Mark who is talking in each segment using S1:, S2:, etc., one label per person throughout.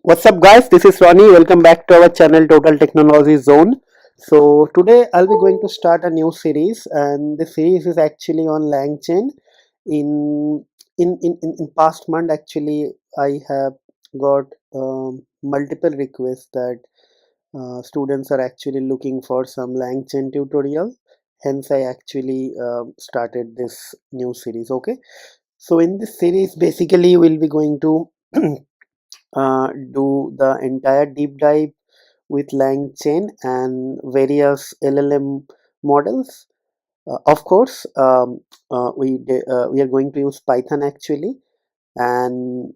S1: What's up guys, this is Ronnie. Welcome back to our channel Total Technology Zone. So today I'll be going to start a new series, and the series is actually on LangChain. In past month actually I have got multiple requests that students are actually looking for some LangChain tutorial. Hence I actually started this new series. Okay, so in this series basically we'll be going to do the entire deep dive with LangChain and various LLM models. Of course, we are going to use Python actually. And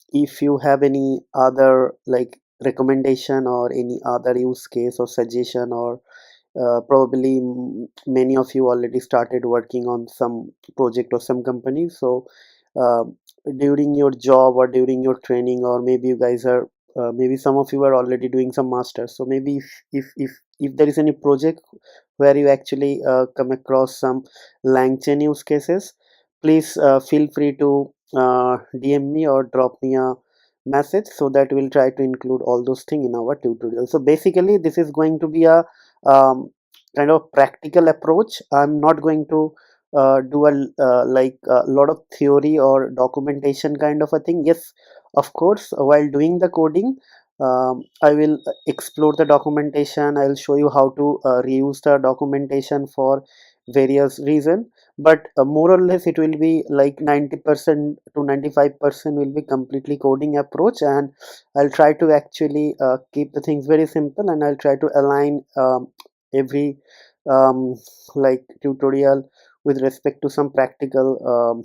S1: if you have any other like recommendation or any other use case or suggestion, or probably many of you already started working on some project or some company, so uh, during your job or during your training, or maybe you guys are maybe some of you are already doing some masters, so maybe if there is any project where you actually come across some LangChain use cases, please feel free to DM me or drop me a message, so that we'll try to include all those things in our tutorial. So basically this is going to be a kind of practical approach. I'm not going to do a like a lot of theory or documentation kind of a thing. Yes, of course, while doing the coding, I will explore the documentation. I'll show you how to reuse the documentation for various reason, but more or less it will be like 90% to 95% will be completely coding approach, and I'll try to actually keep the things very simple, and I'll try to align every um, like tutorial with respect to some practical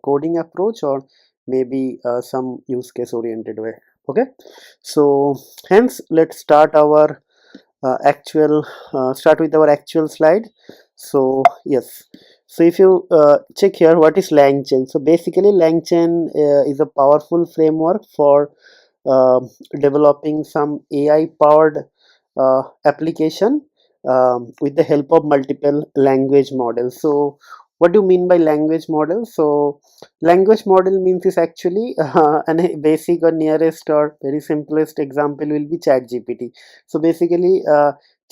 S1: coding approach, or maybe some use case oriented way. Okay, so hence let's start with our actual slide. So yes, so if you check here, what is LangChain? So basically LangChain is a powerful framework for uh, developing some AI powered application with the help of multiple language models. So what do you mean by language model? So language model means is actually an basic or nearest or very simplest example will be ChatGPT. So basically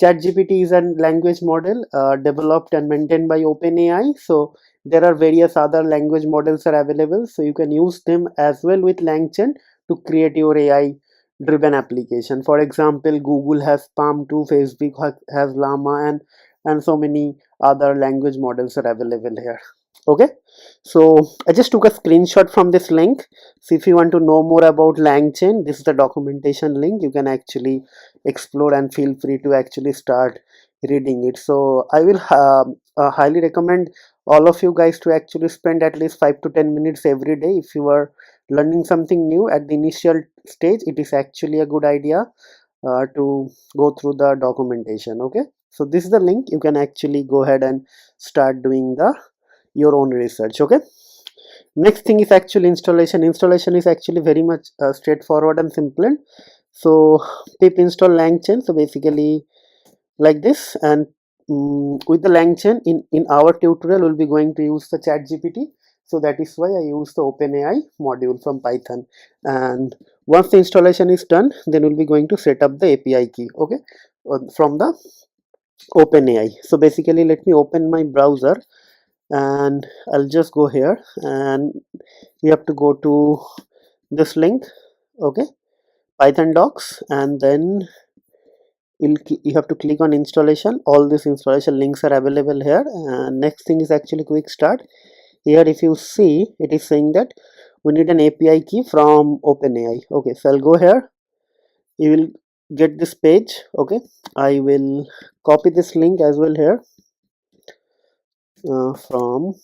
S1: ChatGPT is a language model developed and maintained by OpenAI. So there are various other language models are available, so you can use them as well with LangChain to create your AI driven application. For example, Google has Palm 2, Facebook has Llama, and so many other language models are available here. Okay, so I just took a screenshot from this link. So if you want to know more about LangChain, this is the documentation link. You can actually explore and feel free to actually start reading it. So I will highly recommend all of you guys to actually spend at least 5 to 10 minutes every day. If you are learning something new at the initial stage, it is actually a good idea to go through the documentation. Okay, so this is the link. You can actually go ahead and start doing the your own research. Okay, next thing is actual installation is actually very much straightforward and simple. So pip install LangChain. So basically like this, and with the LangChain in our tutorial we'll be going to use the ChatGPT, so that is why I use the OpenAI module from Python. And once the installation is done, then we'll be going to set up the API key. Okay, from the OpenAI. So basically let me open my browser, and I'll just go here, and we have to go to this link. Okay, Python docs, and then you have to click on installation. All these installation links are available here. And next thing is actually quick start. Here if you see, it is saying that we need an API key from OpenAI. Okay, so I'll go here. You will get this page. Okay, I will copy this link as well here from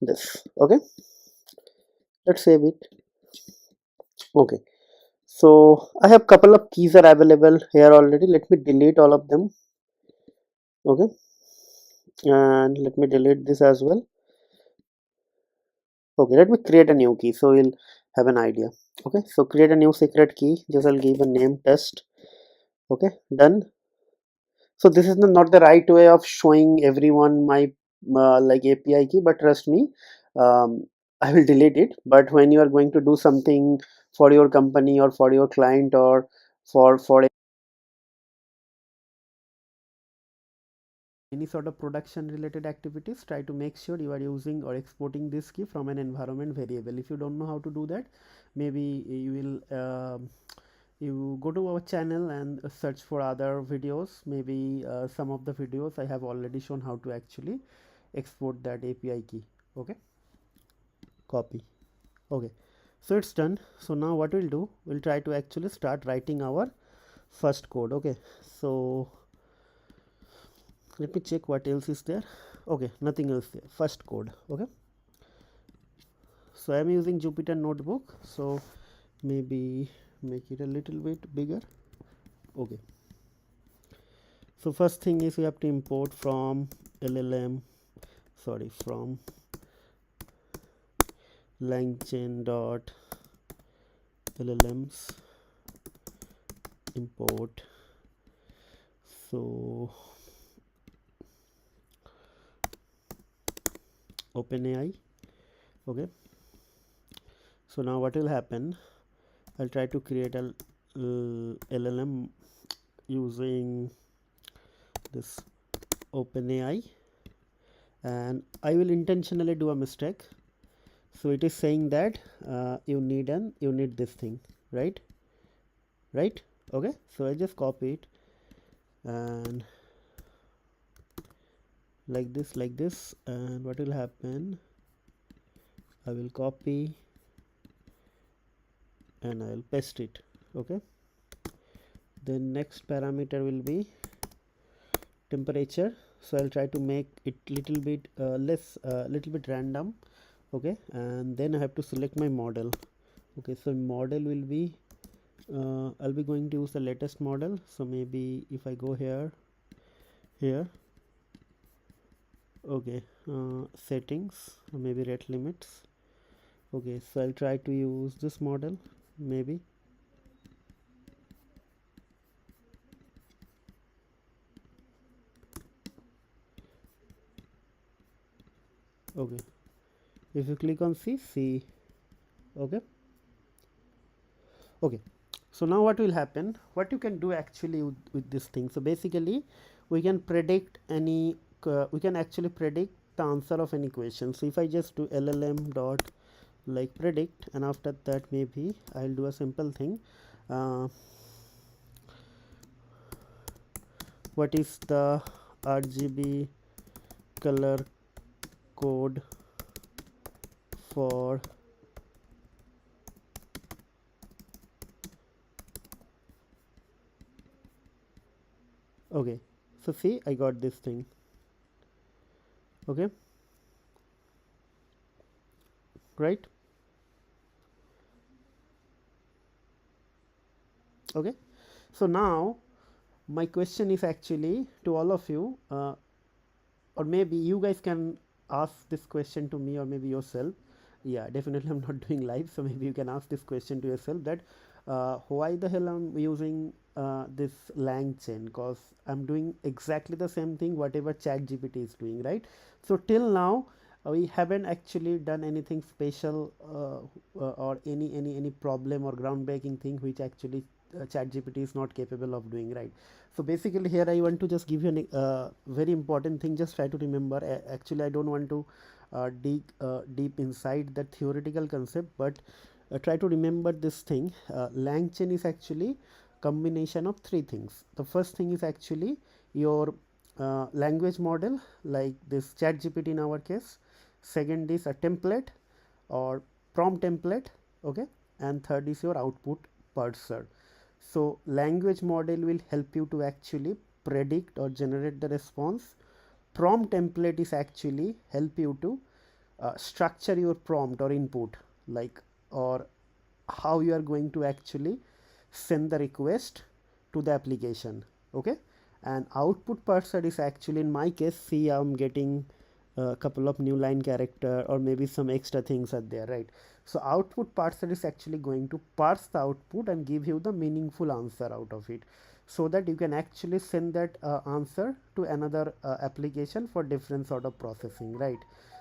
S1: this. Okay, let's save it. Okay, so I have couple of keys are available here already. Let me delete all of them. Okay, and let me delete this as well. Okay, let me create a new key so we'll have an idea. Okay, so create a new secret key. Just I'll give a name test. Okay, done. So this is not the right way of showing everyone my like API key, but trust me, I will delete it. But when you are going to do something for your company or for your client or for any sort of production related activities, try to make sure you are using or exporting this key from an environment variable. If you don't know how to do that, maybe you will you go to our channel and search for other videos. Maybe some of the videos I have already shown how to actually export that API key. Okay, copy. Okay, so it's done. So now what we'll do, we'll try to actually start writing our first code. Okay, so let me check what else is there. Okay, nothing else there. First code. Okay, so I'm using Jupyter notebook, so maybe make it a little bit bigger. Okay, so first thing is we have to import from from LangChain dot LLMs import. So OpenAI. Okay, so now what will happen, I'll try to create a LLM using this OpenAI, and I will intentionally do a mistake. So it is saying that you need this thing, right? Okay, so I just copy it and like this, and what will happen, I will copy and I will paste it. Okay, then next parameter will be temperature, so I'll try to make it little bit little bit random. Okay, and then I have to select my model. Okay, so model will be I'll be going to use the latest model, so maybe if I go here, okay, settings, maybe rate limits. Okay, so I'll try to use this model maybe. Okay, if you click on C. Okay, okay, so now what will happen, what you can do actually with this thing, so basically we can predict any we can actually predict the answer of any question. So if I just do LLM dot like predict, and after that maybe I'll do a simple thing, what is the RGB color code for okay, so see, I got this thing. Okay, right? Okay, so now my question is actually to all of you, or maybe you guys can ask this question to me or maybe yourself. Yeah, definitely I'm not doing live, so maybe you can ask this question to yourself, that why the hell I'm using this LangChain, because I'm doing exactly the same thing whatever ChatGPT is doing, right? So till now we haven't actually done anything special or any problem or groundbreaking thing which actually ChatGPT is not capable of doing, right? So basically here I want to just give you a very important thing. Just try to remember, actually I don't want to dig deep inside the theoretical concept, but try to remember this thing. LangChain is actually combination of three things. The first thing is actually your language model, like this ChatGPT in our case. Second is a template or prompt template. Okay, and third is your output parser. So language model will help you to actually predict or generate the response. Prompt template is actually help you to structure your prompt or input, like, or how you are going to actually send the request to the application. Okay, and output parser is actually, in my case, see, I'm getting a couple of new line character or maybe some extra things are there, right? So output parser is actually going to parse the output and give you the meaningful answer out of it, so that you can actually send that answer to another application for different sort of processing, right?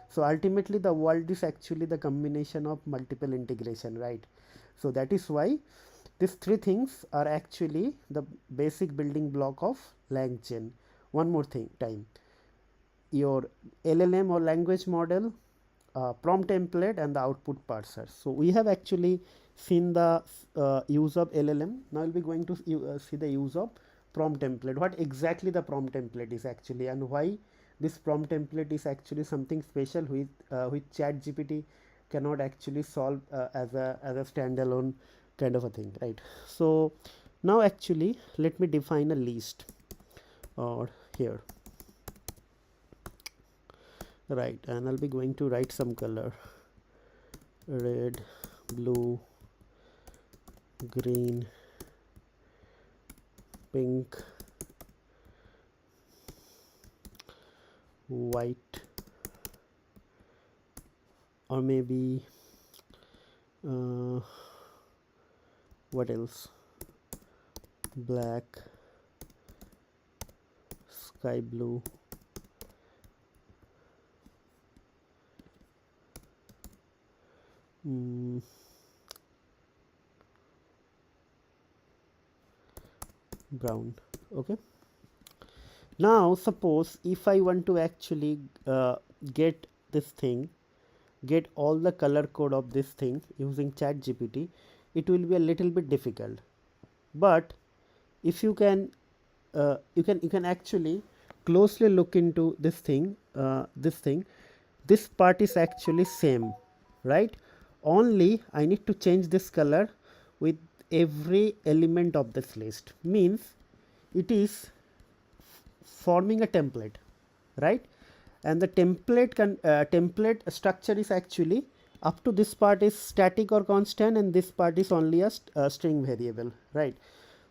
S1: So ultimately the world is actually the combination of multiple integration, right? So that is why these three things are actually the basic building block of LangChain. One more thing, time, your LLM or language model, prompt template, and the output parser. So we have actually seen the use of LLM. Now we'll be going to see the use of prompt template. What exactly the prompt template is actually, and why this prompt template is actually something special which ChatGPT cannot actually solve as a standalone kind of a thing, right? So now actually let me define a list, or here, right, and I'll be going to write some color: red, blue, green, pink, white, or maybe what else, black, sky blue, brown. Okay, now suppose if I want to actually get this thing, get all the color code of this thing using ChatGPT, it will be a little bit difficult. But if you can you can actually closely look into this part is actually same, right? Only I need to change this color with every element of this list, means it is forming a template, right? And the template structure is actually up to this part is static or constant, and this part is only a string variable, right?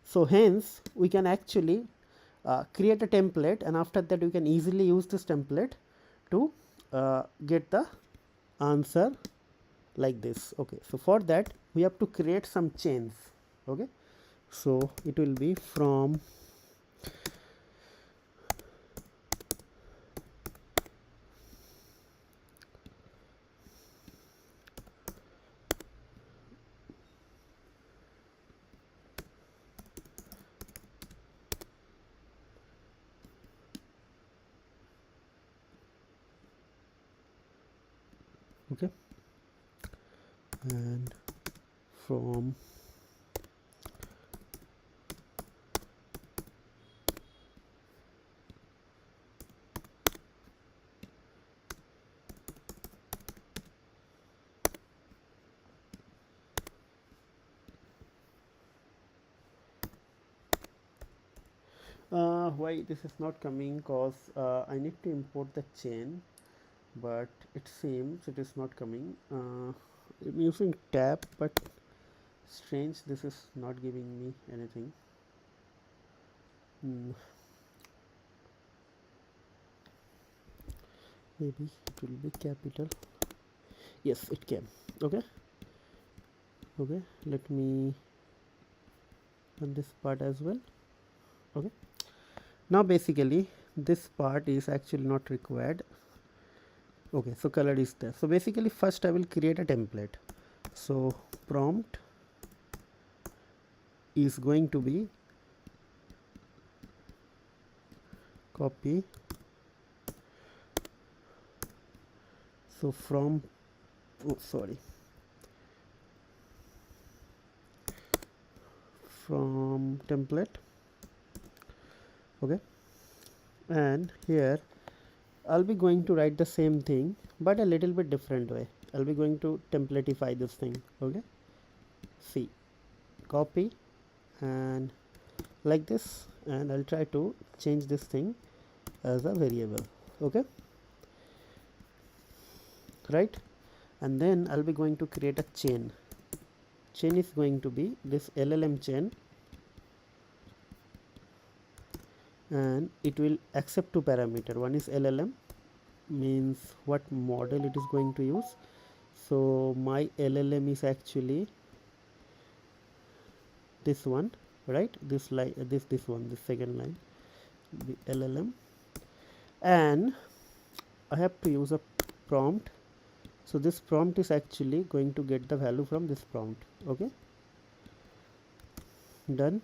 S1: So hence we can actually create a template, and after that we can easily use this template to get the answer like this. Okay, so for that we have to create some chains. Okay, so it will be from okay, and from why this is not coming, cause I need to import the chain, but it seems it is not coming. I'm using tab, but strange, this is not giving me anything. Maybe it will be capital. Yes, it came. Okay, okay, let me run this part as well. Okay, now basically this part is actually not required. Okay, so color is there. So basically first I will create a template. So prompt is going to be copy. So from from template. Okay, and here I'll be going to write the same thing but a little bit different way. I'll be going to templateify this thing. Okay, see, copy and like this, and I'll try to change this thing as a variable. Okay, right, and then I'll be going to create a chain. Chain is going to be this LLM chain, and it will accept two parameter. One is LLM, means what model it is going to use. So my LLM is actually this one, right? This line, this one, this second line, the LLM, and I have to use a prompt. So this prompt is actually going to get the value from this prompt. Okay, done.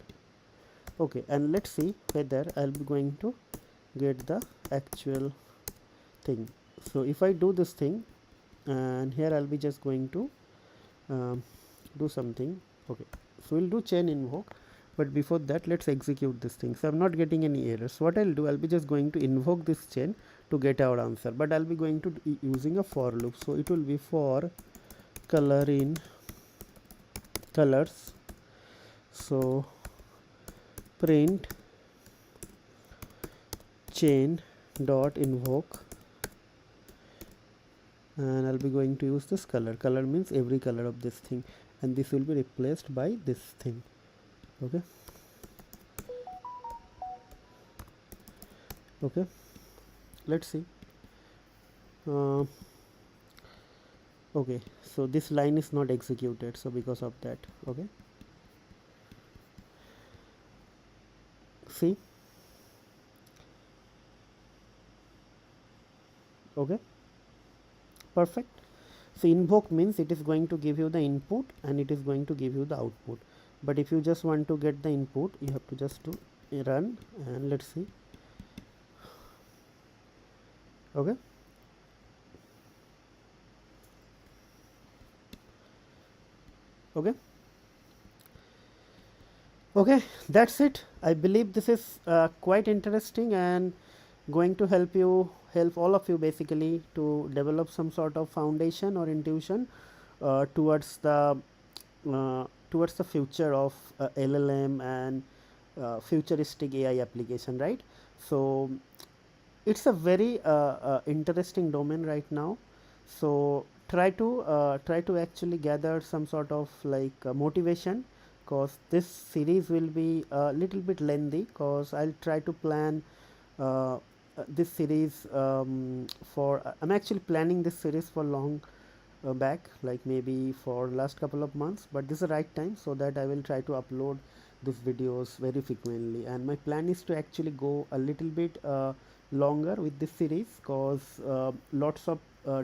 S1: Okay, and let's see whether I'll be going to get the actual thing. So if I do this thing, and here I'll be just going to do something. Okay, so we'll do chain invoke, but before that let's execute this thing. So I'm not getting any errors. What I'll do, I'll be just going to invoke this chain to get our answer, but I'll be going to using a for loop. So it will be for color in colors. So print chain dot invoke, and I'll be going to use this color. Color means every color of this thing, and this will be replaced by this thing. Okay, okay, let's see. Okay, so this line is not executed, so because of that. Okay, see. Okay, perfect. So invoke means it is going to give you the input and it is going to give you the output, but if you just want to get the input, you have to just do run, and let's see. Okay, okay, okay, that's it. I believe this is quite interesting and going to help all of you basically to develop some sort of foundation or intuition towards the future of LLM and futuristic AI application, right? So it's a very interesting domain right now. So try to actually gather some sort of like motivation, cause this series will be a little bit lengthy, cause I'll try to plan this series for I'm actually planning this series for long back, like maybe for last couple of months, but this is the right time, so that I will try to upload these videos very frequently, and my plan is to actually go a little bit longer with this series, cause lots of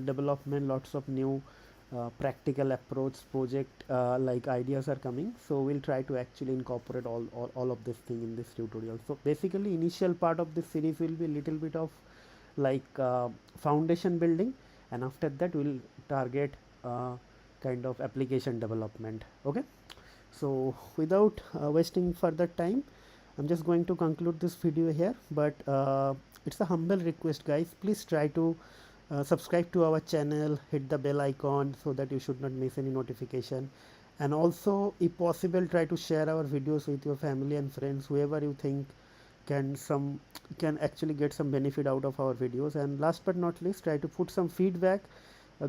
S1: development, lots of new practical approach project like ideas are coming, so we'll try to actually incorporate all of this thing in this tutorial. So basically initial part of this series will be a little bit of like foundation building, and after that we'll target kind of application development. Okay, so without wasting further time, I'm just going to conclude this video here, but it's a humble request, guys, please try to subscribe to our channel, hit the bell icon so that you should not miss any notification, and also if possible try to share our videos with your family and friends, whoever you think can actually get some benefit out of our videos. And last but not least, try to put some feedback,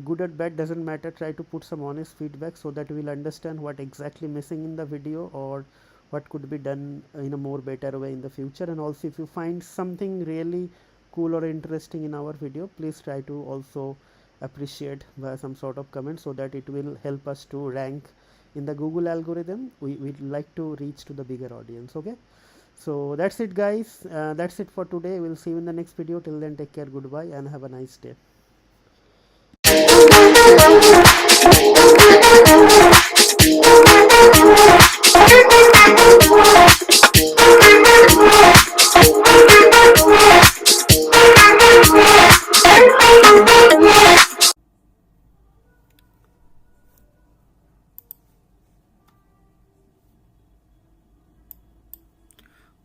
S1: good or bad doesn't matter, try to put some honest feedback so that we'll understand what exactly missing in the video or what could be done in a more better way in the future. And also if you find something really cool or interesting in our video, please try to also appreciate by some sort of comment so that it will help us to rank in the Google algorithm. We'd like to reach to the bigger audience. Okay, so that's it, guys, that's it for today. We'll see you in the next video. Till then, take care, goodbye, and have a nice day.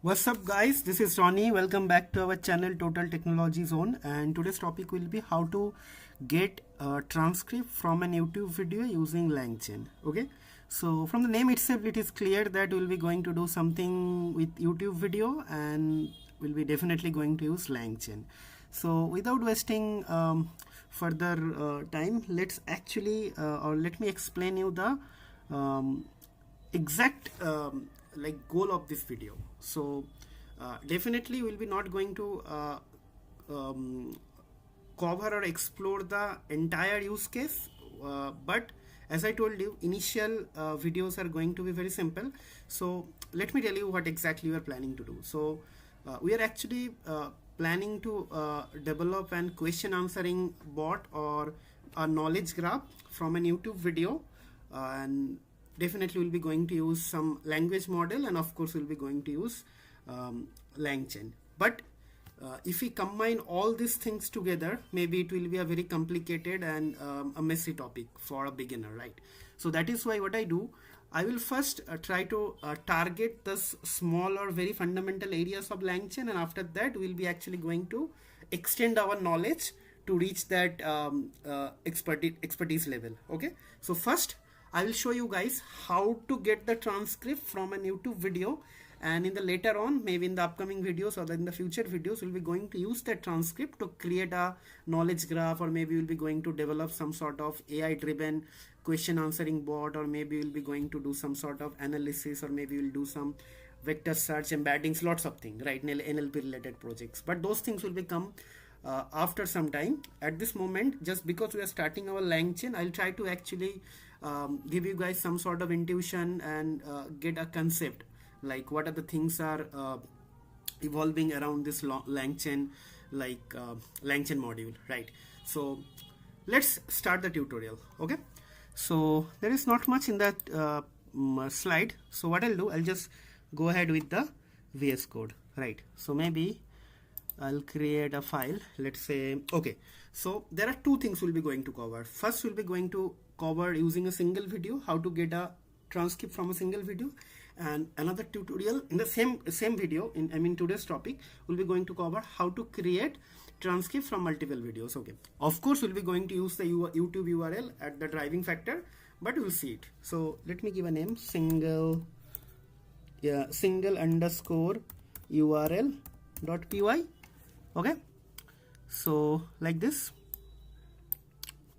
S1: What's up, guys, this is Ronnie. Welcome back to our channel Total Technology Zone, and today's topic will be how to get a transcript from an YouTube video using LangChain. Okay, so from the name itself it is clear that we'll be going to do something with YouTube video, and we'll be definitely going to use LangChain. So without wasting further time, let's actually or let me explain you the exact like goal of this video. So definitely we'll be not going to cover or explore the entire use case, but as I told you, initial videos are going to be very simple. So let me tell you what exactly we are planning to do. So we are actually planning to develop an question answering bot or a knowledge graph from a YouTube video, and definitely we'll be going to use some language model, and of course we'll be going to use LangChain. But if we combine all these things together, maybe it will be a very complicated and a messy topic for a beginner, right? So that is why what I do, I will first try to target the small or very fundamental areas of LangChain, and after that we'll be actually going to extend our knowledge to reach that expertise level. Okay, so first I will show you guys how to get the transcript from a YouTube video, and in the later on, maybe in the upcoming videos or in the future videos, we'll be going to use that transcript to create a knowledge graph, or maybe we'll be going to develop some sort of AI driven question answering bot, or maybe we'll be going to do some sort of analysis, or maybe we'll do some vector search embeddings, lots of things, right? NLP related projects, but those things will become after some time. At this moment, just because we are starting our LangChain, I'll try to actually give you guys some sort of intuition and get a concept, like what are the things are evolving around this LangChain, like LangChain module, right? So let's start the tutorial. Okay, so there is not much in that slide, so what I'll do, I'll just go ahead with the VS Code, right? So maybe I'll create a file, let's say. Okay, so there are two things we'll be going to cover. First, we'll be going to cover using a single video how to get a transcript from a single video, and another tutorial in the same video, in today's topic, we'll be going to cover how to create transcript from multiple videos. Okay, of course we'll be going to use the YouTube URL at the driving factor, but we'll see it. So let me give a name, single underscore URL.py. okay, so like this.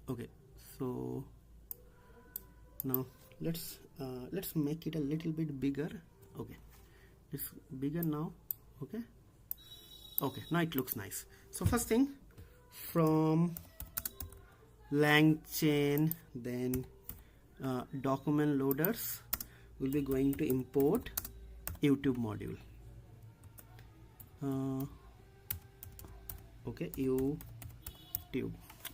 S1: Okay, so now let's make it a little bit bigger. Okay, it's bigger now. Okay, now it looks nice. So first thing, from LangChain, then document loaders, we'll be going to import YouTube module. Okay, YouTube.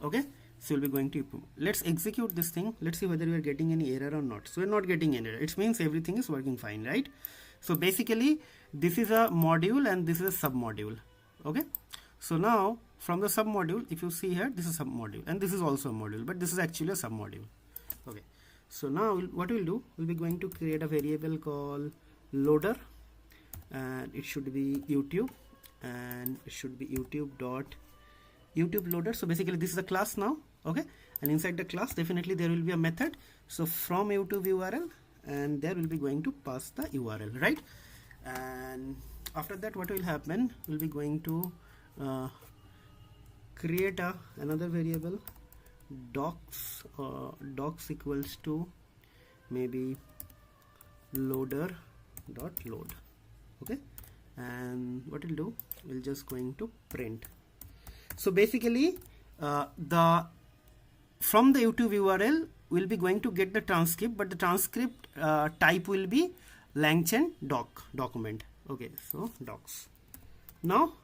S1: Okay, so we'll be going to, let's execute this thing. Let's see whether we are getting any error or not. So we're not getting any error. It means everything is working fine, right? So basically this is a module and this is a sub module. Okay, so now from the sub module, if you see here, this is a sub module and this is also a module, but this is actually a sub module. Okay, so now what we'll do, we'll be going to create a variable called loader, and it should be YouTube, and it should be YouTube loader. So basically this is a class now. Okay, and inside the class definitely there will be a method. So from YouTube URL, and there will be going to pass the URL, right? And after that, what will happen, we'll be going to create another variable, docs equals to maybe loader.load. okay, and what we'll do, we'll just going to print. So basically from the YouTube URL we'll be going to get the transcript, but the transcript type will be LangChain document. Okay, so docs. Now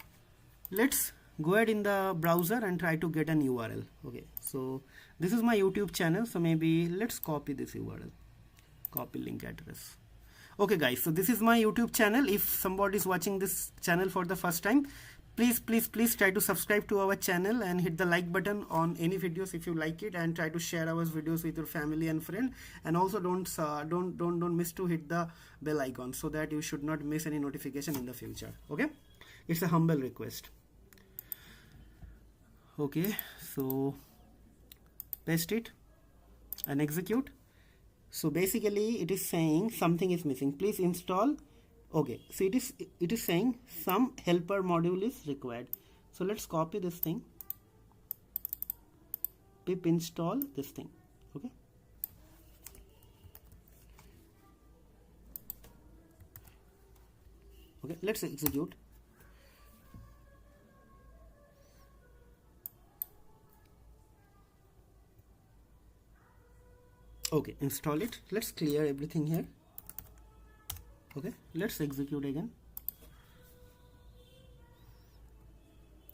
S1: let's go ahead in the browser and try to get an URL. Okay, so this is my YouTube channel, so maybe let's copy this URL, copy link address. Okay guys, so this is my YouTube channel. If somebody is watching this channel for the first time, please try to subscribe to our channel and hit the like button on any videos if you like it, and try to share our videos with your family and friend, and also don't miss to hit the bell icon so that you should not miss any notification in the future. Okay, it's a humble request. Okay, so paste it and execute. So basically it is saying something is missing, please install. Okay, so it is saying some helper module is required. So let's copy this thing, pip install this thing. Okay, let's execute. Okay, install it. Let's clear everything here. Okay, let's execute again.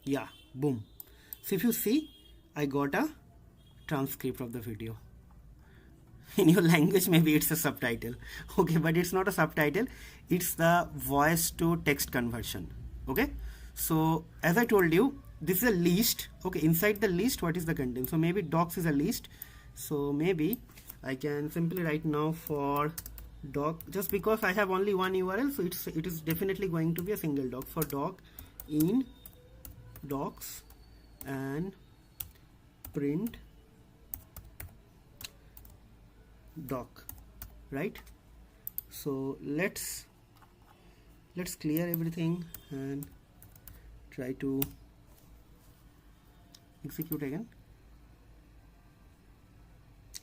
S1: Yeah, boom. So if you see, I got a transcript of the video. In your language maybe it's a subtitle, okay, but it's not a subtitle, it's the voice to text conversion. Okay, so as I told you, this is a list. Okay, inside the list what is the content? So maybe docs is a list, so maybe I can simply write now for doc, just because I have only one URL, so it is definitely going to be a single doc. For doc in docs and print doc, right? So let's clear everything and try to execute again.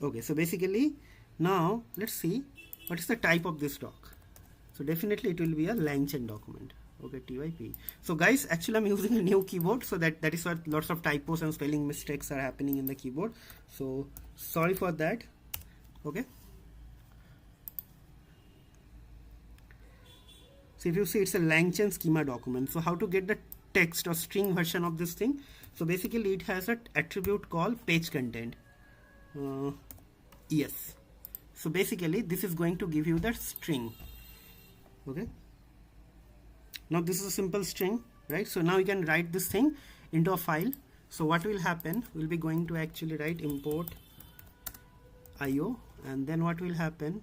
S1: Okay, so basically now let's see what is the type of this doc. So definitely it will be a LangChain document. Okay, TYP. So guys, actually I'm using a new keyboard, so that is what lots of typos and spelling mistakes are happening in the keyboard, so sorry for that. Okay, so if you see, it's a LangChain schema document. So how to get the text or string version of this thing? So basically it has an attribute called page content. Yes, so basically this is going to give you the string. Okay, now this is a simple string, right? So now you can write this thing into a file. So what will happen, we'll be going to actually write import IO, and then what will happen,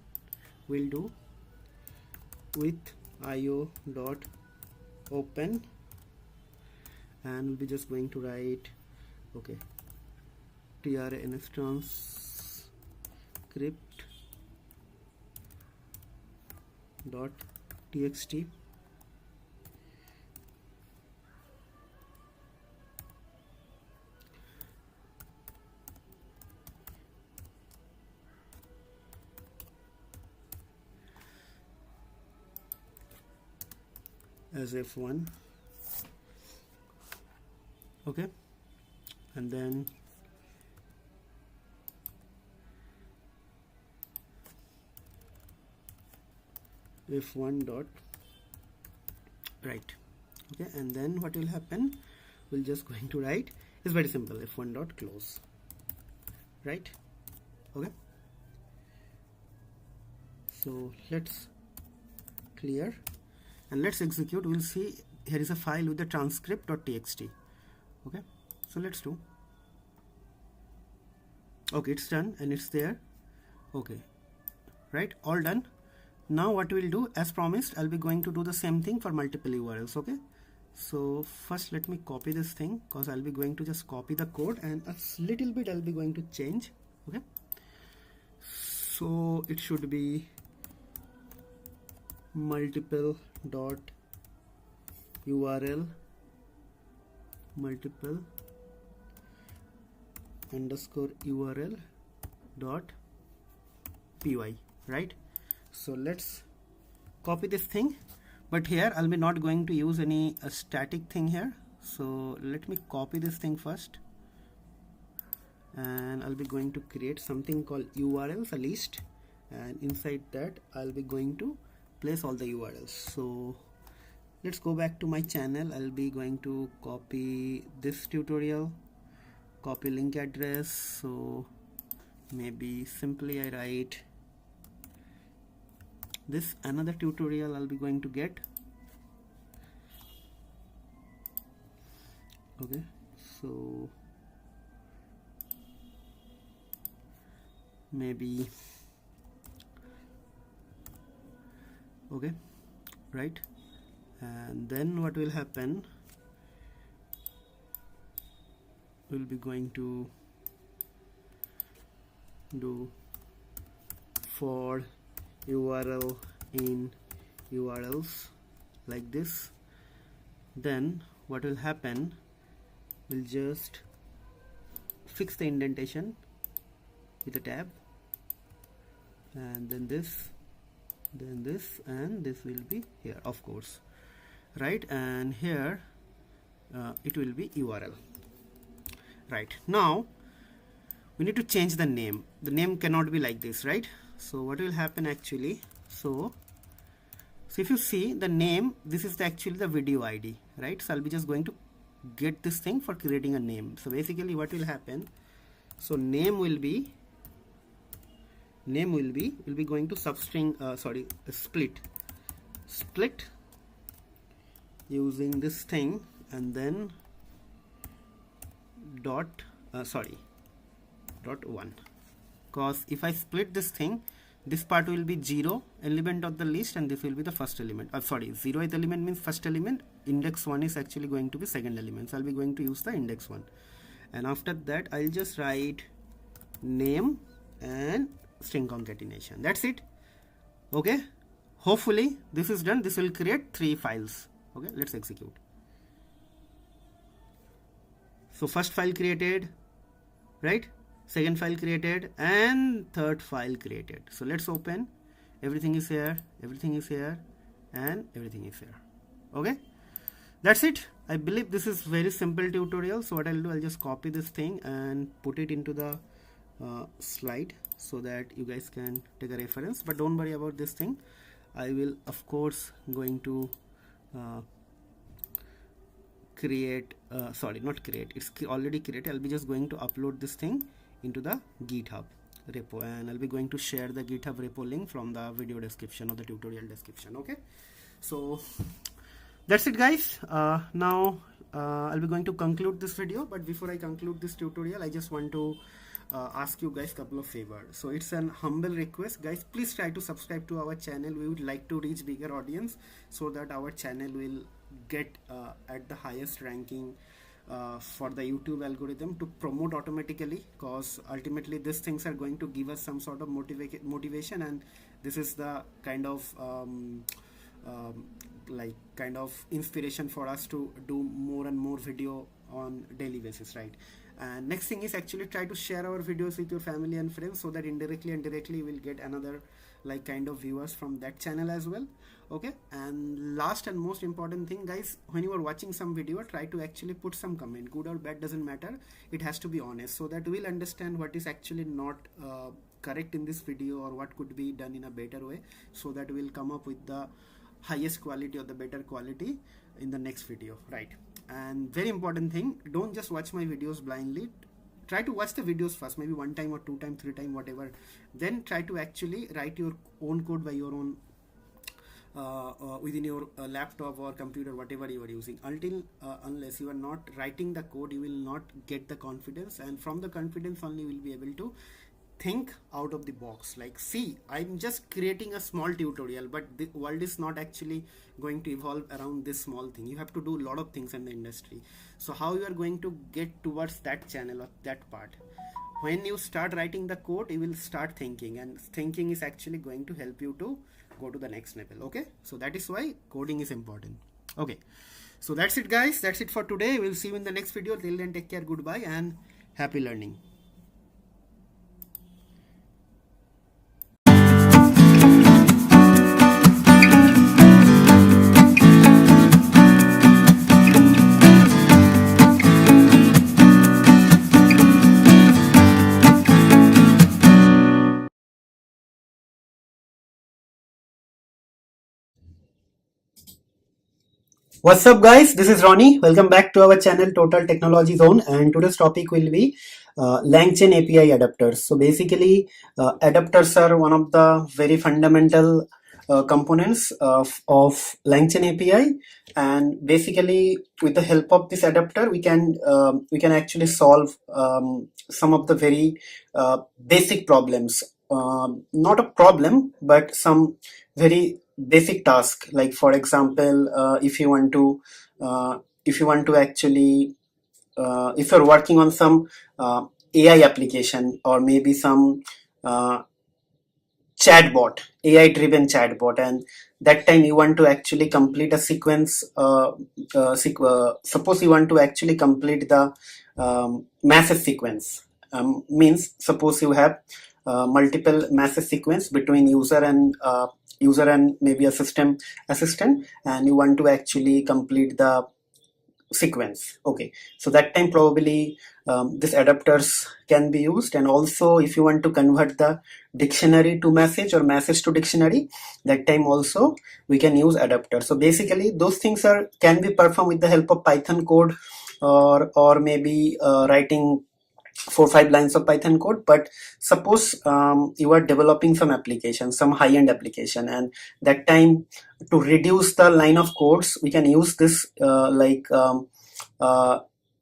S1: we'll do with IO dot open, and we'll be just going to write, okay, trns transcript dot txt, as f1. Okay, and then f1 dot write. Okay, and then what will happen, we'll just going to write, it's very simple, f1 dot close, right? Okay, so let's clear and let's execute. We'll see here is a file with the transcript.txt. Okay, so let's do. Okay, it's done and it's there. Okay, right, all done. Now what we'll do, as promised, I'll be going to do the same thing for multiple URLs. Okay, so first let me copy this thing, because I'll be going to just copy the code and a little bit I'll be going to change. Okay, so it should be multiple dot URL multiple underscore URL dot py, right? So let's copy this thing, but here I'll be not going to use any static thing here. So let me copy this thing first, and I'll be going to create something called URLs, a list, and inside that I'll be going to place all the URLs. So let's go back to my channel. I'll be going to copy this tutorial, copy link address. So maybe simply I write this another tutorial I'll be going to get. Okay, so maybe, okay, right, and then what will happen, we'll be going to do for URL in URLs like this. Then what will happen, we'll just fix the indentation with a tab, and then this, then this, and this will be here, of course, right? And here it will be URL. Right, now we need to change the name. The name cannot be like this, right? So what will happen actually, so if you see the name, this is actually the video ID, right? So I'll be just going to get this thing for creating a name. So basically what will happen, so name will be going to substring split using this thing, and then dot 1, because if I split this thing, this part will be 0 element of the list and this will be the first element. 0th element means first element, index 1 is actually going to be second element, so I'll be going to use the index 1, and after that I'll just write name and string concatenation. That's it. Okay, hopefully this is done. This will create 3 files. Okay, let's execute. So first file created, right? Second file created, and third file created. So let's open. Everything is here, everything is here, and everything is here. Okay, that's it. I believe this is very simple tutorial. So what I'll do, I'll just copy this thing and put it into the slide so that you guys can take a reference, but don't worry about this thing. I will of course going to create it's already created. I'll be just going to upload this thing into the GitHub repo, and I'll be going to share the GitHub repo link from the video description or the tutorial description. Okay, so that's it, guys. Now I'll be going to conclude this video, but before I conclude this tutorial, I just want to ask you guys a couple of favors. So it's an humble request, guys, please try to subscribe to our channel. We would like to reach bigger audience so that our channel will get at the highest ranking for the YouTube algorithm to promote automatically, because ultimately these things are going to give us some sort of motivation, and this is the kind of inspiration for us to do more and more video on daily basis, right? And next thing is actually try to share our videos with your family and friends, so that indirectly and directly you will get another kind of viewers from that channel as well. Okay, and last and most important thing, guys, when you are watching some video, try to actually put some comment, good or bad, doesn't matter, it has to be honest, so that we'll understand what is actually not correct in this video or what could be done in a better way, so that we'll come up with the highest quality or the better quality in the next video, right? And very important thing, don't just watch my videos blindly. Try to watch the videos first, maybe 1 time or 2 time, 3 time, whatever, then try to actually write your own code by your own within your laptop or computer, whatever you are using. Unless you are not writing the code, you will not get the confidence, and from the confidence only you will be able to think out of the box. Like, see, I'm just creating a small tutorial, but the world is not actually going to evolve around this small thing. You have to do a lot of things in the industry. So how you are going to get towards that channel or that part? When you start writing the code, you will start thinking, and thinking is actually going to help you to go to the next level. Okay, so that is why coding is important. Okay, so that's it, guys. That's it for today. We'll see you in the next video. Till then, take care, goodbye, and happy learning. What's up, guys? This is Ronnie. Welcome back to our channel Total Technology Zone, and today's topic will be LangChain API adapters. So basically adapters are one of the very fundamental components of LangChain API, and basically with the help of this adapter we can actually solve some of the very basic problems, not a problem but some very basic task. Like, for example, if you want to actually if you're working on some AI application, or maybe some chatbot, AI driven chatbot, and that time you want to actually complete a sequence. Suppose you want to actually complete the message sequence. Means suppose you have multiple message sequence between user and maybe a system assistant, and you want to actually complete the sequence. Okay, so that time probably these adapters can be used. And also if you want to convert the dictionary to message or message to dictionary, that time also we can use adapter. So basically those things can be performed with the help of Python code, or maybe writing 4-5 lines of Python code. But suppose you are developing some application, some high-end application, and that time to reduce the line of codes, we can use this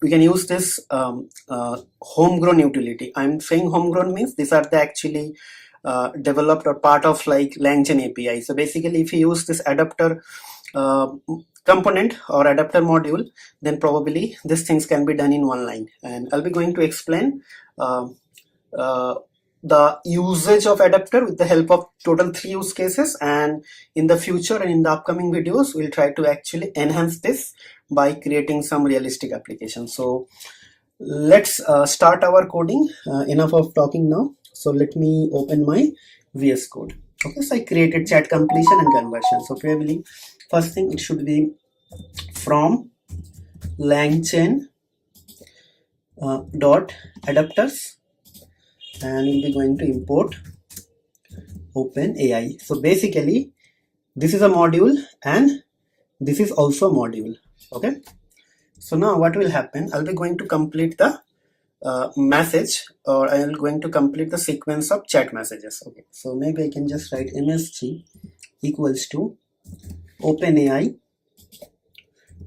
S1: we can use this homegrown utility. I'm saying homegrown means these are the actually developed or part of like LangChain API. So basically, if you use this adapter component or adapter module, then probably these things can be done in one line. And I'll be going to explain the usage of adapter with the help of total 3 use cases, and in the future and in the upcoming videos we'll try to actually enhance this by creating some realistic applications. So let's start our coding. Enough of talking now. So let me open my VS Code. Okay, so I created chat completion and conversion. So probably first thing, it should be from LangChain dot adapters, and we'll be going to import OpenAI. So basically this is a module and this is also a module. Okay, so now what will happen, I'll be going to complete the message, or I'm going to complete the sequence of chat messages. Okay, so maybe I can just write msg equals to OpenAI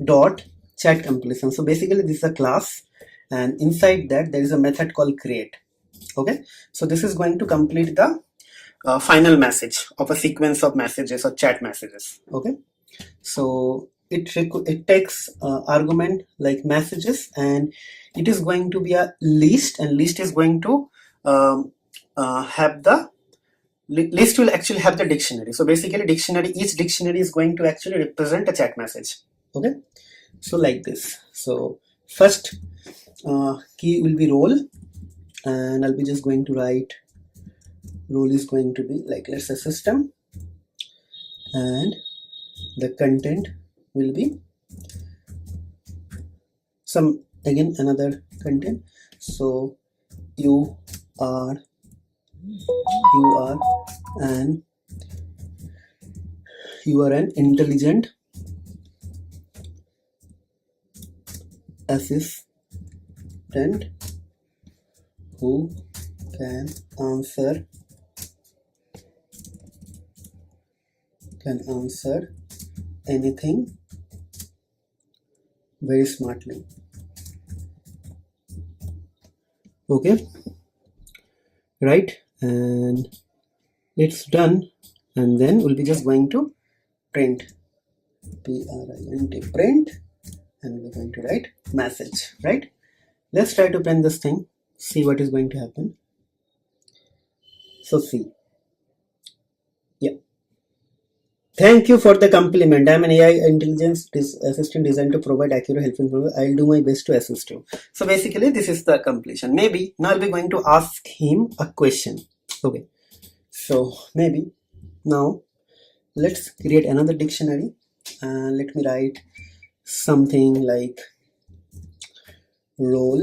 S1: dot chat completion. So basically this is a class, and inside that there is a method called create. Okay, so this is going to complete the final message of a sequence of messages or chat messages. Okay, so it takes argument like messages, and it is going to be a list, and list is going to have the list will actually have the dictionary. So basically dictionary, each dictionary is going to actually represent a chat message. Okay, so like this. So first key will be role, and I'll be just going to write role is going to be like, let's say, system, and the content will be some, again, another content. So you are an intelligent assistant who can answer anything very smartly. Okay, right, and it's done, and then we'll be just going to print print, and we're going to write message. Right, let's try to print this thing, see what is going to happen. So see, yeah, thank you for the compliment. I'm an AI intelligence assistant designed to provide accurate, helpful information. I'll do my best to assist you. So basically this is the completion. Maybe now I'll be going to ask him a question. Okay, so maybe now let's create another dictionary, and let me write something like role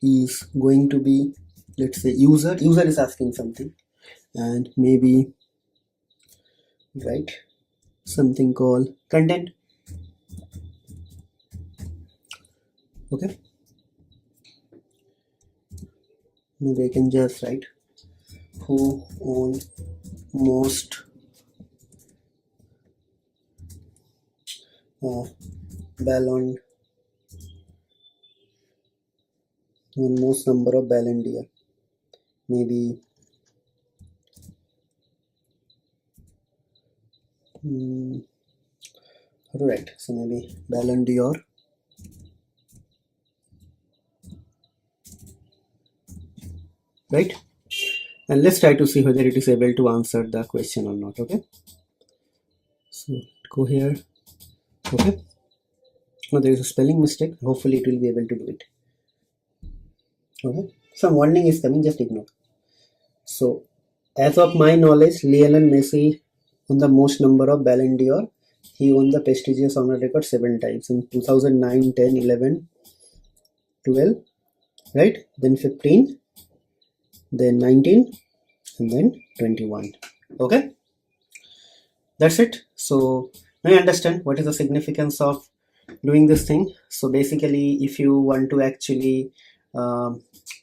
S1: is going to be, let's say, user is asking something, and maybe write something called content. Okay, maybe I can just write who won most most number of Ballon d'Or. Maybe right, so maybe Ballon d'Or. Right, and let's try to see whether it is able to answer the question or not. Okay, so go here. Okay, oh, there is a spelling mistake. Hopefully it will be able to do it. Okay, some warning is coming, just ignore. So as of my knowledge, Lionel Messi won the most number of Ballon d'Or. He won the prestigious honor record 7 times in 2009, 10, 11, 12, right? Then 15, then 19, and then 21. Okay, that's it. So now you understand what is the significance of doing this thing. So basically, if you want to actually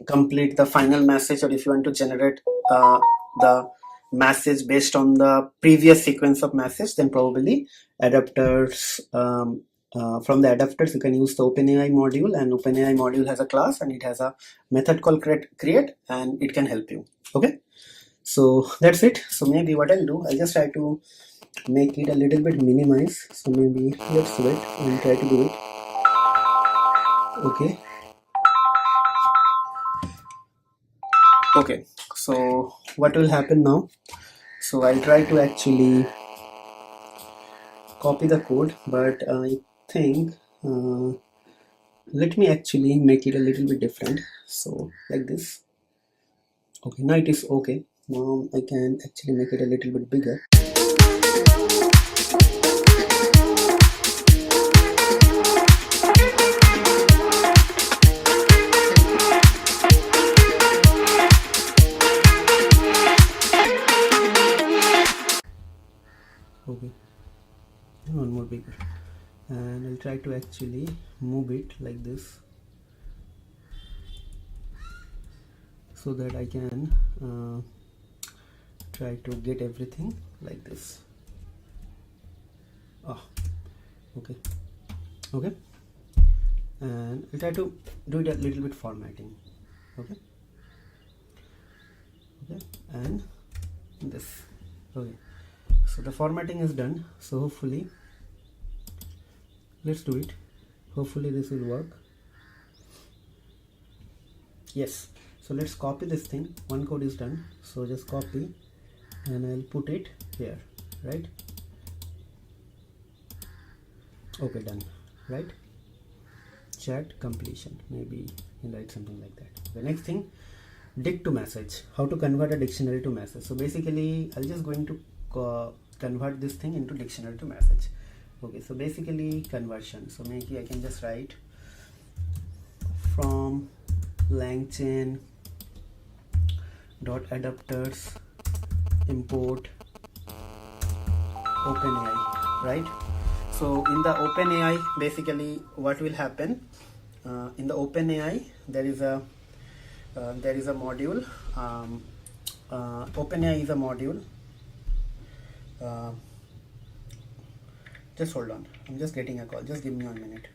S1: complete the final message, or if you want to generate the message based on the previous sequence of message, then probably adapters, from the adapters you can use the OpenAI module, and OpenAI module has a class and it has a method called create, and it can help you. Okay, so that's it. So maybe what I'll do, I just try to make it a little bit minimize. So maybe let's wait and try to do it. Okay, so what will happen now? So I'll try to actually copy the code, but I think let me actually make it a little bit different. So like this. Okay, now it is okay. Now I can actually make it a little bit bigger. Okay, one more bigger, and I'll try to actually move it like this so that I can try to get everything like this. Okay, and I'll try to do it a little bit formatting. Okay, and this. Okay, so the formatting is done. So hopefully, let's do it. Hopefully this will work. Yes, so let's copy this thing. One code is done, so just copy and I'll put it here, right? Okay, done, right? Chat completion, maybe you write something like that. The next thing, dict to message, how to convert a dictionary to message. So basically I'll just going to convert this thing into dictionary to message. Okay, so basically conversion, so maybe I can just write from LangChain dot adapters import OpenAI, right? So in the OpenAI, basically what will happen, in the OpenAI there is a module. OpenAI is a module. Just hold on, I'm just getting a call, just give me 1 minute.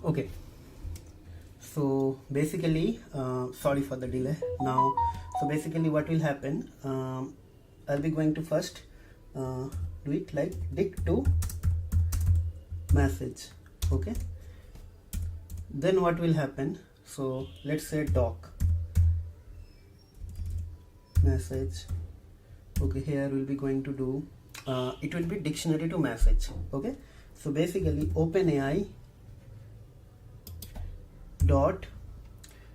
S1: Okay, so basically sorry for the delay. Now, so basically what will happen, I'll be going to first do it like dict to message. Okay, then what will happen, so let's say doc message. Okay, here we'll be going to do it will be dictionary to message. Okay, so basically OpenAI dot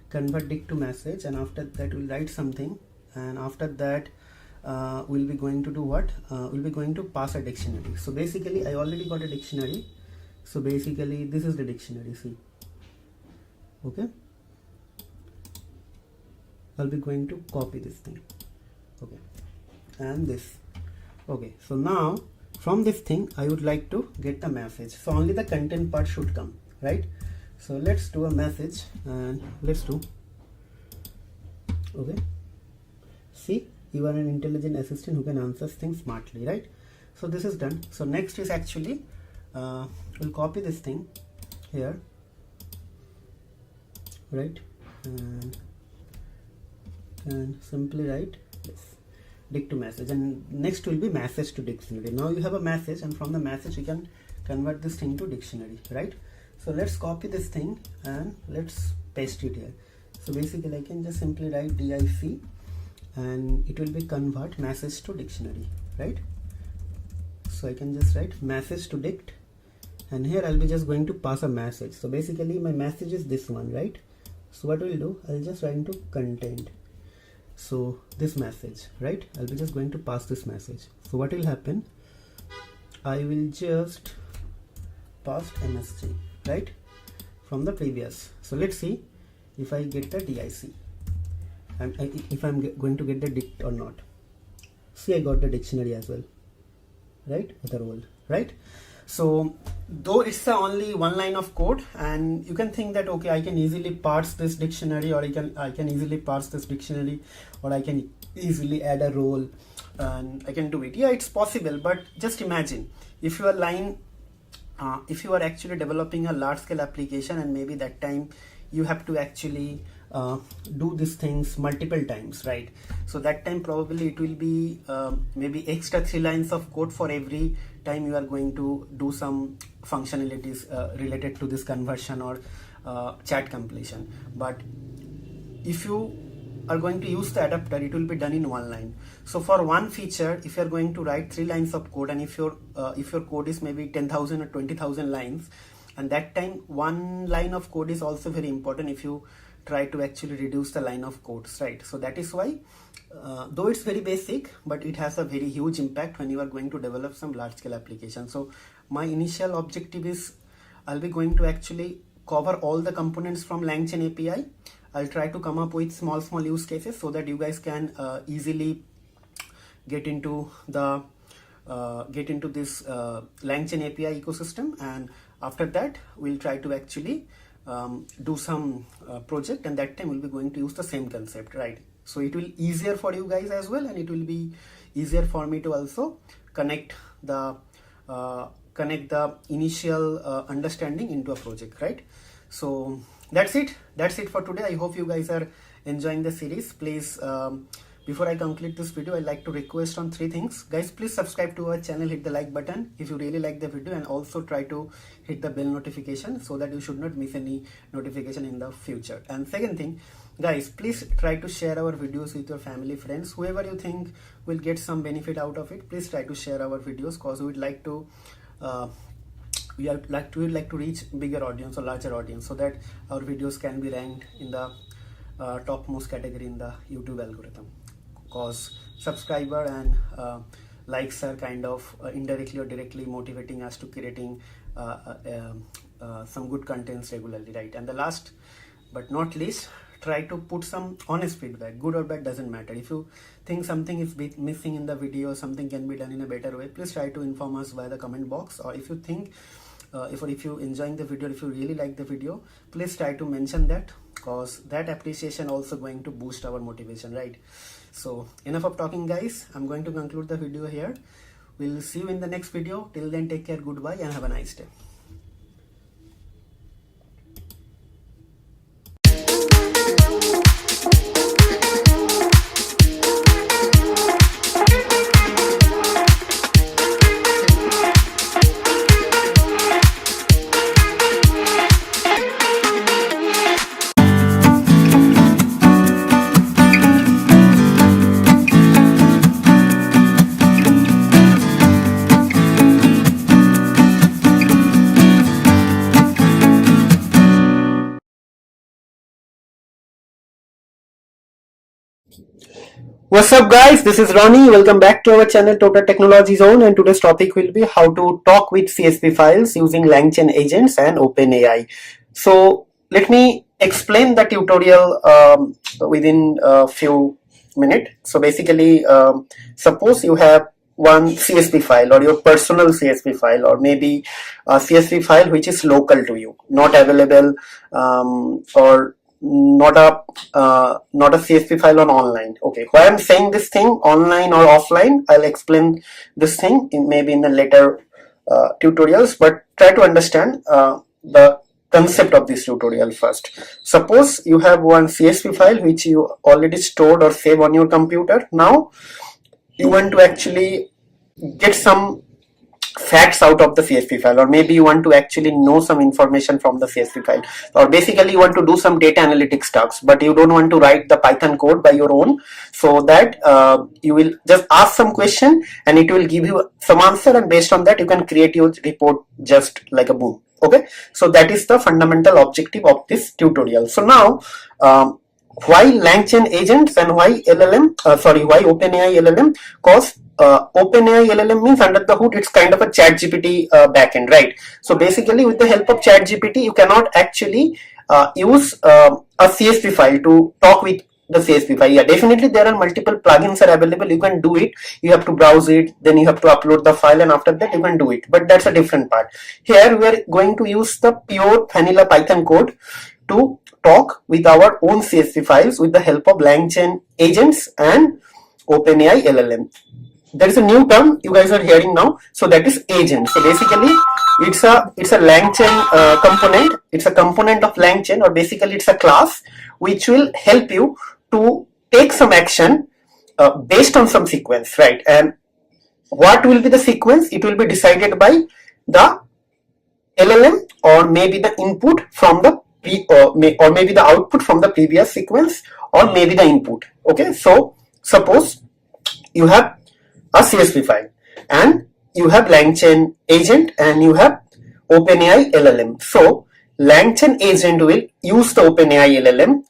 S1: convert dict to message, and after that we'll write something, and after that we'll be going to do what, we'll be going to pass a dictionary. So basically I already got a dictionary, so basically this is the dictionary, see. Okay, I'll be going to copy this thing. Okay, and this. Okay, so now from this thing I would like to get the message, so only the content part should come, right? So let's do a message, and let's do. Okay, see, you are an intelligent assistant who can answer things smartly, right? So this is done. So next is actually we'll copy this thing here, right, and simply write this dict to message, and next will be message to dictionary. Now you have a message, and from the message you can convert this thing to dictionary, right? So let's copy this thing and let's paste it here. So basically I can just simply write dic and it will be convert message to dictionary, right? So I can just write message to dict, and here I'll be just going to pass a message. So basically my message is this one, right? So what we'll do, I'll just write into content. So this message, right? I'll be just going to pass this message. So what will happen, I will just pass msg, right, from the previous. So let's see if I get the dic and if I'm going to get the dict or not. See, I got the dictionary as well, right, the role, right? So though it's the only one line of code, and you can think that okay, I can easily parse this dictionary, or I can easily parse this dictionary, or I can easily add a role and I can do it. Yeah, it's possible, but just imagine if you are if you are actually developing a large scale application, and maybe that time you have to actually do these things multiple times, right? So that time probably it will be maybe extra 3 lines of code for every time you are going to do some functionalities related to this conversion or chat completion. But if you are going to use the adapter, it will be done in 1 line. So for one feature, if you are going to write 3 lines of code, and if your code is maybe 10,000 or 20,000 lines, and that time 1 line of code is also very important if you try to actually reduce the line of codes, right? So that is why though it's very basic, but it has a very huge impact when you are going to develop some large scale application. So my initial objective is I'll be going to actually cover all the components from LangChain API. I'll try to come up with small use cases so that you guys can easily get into the this LangChain API ecosystem, and after that we'll try to actually do some project, and that time we'll be going to use the same concept, right? So it will easier for you guys as well, and it will be easier for me to also connect the initial understanding into a project, right? So that's it for today. I hope you guys are enjoying the series. Please before I conclude this video, I'd like to request on 3 things. Guys, please subscribe to our channel, hit the like button if you really like the video, and also try to hit the bell notification so that you should not miss any notification in the future. And second thing, guys, please try to share our videos with your family, friends, whoever you think will get some benefit out of it. Please try to share our videos, because we would like to we would like to reach bigger audience or larger audience, so that our videos can be ranked in the topmost category in the YouTube algorithm. Because subscriber and likes are kind of indirectly or directly motivating us to creating some good contents regularly, right? And the last but not least, try to put some honest feedback, good or bad, doesn't matter. If you think something is missing in the video, something can be done in a better way, please try to inform us via the comment box. Or if you think if you enjoying the video, if you really like the video, please try to mention that, because that appreciation also going to boost our motivation, right? So enough of talking, guys. I'm going to conclude the video here. We'll see you in the next video. Till then, take care, goodbye, and have a nice day. What's up, guys? This is Ronnie. Welcome back to our channel Total Technology Zone, and today's topic will be how to talk with CSV files using LangChain agents and OpenAI. So let me explain the tutorial within a few minutes. So basically, suppose you have one CSV file, or your personal CSV file, or maybe a CSV file which is local to you, not available or not a CSV file on online. Okay, why I'm saying this thing online or offline, I'll explain this thing maybe in the later tutorials, but try to understand the concept of this tutorial first. Suppose you have one CSV file which you already stored or save on your computer. Now you want to actually get some facts out of the CSV file, or maybe you want to actually know some information from the CSV file, or basically you want to do some data analytics tasks, but you don't want to write the Python code by your own, so that you will just ask some question and it will give you some answer, and based on that you can create your report just like a boom. Okay, so that is the fundamental objective of this tutorial. So now why LangChain agents and why why OpenAI LLM? Cause OpenAI LLM means under the hood it's kind of a ChatGPT backend, right? So basically with the help of ChatGPT you cannot actually use a CSV file to talk with the CSV file. Yeah, definitely there are multiple plugins are available, you can do it, you have to browse it, then you have to upload the file, and after that you can do it, but that's a different part. Here we are going to use the pure vanilla Python code to talk with our own CSV files with the help of LangChain agents and OpenAI LLM. There is a new term you guys are hearing now, so that is agent. So basically it's a LangChain component. It's a component of LangChain, or basically it's a class which will help you to take some action based on some sequence, right? And what will be the sequence? It will be decided by the LLM, or maybe the input from the or maybe the output from the previous sequence, or maybe the input. Okay, so suppose you have a CSV file and you have LangChain agent and you have OpenAI LLM. So LangChain agent will use the OpenAI LLM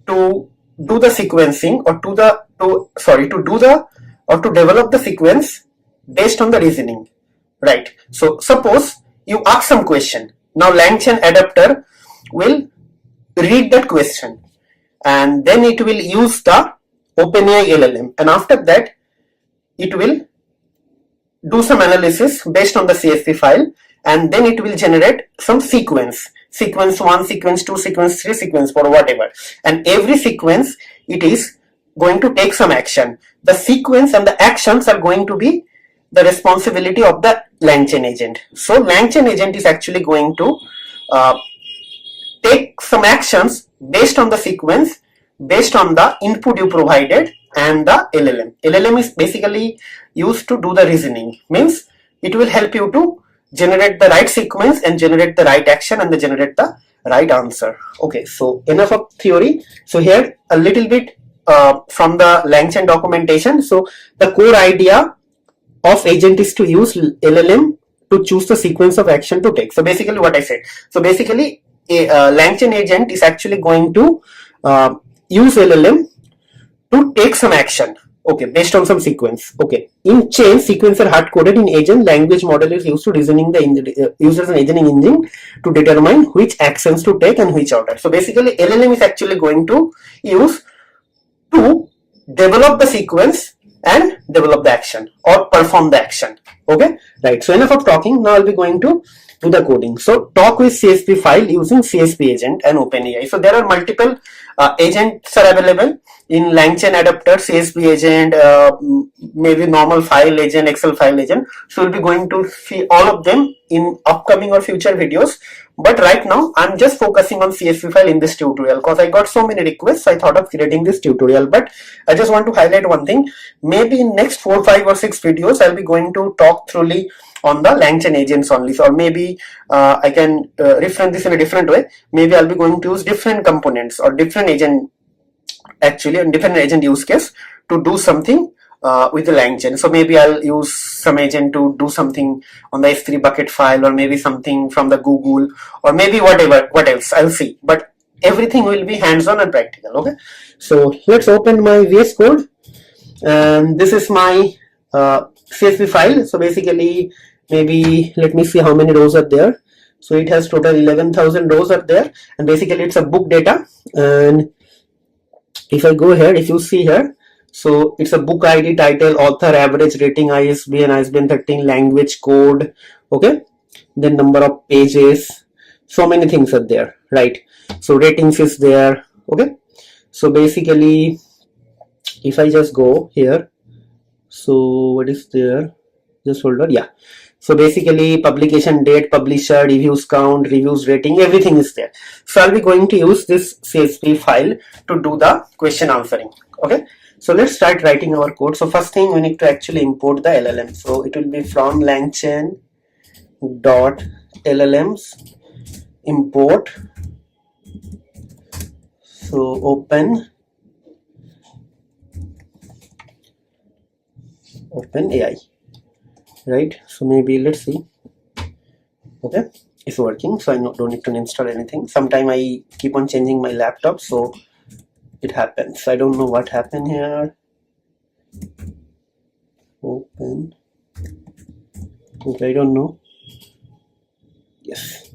S1: to do the sequencing, or to develop the sequence based on the reasoning, right? So suppose you ask some question. Now LangChain adapter will read that question, and then it will use the OpenAI LLM, and after that it will do some analysis based on the CSV file, and then it will generate some sequence 1, sequence 2, sequence 3, sequence 4, whatever, and every sequence it is going to take some action. The sequence and the actions are going to be the responsibility of the LangChain agent. So LangChain agent is actually going to take some actions based on the sequence, based on the input you provided, and the LLM. LLM is basically used to do the reasoning, means it will help you to generate the right sequence and generate the right action and generate the right answer. Okay, so enough of theory. So here a little bit from the LangChain documentation. So the core idea of agent is to use LLM to choose the sequence of action to take. So basically what I said. So basically a LangChain agent is actually going to use LLM to take some action, okay, based on some sequence. Okay, in chain, sequence are hard coded. In agent, language model is used to reasoning the users and reasoning engine to determine which actions to take and which order. So basically LLM is actually going to use to develop the sequence and develop the action, or perform the action. Okay, right. So enough of talking. Now I'll be going to do the coding. So talk with CSV file using CSV agent and OpenAI. So there are multiple agents are available in LangChain adapter, CSV agent, maybe normal file agent, Excel file agent. So we'll be going to see all of them in upcoming or future videos. But right now I'm just focusing on CSV file in this tutorial because I got so many requests. So I thought of creating this tutorial. But I just want to highlight one thing. Maybe in next 4, 5 or 6 videos I'll be going to talk thoroughly on the LangChain agents only. So, or maybe I can reference this in a different way. Maybe I'll be going to use different components or different agent, actually, and different agent use case to do something with the LangChain. So maybe I'll use some agent to do something on the S3 bucket file, or maybe something from the Google, or maybe whatever, what else, I'll see. But everything will be hands-on and practical. Okay, so let's open my VS Code, and this is my CSV file. So basically, maybe let me see how many rows are there. So it has total 11,000 rows are there, and basically it's a book data. And if I go here, if you see here, so it's a book ID, title, author, average rating, ISBN, ISBN 13, language, code, okay, then number of pages, so many things are there, right? So ratings is there. Okay, so basically if I just go here, so what is there, just hold on. Yeah, so basically publication date, publisher, reviews count, reviews rating, everything is there. So I'll be going to use this CSV file to do the question answering. Okay, so let's start writing our code. So first thing, we need to actually import the LLM. So it will be from LangChain dot LLMs import, so open AI, right? So maybe let's see. Okay, it's working, so I don't need to install anything. Sometime I keep on changing my laptop, so it happens. I don't know what happened here. Open. Okay, I don't know. Yes.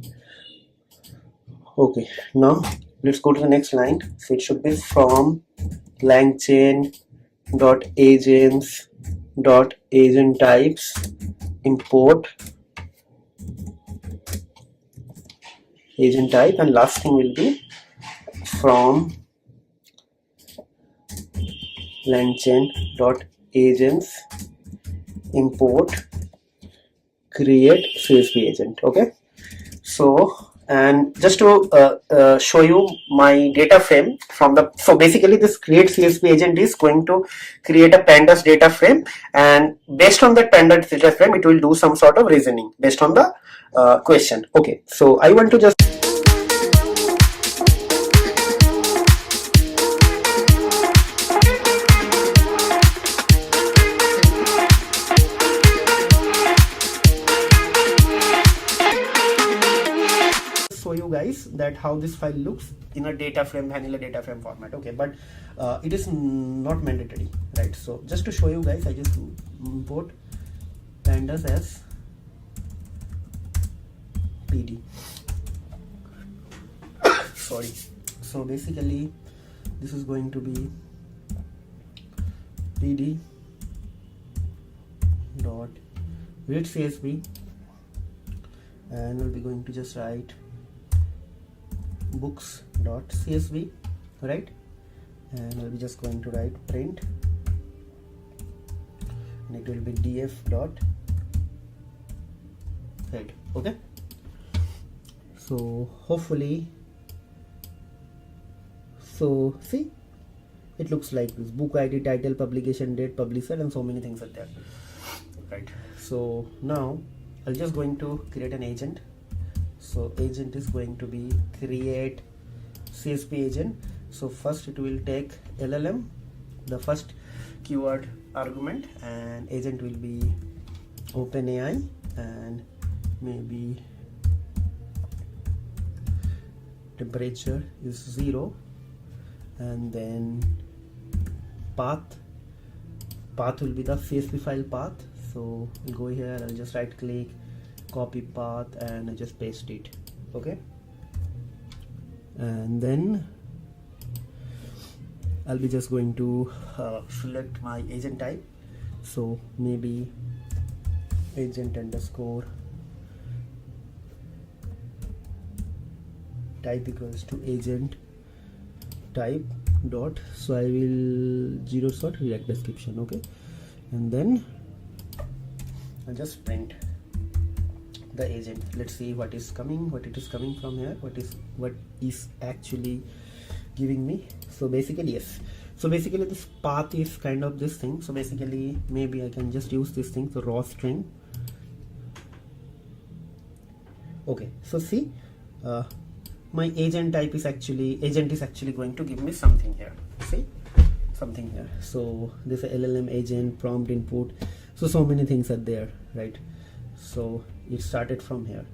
S1: Okay, now let's go to the next line. So it should be from LangChain dot agents dot agent types import agent type, and last thing will be from LangChain dot agents import create CSV agent. Okay, so and just to show you my data frame from the, so basically this create CSV agent is going to create a pandas data frame, and based on that pandas data frame it will do some sort of reasoning based on the question. Okay, so I want to just show you guys that how this file looks in a data frame, vanilla data frame format. Okay, but it is not mandatory, right? So just to show you guys, I just import pandas as PD. Sorry. So basically this is going to be PD dot read CSV, and we'll be going to just write books.csv, right? And we'll be just going to write print, and it will be df dot head. Okay, so hopefully, so see, it looks like this: book ID, title, publication date, publisher, and so many things are there, right? So now I'm just going to create an agent. So agent is going to be create CSV agent. So first it will take LLM, the first keyword argument, and agent will be OpenAI, and maybe temperature is 0, and then path will be the CSV file path. So go here, I'll just right click, copy path, and I just paste it. Okay, and then I'll be just going to select my agent type. So maybe agent underscore type equals to agent type dot, so I will zero sort React description. Okay, and then I'll just print the agent. Let's see what is coming, what it is coming from here, what is actually giving me. So basically, yes, so basically this path is kind of this thing. So basically maybe I can just use this thing, so raw string. Okay, so see, my agent type is actually, agent is actually going to give me something here. See, something here. So this is LLM agent, prompt input, so many things are there, right? So it started from here,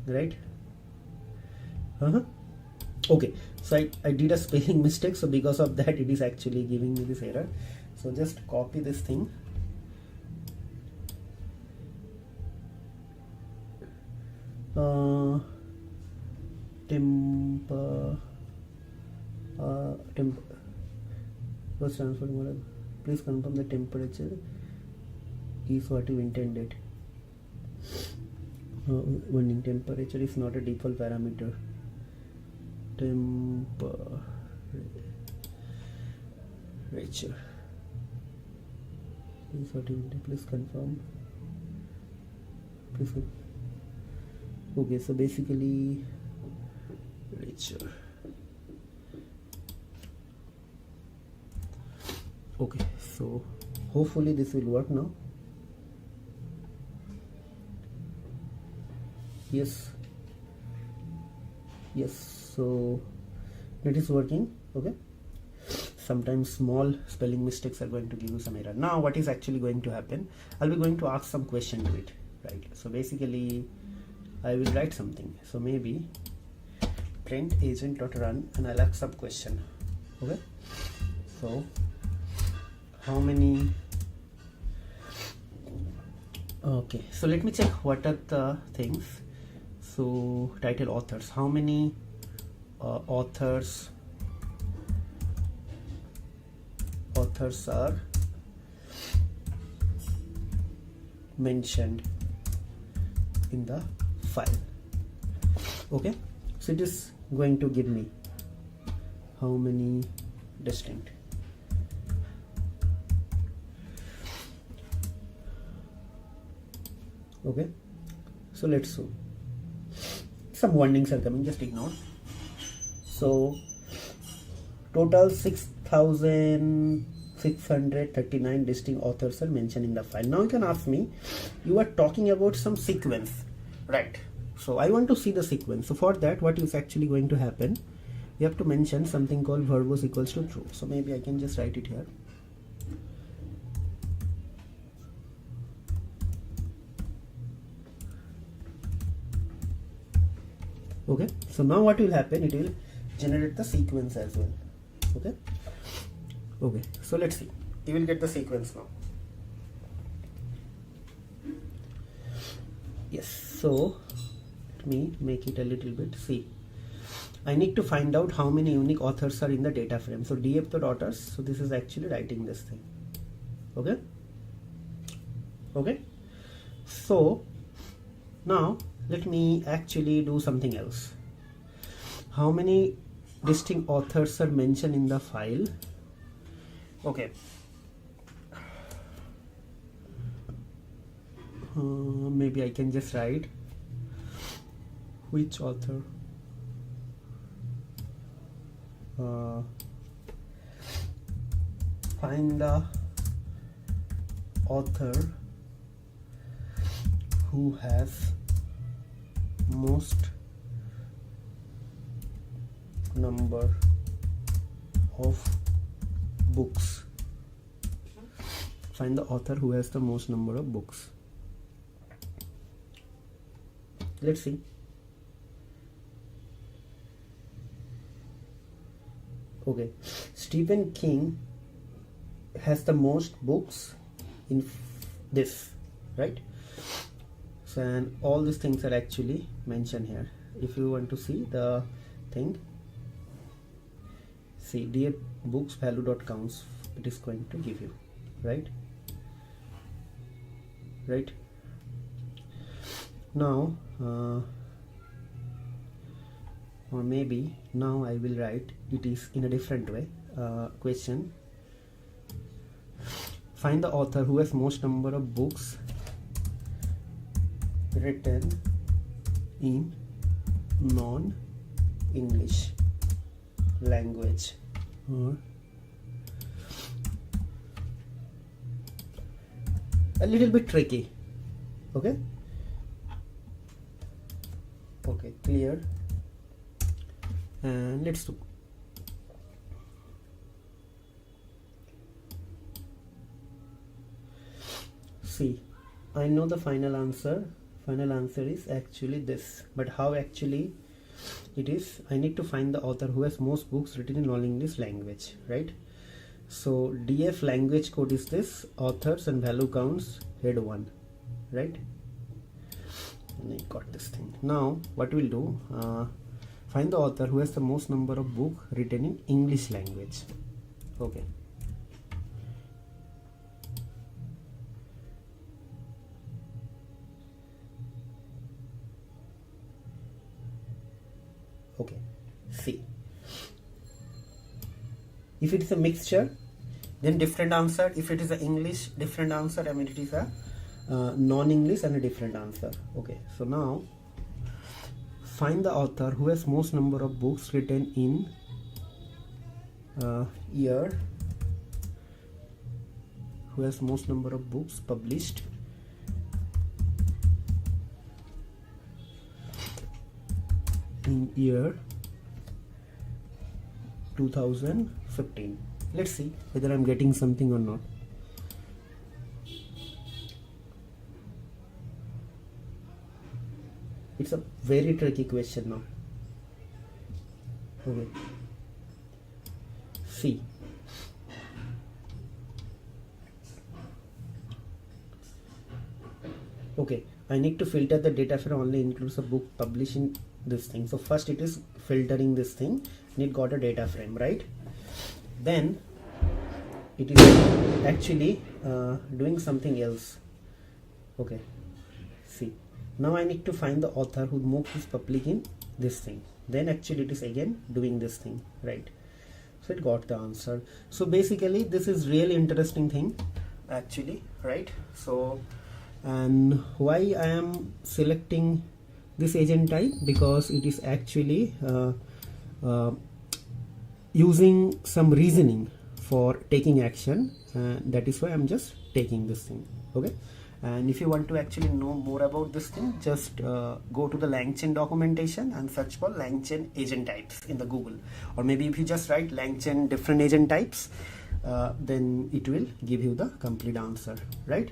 S1: right? Okay, so I did a spelling mistake, so because of that it is actually giving me this error. So just copy this thing, was transferred. Please confirm the temperature is what you intended. When temperature is not a default parameter. Temperature is what you intended. Please confirm. Please confirm. Okay, so basically temperature. Okay, so hopefully this will work now. Yes, so it is working. Okay, sometimes small spelling mistakes are going to give you some error. Now what is actually going to happen, I'll be going to ask some question to it, right? So basically I will write something, so maybe print agent.run, and I'll ask some question. Okay, so how many, okay, so let me check what are the things. So title authors, how many authors are mentioned in the file. Okay, so it is going to give me how many distinct. Okay, so let's see. Some warnings are coming, just ignore. So total 6,639 distinct authors are mentioned in the file. Now you can ask me, you are talking about some sequence, right? So I want to see the sequence. So for that, what is actually going to happen, you have to mention something called verbose equals to true. So maybe I can just write it here. Okay, so now what will happen, it will generate the sequence as well. Okay, so let's see, you will get the sequence now. Yes, so let me make it a little bit. See, I need to find out how many unique authors are in the data frame. So df.authors, so this is actually writing this thing. Okay, so now let me actually do something else. How many distinct authors are mentioned in the file? Okay, maybe I can just write which author find the author who has most number of books. Find the author who has the most number of books. Let's see. Okay, Stephen King has the most books in this, right? So, and all these things are actually mentioned here. If you want to see the thing, see dear books value dot counts, it is going to give you, right? Now or maybe now I will write it is in a different way. Question, find the author who has most number of books written in non-English language. A little bit tricky. Okay, clear, and let's do. See, I know the final answer is actually this, but how actually it is, I need to find the author who has most books written in non-English language, right? So df language code is this, authors and value counts head 1, right? And I got this thing. Now what we'll do, find the author who has the most number of books written in English language. Okay, see, if it is a mixture, then different answer. If it is a English, different answer. I mean, it is a non-English and a different answer. Okay, so now find the author who has most number of books written in year, who has most number of books published in year 2015. Let's see whether I'm getting something or not. It's a very tricky question now. Okay. See. Okay, I need to filter the data frame only includes a book publishing this thing. So first it is filtering this thing and it got a data frame, right? Then it is actually doing something else. Okay, see, now I need to find the author who MOOC is publishing this thing. Then actually it is again doing this thing, right? So it got the answer. So basically this is really interesting thing actually, right? So, and why I am selecting this agent type, because it is actually using some reasoning for taking action, that is why I'm just taking this thing. Okay, and if you want to actually know more about this thing, just go to the LangChain documentation and search for LangChain agent types in the Google, or maybe if you just write LangChain different agent types, then it will give you the complete answer, right?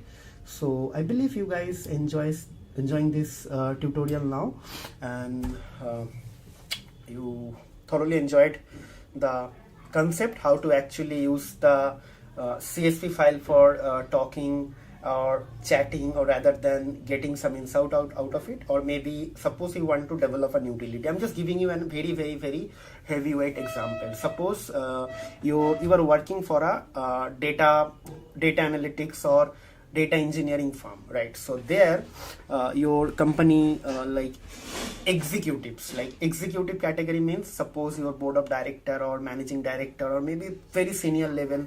S1: So I believe you guys enjoying this tutorial now, and you thoroughly enjoyed the concept how to actually use the CSV file for talking or chatting, or rather than getting some insight out of it. Or maybe suppose you want to develop a utility. I'm just giving you a very heavyweight example. Suppose you are working for a data analytics or data engineering firm, right? So there your company like executives, like executive category means suppose your board of director or managing director or maybe very senior level,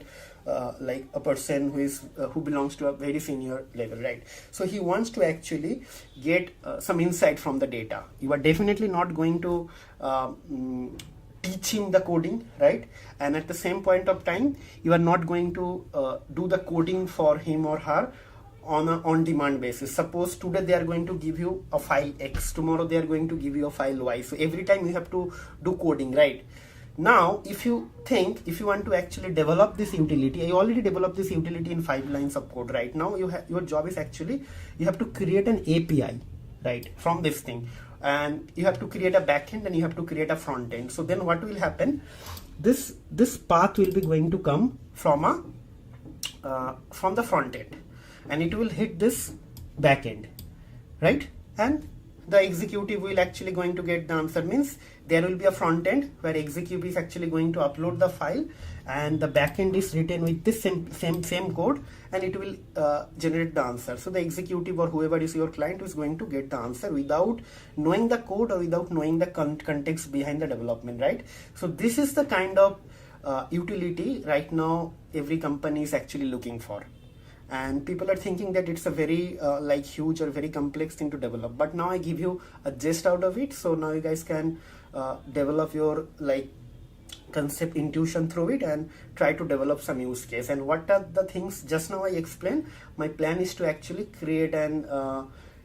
S1: like a person who belongs to a very senior level, right? So he wants to actually get some insight from the data. You are definitely not going to teach him the coding, right? And at the same point of time, you are not going to do the coding for him or her on an on-demand basis. Suppose today they are going to give you a file X, tomorrow they are going to give you a file Y. So every time you have to do coding, right? Now, if you want to actually develop this utility, I already developed this utility in 5 lines of code. Right now, your job is actually you have to create an API, right, from this thing. And you have to create a backend and you have to create a front end. So then what will happen? This path will be going to come from the front end, and it will hit this backend, right? And the executive will actually going to get the answer. Means there will be a front end where executive is actually going to upload the file, and the backend is written with this same code, and it will generate the answer. So the executive or whoever is your client is going to get the answer without knowing the code or without knowing the context behind the development, right? So this is the kind of utility right now every company is actually looking for. And people are thinking that it's a very like huge or very complex thing to develop, but now I give you a gist out of it. So now you guys can develop your like concept intuition through it and try to develop some use case. And what are the things just now I explained? My plan is to actually create an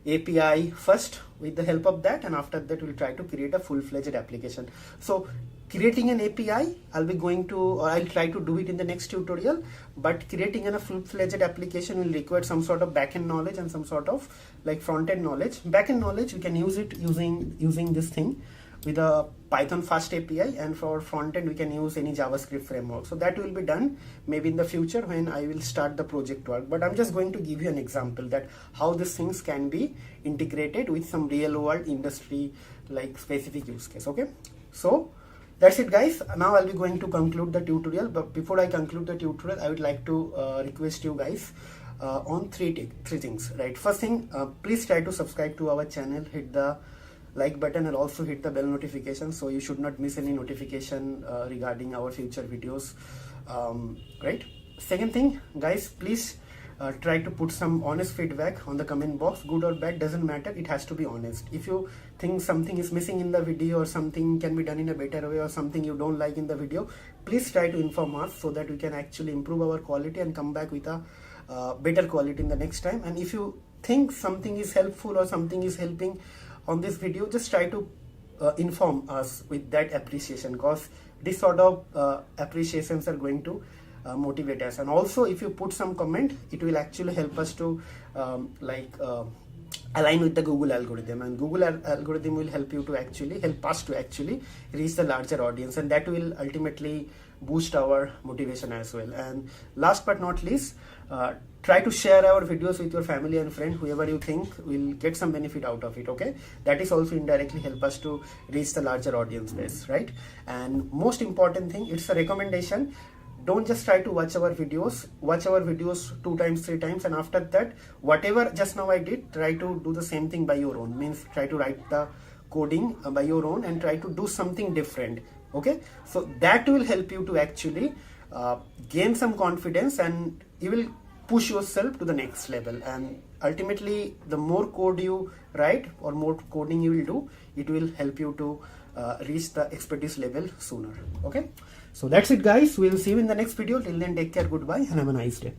S1: API first with the help of that, and after that we'll try to create a full-fledged application. So creating an API, I'll try to do it in the next tutorial, but creating a full-fledged application will require some sort of backend knowledge and some sort of like front-end knowledge. Backend knowledge, we can use it using this thing with a Python fast API, and for front-end we can use any JavaScript framework. So that will be done maybe in the future when I will start the project work. But I'm just going to give you an example that how these things can be integrated with some real-world industry like specific use case. Okay, so that's it, guys. Now I'll be going to conclude the tutorial, but before I conclude the tutorial, I would like to request you guys on three things, right? First thing, please try to subscribe to our channel, hit the like button, and also hit the bell notification so you should not miss any notification regarding our future videos, right? Second thing, guys, please try to put some honest feedback on the comment box. Good or bad doesn't matter, it has to be honest. If you think something is missing in the video or something can be done in a better way or something you don't like in the video, please try to inform us so that we can actually improve our quality and come back with a better quality in the next time. And if you think something is helpful or something is helping on this video, just try to inform us with that appreciation, because this sort of appreciations are going to motivate us. And also if you put some comment, it will actually help us to align with the Google algorithm, and Google algorithm will help us to actually reach the larger audience, and that will ultimately boost our motivation as well. And last but not least, try to share our videos with your family and friend, whoever you think will get some benefit out of it. Okay, that is also indirectly help us to reach the larger audience base, right? And most important thing, it's a recommendation. Don't just try to watch our videos 2 times 3 times, and after that whatever just now I did, try to do the same thing by your own. Means try to write the coding by your own and try to do something different. Okay, so that will help you to actually gain some confidence, and you will push yourself to the next level. And ultimately the more code you write or more coding you will do, it will help you to reach the expertise level sooner. Okay, so that's it guys, we'll see you in the next video. Till then, take care, goodbye, and have a nice day.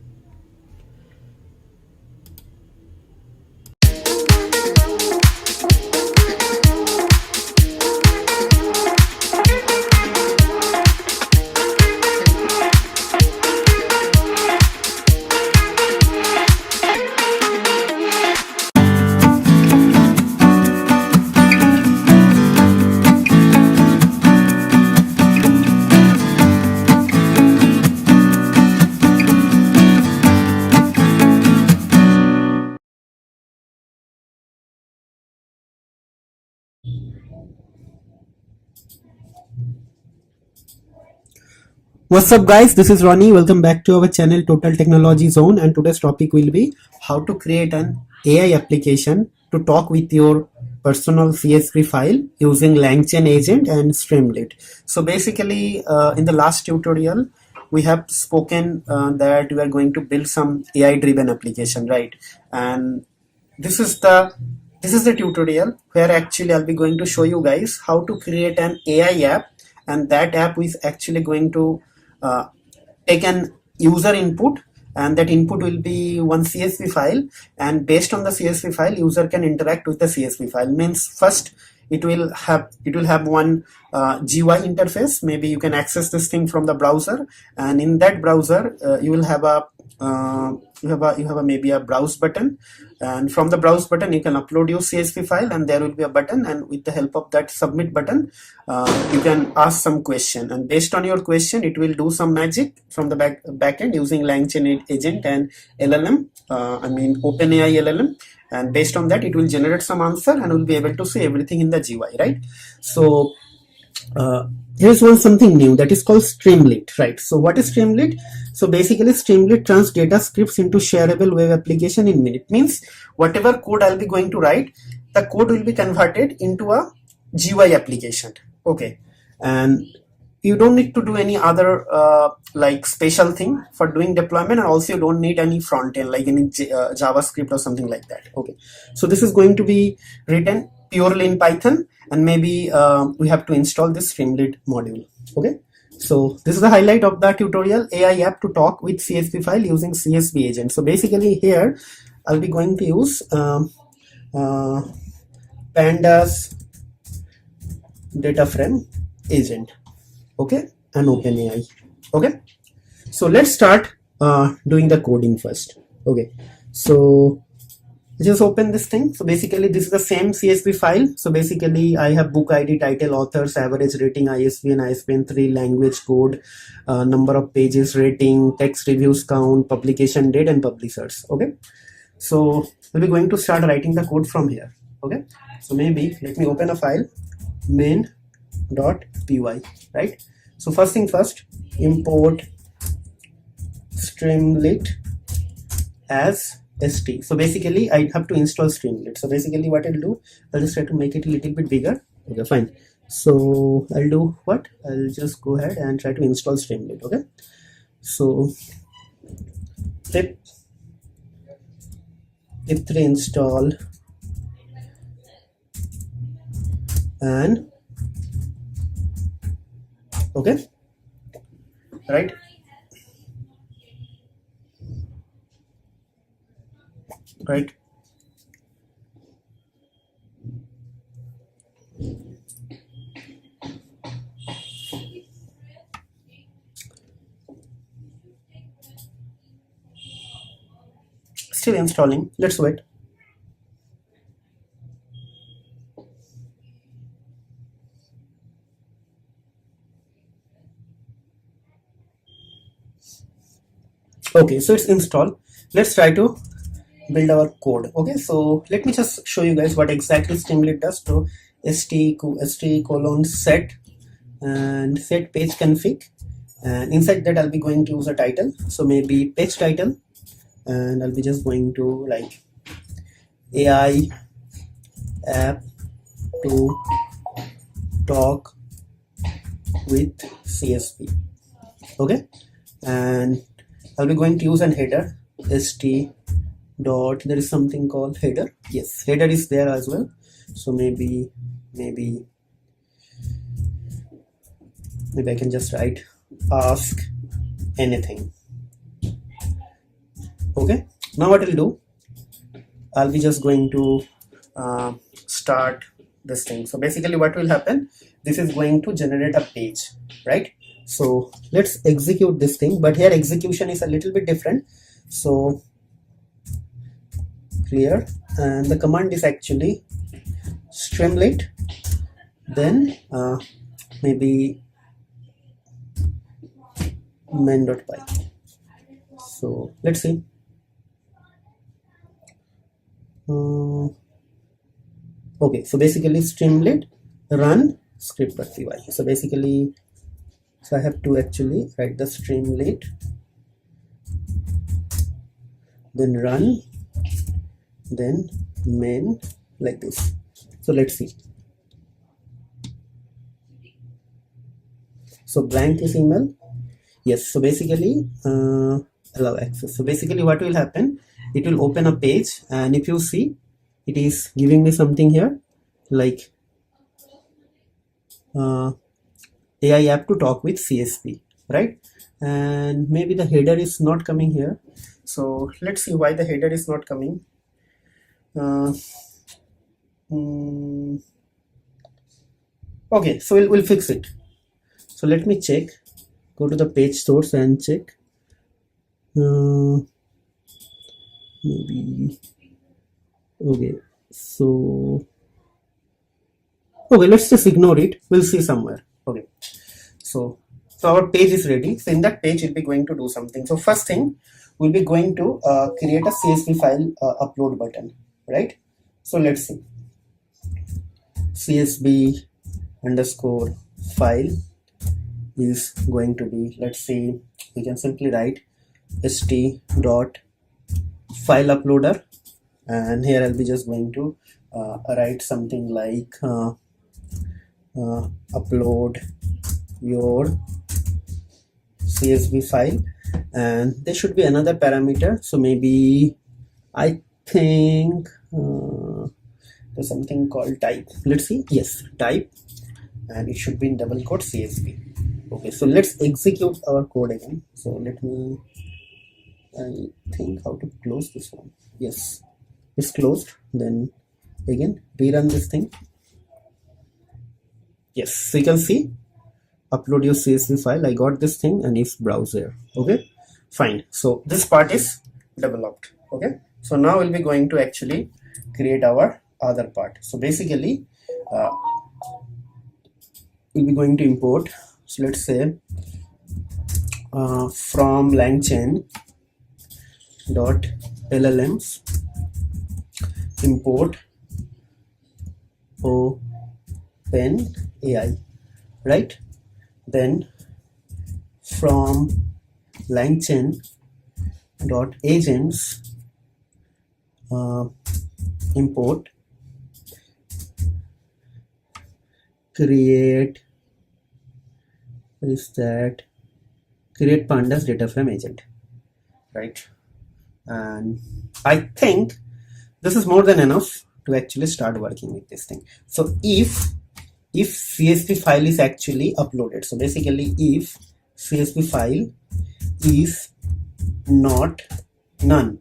S1: What's up guys, this is Ronnie. Welcome back to our channel Total Technology Zone, and today's topic will be how to create an AI application to talk with your personal CSV file using LangChain agent and Streamlit. So basically in the last tutorial we have spoken that we are going to build some AI driven application, right? And this is the tutorial where actually I'll be going to show you guys how to create an AI app, and that app is actually going to take an user input, and that input will be one CSV file, and based on the CSV file user can interact with the CSV file. Means first it will have one GUI interface. Maybe you can access this thing from the browser, and in that browser you will have a maybe a browse button, and from the browse button you can upload your CSV file, and there will be a button, and with the help of that submit button you can ask some question, and based on your question it will do some magic from the backend using LangChain agent and LLM, OpenAI LLM, and based on that it will generate some answer and will be able to see everything in the GUI, right? So here's something new that is called Streamlit, right? So what is Streamlit? So basically Streamlit turns data scripts into shareable web application in minute. Means whatever code I'll be going to write, the code will be converted into a GUI application. Okay, and you don't need to do any other special thing for doing deployment, and also you don't need any front end like any JavaScript or something like that. Okay, so this is going to be written purely in Python, and maybe we have to install this Streamlit module. Okay, so this is the highlight of the tutorial: AI app to talk with CSV file using CSV agent. So basically here I'll be going to use pandas data frame agent, okay, and OpenAI. Okay, so let's start doing the coding first. Okay, so just open this thing. So basically this is the same CSV file. So basically I have book ID, title, authors, average rating, ISBN, ISBN 3, language, code, number of pages, rating, text, reviews count, publication date, and publishers. Okay, so we'll be going to start writing the code from here. Okay, so maybe let me open a file, main.py, right? So first thing first, import Streamlit as st. So basically I have to install Streamlit. So basically what I'll do, I'll just try to make it a little bit bigger. Okay, fine. So I'll do what? I'll just go ahead and try to install Streamlit. Okay, so pip3 install and okay, right? Right. still installing. Let's wait. Okay, so it's installed. Let's try to build our code. Okay, so let me just show you guys what exactly Streamlit does. So st colon set and set page config, and inside that I'll be going to use a title, so maybe page title, and I'll be just going to like AI app to talk with CSV. Okay, and I'll be going to use an header st dot, there is something called header. Yes, header is there as well. So maybe I can just write ask anything. Okay, now what I'll do, I'll be just going to start this thing. So basically what will happen, this is going to generate a page, right? So let's execute this thing, but here execution is a little bit different. So clear, and the command is actually Streamlit, then maybe main.py. So let's see. Okay, so basically Streamlit run script.py. So basically, so I have to actually write the Streamlit, then run, then main, like this. So let's see. So blank is email. Yes, so basically allow access. So basically what will happen, it will open a page, and if you see, it is giving me something here like AI app to talk with CSV, right? And maybe the header is not coming here. So let's see why the header is not coming. Okay, so we'll fix it. So let me check, go to the page source and check. Maybe, okay, so okay, let's just ignore it, we'll see somewhere. Okay, so our page is ready. So in that page we'll be going to do something. So first thing, we'll be going to create a CSV file upload button, right? So let's see, CSV underscore file is going to be, let's see, we can simply write st dot file uploader, and here I'll be just going to write something like upload your CSV file, and there should be another parameter. So maybe I think there's something called type. Let's see, yes, type, and it should be in double quote CSV. Okay, so let's execute our code again. So let me, I think how to close this one. Yes, it's closed. Then again rerun this thing. Yes, so you can see upload your CSV file. I got this thing and it's browser. Okay, fine. So this part is developed. Okay, so now we'll be going to actually create our other part. So basically we'll be going to import, so let's say from LangChain dot LLMs import open AI, right? Then from LangChain dot agents import create, is that create pandas data frame agent, right? And I think this is more than enough to actually start working with this thing. So if CSV file is actually uploaded, so basically if CSV file is not none,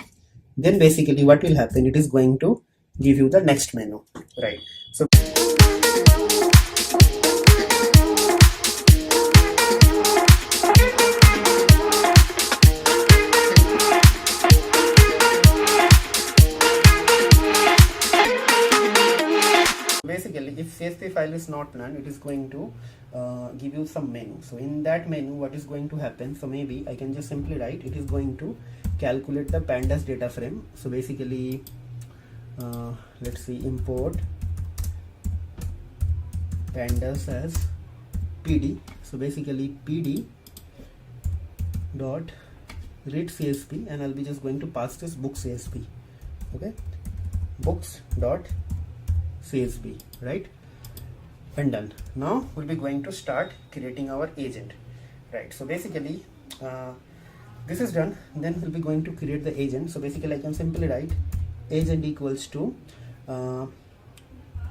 S1: then basically what will happen, it is going to give you the next menu, right? So basically if CSV file is not none, it is going to give you some menu. So in that menu, what is going to happen, so maybe I can just simply write it is going to calculate the pandas data frame. So basically let's see, import pandas as PD. So basically PD dot read CSV, and I'll be just going to pass this book CSV. Okay, books dot CSV, right? And done. Now we'll be going to start creating our agent, right? So basically this is done. Then we'll be going to create the agent. So basically I can simply write agent equals to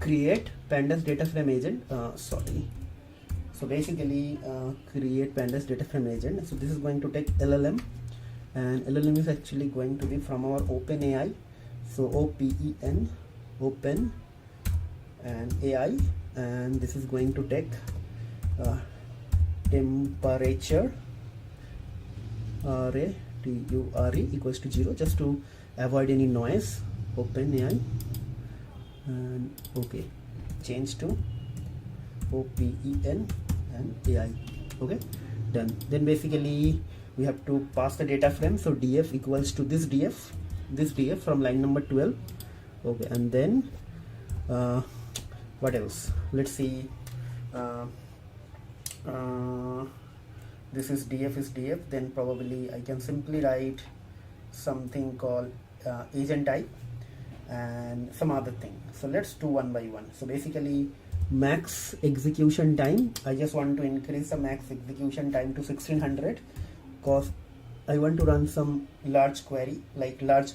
S1: create pandas data frame agent. So basically create pandas data frame agent. So this is going to take LLM, and LLM is actually going to be from our OpenAI. So OPEN, open and AI, and this is going to take temperature TURE equals to 0, just to avoid any noise. OpenAI, and okay, change to OPEN and AI. Okay, done. Then basically we have to pass the data frame. So df equals to this df from line number 12. Okay, and then what else? Let's see. This is df, then probably I can simply write something called agent type and some other thing. So let's do one by one. So basically max execution time, I just want to increase the max execution time to 1600 because I want to run some large query, like large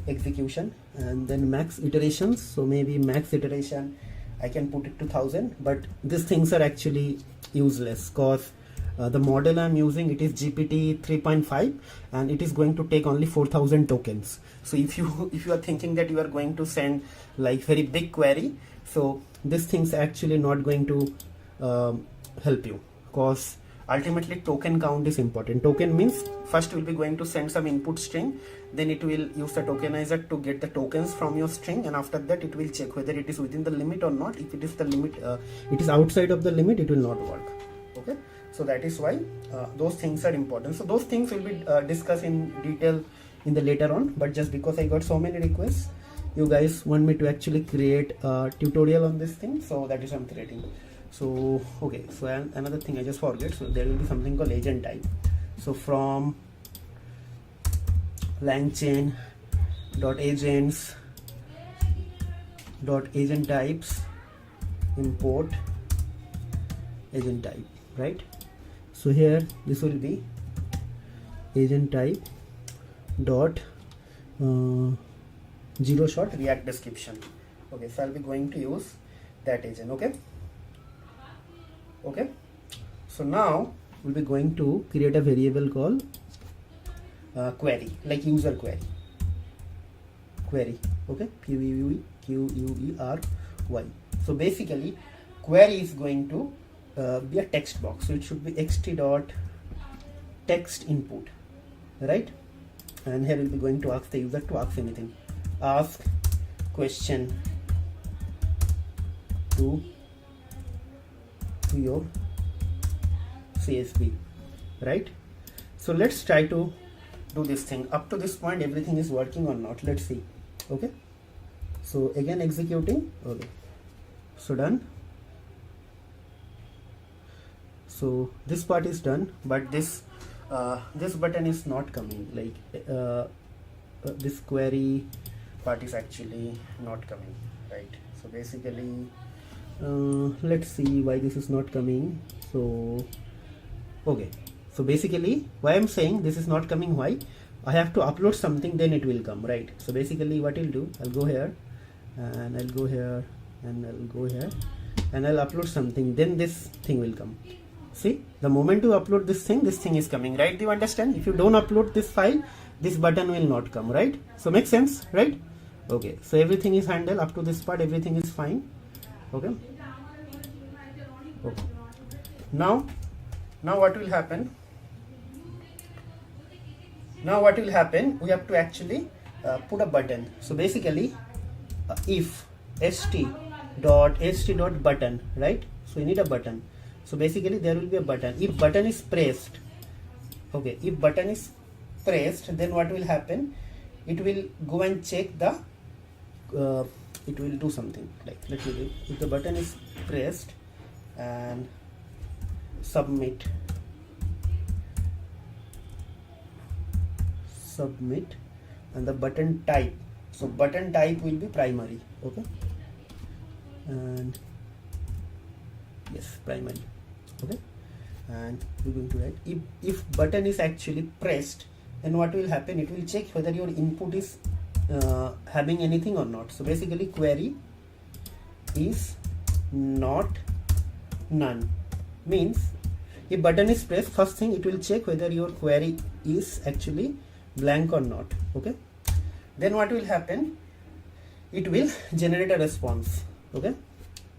S1: execution. And then max iterations, so maybe max iteration I can put it to 1000, but these things are actually useless because the model I'm using, it is GPT 3.5 and it is going to take only 4000 tokens. So if you are thinking that you are going to send like very big query, so these things are actually not going to help you, because ultimately token count is important. Token means first we'll be going to send some input string, then it will use the tokenizer to get the tokens from your string, and after that it will check whether it is within the limit or not. If it is the limit, it is outside of the limit, it will not work. Okay, so that is why those things are important. So those things will be discussed in detail in the later on, but just because I got so many requests, you guys want me to actually create a tutorial on this thing, so that is I'm creating. So okay, so another thing I just forget, so there will be something called agent type. So from LangChain .agents .agent types, import agent type, right? So here this will be agent type dot 0 short React description. Okay, so I'll be going to use that agent. Okay, so now we'll be going to create a variable called query, like user query. Okay, query. So basically query is going to be a text box, so it should be xt dot text input, right? And here we'll be going to ask the user to ask anything. Ask question to your CSV, right? So let's try to do this thing. Up to this point everything is working or not, let's see. Okay, so again executing. Okay, so done. So this part is done, but this button is not coming, like this query part is actually not coming, right? So basically let's see why this is not coming. So okay, so basically why I'm saying this is not coming, why? I have to upload something, then it will come, right? So basically what I'll do, I'll go here and I'll go here and I'll go here and I'll upload something, then this thing will come. See, the moment you upload this thing is coming, right? Do you understand? If you don't upload this file, this button will not come, right? So makes sense, right? Okay, so everything is handled up to this part, everything is fine. Okay, now what will happen? We have to actually put a button. So basically if st dot ht dot button, right? So you need a button. So basically there will be a button. If button is pressed, okay, if button is pressed, then what will happen? It will go and check the it will do something like, let me do, if the button is pressed and submit and the button type, so button type will be primary, okay, and yes, primary, okay, and we're going to write if button is actually pressed, then what will happen? It will check whether your input is having anything or not. So basically query is not none, means if button is pressed, first thing it will check whether your query is actually blank or not, okay. Then what will happen? It will generate a response, okay.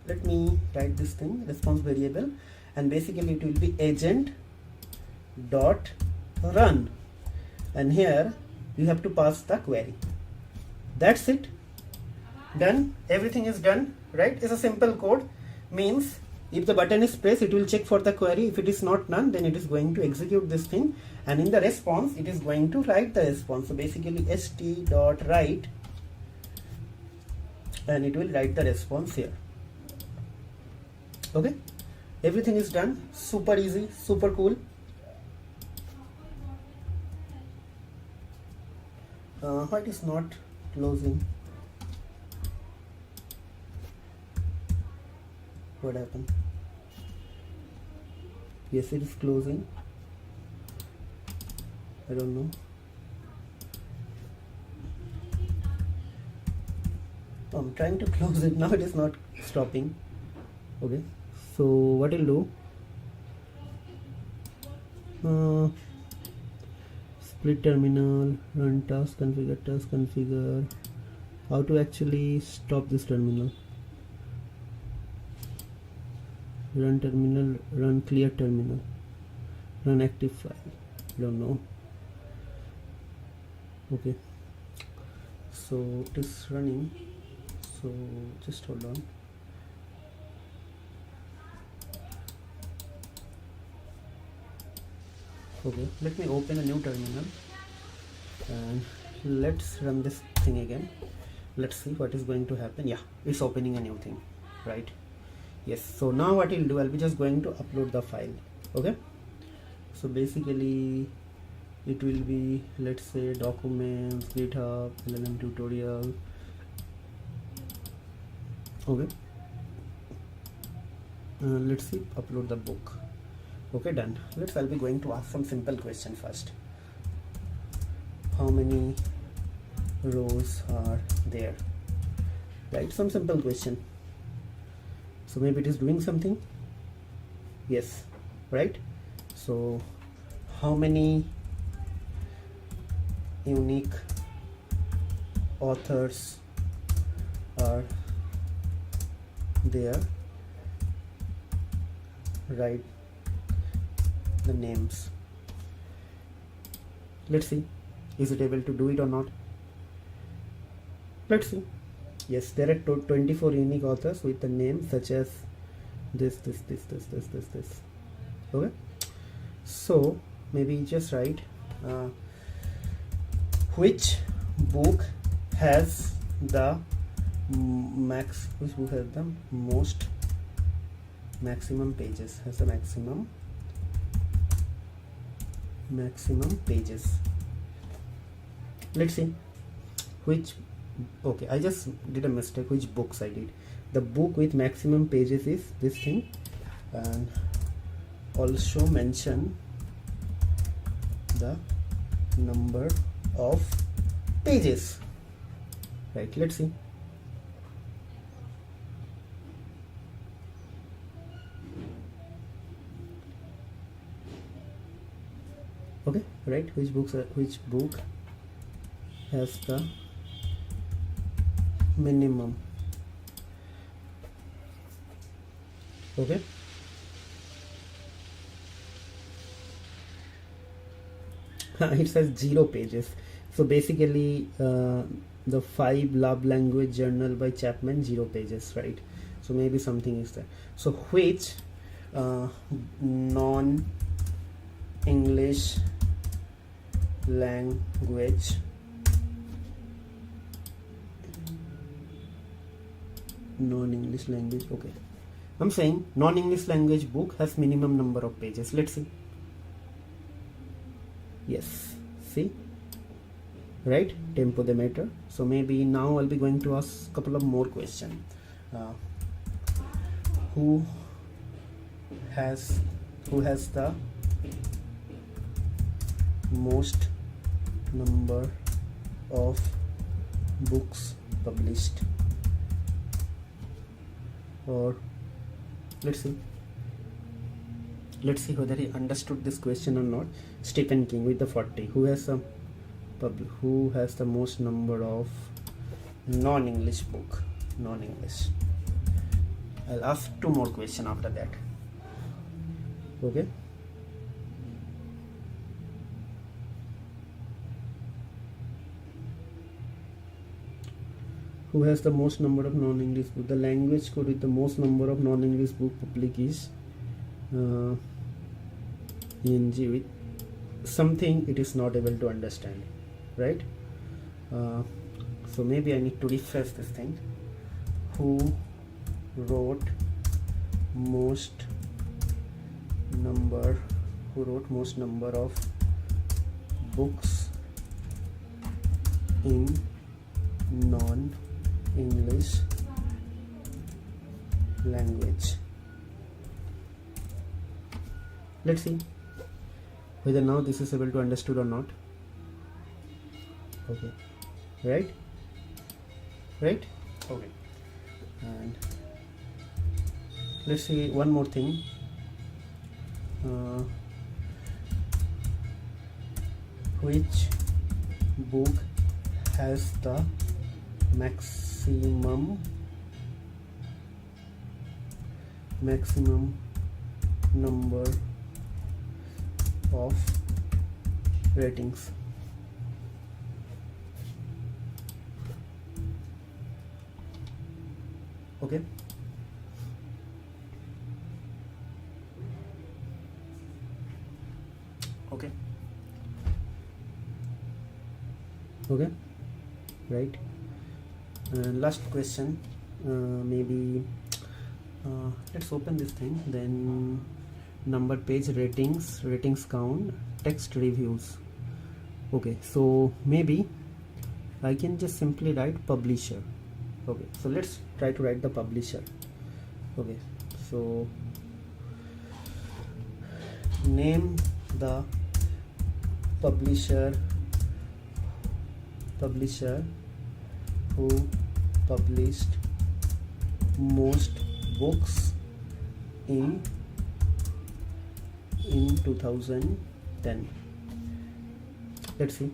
S1: Let me write this thing, response variable, and basically it will be agent dot run, and here you have to pass the query. That's it, done, everything is done, right? It's a simple code, means if the button is pressed, it will check for the query. If it is not none, then it is going to execute this thing, and in the response it is going to write the response. So basically st dot write, and it will write the response here, okay. Everything is done, super easy, super cool. Why it is not closing? What happened? Yes, it is closing. I don't know. I'm trying to close it now, it is not stopping, okay. So what I'll do, split terminal, run task, configure, how to actually stop this terminal, run terminal, run clear terminal, run active file, don't know, okay. So it is running, so just hold on. Okay, let me open a new terminal and let's run this thing again. Let's see what is going to happen. Yeah, it's opening a new thing, right? Yes, so now what I'll do, I'll be just going to upload the file, okay. So basically it will be, let's say, documents, GitHub, LLM tutorial, okay. Let's see, upload the book. Okay, done. I'll be going to ask some simple question first. How many rows are there? Right, some simple question. So maybe it is doing something. Yes, right. So how many unique authors are there? Right, the names. Let's see, is it able to do it or not? Let's see. Yes, there are 24 unique authors with the name such as this. Okay, so maybe just write which book has the most maximum pages, has the maximum pages. Let's see which, okay, I just did a mistake, which books I did. The book with maximum pages is this thing, and also mention the number of pages, right? Let's see. Okay, right, which book has the minimum? Okay, it says 0 pages. So basically the 5 love language journal by Chapman, 0 pages, right? So maybe something is there. So which non-English language okay, I'm saying non-English language book has minimum number of pages. Let's see. Yes, see, right, tempo the matter. So maybe now I'll be going to ask a couple of more questions. Who has the most number of books published? Or let's see whether he understood this question or not. Stephen King with the 40. Who has the most number of non-English book? Non-English. I'll ask 2 more questions after that. Okay. Who has the most number of non-English book? The language code with the most number of non-English book public is ENG with something it is not able to understand, right? So maybe I need to refresh this thing. Who wrote most number of books in non-English language? Let's see whether now this is able to understood or not. Okay, right, okay. And let's see one more thing. Which book has the maximum number of ratings? Okay. Okay, right. And last question, maybe let's open this thing. Then number page, ratings count, text reviews. Okay, so maybe I can just simply write publisher. Okay, so let's try to write the publisher. Okay, so name the publisher who published most books in 2010. Let's see.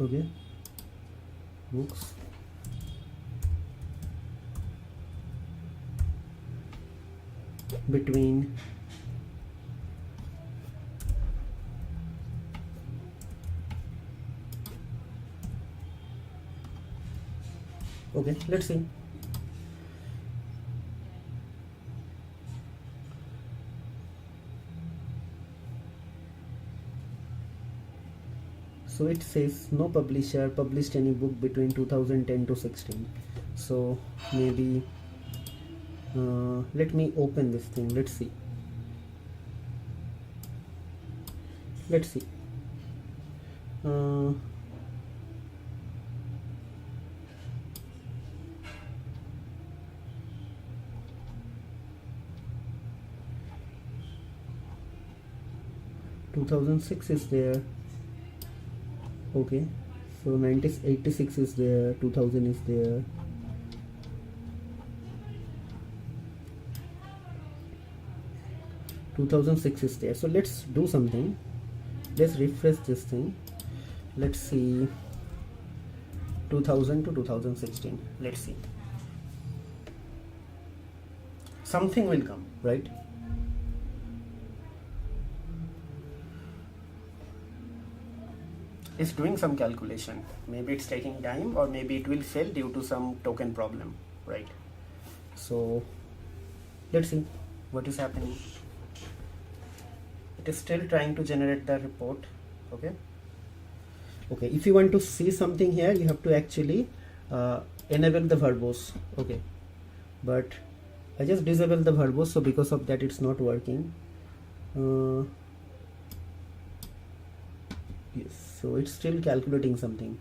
S1: Okay, books between okay, let's see. So it says no publisher published any book between 2010 to 16. So maybe let me open this thing. Let's see. 2006 is there. Okay, so 1986 is there, 2000 is there, 2006 is there. So let's do something. Let's refresh this thing. Let's see 2000 to 2016. Let's see. Something will come, right? is doing some calculation. Maybe it's taking time, or maybe it will fail due to some token problem, right? So let's see what is happening. It is still trying to generate the report. Okay, if you want to see something here, you have to actually enable the verbose. Okay, but I just disable the verbose, so because of that it's not working. Yes, so it's still calculating something.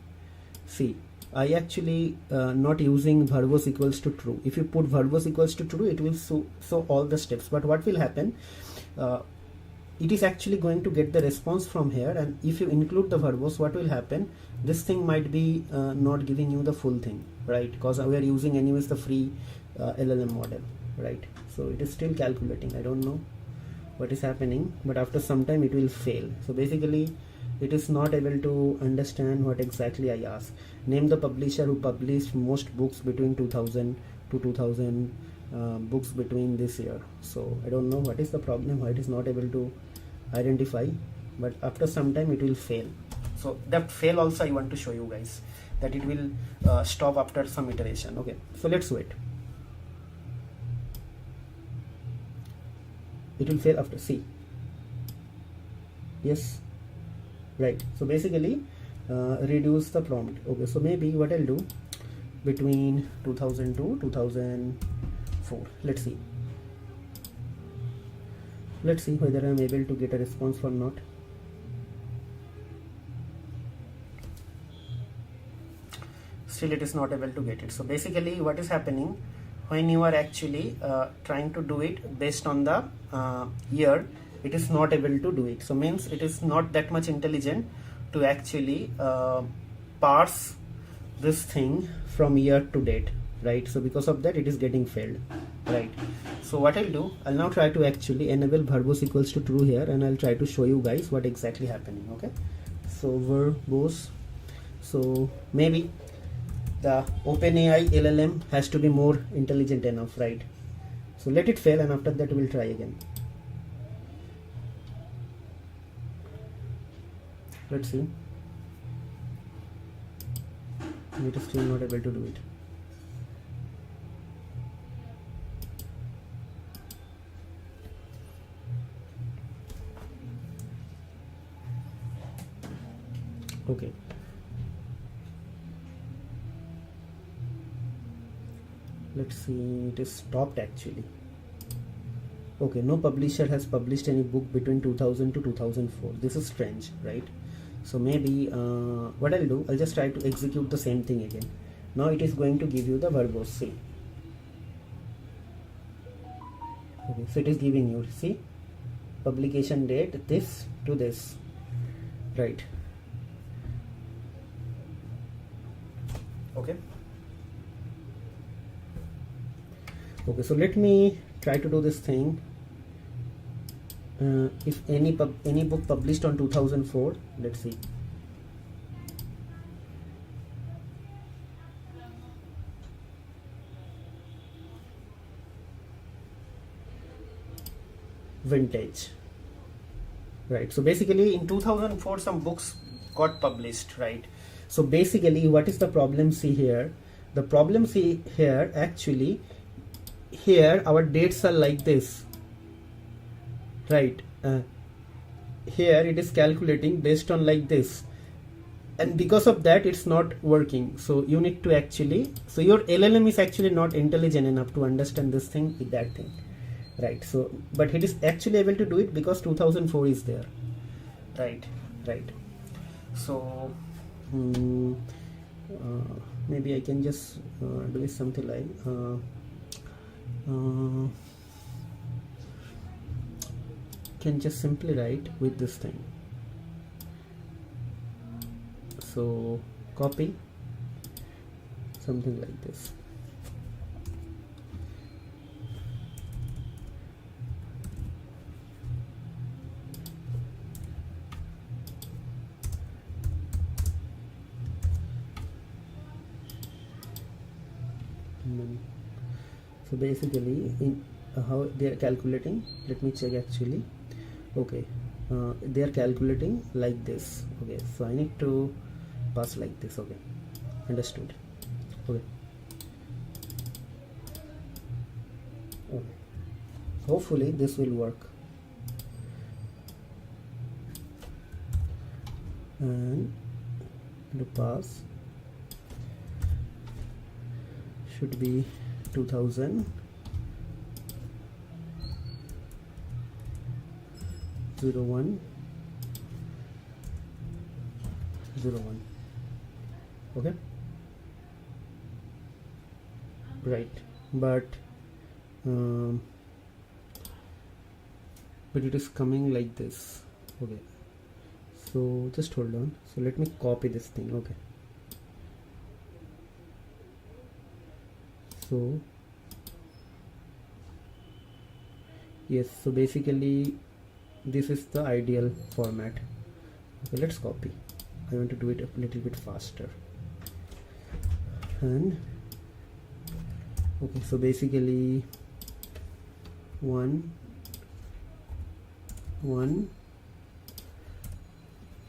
S1: See, I actually not using verbose equals to true. If you put verbose equals to true, it will show all the steps. But what will happen, it is actually going to get the response from here, and if you include the verbose, what will happen, this thing might be not giving you the full thing, right? Because we are using anyways the free LLM model, right? So it is still calculating. I don't know what is happening, but after some time it will fail. So basically it is not able to understand what exactly I ask. Name the publisher who published most books between 2000 to 2000 books between this year. So I don't know what is the problem, why it is not able to identify, but after some time it will fail. So that fail also I want to show you guys, that it will stop after some iteration. Okay, so let's wait. It will fail after, see, yes, right? So basically reduce the prompt. Okay, so maybe what I'll do, between 2002 2004, let's see whether I'm able to get a response or not. Still it is not able to get it. So basically what is happening, when you are actually trying to do it based on the year, it is not able to do it. So means it is not that much intelligent to actually parse this thing from year to date, right? So because of that it is getting failed, right? So what I'll do, I'll now try to actually enable verbose equals to true here, and I'll try to show you guys what exactly happening. Okay, so verbose, so maybe the OpenAI LLM has to be more intelligent enough, right? So let it fail, and after that we'll try again. Let's see. It is still not able to do it. Okay. Let's see, it is stopped actually. Okay, no publisher has published any book between 2000 to 2004. This is strange, right? So maybe what I'll do, I'll just try to execute the same thing again. Now it is going to give you the verbose. See, okay, so it is giving you, see, publication date this to this, right? Okay, so let me try to do this thing. If any book published on 2004, let's see. Vintage, right? So basically in 2004 some books got published, right? So basically what is the problem? See here, the problem, see here, actually here our dates are like this, right? Here it is calculating based on like this, and because of that it's not working. So you need to actually, so your LLM is actually not intelligent enough to understand this thing with that thing, right? So but it is actually able to do it because 2004 is there, right? So maybe I can just do something like can just simply write with this thing. So copy something like this. So basically in how they are calculating, let me check actually. Okay, they are calculating like this. Okay, so I need to pass like this. Okay, understood. Okay, hopefully this will work. And the pass should be 2000 01 01. Okay, right, but it is coming like this. Okay, so just hold on. So let me copy this thing. Okay, so yes, so basically this is the ideal format. Okay, let's copy. I want to do it a little bit faster. And okay, so basically 1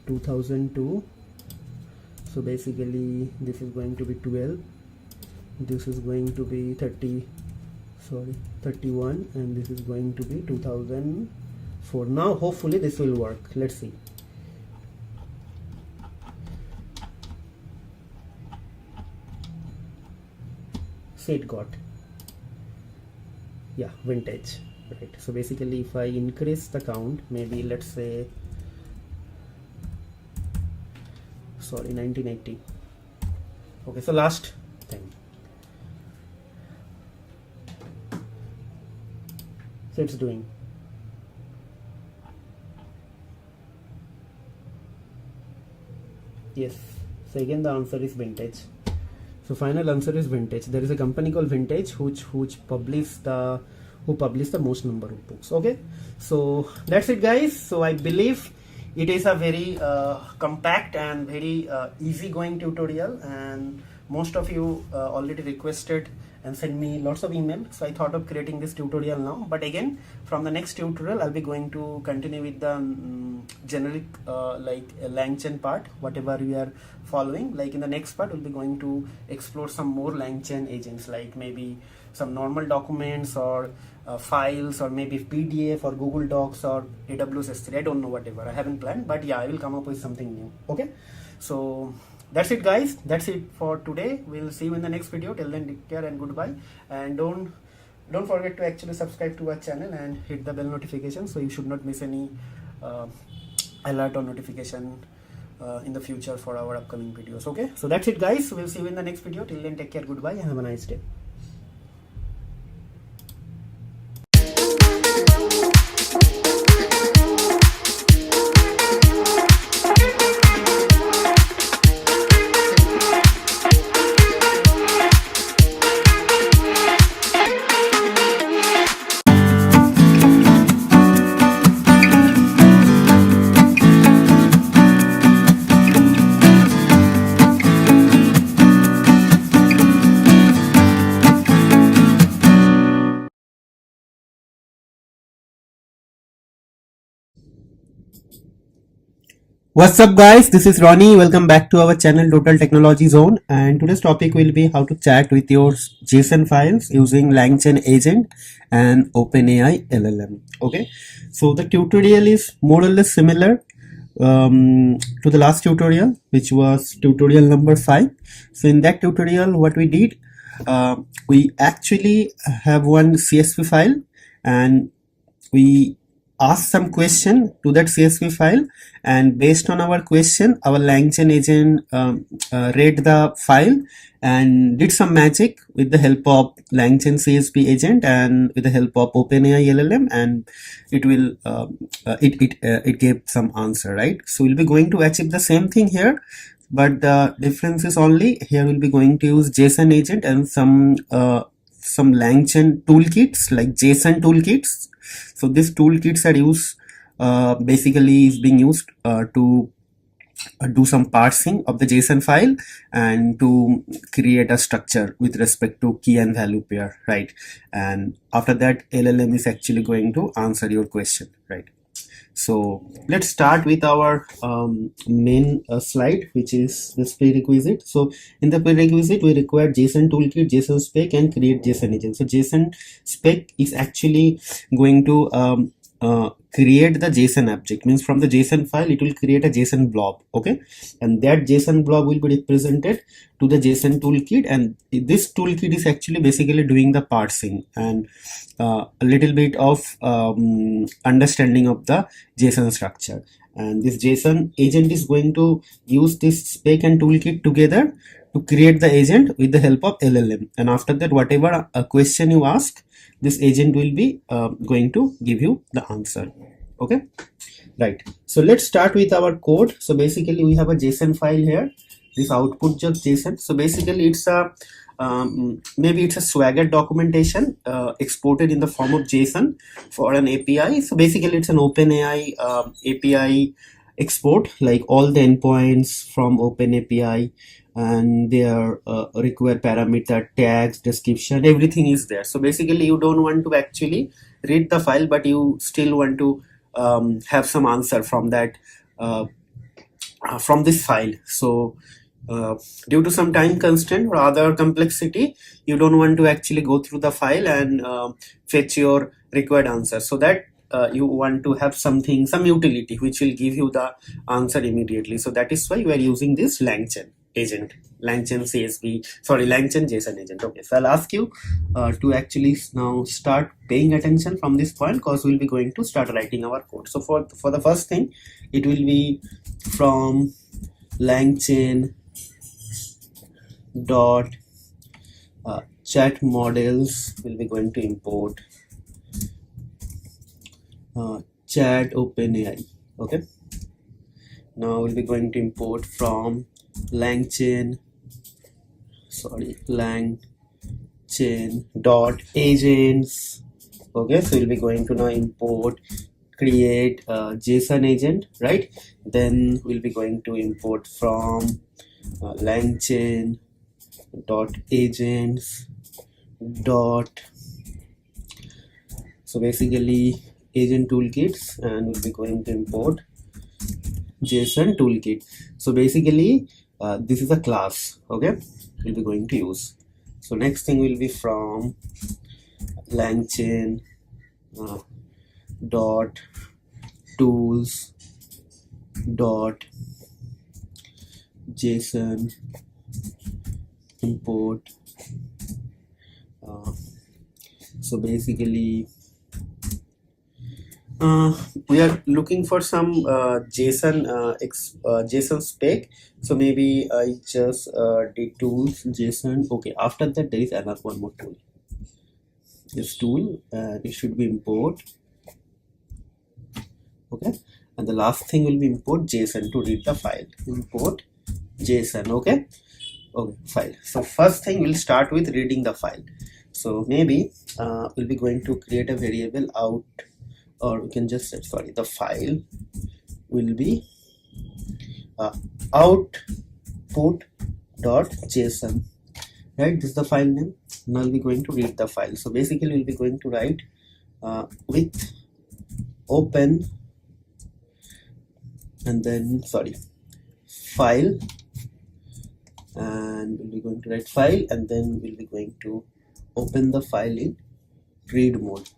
S1: 2002. So basically this is going to be 12, this is going to be 31, and this is going to be 2004. Now hopefully this will work. Let's see. So it got, yeah, vintage, right? So basically if I increase the count, maybe let's say 1980. Okay, so last thing, so it's doing. Yes, so again the answer is vintage. So final answer is vintage. There is a company called Vintage which publish the most number of books. Okay, so that's it guys. So I believe it is a very compact and very easy-going tutorial, and most of you already requested and sent me lots of emails, so I thought of creating this tutorial now. But again, from the next tutorial I'll be going to continue with the generic like LangChain part, whatever we are following. Like in the next part we'll be going to explore some more LangChain agents, like maybe some normal documents or files, or maybe PDF or Google Docs or AWS S3. I don't know, whatever, I haven't planned, but yeah, I will come up with something new. Okay, so that's it guys, that's it for today. We'll see you in the next video. Till then, take care and goodbye, and don't forget to actually subscribe to our channel and hit the bell notification, so you should not miss any alert or notification in the future for our upcoming videos. Okay, so that's it guys, we'll see you in the next video. Till then, take care, goodbye, and have a nice day. What's up guys, this is Ronnie. Welcome back to our channel Total Technology Zone, and today's topic will be how to chat with your JSON files using LangChain agent and OpenAI LLM. Okay, so the tutorial is more or less similar to the last tutorial, which was tutorial number 5. So in that tutorial what we did, we actually have one CSV file and we ask some question to that CSV file, and based on our question our LangChain agent read the file and did some magic with the help of LangChain CSV agent and with the help of OpenAI LLM, and it will it gave some answer, right? So we'll be going to achieve the same thing here, but the difference is only here we'll be going to use JSON agent and some LangChain toolkits like JSON toolkits. So these toolkits are used basically is being used to do some parsing of the JSON file and to create a structure with respect to key and value pair, right? And after that LLM is actually going to answer your question, right? So let's start with our main slide, which is this prerequisite. So in the prerequisite, we require JSON toolkit, JSON spec, and create JSON agent. So JSON spec is actually going to create the JSON object. Means from the JSON file, it will create a JSON blob. Okay, and that JSON blob will be represented to the JSON toolkit, and this toolkit is actually basically doing the parsing and a little bit of understanding of the JSON structure. And this JSON agent is going to use this spec and toolkit together to create the agent with the help of LLM. And after that, whatever a question you ask, this agent will be going to give you the answer. Okay, right. So let's start with our code. So basically, we have a JSON file here. This output just JSON. So basically, it's a maybe it's a Swagger documentation exported in the form of JSON for an API. So basically, it's an OpenAI API export, like all the endpoints from OpenAPI and their required parameter, tags, description, everything is there. So basically, you don't want to actually read the file, but you still want to have some answer from that from this file. So due to some time constraint or other complexity, you don't want to actually go through the file and fetch your required answer. So that you want to have something, some utility which will give you the answer immediately. So that is why we are using this LangChain agent, LangChain CSV, sorry, LangChain JSON agent. Okay, so I'll ask you to actually now start paying attention from this point, because we'll be going to start writing our code. So for the first thing, it will be from LangChain dot chat models. Will be going to import chat OpenAI. Okay, now we'll be going to import from LangChain dot agents. Okay, so we'll be going to now import create JSON agent, right? Then we'll be going to import from LangChain dot agents dot, so basically agent toolkits, and we'll be going to import JSON toolkit. So basically this is a class, okay, we'll be going to use. So next thing will be from LangChain dot tools dot JSON import. So basically we are looking for some JSON JSON spec. So maybe I just did tools JSON. Okay, after that there is another one more tool, this tool, and it should be import. Okay, and the last thing will be import JSON to read the file. Import JSON. Okay, file. So first thing, we'll start with reading the file. So maybe we'll be going to create a variable out, or we can just say, sorry, the file will be output.json, right? This is the file name. Now we'll be going to read the file. So basically we'll be going to write with open, and then file, and we'll be going to write file, and then we'll be going to open the file in read mode,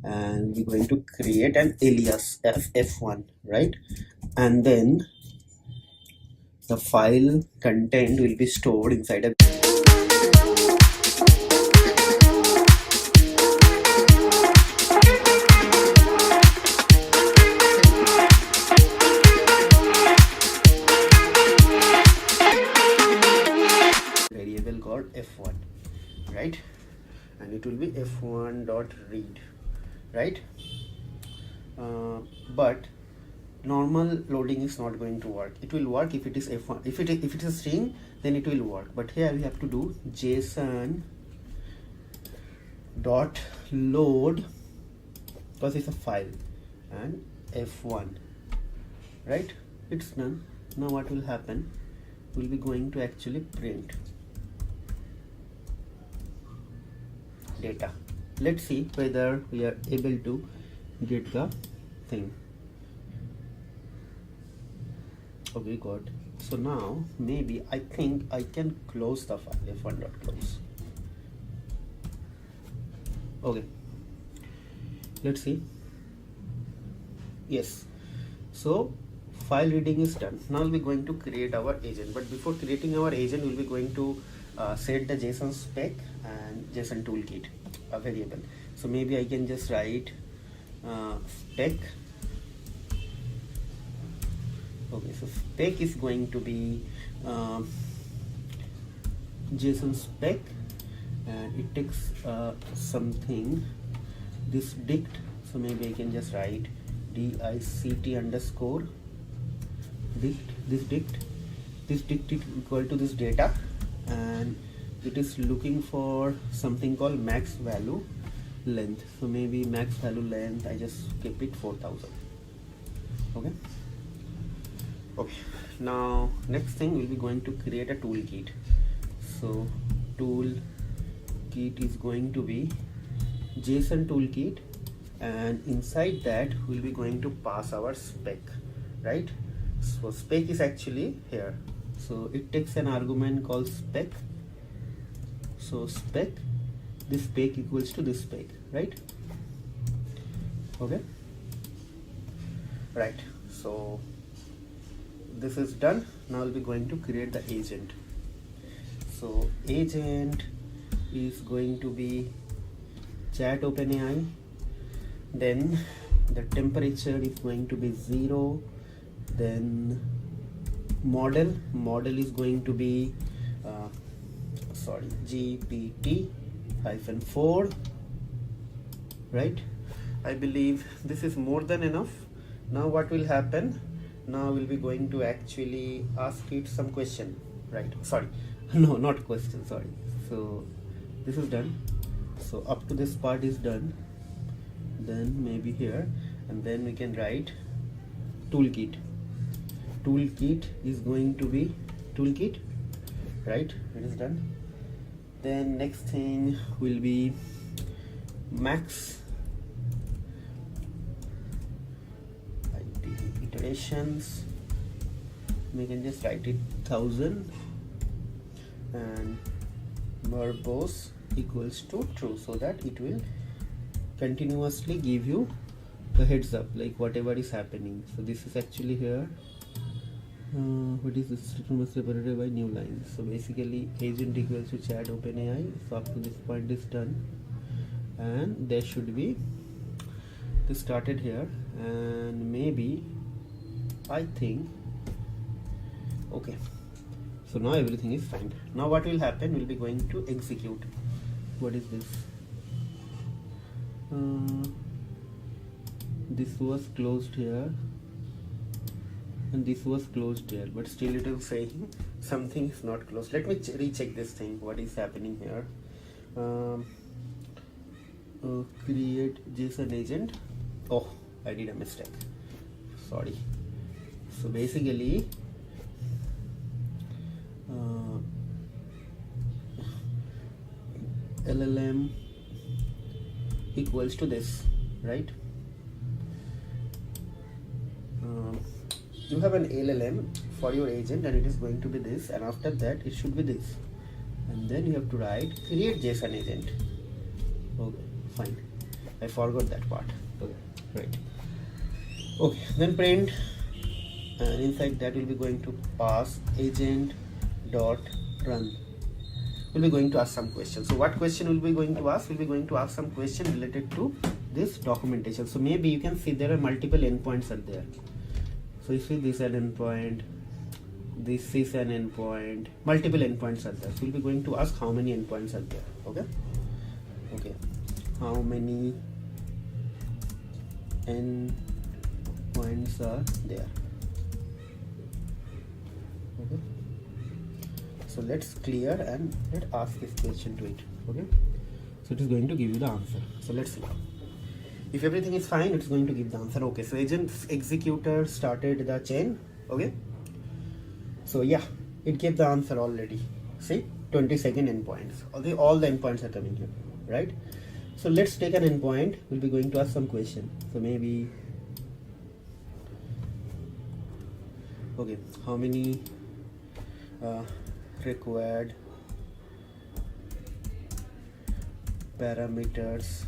S1: and we're going to create an alias f1, right? And then the file content will be stored inside a variable called f1, right? And it will be f1.read, right? But normal loading is not going to work. It will work if it is f1. If it is a string, then it will work. But here we have to do JSON dot load, because it's a file, and f1, right? It's done. Now what will happen? We'll be going to actually print data. Let's see whether we are able to get the thing. Okay, good. So now maybe I think I can close the file, f1.close. Okay, let's see. Yes, so file reading is done. Now we're going to create our agent, but before creating our agent we'll be going to set the JSON spec and JSON toolkit a variable. So maybe I can just write spec. Okay, so spec is going to be JSON spec, and it takes something, this dict. So maybe I can just write dict underscore dict. This dict is equal to this data, and it is looking for something called max value length. So maybe max value length, I just keep it 4000. Okay. Okay, now next thing we'll be going to create a toolkit. So toolkit is going to be JSON toolkit, and inside that we'll be going to pass our spec, right? So spec is actually here, so it takes an argument called spec. So spec, this spec equals to this spec, right? Okay, right. So this is done. Now we'll be going to create the agent. So agent is going to be chat OpenAI, then the temperature is going to be 0, then model is going to be GPT-4, right? I believe this is more than enough. Now what will happen? Now we'll be going to actually ask it some question, right? Sorry, no, not question, sorry. So this is done. So up to this part is done. Then maybe here, and then we can write toolkit. Toolkit is going to be toolkit, right? It is done. Then next thing will be max iterations. We can just write it 1000, and verbose equals to true, so that it will continuously give you the heads up like whatever is happening. So this is actually here. What is this? Must separated by new lines. So basically agent equals to chat OpenAI. So up to this point is done, and there should be this started here, and maybe I think okay. So now everything is fine. Now what will happen? We'll be going to execute. What is this? This was closed here, and this was closed here, but still it is saying something is not closed. Let me recheck this thing. What is happening here? Create JSON agent. Oh, I did a mistake. Sorry. So basically LLM equals to this, right? You have an LLM for your agent, and it is going to be this, and after that it should be this, and then you have to write create JSON agent. Okay, fine, I forgot that part. Okay, right. Okay, then print, and inside that we'll be going to pass agent dot run. We'll be going to ask some questions. So what question will be going to ask? We'll be going to ask some question related to this documentation. So maybe you can see there are multiple endpoints are there. So you see this is an endpoint, this is an endpoint, multiple endpoints are there. So we'll be going to ask how many endpoints are there. Okay, okay, how many endpoints are there? Okay, so let's clear and let's ask this question to it. Okay, so it is going to give you the answer. So let's see. If everything is fine, it's going to give the answer. Okay, so agent executor started the chain. Okay, so yeah, it gave the answer already. See, 22nd endpoints. All the endpoints are coming here, right? So let's take an endpoint. We'll be going to ask some question. So maybe Okay, how many required parameters,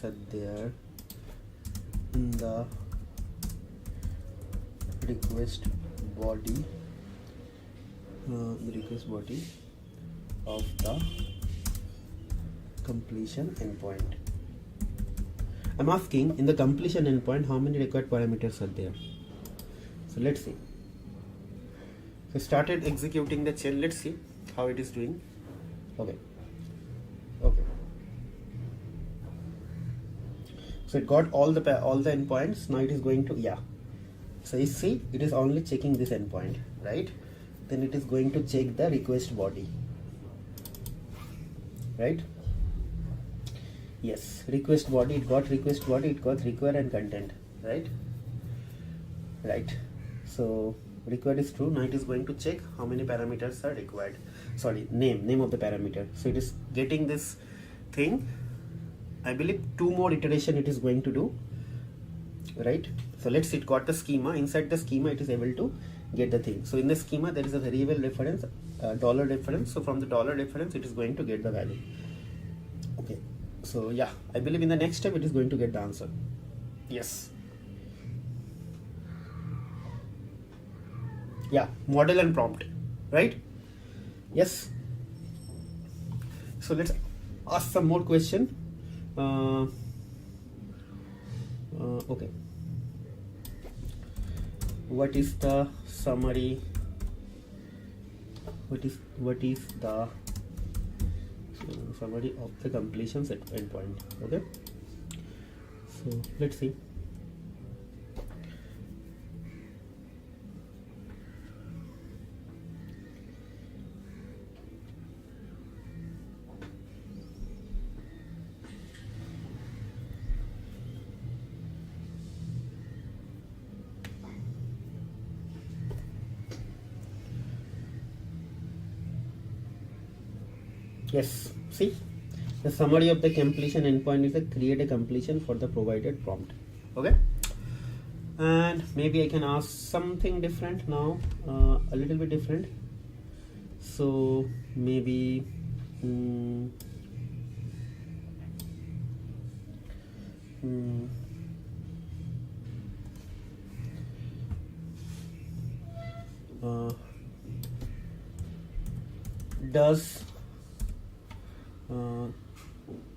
S1: are there in the request body, of the completion endpoint. I'm asking in the completion endpoint how many required parameters are there. So let's see. So started executing the chain. Let's see how it is doing. Okay. So it got all the endpoints. Now it is going to, so you see it is only checking this endpoint, right? Then it is going to check the request body, right? Yes, request body, it got request body, it got require and content, right? So required is true. Now it is going to check how many parameters are required. Sorry, name of the parameter. So it is getting this thing. I believe 2 more iteration it is going to do, right? So let's see, it got the schema. Inside the schema it is able to get the thing. So in the schema there is a variable reference, dollar reference. So from the dollar reference it is going to get the value. Okay, so yeah, I believe in the next step it is going to get the answer. Yes. Yeah, model and prompt, right? Yes. So let's ask some more question. Okay. What is the summary? What is the summary of the completion set endpoint? Okay. So let's see. Yes, see, the summary of the completion endpoint is to create a completion for the provided prompt. Okay, and maybe I can ask something different now, a little bit different. So maybe does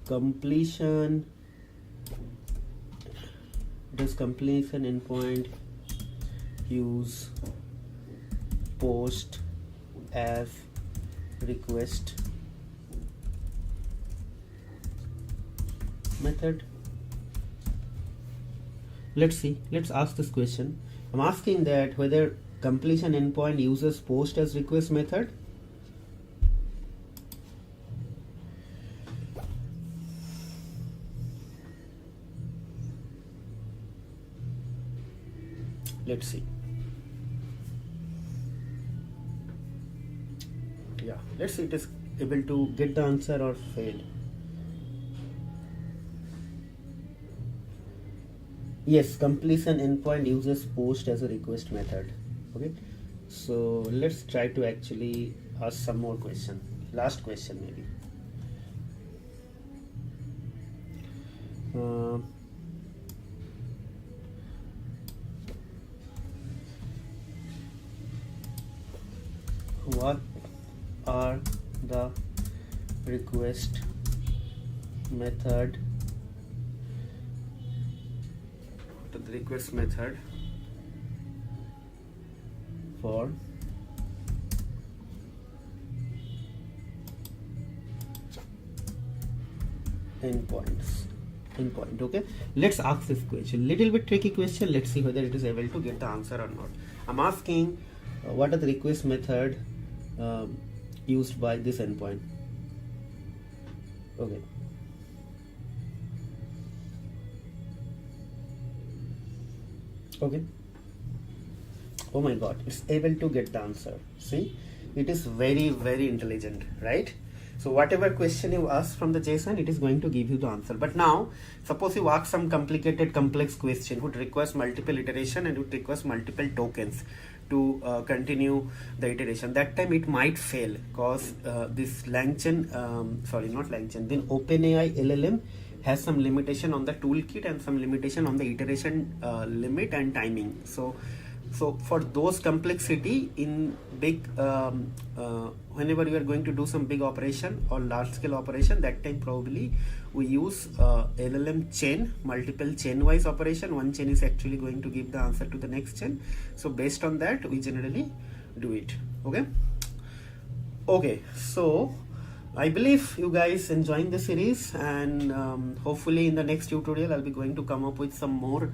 S1: completion endpoint use post as request method? Let's see, let's ask this question. I'm asking that whether completion endpoint uses post as request method. Let's see. Yeah, let's see it is able to get the answer or fail. Yes, completion endpoint uses post as a request method. Okay, so let's try to actually ask some more question. Last question maybe. What are the request method for endpoint? Okay, let's ask this question, little bit tricky question. Let's see whether it is able to get the answer or not. I'm asking what are the request method used by this endpoint? Okay, oh my god, it's able to get the answer. See, it is very intelligent, right? So whatever question you ask from the JSON, it is going to give you the answer. But now, suppose you ask some complicated, complex question would requires multiple iteration and would requires multiple tokens to continue the iteration. That time it might fail because this LangChain, sorry, not LangChain, then OpenAI LLM has some limitation on the toolkit and some limitation on the iteration limit and timing. So for those complexity in big, whenever you are going to do some big operation or large scale operation, that time probably we use LLM chain, multiple chain wise operation. One chain is actually going to give the answer to the next chain. So based on that, we generally do it. Okay, so I believe you guys enjoying the series, and hopefully in the next tutorial I'll be going to come up with some more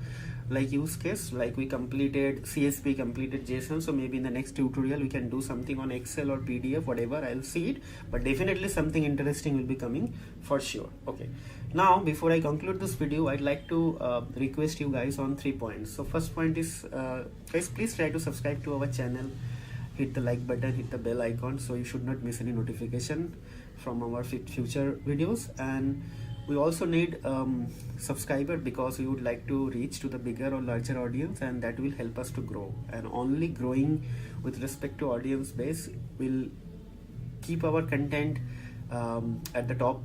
S1: like use case, like we completed CSV, completed JSON. So maybe in the next tutorial we can do something on Excel or PDF, whatever. I'll see it, but definitely something interesting will be coming for sure. Okay, now before I conclude this video, I'd like to request you guys on 3 points. So first point is, guys, please try to subscribe to our channel, hit the like button, hit the bell icon, so you should not miss any notification from our future videos. And we also need subscriber because we would like to reach to the bigger or larger audience, and that will help us to grow. And only growing with respect to audience base will keep our content at the top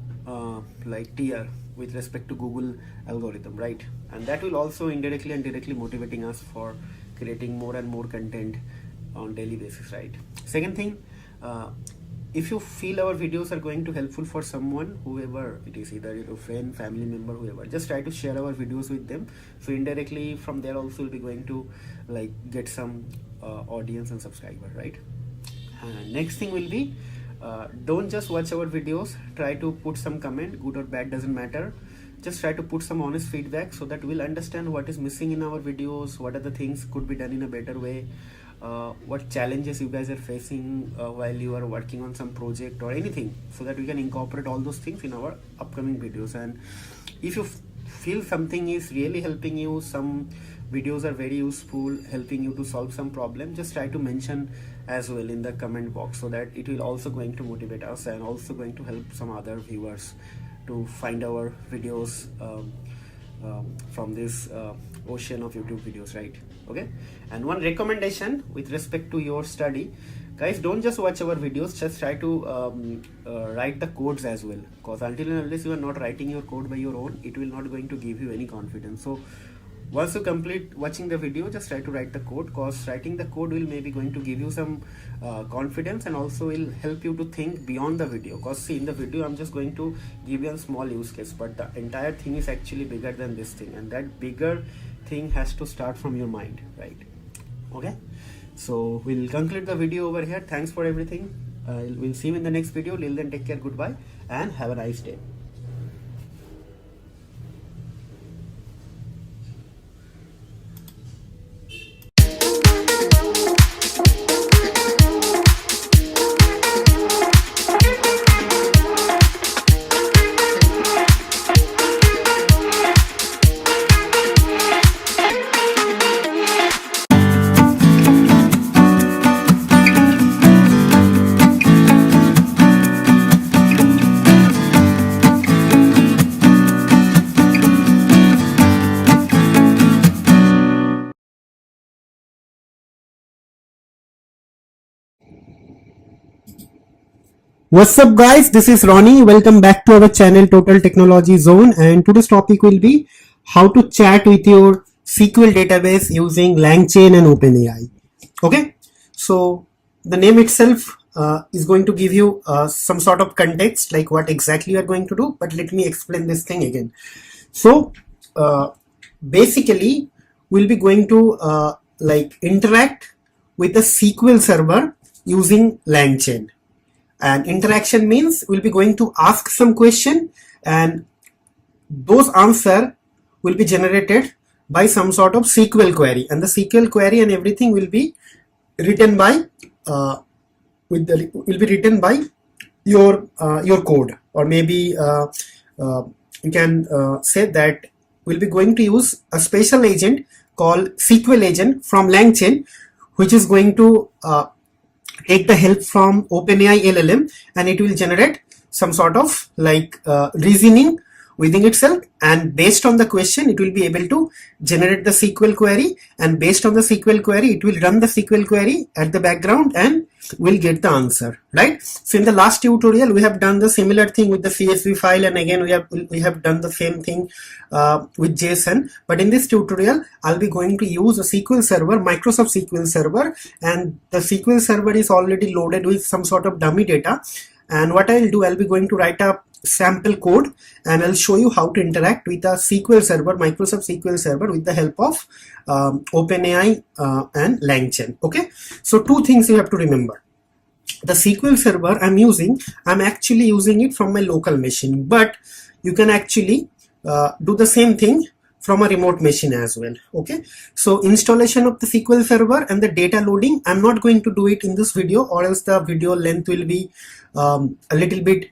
S1: like tier with respect to Google algorithm, right? And that will also indirectly and directly motivating us for creating more and more content on daily basis, right? Second thing, if you feel our videos are going to helpful for someone, whoever it is, either your friend, family member, whoever, just try to share our videos with them. So indirectly from there also will be going to like get some audience and subscriber, right? Next thing will be, don't just watch our videos, try to put some comment, good or bad, doesn't matter. Just try to put some honest feedback so that we'll understand what is missing in our videos, what are the things could be done in a better way. What challenges you guys are facing while you are working on some project or anything, so that we can incorporate all those things in our upcoming videos. And if you feel something is really helping you, some videos are very useful, helping you to solve some problem, just try to mention as well in the comment box, so that it will also going to motivate us and also going to help some other viewers to find our videos from this ocean of YouTube videos, right? Okay, and one recommendation with respect to your study, guys, don't just watch our videos, just try to write the codes as well, because until and unless you are not writing your code by your own, it will not going to give you any confidence. So once you complete watching the video, just try to write the code, because writing the code will maybe going to give you some confidence, and also will help you to think beyond the video. Because see, in the video I'm just going to give you a small use case, but the entire thing is actually bigger than this thing, and that bigger thing has to start from your mind, right? Okay, so we'll conclude the video over here. Thanks for everything. We'll see you in the next video. Till then, take care, goodbye, and have a nice day. What's up guys, this is Ronnie. Welcome back to our channel Total Technology Zone, and today's topic will be how to chat with your SQL database using LangChain and OpenAI. Okay, so the name itself is going to give you some sort of context, like what exactly you are going to do, but let me explain this thing again. So basically we'll be going to like interact with the SQL server using LangChain. And interaction means we'll be going to ask some question, and those answer will be generated by some sort of SQL query, and the SQL query and everything will be written by your code, or maybe you can say that we'll be going to use a special agent called SQL agent from LangChain, which is going to take the help from OpenAI LLM, and it will generate some sort of like reasoning within itself, and based on the question it will be able to generate the SQL query, and based on the SQL query it will run the SQL query at the background and will get the answer, right? So in the last tutorial we have done the similar thing with the CSV file, and again we have done the same thing with JSON, but in this tutorial I'll be going to use a SQL server, Microsoft SQL server, and the SQL server is already loaded with some sort of dummy data. And what I'll do, I'll be going to write a sample code and I'll show you how to interact with a SQL server, Microsoft SQL server, with the help of OpenAI and LangChain. Okay, so two things you have to remember. The SQL server I'm actually using it from my local machine, but you can actually do the same thing from a remote machine as well. Okay, so installation of the SQL server and the data loading, I'm not going to do it in this video, or else the video length will be a little bit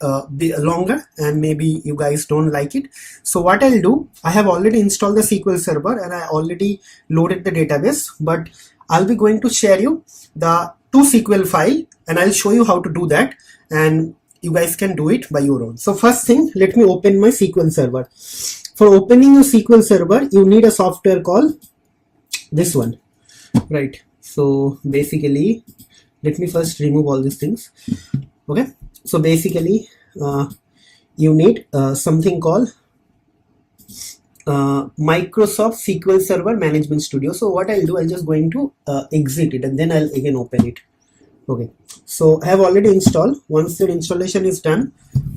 S1: longer and maybe you guys don't like it. So what I'll do, I have already installed the SQL server and I already loaded the database, but I'll be going to share you the 2 SQL file and I'll show you how to do that, and you guys can do it by your own. So first thing, let me open my SQL server. For opening your SQL server, you need a software called this one, right? So basically, let me first remove all these things. Okay, so basically, you need something called Microsoft SQL Server Management Studio. So what I'll do, I'll just going to exit it and then I'll again open it. Okay, so I have already installed. Once your installation is done,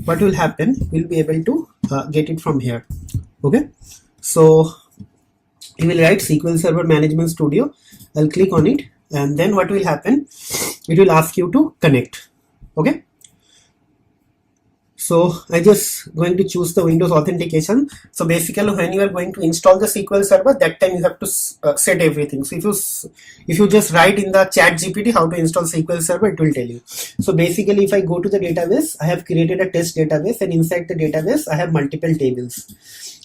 S1: what will happen, we'll be able to get it from here. Okay, so you will write SQL Server Management Studio. I'll click on it, and then what will happen, it will ask you to connect. Okay, so I just going to choose the Windows authentication. So basically, when you are going to install the SQL server, that time you have to set everything. So if you just write in the chat GPT how to install SQL server, it will tell you. So basically, if I go to the database, I have created a test database, and inside the database I have multiple tables,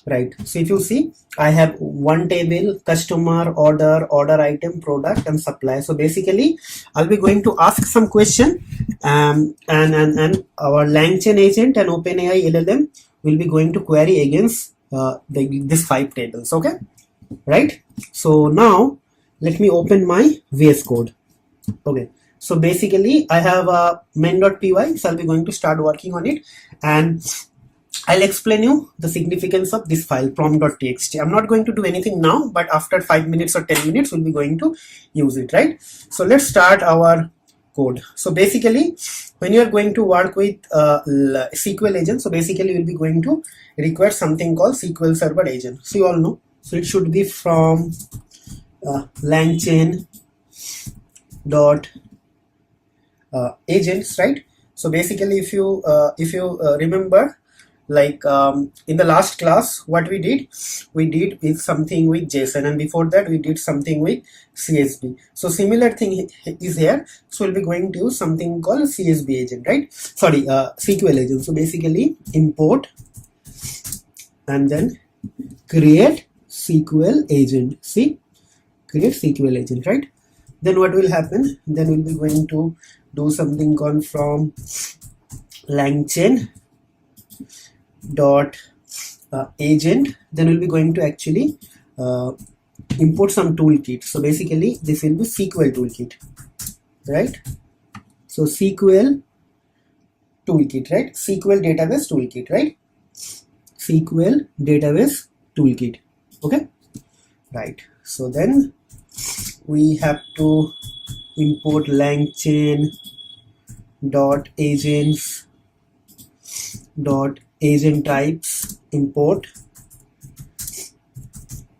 S1: right? So if you see, I have one table, customer, order item, product, and supply. So basically I'll be going to ask some question, and our LangChain agent and OpenAI LLM will be going to query against this 5 tables. Okay, right? So now let me open my VS Code. Okay, so basically I have a main.py, so I'll be going to start working on it, and I'll explain you the significance of this file, prompt.txt. I'm not going to do anything now, but after 5 minutes or 10 minutes, we'll be going to use it, right? So let's start our code. So basically, when you are going to work with SQL agent, so basically you'll be going to require something called SQL Server agent. So you all know, so it should be from LangChain dot agents, right? So basically, if you remember, like in the last class, what we did with something with JSON, and before that we did something with CSV. So similar thing is here. So we'll be going to use something called CSV agent, right? Sorry, SQL agent. So basically import and then create SQL agent. See, create SQL agent, right? Then what will happen? Then we'll be going to do something called from LangChain dot agent. Then we'll be going to actually import some toolkit. So basically this will be SQL toolkit, right? So SQL toolkit, right? SQL database toolkit, right? SQL database toolkit. Okay, right? So then we have to import LangChain dot agents dot agent types, import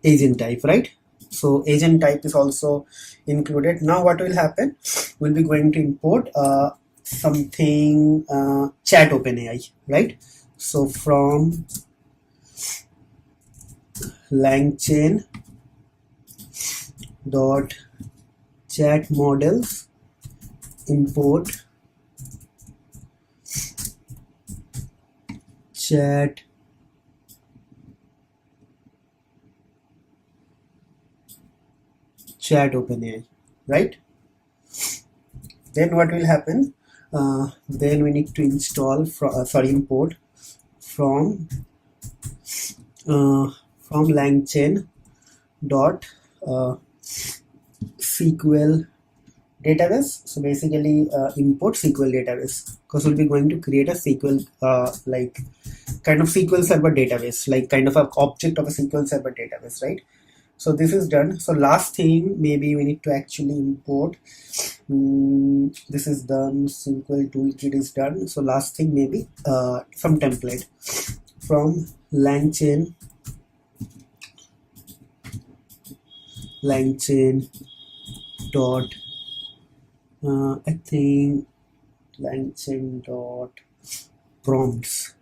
S1: agent type, right? So agent type is also included. Now what will happen, we'll be going to import something chat OpenAI, right? So from LangChain dot chat models, import chat OpenAI, right? Then what will happen, Then we need to install import from LangChain dot SQL database. So basically import SQL database, because we'll be going to create a SQL like kind of SQL server database, like kind of an object of a SQL server database, right? So this is done. So last thing, maybe we need to actually import. This is done. SQL toolkit is done. So last thing, maybe some template from LangChain dot I think LangChain dot prompts,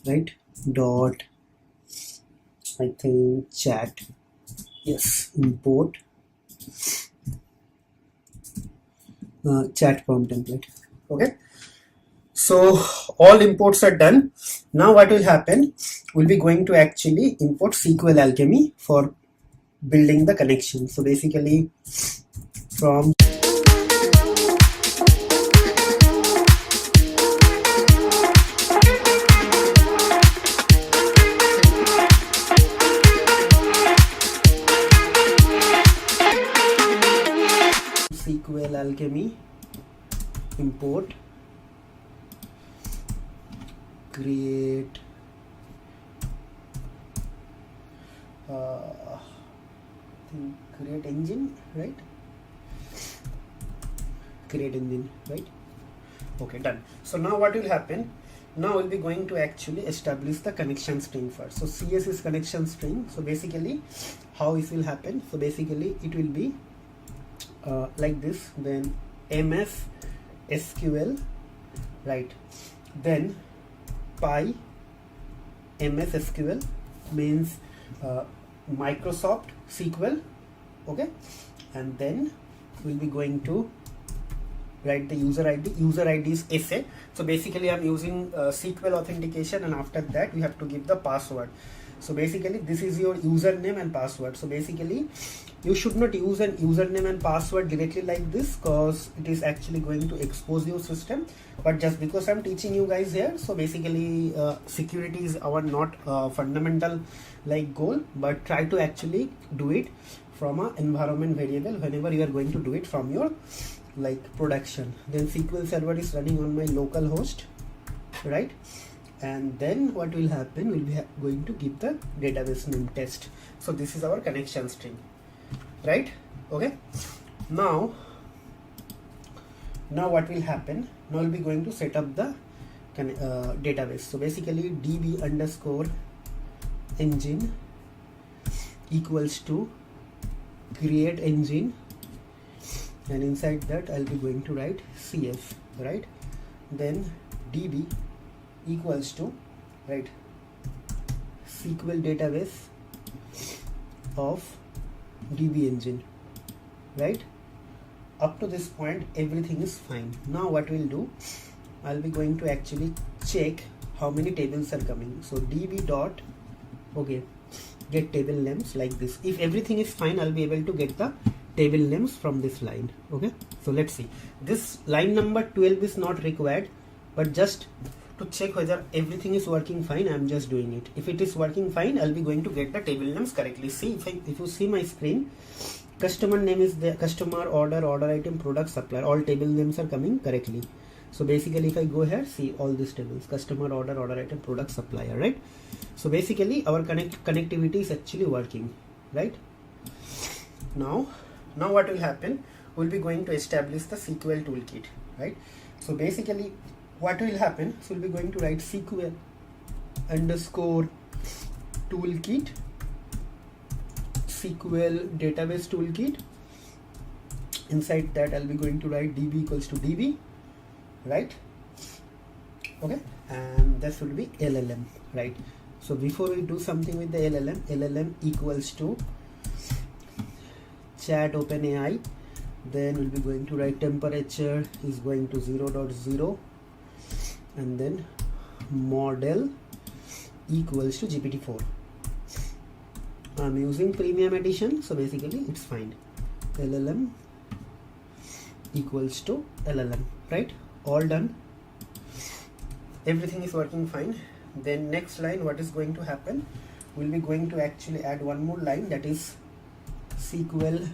S1: right? Dot I think chat. Yes, import chat prompt template. Okay, so all imports are done. Now what will happen, we'll be going to actually import SQL Alchemy for building the connection. So basically from SQL Alchemy import create create engine, right? Create engine, right? Okay, done. So now what will happen, now we'll be going to actually establish the connection string first. So CS is connection string. So basically how it will happen, so basically it will be like this, then MS SQL, right? Then pi MS SQL means Microsoft SQL, okay? And then we'll be going to write the user ID. User ID is SA. So basically I'm using SQL authentication, and after that we have to give the password. So basically this is your username and password. So basically you should not use an username and password directly like this, because it is actually going to expose your system. But just because I'm teaching you guys here, so basically security is our not fundamental like goal, but try to actually do it from a environment variable whenever you are going to do it from your like production. Then SQL server is running on my local host, right? And then what will happen, we'll be going to give the database name test. So this is our connection string, right? Okay, now what will happen, now we'll be going to set up the database. So basically db underscore engine equals to create engine, and inside that I'll be going to write CF, right? Then db equals to, right, SQL database of DB engine, right? Up to this point everything is fine. Now what we'll do, I'll be going to actually check how many tables are coming. So db dot okay get table names like this. If everything is fine, I'll be able to get the table names from this line. Okay, so let's see, this line number 12 is not required, but just to check whether everything is working fine, I'm just doing it. If it is working fine, I'll be going to get the table names correctly. See, if you see my screen, customer name is the customer, order item, product, supplier, all table names are coming correctly. So basically if I go here, see all these tables, customer, order item, product, supplier, right? So basically our connectivity is actually working, right? Now what will happen, we'll be going to establish the SQL toolkit, right? So basically what will happen, so we'll be going to write SQL underscore toolkit, SQL database toolkit. Inside that I'll be going to write db equals to db, right? Okay, and this will be LLM, right? So before we do something with the LLM equals to chat OpenAI. Then we'll be going to write temperature is going to 0.0, and then model equals to GPT-4. I'm using premium edition, so basically it's fine. LLM equals to LLM, right? All done, everything is working fine. Then next line, what is going to happen, we'll be going to actually add one more line, that is SQL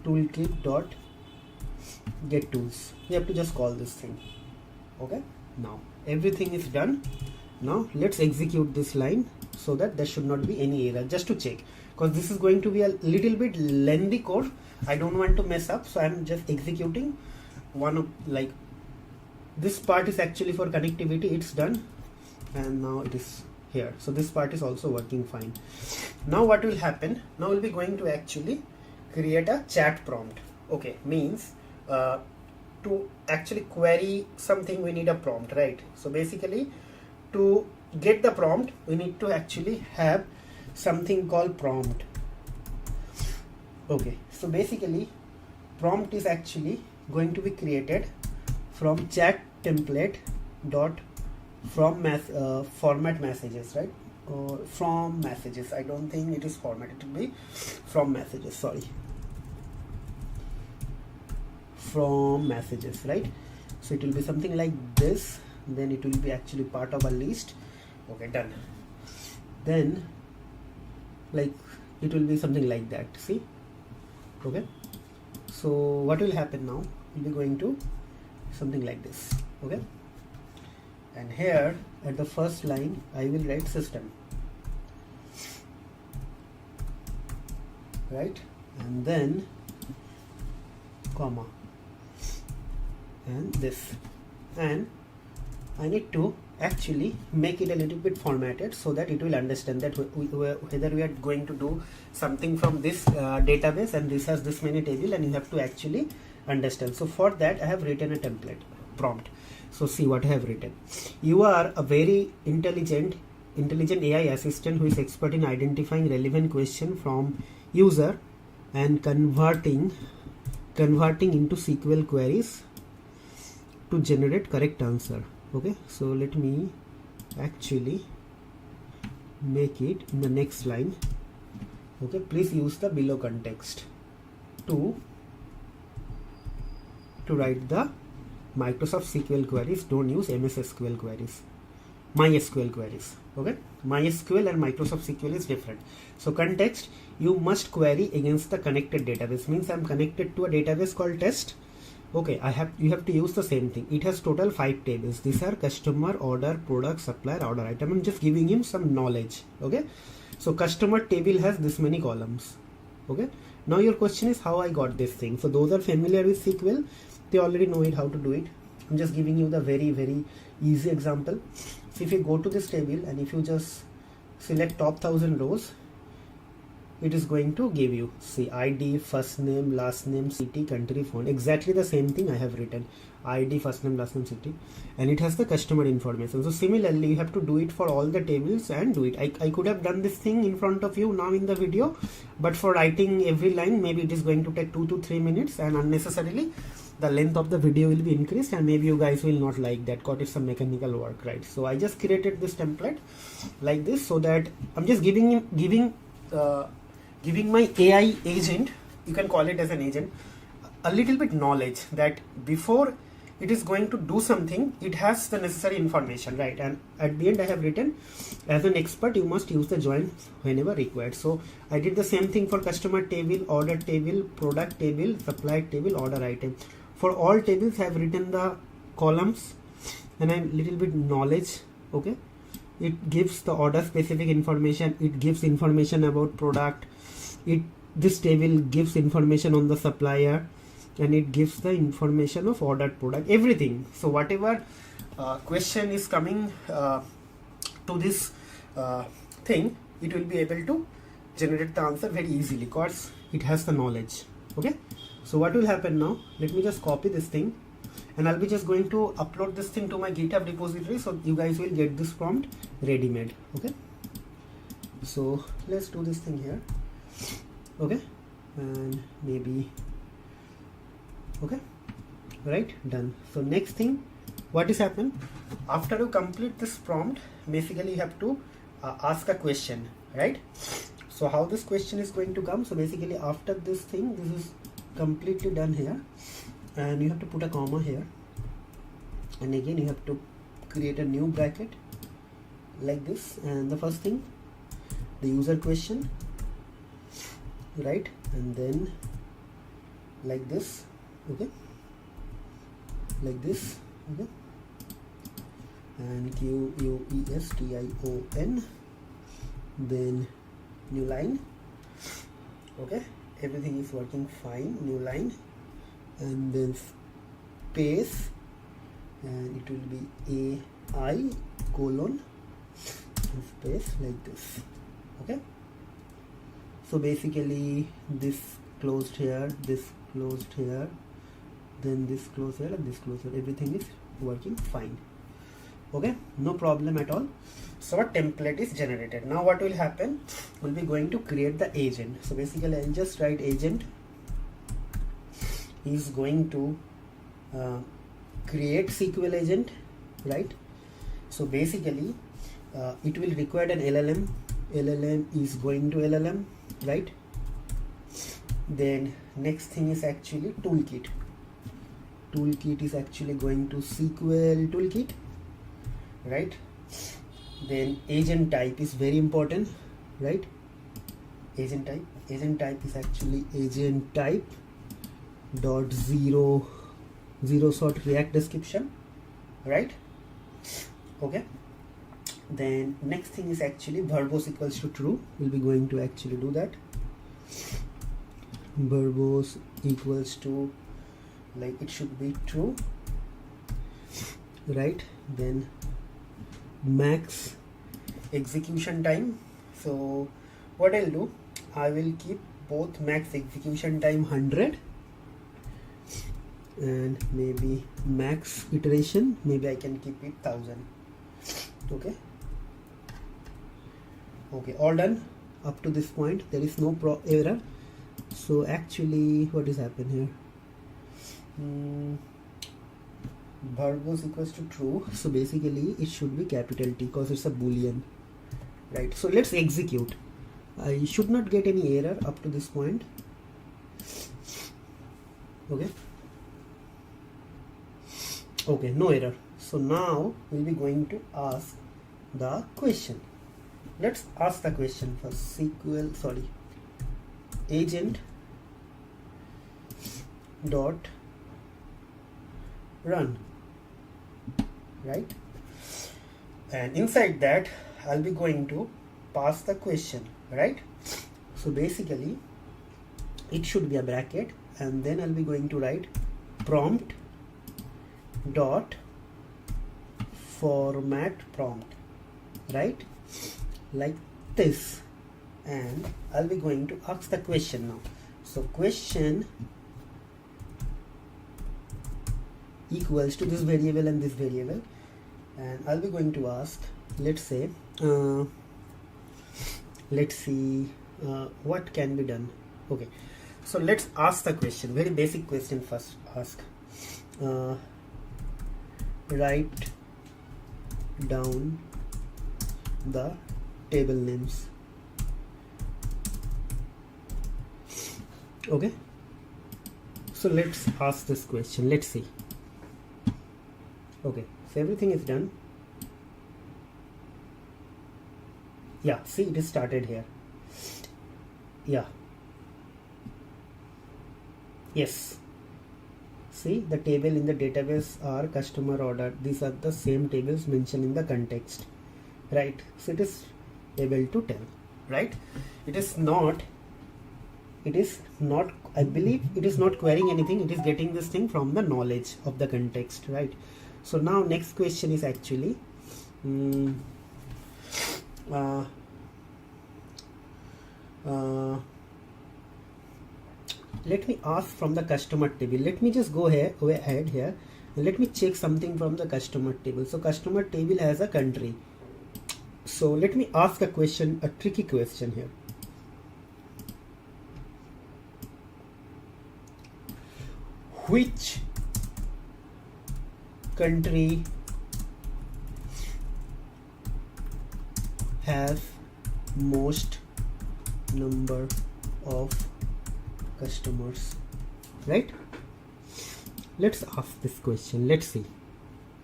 S1: toolkit dot get tools. We have to just call this thing. Okay, now everything is done. Now let's execute this line so that there should not be any error, just to check, because this is going to be a little bit lengthy code. I don't want to mess up, so I'm just executing one of, like, this part is actually for connectivity, it's done, and now it is here, so this part is also working fine. Now what will happen, now we'll be going to actually create a chat prompt. Okay, means to actually query something we need a prompt, right? So basically to get the prompt we need to actually have something called prompt. Okay, so basically prompt is actually going to be created from chat template dot from format messages, right? Or from messages, I don't think it is format, it will be from messages, sorry, from messages, right? So it will be something like this, then it will be actually part of a list. Okay, done. Then like it will be something like that, see? Okay, so what will happen now, we'll be going to something like this. Okay, and here at the first line I will write system, right? And then comma and this, and I need to actually make it a little bit formatted so that it will understand that whether we are going to do something from this database, and this has this many table, and you have to actually understand. So for that I have written a template prompt. So see what I have written. You are a very intelligent AI assistant who is expert in identifying relevant question from user and converting into SQL queries to generate correct answer. Okay, so let me actually make it in the next line. Okay, please use the below context to write the Microsoft SQL queries. Don't use MS SQL queries, MySQL queries. Okay, MySQL and Microsoft SQL is different. So context, you must query against the connected database, means I'm connected to a database called test. Okay, you have to use the same thing. It has total 5 tables. These are customer, order, product, supplier, order item. I'm just giving him some knowledge. Okay, so customer table has this many columns. Okay, now your question is how I got this thing. So those are familiar with SQL, they already know it, how to do it. I'm just giving you the very easy example. So if you go to this table and if you just select top 1000 rows, it is going to give you, see, ID, first name, last name, city, country, phone, exactly the same thing I have written, ID, first name, last name, city, and it has the customer information. So similarly you have to do it for all the tables and do it. I could have done this thing in front of you now in the video, but for writing every line maybe it is going to take 2 to 3 minutes, and unnecessarily the length of the video will be increased, and maybe you guys will not like that because it's some mechanical work, right? So I just created this template like this, so that I'm just giving my AI agent, you can call it as an agent, a little bit knowledge that before it is going to do something, it has the necessary information, right? And at the end I have written, as an expert you must use the join whenever required. So I did the same thing for customer table, order table, product table, supplier table, order item. For all tables I have written the columns and a little bit knowledge. Okay, it gives the order specific information, it gives information about product, this table gives information on the supplier, and it gives the information of ordered product, everything. So whatever question is coming to this thing, it will be able to generate the answer very easily because it has the knowledge. Okay, so what will happen now, let me just copy this thing, and I'll be just going to upload this thing to my GitHub repository, so you guys will get this prompt ready made. Okay, so let's do this thing here. Okay, and maybe, okay, right, done. So next thing, what is happen after you complete this prompt, basically you have to ask a question, right? So how this question is going to come, so basically after this thing, this is completely done here, and you have to put a comma here, and again you have to create a new bracket like this, and the first thing, the user question, right, and then like this, okay, like this, okay, and question, then new line, okay, everything is working fine, new line, and then space, and it will be AI colon space like this, okay. So basically this closed here, this closed here, then this closed here, and this closed here, everything is working fine, okay, no problem at all. So our template is generated. Now what will happen, we'll be going to create the agent. So basically I'll just write agent is going to create SQL agent, right. So basically it will require an LLM is going to LLM, right. Then next thing is actually toolkit is actually going to SQL toolkit, right. Then agent type is very important, right. Agent type is actually agent type dot zero sort React description, right, okay. Then next thing is actually verbose equals to true. We'll be going to actually do that. Verbose equals to, like, it should be true, right. Then max execution time. So what I'll do, I will keep both max execution time 100 and maybe max iteration, maybe I can keep it 1000, okay. Okay, all done up to this point. There is no error. So actually what is happening here, verbose equals to true, so basically it should be capital T because it's a boolean, right. So let's execute. I should not get any error up to this point, okay. Okay, no error. So now we'll be going to ask the question. Let's ask the question first. Agent dot run, right, and inside that I'll be going to pass the question, right. So basically it should be a bracket, and then I'll be going to write prompt dot format prompt, right, like this, and I'll be going to ask the question now. So question equals to this variable and this variable, and I'll be going to ask, let's say let's see what can be done. Okay, so let's ask the question, very basic question first. Ask write down the table names, okay. So let's ask this question, let's see. Okay, so everything is done. Yeah, see, it is started here. Yeah, yes, see, the table in the database are customer order. These are the same tables mentioned in the context, right. So it is able to tell, right. It is not, I believe it is not querying anything. It is getting this thing from the knowledge of the context, right. So now next question is actually let me ask from the customer table. Let me just go ahead here and let me check something from the customer table. So customer table has a country. So let me ask a question, a tricky question here. Which country has most number of customers, right? let's ask this question. Let's see.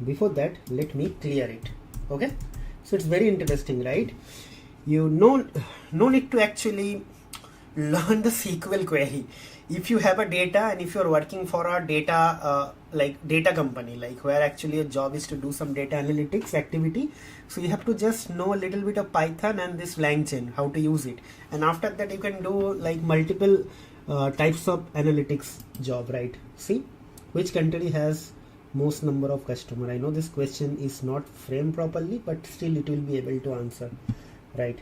S1: Before that, let me clear it. Okay, so it's very interesting, right? You no need to actually learn the SQL query. If you have a data and if you're working for a data like data company, like where actually your job is to do some data analytics activity, so you have to just know a little bit of Python and this LangChain, how to use it, and after that you can do like multiple types of analytics job, right? See, which country has most number of customer? I know this question is not framed properly, but still it will be able to answer, right?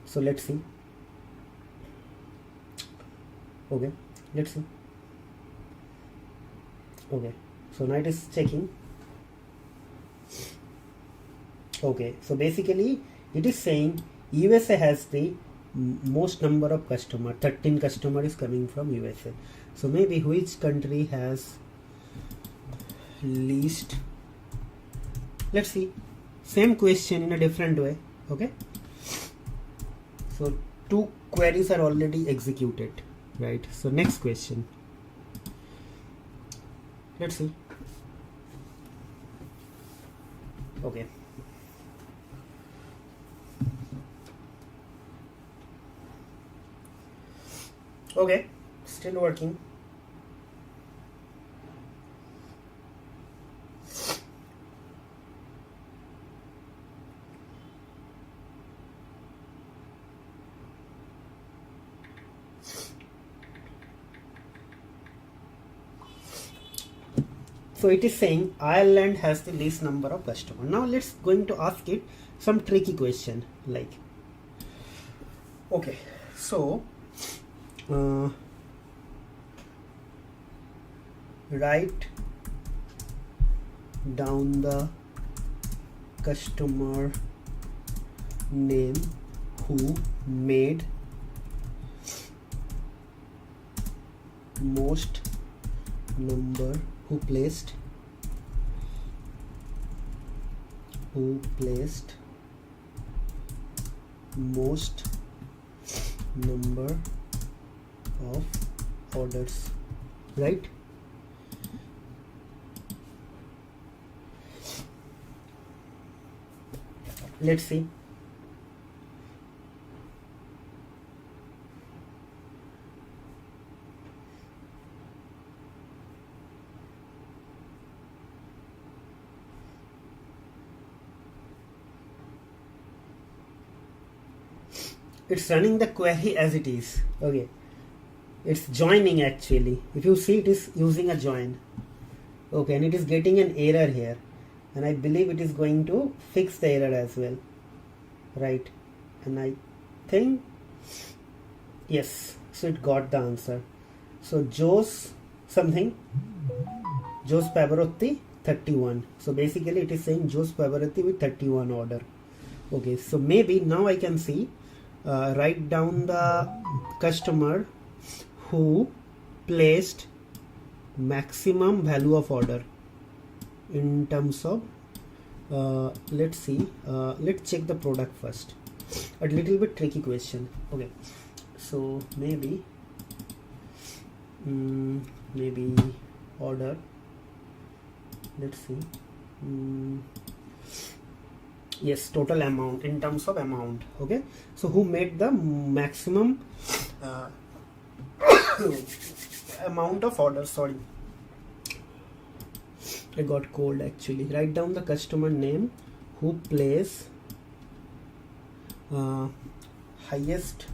S1: So let's see. Okay, let's see. Okay, so now it is checking. Okay, so basically it is saying USA has the most number of customer. 13 customer is coming from USA. So maybe which country has least? Let's see. Same question in a different way. Okay, so 2 queries are already executed, right? So next question, let's see. Okay, okay, still working. So it is saying Ireland has the least number of customers. Now let's going to ask it some tricky question, like, okay, so write down the customer name who made most number, who placed most number of orders, right? Let's see. It's running the query as it is. Okay, it's joining actually. If you see, it is using a join. Okay, and it is getting an error here, and I believe it is going to fix the error as well, right? And I think yes, so it got the answer. So Joe's something, Joe's Pavarotti 31. So basically it is saying Joe's Pavarotti with 31 order. Okay, so maybe now I can see, write down the customer who placed maximum value of order in terms of let's see, let's check the product first. A little bit tricky question. Okay, so maybe maybe order, let's see, yes, total amount in terms of amount. Okay, so who made the maximum amount of orders? Sorry, I got cold actually. Write down the customer name who plays highest,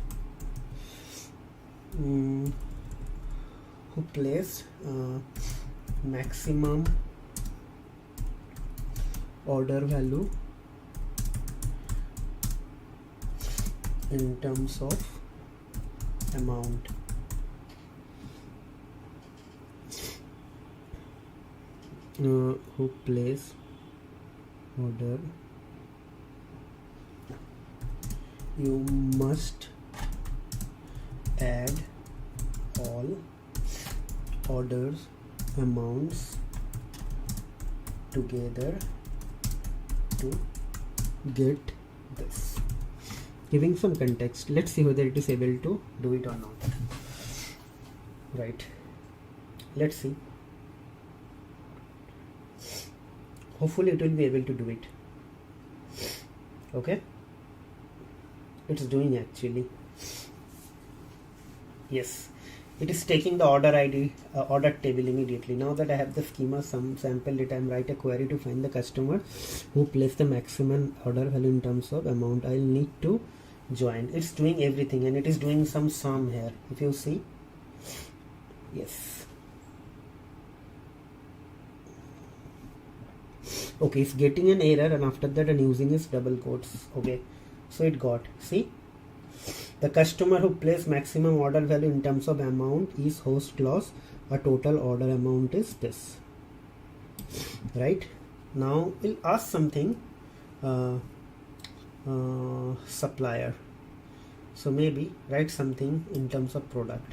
S1: who plays maximum order value in terms of amount. Who plays order, you must add all orders amounts together to get this. Giving some context, let's see whether it is able to do it or not. Right, let's see. hopefully it will be able to do it. Okay, it's doing actually. Yes, it is taking the order ID, order table immediately. Now that I have the schema, some sample data, I write a query to find the customer who placed the maximum order value in terms of amount. I'll need to join. It's doing everything, and it is doing some sum here. If you see, yes. Okay, it's getting an error, and after that I'm using is double quotes. Okay, so it got, see, the customer who placed maximum order value in terms of amount is host clause, a total order amount is this. Right, now we'll ask something, supplier. So maybe write something in terms of product.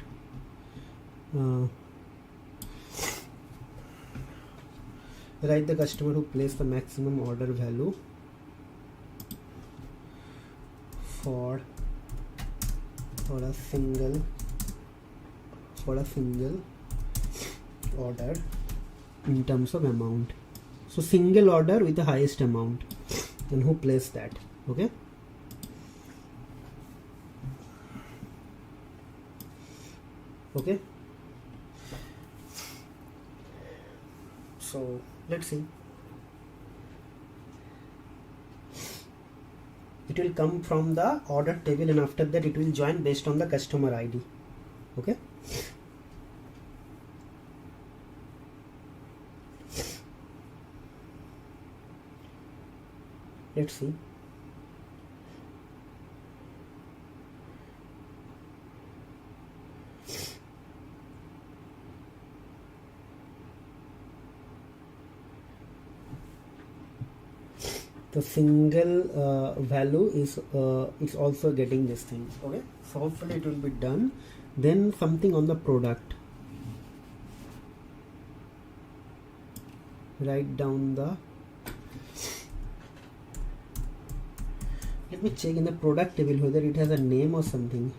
S1: Write the customer who placed the maximum order value for a single order in terms of amount. So single order with the highest amount, and who placed that. Okay, okay, so let's see. It will come from the order table, and after that it will join based on the customer ID. Okay, let's see. The single value is it's also getting this thing. Okay, so hopefully it will be done. Then something on the product, write down the, let me check in the product table whether it has a name or something.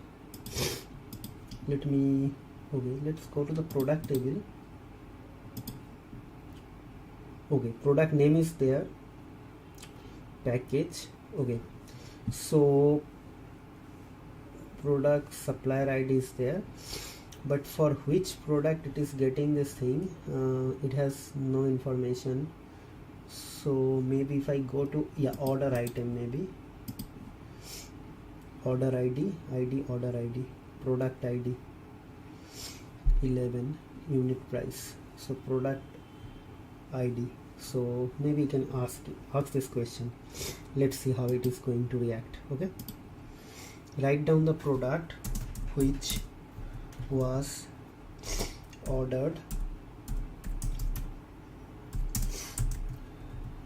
S1: Let me, okay, let's go to the product table. Okay, product name is there, package. Okay, so product supplier ID is there, but for which product it is getting this thing, it has no information. So maybe if I go to, yeah, order item, maybe order ID, order ID, product ID 11, unit price, so product ID. So maybe you can ask this question. Let's see how it is going to react. Okay, write down the product which was ordered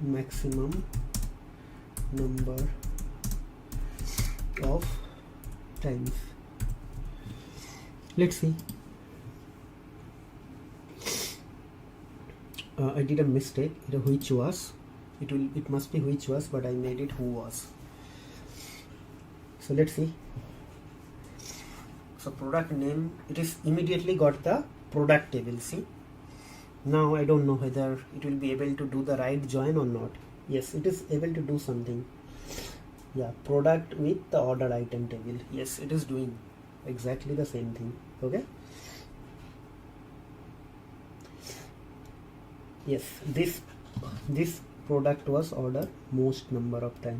S1: maximum number of times. Let's see. I did a mistake. Which was, it must be which was, but I made it who was. So let's see. So product name, it is immediately got the product table. See, now I don't know whether it will be able to do the right join or not. Yes, it is able to do something. Yeah, product with the order item table. Yes, it is doing exactly the same thing. Okay, yes, this product was ordered most number of time.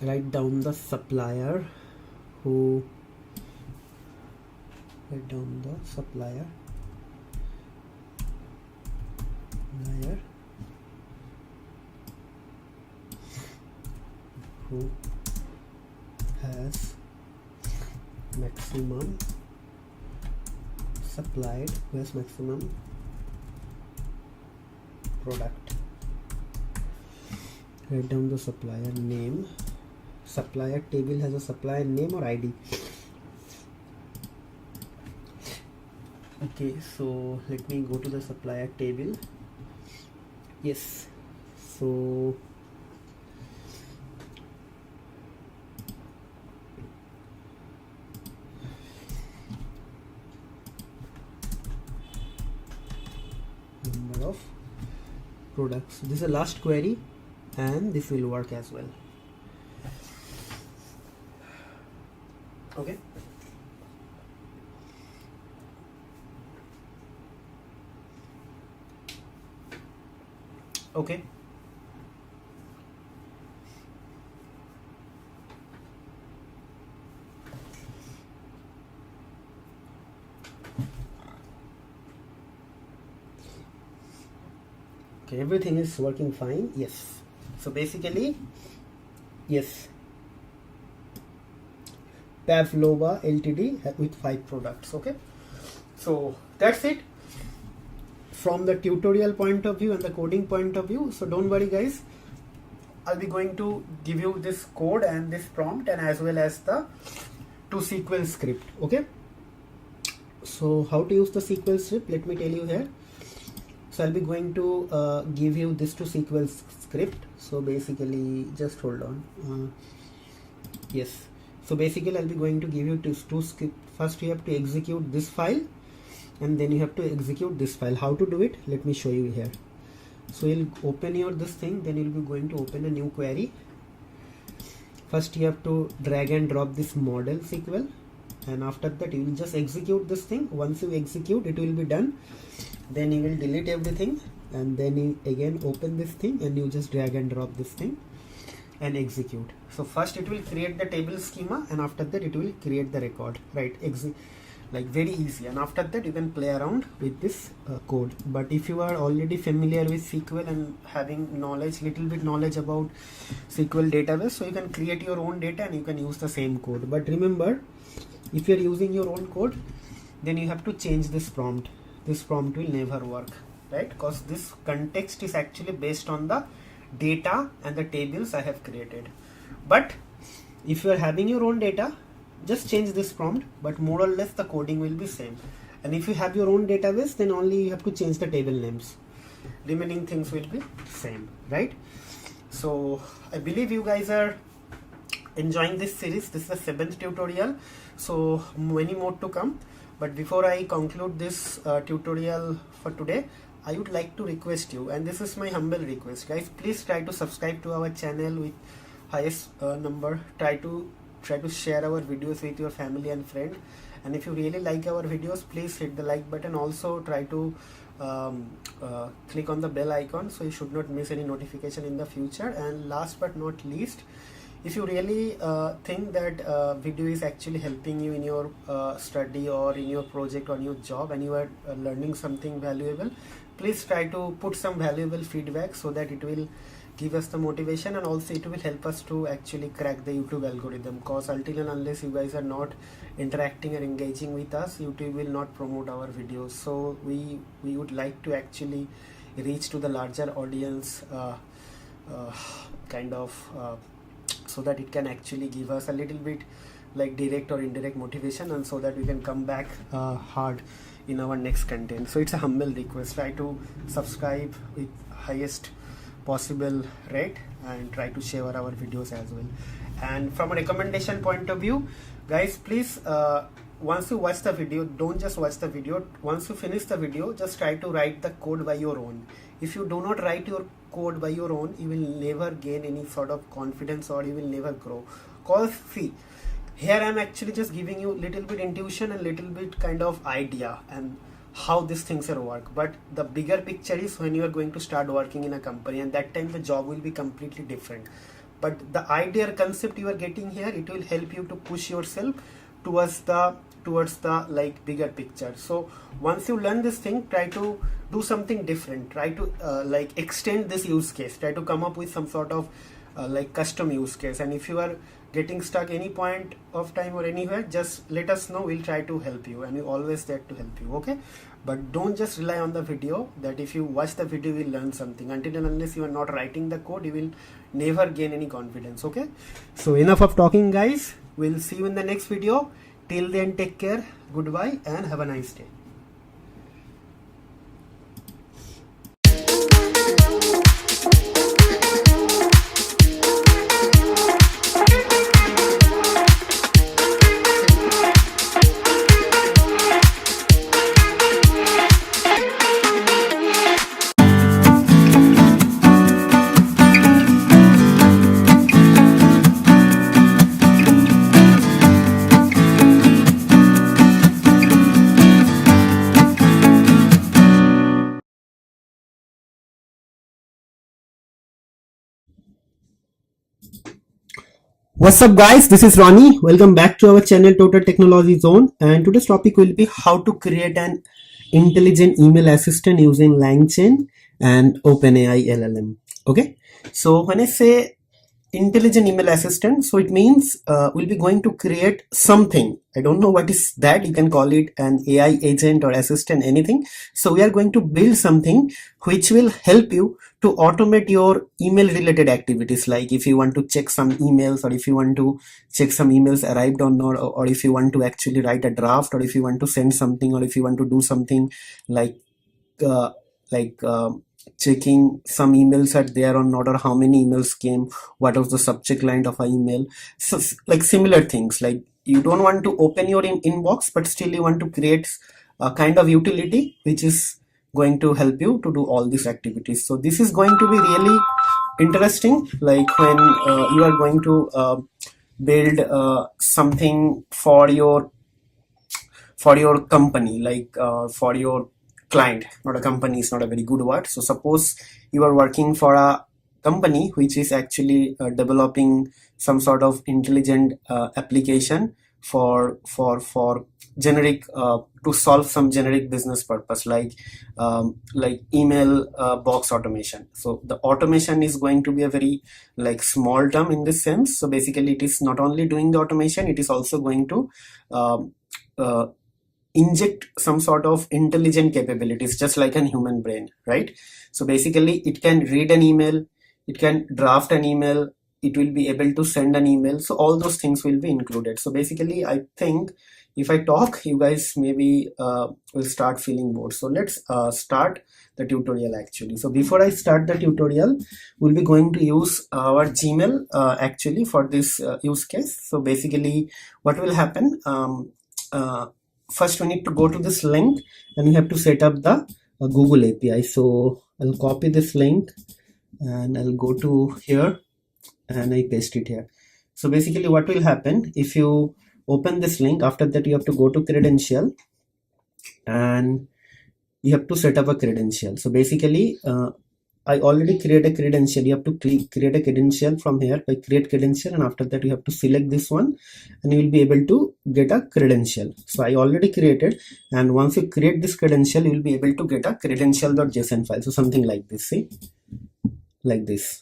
S1: Write down the supplier who, write down the supplier who has maximum supplied, who has maximum product. Write down the supplier name. Supplier table has a supplier name or ID. Okay, so let me go to the supplier table. Yes, so number of products. This is the last query, and this will work as well. Okay. Okay. Okay, everything is working fine. Yes. So basically, yes, Pavlova Ltd with 5 products. Okay. So that's it from the tutorial point of view and the coding point of view. So don't worry guys, I'll be going to give you this code and this prompt, and as well as the SQL script. Okay. So how to use the SQL script, let me tell you here. So I'll be going to give you this SQL script. So basically, just hold on. Yes. So basically, I'll be going to give you two script. First, you have to execute this file, and then you have to execute this file. How to do it? Let me show you here. So you'll open your this thing. Then you'll be going to open a new query. First, you have to drag and drop this model SQL, and after that, you will just execute this thing. Once you execute, it will be done. Then you will delete everything, and then you again open this thing, and you just drag and drop this thing and execute. So first it will create the table schema, and after that it will create the record, right? Like very easy. And after that you can play around with this code. But if you are already familiar with SQL and having little bit knowledge about SQL database, so you can create your own data and you can use the same code. But remember, if you are using your own code, then you have to change this prompt. This prompt will never work, right? Because this context is actually based on the data and the tables I have created. But if you are having your own data, just change this prompt, but more or less the coding will be same. And if you have your own database, then only you have to change the table names. Remaining things will be same, right? So I believe you guys are enjoying this series. This is the 7th tutorial, so many more to come. But before I conclude this tutorial for today, I would like to request you, and this is my humble request, guys, please try to subscribe to our channel with highest number. Try to share our videos with your family and friend, and if you really like our videos, please hit the like button. Also try to click on the bell icon, so you should not miss any notification in the future. And last but not least, if you really think that video is actually helping you in your study or in your project or your job, and you are learning something valuable, please try to put some valuable feedback, so that it will give us the motivation, and also it will help us to actually crack the YouTube algorithm. Because until and unless you guys are not interacting and engaging with us, YouTube will not promote our videos. So we would like to actually reach to the larger audience, so that it can actually give us a little bit like direct or indirect motivation, and so that we can come back hard in our next content. So it's a humble request, try to subscribe with highest possible rate, and try to share our videos as well. And from a recommendation point of view, guys, please once you watch the video, don't just watch the video. Once you finish the video, just try to write the code by your own. If you do not write your code by your own, you will never gain any sort of confidence, or you will never grow. Cause see, here I am actually just giving you little bit intuition and little bit kind of idea and how these things are work. But the bigger picture is when you are going to start working in a company, and that time the job will be completely different. But the idea or concept you are getting here, it will help you to push yourself towards the like bigger picture. So once you learn this thing, try to do something different. Try to like extend this use case. Try to come up with some sort of like custom use case. And if you are getting stuck any point of time or anywhere, just let us know. We'll try to help you, and we're always there to help you. Okay, but don't just rely on the video, that if you watch the video you will learn something. Until and unless you are not writing the code, you will never gain any confidence. Okay, so enough of talking, guys. We'll see you in the next video. Till then, take care, goodbye, and have a nice day. What's up guys, this is Ronnie. Welcome back to our channel Total Technology Zone, and today's topic will be how to create an intelligent email assistant using LangChain and OpenAI LLM. Okay, so when I say intelligent email assistant, so it means we'll be going to create something. I don't know what is that. You can call it an AI agent or assistant, anything. So we are going to build something which will help you to automate your email related activities, like if you want to check some emails, or if you want to check some emails arrived or not, or if you want to actually write a draft, or if you want to send something, or if you want to do something like uh, like checking some emails are there or not, or how many emails came, what was the subject line of an email. So like similar things, like you don't want to open your inbox, but still you want to create a kind of utility which is going to help you to do all these activities. So this is going to be really interesting, like when you are going to build something for your company, like for your client. Not a company is not a very good word. So suppose you are working for a company which is actually developing some sort of intelligent application for generic to solve some generic business purpose, like email box automation. So the automation is going to be a very like small term in this sense. So basically it is not only doing the automation, it is also going to uh, inject some sort of intelligent capabilities, just like a human brain, right? So basically it can read an email, it can draft an email, it will be able to send an email. So all those things will be included. So basically I think if I talk, you guys maybe will start feeling bored. So let's start the tutorial actually. So before I start the tutorial, we'll be going to use our Gmail actually for this use case. So basically what will happen, first we need to go to this link and we have to set up the Google API. So I'll copy this link and I'll go to here and I paste it here. So basically what will happen, if you open this link, after that you have to go to credential and you have to set up a credential. So basically I already create a credential. You have to create a credential from here by create credential, and after that you have to select this one and you will be able to get a credential. So I already created, and once you create this credential you will be able to get a credential.json file. So something like this, see, like this.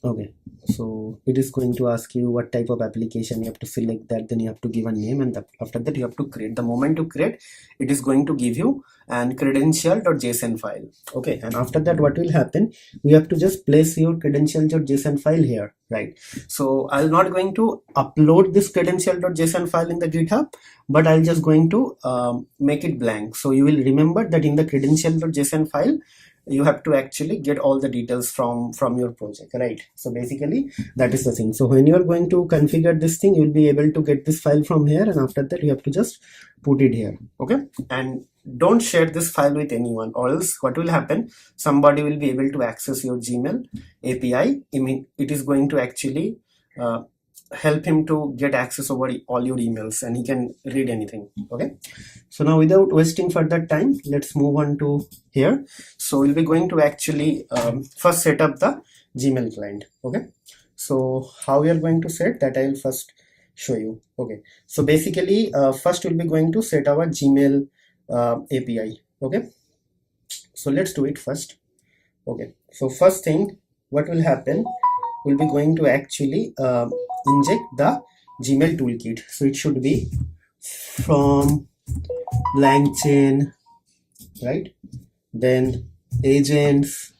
S1: Okay, so it is going to ask you what type of application. You have to select that, then you have to give a name, and after that you have to create. The moment you create, it is going to give you an credential.json file. Okay, and after that what will happen, we have to just place your credential.json file here, right? So I'm not going to upload this credential.json file in the GitHub, but I'll just going to make it blank. So you will remember that in the credential.json file you have to actually get all the details from your project, right? So basically that is the thing. So when you are going to configure this thing, you'll be able to get this file from here, and after that you have to just put it here. Okay, and don't share this file with anyone, or else what will happen, somebody will be able to access your Gmail API. I mean, it is going to actually help him to get access over all your emails, and he can read anything. Okay, so now without wasting further time, let's move on to here. So we'll be going to actually first set up the Gmail client. Okay, so how we are going to set that, I'll first show you. Okay, so basically first we'll be going to set our Gmail API. Okay, so let's do it first. Okay, so first thing what will happen, we'll be going to actually inject the Gmail toolkit. So it should be from LangChain, right? Then agents,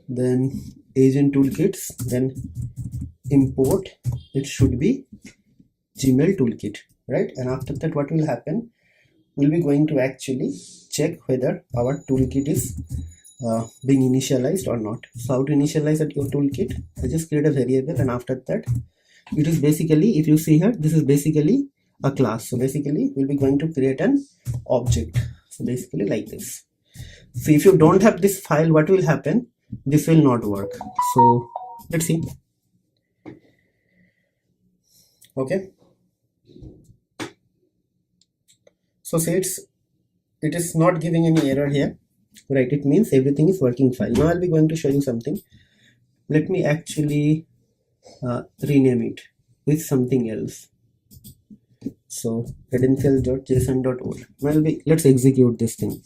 S1: then agent toolkits, then import, it should be Gmail toolkit, right? And after that what will happen, we'll be going to actually check whether our toolkit is being initialized or not. So how to initialize your toolkit, I just create a variable, and after that it is basically, if you see here, this is basically a class. So basically we'll be going to create an object. So basically like this. So if you don't have this file, what will happen, this will not work. So let's see. Okay, so see, it is not giving any error here, right? It means everything is working fine. Now I'll be going to show you something. let me actually rename it with something else. So credentials.json.old. Well, let's execute this thing.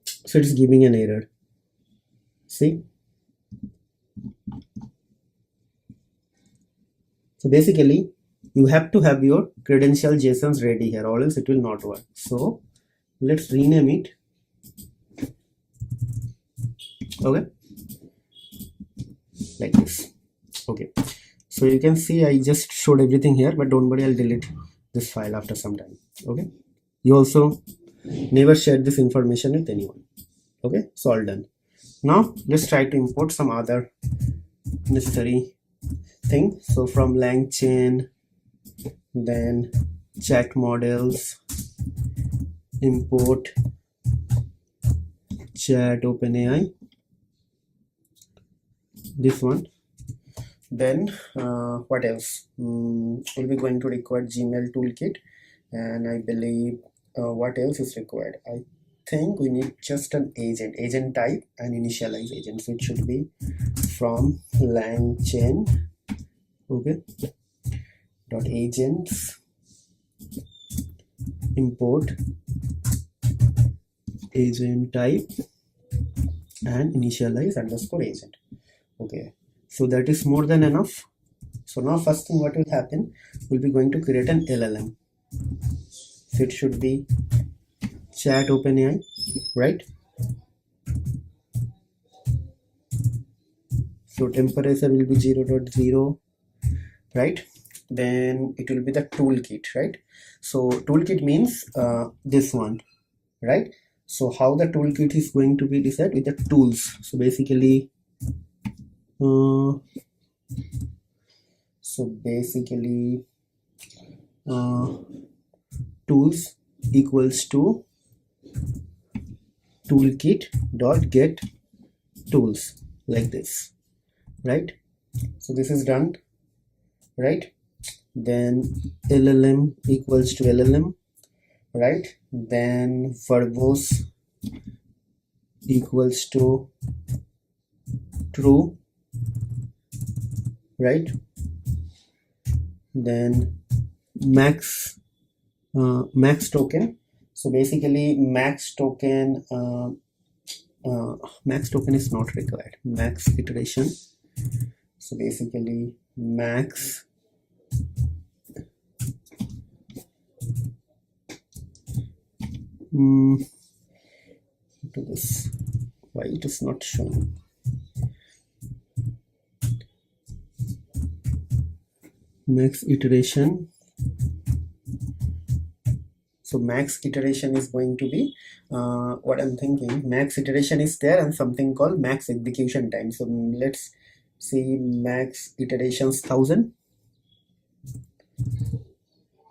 S1: So it's giving an error. See? So basically, you have to have your credential JSONs ready here, or else it will not work. So let's rename it. Okay, like this. Okay, so you can see I just showed everything here, but don't worry, I'll delete this file after some time. Okay, you also never shared this information with anyone. Okay, so all done. Now let's try to import some other necessary thing. So from LangChain, then chat models, import chat OpenAI, this one. Then what else? We'll be going to require Gmail toolkit, and I believe what else is required? I think we need just an agent type and initialize agent. So it should be from LangChain, okay, dot agents, import agent type and initialize underscore agent. Okay, so that is more than enough. So now first thing what will happen, we'll be going to create an LLM. So it should be chat OpenAI, right? So temperature will be 0.0, right? Then it will be the toolkit, right? So toolkit means this one, right? So how the toolkit is going to be decided with the tools. So basically tools equals to toolkit dot get tools, like this, right? So this is done, right? Then LLM equals to LLM, right? Then verbose equals to true, right? Then max token. So basically max token is not required. Max iteration. So basically max to this. Why it is not showing? Max iteration. So max iteration is going to be what I'm thinking. Max iteration is there, and something called max execution time. So let's see, max iterations 1000,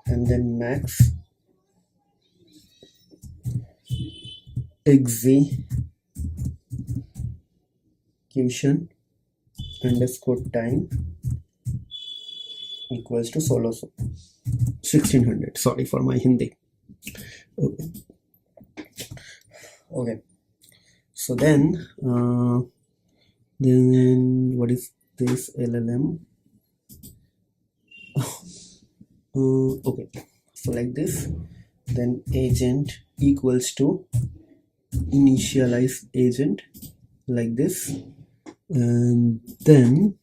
S1: and then max execution underscore time equals to solo 1600. Sorry for my Hindi. Okay. So then what is this LLM? Okay, so like this. Then agent equals to initialize agent, like this. And then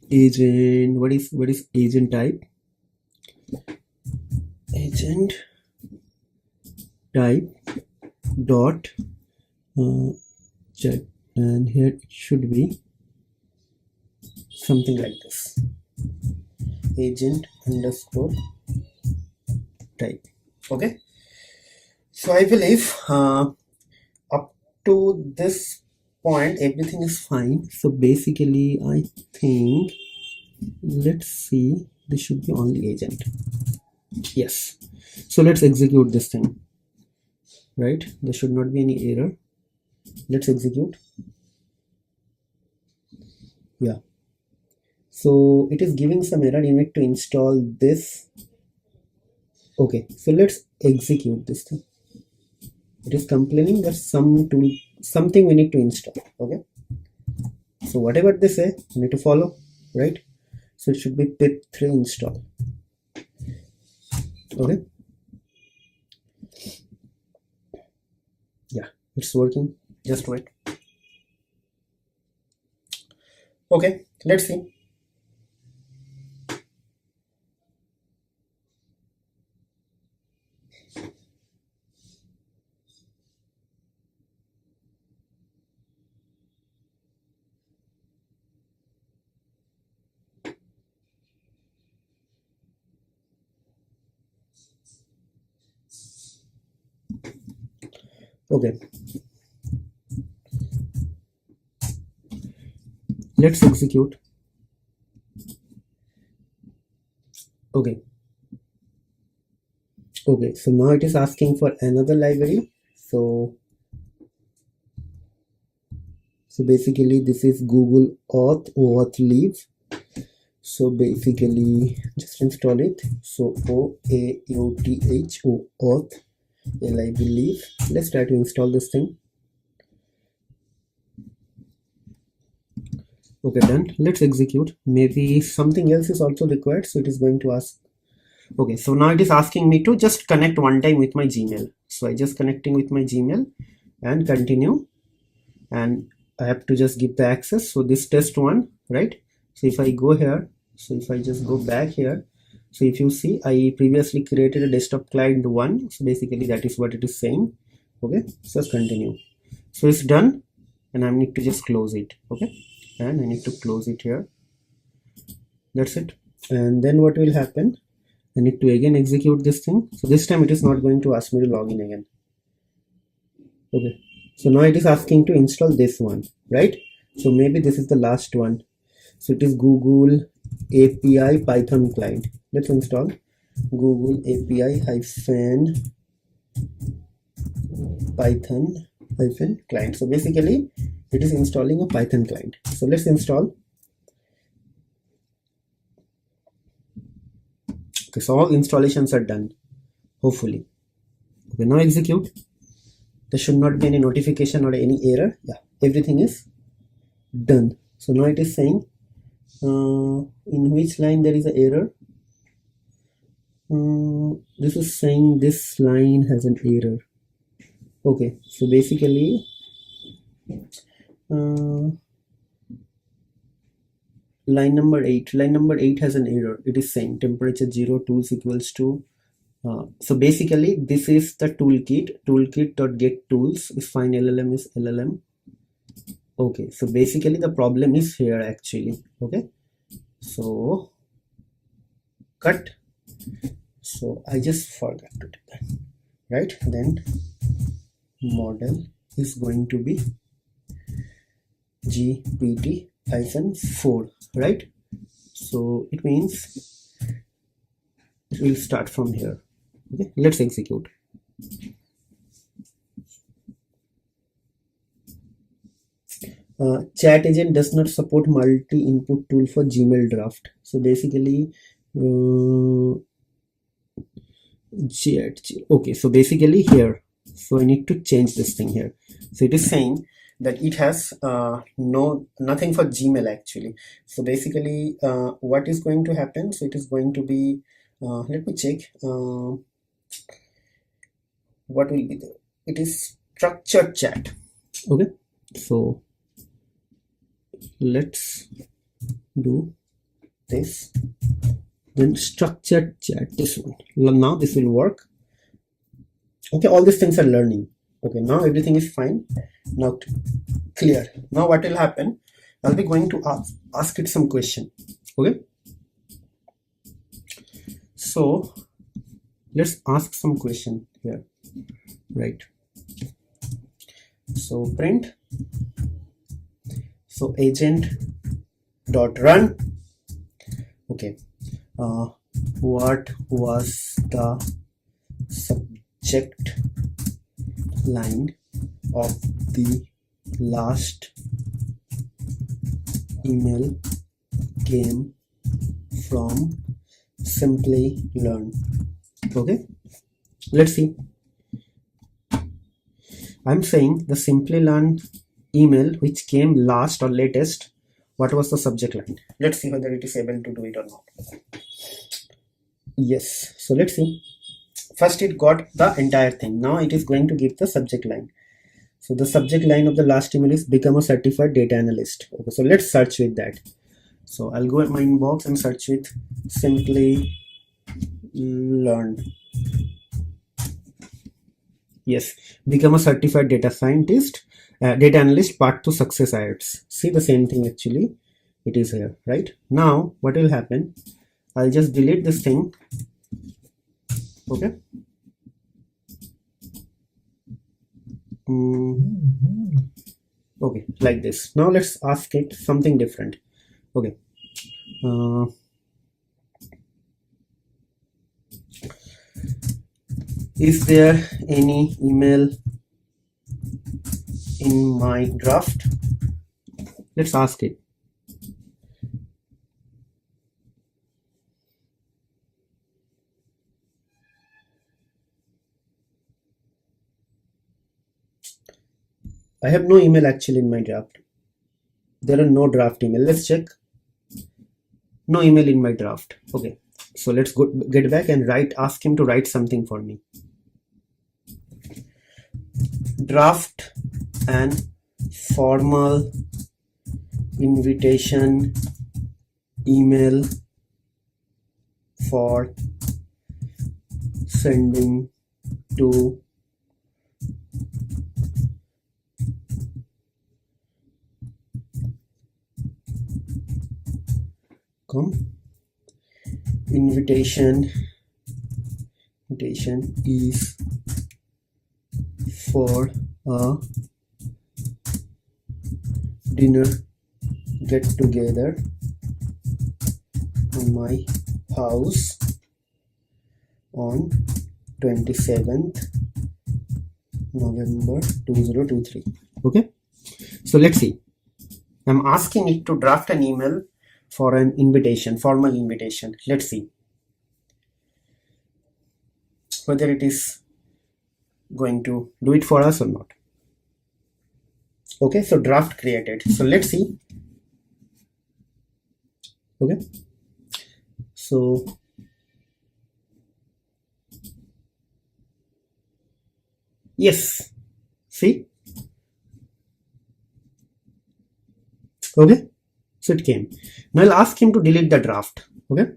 S1: agent, what is agent type? Agent type dot chat, and here it should be something like this, agent underscore type. Okay, so I believe up to this point everything is fine. So basically I think, let's see, this should be only agent. Yes, so let's execute this thing, right? There should not be any error. Let's execute. Yeah, so it is giving some error. You need to install this. Okay, so let's execute this thing. It is complaining that some tool something we need to install. Okay, so whatever they say we need to follow, right? So it should be pip3 install. Okay, yeah, it's working. Just wait. Okay, let's see. Okay, let's execute. Okay, okay, so now it is asking for another library. So basically this is Google auth leave. So basically just install it. So OAUTH auth lib leave. Let's try to install this thing. Okay, done. Let's execute. Maybe something else is also required, so it is going to ask. Okay, so now it is asking me to just connect one time with my Gmail. So I just connecting with my Gmail and continue, and I have to just give the access. So this test one, right? So if I go here, so if I just go back here, so if you see, I previously created a desktop client 1. So basically that is what it is saying. Okay, so let's continue. So it's done, and I need to just close it. Okay, and I need to close it here. That's it. And then what will happen? I need to again execute this thing. So this time it is not going to ask me to log in again. Okay, so now it is asking to install this one, right? So maybe this is the last one. So it is Google API Python client. Let's install Google API hyphen Python hyphen client. So basically it is installing a Python client. So let's install. Okay, so all installations are done, hopefully. Okay, now execute. There should not be any notification or any error. Yeah, everything is done. So now it is saying in which line there is an error. This is saying this line has an error. Okay, so basically line number 8 has an error. It is saying temperature 0 tools equals to so basically this is the toolkit.get tools is fine, LLM is LLM. Okay, so basically the problem is here actually. Okay, so cut. So I just forgot to do that, right? Then model is going to be GPT-4, right? So it means it will start from here. Okay, let's execute. Chat agent does not support multi-input tool for Gmail draft. So basically okay, so basically here, so I need to change this thing here. So it is saying that it has nothing for Gmail actually. So basically what is going to happen, so it is going to be let me check what will be there. It is structured chat. Okay, so let's do this, then structured chat, this one. Now this will work. Okay, all these things are learning. Okay, now everything is fine. Now clear. Now what will happen, I'll be going to ask it some question. Okay, so let's ask some question here, right? So print, so agent dot run. Okay, what was the subject line of the last email came from simply learn. Okay, let's see. I'm saying the simply learn email which came last or latest, what was the subject line? Let's see whether it is able to do it or not. Yes, so let's see. First it got the entire thing. Now it is going to give the subject line. So the subject line of the last email is become a certified data analyst. Okay, so let's search with that. So I'll go at my inbox and search with simply learn. Yes, become a certified data scientist, data analyst, part 2 success IELTS. See the same thing actually. It is here, right? Now what will happen? I'll just delete this thing. Okay. Okay, like this. Now let's ask it something different. Okay. Is there any email in my draft? Let's ask it. I have no email actually in my draft. There are no draft email. Let's check. No email in my draft. Okay, so let's go get back and ask him to write something for me. Draft an formal invitation email for sending to invitation is for a dinner get together on my house on 27th November 2023. Okay, so let's see. I'm asking it to draft an email for an invitation, formal invitation. Let's see whether it is going to do it for us or not. Okay, so draft created. So let's see. Okay, so yes, see. Okay, so it came. Now I'll ask him to delete the draft. Okay,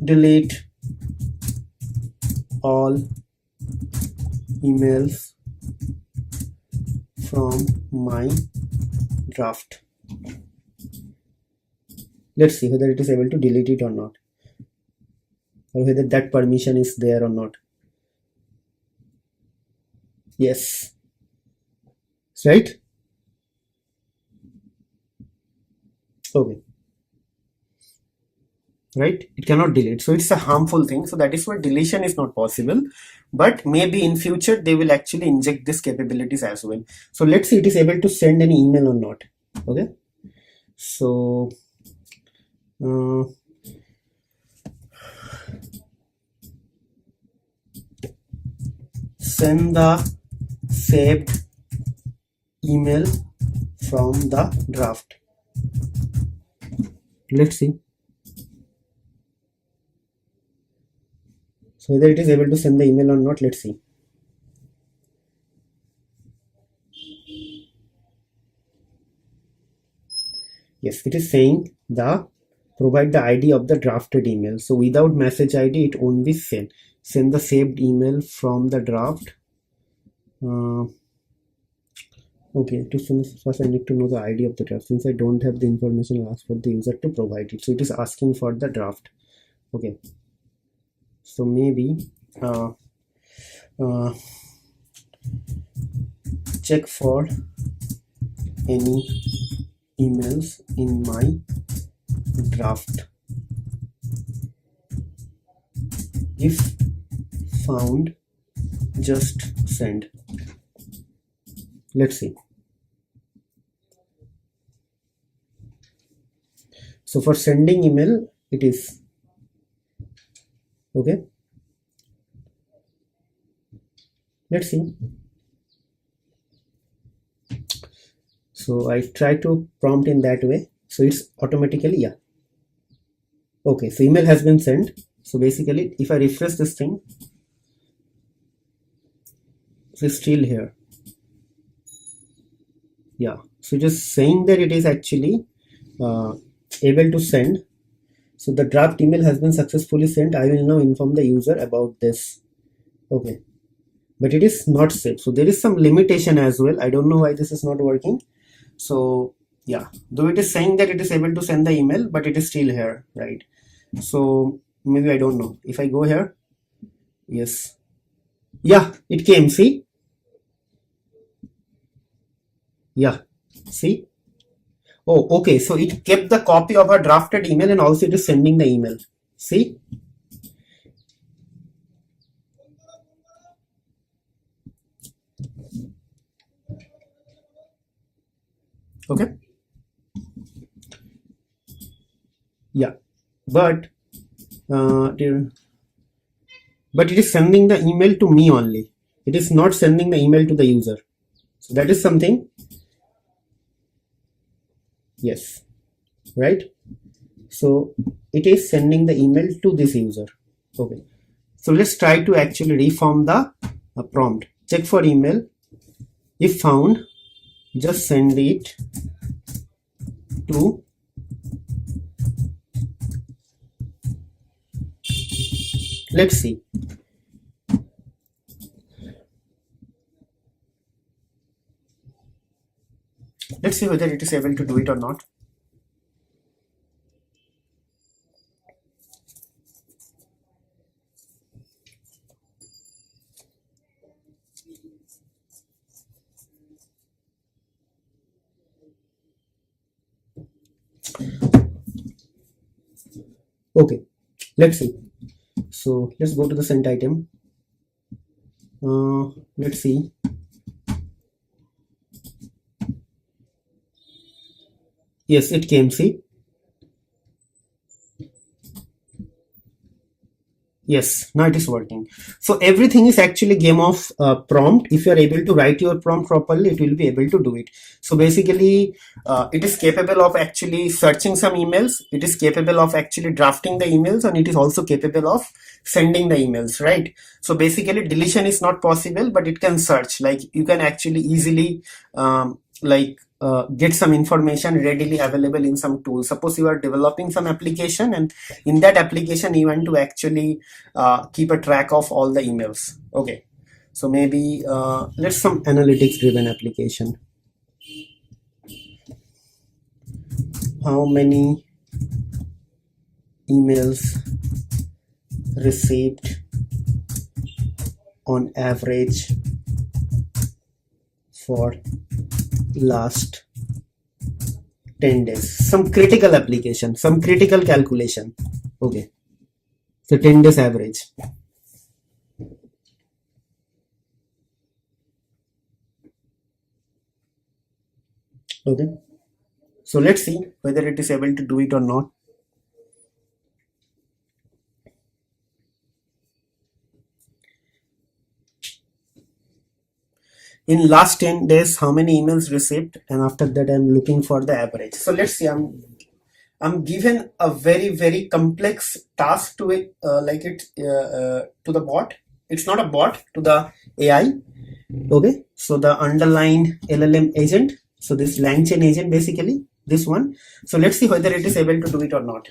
S1: delete all emails from my draft. Let's see whether it is able to delete it or not, or whether that permission is there or not. Yes, right? Okay, right, it cannot delete, so it's a harmful thing. So that is why deletion is not possible, but maybe in future they will actually inject these capabilities as well. So let's see it is able to send any email or not. Okay, so send the saved email from the draft. Let's see. So whether it is able to send the email or not, let's see. Yes, it is saying provide the ID of the drafted email. So without message ID, it won't be send the saved email from the draft. Okay, first I need to know the ID of the draft. Since I don't have the information, I'll ask for the user to provide it. So it is asking for the draft. Okay, so maybe check for any emails in my draft. If found, just send. Let's see. So for sending email it is okay. Let's see. So I try to prompt in that way, so it's automatically, yeah, okay. So email has been sent. So basically if I refresh this thing, it's still here. Yeah, so just saying that it is actually able to send. So the draft email has been successfully sent. I will now inform the user about this. Okay, but it is not saved. So there is some limitation as well. I don't know why this is not working. So yeah, though it is saying that it is able to send the email, but it is still here, right? So maybe I don't know. If I go here, yes, yeah, it came. See, yeah, see. Oh, okay. So it kept the copy of a drafted email and also it is sending the email. See? Okay. Yeah. But it is sending the email to me only. It is not sending the email to the user. So that is something. Yes. Right. So it is sending the email to this user. Okay. So let's try to actually reform the prompt. Check for email. If found, just send it to let's see. Let's see whether it is able to do it or not. Okay, let's see. So let's go to the sent item. Let's see. Yes, it came. See. Yes, now it is working. So everything is actually game of prompt. If you are able to write your prompt properly, it will be able to do it. So basically, it is capable of actually searching some emails. It is capable of actually drafting the emails, and it is also capable of sending the emails, right? So basically, deletion is not possible, but it can search. Like you can actually easily get some information readily available in some tool. Suppose you are developing some application, and in that application you want to actually keep a track of all the emails. Okay, so maybe let's some analytics driven application. How many emails received on average for last 10 days? Some critical application, some critical calculation. Okay, so 10 days average. Okay, so let's see whether it is able to do it or not. In last 10 days, how many emails received, and after that I'm looking for the average. So let's see. I'm given a very complex task to it, to the bot. It's not a bot, to the AI. Okay, so the underlying LLM agent. So this LangChain agent, basically this one. So let's see whether it is able to do it or not.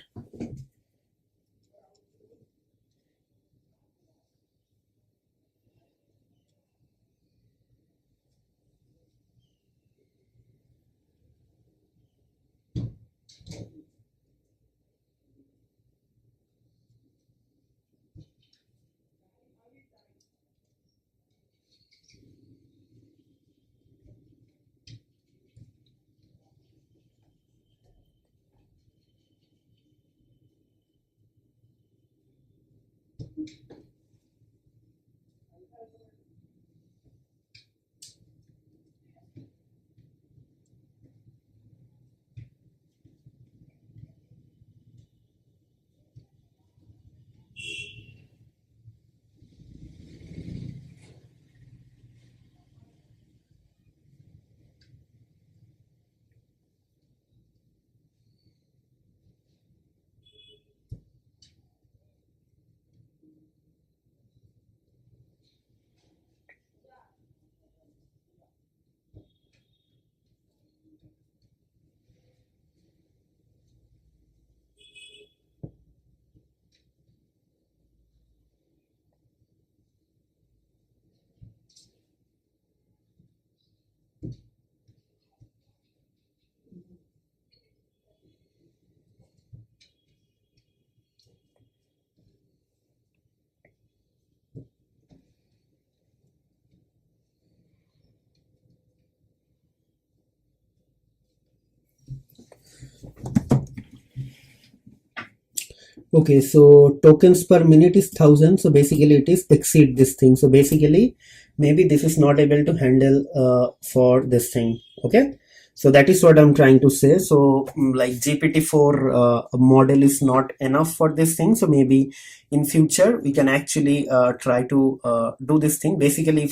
S1: Okay, so tokens per minute is 1000. So basically it is exceed this thing. So basically maybe this is not able to handle for this thing. Okay, so that is what I'm trying to say. So like GPT-4 model is not enough for this thing. So maybe in future we can actually try to do this thing. Basically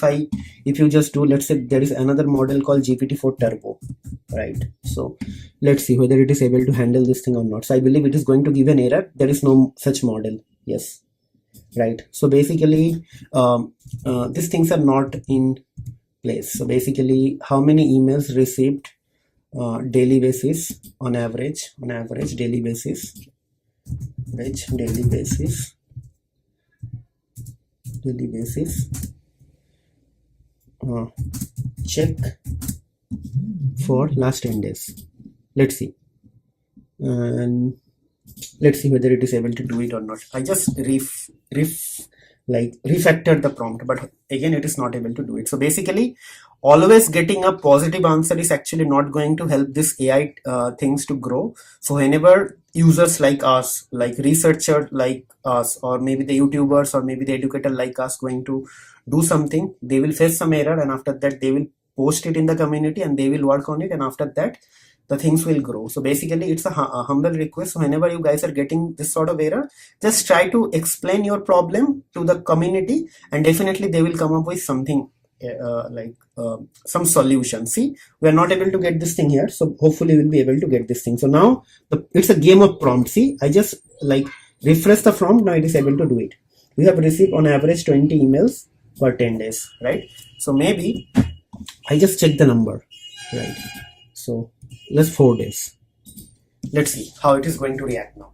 S1: if you just do, let's say there is another model called GPT-4 Turbo, right? So let's see whether it is able to handle this thing or not. So I believe it is going to give an error. There is no such model. Yes, right. So basically these things are not in place. So basically how many emails received daily basis on average daily basis, daily basis check for last 10 days. Let's see, and let's see whether it is able to do it or not. I just refactored the prompt, but again it is not able to do it. So basically always getting a positive answer is actually not going to help this AI things to grow. So whenever users like us, like researchers like us, or maybe the YouTubers or maybe the educator like us going to do something, they will face some error, and after that they will post it in the community and they will work on it, and after that the things will grow. So basically it's a humble request. So whenever you guys are getting this sort of error, just try to explain your problem to the community, and definitely they will come up with something some solution. See, we are not able to get this thing here, so hopefully we'll be able to get this thing. So now it's a game of prompt. See, I just like refresh the prompt. Now it is able to do it. We have received on average 20 emails per 10 days, right? So maybe I just check the number, right? So let's 4 days. Let's see how it is going to react now.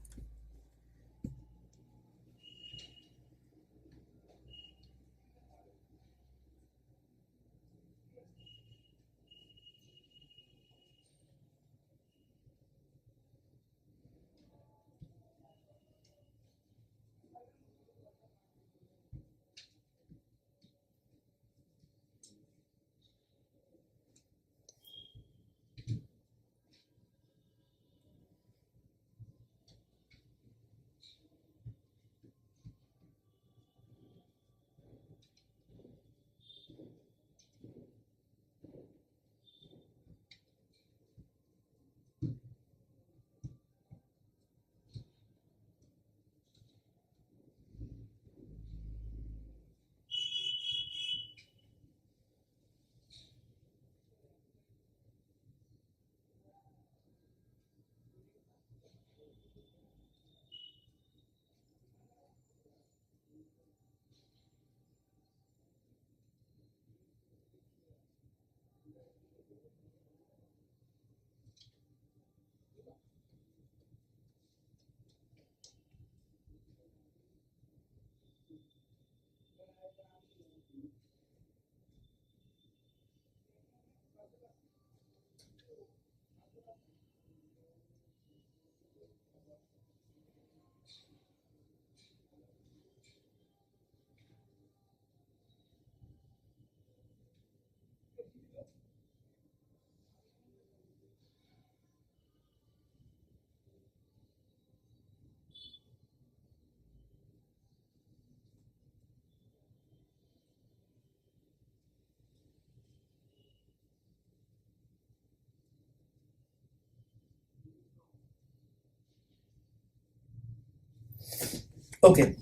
S1: Okay,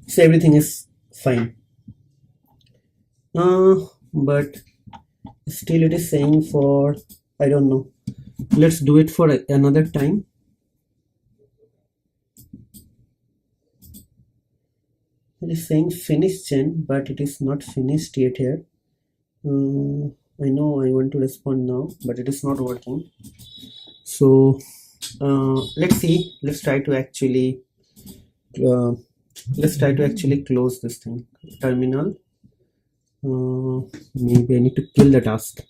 S1: so everything is fine. But still it is saying for, I don't know. Let's do it for another time. It is saying finish chain, but it is not finished yet here. I know I want to respond now, but it is not working. So let's see. Let's try to actually close this thing. Terminal. Maybe I need to kill the task.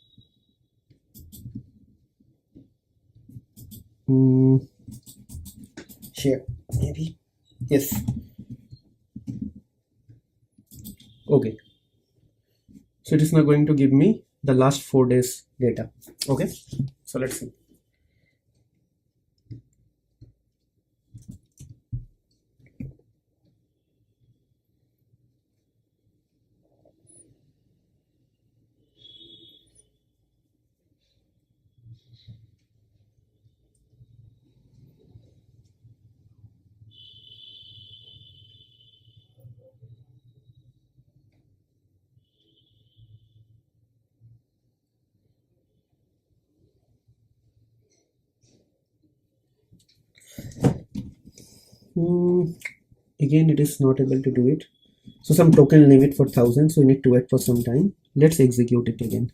S1: Share, maybe. Yes. Okay. So it is now going to give me the last 4 days data. Okay. So let's see. Again, it is not able to do it. So some token limit for 1000, so we need to wait for some time. Let's execute it again.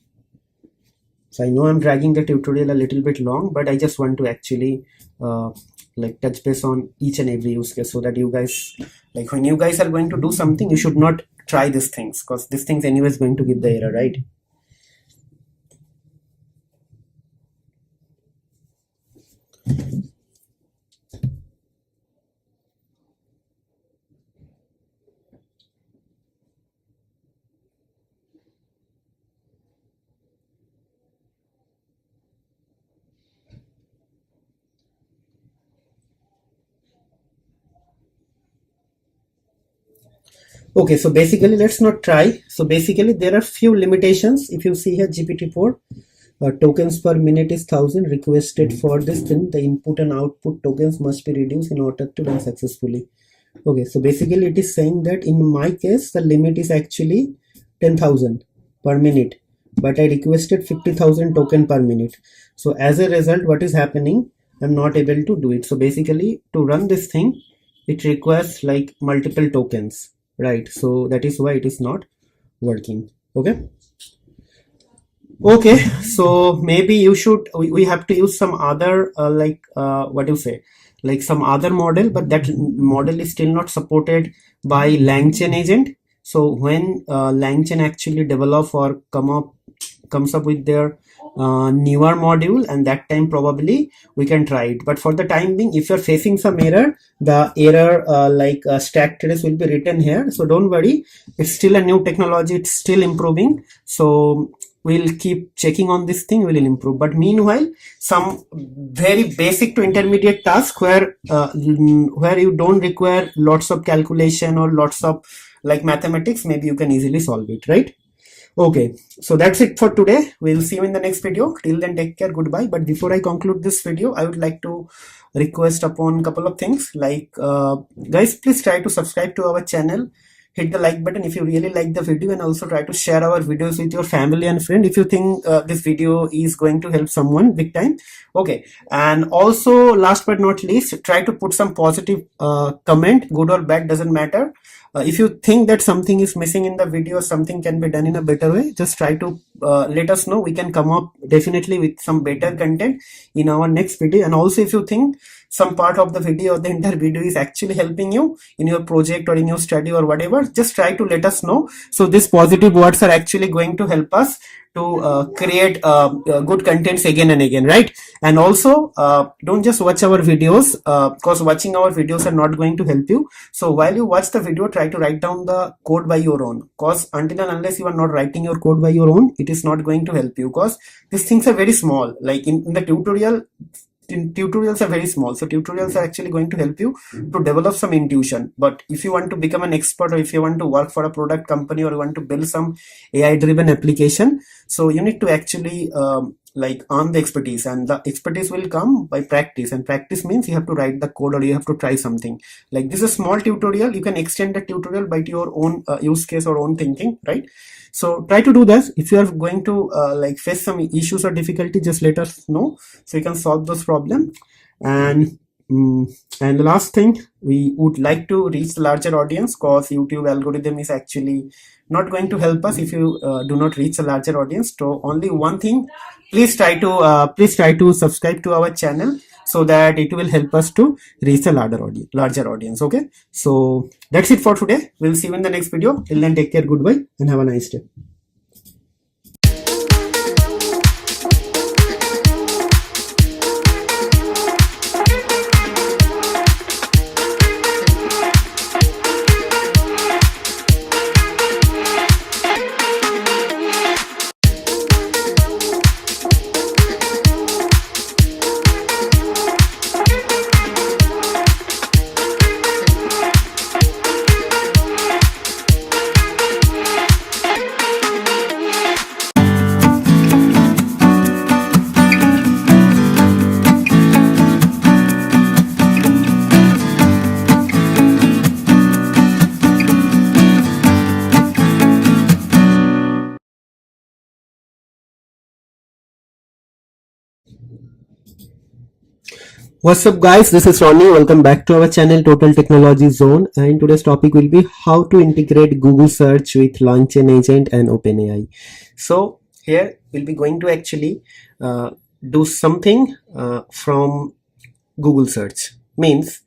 S1: So I know I'm dragging the tutorial a little bit long, but I just want to actually like touch base on each and every use case, so that you guys, like when you guys are going to do something, you should not try these things, because these things anyway is going to give the error, right? Okay, so basically let's not try. So basically there are few limitations. If you see here, GPT-4 tokens per minute is 1000. Requested for this thing, the input and output tokens must be reduced in order to run successfully. Okay, so basically it is saying that in my case the limit is actually 10,000 per minute, but I requested 50,000 token per minute. So as a result, what is happening, I'm not able to do it. So basically to run this thing, it requires like multiple tokens, right? So that is why it is not working. Okay, so maybe you should, we have to use some other what do you say, like some other model, but that model is still not supported by LangChain agent. So when LangChain actually develop or comes up with their newer module, and that time probably we can try it. But for the time being, if you're facing some error, the error stack trace will be written here. So don't worry, it's still a new technology, it's still improving. So we'll keep checking on this thing, we'll improve. But meanwhile, some very basic to intermediate task where you don't require lots of calculation or lots of like mathematics, maybe you can easily solve it, right? Okay, so that's it for today. We'll see you in the next video. Till then, take care, goodbye. But before I conclude this video, I would like to request upon a couple of things, like guys, please try to subscribe to our channel, hit the like button if you really like the video, and also try to share our videos with your family and friend if you think this video is going to help someone big time. Okay, and also last but not least, try to put some positive comment, good or bad, doesn't matter. If you think that something is missing in the video, something can be done in a better way, just try to let us know. We can come up definitely with some better content in our next video. And also if you think some part of the video or the entire video is actually helping you in your project or in your study or whatever, just try to let us know. So these positive words are actually going to help us to create good contents again and again, right? And also don't just watch our videos, because watching our videos are not going to help you. So while you watch the video, try to write down the code by your own, because until and unless you are not writing your code by your own, it is not going to help you, because these things are very small. Like in the tutorials are very small, so tutorials are actually going to help you to develop some intuition. But if you want to become an expert, or if you want to work for a product company, or you want to build some AI driven application, so you need to actually like earn the expertise, and the expertise will come by practice. And practice means you have to write the code, or you have to try something. Like this is a small tutorial, you can extend the tutorial by your own use case or own thinking, right? So try to do this. If you are going to like face some issues or difficulty, just let us know so you can solve those problems. And the last thing, we would like to reach the larger audience, because YouTube algorithm is actually not going to help us if you do not reach a larger audience. So only one thing, please try to subscribe to our channel, so that it will help us to reach a larger audience. Okay, so that's it for today. We'll see you in the next video. Till then, take care, goodbye, and have a nice day.
S2: What's up guys, this is Ronnie. Welcome back to our channel Total Technology Zone, and today's topic will be how to integrate Google search with LangChain agent and OpenAI. So here we'll be going to actually do something from Google search. Means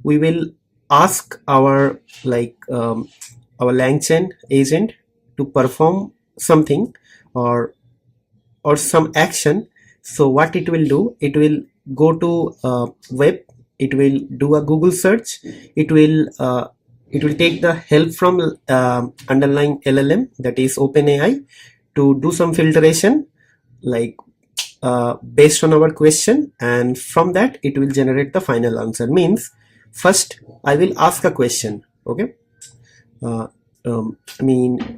S2: we will ask our our LangChain agent to perform something or some action. So what it will do, it will go to web, it will do a Google search, it will take the help from underlying LLM, that is OpenAI, to do some filtration like based on our question, and from that it will generate the final answer. Means first I will ask a question, okay. uh,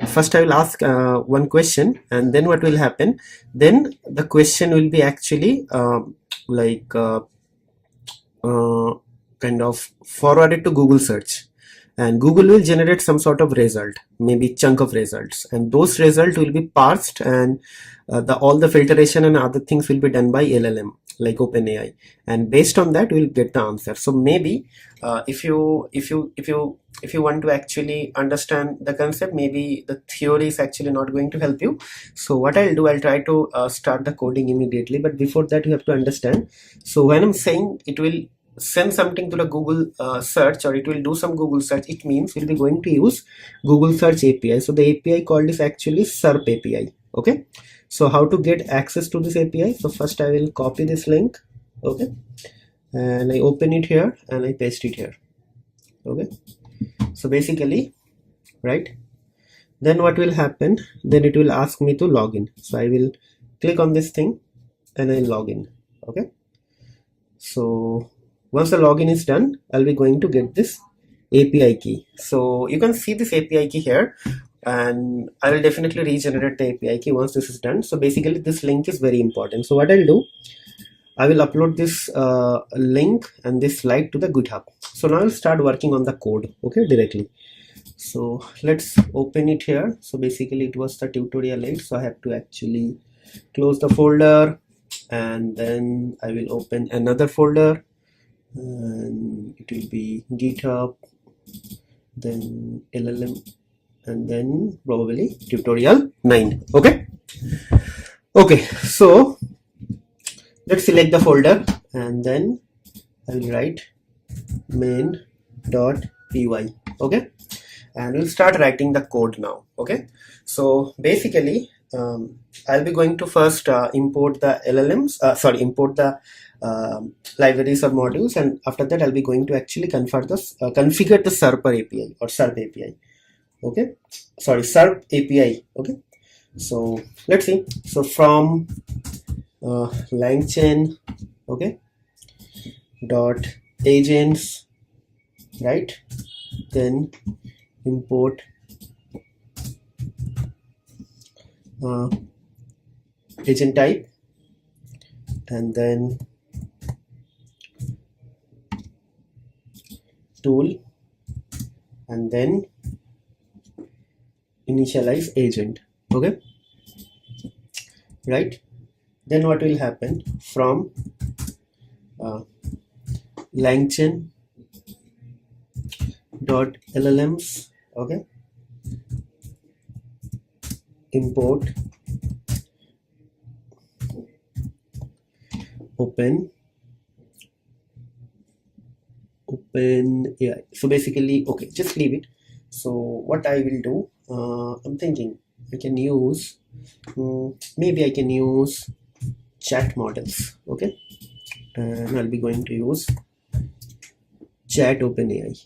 S2: first I will ask one question, and then what will happen, then the question will be actually kind of forwarded to Google search, and Google will generate some sort of result, maybe chunk of results, and those results will be parsed, and all the filtration and other things will be done by LLM like OpenAI, and based on that we'll get the answer. So maybe if you want to actually understand the concept, maybe the theory is actually not going to help you. So what I'll do, I'll try to start the coding immediately, but before that you have to understand. So when I'm saying it will send something to the Google search, or it will do some Google search, it means we'll be going to use Google search API. So the API called is actually SERP API. Okay, so how to get access to this API? So first I will copy this link, okay, and I open it here and I paste it here. Okay, so basically, right, then what will happen, then it will ask me to log in. So I will click on this thing and I log in. Okay, so once the login is done, I'll be going to get this API key. So you can see this API key here, and I will definitely regenerate the API key once this is done. So basically this link is very important. So what I'll do, I will upload this link and this slide to the GitHub. So now I'll start working on the code, okay, directly. So let's open it here. So basically it was the tutorial 8, so I have to actually close the folder, and then I will open another folder, and it will be GitHub, then LLM, and then probably tutorial 9. Okay, so let's select the folder, and then I will write main.py. okay, and we'll start writing the code now. Okay, so basically I'll be going to first import the LLMs, import the libraries or modules, and after that I'll be going to actually configure the SERP API or SERP API. Okay, sorry, SERP API. Okay, so let's see. So from LangChain, okay, dot agents, right, then import agent type, and then tool, and then initialize agent. Okay, right, then what will happen, from LangChain dot LLMs, okay, import open AI. So basically, okay, just leave it. So what I will do, I'm thinking I can use maybe I can use chat models. Okay, and I'll be going to use chat OpenAI.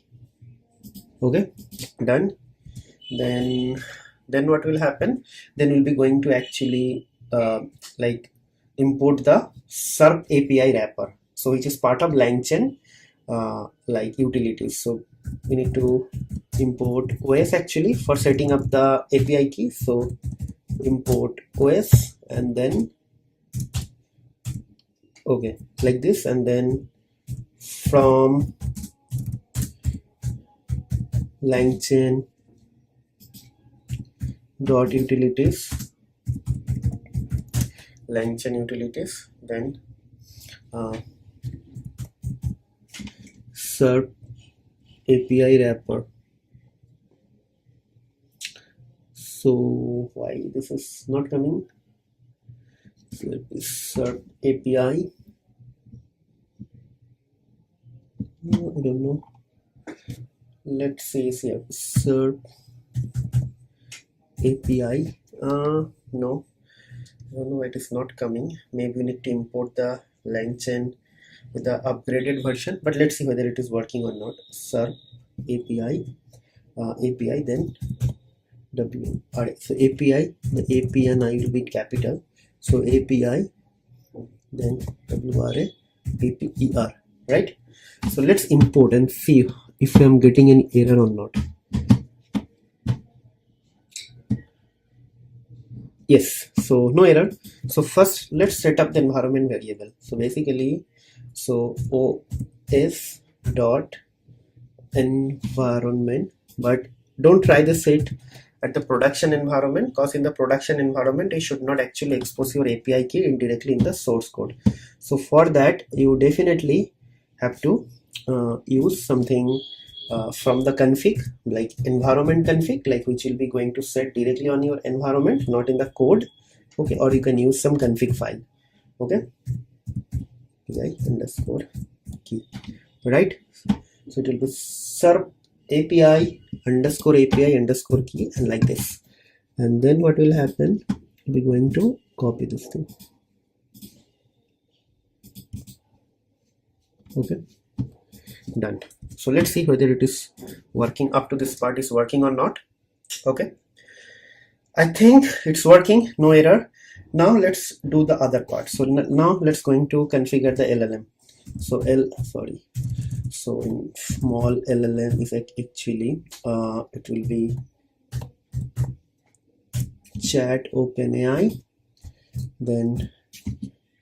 S2: Okay, done. Then what will happen, then we'll be going to actually import the SERP API wrapper, so which is part of LangChain utilities. So we need to import OS actually for setting up the API key. So import OS, and then okay, like this, and then from LangChain dot utilities, LangChain utilities, then SERP API wrapper. So why this is not coming? So let me SERP API. I don't know. Let's say here SERP API. No, I don't know why it is not coming. Maybe we need to import the LangChain with the upgraded version, but let's see whether it is working or not. SERP API, API, then W. Alright, so API, the API and I will be capital. So API, then WRA, APER, right? So let's import and see if I am getting any error or not. Yes, so no error. So first let's set up the environment variable. So basically, so OS dot environment, but don't try this set at the production environment, because in the production environment you should not actually expose your API key indirectly in the source code. So for that you definitely have to use something from the config, like environment config, like which will be going to set directly on your environment, not in the code. Okay, or you can use some config file. Okay, API underscore key, right? So it will be SERP API underscore key, and like this. And then what will happen? We're going to copy this thing. Okay, done. So let's see whether it is working. Up to this part is working or not. Okay, I think it's working, no error. Now let's do the other part. So now let's going to configure the LLM. So so in small LLM is actually it will be chat OpenAI, then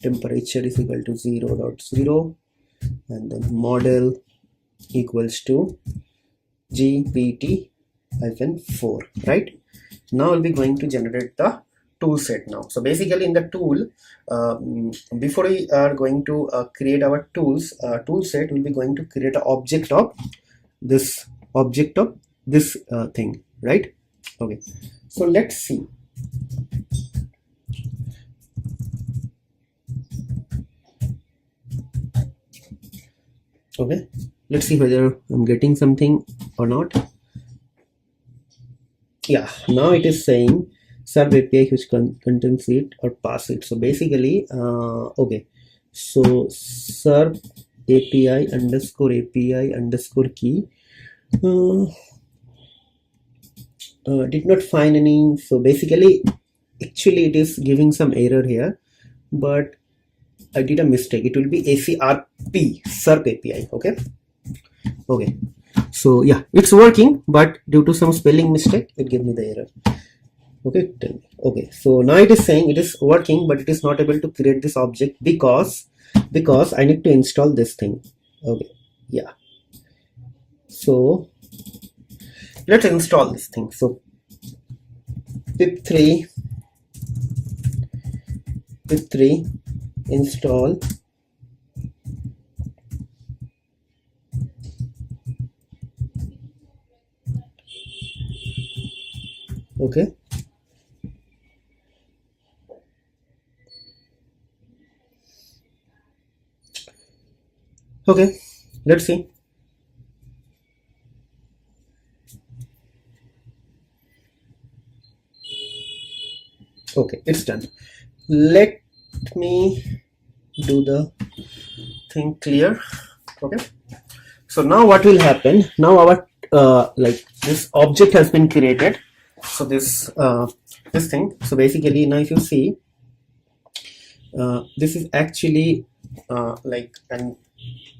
S2: temperature is equal to 0.0, and then model equals to GPT-4, right? Now we'll be going to generate the tool set now. So basically in the tool, before we are going to create our tool set, we'll be going to create an object of this thing, right? Okay, so let's see. Okay, let's see whether I'm getting something or not. Yeah, now it is saying SERP API which contains it or pass it. So basically, okay, so SERP API underscore key did not find any. So basically, actually it is giving some error here, but I did a mistake. It will be ACRP, SERP API. Okay, so yeah, it's working, but due to some spelling mistake it gave me the error. Okay, so now it is saying it is working, but it is not able to create this object because I need to install this thing. Okay, yeah, so let's install this thing. So pip3 install okay. Okay, let's see. Okay, it's done. Let me do the thing clear. Okay, so now what will happen? Now our like this object has been created. So this thing. So basically now if you see, this is actually like an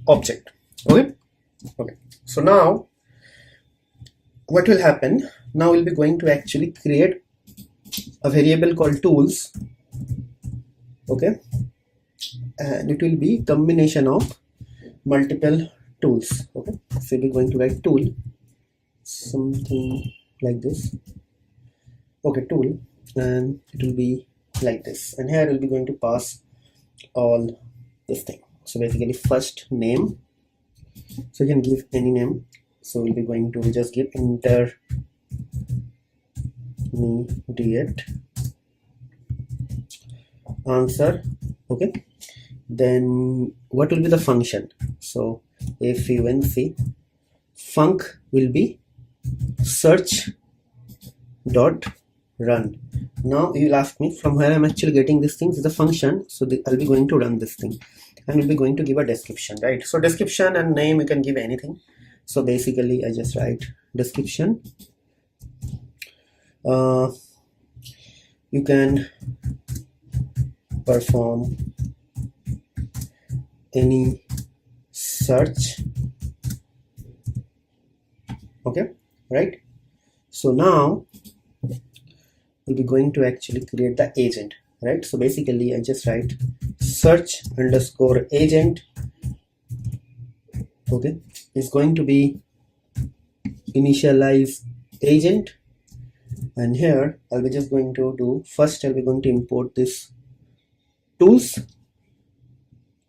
S2: object. Okay, so now what will happen? Now we'll be going to actually create a variable called tools. Okay, and it will be combination of multiple tools. Okay, so we're going to write tool, something like this. Okay, tool, and it will be like this, and here we'll be going to pass all this thing. So basically first name, So you can give any name. So we'll be going to just give intermediate answer. Okay, then what will be the function? So if you can see, func will be search dot run. Now you will ask me from where I'm actually getting this thing. Is a function, so I'll be going to run this thing, and we'll be going to give a description, right? So description and name, you can give anything. So basically I just write description. You can perform any search. Okay, right? So now we'll be going to actually create the agent, right? So basically I just write search underscore agent. Okay, it's going to be initialize agent, and here I'll be just going to do first, I'll be going to import this tools.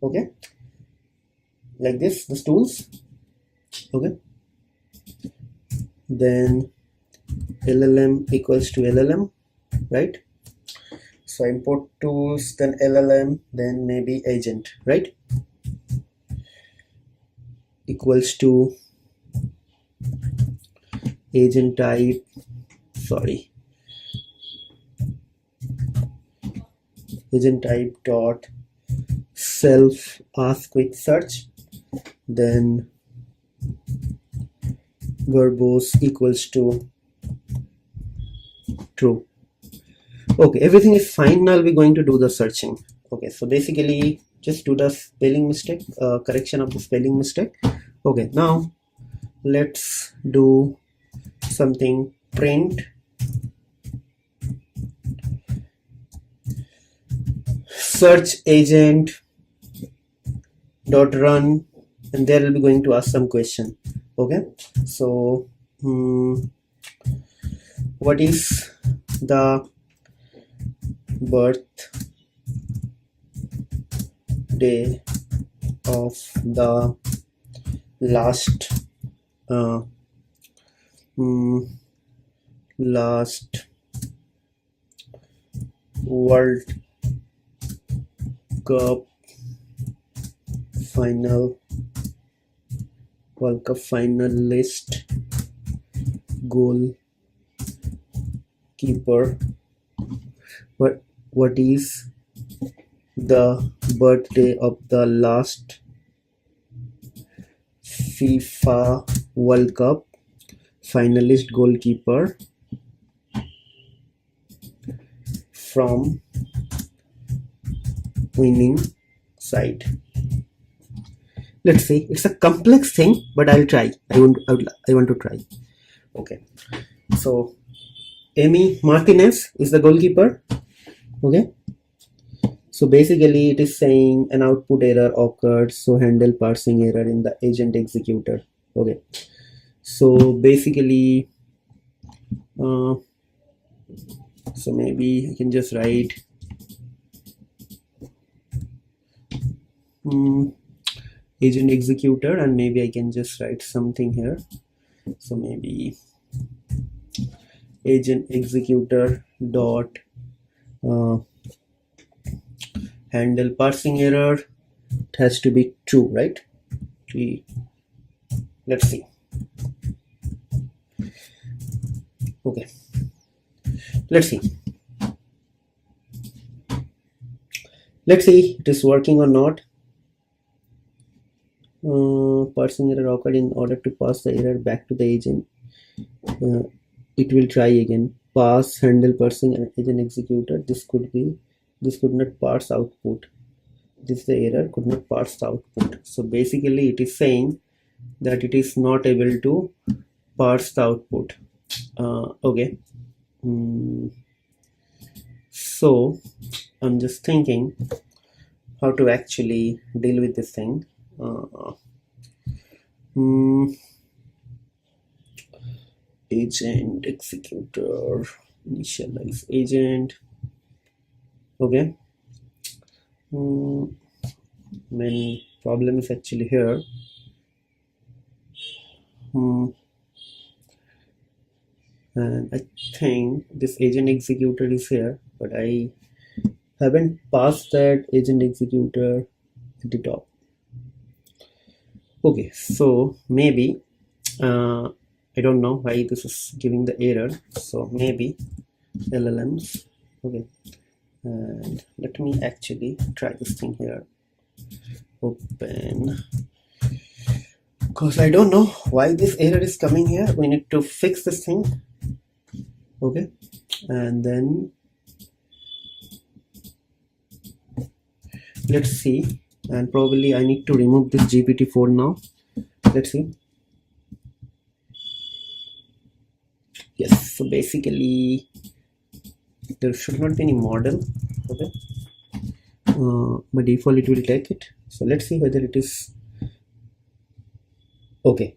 S2: Okay, like this tools. Okay, then LLM equals to LLM, right? So import tools, then LLM, then maybe agent, right? Equals to agent type, sorry, agent type dot self ask with search, then verbose equals to true. Okay, everything is fine. Now I'll be going to do the searching. Okay, so basically just do the spelling mistake, correction of the spelling mistake. Okay, now let's do something. Print search agent dot run, and there will be going to ask some question. Okay, so what is the birthday of the last last World Cup finalist goalkeeper? What is the birthday of the last FIFA World Cup finalist goalkeeper from winning side? Let's see. It's a complex thing, but I'll try. I want to try. Okay. So Amy Martinez is the goalkeeper. Okay. So basically it is saying an output error occurred, so handle parsing error in the agent executor. Okay. So basically so maybe I can just write agent executor, and maybe I can just write something here. So maybe agent executor dot handle parsing error. It has to be true, right? Let's see. Okay, let's see it is working or not. Parsing error occurred. In order to pass the error back to the agent, it will try again. Pass handle parsing and agent executor. This could not parse output. This is the error, could not parse the output. So basically it is saying that it is not able to parse the output. Okay. So I'm just thinking how to actually deal with this thing. Agent executor, initialize agent. Okay. Main problem is actually here. And I think this agent executor is here, but I haven't passed that agent executor at the top. Okay, so maybe I don't know why this is giving the error, so maybe LLMs. Okay, and let me actually try this thing here. Open, because I don't know why this error is coming here. We need to fix this thing. Okay, and then let's see, and probably I need to remove this GPT-4 now. Let's see. Yes, so basically there should not be any model. Okay, by default it will take it, so let's see whether it is okay.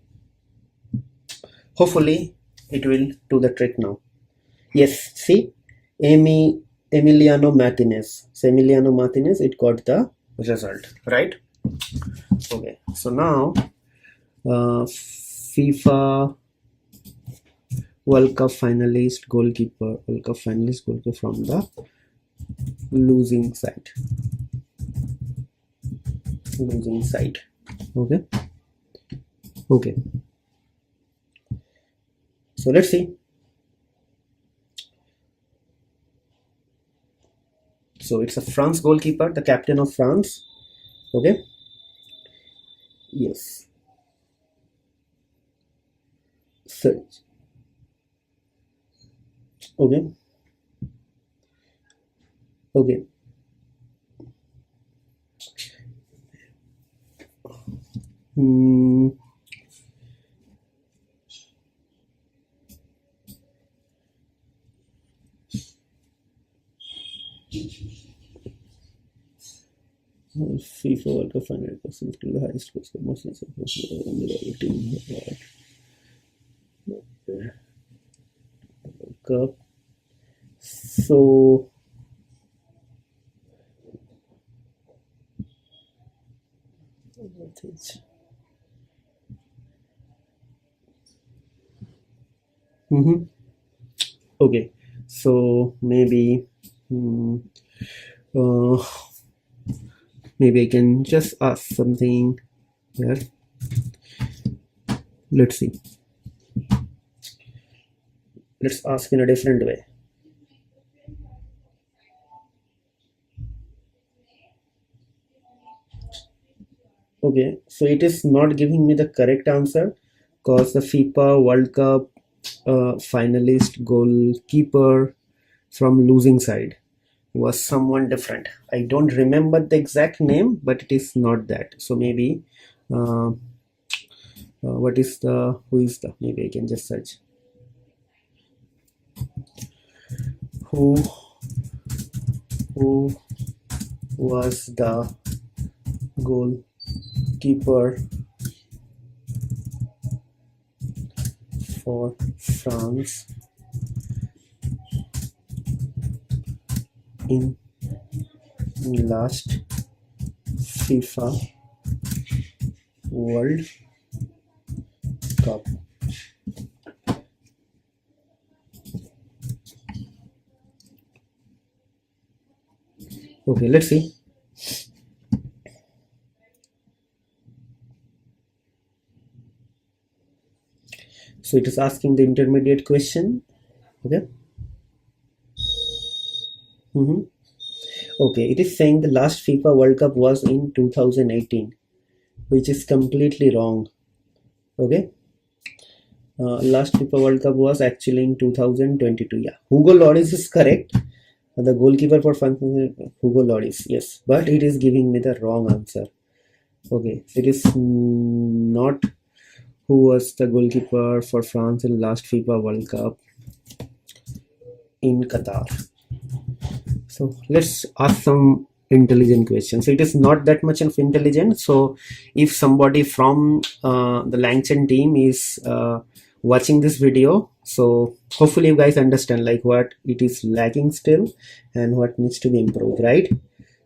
S2: Hopefully it will do the trick now. Yes, see, Emiliano Martinez. So Emiliano Martinez, it got the result, right? Okay, so now FIFA World Cup finalist goalkeeper, from the losing side. Okay. Okay. So let's see. So it's a France goalkeeper, the captain of France. Okay. Yes. Search. Okay. Okay. FIFA World Cup 100% the highest score, most in the team. World Cup. So okay, so maybe maybe I can just ask something here. Let's see. Let's ask in a different way. Okay, so it is not giving me the correct answer because the FIFA World Cup finalist goalkeeper from losing side was someone different. I don't remember the exact name, but it is not that. So maybe who is the, maybe I can just search who was the goalkeeper for France in last FIFA World Cup. Okay, let's see. So it is asking the intermediate question. Okay. Okay, it is saying the last FIFA World Cup was in 2018, which is completely wrong. Okay. Last FIFA World Cup was actually in 2022. Yeah, Hugo Lloris is correct. The goalkeeper for France, Hugo Lloris. Yes, but it is giving me the wrong answer. Okay, it is not who was the goalkeeper for France in last FIFA World Cup in Qatar. So let's ask some intelligent questions. So it is not that much of intelligent. So if somebody from the LangChain team is watching this video, so hopefully you guys understand like what it is lacking still and what needs to be improved, right?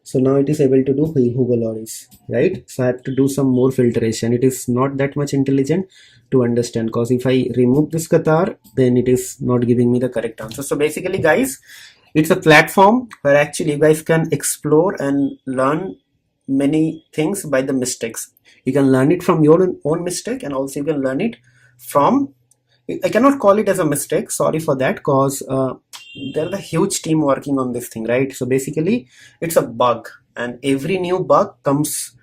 S2: So now it is able to do Hugo-Loris, right? So I have to do some more filtration. It is not that much intelligent to understand, because if I remove this Qatar, then it is not giving me the correct answer. So basically, guys, it's a platform where actually you guys can explore and learn many things by the mistakes. You can learn it from your own mistake, and also you can learn it from, I cannot call it as a mistake, sorry for that, because there's a huge team working on this thing, right? So basically it's a bug, and every new bug comes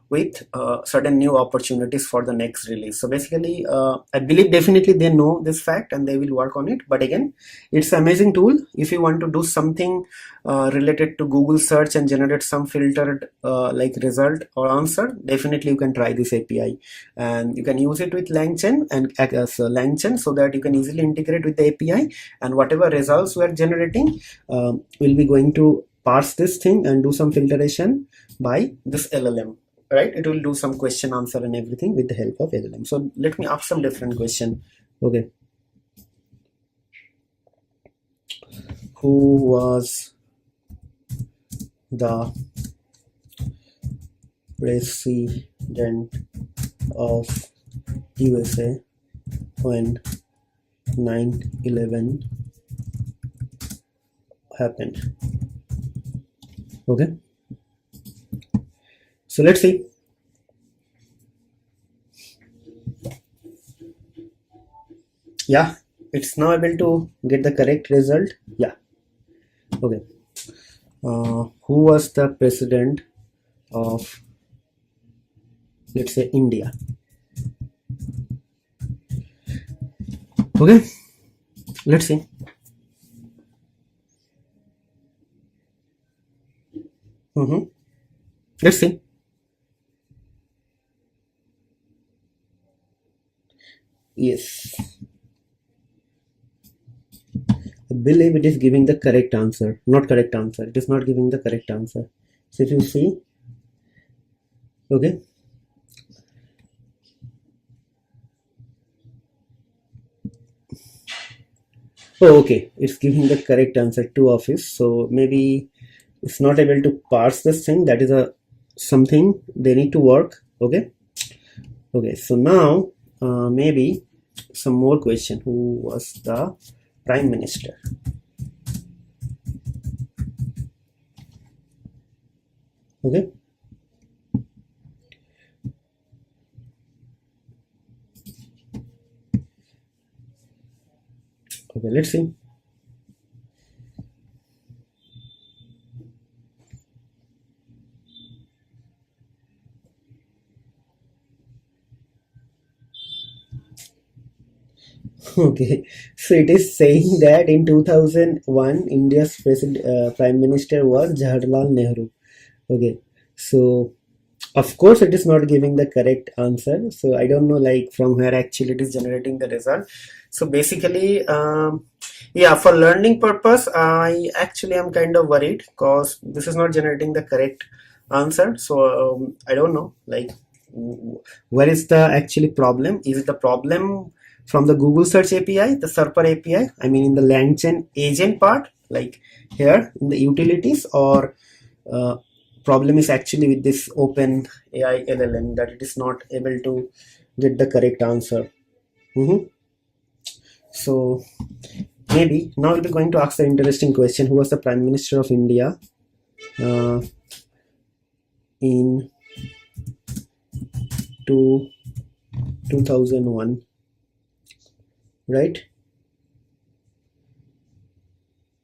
S2: with certain new opportunities for the next release. So basically I believe definitely they know this fact and they will work on it. But again, it's an amazing tool if you want to do something related to Google search and generate some filtered like result or answer. Definitely you can try this API, and you can use it with LangChain and as LangChain, so that you can easily integrate with the API, and whatever results we are generating, we'll be going to parse this thing and do some filtration by this LLM, right? It will do some question answer and everything with the help of LLM. So let me ask some different question. Okay, who was the president of USA when 9/11 happened? Okay, so let's see. Yeah, it's now able to get the correct result. Yeah. Okay. Who was the president of, let's say, India? Okay, let's see. Let's see. Yes, I believe it is giving the correct answer. Not correct answer. It is not giving the correct answer. So if you see, okay. Oh, okay. It's giving the correct answer to office. So maybe it's not able to parse this thing. That is a something they need to work. Okay. Okay. So now maybe some more question. Who was the prime minister? Okay. Okay, let's see. Okay, so it is saying that in 2001 India's prime minister was Jawaharlal Nehru. Okay, so of course it is not giving the correct answer, so I don't know like from where actually it is generating the result. So basically yeah, for learning purpose I actually am kind of worried, because this is not generating the correct answer. So I don't know like where is the actually problem. Is it the problem from the Google search API, the Serper API, I mean in the LangChain agent part, like here in the utilities, or problem is actually with this open AI LLM, that it is not able to get the correct answer. So maybe now we'll be going to ask the interesting question. Who was the Prime Minister of India in 2001, right?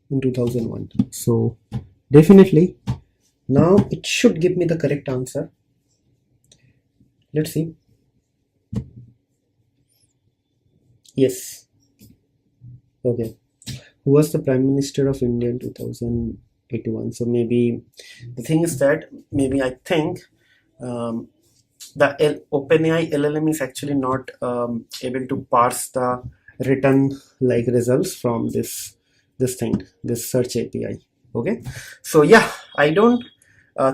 S2: In 2001. So definitely now it should give me the correct answer. Let's see. Yes. Okay. Who was the Prime Minister of India in 2081? So maybe the thing is that maybe I think the OpenAI LLM is actually not able to parse the written like results from this thing, this search API. Okay, so yeah, I don't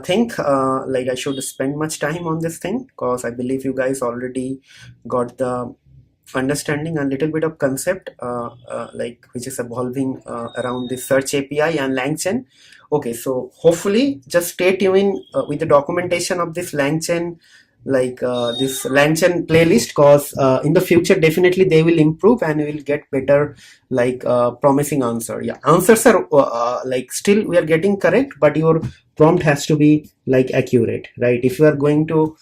S2: think like I should spend much time on this thing, because I believe you guys already got the understanding a little bit of concept like which is evolving around the search API and LangChain. Okay, so hopefully just stay tuned with the documentation of this LangChain, like this LangChain playlist, cause in the future definitely they will improve and we will get better, like promising answer. Yeah, answers are like still we are getting correct, but your prompt has to be like accurate, right? If you are going to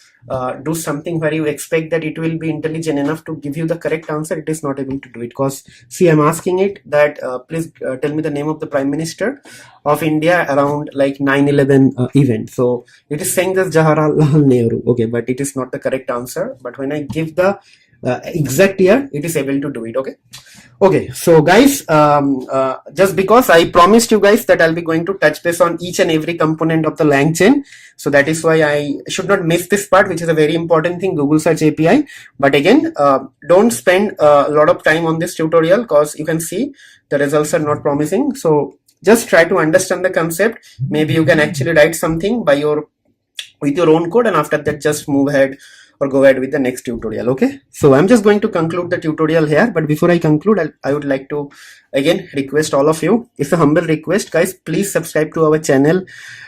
S2: do something where you expect that it will be intelligent enough to give you the correct answer, it is not able to do it. Because see, I'm asking it that please tell me the name of the Prime Minister of India around like 9/11 event. So it is saying that Jawaharlal Nehru. Okay, but it is not the correct answer. But when I give the exact year, it is able to do it. Okay, so guys, just because I promised you guys that I'll be going to touch base on each and every component of the LangChain, so that is why I should not miss this part, which is a very important thing, Google Search API. But again, don't spend a lot of time on this tutorial, because you can see the results are not promising. So just try to understand the concept. Maybe you can actually write something with your own code, and after that just move ahead or go ahead with the next tutorial. Okay, so I'm just going to conclude the tutorial here, but before I conclude, I would like to again request all of you, it's a humble request guys, please subscribe to our channel,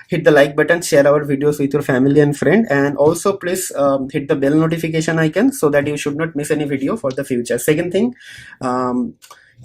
S2: hit the like button, share our videos with your family and friend, and also please hit the bell notification icon so that you should not miss any video for the future. Second thing,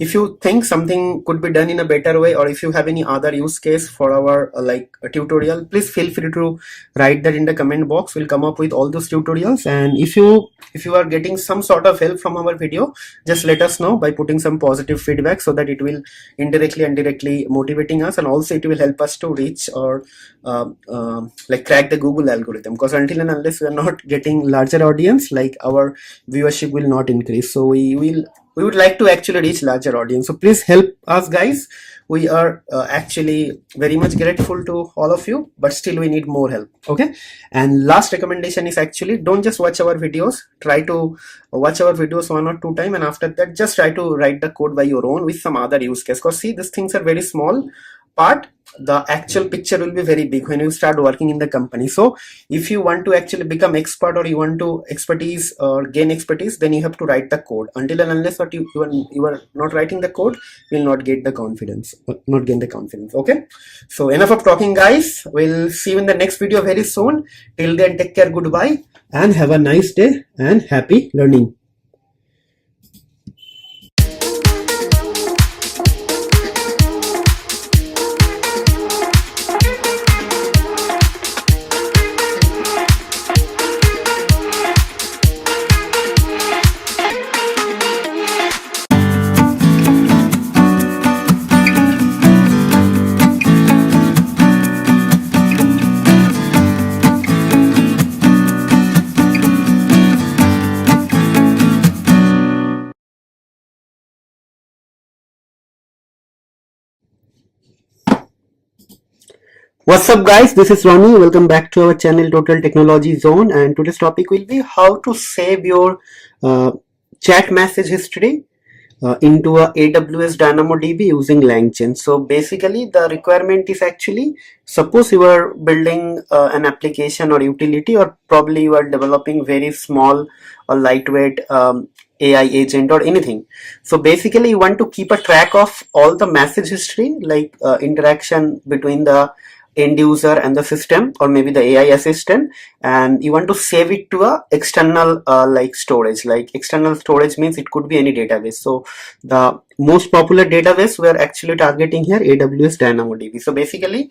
S2: if you think something could be done in a better way, or if you have any other use case for our like a tutorial, please feel free to write that in the comment box. We'll come up with all those tutorials. And if you are getting some sort of help from our video, just let us know by putting some positive feedback, so that it will indirectly and directly motivating us, and also it will help us to reach or like crack the Google algorithm, because until and unless we are not getting larger audience, like our viewership will not increase. So we would like to actually reach larger audience, so please help us guys. We are actually very much grateful to all of you, but still we need more help. Okay, and last recommendation is actually don't just watch our videos, try to watch our videos 1 or 2 times, and after that just try to write the code by your own with some other use case, because see, these things are very small part, the actual picture will be very big when you start working in the company. So if you want to actually become expert, or you want to expertise or gain expertise, then you have to write the code. Until and unless what you are not writing the code, you will not get the confidence, not gain the confidence. Okay, so enough of talking guys, we'll see you in the next video very soon. Till then, take care, goodbye, and have a nice day and happy learning. What's up guys, this is Ronnie. Welcome back to our channel Total Technology Zone, and today's topic will be how to save your chat message history into a AWS DynamoDB using LangChain. So basically the requirement is actually, suppose you are building an application or utility, or probably you are developing very small or lightweight AI agent or anything. So basically you want to keep a track of all the message history, like interaction between the end user and the system, or maybe the AI assistant, and you want to save it to a external like storage. Like external storage means it could be any database. So the most popular database we are actually targeting here, AWS DynamoDB. So basically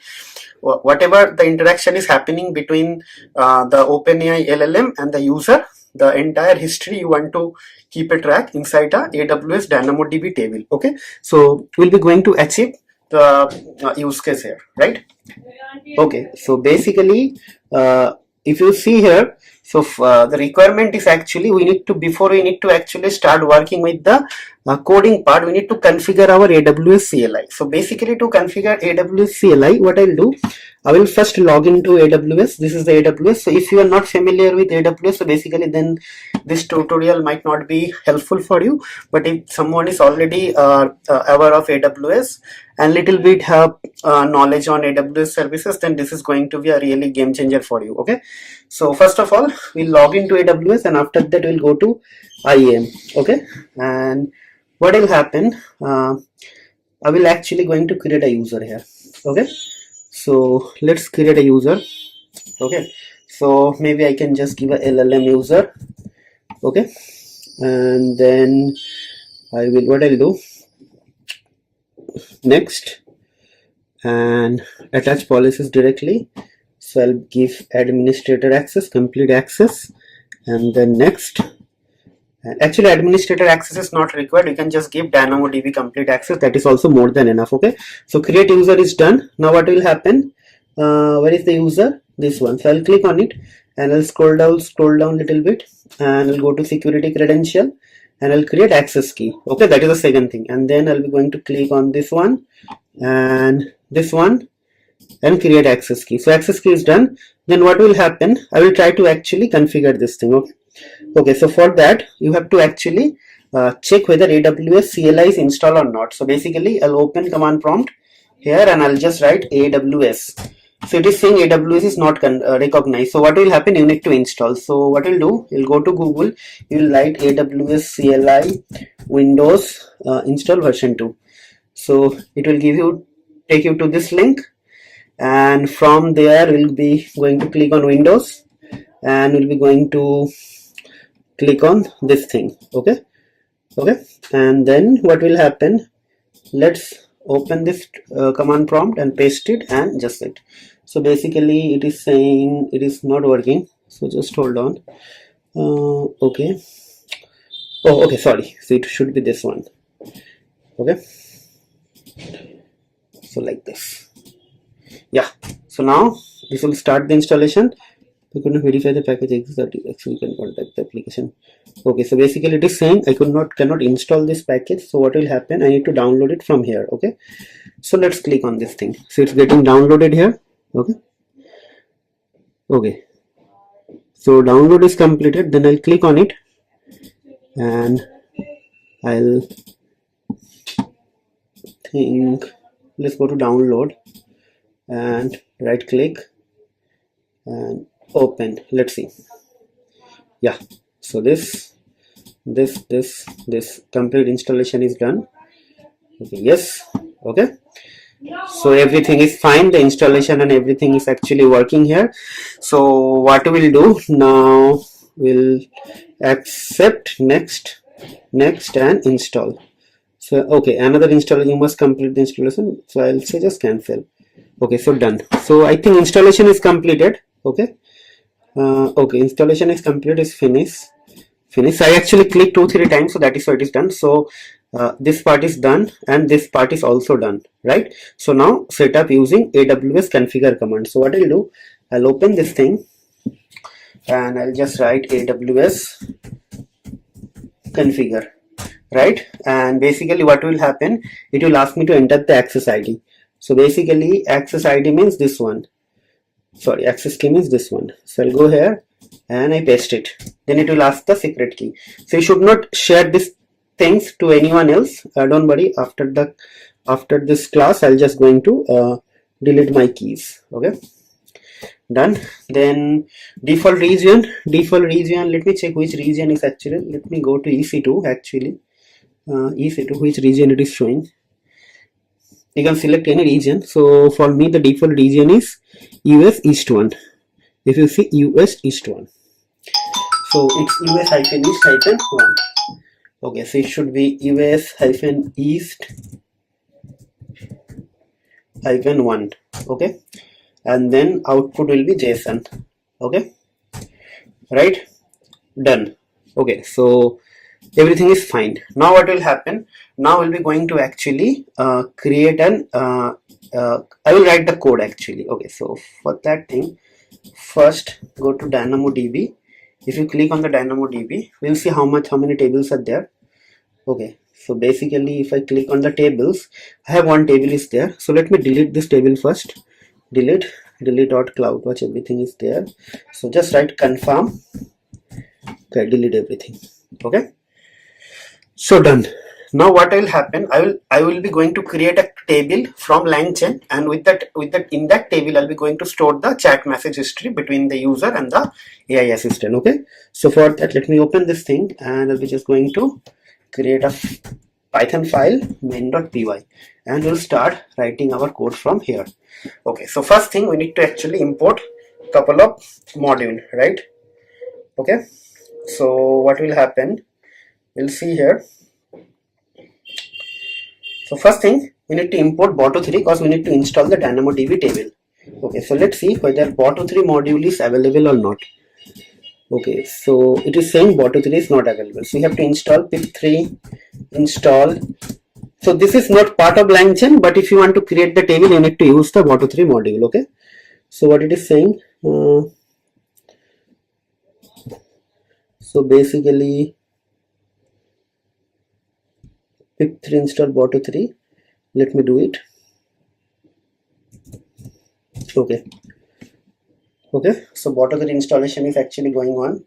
S2: whatever the interaction is happening between the OpenAI LLM and the user, the entire history you want to keep a track inside a AWS DynamoDB table. Okay, so we'll be going to achieve the use case here, right? Okay, so basically if you see here, so the requirement is actually, we need to, before we need to actually start working with the coding part, we need to configure our AWS CLI. So basically to configure AWS CLI, what I'll do, I will first log into AWS. This is the AWS. So if you are not familiar with AWS, so basically then this tutorial might not be helpful for you. But if someone is already aware of AWS and little bit have knowledge on AWS services, then this is going to be a really game changer for you. Okay. So first of all, we'll log into AWS, and after that we'll go to IAM. Okay. And what will happen? I will actually going to create a user here. Okay. So let's create a user. Okay, so maybe I can just give a LLM user. Okay, and then what I'll do next, and attach policies directly. So I'll give administrator access, complete access, and then next. Actually, administrator access is not required. You can just give DynamoDB complete access. That is also more than enough. Okay. So create user is done. Now what will happen? Where is the user? This one. So I'll click on it and I'll scroll down a little bit, and I'll go to security credential and I'll create access key. Okay. That is the second thing. And then I'll be going to click on this one and this one and create access key. So access key is done. Then what will happen? I will try to actually configure this thing. Okay. Okay, so for that you have to actually check whether AWS CLI is installed or not. So basically I'll open command prompt here and I'll just write AWS. So it is saying AWS is not recognized. So what will happen? You need to install. So what you'll do, you'll go to Google, you'll write AWS CLI Windows install version 2. So it will take you to this link, and from there we'll be going to click on Windows and we'll be going to click on this thing. Okay, and then what will happen? Let's open this command prompt and paste it and just it. So basically it is saying it is not working, so just hold on. Okay, oh okay, sorry, so it should be this one. Okay, so like this. Yeah, so now this will start the installation. We could not verify the package exists that actually can contact the application. Okay, so basically it is saying I cannot install this package. So what will happen? I need to download it from here. Okay, so let's click on this thing. So it's getting downloaded here. Okay, so download is completed. Then I'll click on it and I'll think, let's go to download and right click and open. Let's see. Yeah, so this complete installation is done. Okay, yes. Okay, so everything is fine, the installation and everything is actually working here. So what we'll do now, we'll accept next and install. So okay, another installation, you must complete the installation. So I'll say just cancel. Okay, so done. So I think installation is completed. Okay, okay, installation is complete, is finished. I actually clicked 2-3 times, so that is why it is done. So this part is done and this part is also done, right? So now set up using AWS configure command. So what I'll do, I'll open this thing and I'll just write AWS configure, right? And basically what will happen, it will ask me to enter the access ID. So basically access ID means this one. Sorry, access key means this one. So I'll go here and I paste it. Then it will ask the secret key. So you should not share these things to anyone else. Don't worry. After this class, I'll just going to delete my keys. Okay, done. Then default region. Let me check which region is actually. Let me go to EC2 actually. EC2, which region it is showing. You can select any region. So for me, the default region is US East 1. If you see US East 1, so it's US-East-1. Okay, so it should be US-East-1. Okay, and then output will be JSON. Okay, right, done. Okay, so everything is fine. Now what will happen? Now we'll be going to actually create an I will write the code actually. Okay, so for that thing, first go to DynamoDB. If you click on the DynamoDB, we'll see how many tables are there. Okay, so basically if I click on the tables, I have one table is there. So let me delete this table first. Delete,
S1: delete.cloudwatch, everything is there. So just write confirm. Okay, delete everything. Okay, so done. Now what will happen, I will be going to create a table from LangChain, and with that in that table I'll be going to store the chat message history between the user and the AI assistant. Okay, so for that, let me open this thing, and I'll be just going to create a Python file main.py, and we'll start writing our code from here. Okay, so first thing, we need to actually import couple of module, right? Okay, so what will happen, we'll see here. So first thing, we need to import Boto3 because we need to install the DynamoDB table. Okay, so let's see whether Boto3 module is available or not. Okay, so it is saying Boto3 is not available, so we have to install pip3 install. So this is not part of LangChain, but if you want to create the table, you need to use the Boto3 module. Okay, so what it is saying, so basically pip3 install Boto3. Let me do it. Okay, so Boto3 installation is actually going on.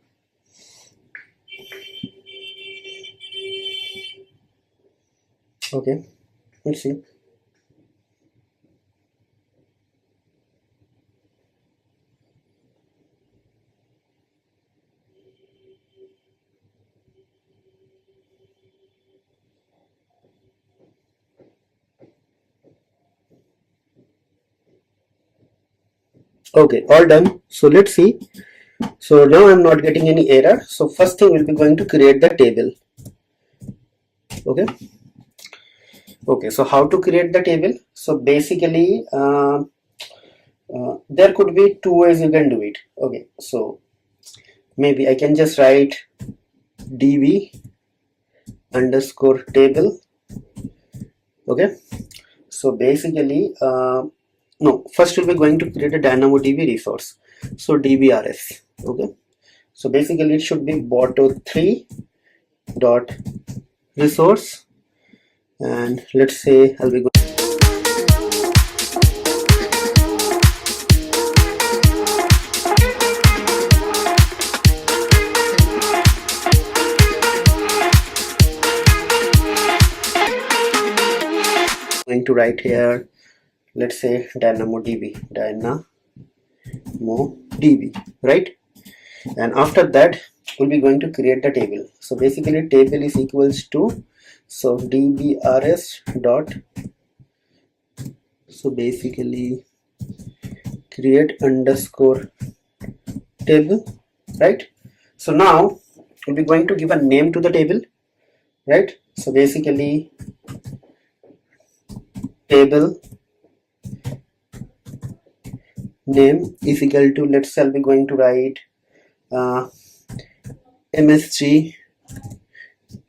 S1: Okay, let's see. Okay, all done. So let's see. So now I'm not getting any error. So first thing, we'll be going to create the table. Okay, so how to create the table? So basically there could be two ways you can do it. Okay, so maybe I can just write db underscore table. Okay, so basically no, first we'll be going to create a DynamoDB resource. So dbrs. Okay, so basically it should be boto3 dot resource, and let's say I'll be going to write here, let's say DynamoDB, right? And after that, we'll be going to create the table. So basically table is equals to, so dbrs dot, so basically create underscore table, right? So now we'll be going to give a name to the table, right? So basically table name is equal to, let's say I'll be going to write msg,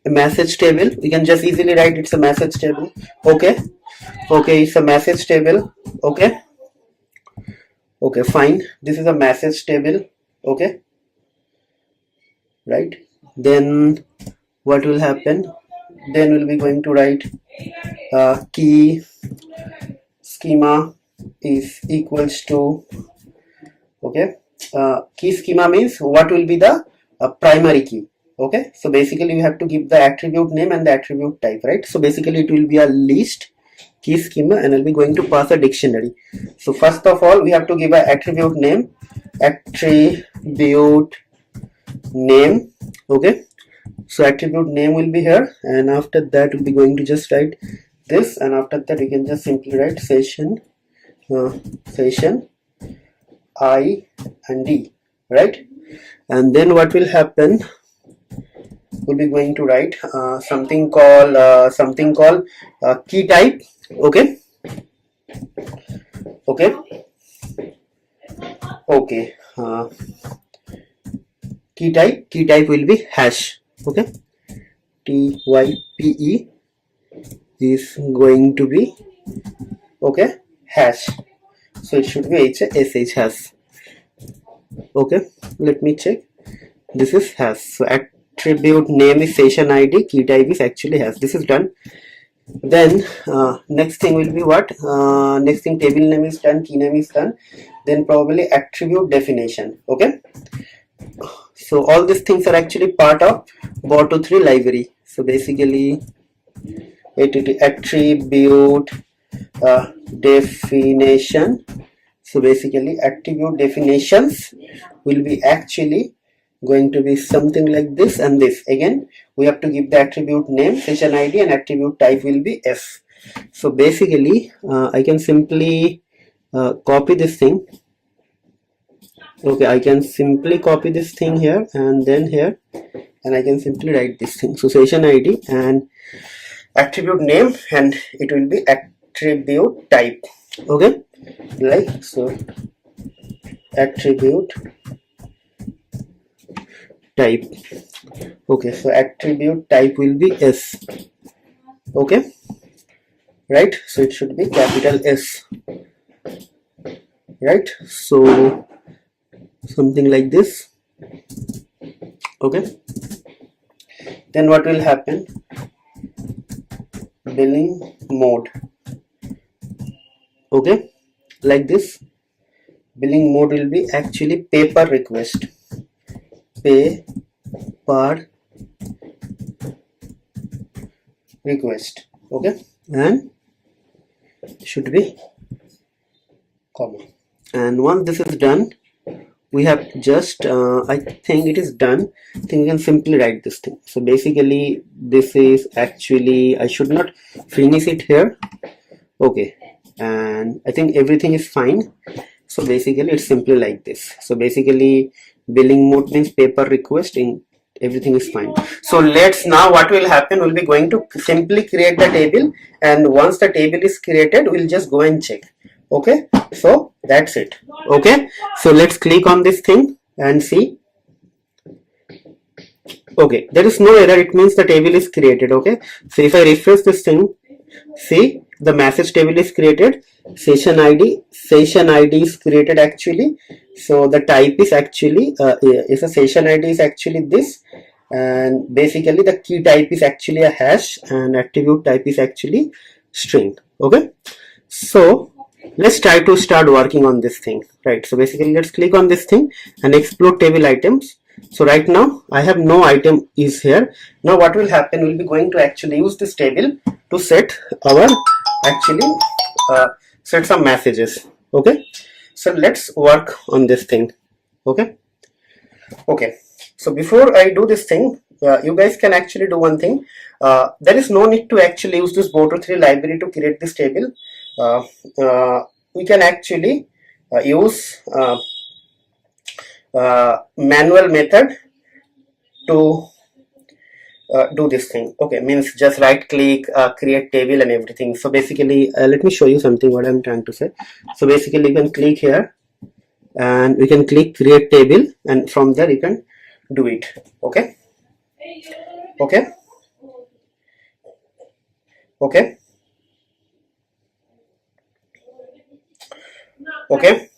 S1: a message table. We can just easily write it's a message table. Okay, it's a message table. Okay, fine, this is a message table. Okay, right, then what will happen, then we'll be going to write key schema is equals to, okay, key schema means what will be the primary key. Okay, so basically you have to give the attribute name and the attribute type, right? So basically it will be a list key schema, and I'll be going to pass a dictionary. So first of all, we have to give an attribute name. Okay, so attribute name will be here, and after that we'll be going to just write this, and after that we can just simply write session I and D, right? And then what will happen, we'll be going to write something called key type. Okay, key type will be hash. Okay, type is going to be, okay, hash. So it should be sh hash. Okay, let me check. This is hash. So attribute name is session ID, key type is actually hash. This is done. Then next thing will be what? Next thing, table name is done, key name is done. then probably attribute definition. Okay, so all these things are actually part of Boto3 library. So basically attribute definition. So basically attribute definitions will be actually going to be something like this and this. Again, we have to give the attribute name, session ID, and attribute type will be S. So basically I can simply copy this thing. Okay, I can simply copy this thing here and then here, and I can simply write this thing. So session ID and attribute name, and it will be attribute type. Okay, like so, attribute type. Okay, so attribute type will be S. Okay, right, so it should be capital S, right? So something like this. Okay, then what will happen? Billing mode. Okay, like this. Billing mode will be actually pay per request. Pay per request. Okay, and should be comma. And once this is done, we have just I think it is done. I think we can simply write this thing. So basically this is actually, I should not finish it here. Okay, and I think everything is fine. So basically it's simply like this. So basically billing mode means pay per request, in everything is fine. So let's now, what will happen, we'll be going to simply create the table, and once the table is created, we'll just go and check. Okay, so that's it. Okay, so let's click on this thing and see. Okay, there is no error, it means the table is created. Okay, so if I refresh this thing, see, the message table is created, session ID is created actually. So the type is actually is a session ID is actually this, and basically the key type is actually a hash, and attribute type is actually string. Okay, so let's try to start working on this thing, right? So basically let's click on this thing and explore table items. So right now I have no item is here. Now what will happen, we'll be going to actually use this table to set our actually set some messages. Okay, so let's work on this thing. Okay, so before I do this thing, you guys can actually do one thing. There is no need to actually use this Boto3 library to create this table. We can actually use manual method to do this thing. Okay, means just right click, create table and everything. So basically let me show you something what I'm trying to say. So basically you can click here and we can click create table, and from there you can do it. Okay, okay, okay, okay,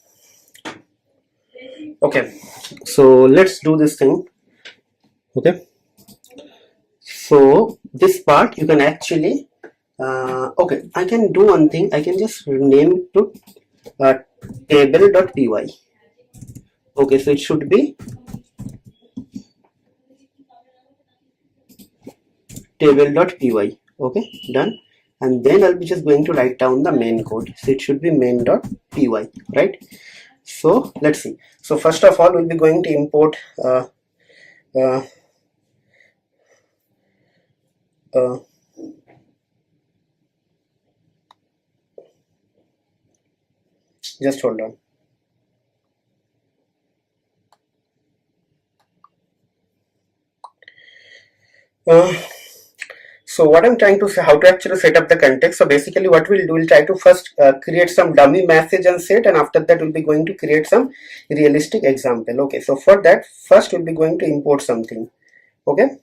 S1: okay. So let's do this thing. Okay, so this part you can actually okay, I can do one thing. I can just rename it to table.py. Okay, so it should be table.py. Okay, done. And then I'll be just going to write down the main code. So it should be main.py, right? So let's see. So first of all, we'll be going to import just hold on. So what I'm trying to say, how to actually set up the context. So basically what we'll do, we'll try to first create some dummy message and set, and after that we'll be going to create some realistic example. Okay, so for that first we'll be going to import something. Okay,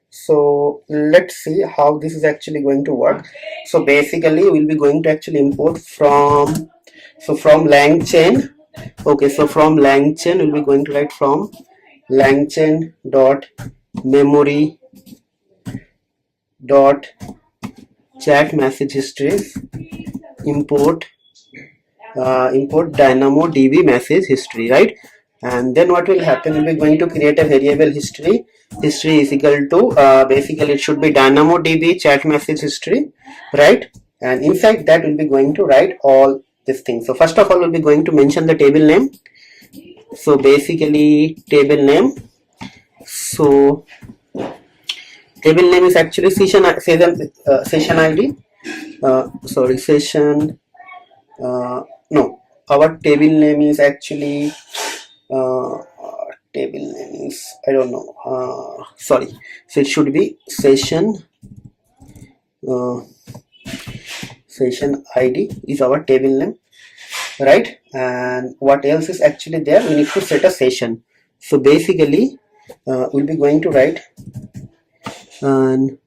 S1: so let's see how this is actually going to work. So basically we'll be going to actually import from LangChain. Okay, so from LangChain we'll be going to write from LangChain dot memory dot chat message histories import
S2: import DynamoDB message history, right? And then what will happen, we'll be going to create a variable history. History is equal to basically it should be DynamoDB chat message history, right? And inside that we'll be going to write all these things. So first of all, we'll be going to mention the table name. So basically table name. So table name is actually session ID. Sorry, session. No, our table name is actually table name is, I don't know. Sorry, so it should be session. Session ID is our table name, right? And what else is actually there? We need to set a session. So basically, we'll be going to write, and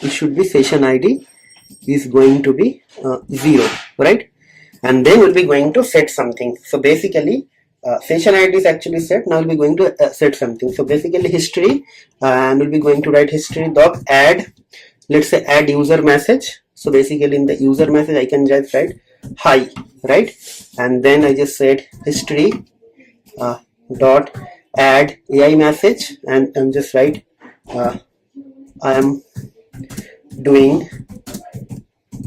S2: it should be session ID is going to be 0, right? And then we'll be going to set something. So basically, session ID is actually set. Now we'll be going to set something. So basically history, and we'll be going to write history doc add, let's say add user message. So basically in the user message I can just write hi, right? And then I just said history dot add AI message, and I'm just write I am doing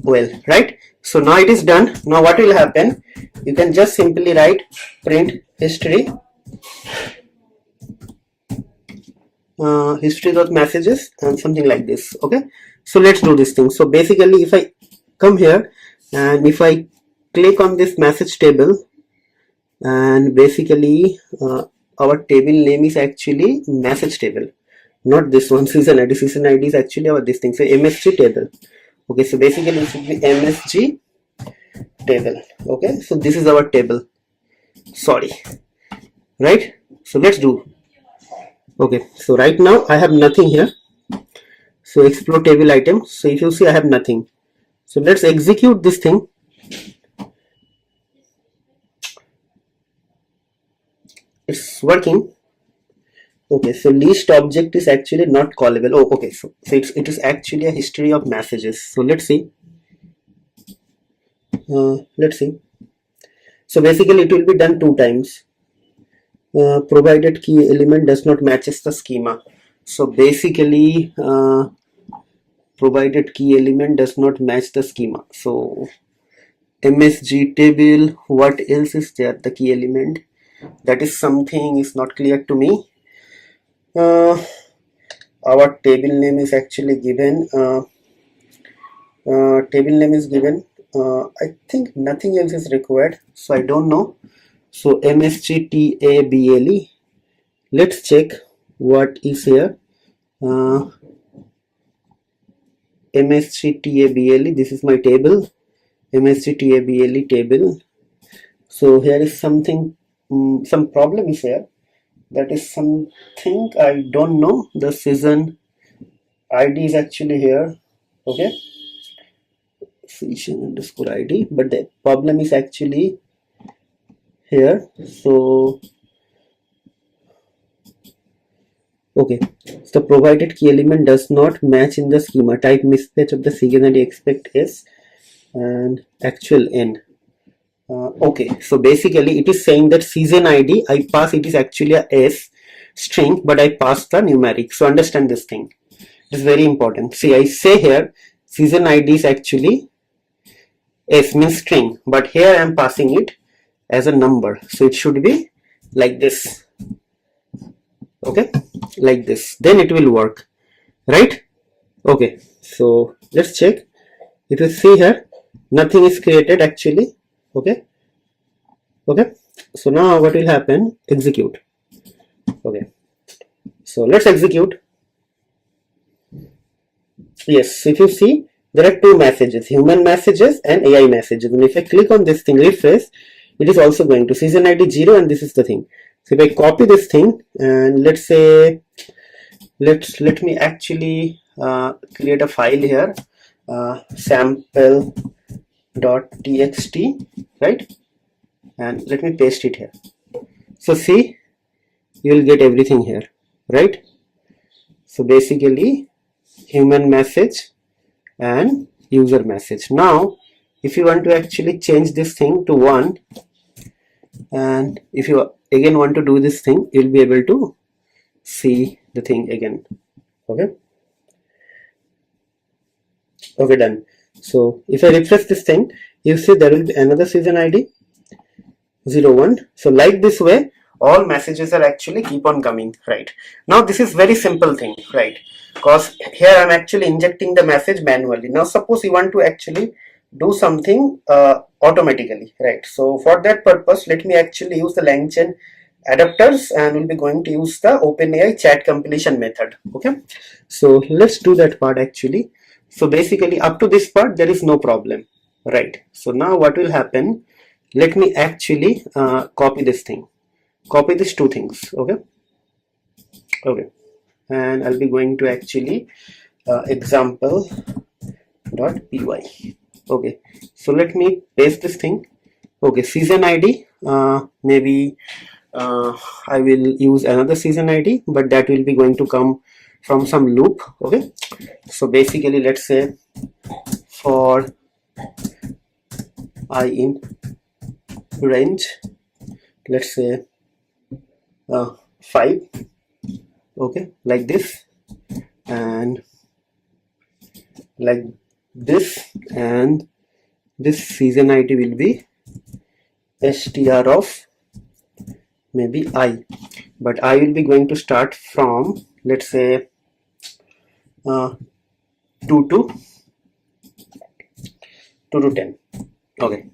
S2: well, right? So now it is done. Now what will happen, you can just simply write print history history dot messages and something like this. Okay, so let's do this thing. So basically if I come here and if I click on this message table, and basically our table name is actually message table, not this one, season ID. Season ID is actually our this thing, so MSG table. Okay, so basically it should be MSG table. Okay, so this is our table, sorry, right? So let's do. Okay, so right now I have nothing here. So explore table item. So if you see I have nothing. So let's execute this thing. It's working. Okay, so list object is actually not callable. Oh, okay, so it is actually a history of messages. So let's see. Let's see. So basically it will be done 2 times. Provided key element does not matches the schema. So basically provided key element does not match the schema. So MSG table, what else is there? The key element, that is something is not clear to me. Our table name is actually given. Table name is given. I think nothing else is required, so I don't know. So MSGTABLE, let's check what is here. MSGTABLE, this is my table, MSGTABLE table. So here is something, some problem is here. That is something I don't know. The season ID is actually here. Okay, season underscore ID, but the problem is actually here. So okay, so provided key element does not match in the schema, type mismatch of the season ID expect S and actual N. Okay, so basically it is saying that season ID I pass, it is actually a S string, but I pass the numeric. So understand this thing, it is very important. See, I say here season ID is actually S means string, but here I am passing it as a number, so it should be like this. Okay, like this, then it will work, right? Okay, so let's check. If you see here, nothing is created actually. Okay, so now what will happen, execute. Okay, so let's execute. Yes, if you see, there are 2 messages, human messages and AI messages, and if I click on this thing, refresh, it is also going to season ID 0, and this is the thing. So if I copy this thing, and let's say let me actually create a file here, sample.txt, right, and let me paste it here. So see, you will get everything here, right? So basically human message and user message. Now if you want to actually change this thing to 1, and if you again want to do this thing, you'll be able to see the thing again. Okay, okay, done. So if I refresh this thing, you see there will be another season ID 01. So like this way all messages are actually keep on coming, right? Now this is very simple thing, right? Because here I'm actually injecting the message manually. Now suppose you want to actually do something automatically, right? So for that purpose, let me actually use the LangChain adapters, and we'll be going to use the OpenAI chat completion method. Okay, so let's do that part actually. So basically up to this part there is no problem, right? So now what will happen, let me actually copy this thing, copy these two things. Okay, okay, and I'll be going to actually example.py. okay, so let me paste this thing. Okay, season ID, maybe I will use another season ID, but that will be going to come from some loop. Okay, so basically let's say for I in range, let's say 5. Okay, like this and like this, and this season ID will be str of maybe I, but I will be going to start from, let's say 2 to 10. Okay,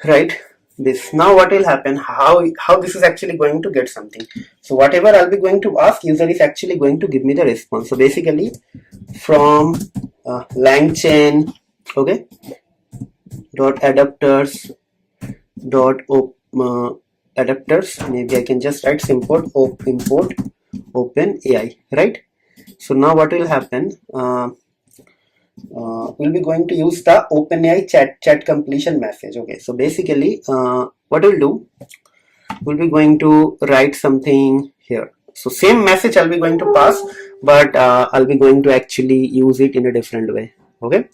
S2: right? This, now what will happen, how this is actually going to get something. So whatever I'll be going to ask, user is actually going to give me the response. So basically from LangChain, okay, dot adapters dot adapters, maybe I can just write import OpenAI, right? So now what will happen, we'll be going to use the OpenAI chat completion message. Okay, so basically what we'll do, we'll be going to write something here. So same message I'll be going to pass, but I'll be going to actually use it in a different way. Okay,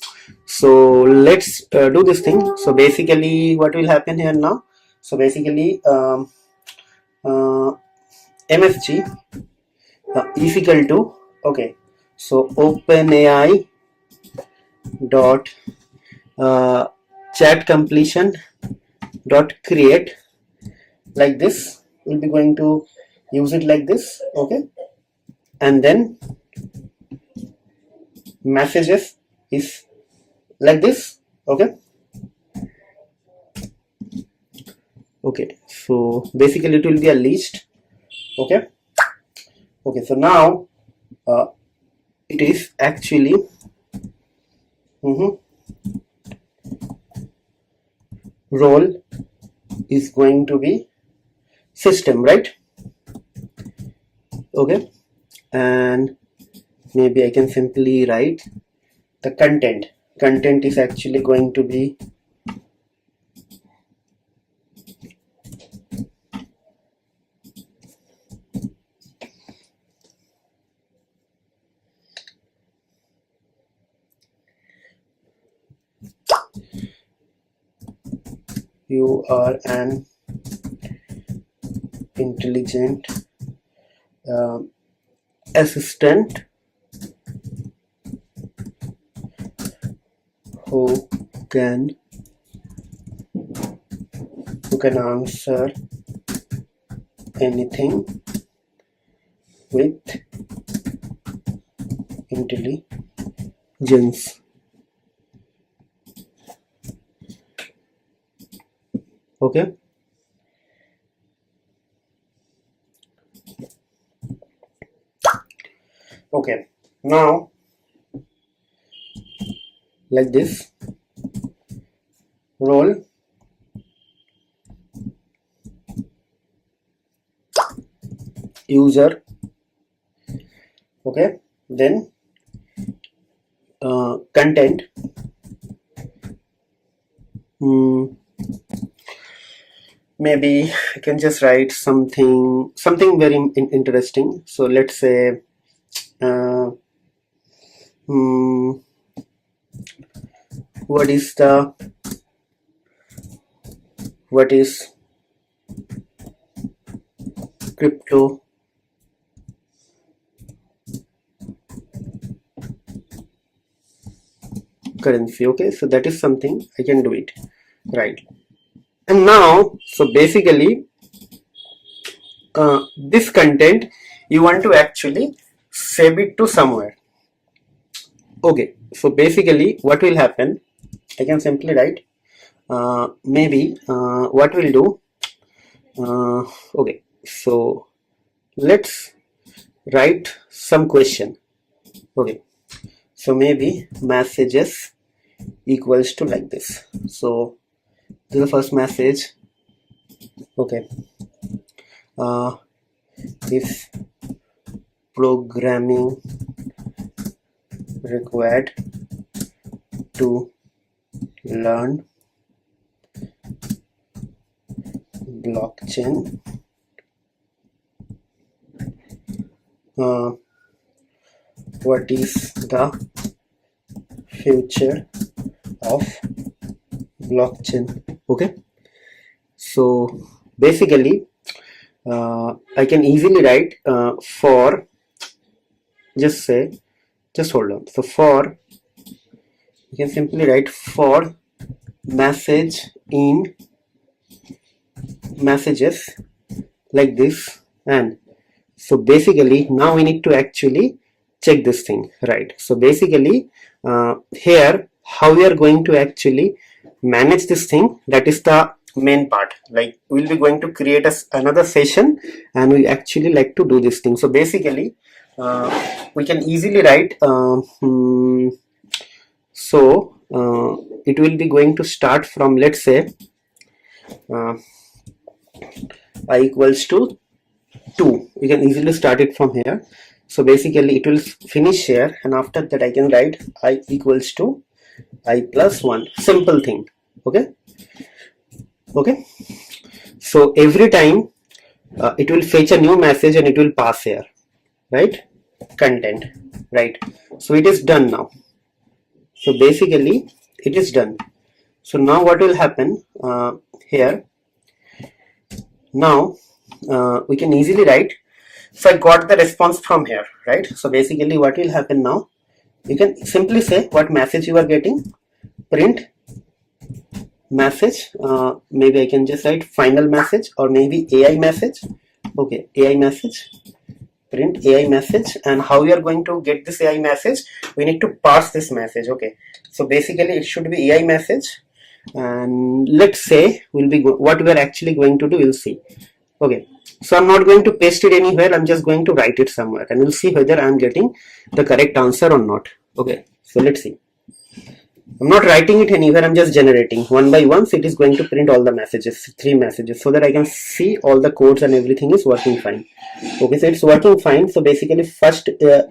S2: so let's do this thing. So basically what will happen here now, so basically MSG is equal to, okay, so OpenAI dot chat completion dot create, like this. We'll be going to use it like this. Okay, and then messages is like this. Okay, okay, so basically it will be a list. Okay, okay, so now it is actually role is going to be system, right? Okay, and maybe I can simply write the content is actually going to be you are an intelligent assistant who can answer anything with intelligence. Okay, okay, now like this, role user. Okay, then content, maybe I can just write something very interesting. So let's say what is cryptocurrency. Okay, so that is something I can do it, right? And now, so basically this content you want to actually save it to somewhere. Okay, so basically what will happen, I can simply write maybe what we'll do, okay, so let's write some question. Okay, so maybe messages equals to like this. So this is the first message. Okay, if programming required to learn blockchain, what is the future of blockchain? Okay, so basically I can easily write for, just hold on, so for, you can simply write for message in messages like this. And so basically now we need to actually check this thing, right? So basically here how we are going to actually manage this thing, that is the main part. Like we'll be going to create another session and we actually like to do this thing. So basically we can easily write it will be going to start from, let's say I equals to 2. We can easily start it from here. So basically it will finish here, and after that I can write I equals to I plus 1. Simple thing. Okay, so every time it will fetch a new message and it will pass here, right, content, right? So it is done now. So basically it is done. So now what will happen here, now we can easily write, so I got the response from here, right? So basically what will happen now, you can simply say what message you are getting, print message, maybe I can just write final message or maybe AI message. Okay, AI message, print AI message. And how we are going to get this AI message, we need to pass this message. Okay, so basically it should be AI message, and let's say we'll be what we are actually going to do, we'll see. Okay, so I'm not going to paste it anywhere, I'm just going to write it somewhere and we'll see whether I'm getting the correct answer or not. Okay, so let's see. I'm not writing it anywhere, I'm just generating one by one. So it is going to print all the messages, 3 messages, so that I can see all the codes and everything is working fine. Okay, so it's working fine. So basically first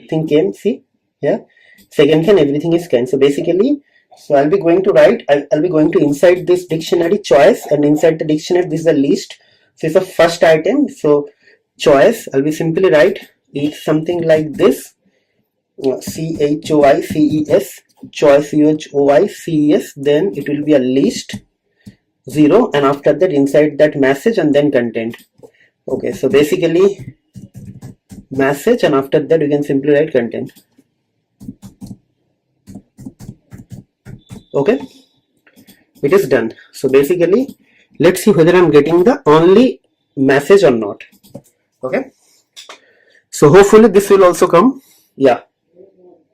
S2: thing came, see here, second thing, everything is scanned. So basically, so I'll be going to write, I'll be going to inside this dictionary choice, and inside the dictionary this is the list. So it's the first item. So choice, I'll be simply write it's something like this, CHOICES, choice, CHOICES, then it will be a list 0, and after that inside that message and then content. Okay, so basically message, and after that you can simply write content. Okay, it is done. So basically let's see whether I'm getting the only message or not. Okay, so hopefully this will also come. Yeah,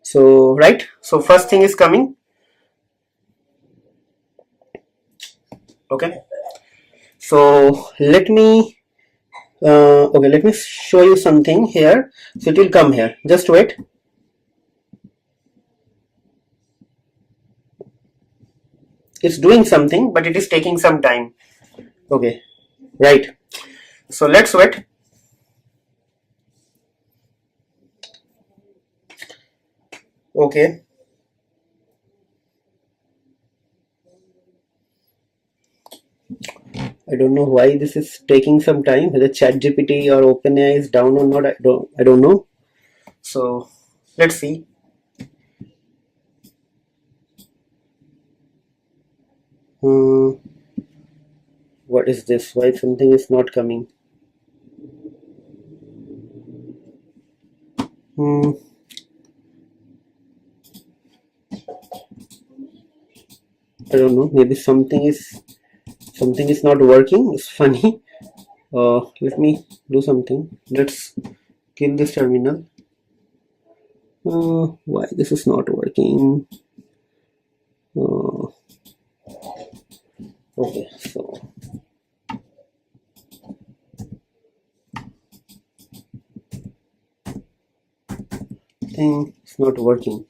S2: so right, so first thing is coming. Okay, so let me okay, let me show you something here. So it will come here, just wait. It's doing something, but it is taking some time. Okay, right, so let's wait. Okay, I don't know why this is taking some time, whether ChatGPT or OpenAI is down or not, I don't know. So let's see.
S1: What is this? Why something is not coming? I don't know, maybe something is not working. It's funny. Let me do something. Let's kill this terminal. Why this is not working? Okay, so thing is not working.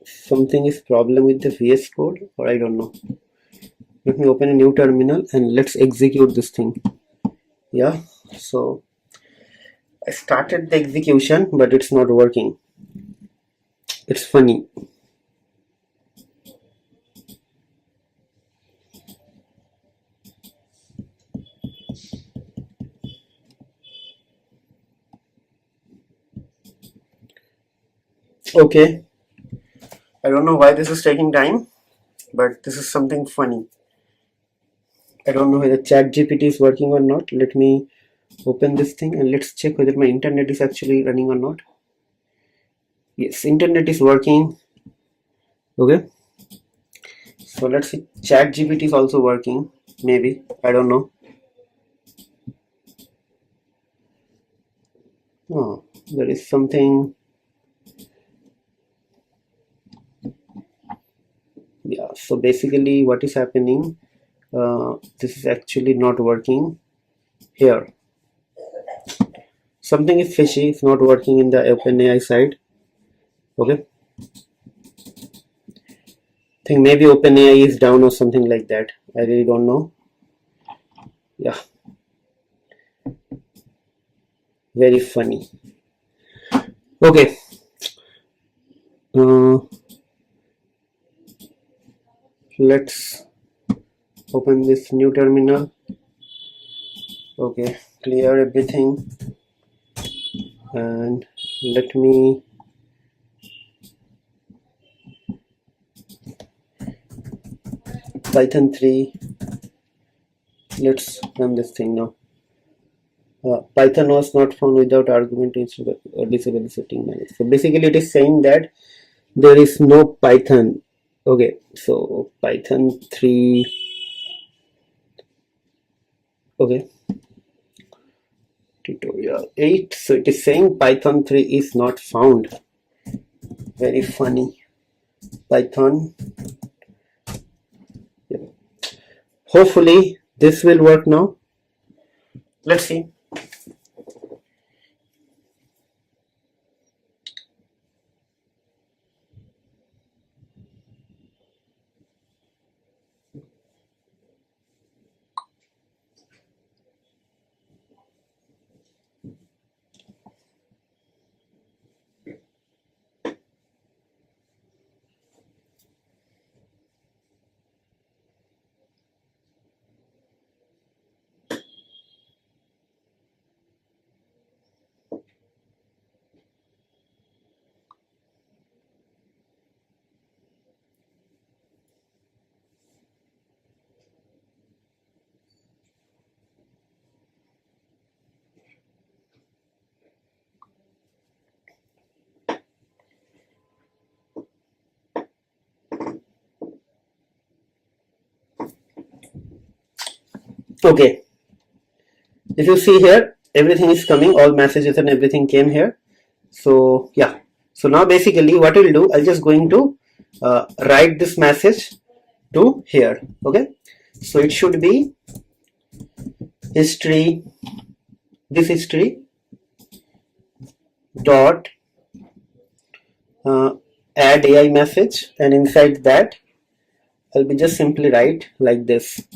S1: Something is problem with the VS Code, or I don't know. Let me open a new terminal and let's execute this thing. Yeah, so I started the execution, but it's not working. It's funny. Okay, I don't know why this is taking time, but this is something funny. I don't know whether ChatGPT is working or not. Let me open this thing and let's check whether my internet is actually running or not. Yes, internet is working. Okay, so let's see. ChatGPT is also working. Maybe, I don't know. Oh, there is something. Yeah, so basically what is happening, this is actually not working here. Something is fishy. It's not working in the OpenAI side. Okay, I think maybe OpenAI is down or something like that. I really don't know. Yeah, very funny. Okay, let's open this new terminal. Okay, clear everything and let me Python 3. Let's run this thing now. Python was not found without argument to disable the setting manager. So basically it is saying that there is no Python. Okay, so Python 3. Okay, tutorial 8. So it is saying Python 3 is not found. Very funny. Python. Yeah. Hopefully this will work now. Let's see. Okay, if you see here, everything is coming, all messages and everything came here. So yeah, so now basically what we'll do, I'm just going to write this message to here. Okay, so it should be history, this history dot add AI message, and inside that I'll be just simply write like this.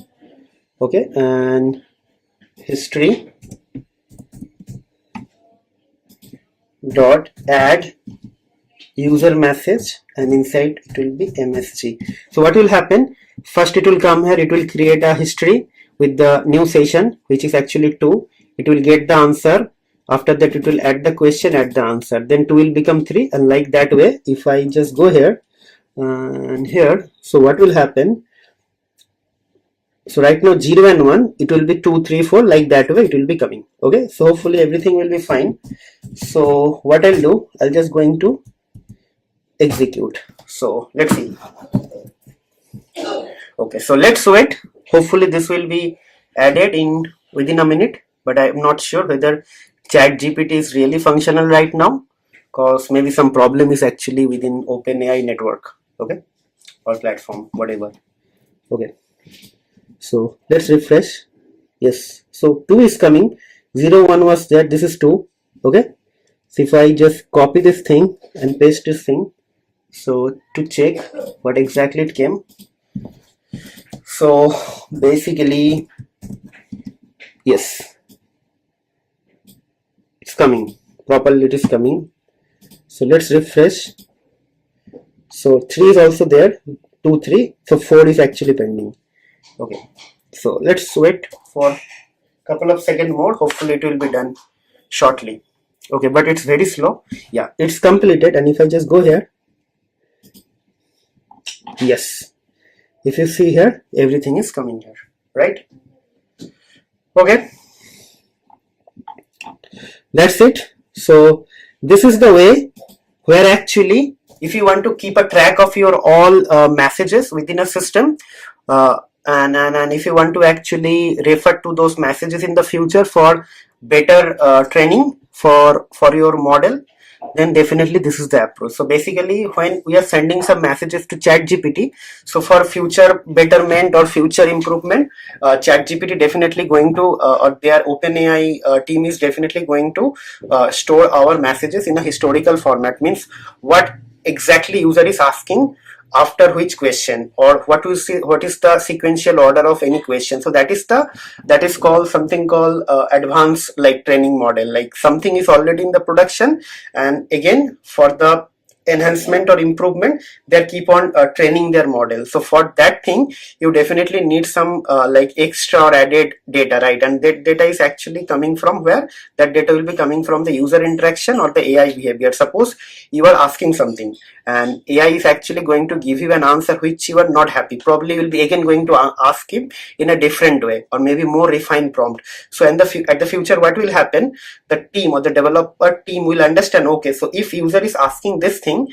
S1: Okay, and history dot add user message, and inside it will be MSG. So what will happen, first it will come here, it will create a history with the new session, which is actually 2. It will get the answer
S2: After that it will add the question, add the answer, then 2 will become 3, and like that way. If I just go here and here, so what will happen, so right now 0 and 1, it will be 2 3 4, like that way it will be coming. Okay, so hopefully everything will be fine. So what I'll do, I'll just going to execute. So let's see. Okay, so let's wait. Hopefully this will be added in within a minute, but I'm not sure whether ChatGPT is really functional right now, because maybe some problem is actually within OpenAI network, okay, or platform, whatever. Okay, so let's refresh. Yes, so 2 is coming, 0 1 was there, this is 2. Okay, so if I just copy this thing and paste this thing, so to check what exactly it came, so basically yes, it's coming properly, it is coming. So let's refresh. So 3 is also there, 2 3, so 4 is actually pending. Okay, so let's wait for a couple of seconds more. Hopefully it will be done shortly. Okay, but it's very slow. Yeah, it's completed. And if I just go here, yes, if you see here, everything is coming here, right? Okay, that's it. So this is the way where actually, if you want to keep a track of your all messages within a system, and if you want to actually refer to those messages in the future for better training for your model, then definitely this is the approach. So basically, when we are sending some messages to ChatGPT, so for future betterment or future improvement, ChatGPT definitely going to, or their OpenAI team is definitely going to store our messages in a historical format. Means what exactly user is asking after which question, or what is the sequential order of any question. So that is called something called advanced like training model. Like something is already in the production, and again for the enhancement or improvement, they keep on training their model. So for that thing, you definitely need some like extra or added data, right? And that data is actually coming from where? That data will be coming from the user interaction or the AI behavior. Suppose you are asking something and AI is actually going to give you an answer which you are not happy. Probably you will be again going to ask him in a different way, or maybe more refined prompt. So at the future, what will happen? The team or the developer team will understand, okay, so if user is asking this thing,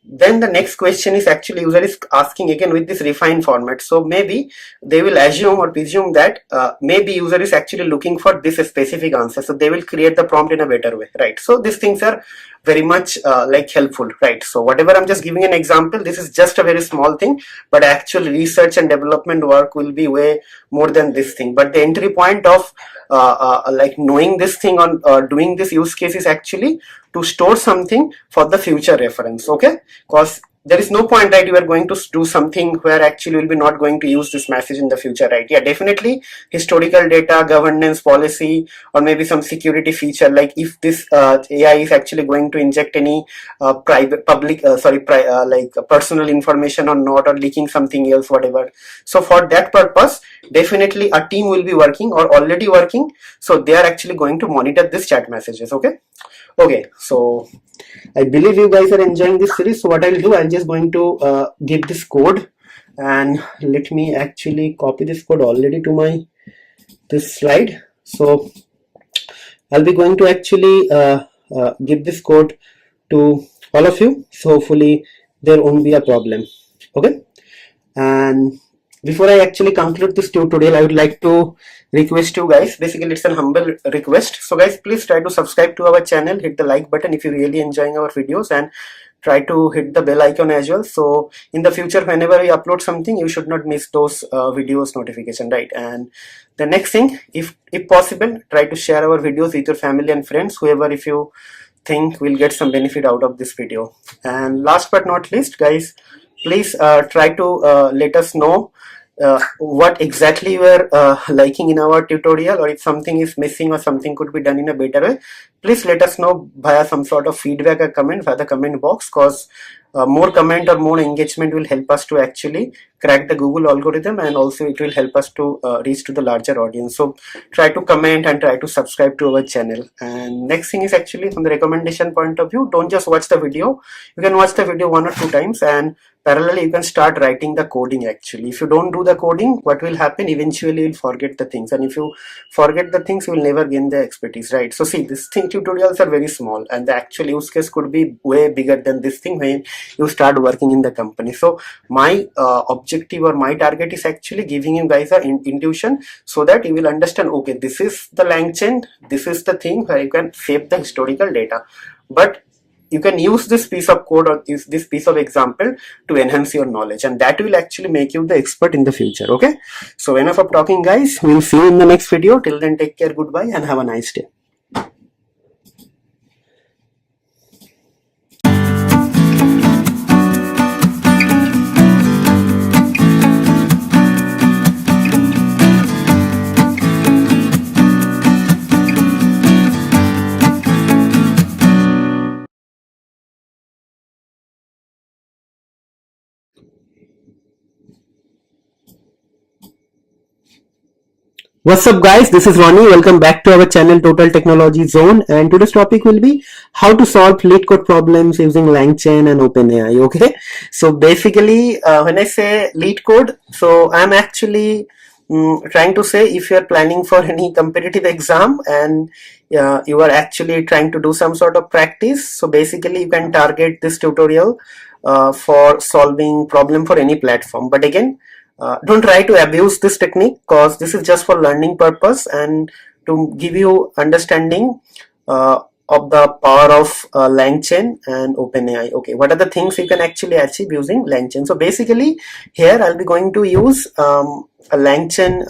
S2: then the next question is actually user is asking again with this refined format. So maybe they will assume or presume that maybe user is actually looking for this specific answer, so they will create the prompt in a better way, right? So these things are very much like helpful, right? So whatever I'm just giving an example, this is just a very small thing, but actual research and development work will be way more than this thing. But the entry point of like knowing this thing on doing this use case is actually to store something for the future reference. Okay, because there is no point, right? You are going to do something where actually will be not going to use this message in the future, right? Yeah, definitely historical data, governance policy, or maybe some security feature, like if this AI is actually going to inject any private public like personal information or not, or leaking something else, whatever. So for that purpose, definitely a team will be working or already working, so they are actually going to monitor this chat messages. Okay, so I believe you guys are enjoying this series. So what I'll do, I'm just going to give this code, and let me actually copy this code already to my this slide. So I'll be going to actually give this code to all of you. So hopefully there won't be a problem. Okay, and before I actually conclude this tutorial, I would like to request you guys, basically it's a humble request. So guys, please try to subscribe to our channel, hit the like button if you're really enjoying our videos, and try to hit the bell icon as well. So in the future, whenever we upload something, you should not miss those videos notification, right? And the next thing, if possible, try to share our videos with your family and friends, whoever if you think will get some benefit out of this video. And last but not least, guys, please try to let us know what exactly you are liking in our tutorial, or if something is missing or something could be done in a better way. Please let us know via some sort of feedback or comment via the comment box, because more comment or more engagement will help us to actually crack the Google algorithm, and also it will help us to reach to the larger audience. So try to comment and try to subscribe to our channel. And next thing is actually from the recommendation point of view, don't just watch the video. You can watch the video 1 or 2 times, and parallelly you can start writing the coding. Actually, if you don't do the coding, what will happen, eventually you'll forget the things, and if you forget the things, you will never gain the expertise, right? So see, this thing tutorials are very small, and the actual use case could be way bigger than this thing when you start working in the company. So my objective or my target is actually giving you guys an intuition, so that you will understand, okay, this is the LangChain, this is the thing where you can save the historical data, but you can use this piece of code or this piece of example to enhance your knowledge, and that will actually make you the expert in the future. Okay, so enough of talking, guys. We'll see you in the next video. Till then, take care, goodbye, and have a nice day. What's up, guys? This is Ronnie. Welcome back to our channel Total Technology Zone, and today's topic will be how to solve LeetCode problems using LangChain and OpenAI. Okay, so basically when I say LeetCode, so I'm actually trying to say, if you're planning for any competitive exam and you are actually trying to do some sort of practice, so basically you can target this tutorial for solving problem for any platform. But again, don't try to abuse this technique, because this is just for learning purpose and to give you understanding of the power of LangChain and OpenAI. Okay, what are the things you can actually achieve using LangChain? So basically here I'll be going to use a LangChain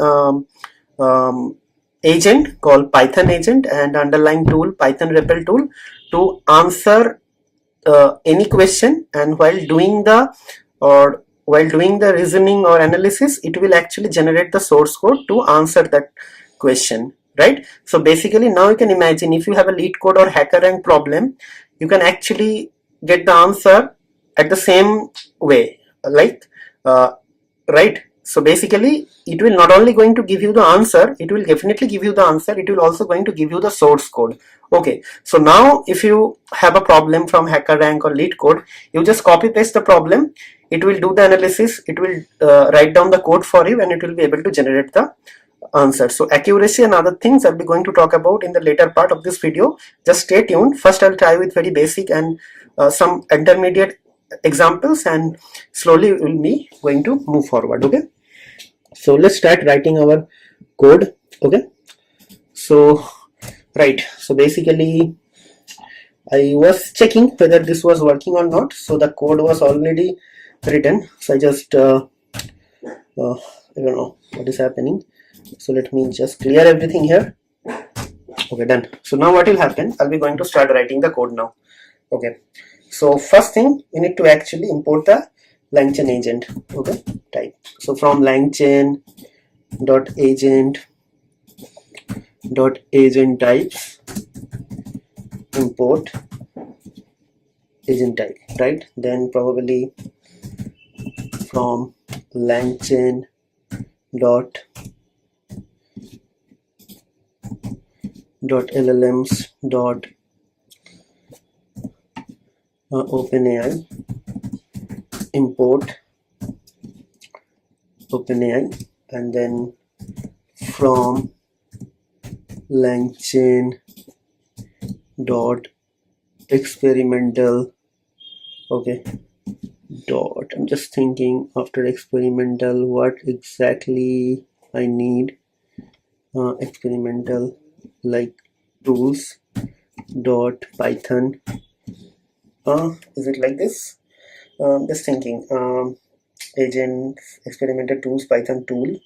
S2: agent called Python agent and underlying tool Python REPL tool to answer any question, and while doing the reasoning or analysis, it will actually generate the source code to answer that question, right? So basically now you can imagine, if you have a LeetCode or HackerRank problem, you can actually get the answer at the same way, like right? So basically it will not only going to give you the answer, it will definitely give you the answer, it will also going to give you the source code. Okay, so now if you have a problem from HackerRank or LeetCode, you just copy paste the problem, it will do the analysis, it will write down the code for you, and it will be able to generate the answer. So accuracy and other things I'll be going to talk about in the later part of this video. Just stay tuned. First I'll try with very basic and some intermediate examples, and slowly we'll be going to move forward. Okay, so let's start writing our code. Okay, so right, so basically I was checking whether this was working or not, so the code was already written. So I just I don't know what is happening, so let me just clear everything here. Okay, done. So now what will happen, I'll be going to start writing the code now. Okay, so first thing, we need to actually import the LangChain agent. Okay, type, so from LangChain .agent types import agent type, right? Then probably from LangChain LLMs OpenAI import OpenAI, and then from LangChain experimental. Okay, dot, I'm just thinking after experimental what exactly I need. Experimental like tools dot Python. Is it like this? Just thinking. Agent experimental tools Python tool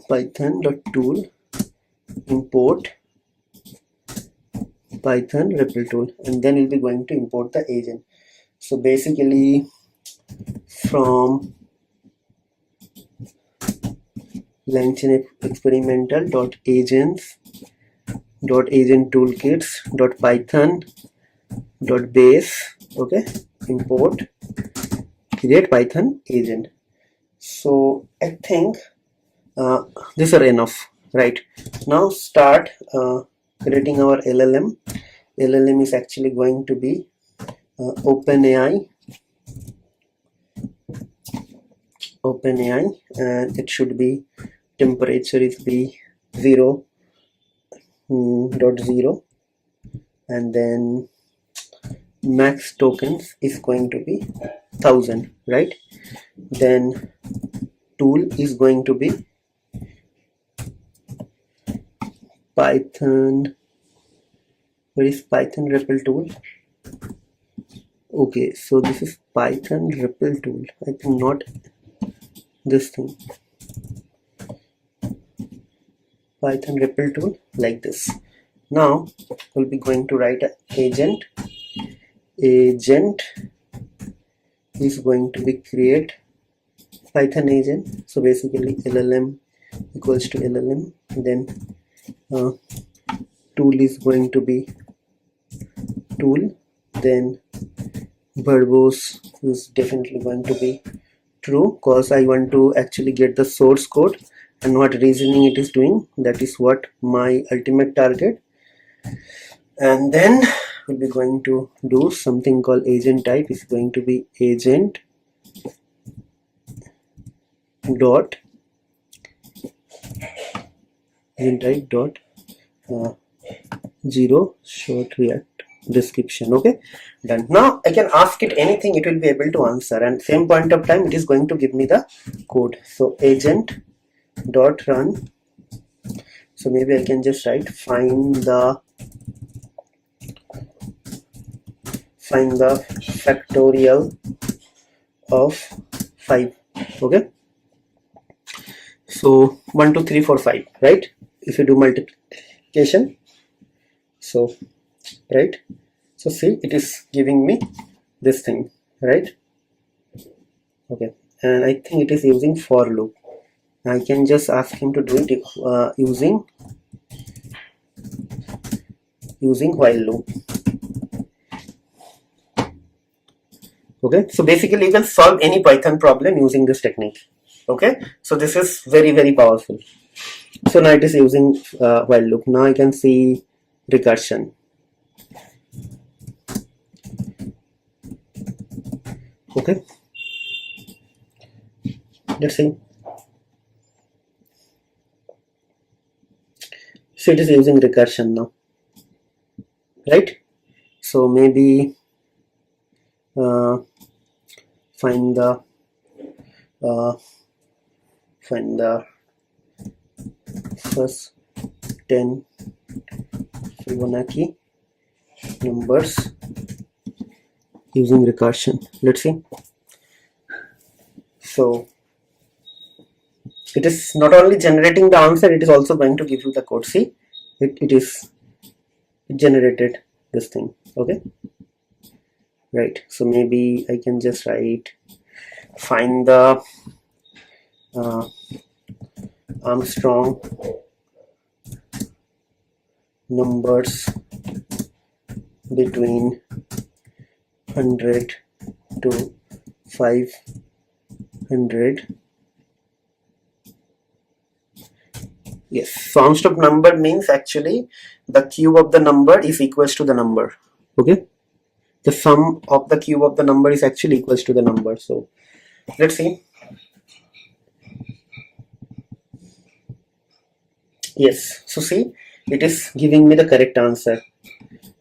S2: Python.tool import Python REPL tool, and then we'll be going to import the agent. So basically from LangChain experimental agents agent toolkits Python base. Okay, import create Python agent. So I think these are enough, right? Now start creating our LLM. LLM is actually going to be OpenAI, and it should be temperature is be 0.0, and then max tokens is going to be 1000, right? Then tool is going to be Python. Where is Python REPL tool? Okay, so this is Python REPL tool. I think not this thing. Python REPL tool like this. Now we'll be going to write an agent. Agent is going to be create Python agent. So basically LLM equals to LLM. Then tool is going to be tool. Then verbose is definitely going to be true, because I want to actually get the source code and what reasoning it is doing. That is what my ultimate target. And then we'll be going to do something called agent type. Is going to be agent type dot 0 short react description. Okay, done. Now I can ask it anything, it will be able to answer, and same point of time it is going to give me the code. So agent dot run. So maybe I can just write find the factorial of 5. Okay, so 1 2 3 4 5, right? If you do multiplication, so right, so see, it is giving me this thing, right? Okay, and I think it is using for loop. I can just ask him to do it using while loop. Okay, so basically you can solve any Python problem using this technique. Okay, so this is very, very powerful. So now it is using while loop. Now I can see recursion. Okay, let's see. So it is using recursion now, right? So maybe find the first 10 Fibonacci numbers using recursion. Let's see. So it is not only generating the answer, it is also going to give you the code. See, it generated this thing. Okay, right? So maybe I can just write find the Armstrong numbers between 100 to 500. Yes, so Armstrong number means actually the cube of the number is equals to the number. Okay, the sum of the cube of the number is actually equals to the number. So let's see. Yes, so see, it is giving me the correct answer.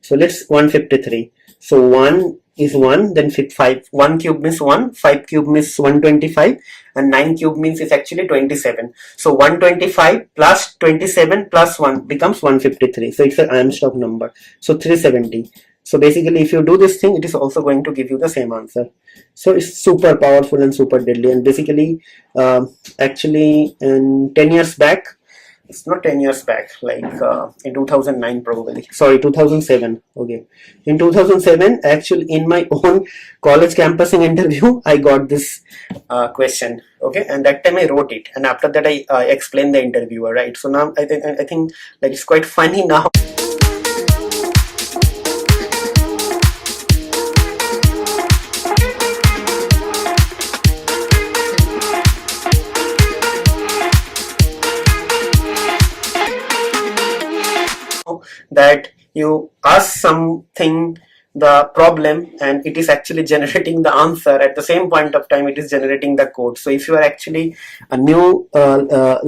S2: So let's 153. So 1 is 1, then 5. 1 cube means 1, 5 cube means 125, and 9 cube means it's actually 27. So 125 plus 27 plus 1 becomes 153. So it's an Armstrong number. So 370. So basically, if you do this thing, it is also going to give you the same answer. So it's super powerful and super deadly. And basically, actually, in 10 years back, it's not 10 years back, like in 2009 probably, sorry, 2007. Okay, in 2007, actually in my own college campusing interview, I got this question. Okay, and that time I wrote it, and after that I explained the interviewer, right? So now I think like it's quite funny now. that you ask something, the problem, and it is actually generating the answer at the same point of time it is generating the code. So if you are actually a new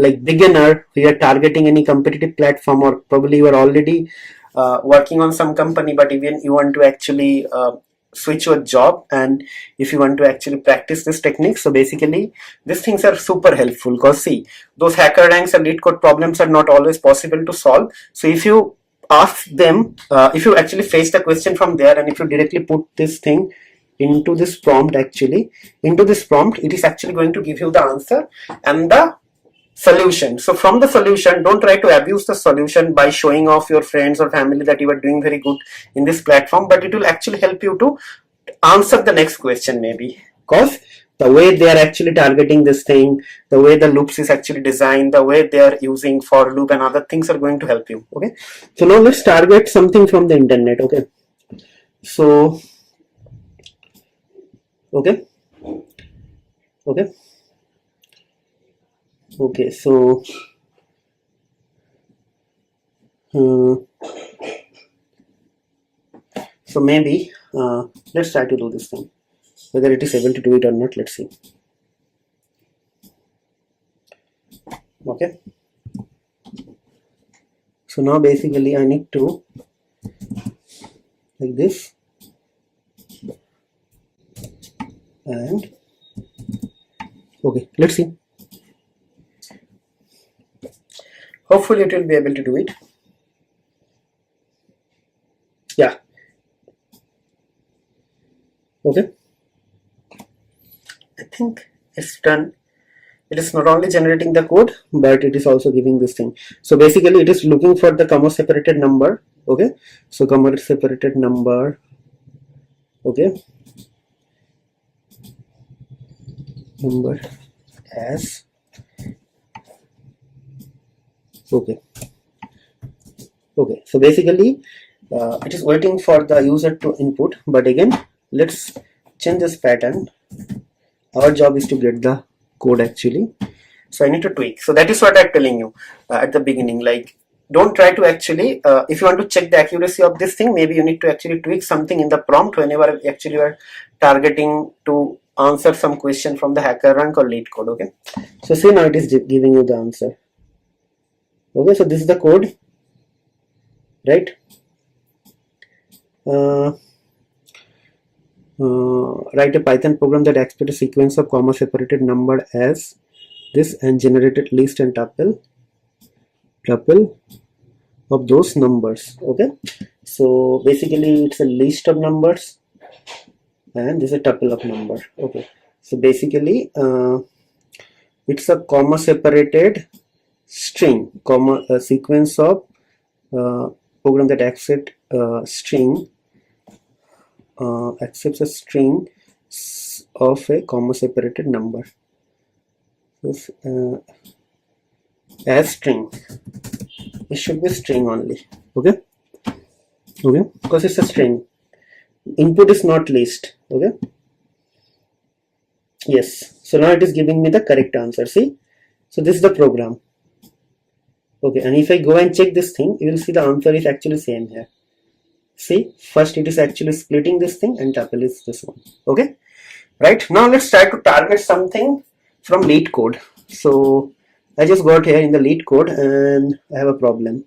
S2: like beginner, you are targeting any competitive platform, or probably you are already working on some company, but even you want to actually switch your job, and if you want to actually practice this technique, so basically these things are super helpful, because see, those hacker ranks and LeetCode problems are not always possible to solve. So if you ask them, if you actually face the question from there, and if you directly put this thing into this prompt, it is actually going to give you the answer and the solution. So from the solution, don't try to abuse the solution by showing off your friends or family that you are doing very good in this platform, but it will actually help you to answer the next question, maybe, because the way they are actually targeting this thing, the way the loops is actually designed, the way they are using for loop and other things are going to help you. Okay, so now let's target something from the internet. Okay, so okay, so so maybe let's try to do this thing, whether it is able to do it or not. Let's see. Okay, so now basically I need to like this, and okay, let's see. Hopefully it will be able to do it. Yeah. Okay, I think it's done. It is not only generating the code, but it is also giving this thing. So basically it is looking for the comma separated number. Okay, so comma separated number. Okay, number as okay. So basically it is waiting for the user to input, but again let's change this pattern. Our job is to get the code actually, so I need to tweak. So that is what I'm telling you at the beginning, like don't try to actually if you want to check the accuracy of this thing, maybe you need to actually tweak something in the prompt whenever actually you are targeting to answer some question from the hacker rank or LeetCode. Okay, so see, now it is giving you the answer. Okay, so this is the code, right? Write a Python program that expects a sequence of comma separated number as this and generated list and tuple of those numbers. Okay, so basically it's a list of numbers and this is a tuple of number. Okay, so basically it's a comma separated string, a sequence of program that accepts string accepts a string of a comma separated number. This, as string, it should be string only. Okay, because it's a string. Input is not list. Okay, yes. So now it is giving me the correct answer. See, so this is the program. Okay, and if I go and check this thing, you will see the answer is actually same here. See, first it is actually splitting this thing and tuple is this one. Okay, right, now let's try to target something from LeetCode. So I just got here in the LeetCode and I have a problem.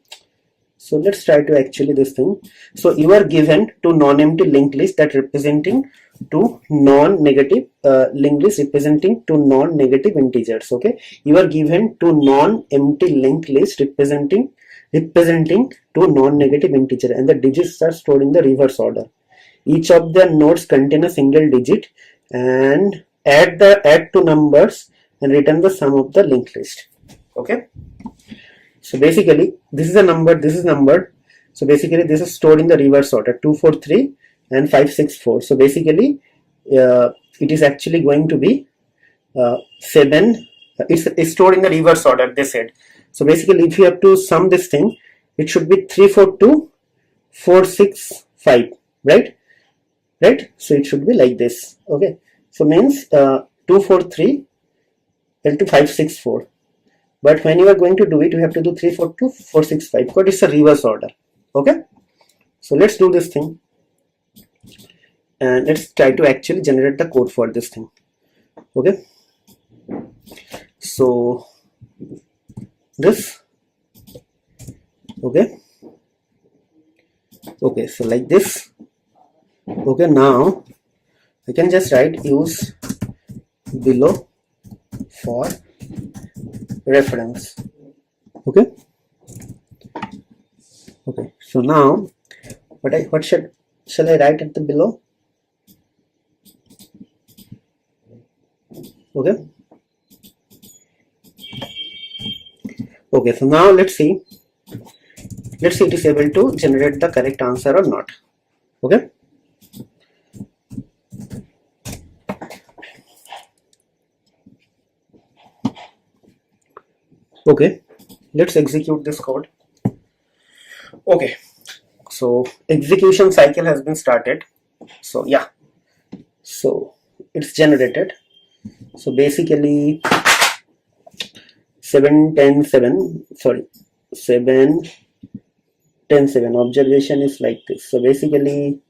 S2: So let's try to actually this thing. So you are given to non-empty linked list that representing to non-negative linked list representing to non-negative integers. Okay, you are given to non-empty linked list representing to non-negative integer, and the digits are stored in the reverse order. Each of the nodes contain a single digit, and add two numbers and return the sum of the linked list. Okay, so basically this is a number, this is number. So basically this is stored in the reverse order, 243 and 564. So basically it is actually going to be 7. It's stored in the reverse order, they said. So basically if you have to sum this thing, it should be 342 465, right? So it should be like this. Okay, so means 243 into 564, but when you are going to do it, you have to do 342 465 because it's a reverse order. Okay, so let's do this thing and let's try to actually generate the code for this thing. Okay, so this, okay, so like this. Okay, now I can just write use below for reference. Okay, so now what shall I write at the below? Okay, so now let's see it is able to generate the correct answer or not. Okay, let's execute this code. Okay, so execution cycle has been started. So yeah, so it's generated. So basically 7 10 7 sorry 7 10 7 observation is like this. So basically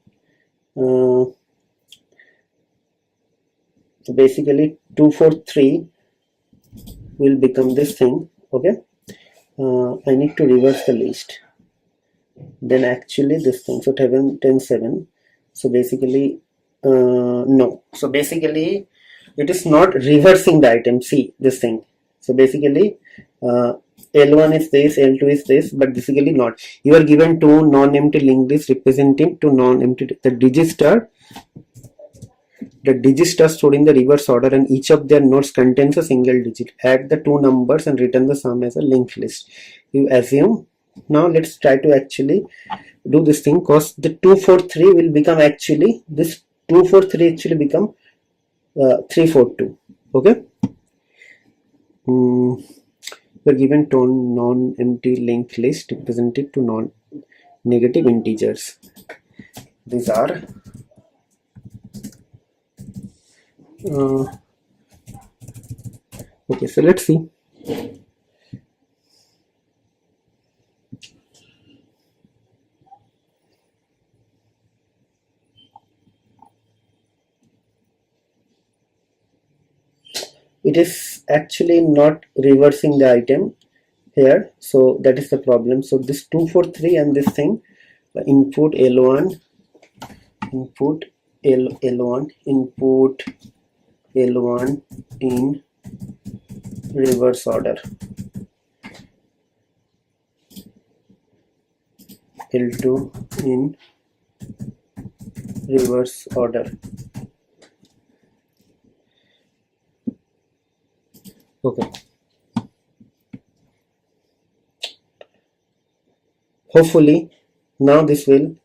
S2: 243 will become this thing. Okay, I need to reverse the list, then actually this thing. So 7 10 7. So basically no, so basically it is not reversing the item. See this thing. So basically L1 is this, L2 is this, but basically not. You are given two non-empty linked lists representing two non-empty. The digits are stored in the reverse order and each of their nodes contains a single digit. Add the two numbers and return the sum as a linked list. You assume. Now let's try to actually do this thing, because the 243 will become actually, this 243 actually become 342. Okay, we're given two non-empty linked list represented to non-negative integers. These are okay, so let's see. It is actually not reversing the item here, so that is the problem. So this 243 and this thing, input L1, input L1, input L1 in reverse order, L2 in reverse order. Okay, hopefully now this will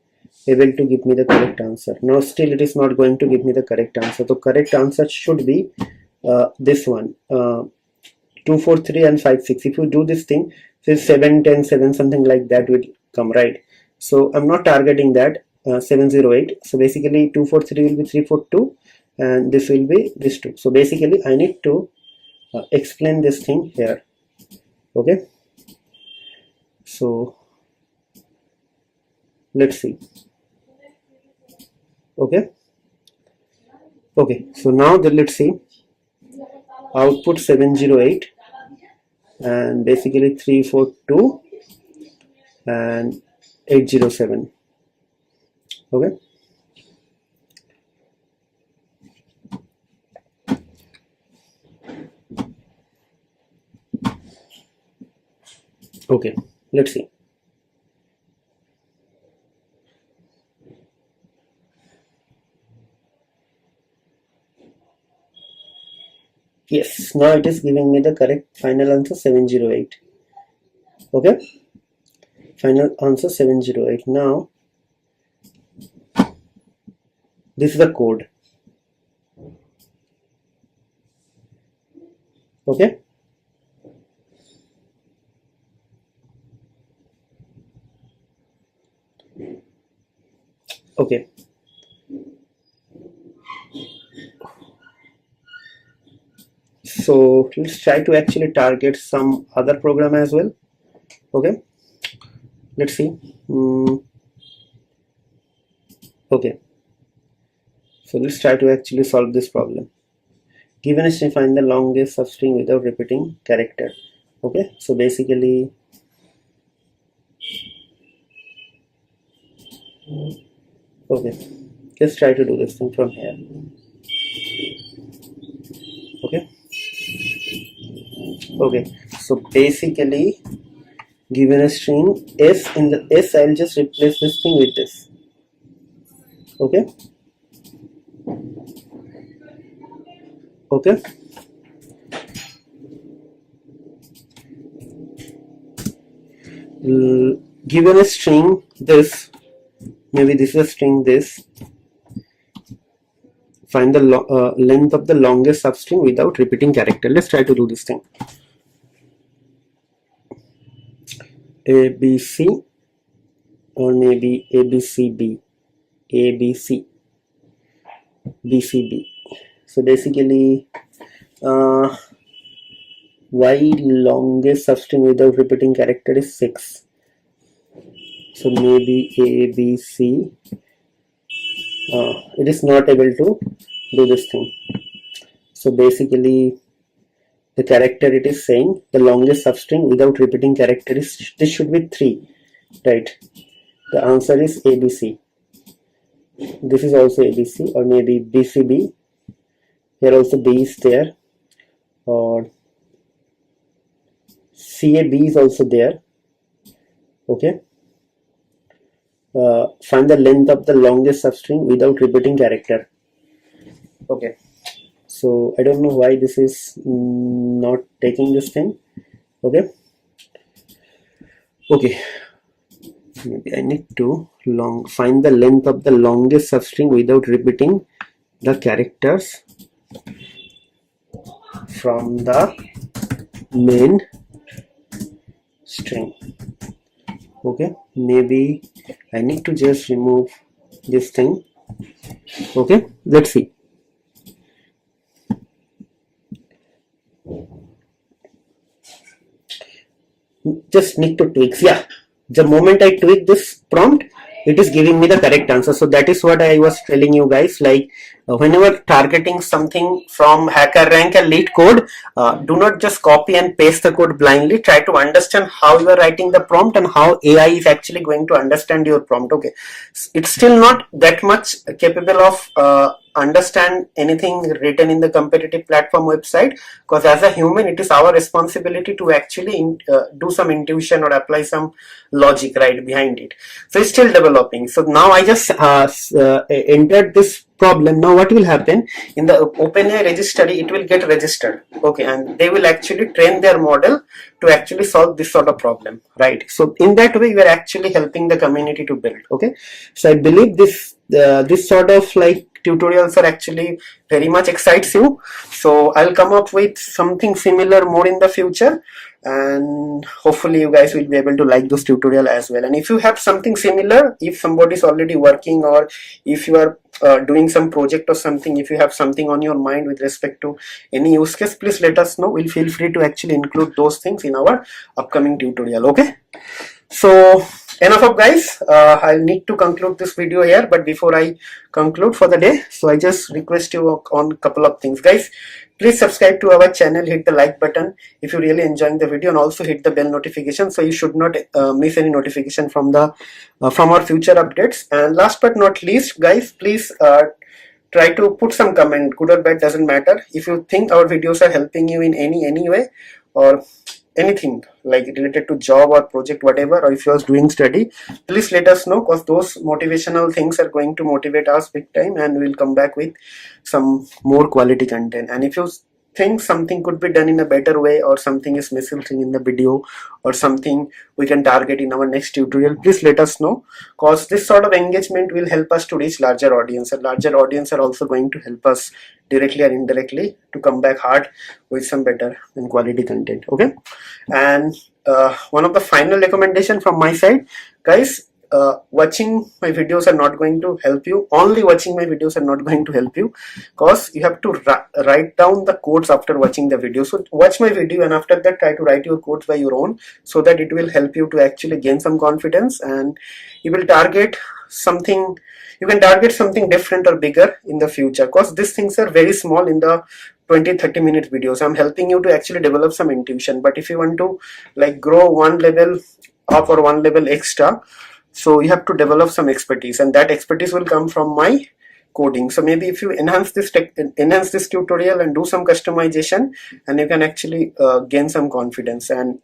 S2: able to give me the correct answer. Now still it is not going to give me the correct answer. The correct answer should be this one, 243 and 56. If you do this thing, say 7 10 7, something like that will come, right? So I'm not targeting that 708. So basically 243 will be 342 and this will be this 2. So basically I need to explain this thing here. Okay, so let's see. Okay, so now let's see, output 708 and basically 342 and 807. Okay, let's see. Yes, now it is giving me the correct final answer 708. Okay, final answer 708. Now this is the code. Okay, so let's try to actually target some other program as well. Okay, let's see. Okay, so let's try to actually solve this problem. Given a string, find the longest substring without repeating character. Okay, so basically okay, let's try to do this thing from here. Okay, so basically given a string s, in the s I'll just replace this thing with this. Okay, given a string this, maybe this is a string this, find the length of the longest substring without repeating character. Let's try to do this thing. ABC, or maybe ABCB, ABC, BCB. So basically why longest substring without repeating character is 6. So maybe ABC, it is not able to do this thing. So basically the character it is saying, the longest substring without repeating character is, this should be 3, right? The answer is ABC. This is also ABC, or maybe BCB. Here also B is there, or CAB is also there. Okay. Find the length of the longest substring without repeating character. Okay. So I don't know why this is not taking this thing. Okay. Maybe I need to find the length of the longest substring without repeating the characters from the main string. Okay, maybe I need to just remove this thing. Okay, let's see. Just need to tweak. Yeah, the moment I tweak this prompt, it is giving me the correct answer. So that is what I was telling you guys, like whenever targeting something from HackerRank and LeetCode, do not just copy and paste the code blindly. Try to understand how you are writing the prompt and how AI is actually going to understand your prompt. Okay, it's still not that much capable of understand anything written in the competitive platform website, because as a human it is our responsibility to actually do some intuition or apply some logic right behind it. So it's still developing. So now I just entered this problem. Now what will happen in the OpenAI registry, it will get registered. Okay, and they will actually train their model to actually solve this sort of problem, right? So in that way we are actually helping the community to build. Okay, so I believe this sort of like tutorials are actually very much excites you. So I'll come up with something similar more in the future, and hopefully you guys will be able to like this tutorial as well. And if you have something similar, if somebody is already working, or if you are doing some project or something, if you have something on your mind with respect to any use case, please let us know. We'll feel free to actually include those things in our upcoming tutorial. Okay, so enough of guys, I'll need to conclude this video here, but before I conclude for the day, so I just request you on a couple of things. Guys, please subscribe to our channel, hit the like button if you're really enjoying the video, and also hit the bell notification so you should not miss any notification from the from our future updates. And last but not least guys, please try to put some comment, good or bad, doesn't matter. If you think our videos are helping you in any way, or anything like related to job or project, whatever, or if you are doing study, please let us know, because those motivational things are going to motivate us big time, and we'll come back with some more quality content. And if you think something could be done in a better way, or something is missing in the video, or something we can target in our next tutorial, please let us know, because this sort of engagement will help us to reach larger audience, and larger audience are also going to help us directly or indirectly to come back hard with some better and quality content. Okay, and one of the final recommendation from my side, guys, watching my videos are not going to help you. Only watching my videos are not going to help you, because you have to write down the codes after watching the video. So watch my video and after that try to write your codes by your own, so that it will help you to actually gain some confidence, and you will target something. You can target something different or bigger in the future, because these things are very small in the 20-30 minute videos. I'm helping you to actually develop some intuition, but if you want to like grow one level up or one level extra, so you have to develop some expertise, and that expertise will come from my coding. So maybe if you enhance this tutorial and do some customization, and you can actually gain some confidence. And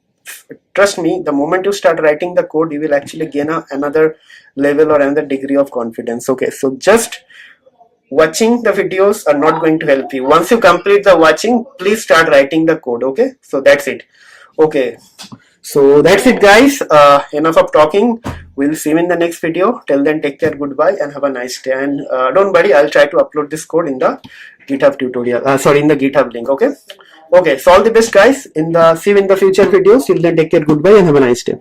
S2: trust me, the moment you start writing the code, you will actually gain another level or another degree of confidence. Okay, so just watching the videos are not going to help you. Once you complete the watching, please start writing the code. Okay, so that's it. Okay, so that's it guys, enough of talking. We'll see you in the next video. Till then, take care, goodbye, and have a nice day. And don't worry, I'll try to upload this code in the GitHub tutorial, in the GitHub link. Okay, so all the best guys. See you in the future videos. Till then, take care, goodbye, and have a nice day.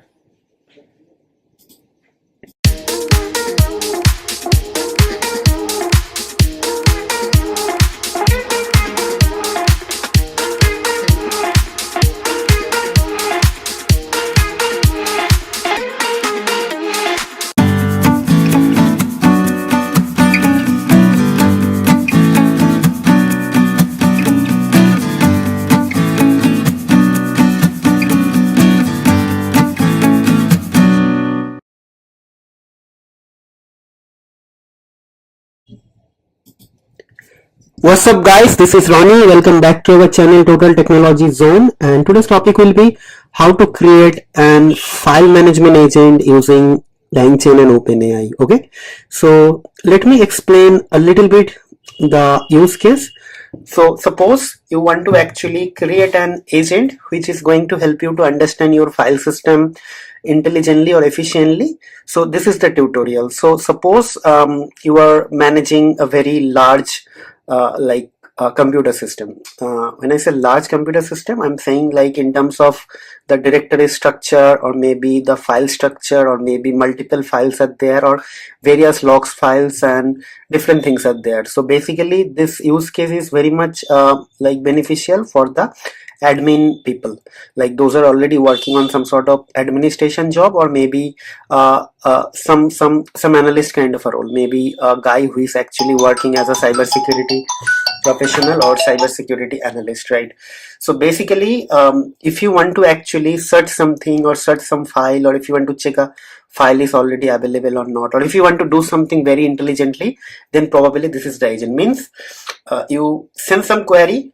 S2: What's up guys, this is Ronnie. Welcome back to our channel Total Technology Zone, and today's topic will be how to create an file management agent using LangChain and OpenAI. Okay, so let me explain a little bit the use case. So suppose you want to actually create an agent which is going to help you to understand your file system intelligently or efficiently. So this is the tutorial. So suppose you are managing a very large computer system. When I say large computer system, I'm saying like in terms of the directory structure, or maybe the file structure, or maybe multiple files are there, or various logs files and different things are there. So basically this use case is very much beneficial for the admin people, like those are already working on some sort of administration job, or maybe some analyst kind of a role, maybe a guy who is actually working as a cybersecurity professional or cybersecurity analyst, right? So basically if you want to actually search something or search some file, or if you want to check a file is already available or not, or if you want to do something very intelligently, then probably this is the agent. Means you send some query,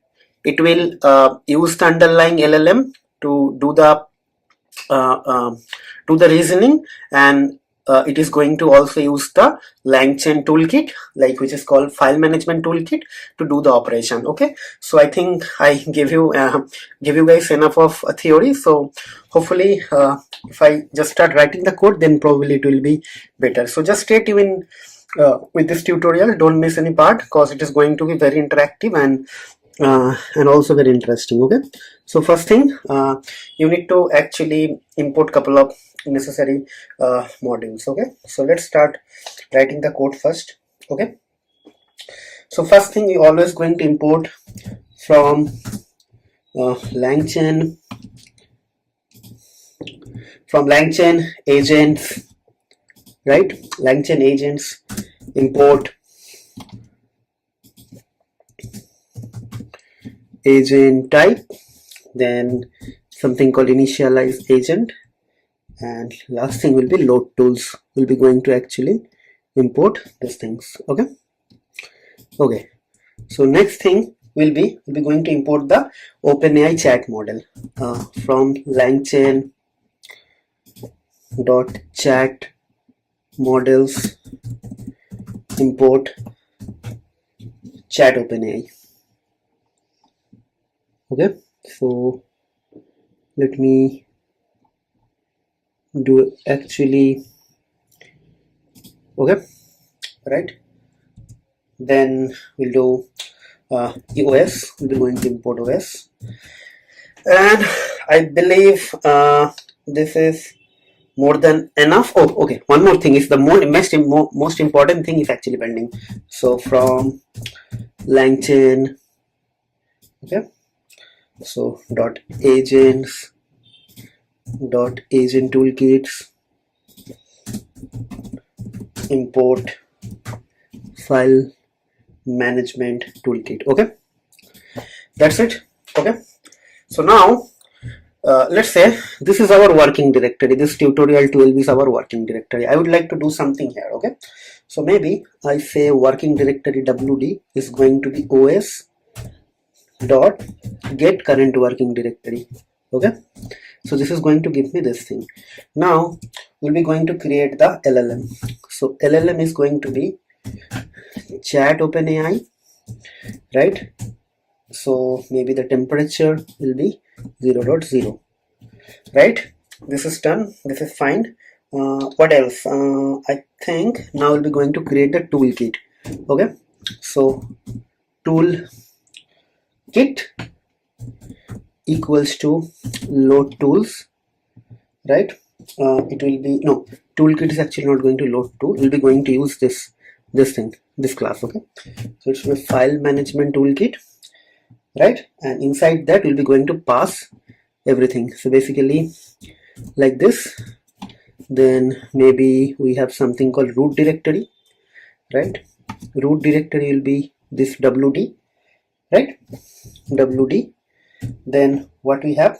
S2: it will use the underlying LLM to do the reasoning, and it is going to also use the LangChain toolkit, which is called file management toolkit, to do the operation. Okay, so I think I give you guys enough of a theory. So hopefully if I just start writing the code, then probably it will be better. So just stay tuned with this tutorial. Don't miss any part, because it is going to be very interactive and also very interesting. Okay, so first thing, you need to actually import couple of necessary modules. Okay, so let's start writing the code first. Okay, so first thing, you always going to import from LangChain agents, right? LangChain agents, import agent type, then something called initialize agent, and last thing will be load tools. We'll be going to actually import these things. Okay, so next thing will be going to import the OpenAI chat model from LangChain .chat models, import chat OpenAI. Okay, so let me do actually. Okay, right, then we'll do EOS. We'll be going to import OS, and I believe this is more than enough. Oh, okay, one more thing is the most important thing is actually pending. So from LangChain, okay, so agent toolkits, import file management toolkit. Okay, that's it. Okay, so now let's say this is our working directory. This tutorial 12 is our working directory. I would like to do something here. Okay, so maybe I say working directory wd is going to be os dot get current working directory. Okay, so this is going to give me this thing. Now we'll be going to create the LLM. So LLM is going to be chat OpenAI, right? So maybe the temperature will be 0.0, right? This is done. This is fine. What else? I think now we'll be going to create the toolkit. Okay, so toolkit equals to load tools, right? It will be no toolkit is actually not going to load tool. We'll be going to use this thing, this class. Okay, so it should be file management toolkit, right? And inside that we'll be going to pass everything. So basically like this. Then maybe we have something called root directory, right? Root directory will be this wd, right? Wd. Then what we have,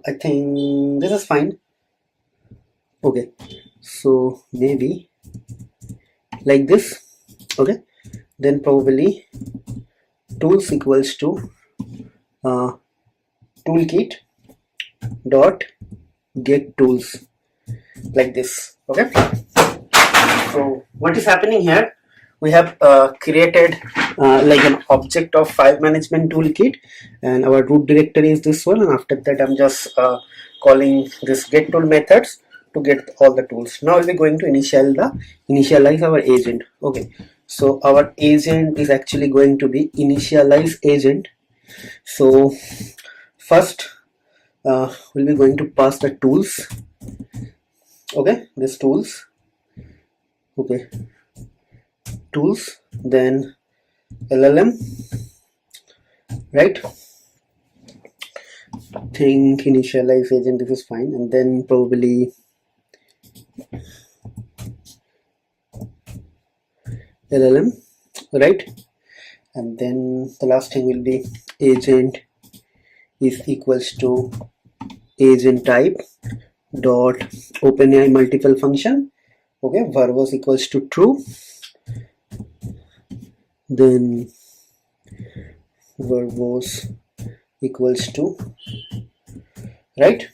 S2: I think this is fine. Okay, so maybe like this. Okay, then probably tools equals to toolkit dot get tools, like this. Okay, so what is happening here, we have created like an object of file management toolkit, and our root directory is this one, and after that I'm just calling this get tool methods to get all the tools. Now we'll be going to initialize our agent. Okay, so our agent is actually going to be initialize agent. So first we'll be going to pass the tools. Okay, this tools. Okay, tools, then LLM, right? Think initialize agent, this is fine, and then probably LLM, right? And then the last thing will be agent is equals to agent type dot OpenAI multiple function. Okay, verbose equals to true, then verbose equals to, right?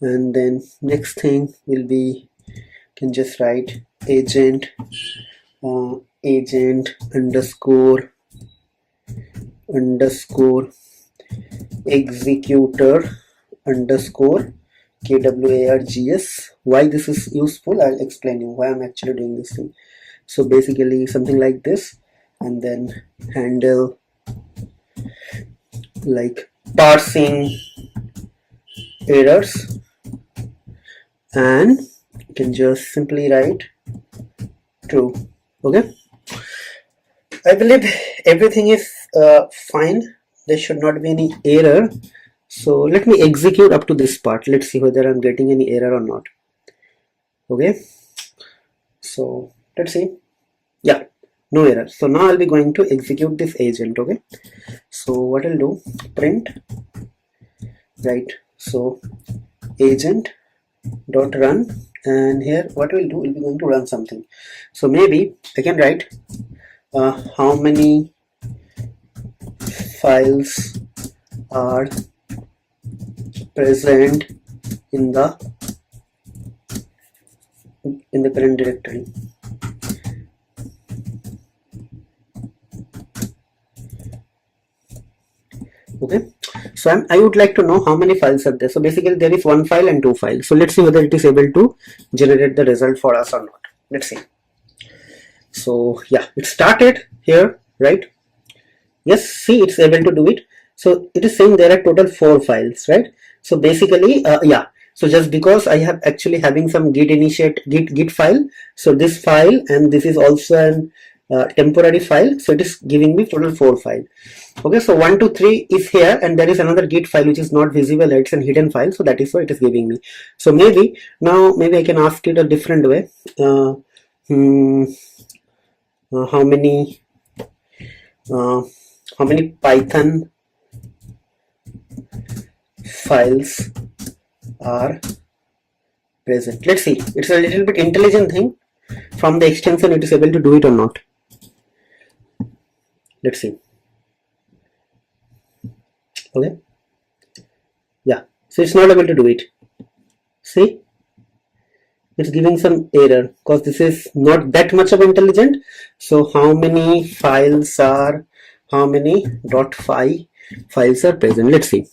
S2: And then next thing will be, can just write agent agent underscore executor underscore kwargs. Why this is useful, I'll explain you why I'm actually doing this thing. So basically something like this, and then handle like parsing errors, and you can just simply write true. Okay, I believe everything is fine. There should not be any error. So let me execute up to this part. Let's see whether I'm getting any error or not. Okay, so let's see. Yeah, no error. So now I'll be going to execute this agent. Okay, so what I'll do, print, right? So agent dot run, and here what we'll do, we'll be going to run something. So maybe I can write how many files are present in the current directory. Okay, So I would like to know how many files are there. So basically there is one file and two files. So let's see whether it is able to generate the result for us or not. Let's see. So yeah, it started here, right? Yes, see, it's able to do it. So it is saying there are total 4 files, right? So basically, yeah. So just because I have actually having some git file, so this file and this is also an temporary file, so it is giving me total 4 file. Okay, so 1 2 3 is here, and there is another git file which is not visible, it's an hidden file, so that is why it is giving me. So maybe now maybe I can ask it a different way. How many Python files are present? Let's see. It's a little bit intelligent thing. From the extension, it is able to do it or not. Let's see. Okay. Yeah. So it's not able to do it. See? It's giving some error because this is not that much of intelligent. So how many files are, how many .py files are present? Let's see.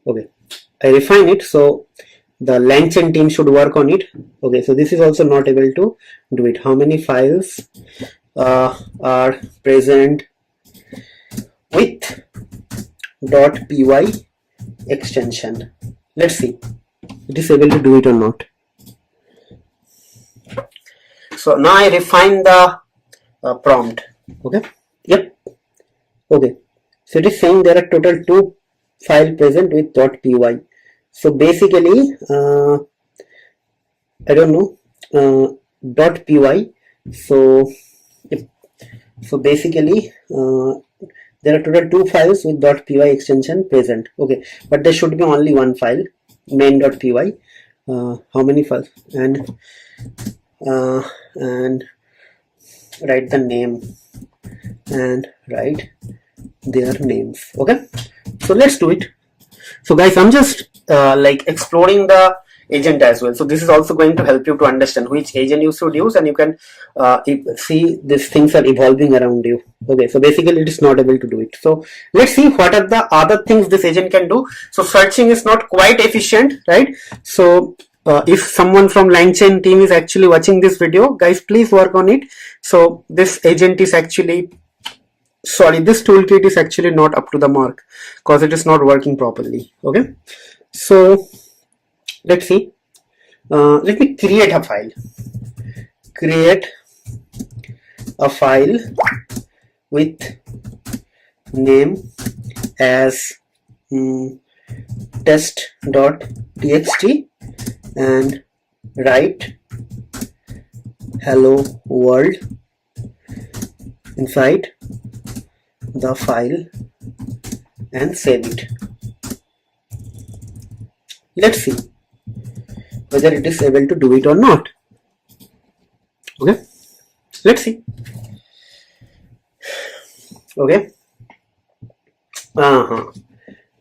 S2: Okay, I refine it, so the LangChain team should work on it. Okay, so this is also not able to do it. How many files are present with .py extension? Let's see, it is able to do it or not. So now I refine the prompt. Okay, yep. Okay, so it is saying there are total 2 file present with .py. So basically I don't know .py. So basically there are total 2 files with .py extension present. Okay, but there should be only one file, main.py. How many files? And write the name and write their names. Okay, so let's do it. So guys, I'm just like exploring the agent as well. So this is also going to help you to understand which agent you should use, and you can see these things are evolving around you. Okay, so basically it is not able to do it. So let's see what are the other things this agent can do. So searching is not quite efficient, right? So if someone from LangChain team is actually watching this video, guys, please work on it. So this agent is actually, sorry, this toolkit is actually not up to the mark because it is not working properly. Okay, so let's see. Let me create a file. Create a file with name as test.txt and write hello world inside the file and save it. Let's see whether it is able to do it or not. Okay, let's see. Okay,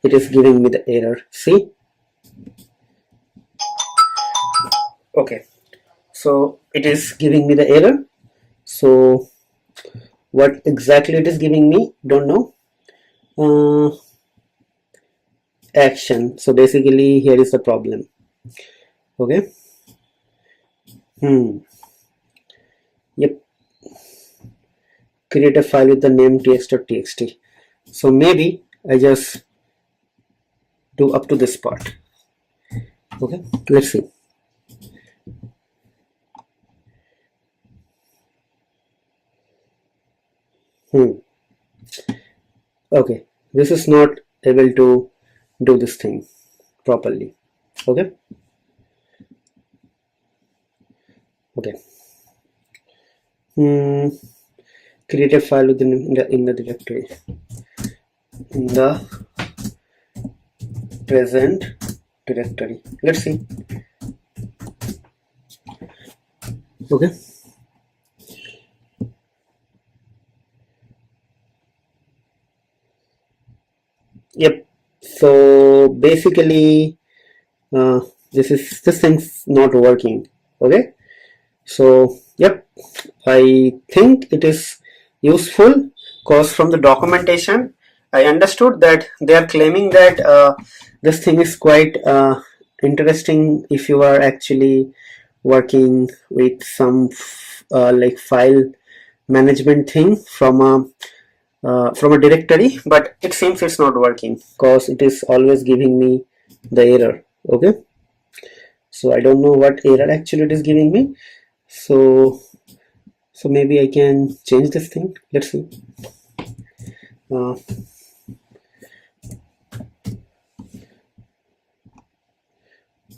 S2: it is giving me the error. See? Okay, so it is giving me the error. So what exactly it is giving me, don't know. Action. So basically here is the problem. Okay. Yep. Create a file with the name txt.txt. So maybe I just do up to this part. Okay, let's see. Okay, this is not able to do this thing properly. Okay. Okay. Create a file within in the directory in the present directory. Let's see. Okay. Yep. So basically this thing's not working. Okay, so yep, I think it is useful because from the documentation I understood that they are claiming that this thing is quite interesting if you are actually working with some like file management thing from a directory, but it seems it's not working because it is always giving me the error. Okay, so I don't know what error actually it is giving me. So maybe I can change this thing. Let's see. uh,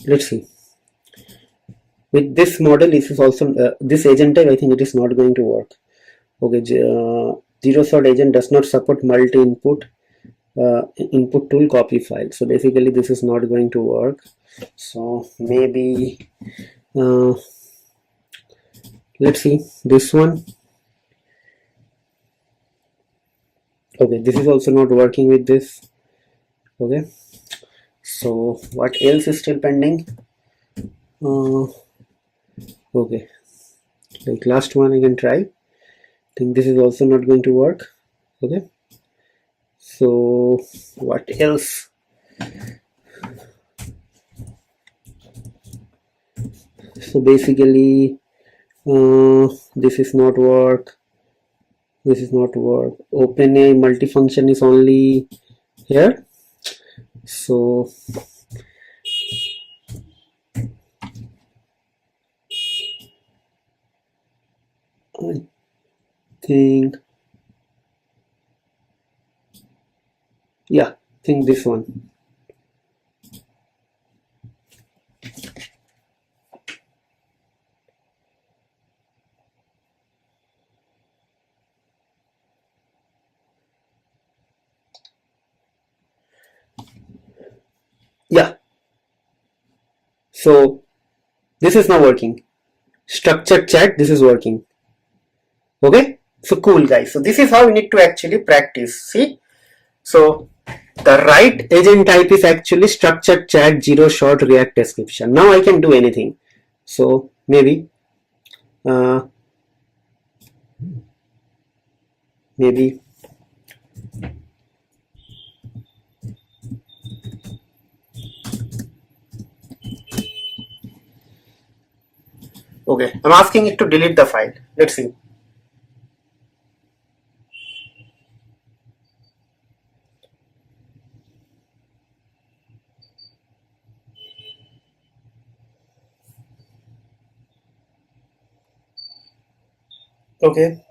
S2: let's see. With this model, this is also this agent type, I think it is not going to work. Okay, zero shot agent does not support multi-input input tool copy file. So basically this is not going to work. So maybe let's see this one. Okay, this is also not working with this. Okay, so what else is still pending? Okay, like last one I can try. I think this is also not going to work. Okay, so what else? So basically this is not work, this is not work. OpenAI multifunction is only here. So I think, yeah, I think this one. Yeah, so this is now working. Structured chat, this is working. Okay, so cool guys. So this is how we need to actually practice. See, so the right agent type is actually structured chat, zero shot, React description. Now I can do anything. So maybe maybe okay, I'm asking it to delete the file. Let's see. Okay,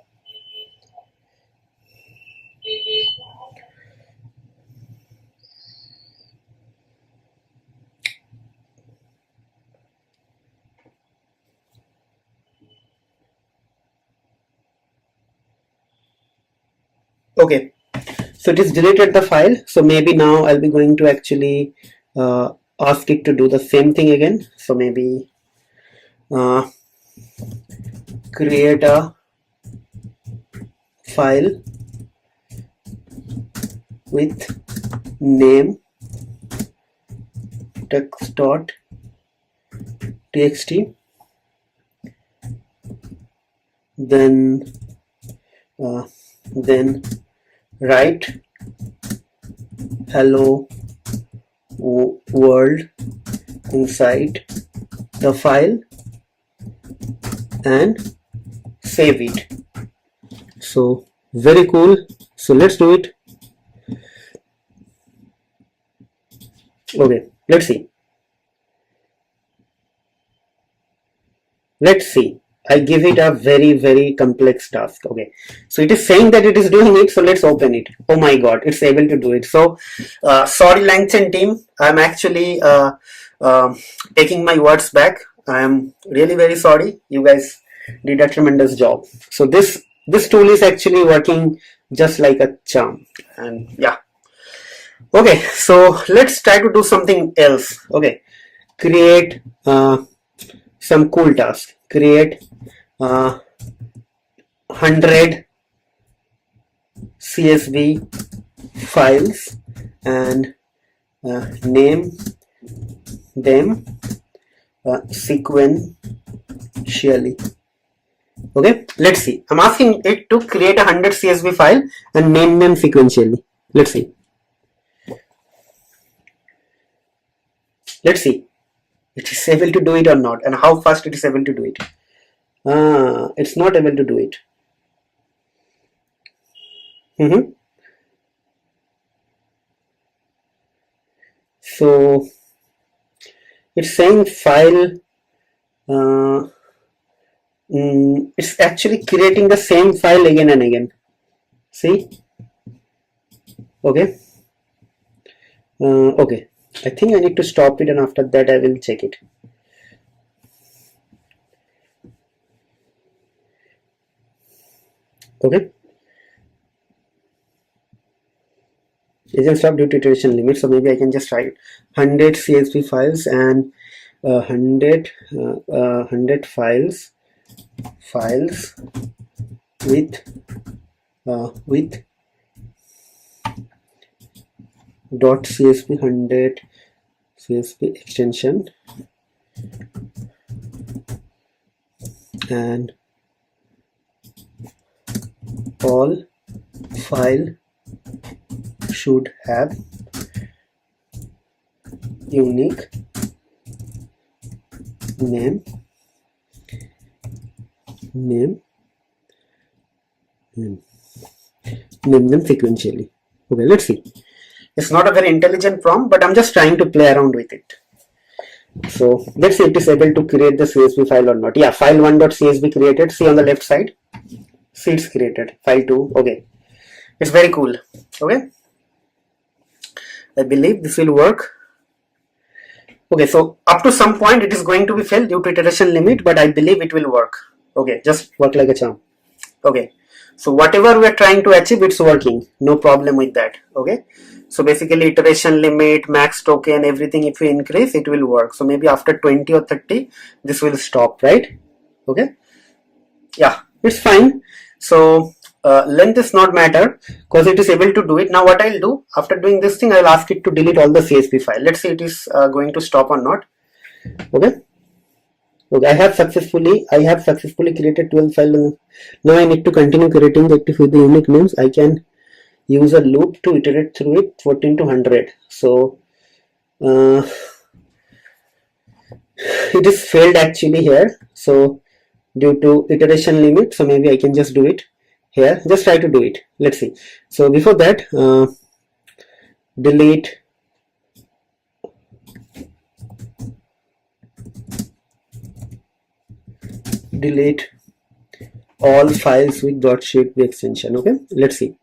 S2: okay, so it is deleted the file. So maybe now I'll be going to actually ask it to do the same thing again. So maybe create a file with name text.txt, then write hello world inside the file and save it. So very cool. So let's do it. Okay, let's see. Let's see. I give it a very complex task. Okay, so it is saying that it is doing it. So let's open it. Oh my god, it's able to do it. So sorry LangChain team, I'm actually taking my words back. I am really very sorry. You guys did a tremendous job. So this tool is actually working just like a charm. And yeah, okay, so let's try to do something else. Okay, create some cool task. Create 100 CSV files and name them sequentially. Okay, let's see. I'm asking it to create 100 CSV file and name them sequentially. Let's see. Let's see. It is able to do it or not, and how fast it is able to do it. It's not able to do it. So it's saying file. It's actually creating the same file again and again. See? Okay. Okay. I think I need to stop it, and after that I will check it. Okay. Isn't stop due to iteration limit, so maybe I can just write 100 CSV files and 100 files with .csv 100 CSV extension and all file should have unique name them sequentially. Okay, let's see. It's not a very intelligent prompt, but I'm just trying to play around with it. So let's see if it is able to create the CSV file or not. Yeah, file 1.csv created. See on the left side. See, it's created. File 2. Okay. It's very cool. Okay. I believe this will work. Okay, so up to some point it is going to be failed due to iteration limit, but I believe it will work. Okay, just work like a charm. Okay, so whatever we are trying to achieve, it's working. No problem with that. Okay, so basically iteration limit, max token, everything, if we increase, it will work. So maybe after 20 or 30, this will stop, right? Okay, yeah, it's fine. So length is not matter because it is able to do it. Now what I'll do after doing this thing, I'll ask it to delete all the CSV file. Let's see it is going to stop or not. Okay. Okay, I have successfully created 12 files. Now I need to continue creating the with the unique names. I can use a loop to iterate through it 14 to 100. So it is failed actually here. So due to iteration limit, so maybe I can just do it here. Just try to do it. Let's see. So before that, delete all files with .csv extension. Okay, let's see.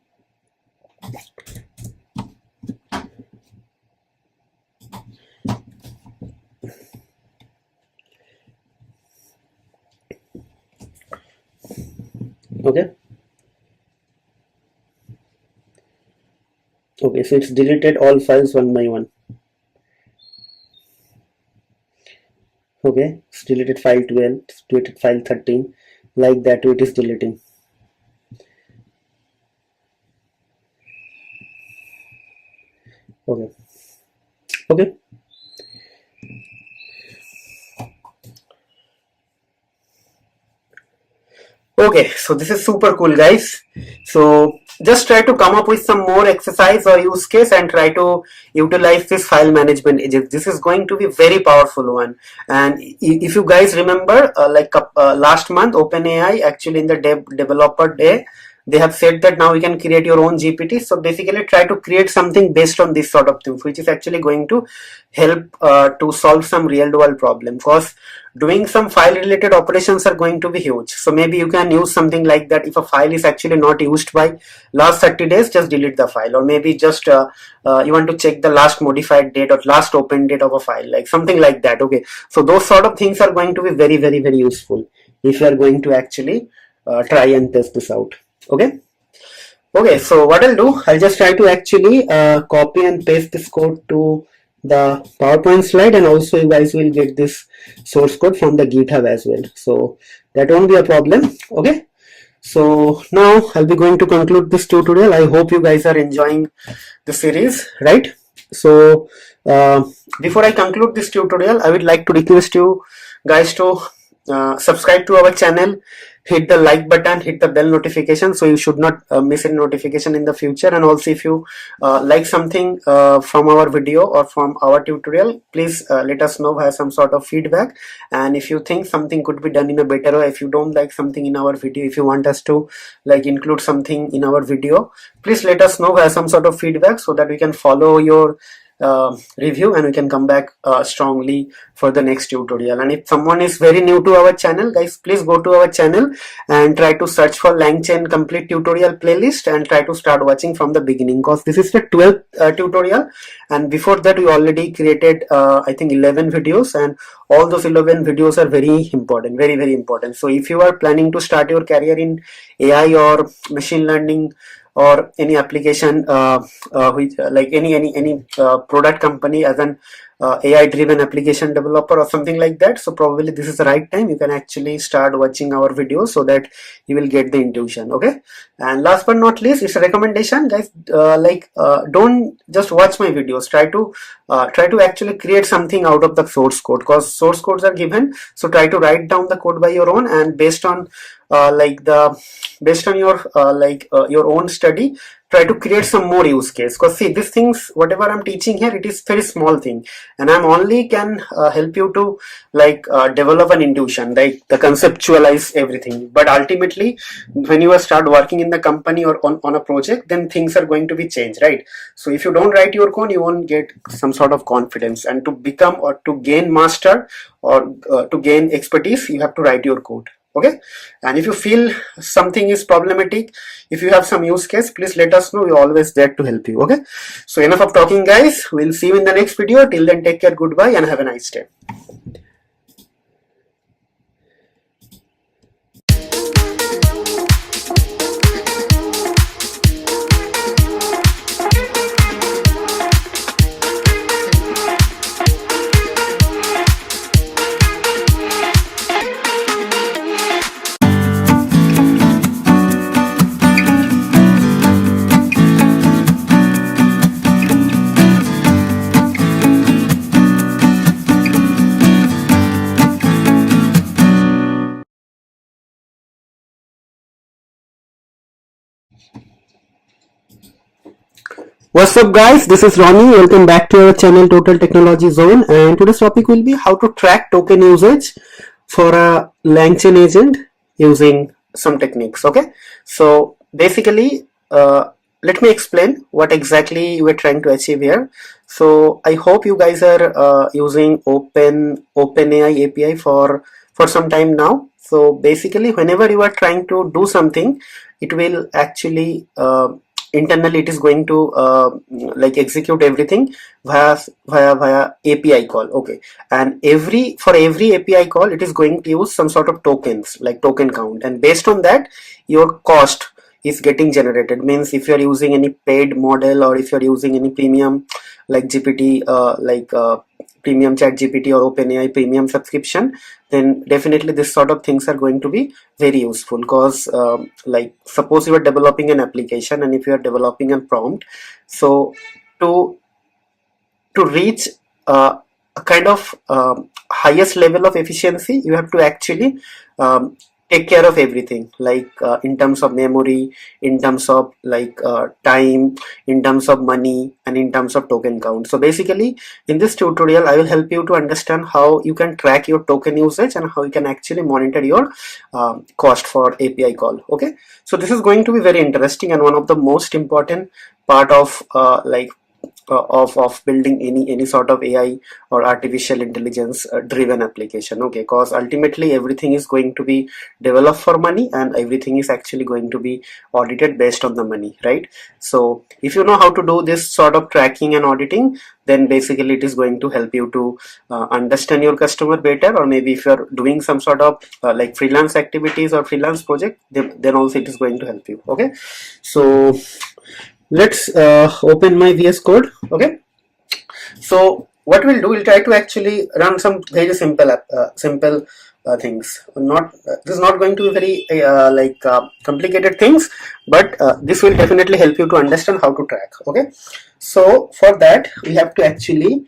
S2: Okay. Okay, so it's deleted all files one by one. Okay, it's deleted file 12, it's deleted file 13, like that it is deleting. Okay. Okay. Okay, so this is super cool, guys. So just try to come up with some more exercise or use case and try to utilize this file management agent. This is going to be very powerful one. And if you guys remember, last month, OpenAI actually in the developer day, they have said that now you can create your own GPT. So basically try to create something based on this sort of things, which is actually going to help to solve some real world problem, because doing some file related operations are going to be huge. So maybe you can use something like that. If a file is actually not used by last 30 days, just delete the file, or maybe just you want to check the last modified date or last open date of a file, like something like that. Okay, so those sort of things are going to be very, very, very useful if you are going to actually try and test this out. Okay. Okay, so what I'll do, I'll just try to actually copy and paste this code to the PowerPoint slide, and also you guys will get this source code from the GitHub as well. So that won't be a problem. Okay. So now I'll be going to conclude this tutorial. I hope you guys are enjoying the series, right? So before I conclude this tutorial, I would like to request you guys to subscribe to our channel, hit the like button, hit the bell notification, so you should not miss any notification in the future. And also, if you like something from our video or from our tutorial, please let us know via some sort of feedback. And if you think something could be done in a better way, if you don't like something in our video, if you want us to like include something in our video, please let us know via some sort of feedback, so that we can follow your review and we can come back strongly for the next tutorial. And if someone is very new to our channel, guys, please go to our channel and try to search for LangChain complete tutorial playlist and try to start watching from the beginning, because this is the 12th tutorial, and before that we already created I think 11 videos, and all those 11 videos are very important, very very important. So if you are planning to start your career in AI or machine learning or any application which like any product company as an AI driven application developer or something like that, so probably this is the right time. You can actually start watching our videos so that you will get the intuition. Okay, and last but not least, it's a recommendation, guys. Don't just watch my videos, try to actually create something out of the source code, because source codes are given. So try to write down the code by your own, and based on your own study, try to create some more use case. Because see, these things whatever I'm teaching here, it is very small thing, and I'm only can help you to develop an intuition, like the conceptualize everything. But ultimately, when you start working in the company or on a project, then things are going to be changed, right? So if you don't write your code, you won't get some sort of confidence, and to become or to gain master or to gain expertise, you have to write your code. Okay, and if you feel something is problematic, if you have some use case, please let us know. We're always there to help you. Okay, so enough of talking, guys. We'll see you in the next video. Till then, take care, goodbye, and have a nice day. What's up, guys? This is Ronnie. Welcome back to our channel Total Technology Zone, and today's topic will be how to track token usage for a LangChain agent using some techniques. Okay, so basically let me explain what exactly we're trying to achieve here. So I hope you guys are using OpenAI API for some time now. So basically, whenever you are trying to do something, it will actually internally it is going to execute everything via API call. Okay, and for every API call, it is going to use some sort of tokens, like token count, and based on that, your cost is getting generated. Means if you are using any paid model, or if you are using any premium like GPT, premium chat GPT or OpenAI premium subscription, then definitely this sort of things are going to be very useful. Because suppose you are developing an application, and if you are developing a prompt, so to reach a kind of highest level of efficiency, you have to actually take care of everything, in terms of memory, in terms of time, in terms of money, and in terms of token count. So basically, in this tutorial, I will help you to understand how you can track your token usage and how you can actually monitor your cost for API call. Okay, so this is going to be very interesting and one of the most important part of building any sort of AI or artificial intelligence driven application. Okay, because ultimately everything is going to be developed for money, and everything is actually going to be audited based on the money, right? So if you know how to do this sort of tracking and auditing, then basically it is going to help you to understand your customer better. Or maybe if you are doing some sort of freelance activities or freelance project, then also it is going to help you. Okay, so let's open my VS Code. Okay, so what we'll do, we'll try to actually run some very simple things. This is not going to be very complicated things, but this will definitely help you to understand how to track. Okay, so for that we have to actually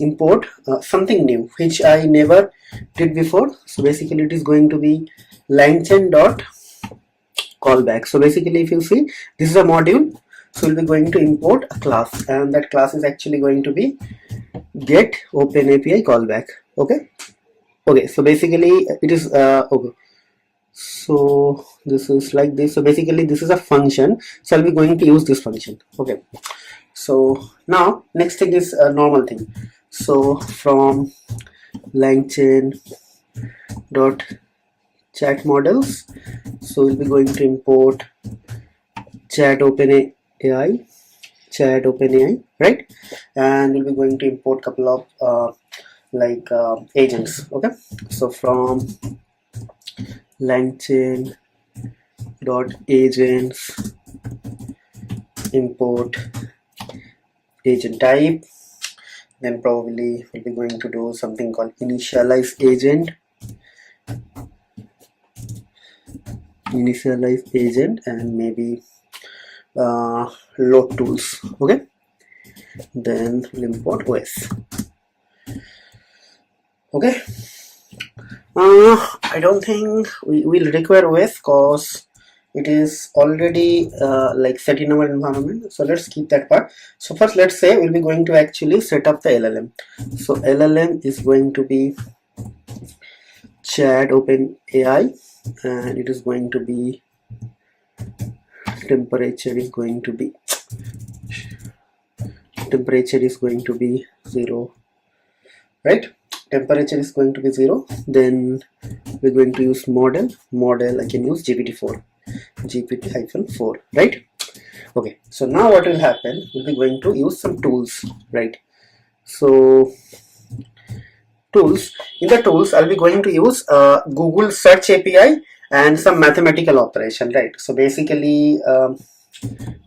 S1: import something new which I never did before. So basically it is going to be LangChain dot callback. So basically if you see, this is a module, so we'll be going to import a class, and that class is actually going to be get open API callback. Okay, so basically it is okay, so this is like this. So basically this is a function, so I'll be going to use this function. Okay, so now next thing is a normal thing. So from LangChain dot chat models, so we'll be going to import chat openAI, right? And we'll be going to import couple of agents. Okay, so from LangChain dot agents import agent type, then probably we'll be going to do something called initialize agent and maybe load tools. Okay, then we'll import OS. Okay, I don't think we will require OS because it is already like set in our environment, so let's keep that part. So first let's say we'll be going to actually set up the LLM. So LLM is going to be chat open AI, and it is going to be temperature is going to be 0, right? Temperature is going to be 0. Then we're going to use model. I can use GPT-4, GPT-4, right? Okay, so now what will happen, we'll be going to use some tools, right? So tools, in the tools I'll be going to use Google search API and some mathematical operation, right? So basically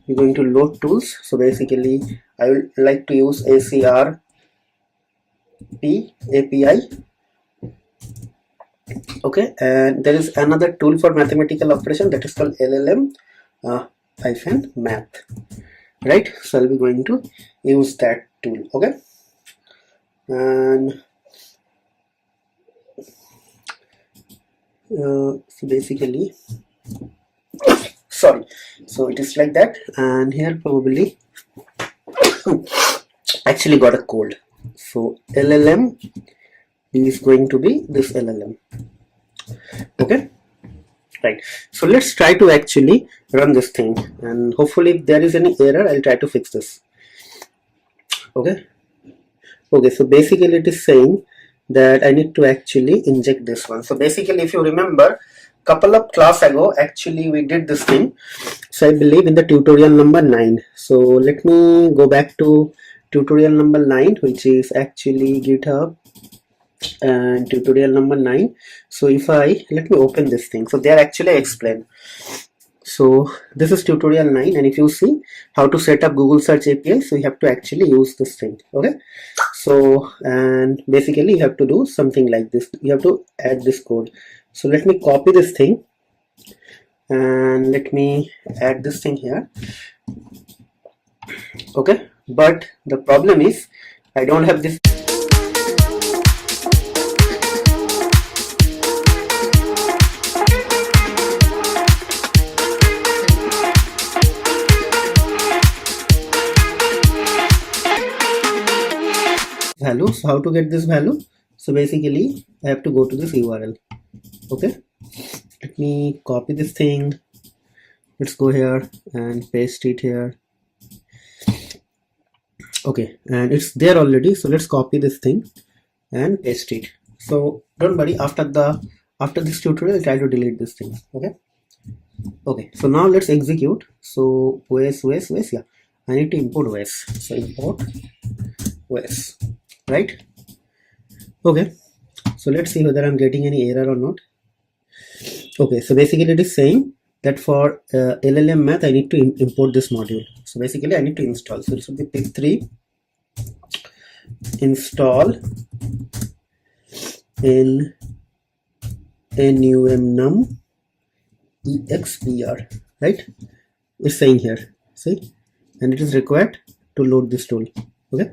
S1: we're going to load tools. So basically I would like to use ACRP API. Okay, and there is another tool for mathematical operation that is called LLM hyphen math, right? So I'll be going to use that tool. Okay, and so basically sorry, so it is like that, and here probably actually got a cold. So LLM is going to be this LLM. Okay, right? So let's try to actually run this thing, and hopefully if there is any error I'll try to fix this. Okay, so basically it is saying that I need to actually inject this one. So basically if you remember, couple of class ago actually we did this thing, so I believe in the tutorial number 9. So let me go back to tutorial number 9, which is actually GitHub and tutorial number 9. So if let me open this thing, so there actually I explain. So this is tutorial 9, and if you see how to set up Google search API, so you have to actually use this thing. Okay, so and basically you have to do something like this, you have to add this code. So let me copy this thing and let me add this thing here. Okay, but the problem is I don't have this. Value. So how to get this value? So basically I have to go to this URL. Okay, let me copy this thing, let's go here and paste it here. Okay, and it's there already, so let's copy this thing and paste it. So don't worry, after this tutorial I'll try to delete this thing. Okay, so now let's execute. So OS, yeah, I need to import OS, so import OS, right? Okay, so let's see whether I'm getting any error or not. Okay, so basically it is saying that for LLM math I need to import this module. So basically I need to install, so it should be pick3 install in num expr, right? It's saying here, see, and it is required to load this tool. Okay,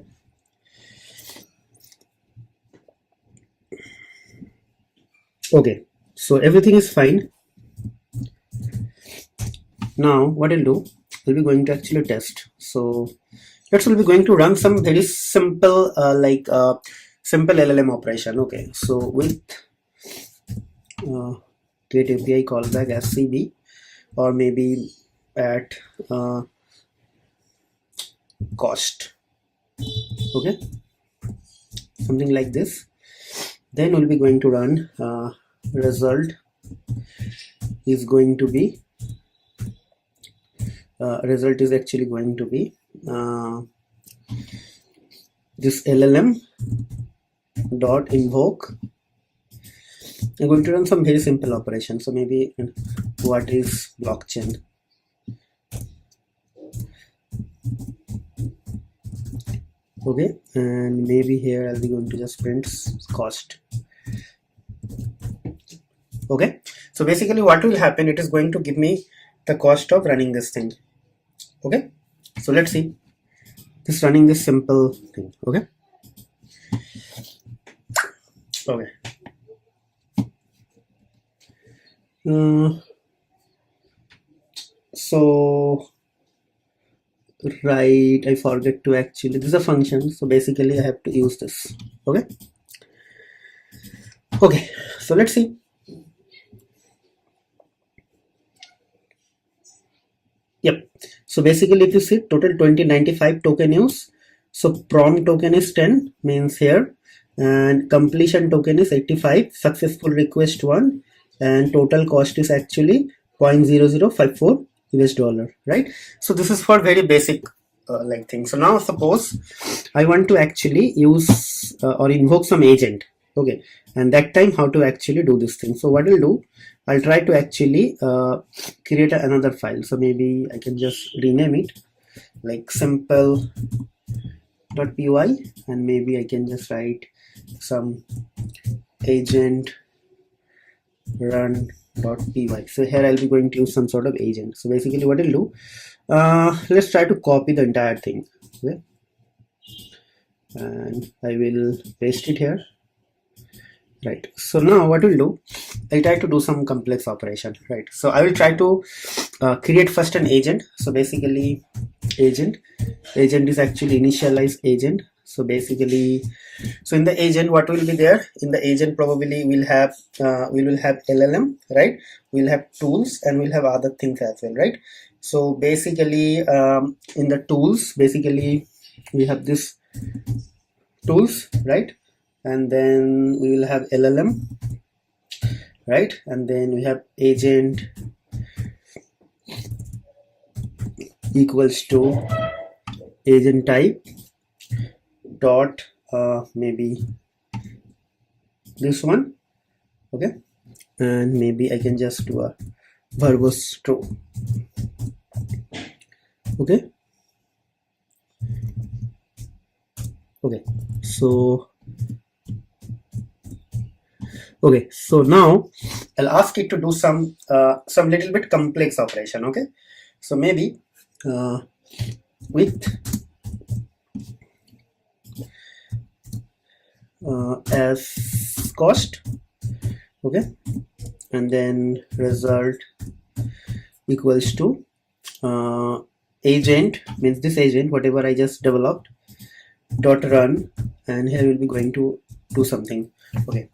S2: Okay, so everything is fine. Now what I'll do, we'll be going to actually test. So let's will be going to run some very simple simple LLM operation. Okay, so with get API callback SCB, or maybe at cost. Okay, something like this. Then we'll be going to run result is going to be result is actually going to be this LLM dot invoke. I'm going to run some very simple operation. So maybe what is blockchain? Okay, and maybe here I'll be going to just print cost. Okay, so basically what will happen, it is going to give me the cost of running this thing. Okay, so let's see just running this simple thing. Okay, okay. So right, I forget to actually, this is a function, so basically I have to use this. Okay, okay, so let's see. Yep, so basically if you see total 2095 token use, so prompt token is 10, means here, and completion token is 85, successful request 1, and total cost is actually 0.0054 US dollar, right? So this is for very basic like thing. So now suppose I want to actually use or invoke some agent. Okay, and that time how to actually do this thing. So what I'll do, I'll try to actually create another file. So maybe I can just rename it like simple.py, and maybe I can just write some agent run.py. So here I'll be going to use some sort of agent. So basically what I'll do, let's try to copy the entire thing. Okay, and I will paste it here. Right, so now what we'll do, I'll try to do some complex operation. Right, so I will try to create first an agent. So basically agent is actually initialize agent. So basically, so in the agent what will be there, in the agent probably we'll have we will have LLM, right, we'll have tools, and we'll have other things as well, right? So basically in the tools, basically we have this tools, right, and then we will have LLM, right, and then we have agent equals to agent type dot maybe this one. Okay, and maybe I can just do a verbose true. Okay, okay, so okay, so now I'll ask it to do some little bit complex operation. Okay, so maybe with as cost. Okay, and then result equals to agent, means this agent whatever I just developed, dot run, and here we'll be going to do something. Okay,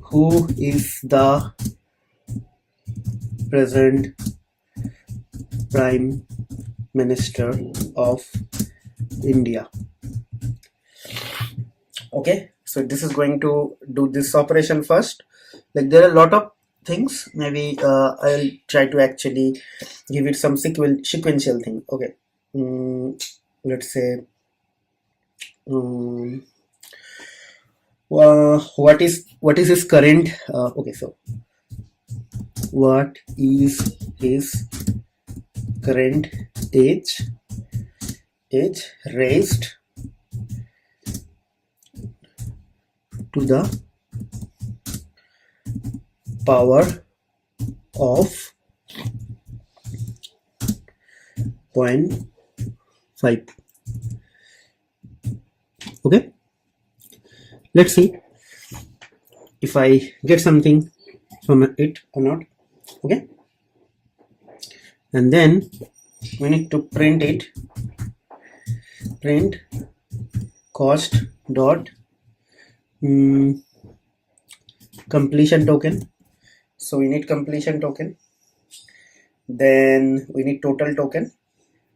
S2: who is the present Prime Minister of India? Okay, so this is going to do this operation first. Like there are a lot of things, maybe I'll try to actually give it some sequential thing. Okay, let's say what is his current okay, so what is his current age raised to the power of 0.5. Okay, let's see. if I get something from it or not. Okay, and then we need to print it, print cost dot completion token. So we need completion token, then we need total token,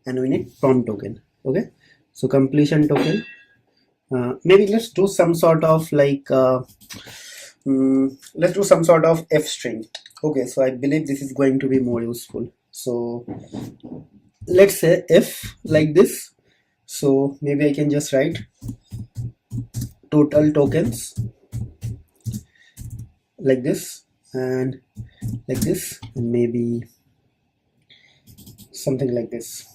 S2: and we need prompt token. Okay, so completion token, maybe let's do some sort of like let's do some sort of f string. Okay, so I believe this is going to be more useful. So let's say f like this. So maybe I can just write total tokens like this and like this, and maybe something like this.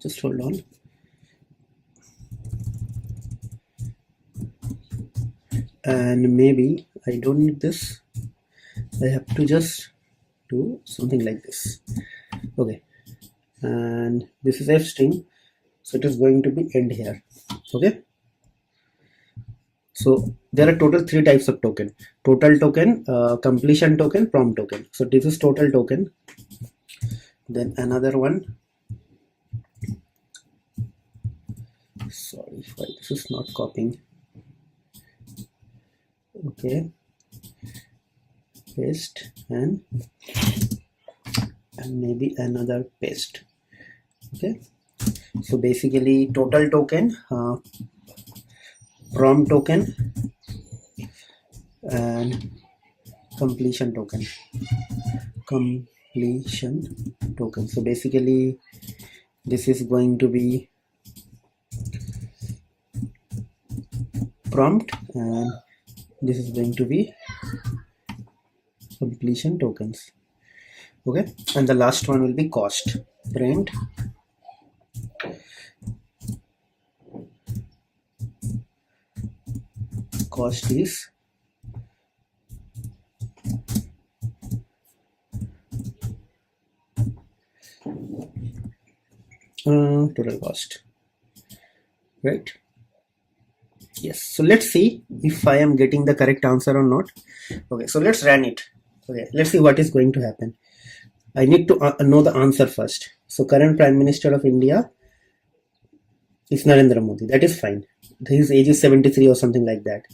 S2: Just hold on. And maybe I don't need this. I have to just do something like this. Okay, and this is f string, so it is going to be end here. Okay, so there are total 3 types of token: total token, completion token, prompt token. So this is total token, then another one, sorry why this is not copying. Okay, paste and maybe another paste. Okay, so basically total token, prompt token, and completion token. So basically this is going to be prompt, and this is going to be completion tokens. Okay, and the last one will be cost. Print cost is total cost, right? Yes, so let's see if I am getting the correct answer or not. Okay, so let's run it. Okay, let's see what is going to happen. I need to know the answer first. So current Prime Minister of India is Narendra Modi. That is fine. His age is 73 or something like that.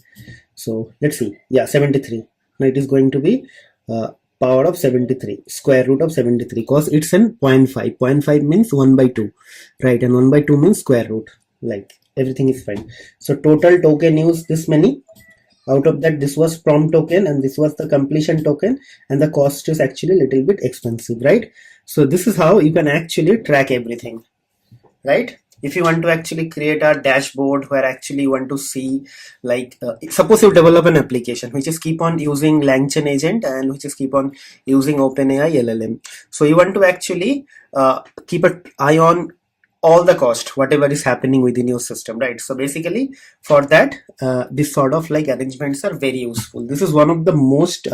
S2: So let's see. Yeah, 73. Now it is going to be power of 73, square root of 73, because it's an 0.5. 0.5 means 1 by 2, right? And 1 by 2 means square root. Like everything is fine. So total token use this many. Out of that, this was prompt token and this was the completion token, and the cost is actually a little bit expensive, right? So this is how you can actually track everything, right? If you want to actually create a dashboard where actually you want to see, like suppose you develop an application which is keep on using LangChain agent and which is keep on using OpenAI LLM. So you want to actually keep an eye on all the cost, whatever is happening within your system, right? So basically for that, this sort of like arrangements are very useful. This is one of the most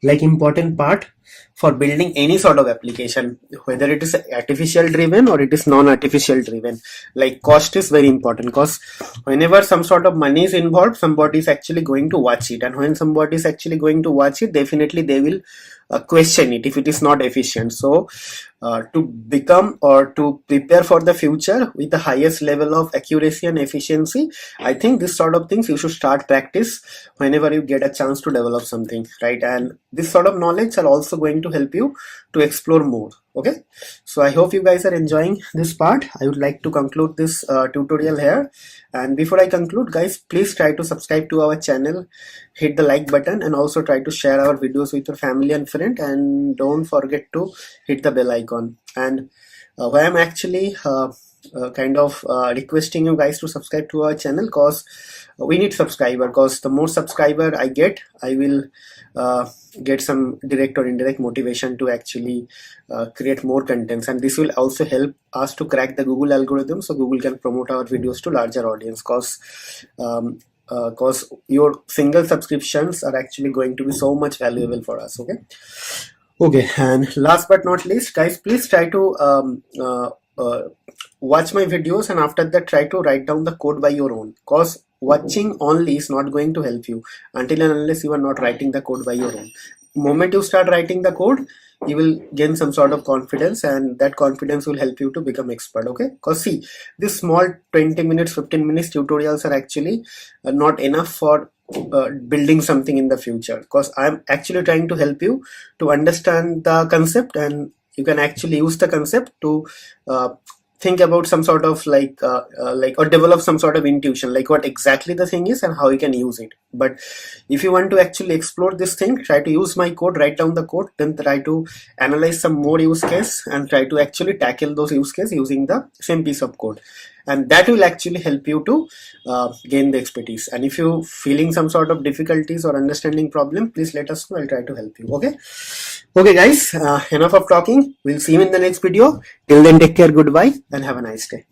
S2: like important part for building any sort of application, whether it is artificial driven or it is non-artificial driven. Like cost is very important, because whenever some sort of money is involved, somebody is actually going to watch it, and when somebody is actually going to watch it, definitely they will question it if it is not efficient. So to become or to prepare for the future with the highest level of accuracy and efficiency, I think this sort of things you should start practice whenever you get a chance to develop something, right? And this sort of knowledge are also going to help you to explore more. Okay, so I hope you guys are enjoying this part. I would like to conclude this tutorial here, and before I conclude, guys, please try to subscribe to our channel, hit the like button, and also try to share our videos with your family and friend, and don't forget to hit the bell icon. And why I'm actually kind of requesting you guys to subscribe to our channel, because we need subscriber, because the more subscriber I get, I will get some direct or indirect motivation to actually create more contents, and this will also help us to crack the Google algorithm, so Google can promote our videos to larger audience, because your single subscriptions are actually going to be so much valuable for us. Okay, and last but not least, guys, please try to watch my videos, and after that try to write down the code by your own, because watching only is not going to help you until and unless you are not writing the code by your own. Moment you start writing the code, you will gain some sort of confidence, and that confidence will help you to become expert. Okay, because see, this small 20 minutes 15 minutes tutorials are actually not enough for building something in the future, because I'm actually trying to help you to understand the concept, and you can actually use the concept to think about some sort of like or develop some sort of intuition, like what exactly the thing is and how you can use it. But if you want to actually explore this thing, try to use my code, write down the code, then try to analyze some more use case and try to actually tackle those use case using the same piece of code, and that will actually help you to gain the expertise. And if you feeling some sort of difficulties or understanding problem, please let us know, I'll try to help you. Okay guys, enough of talking, we'll see you in the next video. Till then, take care, goodbye, and have a nice day.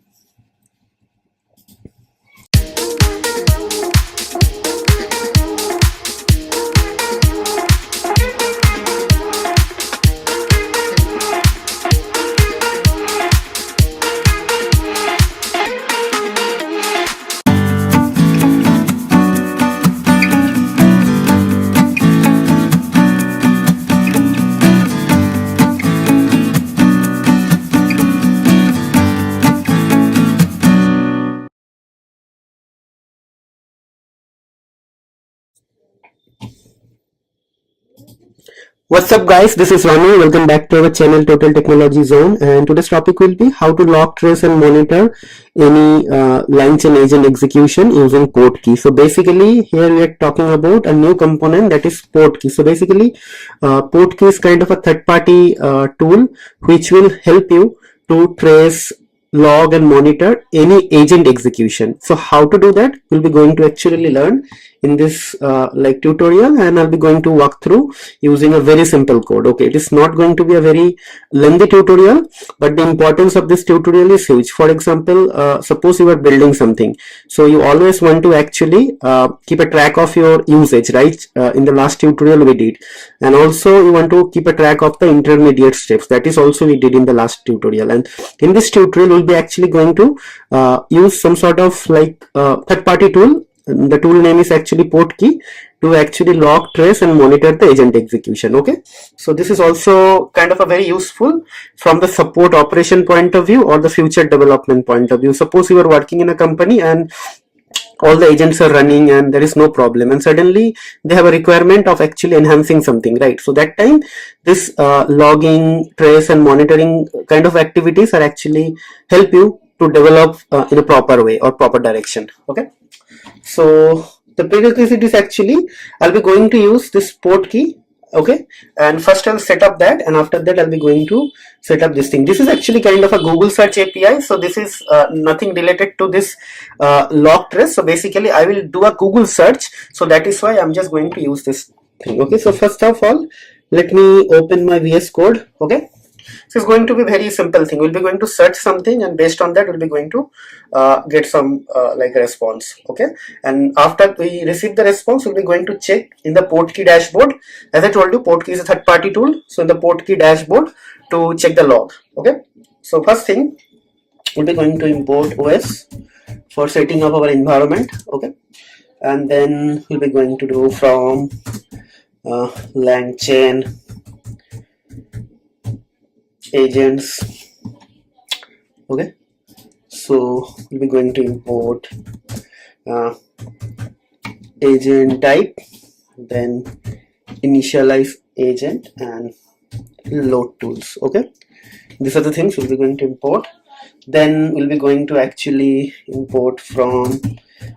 S2: What's up guys, this is Ranu. Welcome back to our channel Total Technology Zone, and today's topic will be how to log, trace and monitor any LangChain agent execution using port key. So basically here we are talking about a new component, that is port key. So basically port key is kind of a third-party tool which will help you to trace, log and monitor any agent execution. So how to do that, we'll be going to actually learn in this like tutorial, and I'll be going to walk through using a very simple code. Okay, it is not going to be a very lengthy tutorial, but the importance of this tutorial is huge. For example, suppose you are building something, so you always want to actually keep a track of your usage, right? In the last tutorial we did, and also you want to keep a track of the intermediate steps, that is also we did in the last tutorial. And in this tutorial we'll be actually going to use some sort of like third-party tool. The tool name is actually port key, to actually log, trace and monitor the agent execution. Okay, so this is also kind of a very useful from the support operation point of view or the future development point of view. Suppose you are working in a company and all the agents are running and there is no problem, and suddenly they have a requirement of actually enhancing something, right? So that time this logging, trace and monitoring kind of activities are actually help you to develop in a proper way or proper direction. Okay, so the prerequisite is actually I'll be going to use this port key. Okay, and first I'll set up that, and after that I'll be going to set up this thing. This is actually kind of a Google search API, so this is nothing related to this log trace. So basically I will do a Google search, so that is why I'm just going to use this thing. Okay, so first of all let me open my VS Code. Okay, so it's going to be very simple thing. We'll be going to search something, and based on that we'll be going to get some like a response. Okay, and after we receive the response, we'll be going to check in the port key dashboard. As I told you, port key is a third-party tool, so in the port key dashboard to check the log. Okay, so first thing we'll be going to import OS for setting up our environment. Okay, and then we'll be going to do from LangChain agents. Okay, so we'll be going to import agent type, then initialize agent and load tools. Okay, these are the things we'll be going to import. Then we'll be going to actually import from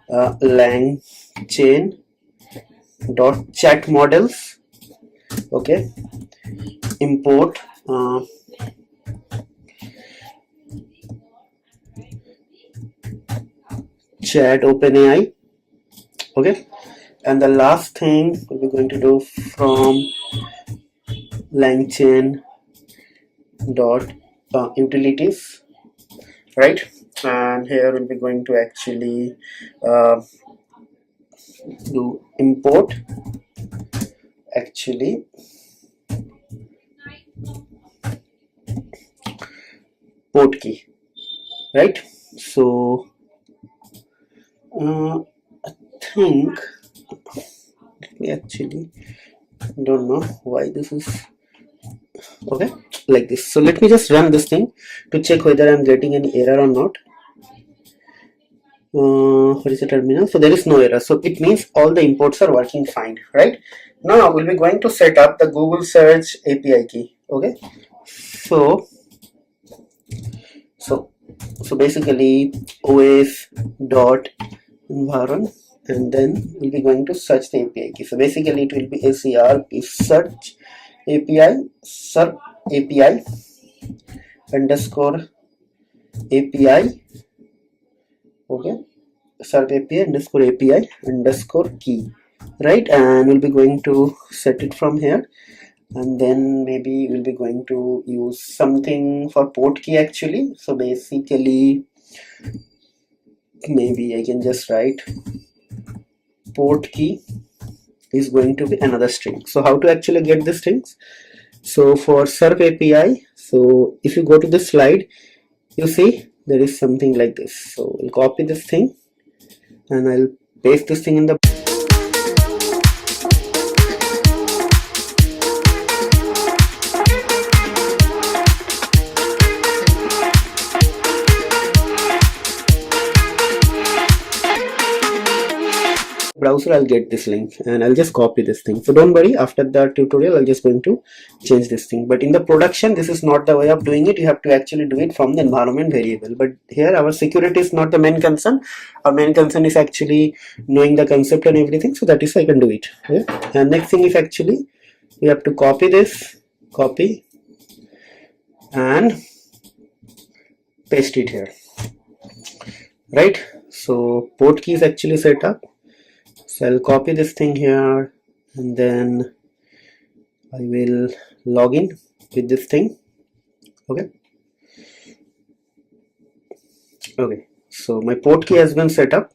S2: LangChain chat models. Okay, import chat OpenAI. Okay, and the last thing we're going to do from LangChain utilities, right? And here we'll be going to actually do import actually port key.
S1: right? So I think we actually don't know why this is okay like this. So let me just run this thing to check whether I'm getting any error or not. What is the terminal? So there is no error, so it means all the imports are working fine, right? Now we'll be going to set up the Google search API key. Okay, so basically os dot environment, and then we'll be going to search the API key. So basically it will be serp search API underscore API. Okay, search API underscore key, right? And we'll be going to set it from here, and then maybe we'll be going to use something for port key actually. So basically maybe I can just write port key is going to be another string. So how to actually get the strings? So for SERP API, so if you go to the slide, you see there is something like this. So I'll copy this thing and I'll paste this thing in the browser. I'll get this link and I'll just copy this thing. So don't worry, after the tutorial I'm just going to change this thing, but in the production this is not the way of doing it. You have to actually do it from the environment variable, but here our security is not the main concern. Our main concern is actually knowing the concept and everything, so that is why I can do it. Okay? And next thing is actually we have to copy this, copy and paste it here, right? So port key is actually set up. So I'll copy this thing here and then I will log in with this thing. Okay, so my port key has been set up,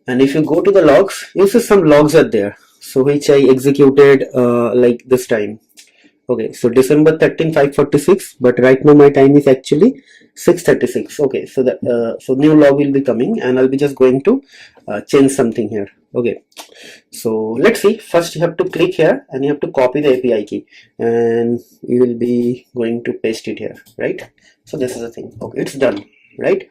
S1: and if you go to the logs, you see some logs are there, so which I executed like this time. Okay, so December 13 5:46, but right now my time is actually 6:36. Okay, so that so new log will be coming and I'll be just going to change something here. Okay, so let's see. First you have to click here and you have to copy the API key and you will be going to paste it here, right? So this is the thing. Okay, it's done, right?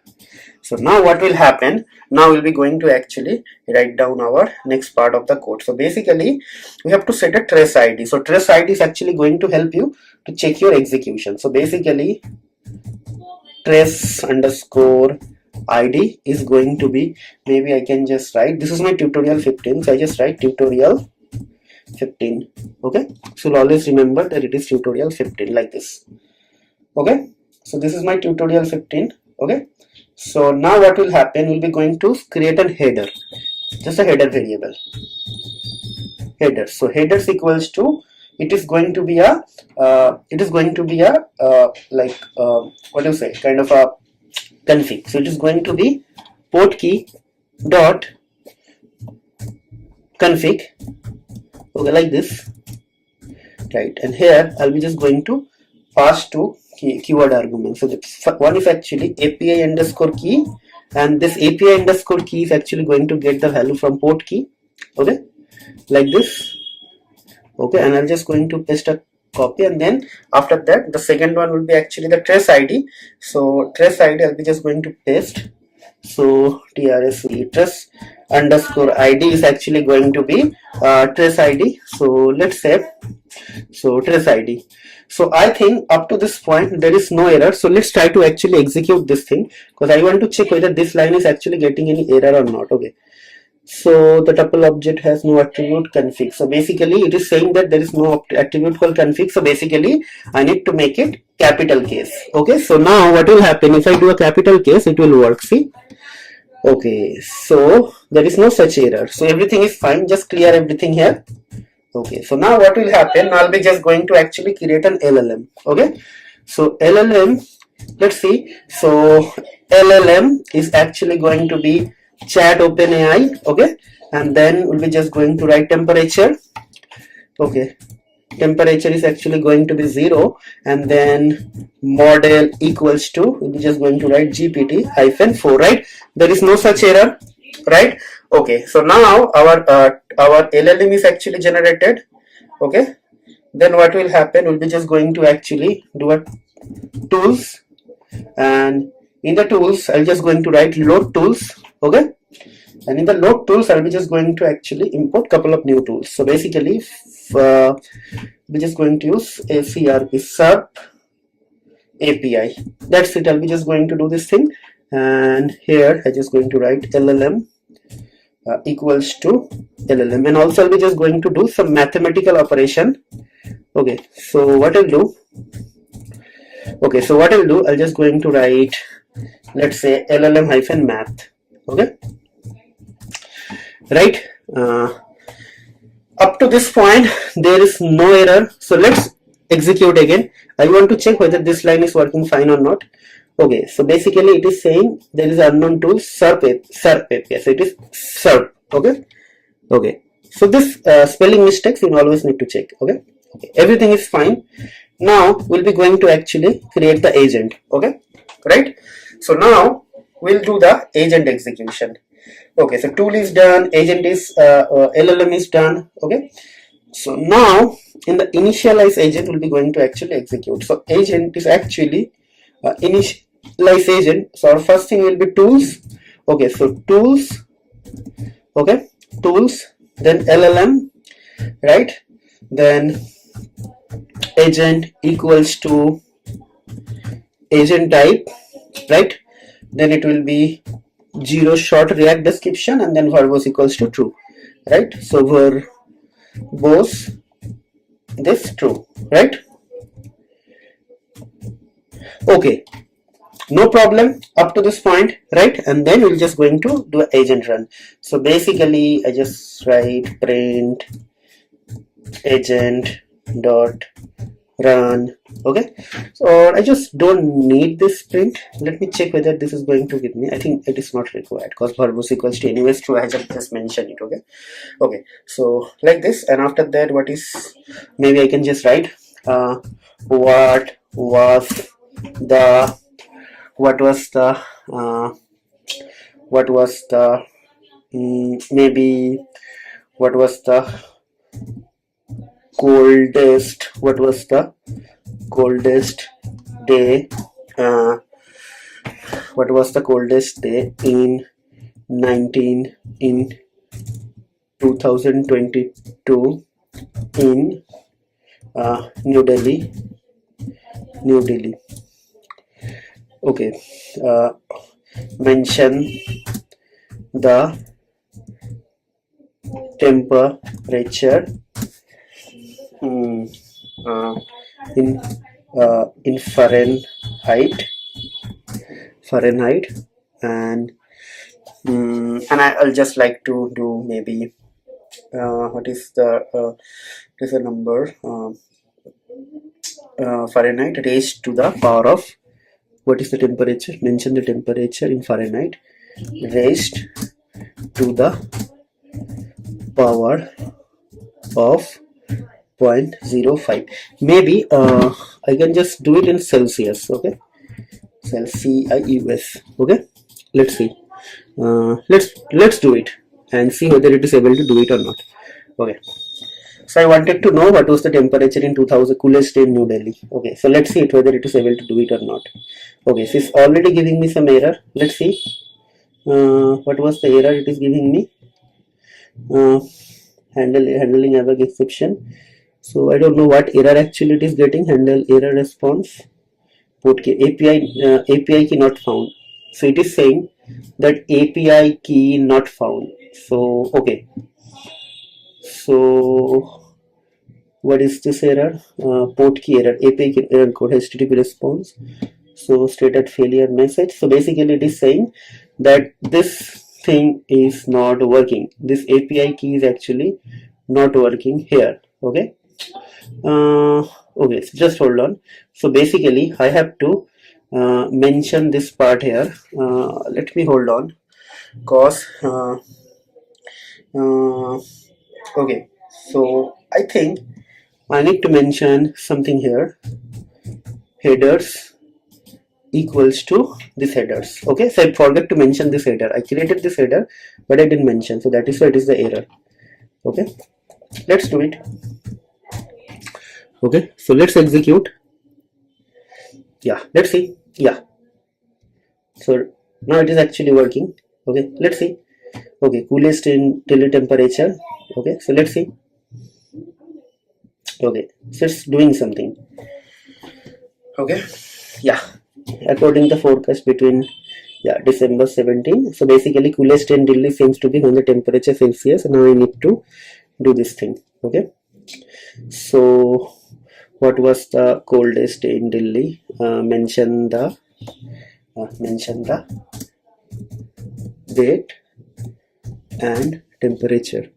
S1: So now what will happen? Now we'll be going to actually write down our next part of the code. So basically we have to set a trace ID. So trace ID is actually going to help you to check your execution. So basically trace underscore ID is going to be, maybe I can just write, this is my tutorial 15, so I just write tutorial 15. Okay, so you'll always remember that it is tutorial 15 like this. Okay, so this is my tutorial 15. Okay, so now what will happen, we'll be going to create a header, just a header variable, header. So headers equals to, it is going to be a like what do you say, kind of a config. So it is going to be port key dot config. Okay, like this, right? And here I'll be just going to pass to keyword argument. So the one is actually API underscore key, and this API underscore key is actually going to get the value from port key. Okay, like this. Okay, and I'm just going to paste a copy, and then after that the second one will be actually the trace ID. So trace ID I'll be just going to paste. So trace underscore ID is actually going to be trace ID. So let's say, so trace ID. So I think up to this point there is no error. So let's try to actually execute this thing, because I want to check whether this line is actually getting any error or not. Okay, so the tuple object has no attribute config. So basically it is saying that there is no attribute called config. So basically I need to make it capital case. Okay, so now what will happen, if I do a capital case, it will work. See, okay, so there is no such error, so everything is fine. Just clear everything here. Okay, so now what will happen, I'll be just going to actually create an LLM. Okay, so LLM, let's see. So LLM is actually going to be chat OpenAI. Okay, and then we'll be just going to write temperature. Okay,
S2: temperature is actually going to be 0, and then model equals to, we're just going to write GPT-4, right? There is no such error, right? Okay, so now our LLM is actually generated. Okay, then what will happen, we'll be just going to actually do a tools, and in the tools I'll just going to write load tools. Okay, and in the load tools I'll be just going to actually import couple of new tools. So basically we're just going to use a SERP API. That's it. I'll be just going to do this thing, and here I'm just going to write LLM equals to LLM, and also I'll be just going to do some mathematical operation. Okay, so what I'll do, I'll just going to write, let's say, LLM hyphen math. Okay, right? Up to this point there is no error, so let's execute again. I want to check whether this line is working fine or not. Okay, so basically it is saying there is unknown tool SERP API, so it is SERP. Okay, so this spelling mistakes you always need to check. Okay, everything is fine. Now we'll be going to actually create the agent. Okay, right? So now we'll do the agent execution. Okay, so tool is done, agent is LLM is done. Okay, so now in the initialize agent we'll be going to actually execute. So agent is actually initialize agent. So our first thing will be tools. Okay, so tools. Okay, tools, then LLM, right? Then agent equals to agent type, right? Then it will be 0 short React description, and then verbose equals to true, right? So verbose this true, right? Okay, no problem up to this point, right? And then we're just going to do an agent run. So basically I just write print agent dot run. Okay, so I just don't need this print. Let me check whether this is going to give me. I think it is not required because verbose equals to anyways true. I just mentioned it. Okay, so like this, and after that what is, maybe I can just write what was the maybe what was the coldest day what was the coldest day in 2022 in New Delhi. Okay, mention the temperature in Fahrenheit, and I'll just like to do maybe what is the number Fahrenheit raised to the power of, what is the temperature, mention the temperature in Fahrenheit raised to the power of 0.05. Maybe I can just do it in Celsius. Okay, Celsius. Okay, let's see. Let's do it and see whether it is able to do it or not. Okay, so I wanted to know what was the temperature in 2000 coolest day in New Delhi. Okay, so let's see it whether it is able to do it or not. Okay, so it's already giving me some error. Let's see what was the error it is giving me. Handling above exception. So I don't know what error actually it is getting. Handle error response. Put key API key not found. So it is saying that API key not found. So okay. So what is this error? Port key error. API key error code HTTP response. So stated failure message. So basically it is saying that this thing is not working. This API key is actually not working here. Okay. Okay, so just hold on. So basically I have to mention this part here. Let me hold on, cause okay, so I think
S1: I need to mention something here, headers equals to this headers. Okay, so I forgot to mention this header. I created this header but I didn't mention, so that is why it is the error. Okay, let's do it. Okay, so let's execute. Yeah, let's see. Yeah, so now it is actually working. Okay, let's see. Okay, coolest in daily temperature. Okay, so let's see. Okay, so it's doing something. Okay, yeah, according to the forecast between December 17. So basically coolest in Delhi seems to be when the temperature Celsius. Now I need to do this thing. Okay, so what was the coldest in Delhi? Mention the date and temperature.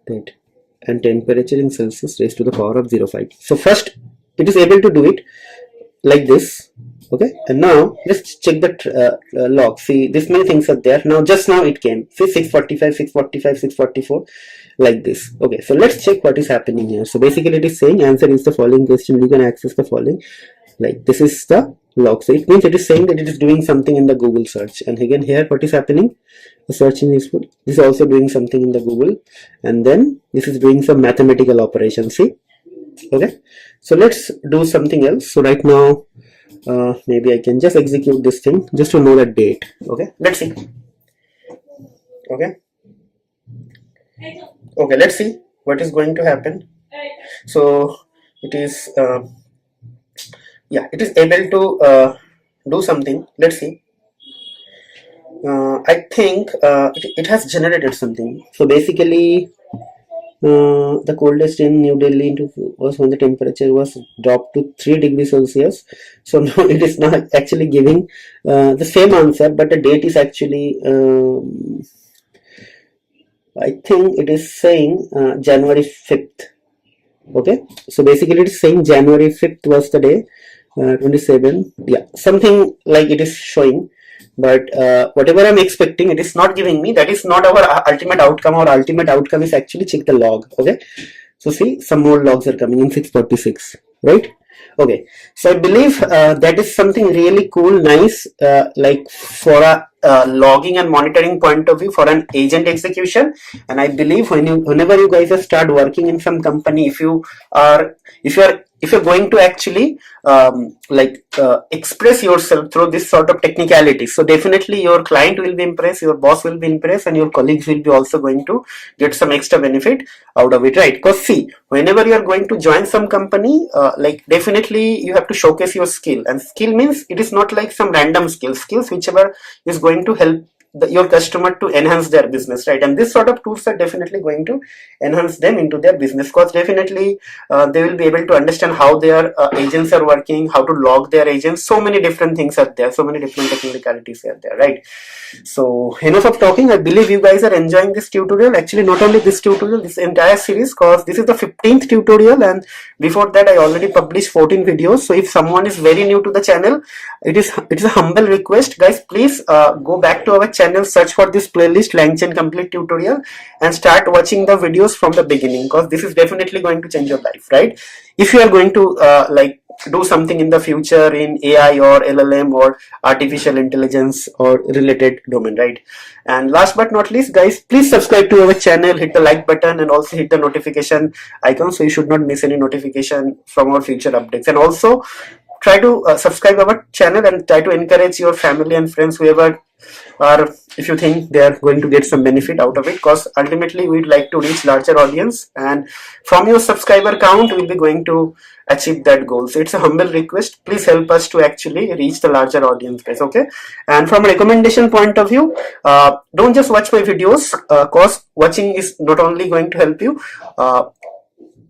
S1: Date and temperature in Celsius raised to the power of 0.5. So first it is able to do it like this. Okay, and now let's check the log. See, this many things are there. Now just now it came. See, 645, 645, 644, like this. Okay, so let's check what is happening here. So basically it is saying answer is the following question. You can access the following. Like this is the log. So it means it is saying that it is doing something in the Google search. And again here what is happening? The search is useful. This is also doing something in the Google, and then this is doing some mathematical operation. See, okay. So let's do something else. So right now, maybe I can just execute this thing just to know the date. Okay, let's see. Okay, okay, let's see what is going to happen. So it is, it is able to do something. Let's see. I think it has generated something. So basically the coldest in New Delhi was when the temperature was dropped to 3 degrees Celsius. So now it is not actually giving the same answer, but the date is actually I think it is saying January 5th. Okay, so basically it is saying January 5th was the day, 27, something like it is showing. But whatever I'm expecting, it is not giving me. That is not our ultimate outcome. Our ultimate outcome is actually check the log. Okay, so see, some more logs are coming in 646, right? Okay, so I believe that is something really cool, nice, like for a logging and monitoring point of view for an agent execution. And I believe whenever you guys start working in some company, if you're going to actually express yourself through this sort of technicality, so definitely your client will be impressed, your boss will be impressed, and your colleagues will be also going to get some extra benefit out of it, right? Because see, whenever you are going to join some company, definitely you have to showcase your skill. And skill means it is not like some random skills whichever is going to help your customer to enhance their business, right? And this sort of tools are definitely going to enhance them into their business, because definitely they will be able to understand how their agents are working, how to log their agents. So many different things are there, so many different technicalities are there, right? So enough of talking. I believe you guys are enjoying this tutorial. Actually, not only this tutorial, this entire series, because this is the 15th tutorial, and before that I already published 14 videos. So if someone is very new to the channel, it's a humble request, guys, please go back to our channel, search for this playlist LangChain complete tutorial, and start watching the videos from the beginning, because this is definitely going to change your life, right? If you are going to do something in the future in AI or LLM or artificial intelligence or related domain, right? And last but not least, guys, please subscribe to our channel, hit the like button, and also hit the notification icon so you should not miss any notification from our future updates. And also try to subscribe our channel and try to encourage your family and friends, whoever, or if you think they are going to get some benefit out of it, because ultimately we'd like to reach larger audience, and from your subscriber count we'll be going to achieve that goal. So it's a humble request, please help us to actually reach the larger audience, guys. Okay, and from a recommendation point of view, don't just watch my videos, cause watching is not only going to help you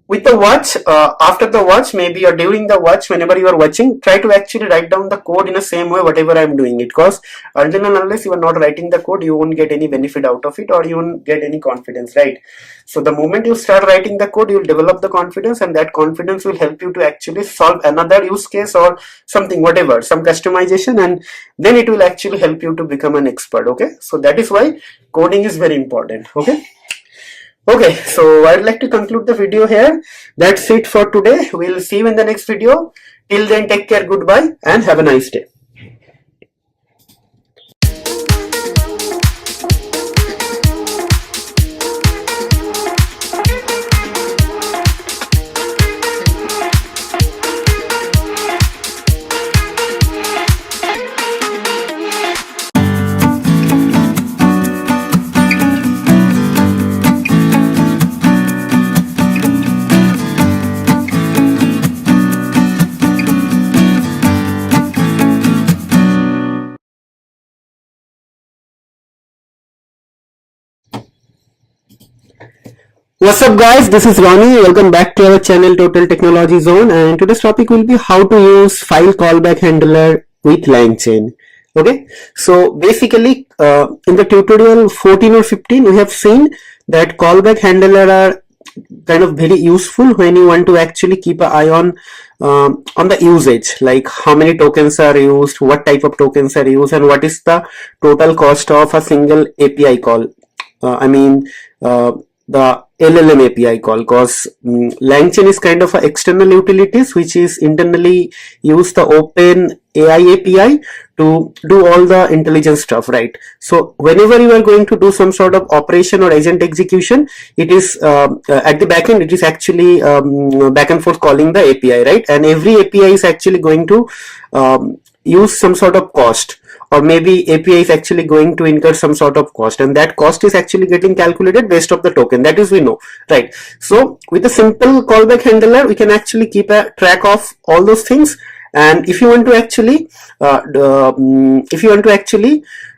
S1: with the watch, after the watch maybe, or during the watch, whenever you are watching, try to actually write down the code in the same way whatever I'm doing it, because until and unless you are not writing the code, you won't get any benefit out of it, or you won't get any confidence, right? So the moment you start writing the code, you will develop the confidence, and that confidence will help you to actually solve another use case or something, whatever, some customization, and then it will actually help you to become an expert. Okay, so that is why coding is very important. Okay,
S2: Okay, so I'd like to conclude the video here. That's it for today. We'll see you in the next video. Till then, take care, goodbye, and have a nice day. What's up guys, this is Ronnie. Welcome back to our channel Total Technology Zone, and today's topic will be how to use file callback handler with LangChain. Okay, so basically in the tutorial 14 or 15 we have seen that callback handler are kind of very useful when you want to actually keep an eye on the usage, like how many tokens are used, what type of tokens are used, and what is the total cost of a single API call. The LLM API call, because LangChain is kind of a external utilities which is internally use the open AI API to do all the intelligent stuff, right? So whenever you are going to do some sort of operation or agent execution, it is at the backend, it is actually back and forth calling the API, right? And every API is actually going to use some sort of cost, or maybe API is actually going to incur some sort of cost, and that cost is actually getting calculated based off the token. That is, we know, right? So with a simple callback handler, we can actually keep a track of all those things. And if you want to actually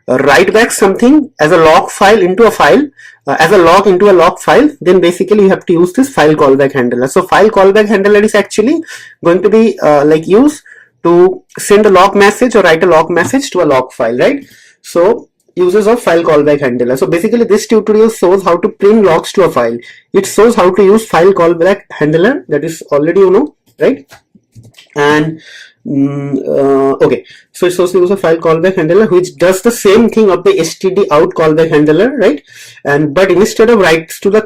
S2: write back something as a log file into a file, as a log into a log file, then basically you have to use this file callback handler. So file callback handler is actually going to be like used to send a log message or write a log message to a log file, right? So uses of file callback handler. So basically this tutorial shows how to print logs to a file. It shows how to use file callback handler, that is already you know, right? And okay, so it shows the use of file callback handler, which does the same thing of the std out callback handler, right? And but instead of writes to the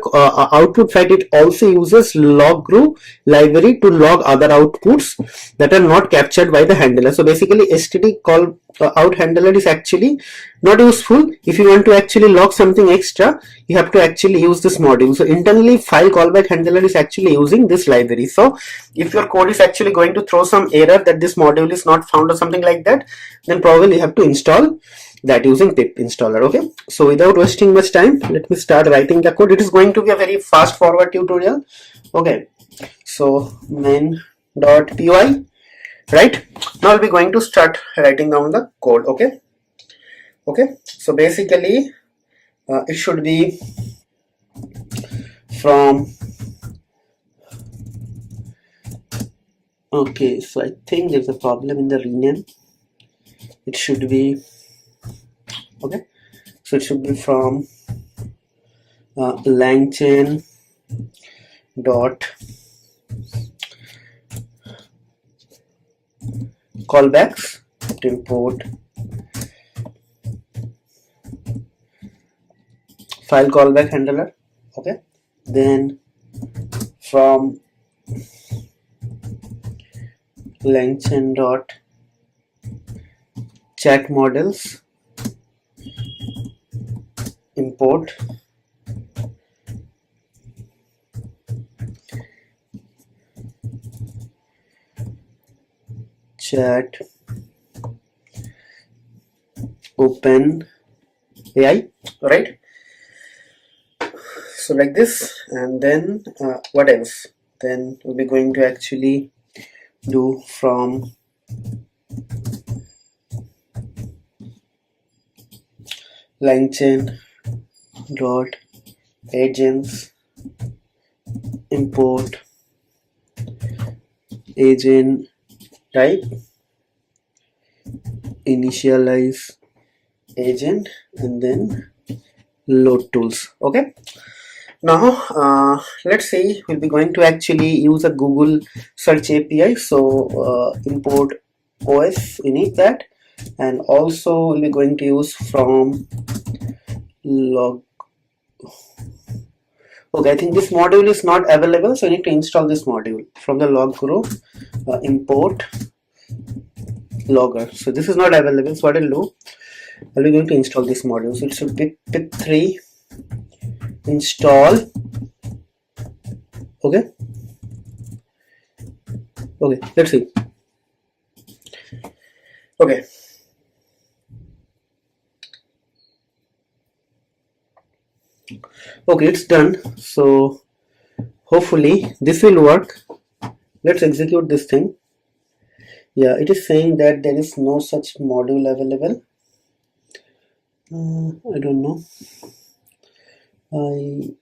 S2: output file, it also uses log group library to log other outputs that are not captured by the handler. So basically std call out handler is actually not useful. If you want to actually log something extra, you have to actually use this module. So internally file callback handler is actually using this library. So if your code is actually going to throw some error that this module is not found or something like that, then probably you have to install that using pip installer. Okay, so without wasting much time, let me start writing the code. It is going to be a very fast forward tutorial. Okay, so main.py, right? Now I'll be going to start writing down the code. Okay, so basically it should be from, okay, so I think there's a problem in the rename. It should be, okay, so it should be from LangChain dot callbacks to import file callback handler. Okay, then from LangChain dot chat models import chat open AI, right? So like this, and then what else? Then we'll be going to actually do from LangChain dot agents import agent type initialize agent and then load tools. Okay, now let's say we'll be going to actually use a Google search API. So import OS, we need that, and also we'll be going to use from log
S1: Okay, I think this module is not available, so I need to install this module from the log group. Import logger. So this is not available, so what I'll do, I'll be going to install this module. So it should be pip3 install. Okay, let's see. Okay, it's done. So hopefully this will work. Let's execute this thing. Yeah, it is saying that there is no such module available. I don't know. I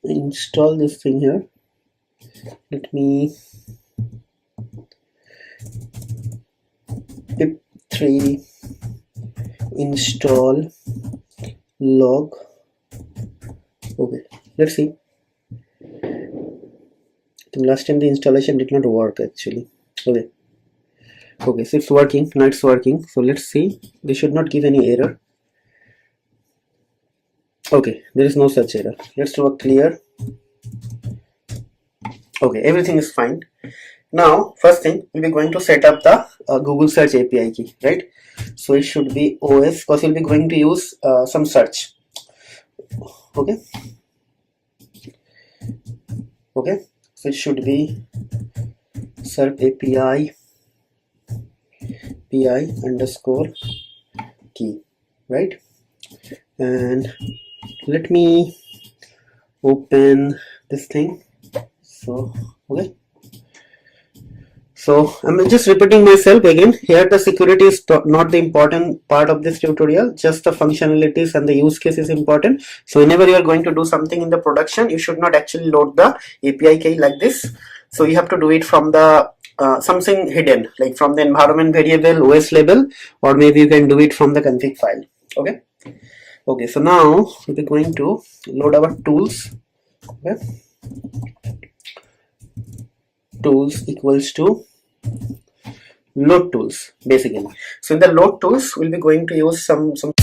S1: install this thing here. Let me pip3 install log. Okay, let's see. The last time the installation did not work actually. Okay, so it's working. Now it's working. So let's see. They should not give any error. Okay, there is no such error. Let's do a clear. Okay, everything is fine. Now first thing, we'll be going to set up the Google search API key, right? So it should be OS, because we'll be going to use some search. Okay, so it should be serp API pi underscore key, right? And let me open this thing. So okay, so I'm just repeating myself again. Here the security is not the important part of this tutorial, just the functionalities and the use case is important. So whenever you are going to do something in the production, you should not actually load the API key like this. So you have to do it from the something hidden, like from the environment variable, OS label, or maybe you can do it from the config file. Okay, so now we'll be going to load our tools. Okay, tools equals to load tools basically. So in the load tools, we'll be going to use some sort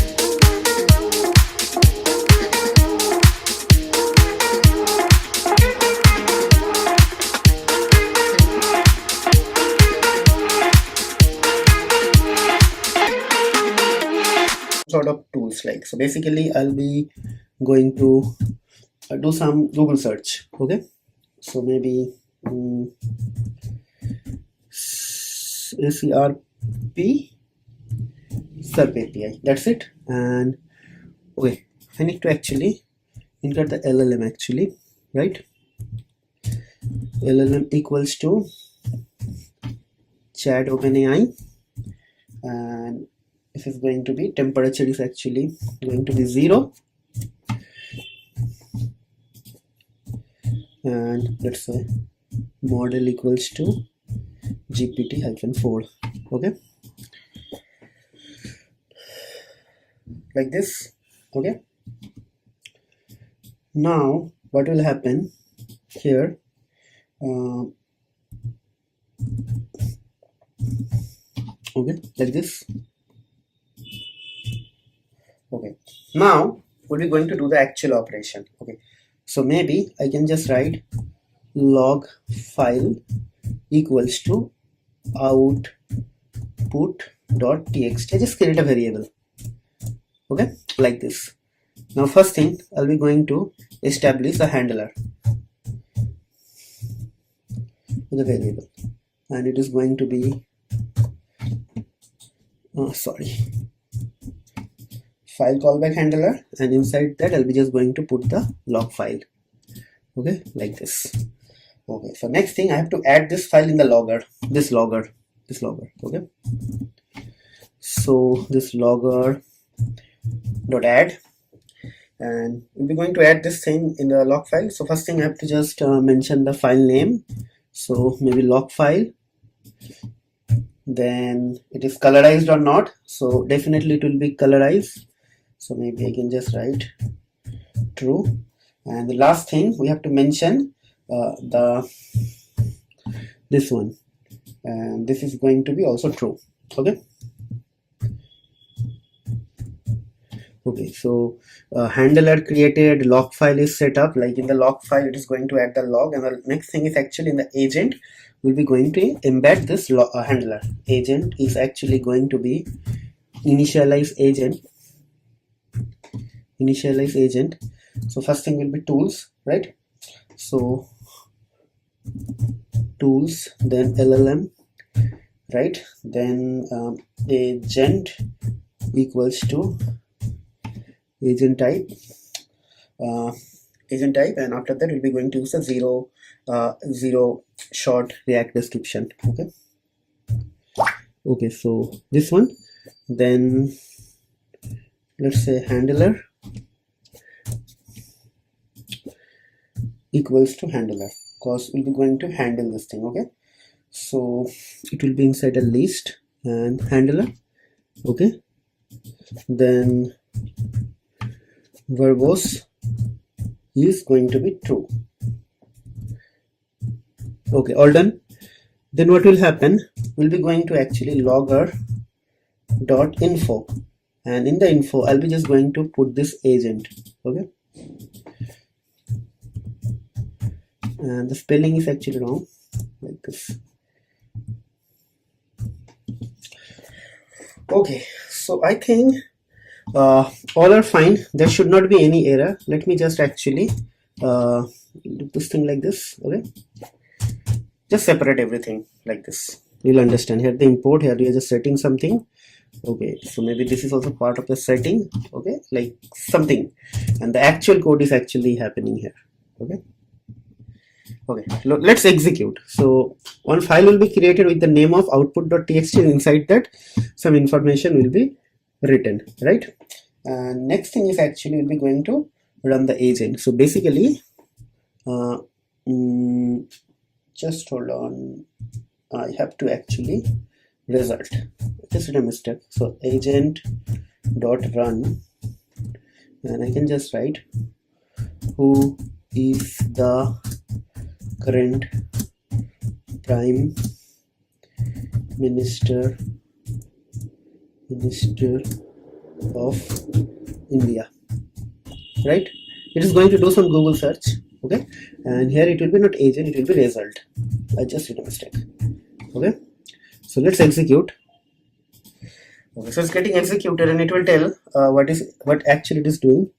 S1: of tools, like, so basically I'll be going to do some Google search. Okay, so maybe serp API, that's it. And okay, I need to actually insert the LLM actually, right? LLM equals to chat OpenAI, and this is going to be temperature is actually going to be 0, and let's say model equals to GPT-4. Okay, like this. Okay, now what will happen here, okay, like this. Okay, now we'll be going to do the actual operation. Okay, so maybe I can just write log file equals to output.txt. I just create a variable. Okay, like this. Now first thing, I'll be going to establish a handler with a variable, and it is going to be file callback handler, and inside that I'll be just going to put the log file. Okay, like this. Okay, so next thing, I have to add this file in the logger, this logger. Okay, so this logger dot add, and we're going to add this thing in the log file. So first thing, I have to just mention the file name. So maybe log file, then it is colorized or not. So definitely it will be colorized. So maybe I can just write true. And the last thing, we have to mention this one, and this is going to be also true. Okay,
S2: Okay, so handler created, log file is set up. Like in the log file, it is going to add the log, and the next thing is actually in the agent, we'll be going to embed this handler. Agent is actually going to be initialize agent. Initialize agent. So first thing will be tools, right? So tools, then LLM, right? Then agent equals to agent type, and after that we'll be going to use a zero short React description. Okay, so this one, then let's say handler equals to handler, because we'll be going to handle this thing. Okay, so it will be inside a list and handler. Okay, then verbose is going to be true. Okay, all done. Then what will happen, we'll be going to actually logger dot info, and in the info I'll be just going to put this agent. Okay, and the spelling is actually wrong, like this. Okay, so I think all are fine. There should not be any error. Let me just actually do this thing like this. Okay, just separate everything like this. You'll understand. Here the import, here we are just setting something. Okay, so maybe this is also part of the setting. Okay, like something, and the actual code is actually happening here. Okay, let's execute. So one file will be created with the name of output.txt, and inside that some information will be written, right? And next thing is actually we'll be going to run the agent. So basically just hold on, I have to actually result, just did a mistake. So agent dot run, and I can just write who is the current prime minister of India, right? It is going to do some Google search. Okay, and here it will be not agent, it will be result. I just did a mistake. Okay, so let's execute. Okay, so it's getting executed, and it will tell what actually it is doing.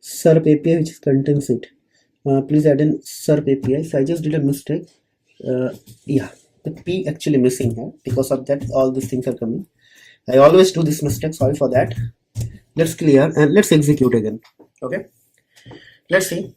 S2: SERP API which contains it. Please add in SERP API. So I just did a mistake. Yeah, the P actually missing here. Because of that, all these things are coming. I always do this mistake. Sorry for that. Let's clear and let's execute again. Okay, let's see.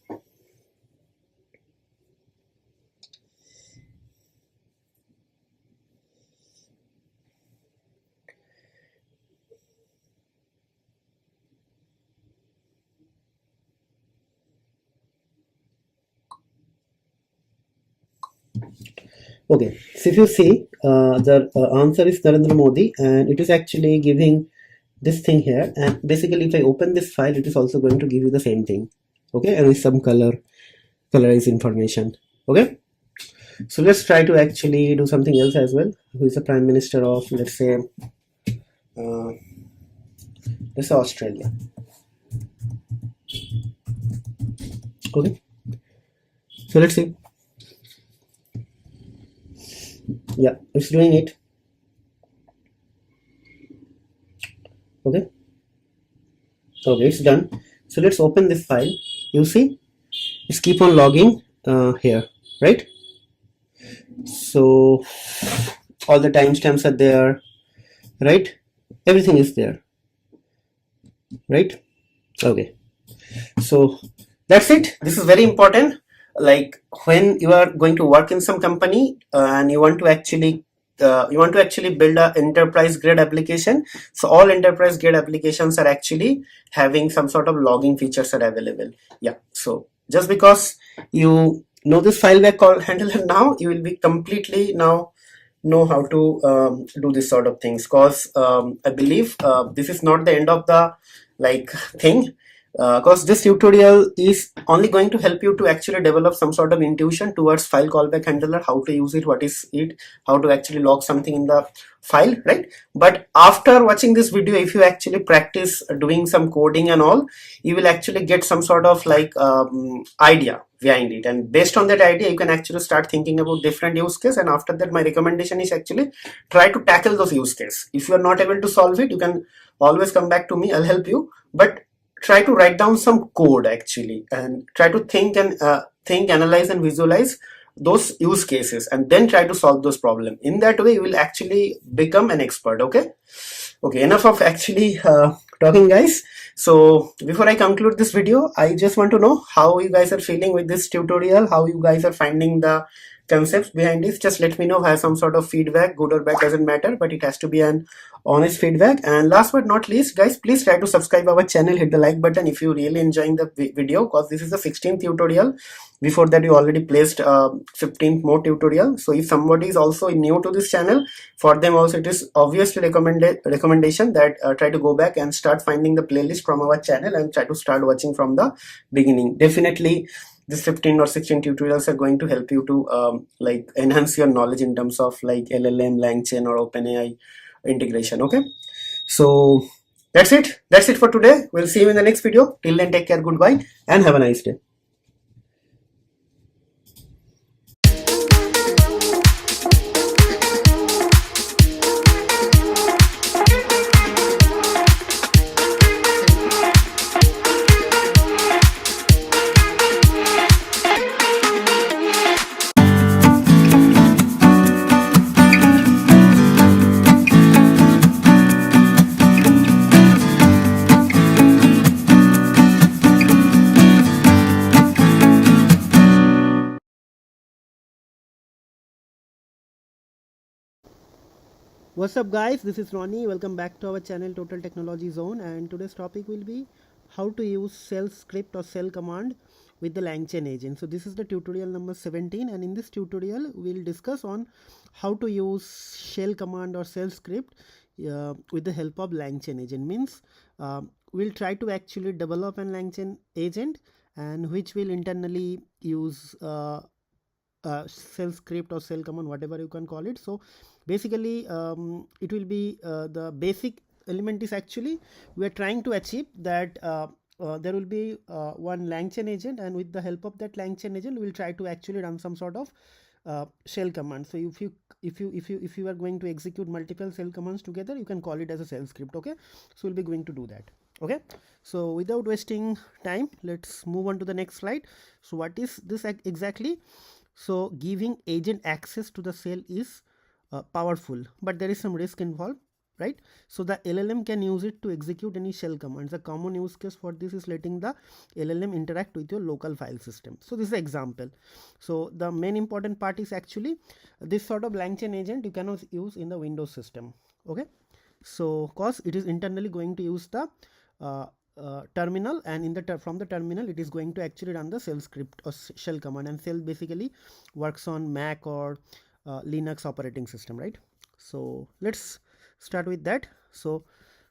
S2: Okay, so if you see, the answer is Narendra Modi, and it is actually giving this thing here. And basically, if I open this file, it is also going to give you the same thing. Okay, and with some colorized information. Okay, so let's try to actually do something else as well. Who is the Prime Minister of, let's say Australia? Okay, so let's see. Yeah, it's doing it. Okay, it's done. So let's open this file. You see, it's keep on logging here, right? So all the timestamps are there, right? Everything is there, right? Okay, so that's it. This is very important. Like when you are going to work in some company and you want to actually build an enterprise grade application. So all enterprise grade applications are actually having some sort of logging features are available. Yeah, so just because you know this file called handler, now you will be completely now know how to do this sort of things, because I believe this is not the end of the thing. because this tutorial is only going to help you to actually develop some sort of intuition towards file callback handler, how to use it, what is it, how to actually log something in the file, right? But after watching this video, if you actually practice doing some coding and all, you will actually get some sort of like idea behind it, and based on that idea you can actually start thinking about different use case. And after that, my recommendation is actually try to tackle those use case. If you are not able to solve it, you can always come back to me, I'll help you. But try to write down some code actually, and try to think and analyze and visualize those use cases, and then try to solve those problems. In that way you will actually become an expert. Okay, enough of actually talking, guys. So before I conclude this video, I just want to know how you guys are feeling with this tutorial, how you guys are finding the concepts behind this. Just let me know if I have some sort of feedback, good or bad, doesn't matter, but it has to be an honest feedback. And last but not least, guys, please try to subscribe our channel, hit the like button if you really enjoying the video, because this is the 16th tutorial. Before that you already placed 15th more tutorial. So if somebody is also new to this channel, for them also it is obviously recommendation that try to go back and start finding the playlist from our channel and try to start watching from the beginning. Definitely this 15 or 16 tutorials are going to help you to like enhance your knowledge in terms of like LLM, LangChain or OpenAI integration. Okay, so that's it for today. We'll see you in the next video. Till then, take care, goodbye, and have a nice day.
S1: What's up, guys? This is Ronnie. Welcome back to our channel Total Technology Zone, and today's topic will be how to use shell script or shell command with the LangChain agent. So this is the tutorial number 17, and in this tutorial we'll discuss on how to use shell command or shell script with the help of LangChain agent. Means we'll try to actually develop an LangChain agent, and which will internally use shell script or shell command, whatever you can call it. So basically it will be the basic element is actually we are trying to achieve that there will be one LangChain agent, and with the help of that LangChain agent we will try to actually run some sort of shell command. So if you are going to execute multiple shell commands together, you can call it as a shell script. Okay, so we'll be going to do that. Okay, so without wasting time, let's move on to the next slide. So what is this exactly? So giving agent access to the shell is powerful, but there is some risk involved, right? So the LLM can use it to execute any shell commands. A common use case for this is letting the LLM interact with your local file system. So this is an example. So the main important part is actually this sort of LangChain agent you cannot use in the Windows system. Okay, so cause it is internally going to use the terminal, and in the from the terminal it is going to actually run the shell script or shell command, and shell basically works on Mac or Linux operating system, right? So let's start with that. So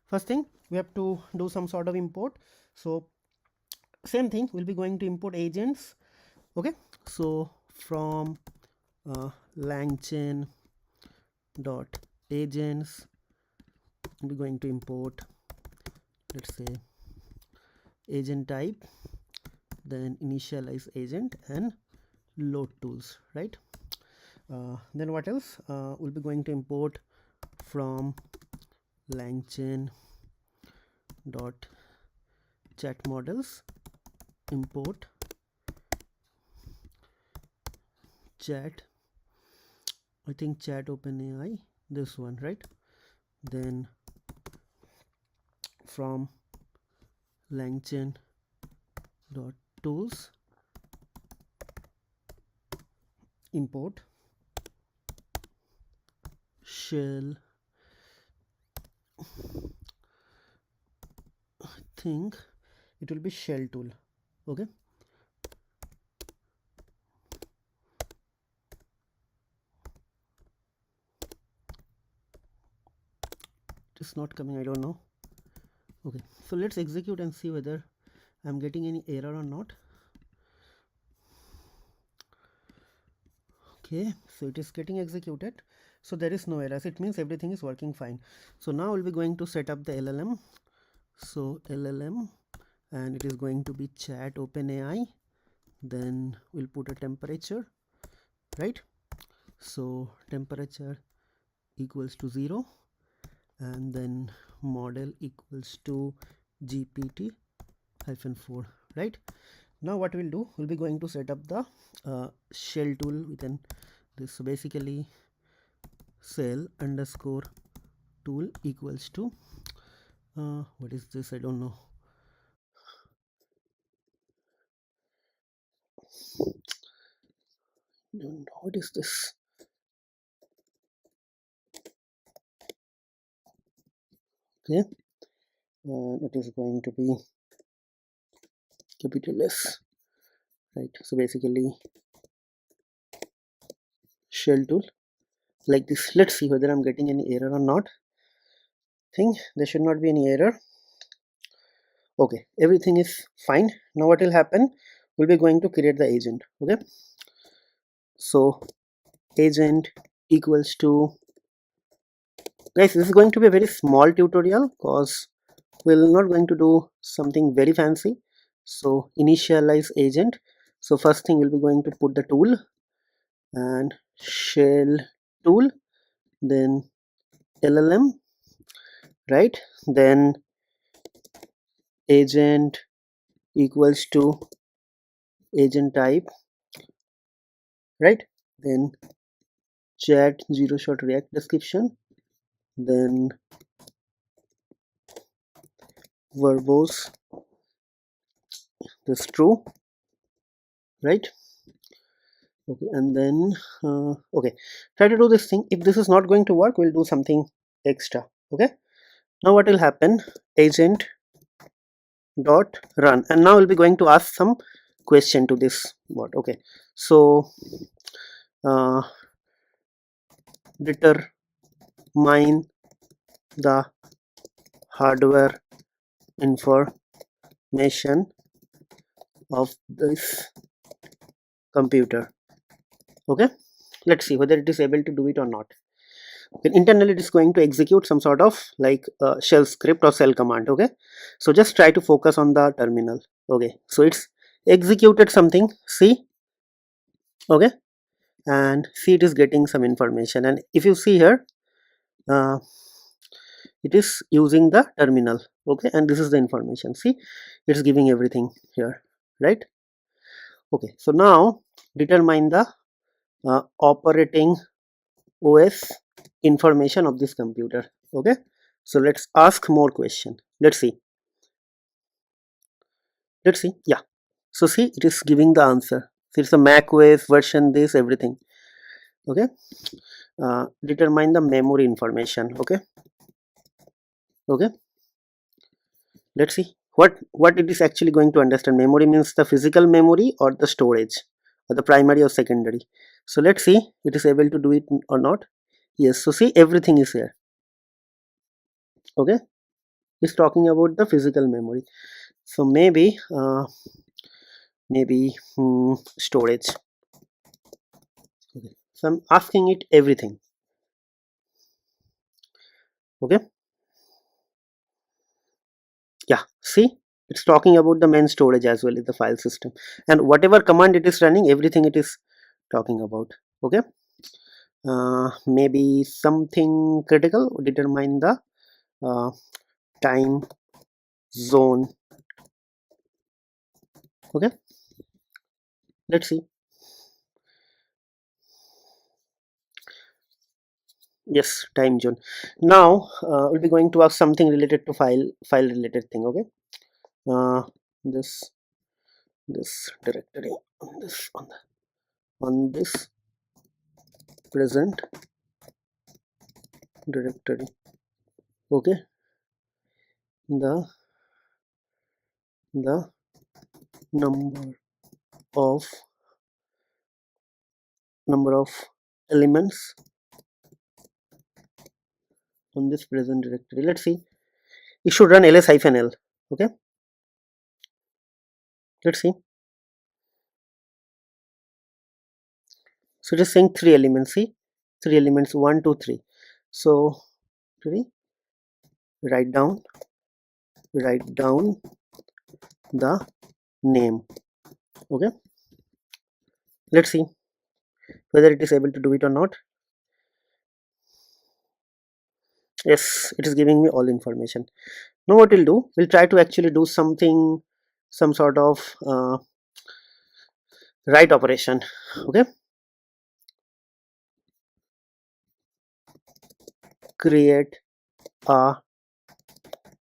S1: first thing, we have to do some sort of import. So same thing, we'll be going to import agents. Okay, so from LangChain dot agents, we're going to import, let's say, agent type, then initialize agent and load tools, right? Then what else? We'll be going to import from LangChain dot chat models, import chat, I think chat OpenAI, this one, right? Then from LangChain dot tools, import shell, I think it will be shell tool. Okay, it's not coming, I don't know. Okay, so let's execute and see whether I'm getting any error or not. Okay, so it is getting executed, so there is no errors. It means everything is working fine. So now we'll be going to set up the LLM. So LLM, and it is going to be chat OpenAI. Then we'll put a temperature, right? So temperature equals to 0, and then model equals to GPT-4, right? Now what we'll do, we'll be going to set up the shell tool within this. So basically shell underscore tool equals to what is this? I don't know. What is this? Okay, it is going to be capital S, right? So basically shell tool like this. Let's see whether I'm getting any error or not. Think there should not be any error. Okay, everything is fine. Now what will happen, we'll be going to create the agent. Okay, so agent equals to, guys, this is going to be a very small tutorial because we're not going to do something very fancy. So initialize agent. So first thing we'll be going to put the tool and shell tool, then LLM, right? Then agent equals to agent type, right? Then chat zero shot react description, then verbose, this true, right? Okay, and then okay, try to do this thing. If this is not going to work, we'll do something extra. Okay, now what will happen, agent dot run, and now we'll be going to ask some question to this bot. Okay, so uh, determine the hardware information of this computer. Okay, let's see whether it is able to do it or not. Then internally it is going to execute some sort of like shell script or shell command. Okay, so just try to focus on the terminal. Okay, so it's executed something, see. Okay, and see it is getting some information, and if you see here uh, it is using the terminal. Okay, and this is the information, see, it's giving everything here, right? Okay, so now determine the operating OS information of this computer. Okay, so let's ask more question. Let's see, yeah. So see, it is giving the answer. So it's a Mac OS version, this everything. Okay, determine the memory information. Okay, let's see what it is actually going to understand. Memory means the physical memory or the storage, or the primary or secondary. So let's see it is able to do it or not. Yes, so see, everything is here. Okay, it's talking about the physical memory. So maybe storage. Okay, so I'm asking it everything. Okay, yeah, see, it's talking about the main storage as well as the file system, and whatever command it is running, everything it is talking about. Okay, maybe something critical, determine the uh, time zone. Okay, let's see. Yes, time zone. Now we'll be going to ask something related to file related thing. Okay, uh, this directory on this on this present directory. Okay, the number of elements on this present directory. Let's see, it should run ls-l. Okay, Let's see. So it is saying 3 elements. See, 3 elements, 1 2 3. So ready, write down the name. Okay, let's see whether it is able to do it or not. Yes, it is giving me all information. Now what we'll do, we'll try to actually do something, some sort of write operation. Okay, create a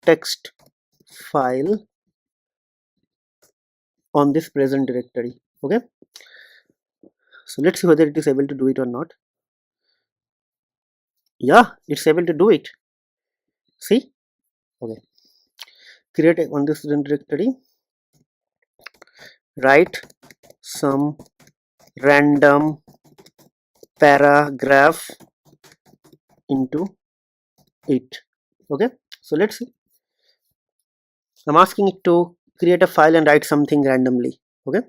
S1: text file on this present directory. Okay, so let's see whether it is able to do it or not. Yeah, it's able to do it. See, okay, create on this present directory, write some random paragraph into it. Okay, so let's see. I'm asking it to create a file and write something randomly. Okay,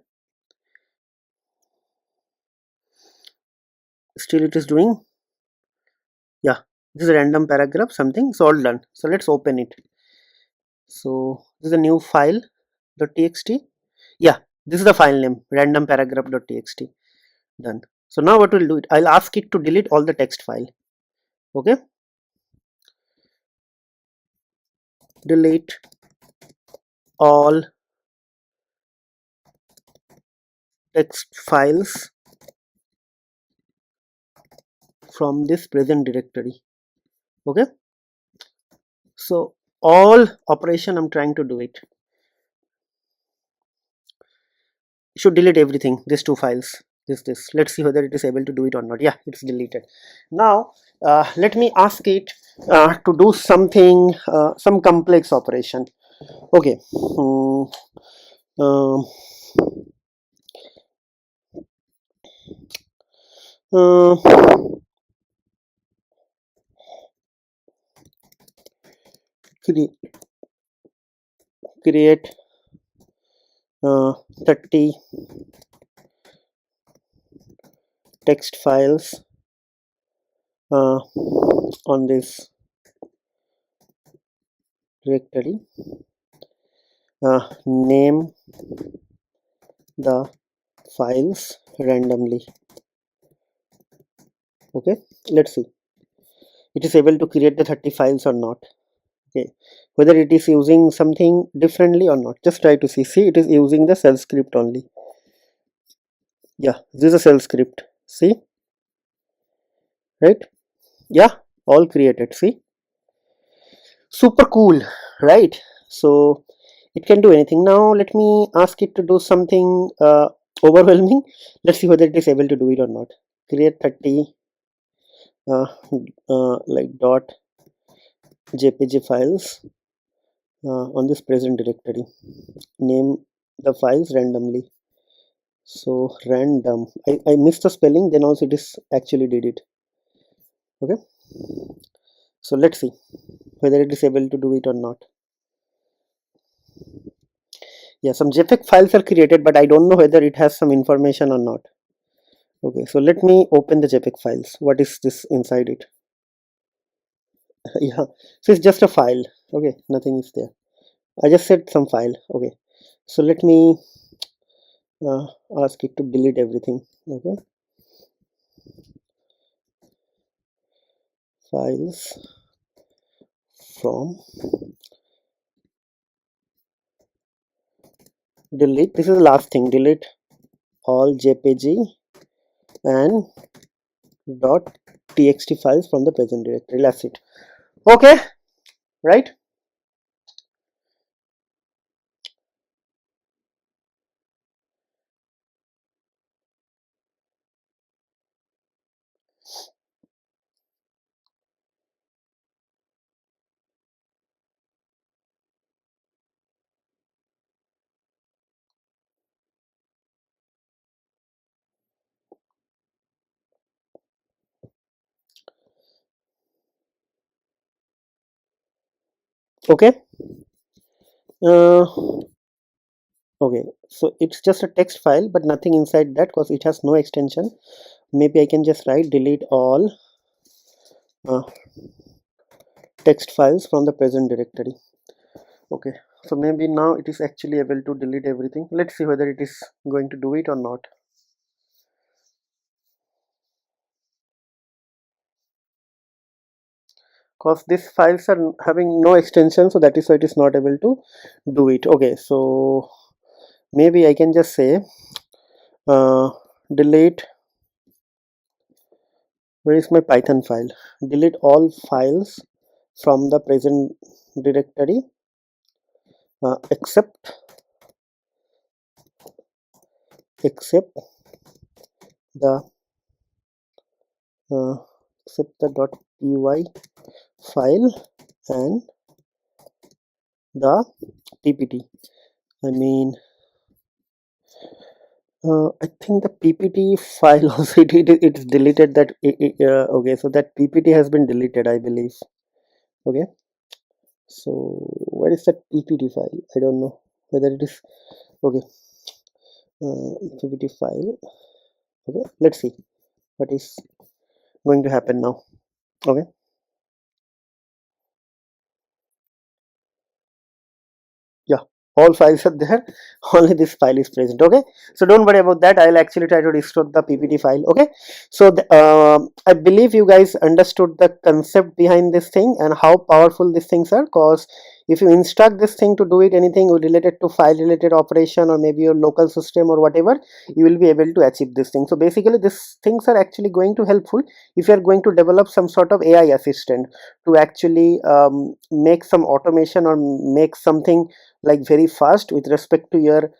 S1: still it is doing. Yeah, this is a random paragraph, something. It's all done. So let's open it. So this is a new file .txt. Yeah, this is the file name, random paragraph.txt. Done. So now what we'll do it, I'll ask it to delete all the text file. Okay, delete all text files from this present directory. Okay, so all operation I'm trying to do it should delete everything, these two files, this. Let's see whether it is able to do it or not. Yeah, it's deleted. Now let me ask it to do something, some complex operation. Okay, um, uh, create 30 text files uh, on this directory. Name the files randomly. Okay, let's see it is able to create the 30 files or not. Okay, whether it is using something differently or not, just try to see it is using the shell script only. Yeah, this is a shell script. See, right? Yeah, all created. See, super cool, right? So it can do anything. Now let me ask it to do something overwhelming. Let's see whether it is able to do it or not. Create 30 like dot jpg files on this present directory. Name the files randomly. So random, I missed the spelling, then also it is actually did it. Okay, so let's see whether it is able to do it or not. Yeah, some jpeg files are created, but I don't know whether it has some information or not. Okay, so let me open the jpeg files. What is this inside it? Yeah, so it's just a file. Okay, nothing is there. I just said some file. Okay, so let me uh, ask it to delete everything. Okay, files from delete. This is the last thing. Delete all jpg and .txt files from the present directory. That's it. Okay, right? Okay. Uh, Okay, so it's just a text file but nothing inside that because it has no extension. Maybe I can just write delete all text files from the present directory. Okay, so maybe now it is actually able to delete everything. Let's see whether it is going to do it or not. Because these files are having no extension, so that is why it is not able to do it. Okay, so maybe I can just say delete, where is my Python file, delete all files from the present directory except the except the .py file and the ppt. I mean I think the ppt file also it's deleted, that okay, so that ppt has been deleted, I believe. Okay, so where is that ppt file? I don't know whether it is. Okay, ppt file. Okay, let's see what is going to happen now. Okay, yeah, all files are there, only this file is present. Okay, so don't worry about that, I'll actually try to restore the ppt file. Okay, so I believe you guys understood the concept behind this thing and how powerful these things are, because if you instruct this thing to do it anything related to file related operation or maybe your local system or whatever, you will be able to achieve this thing. So basically these things are actually going to helpful if you are going to develop some sort of AI assistant to actually make some automation or make something like very fast with respect to your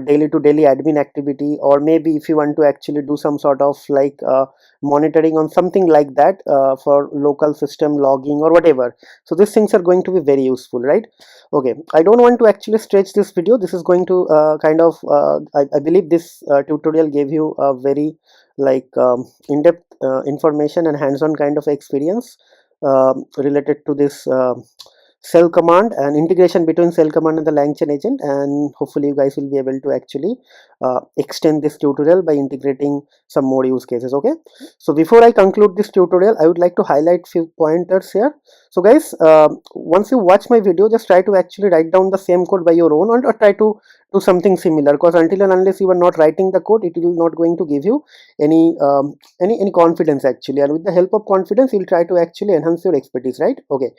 S1: daily to daily admin activity, or maybe if you want to actually do some sort of like monitoring on something like that for local system logging or whatever. So these things are going to be very useful, right? Okay, I don't want to actually stretch this video. This is going to kind of I believe this tutorial gave you a very like in-depth information and hands-on kind of experience related to this cell command and integration between cell command and the LangChain agent, and hopefully you guys will be able to actually extend this tutorial by integrating some more use cases. Okay, so before I conclude this tutorial, I would like to highlight few pointers here. So guys, once you watch my video, just try to actually write down the same code by your own, or try to do something similar, because until and unless you are not writing the code, it will not going to give you any confidence actually, and with the help of confidence you'll try to actually enhance your expertise, right? Okay,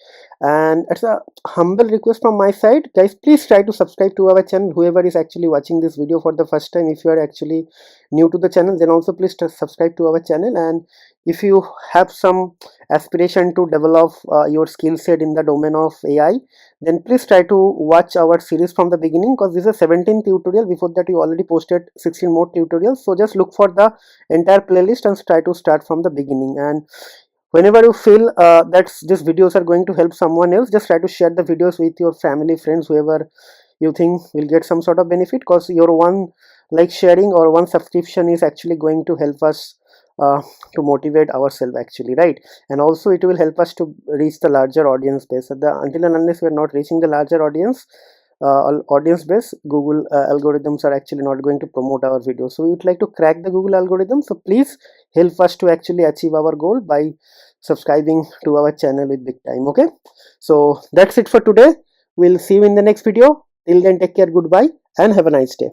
S1: and it's a humble request from my side, guys, please try to subscribe to our channel. Whoever is actually watching this video for the first time, if you are actually new to the channel, then also please subscribe to our channel. And if you have some aspiration to develop your skill set in the domain of AI, then please try to watch our series from the beginning, because this is a 17th tutorial. Before that we already posted 16 more tutorials, so just look for the entire playlist and try to start from the beginning. And whenever you feel that these videos are going to help someone else, just try to share the videos with your family, friends, whoever you think will get some sort of benefit, because your one like sharing or one subscription is actually going to help us to motivate ourselves actually, right? And also it will help us to reach the larger audience base. Until and unless we are not reaching the larger audience base, Google algorithms are actually not going to promote our videos. So we would like to crack the Google algorithm, so please help us to actually achieve our goal by subscribing to our channel with big time. Okay, so that's it for today. We'll see you in the next video. Till then, take care, goodbye, and have a nice day.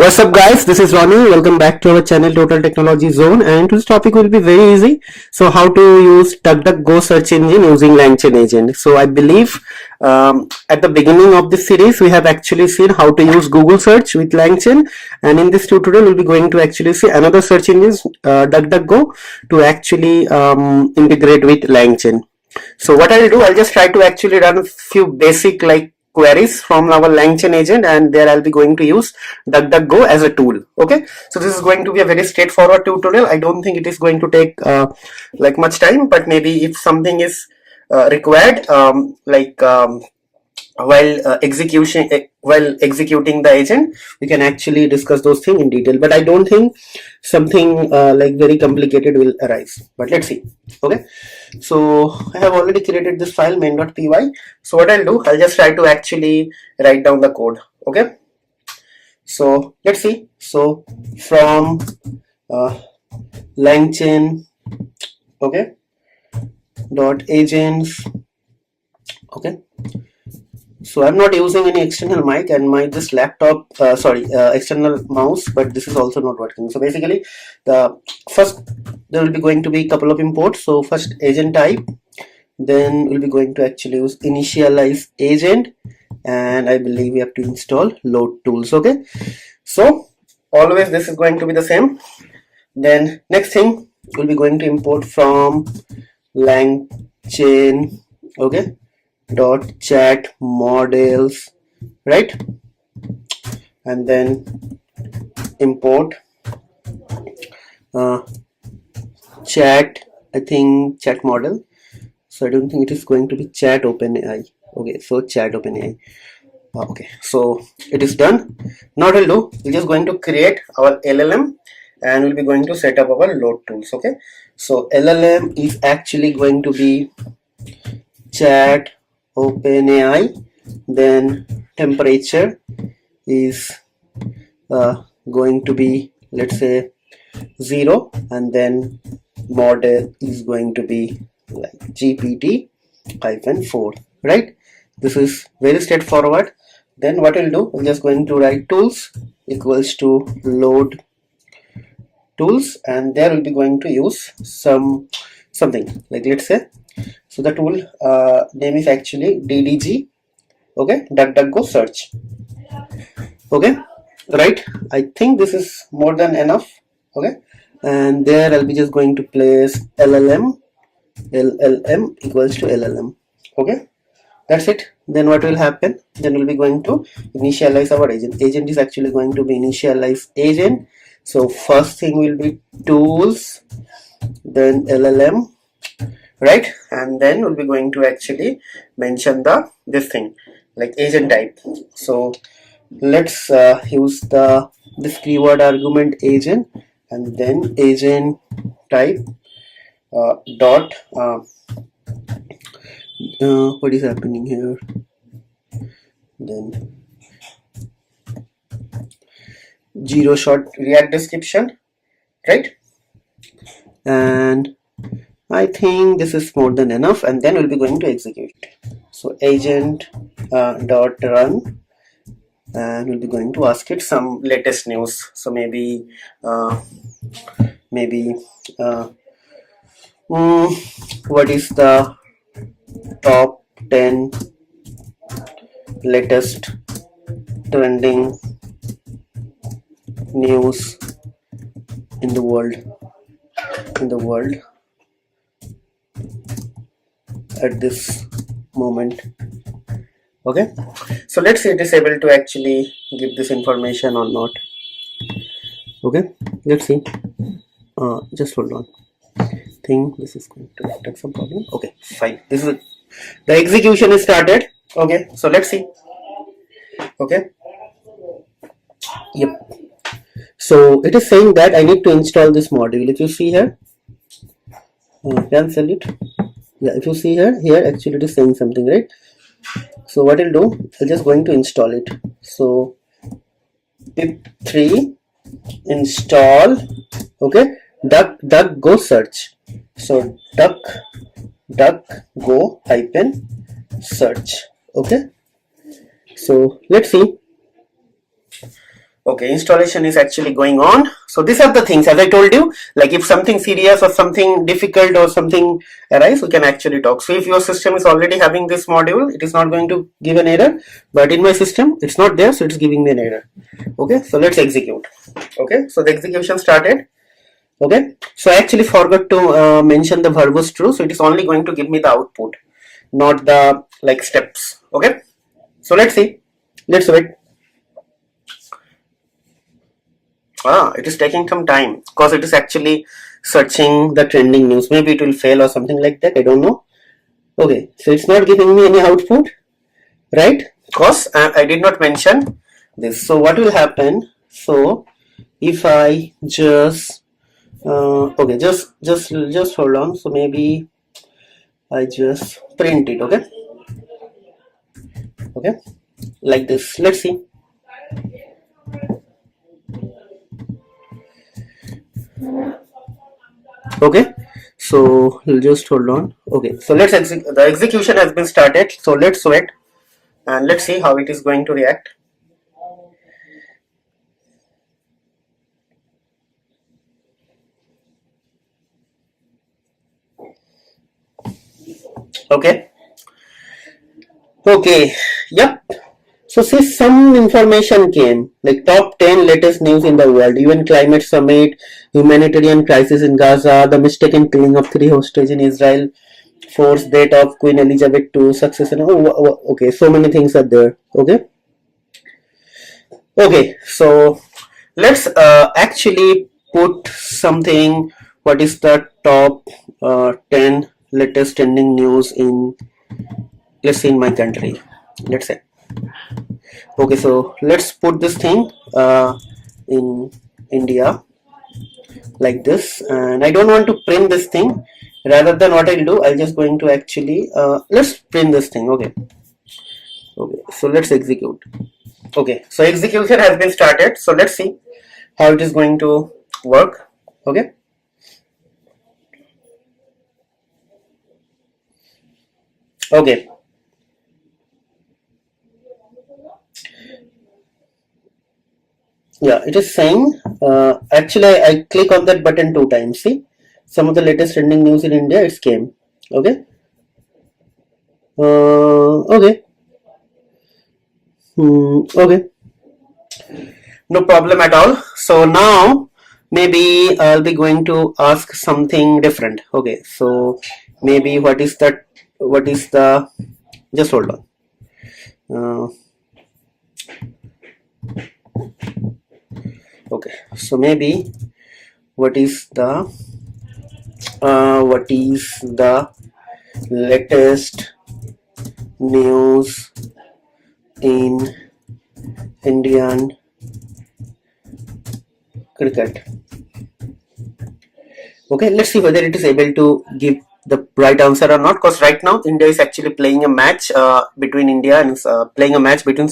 S2: What's up guys, this is Ronnie. Welcome back to our channel Total Technology Zone, and today's topic will be very easy. So how to use DuckDuckGo search engine using LangChain agent. So I believe at the beginning of this series we have actually seen how to use Google search with LangChain, and in this tutorial we'll be going to actually see another search engine, DuckDuckGo, to actually integrate with LangChain. So what I'll do, I'll just try to actually run a few basic queries from our LangChain agent, and there I'll be going to use DuckDuckGo as a tool. Okay, so this is going to be a very straightforward tutorial. I don't think it is going to take much time, but maybe if something is required, while executing the agent, we can actually discuss those things in detail. But I don't think something very complicated will arise. But let's see. Okay, so I have already created this file main.py. So what I'll do, I'll just try to actually write down the code. Okay, so let's see. So from LangChain, okay, dot agents. Okay, so I'm not using any external mic, and my this laptop external mouse, but this is also not working. So basically the first there will be going to be a couple of imports. So first agent type, then we'll be going to actually use initialize agent, and I believe we have to install load tools. Okay, so always this is going to be the same. Then next thing, we'll be going to import from LangChain, okay, dot chat models, right, and then import chat, I think chat model. So I don't think it is going to be chat OpenAI. Okay, so chat OpenAI. Okay, so it is done. Now what we'll do, we're just going to create our LLM, and we'll be going to set up our load tools. Okay, so LLM is actually going to be chat OpenAI, then temperature is going to be, let's say, 0, and then model is going to be like GPT-4, right? This is very straightforward. Then what we'll do, we're just going to write tools equals to load tools, and there we'll be going to use something like, let's say, so the tool name is actually DDG, okay, DuckDuckGo search. Okay, right, I think this is more than enough. Okay, and there I'll be just going to place LLM equals to LLM. Okay, that's it. Then what will happen, then we'll be going to initialize our agent. Agent is actually going to be initialize agent. So first thing will be tools, then LLM, right, and then we'll be going to actually mention this thing like agent type. So let's use this keyword argument agent, and then agent type dot what is happening here, then 0 short React description, right, and I think this is more than enough, and then we'll be going to execute. So agent dot run, and we'll be going to ask it some latest news. So maybe what is the top 10 latest trending news in the world at this moment. Okay, so let's see it is able to actually give this information or not. Okay, let's see. Just hold on. Think this is going to detect some problem. Okay, fine. This is the execution is started. Okay, so let's see. Okay, yep. So it is saying that I need to install this module. If you see here, cancel it. Yeah, if you see here actually it is saying something, right? So what I'll do, I'm just going to install it. So pip3 install, okay, DuckDuckGo search. So DuckDuckGo hyphen search. Okay, so let's see. Okay, installation is actually going on. So these are the things, as I told you, like if something serious or something difficult or something arise, we can actually talk. So if your system is already having this module, it is not going to give an error, but in my system it's not there, so it's giving me an error. Okay, so let's execute. Okay, so the execution started. Okay, so I actually forgot to mention the verbose true, so it is only going to give me the output, not the like steps. Okay, so let's see, let's wait. It is taking some time because it is actually searching the trending news. Maybe it will fail or something like that, I don't know. Okay, so it's not giving me any output, right? Because I did not mention this. So what will happen? So if I just okay, just hold on. So maybe I just print it. Okay, okay, like this. Let's see. Okay, so just hold on. Okay, so let's the execution has been started. So let's wait and let's see how it is going to react. Okay, yep. So say some information came, like top 10 latest news in the world, UN climate summit, humanitarian crisis in Gaza, the mistaken killing of 3 hostages in Israel, forced death of Queen Elizabeth II, succession. Okay, so many things are there. Okay, so let's actually put something. What is the top 10 latest trending news in, let's say, in my country? Let's say. Okay, so let's put this thing in India like this, and I don't want to print this thing. Rather than what I'll do, I'll just going to actually let's print this thing. Okay, so let's execute. Okay, so execution has been started. So let's see how it is going to work. Okay. Okay. Yeah, it is saying, actually I click on that button 2 times. See, some of the latest trending news in India, it came. Okay. Okay. Okay. No problem at all. So now maybe I'll be going to ask something different. Okay. So maybe what is the, just hold on. Okay. So maybe what is the latest news in Indian cricket? Okay, let's see whether it is able to give the right answer or not, because right now India is actually playing a match between India and playing a match between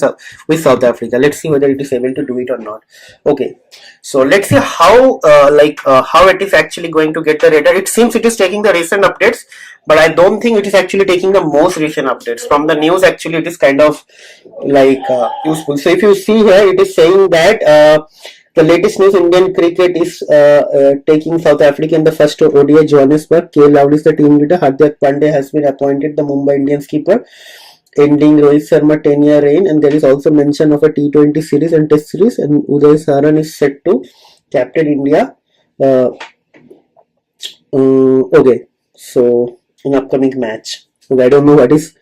S2: with South Africa. Let's see whether it is able to do it or not. Okay, so let's see how how it is actually going to get the radar. It seems it is taking the recent updates, but I don't think it is actually taking the most recent updates from the news. Actually, it is kind of like useful. So if you see here, it is saying that the latest news: Indian cricket is taking South Africa in the first ODI Johannesburg. K. Lowry is the team leader. Hardik Pandey has been appointed the Mumbai Indians keeper, ending Rohit Sharma 10-year reign. And there is also mention of a T20 series and Test series. And Uday Saran is set to captain India. Okay, so in upcoming match. Okay, I don't know what is.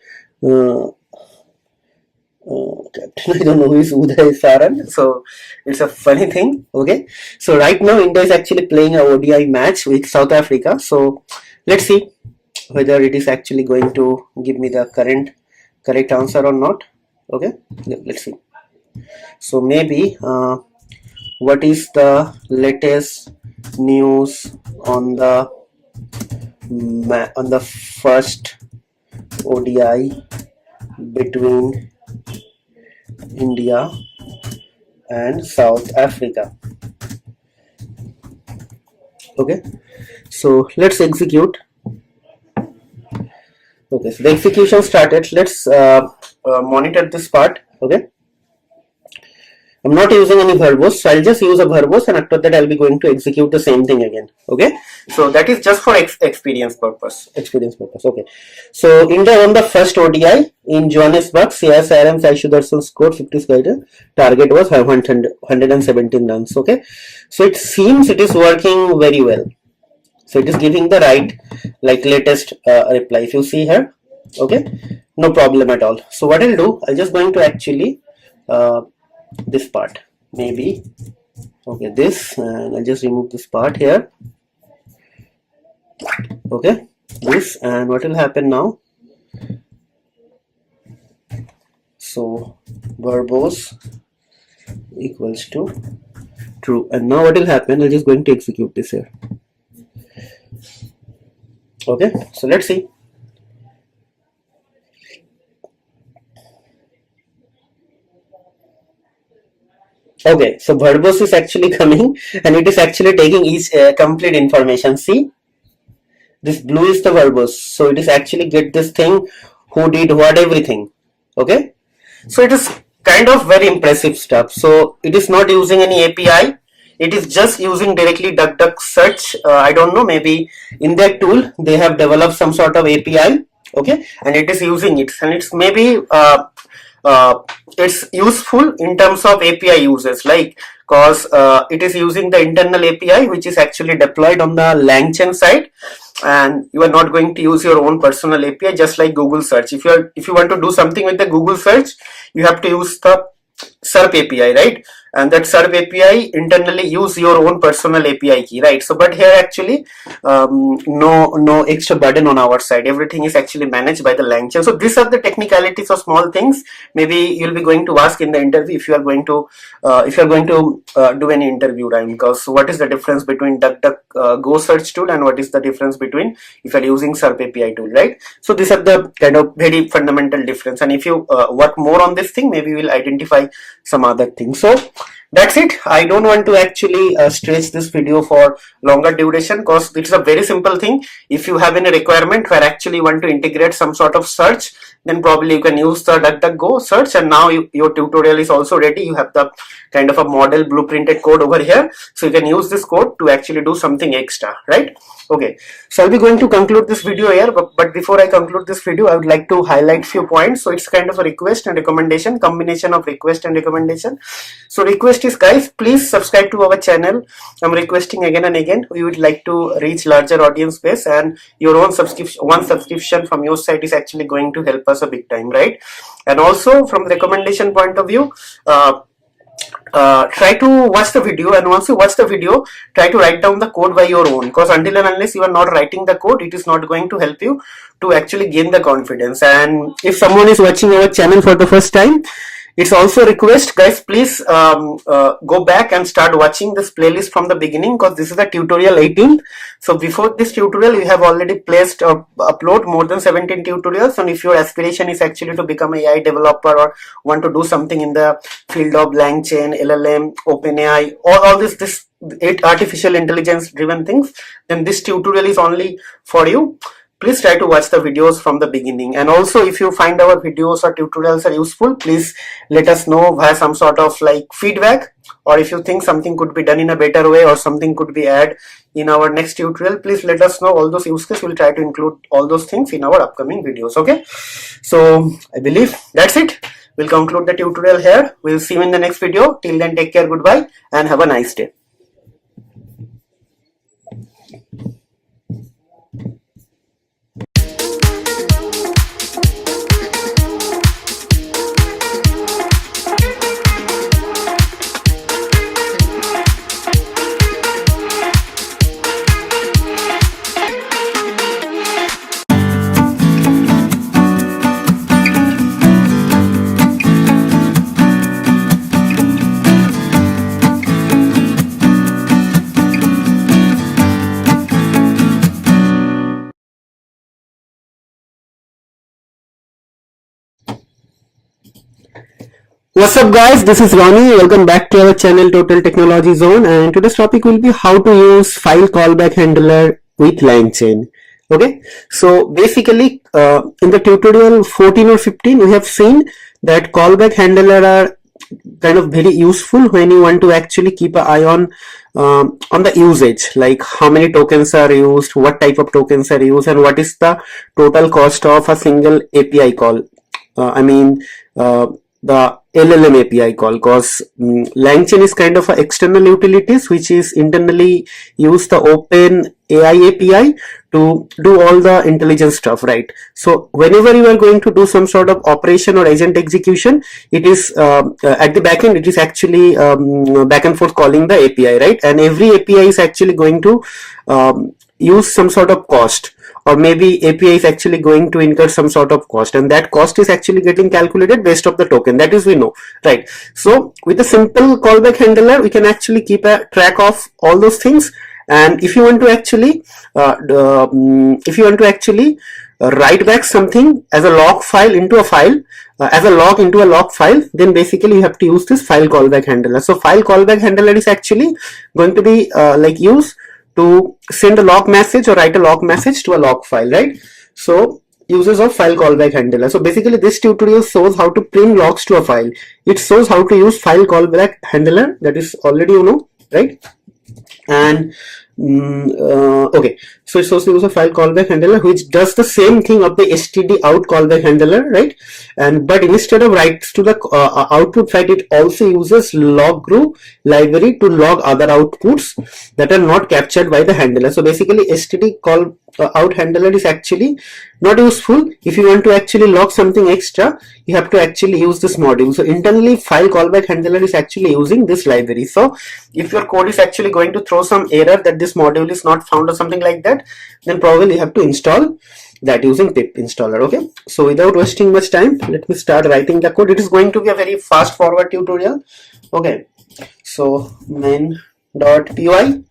S2: Captain, I don't know who is Uday Saran, so it's a funny thing. Okay, so right now India is actually playing a ODI match with South Africa. So let's see whether it is actually going to give me the correct answer or not. Okay, let's see. So maybe what is the latest news on the first ODI between India and South Africa? Okay, so let's execute. Okay, so the execution started. Let's monitor this part. Okay, I'm not using any verbose, so I'll just use a verbose, and after that I'll be going to execute the same thing again. Okay, so that is just for experience purpose. Okay, so on the first ODI in Johannesburg, CSRM Saishudarson's score 50 square. Target was 117 runs. Okay, so it seems it is working very well. So it is giving the right, like, latest reply. If you see here, okay, no problem at all. So what I'll do, I'll just going to actually this part, maybe, okay, this, and I'll just remove this part here. Okay, this, and what will happen now? So verbose equals to true, and now what will happen? I'm just going to execute this here. Okay, so let's see. Okay, so verbose is actually coming, and it is actually taking each complete information. See, this blue is the verbose, so it is actually get this thing, who did what, everything. Okay, so it is kind of very impressive stuff. So it is not using any API. It is just using directly DuckDuck search. I don't know, maybe in their tool they have developed some sort of API. Okay, and it is using it, and it's maybe it's useful in terms of API uses, like, cause it is using the internal API which is actually deployed on the LangChain side, and you are not going to use your own personal API, just like Google search. If you want to do something with the Google search, you have to use the SERP API, right? And that SERP API internally use your own personal API key, right? So, but here actually no extra burden on our side. Everything is actually managed by the LangChain. So these are the technicalities or small things. Maybe you'll be going to ask in the interview if you are going to do any interview, right? Because what is the difference between DuckDuck Go search tool, and what is the difference between if you are using SERP API tool, right? So these are the kind of very fundamental difference. And if you work more on this thing, maybe we'll identify some other things. So that's it. I don't want to actually stretch this video for longer duration, because it's a very simple thing. If you have any requirement where actually you want to integrate some sort of search, then probably you can use the DuckDuckGo search, and now your tutorial is also ready. You have the kind of a model blueprinted code over here, so you can use this code to actually do something extra, right? Okay, so I'll be going to conclude this video here, but before I conclude this video, I would like to highlight few points. So it's kind of a request and recommendation, combination of request and recommendation. So request is, guys, please subscribe to our channel. I'm requesting again and again. We would like to reach larger audience base, and your own one subscription from your side is actually going to help us a big time, right? And also from the recommendation point of view, try to watch the video, and once you watch the video, try to write down the code by your own, because until and unless you are not writing the code, it is not going to help you to actually gain the confidence. And if someone is watching our channel for the first time, it's also a request, guys, please go back and start watching this playlist from the beginning, because this is the tutorial 18th. So before this tutorial, we have already placed or upload more than 17 tutorials. And if your aspiration is actually to become an AI developer, or want to do something in the field of LangChain, LLM, OpenAI, all this 8 artificial intelligence driven things, then this tutorial is only for you. Please try to watch the videos from the beginning. And also, if you find our videos or tutorials are useful, please let us know via some sort of like feedback, or if you think something could be done in a better way, or something could be added in our next tutorial, please let us know all those use cases. We'll try to include all those things in our upcoming videos. Okay, so I believe that's it. We'll conclude the tutorial here. We'll see you in the next video. Till then, take care, goodbye, and have a nice day. What's up, guys, this is Ronnie. Welcome back to our channel Total Technology Zone, and today's topic will be how to use file callback handler with LangChain. Okay, so basically in the tutorial 14 or 15 we have seen that callback handler are kind of very useful when you want to actually keep an eye on the usage, like how many tokens are used, what type of tokens are used, and what is the total cost of a single API call. I mean, the LLM API call, because LangChain is kind of a external utilities which is internally use the open AI API to do all the intelligent stuff, right? So whenever you are going to do some sort of operation or agent execution, it is at the backend, it is actually back and forth calling the API, right? And every API is actually going to use some sort of cost, or maybe API is actually going to incur some sort of cost, and that cost is actually getting calculated based off the token. That is, we know, right? So with a simple callback handler, we can actually keep a track of all those things. And if you want to actually write back something as a log file into a file, as a log into a log file, then basically you have to use this file callback handler. So file callback handler is actually going to be like used to send a log message or write a log message to a log file, right? So uses of file callback handler. So basically this tutorial shows how to print logs to a file. It shows how to use file callback handler, that is already you know, right? And okay, so it shows the use of file callback handler, which does the same thing of the std out callback handler, right? And but instead of writes to the output file, it also uses log group library to log other outputs that are not captured by the handler. So basically std call out handler is actually not useful. If you want to actually log something extra, you have to actually use this module. So internally file callback handler is actually using this library. So if your code is actually going to throw some error that this module is not found or something like that, then probably you have to install that using pip installer. Okay, so without wasting much time, let me start writing the code. It is going to be a very fast forward tutorial. Okay, so main.py,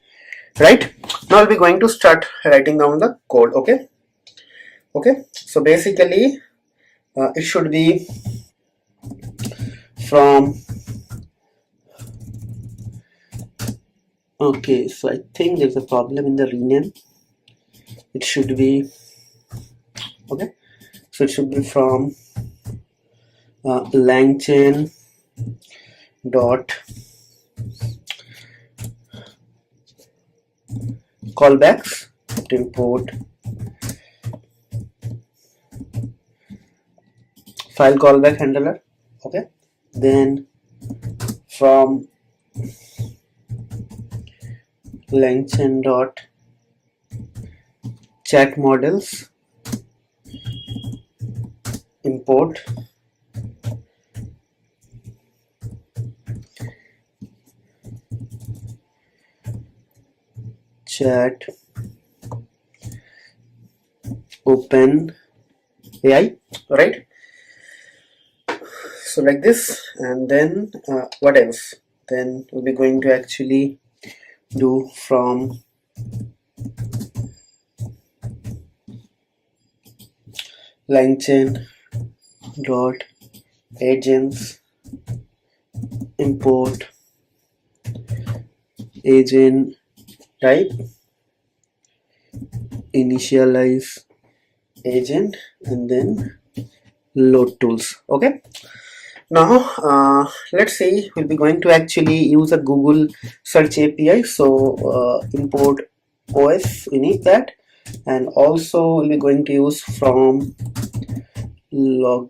S2: right? Now I'll be going to start writing down the code. Okay, so basically it should be from, okay, so I think there's a problem in the rename. It should be, okay, so it should be from LangChain dot callbacks import file callback handler. Okay, then from LangChain dot chat models import chat open AI, right? So like this, and then what else? Then we'll be going to actually do from LangChain dot agents import agent type initialize agent and then load tools. Okay, now let's say we'll be going to actually use a Google search API. So import OS, we need that, and also we'll be going to use from log.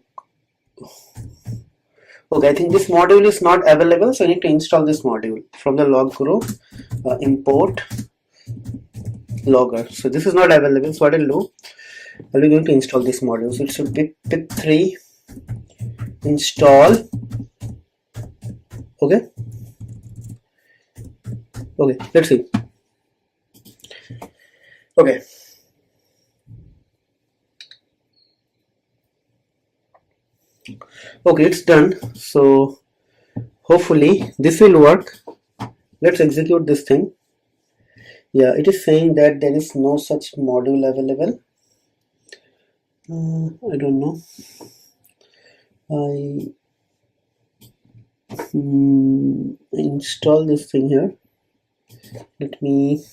S2: Okay, I think this module is not available, so I need to install this module from the log group. Import logger. So this is not available, so what I'll do, I'll be going to install this module. So it should be pip3 install. Okay, let's see. Okay, it's done. So hopefully this will work. Let's execute this thing. Yeah, it is saying that there is no such module available. I don't know. I install this thing here. Let me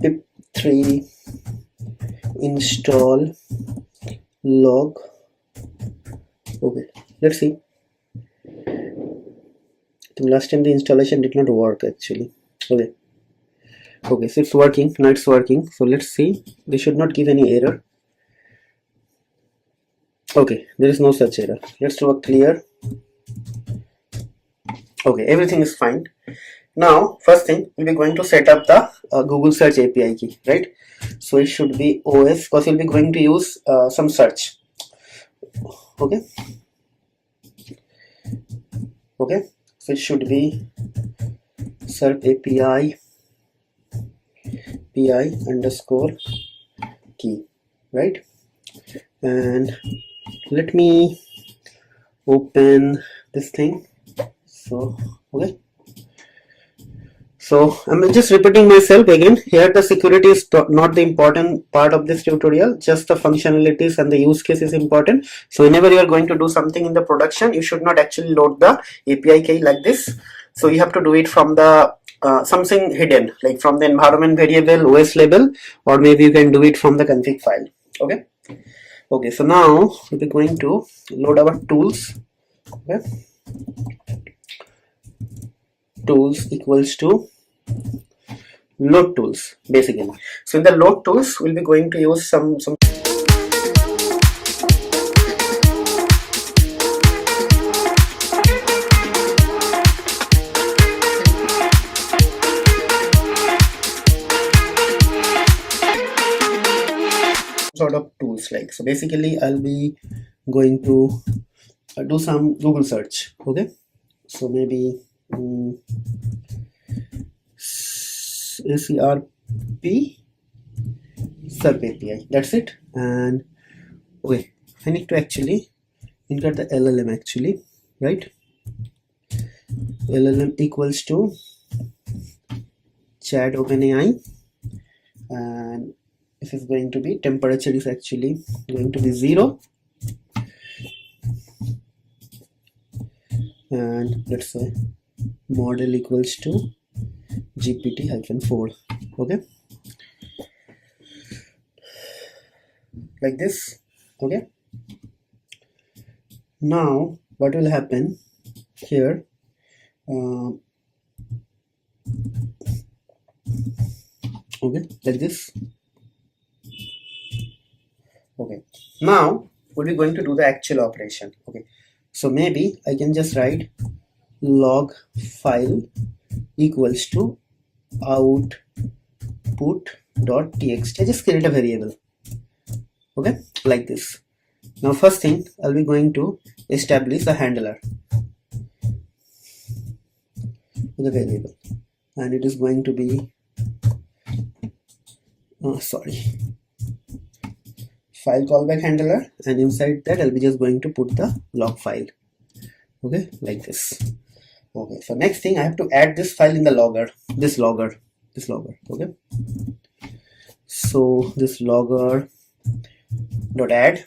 S2: pip3 install log
S1: Okay, let's see. Last time the installation did not work actually. Okay, so it's working now. It's working. So let's see. They should not give any error. Okay, there is no such error. Let's do a clear. Okay, everything is fine. Now first thing, we'll be going to set up the Google search API key, right? So it should be OS, because we'll be going to use some search. Okay, so it should be SERP API PI underscore key, right? And let me open this thing. So okay, so I'm just repeating myself again. Here the security is not the important part of this tutorial, just the functionalities and the use case is important. So whenever you are going to do something in the production, you should not actually load the API key like this. So you have to do it from the something hidden, like from the environment variable OS label, or maybe you can do it from the config file. Okay, so now we'll be going to load our tools. Okay, tools equals to load tools basically. So in the load tools, we'll be going to use some sort of tools, like, so basically I'll be going to do some Google search. Okay, so maybe SERP SERP API, that's it. And okay, I need to actually insert the LLM actually, right? LLM equals to chat OpenAI, and this is going to be temperature is actually going to be 0, and let's say model equals to GPT-4. Okay, like this. Okay, now what will happen here, okay, like this. Okay, now we'll be going to do the actual operation. Okay, so maybe I can just write log file equals to output.txt. I just create a variable. Okay, like this. Now first thing, I'll be going to establish a handler with a variable, and it is going to be file callback handler, and inside that I'll be just going to put the log file. Okay, like this. Okay, so next thing, I have to add this file in the logger, this logger. Okay, so this logger dot add,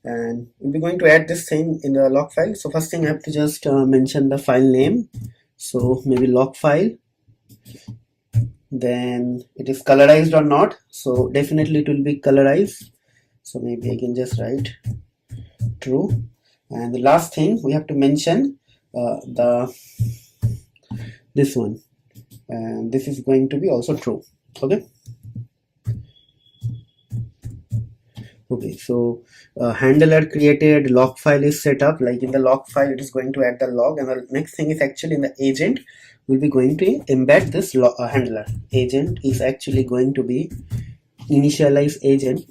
S1: and we're going to add this thing in the log file. So first thing, I have to just mention the file name. So maybe log file, then it is colorized or not. So definitely it will be colorized. So maybe I can just write true. And the last thing, we have to mention this one, and this is going to be also true. Okay. Okay, so handler created, log file is set up. Like in the log file, it is going to add the log, and the next thing is actually in the agent, we'll be going to embed this handler. Agent is actually going to be initialize agent.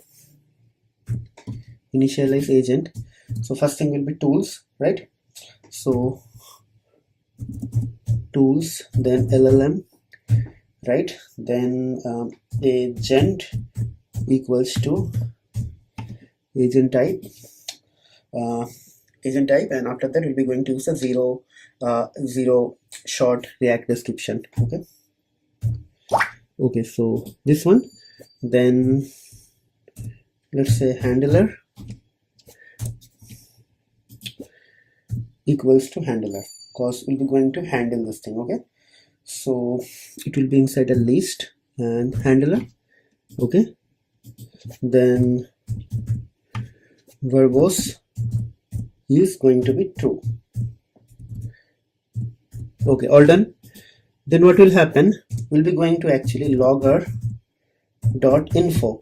S1: So first thing will be tools, right? So tools, then LLM, right? Then agent equals to agent type, and after that we'll be going to use a zero short React description. Okay, so this one, then let's say handler equals to handler, because we'll be going to handle this thing. Okay, so it will be inside a list and handler. Okay, then verbose
S2: is going to be true. Okay, all done. Then what will happen, we'll be going to actually logger dot info,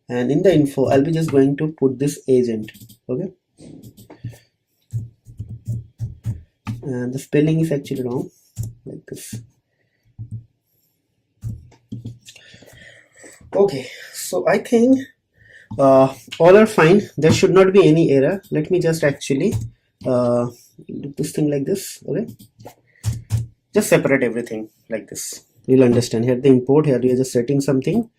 S2: and in the info I'll be just going to put this agent. Okay, and the spelling is actually wrong, like this. Okay, so I think all are fine. There should not be any error. Let me just actually do this thing like this. Okay, just separate everything like this. You'll understand. Here the import, here you're just setting something.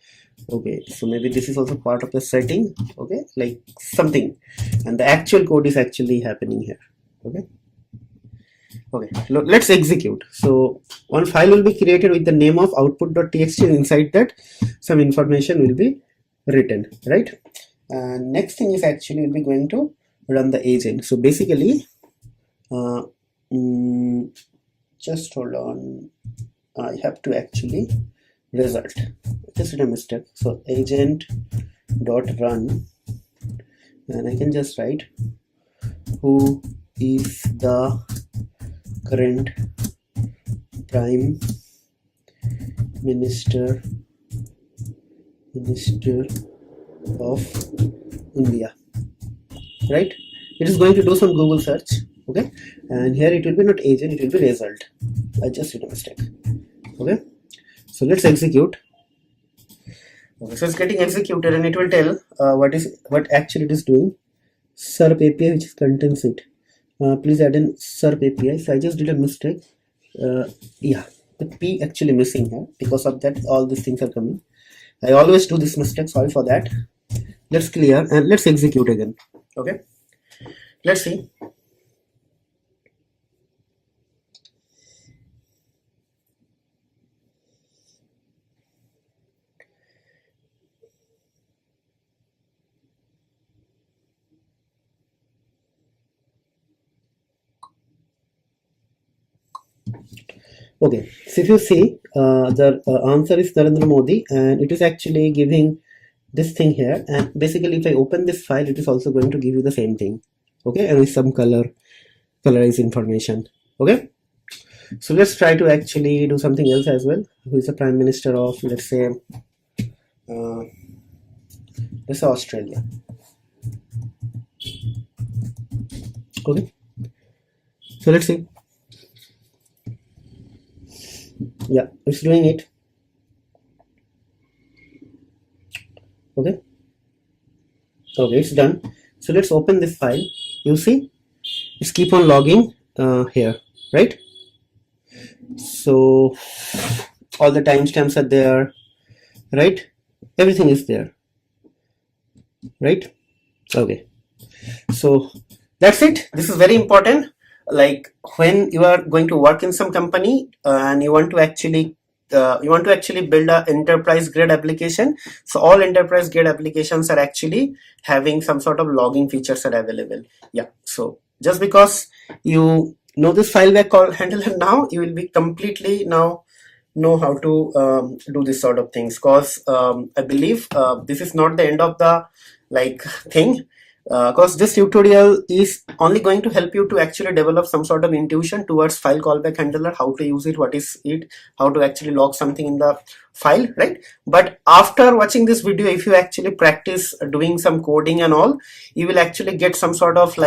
S2: Okay, so maybe this is also part of the setting. Okay, like something, and the actual code is actually happening here. Okay. Okay, let's execute. So one file will be created with the name of output.txt, and inside that some information will be written, right? And next thing is actually we'll be going to run the agent. So basically just hold on, I have to actually result, just did a mistake. So agent dot run, and I can just write who is the current prime minister of India, right? It is going to do some Google search. Okay, and here it will be not agent, it will be result. I just did a mistake. Okay, so let's execute. Okay, so it's getting executed, and it will tell what actually it is doing. SERP API which contains it. Please add in SERP API. So I just did a mistake. Yeah, the P actually missing here. Because of that, all these things are coming. I always do this mistake. Sorry for that. Let's clear and let's execute again. Okay. Let's see. Okay, so if you see, the answer is Narendra Modi, and it is actually giving this thing here. And basically, if I open this file, it is also going to give you the same thing. Okay, and with some colorized information. Okay, so let's try to actually do something else as well. Who is the Prime Minister of, let's say Australia? Okay, so let's see. Yeah, it's doing it. Okay, it's done. So let's open this file. You see, it's keep on logging here, right? So all the timestamps are there, right? Everything is there, right? Okay, so that's it. This is very important. Like when you are going to work in some company and you want to actually build an enterprise grade application. So all enterprise grade applications are actually having some sort of logging features are available. Yeah, so just because you know this file handler now, you will be completely now know how to do this sort of things, because I believe this is not the end of the thing, because this tutorial is only going to help you to actually develop some sort of intuition towards file callback handler, how to use it, what is it, how to actually log something in the file, right? But after watching this video, if you actually practice doing some coding and all, you will actually get some sort of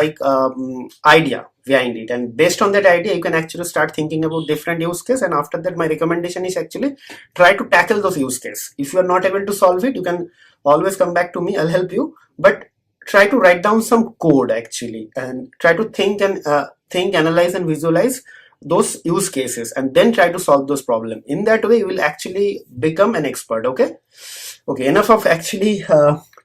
S2: idea behind it, and based on that idea you can actually start thinking about different use case. And after that, my recommendation is actually try to tackle those use cases. If you are not able to solve it, you can always come back to me, I'll help you, but try to write down some code actually, and try to think, analyze and visualize those use cases, and then try to solve those problems. In that way you will actually become an expert. Okay, enough of actually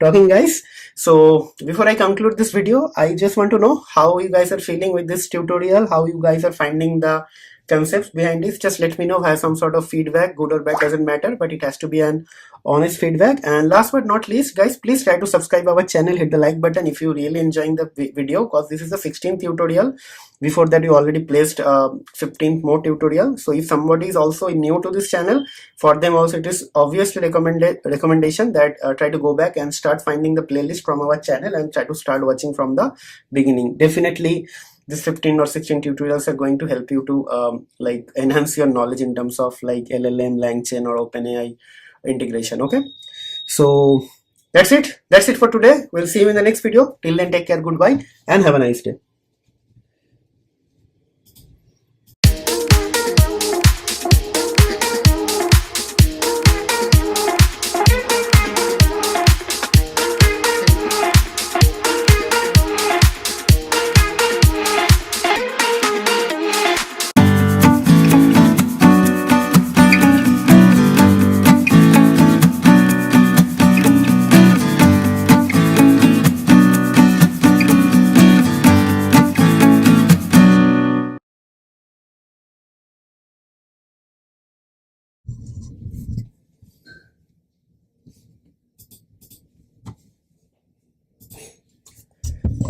S2: talking, guys. So before I conclude this video, I just want to know how you guys are feeling with this tutorial, how you guys are finding the concepts behind this, just let me know. Have some sort of feedback, good or bad, doesn't matter, but it has to be an honest feedback. And last but not least, guys, please try to subscribe our channel, hit the like button if you really enjoying the video, because this is the 16th tutorial. Before that, we already placed 15th more tutorial. So if somebody is also new to this channel, for them also it is obviously recommendation that try to go back and start finding the playlist from our channel and try to start watching from the beginning. Definitely this 15 or 16 tutorials are going to help you to like enhance your knowledge in terms of like LLM, LangChain or OpenAI integration. Okay, so that's it for today. We'll see you in the next video. Till then, take care, goodbye, and have a nice day.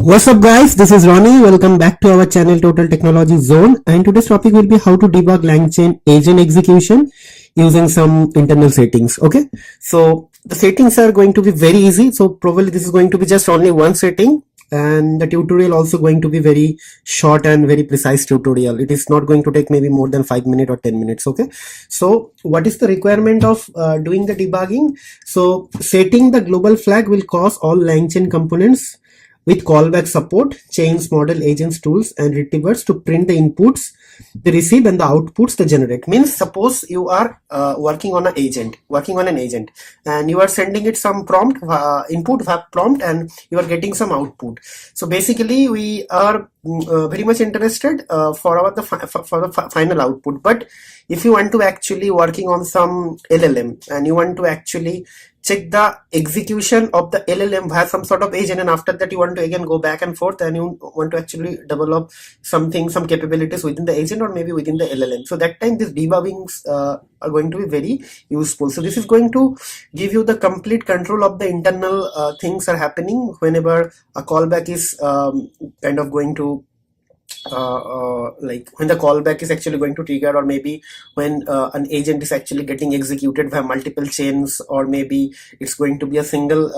S2: What's up guys, this is Ronnie. Welcome back to our channel Total Technology Zone, and today's topic will be how to debug LangChain agent execution using some internal settings. Okay, so the settings are going to be very easy, so probably this is going to be just only one setting, and the tutorial also going to be very short and very precise tutorial. It is not going to take maybe more than 5 minutes or 10 minutes. Okay, so what is the requirement of doing the debugging? So setting the global flag will cause all LangChain components with callback support, chains, model, agents, tools, and retrievers to print the inputs they receive and the outputs they generate. Means suppose you are working on an agent, and you are sending it some prompt, input prompt, and you are getting some output. So basically, we are very much interested for the final output. But if you want to actually working on some LLM and you want to actually check the execution of the LLM via some sort of agent, and after that you want to again go back and forth and you want to actually develop some capabilities within the agent or maybe within the LLM. So that time these debuggings are going to be very useful. So this is going to give you the complete control of the internal things are happening whenever a callback is kind of going to like when the callback is actually going to trigger, or maybe when an agent is actually getting executed via multiple chains, or maybe it's going to be a single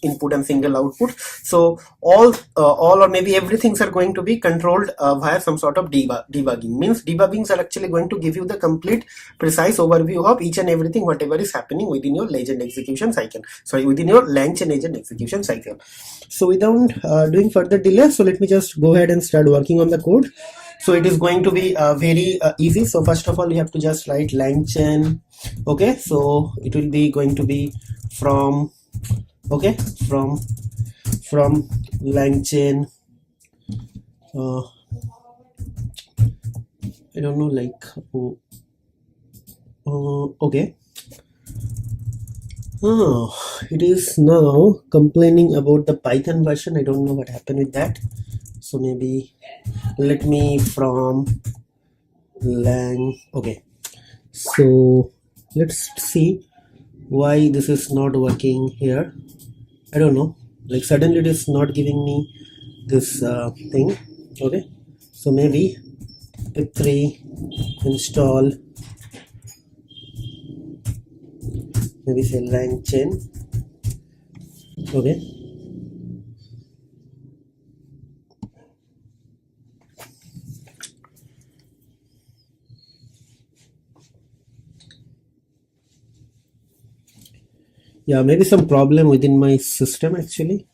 S2: input and single output. So all or maybe everything are going to be controlled via some sort of debugging. Means debuggings are actually going to give you the complete precise overview of each and everything whatever is happening within your agent execution cycle, within your LangChain agent execution cycle. So without doing further delay, so let me just go ahead and start working on the code. So it is going to be very easy. So first of all, you have to just write LangChain. Okay, so it will be going to be from LangChain. I don't know, like okay. Oh, it is now complaining about the Python version. I don't know what happened with that. So maybe let me from lang. Okay, so let's see why this is not working here. I don't know, like suddenly it is not giving me this thing. Okay, so maybe pip3 install, maybe say LangChain. Okay, yeah, maybe some problem within my system actually.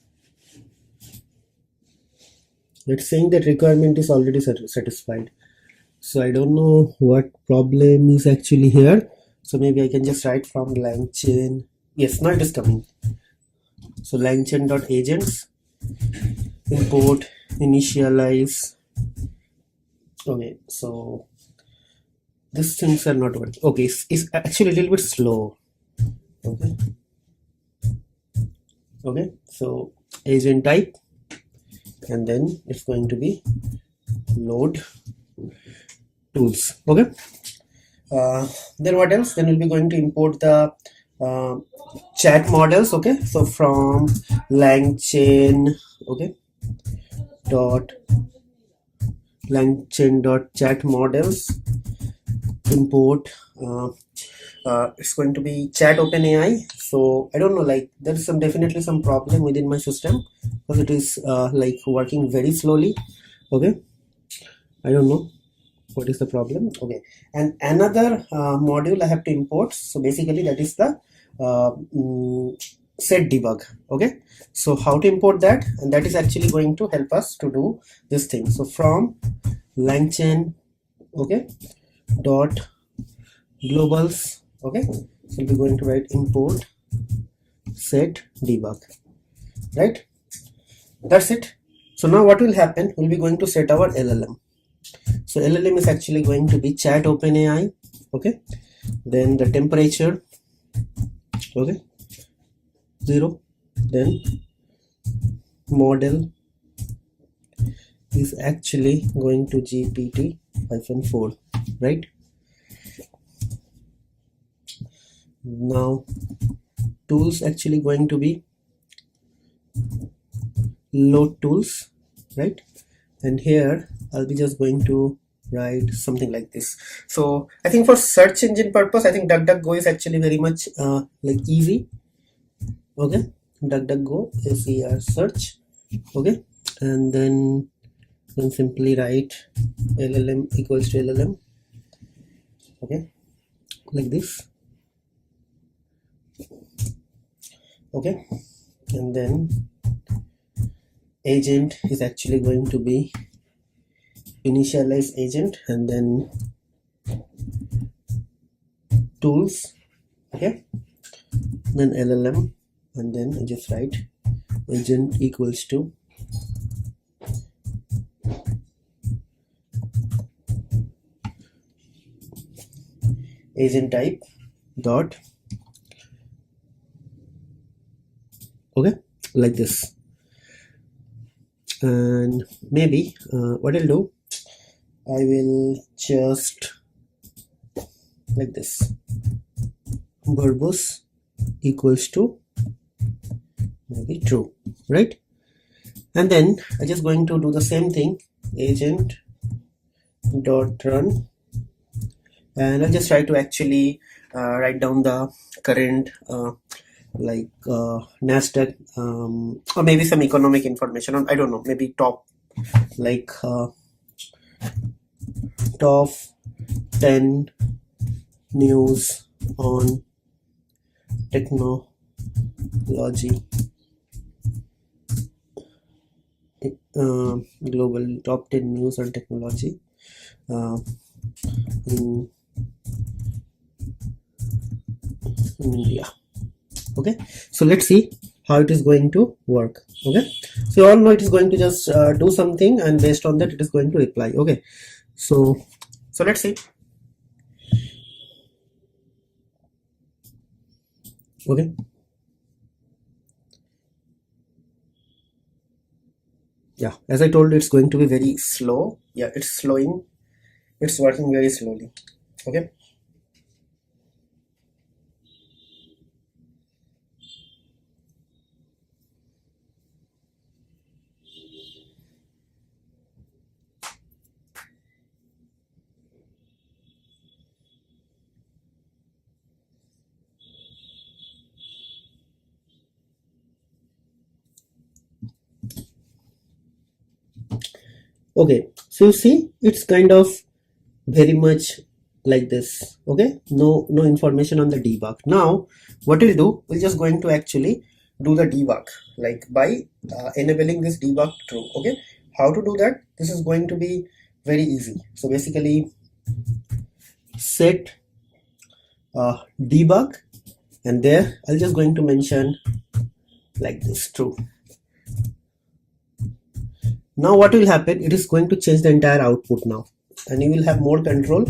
S2: It's saying that requirement is already satisfied. So I don't know what problem is actually here. So maybe I can just write from LangChain. Yes, now it is coming. So LangChain.agents, import, initialize. Okay, so these things are not working. Okay, it's actually a little bit slow. Okay, so agent type, and then it's going to be load. tools. Okay. Then what else? Then we'll be going to import the uh, chat models. Okay, so from LangChain, okay, dot LangChain dot chat models import. It's going to be chat OpenAI. So I don't know, like there's some definitely some problem within my system because it is like working very slowly. Okay, I don't know what is the problem. Okay, and another module I have to import. So basically that is the uh, mm, set debug. Okay, so how to import that, and that is actually going to help us to do this thing. So from LangChain, okay, dot globals. Okay, so we're going to write import set debug, right? That's it. So now what will happen, we'll be going to set our LLM. So LLM is actually going to be chat OpenAI. Okay, then the temperature, okay, 0, then model is actually going to GPT-4, right? Now tools actually going to be load tools, right? And here I'll be just going to write something like this. So I think for search engine purpose, I think DuckDuckGo is actually very much like easy. Okay, DuckDuckGo is here search. Okay, and then simply write LLM equals to LLM. Okay, like this. Okay, and then agent is actually going to be initialize agent, and then tools, okay, then LLM, and then I just write agent equals to agent type dot, okay, like this. And maybe what I'll do, I will just like this, verbose equals to maybe true, right? And then I'm just going to do the same thing, agent dot run, and I'll just try to actually write down the current like Nasdaq or maybe some economic information on, I don't know, maybe top like top 10 news on technology, global top 10 news on technology in India. Okay, so let's see how it is going to work. Okay, so you all know it is going to just do something, and based on that it is going to reply. Okay, so let's see. Okay, yeah, as I told you, it's going to be very slow. Yeah, it's slowing, it's working very slowly. Okay, okay, so you see it's kind of very much like this. Okay, no information on the debug. Now what we'll do, we're just going to actually do the debug, like by enabling this debug true. Okay, how to do that? This is going to be very easy. So basically set debug, and there I'll just going to mention like this, true. Now what will happen, it is going to change the entire output now, and you will have more control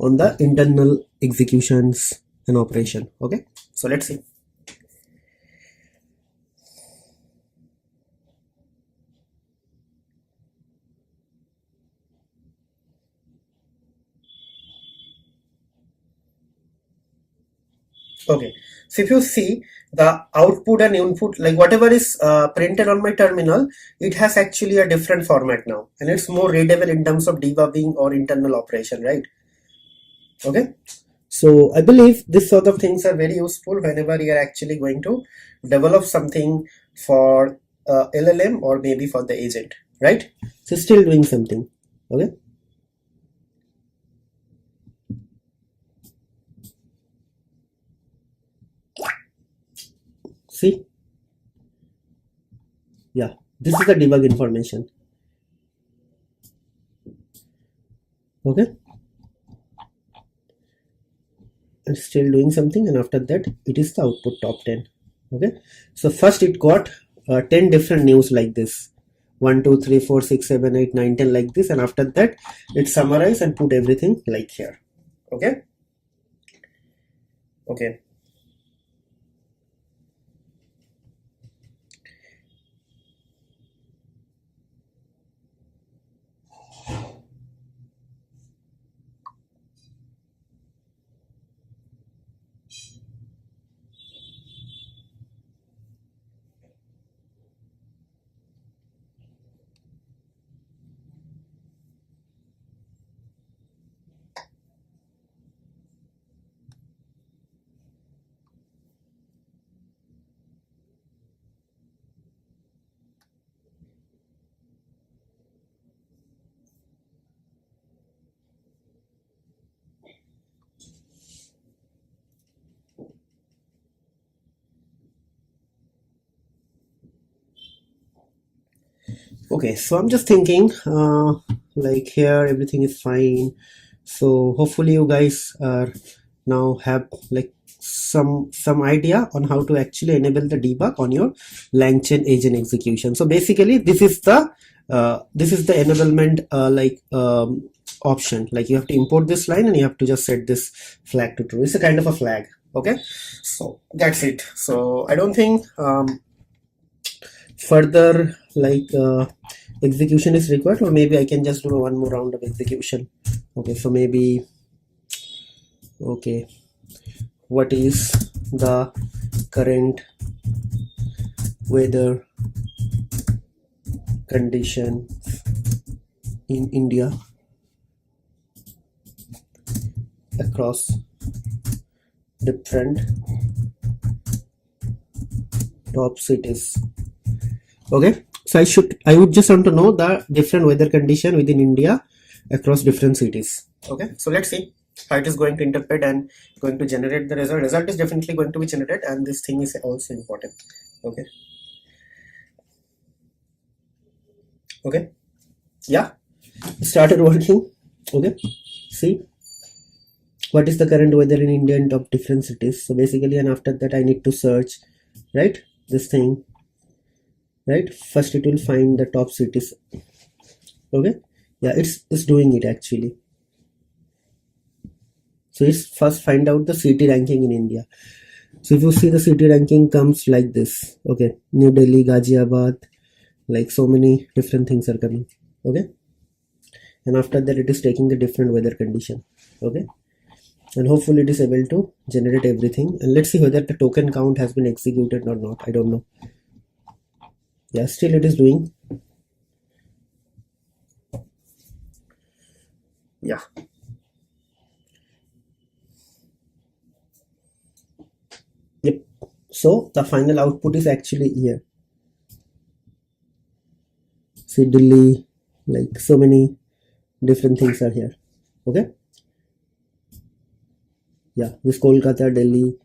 S2: on the internal executions and operation. Okay, so let's see. Okay, so if you see the output and input, like whatever is printed on my terminal, it has actually a different format now, and it's more readable in terms of debugging or internal operation, right? Okay, so I believe this sort of things are very useful whenever you are actually going to develop something for LLM or maybe for the agent, right? So still doing something. Okay. See, yeah, this is the debug information. Okay, it's still doing something, and after that it is the output top 10. Okay, so first it got 10 different news like this, 1 2 3 4 6 7 8 9 10 like this, and after that it summarized and put everything like here. Okay. Okay, okay, so I'm just thinking like here everything is fine, so hopefully you guys are now have like some idea on how to actually enable the debug on your LangChain agent execution. So basically this is the enablement option. Like you have to import this line and you have to just set this flag to true. It's a kind of a flag. Okay, so that's it. So I don't think further execution is required, or maybe I can just do one more round of execution. Okay, so maybe, okay, what is the current weather condition in India across different top cities? Okay, so I would just want to know the different weather condition within India across different cities. Okay, so let's see how it is going to interpret and going to generate the result. Result is definitely going to be generated, and this thing is also important. Okay. Okay, yeah, started working. Okay, see what is the current weather in India in top different cities. So basically, and after that I need to search, right, this thing, right? First it will find the top cities. Okay, yeah, it's doing it actually. So it's first find out the city ranking in India. So if you see, the city ranking comes like this. Okay, New Delhi, Ghaziabad, like so many different things are coming. Okay, and after that it is taking the different weather condition. Okay, and hopefully it is able to generate everything, and let's see whether the token count has been executed or not. I don't know. Yeah, still it is doing. Yeah, yep. So the final output is actually here. See, Delhi, like so many different things are here. Okay, yeah, this Kolkata, Delhi,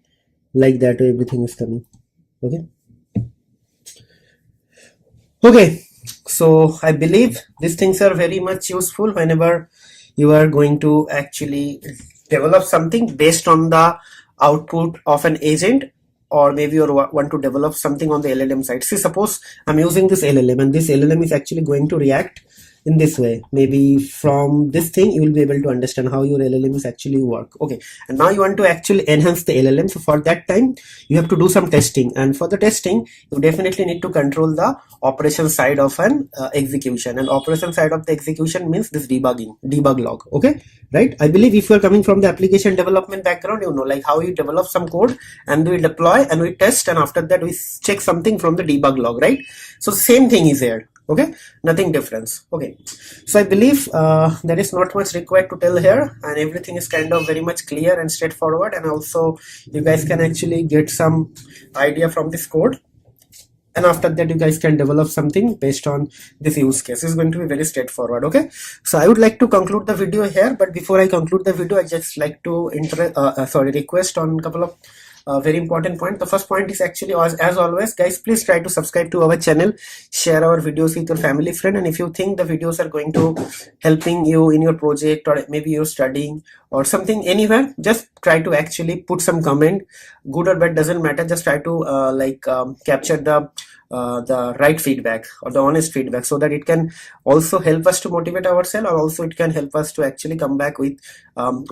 S2: like that way everything is coming. Okay, okay, so I believe these things are very much useful whenever you are going to actually develop something based on the output of an agent, or maybe you want to develop something on the LLM side. See, suppose I'm using this LLM, and this LLM is actually going to react in this way. Maybe from this thing you will be able to understand how your LLMs actually work. Okay, and now you want to actually enhance the LLM. So for that time you have to do some testing, and for the testing you definitely need to control the operation side of an execution, and operation side of the execution means this debug log. Okay, right? I believe if you are coming from the application development background, you know, like how you develop some code and we deploy and we test, and after that we check something from the debug log, right? So same thing is here. Okay, nothing difference. Okay, so I believe there is not much required to tell here, and everything is kind of very much clear and straightforward, and also you guys can actually get some idea from this code, and after that you guys can develop something based on this use case. It's going to be very straightforward. Okay, so I would like to conclude the video here, but before I conclude the video I just like to request on a couple of very important point. The first point is actually, as always guys, please try to subscribe to our channel, share our videos with your family friend, and if you think the videos are going to helping you in your project, or maybe you're studying or something anywhere, just try to actually put some comment, good or bad doesn't matter, just try to capture the right feedback or the honest feedback, so that it can also help us to motivate ourselves, or also it can help us to actually come back with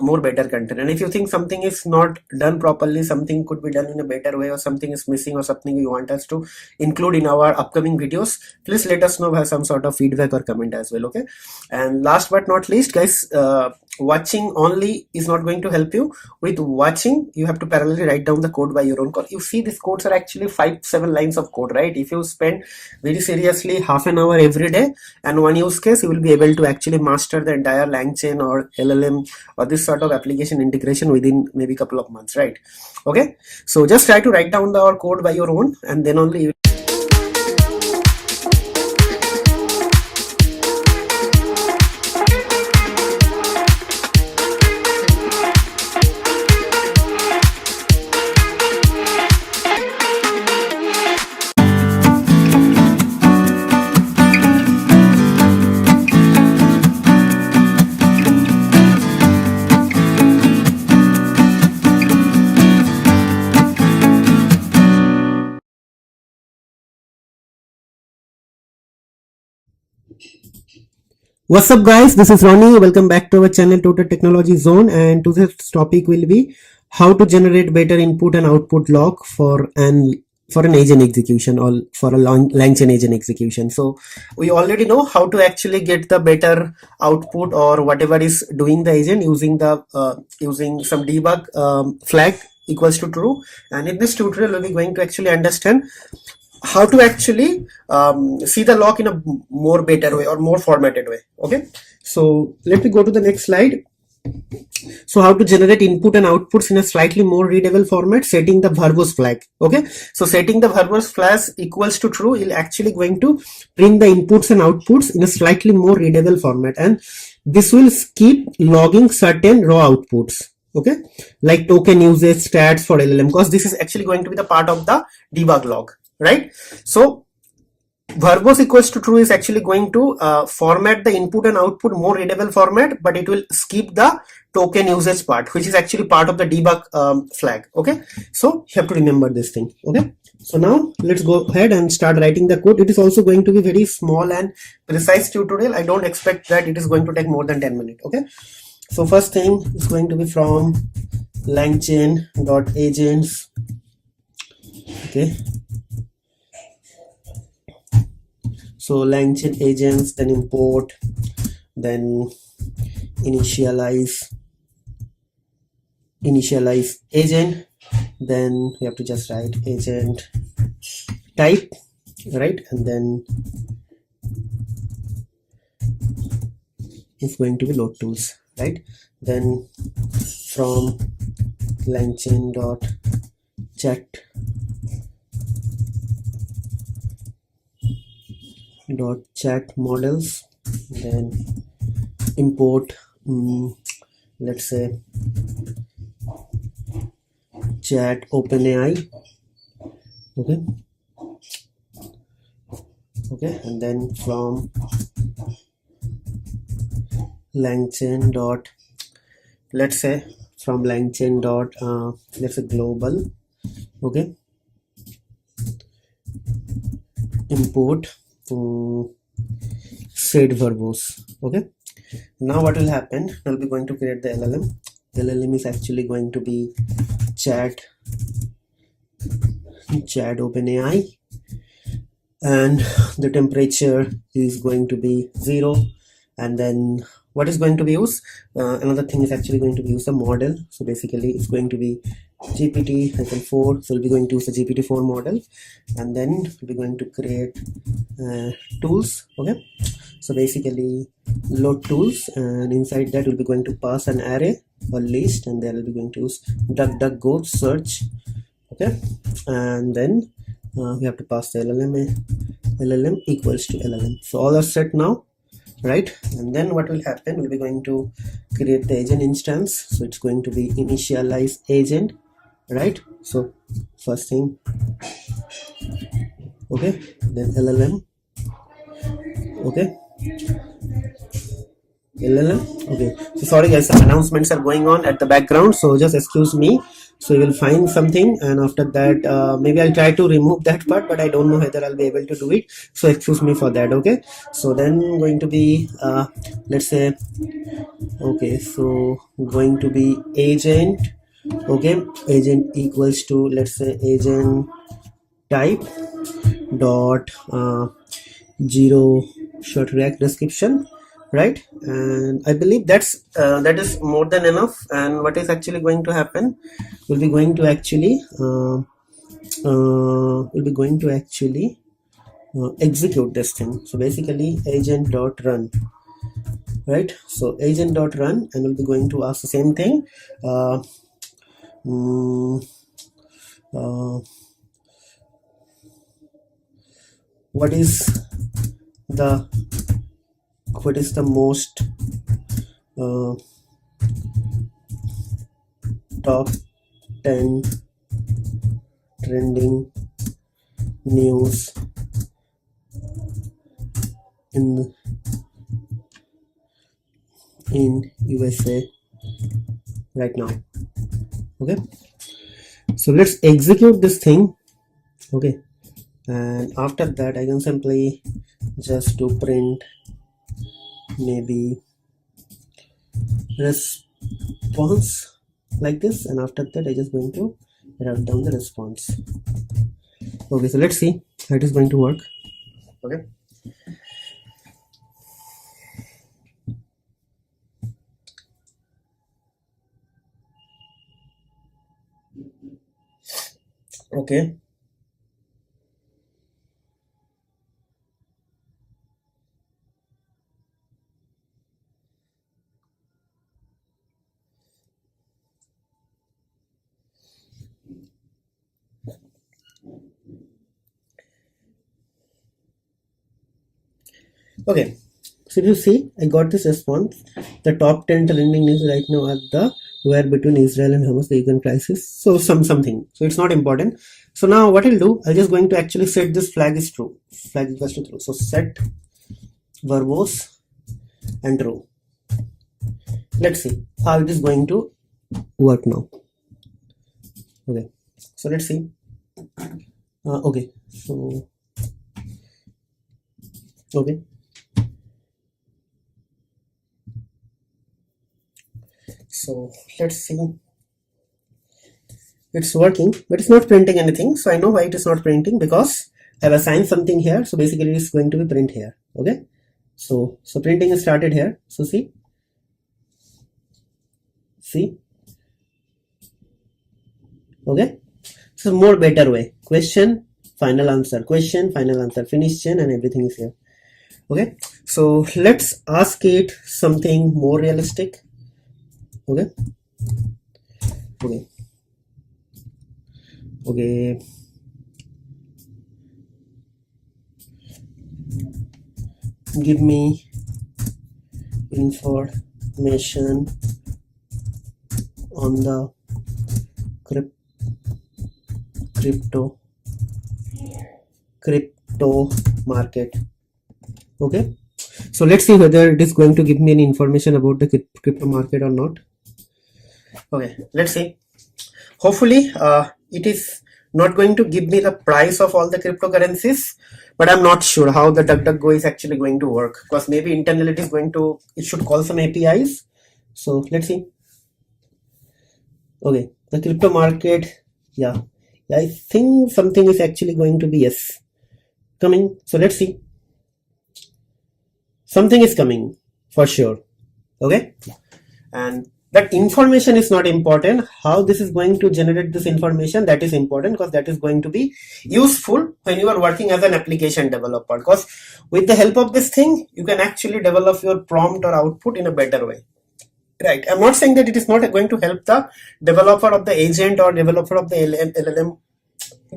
S2: more better content. And if you think something is not done properly, something could be done in a better way, or something is missing, or something you want us to include in our upcoming videos, please let us know by some sort of feedback or comment as well. Okay, and last but not least guys, watching only is not going to help you. With watching you have to parallelly write down the code by your own. You see these codes are actually 5-7 lines of code, right? If you spend very seriously half an hour every day and one use case, you will be able to actually master the entire LangChain or LLM or this sort of application integration within maybe a couple of months, right? Okay, so just try to write down our code by your own, and then only you What's up guys, this is Ronnie. Welcome back to our channel Total Technology Zone, and today's topic will be how to generate better input and output log for an agent execution, or for a LangChain agent execution. So we already know how to actually get the better output or whatever is doing the agent using the using some debug flag equals to true. And in this tutorial we'll be going to actually understand how to actually see the log in a more better way or more formatted way. Okay, so let me go to the next slide. So how to generate input and outputs in a slightly more readable format, setting the verbose flag. Okay, so setting the verbose flag equals to true is actually going to print the inputs and outputs in a slightly more readable format, and this will skip logging certain raw outputs. Okay, like token usage, stats for LLM, because this is actually going to be the part of the debug log, right? So verbose equals to true is actually going to format the input and output more readable format, but it will skip the token usage part, which is actually part of the debug flag. Okay, so you have to remember this thing. Okay, so now let's go ahead and start writing the code. It is also going to be very small and precise tutorial. I don't expect that it is going to take more than 10 minutes. Okay, so first thing is going to be from LangChain.agents. Okay, so LangChain agents, then import, then initialize agent, then we have to just write agent type, right? And then it's going to be load tools, right? Then from LangChain.chat models, then import let's say chat OpenAI. Okay, and then from LangChain dot, let's say from LangChain dot let's say global. Okay, import set verbose. Okay, now what will happen, I'll be going to create the LLM is actually going to be chat OpenAI, and the temperature is going to be 0. And then what is going to be used, another thing is actually going to be use the model. So basically it's going to be GPT-4. So we'll be going to use the GPT-4 model, and then we'll be going to create tools. Okay, so basically load tools, and inside that we'll be going to pass an array or list, and then we'll be going to use DuckDuckGo search. Okay, and then we have to pass the LLM equals to LLM. So all are set now, right? And then what will happen, we'll be going to create the agent instance. So it's going to be initialize agent, right? So first thing, okay, then LLM, okay, LLM. Okay, so sorry guys, some announcements are going on at the background, so just excuse me. So you will find something, and after that maybe I'll try to remove that part, but I don't know whether I'll be able to do it, so excuse me for that. Okay, so then going to be let's say, okay, so going to be agent, okay, agent equals to, let's say, agent type dot 0 short react description, right? And I believe that's that is more than enough. And what is actually going to happen, we'll be going to actually execute this thing. So basically agent dot run, right? So agent dot run, and we'll be going to ask the same thing, what is the most top 10 trending news in USA right now. Okay, so let's execute this thing. Okay, and after that I can simply just do print maybe response like this, and after that I just going to write down the response. Okay, so let's see how it is going to work. Okay, okay, okay. So if you see, I got this response. The top 10 trending news right now are the war between Israel and Hamas, the Ukraine crisis. So something. So it's not important. So now what I'll do, I'm just going to actually set this flag is true. Flag equals to true. So set verbose and true. Let's see how it is going to work now. Okay. So let's see. Okay. So okay. So let's see, it's working, but it's not printing anything. So I know why it is not printing, because I've assigned something here. So basically it's going to be print here. Okay, so printing is started here. So see, okay, so more better way, question final answer, question final answer, finish chain, and everything is here. Okay, so let's ask it something more realistic. Okay, give me information on the crypto market. Okay, so let's see whether it is going to give me any information about the crypto market or not. Okay, let's see. Hopefully it is not going to give me the price of all the cryptocurrencies, but I'm not sure how the DuckDuckGo is actually going to work, because maybe internally it should call some APIs. So let's see. Okay, the crypto market, yeah, I think something is actually going to be, yes, coming. So let's see. Something is coming for sure. Okay, and that information is not important. How this is going to generate this information, that is important, because that is going to be useful when you are working as an application developer, because with the help of this thing you can actually develop your prompt or output in a better way. Right, I'm not saying that it is not going to help the developer of the agent or developer of the LLM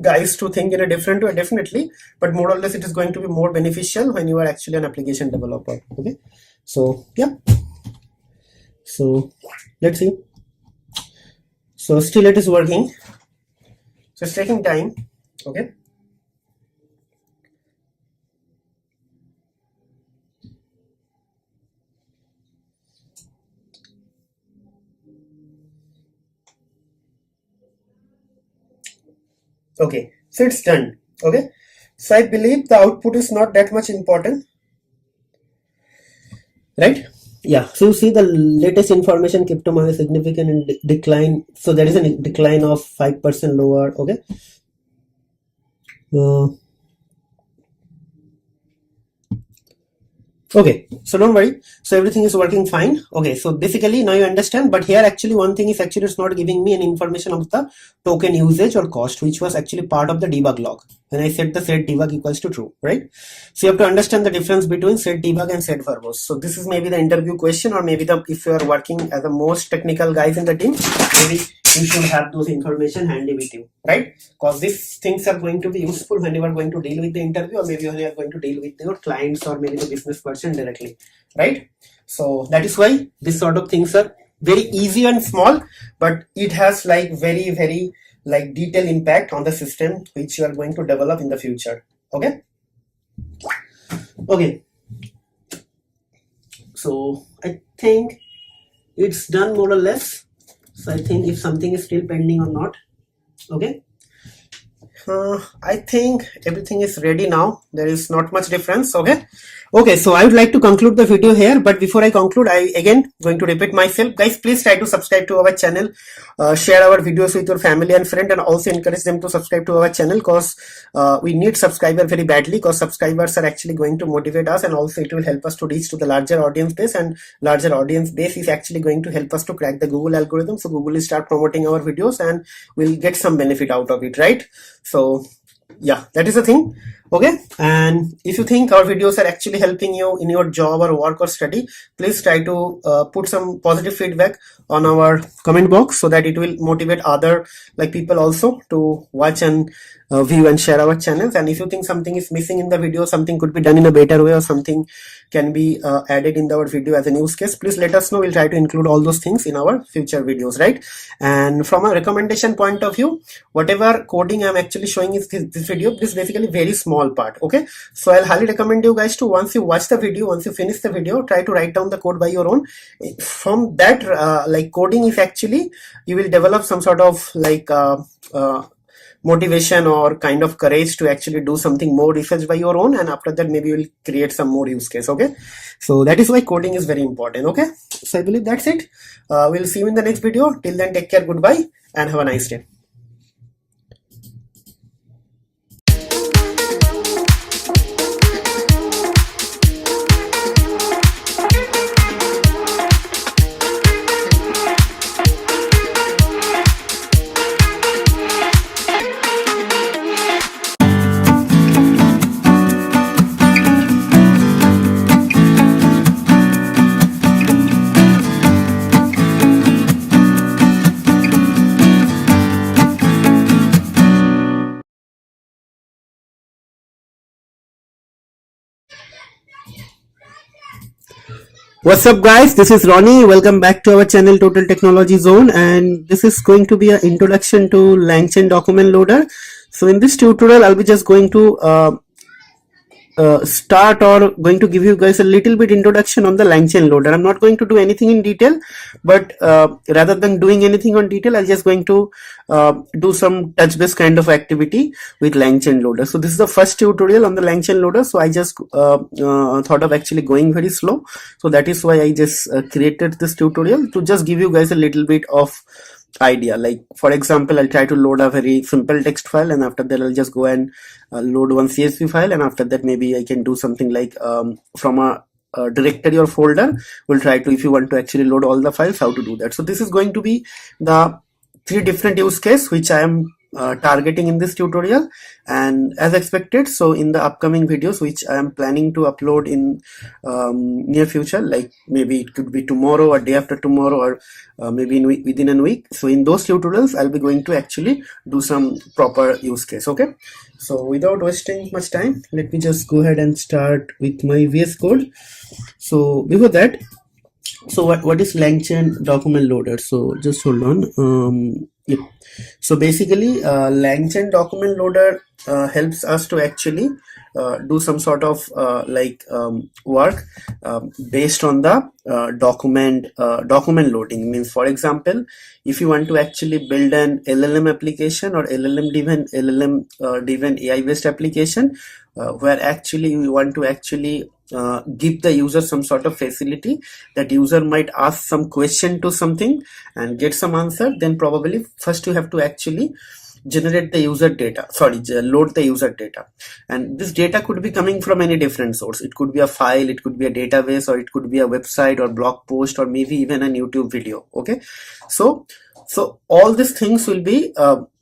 S2: guys to think in a different way, definitely, but more or less it is going to be more beneficial when you are actually an application developer. Okay, so yeah, so let's see. So still it is working, so it's taking time. Okay, okay, so it's done. Okay, so I believe the output is not that much important, right? Yeah, so you see the latest information, crypto market significant in decline. So there is a decline of 5% lower. Okay, okay, so don't worry, so everything is working fine. Okay, so basically now you understand, but here actually one thing is actually it's not giving me any information of the token usage or cost, which was actually part of the debug log when I set the set debug equals to true, right? So you have to understand the difference between set debug and set verbose. So this is maybe the interview question, or maybe if you are working as the most technical guys in the team, maybe you should have those information handy with you, right? Because these things are going to be useful when you are going to deal with the interview, or maybe when you are going to deal with your clients or maybe the business person directly, right? So that is why this sort of things are very easy and small, but it has like very like detailed impact on the system which you are going to develop in the future. Okay, okay, so I think it's done more or less. So I think if something is still pending or not. Okay, I think everything is ready now. There is not much difference. Okay, so I would like to conclude the video here, but before I conclude, I again going to repeat myself. Guys, please try to subscribe to our channel, share our videos with your family and friend, and also encourage them to subscribe to our channel, because we need subscriber very badly, because subscribers are actually going to motivate us, and also it will help us to reach to the larger audience base, and larger audience base is actually going to help us to crack the Google algorithm. So Google will start promoting our videos and we'll get some benefit out of it, right? So yeah, that is the thing. Okay, and if you think our videos are actually helping you in your job or work or study, please try to put some positive feedback on our comment box, so that it will motivate other like people also to watch and view and share our channels. And if you think something is missing in the video, something could be done in a better way, or something can be added in our video as a use case, please let us know. We'll try to include all those things in our future videos, right? And from a recommendation point of view, whatever coding I'm actually showing is this video, this is basically very small part. Okay, so I'll highly recommend you guys to, once you watch the video, once you finish the video, try to write down the code by your own. From that like coding is actually, you will develop some sort of like motivation or kind of courage to actually do something more research by your own, and after that maybe you will create some more use case. Okay, so that is why coding is very important. Okay, so I believe that's it. We'll see you in the next video. Till then, take care, goodbye, and have a nice day. What's up guys, this is Ronnie. Welcome back to our channel Total Technology Zone, and this is going to be an introduction to LangChain document loader. So in this tutorial I'll be just going to start or going to give you guys a little bit introduction on the LangChain loader. I'm not going to do anything in detail, but rather than doing anything on detail, I'm just going to do some touch base kind of activity with LangChain loader. So this is the first tutorial on the LangChain loader. So I just thought of actually going very slow. So that is why I just created this tutorial to just give you guys a little bit of idea. Like for example, I'll try to load a very simple text file, and after that I'll just go and load one CSV file, and after that maybe I can do something like from a directory or folder. We'll try to, if you want to actually load all the files, how to do that. So this is going to be the 3 different use case which I am targeting in this tutorial, and as expected, so in the upcoming videos which I am planning to upload in near future, like maybe it could be tomorrow or day after tomorrow, or maybe within a week. So in those tutorials I'll be going to actually do some proper use case. Okay, so without wasting much time, let me just go ahead and start with my VS Code. So before that, so what is LangChain document loader? So just hold on. Yep. So basically LangChain document loader helps us to actually do some sort of work based on the document loading. Means, for example, if you want to actually build an LLM application or LLM driven AI based application, where actually you want to actually give the user some sort of facility, that user might ask some question to something and get some answer, then probably first you have to actually generate the user data, load the user data, and this data could be coming from any different source. It could be a file, it could be a database, or it could be a website or blog post, or maybe even an YouTube video. Okay, so all these things will be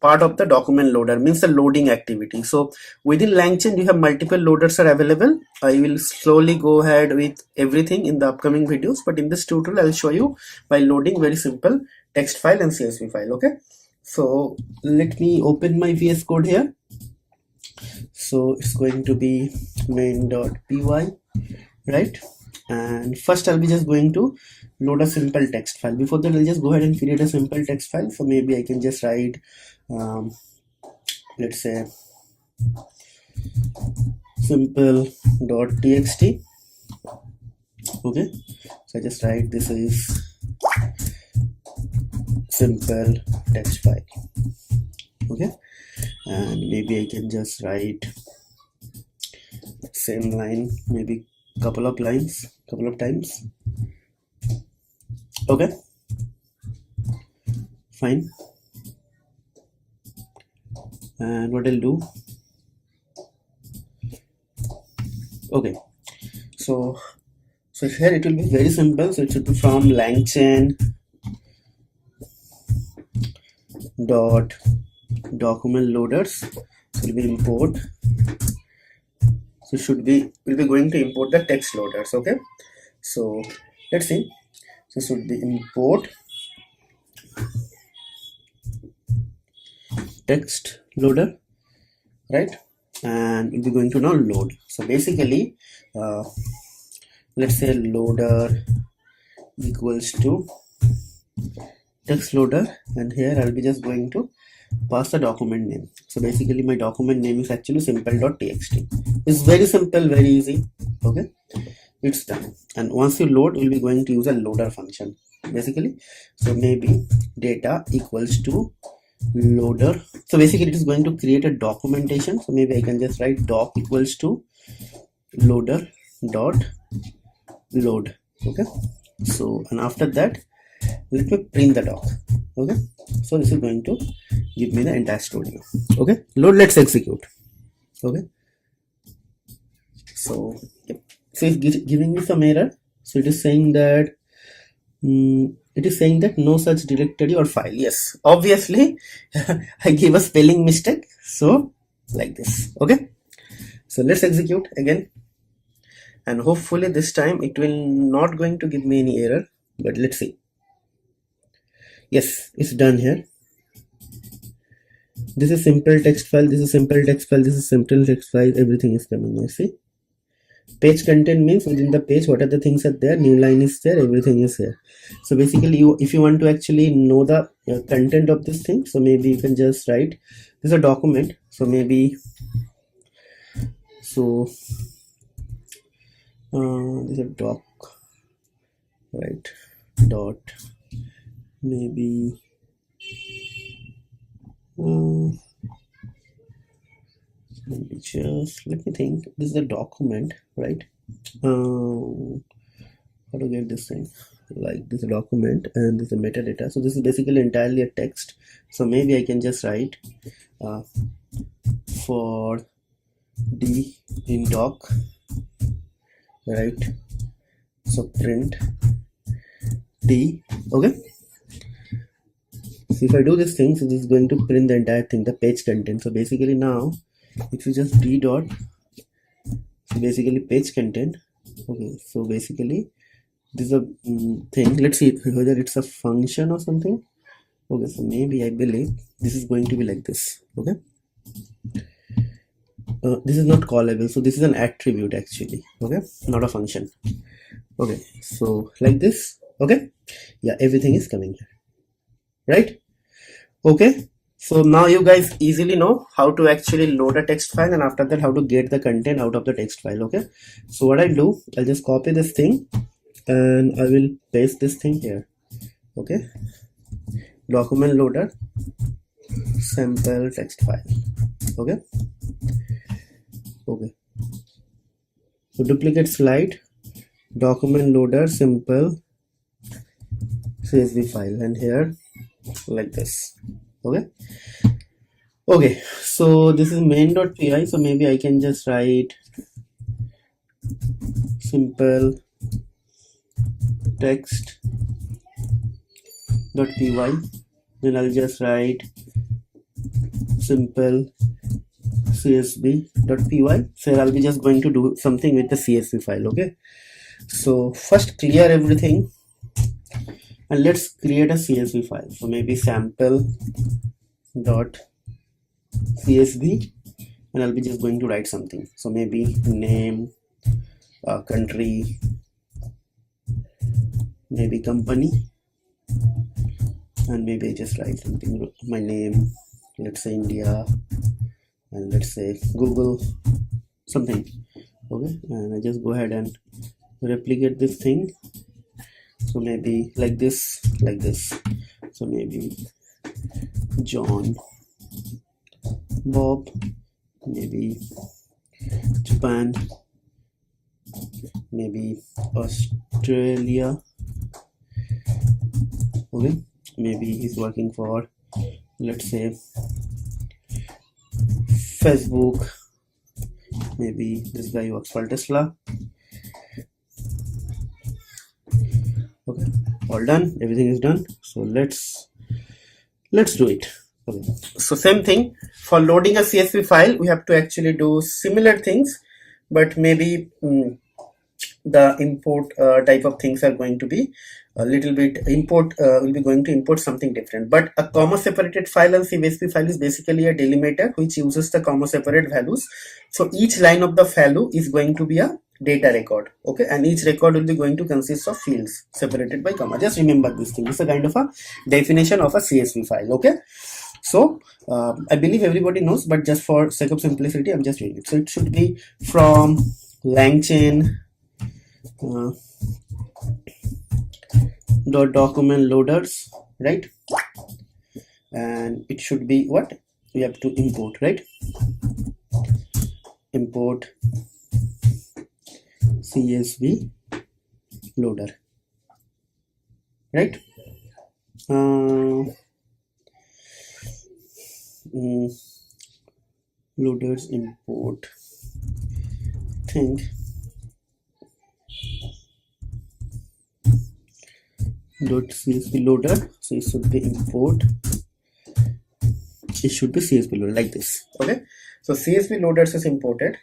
S2: part of the document loader, means the loading activity. So within LangChain you have multiple loaders are available. I will slowly go ahead with everything in the upcoming videos, but in this tutorial I'll show you by loading very simple text file and CSV file. Okay, so let me open my VS Code here. So it's going to be main.py, right? And first I'll be just going to load a simple text file. Before that, I'll just go ahead and create a simple text file. So maybe I can just write let's say simple.txt. Okay, so I just write this is simple text file. Okay, and maybe I can just write same line, maybe couple of times. Okay, fine. And what I'll do, okay, so here it will be very simple. So it should be from LangChain dot document loaders. So it will be import. So we'll be going to import the text loaders. Okay, so let's see. So should be import text loader, right? And we'll be going to now load. So basically let's say loader equals to text loader, and here I'll be just going to pass the document name. So basically my document name is actually simple.txt. It's very simple, very easy. Okay, it's done. And once you load, we'll be going to use a loader function basically. So maybe data equals to loader. So basically it is going to create a documentation. So maybe I can just write doc equals to loader dot load. Okay, so and after that let me print the doc. Okay, so this is going to give me the entire studio. Okay, load, let's execute. Okay, so yep. So it's giving me some error. So it is saying that no such directory or file. Yes, obviously I gave a spelling mistake, so like this. Okay, so let's execute again, and hopefully this time it will not going to give me any error, but let's see. Yes, it's done here. This is simple text file, this is simple text file, this is simple text file, everything is coming here. See, page content means within the page what are the things are there, new line is there, everything is here. So basically if you want to actually know the content of this thing, so maybe you can just write, this is a document, so maybe, so There's a doc, right? Dot maybe just let me think. This is a document, right? How to get this thing? Like this document and this is a metadata. So this is basically entirely a text. So maybe I can just write for d in doc, right? So print d. Okay. So if I do this thing, so this is going to print the entire thing, the page content. So basically now, if you just d dot, so basically page content. Okay. So basically this is a thing. Let's see whether it's a function or something. Okay. So maybe I believe this is going to be like this. Okay. This is not callable, so this is an attribute actually. Okay, not a function. Okay, so like this. Okay, yeah, everything is coming here, right? Okay, so now you guys easily know how to actually load a text file, and after that how to get the content out of the text file. Okay, so what I'll do, I'll just copy this thing and I will paste this thing here. Okay, document loader sample text file. Okay, okay, so duplicate slide, document loader simple CSV file, and here like this. Okay, okay, so this is main.py, so maybe I can just write simple text.py, then I'll just write simple csv.py. So I'll be just going to do something with the CSV file. Okay, so first clear everything and let's create a CSV file. So maybe sample.csv, and I'll be just going to write something. So maybe name, country, maybe company, and maybe I just write something, my name, let's say India, and let's say Google, something. Okay, and I just go ahead and replicate this thing. So maybe like this, like this. So maybe John, Bob, maybe Japan, maybe Australia. Okay, maybe he's working for, let's say, Facebook. Maybe this guy works for Tesla. Okay, all done, everything is done. So let's do it. Okay, so same thing for loading a CSV file, we have to actually do similar things, but maybe the import type of things are going to be a little bit import will be going to import something different. But a comma separated file and CSV file is basically a delimiter which uses the comma separate values. So each line of the value is going to be a data record. Okay, and each record will be going to consist of fields separated by comma. Just remember this thing. It's a kind of a definition of a CSV file. Okay, so I believe everybody knows, but just for sake of simplicity I'm just doing it. So it should be from LangChain dot document loaders, right? And it should be what we have to import, right? Import CSV loader, right? Loaders import thing dot CSV loader. So it should be import, it should be CSV loader like this. Okay, so CSV loaders is imported.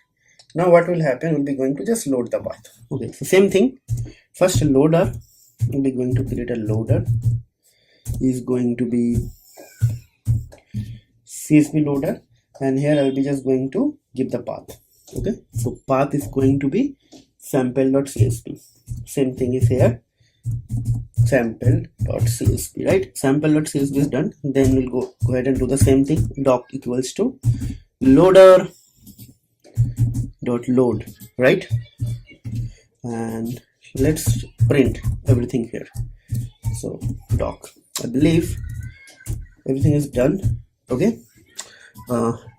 S2: Now what will happen, we'll be going to just load the path. Okay, so same thing, first loader, we'll be going to create a loader, is going to be CSV loader, and here I'll be just going to give the path. Okay, so path is going to be sample.csv. Same thing is here, sample.csv, right? Sample.csv is done. Then we'll go ahead and do the same thing, doc equals to loader dot load, right? and let's print everything here. So doc, I believe everything is done. Okay,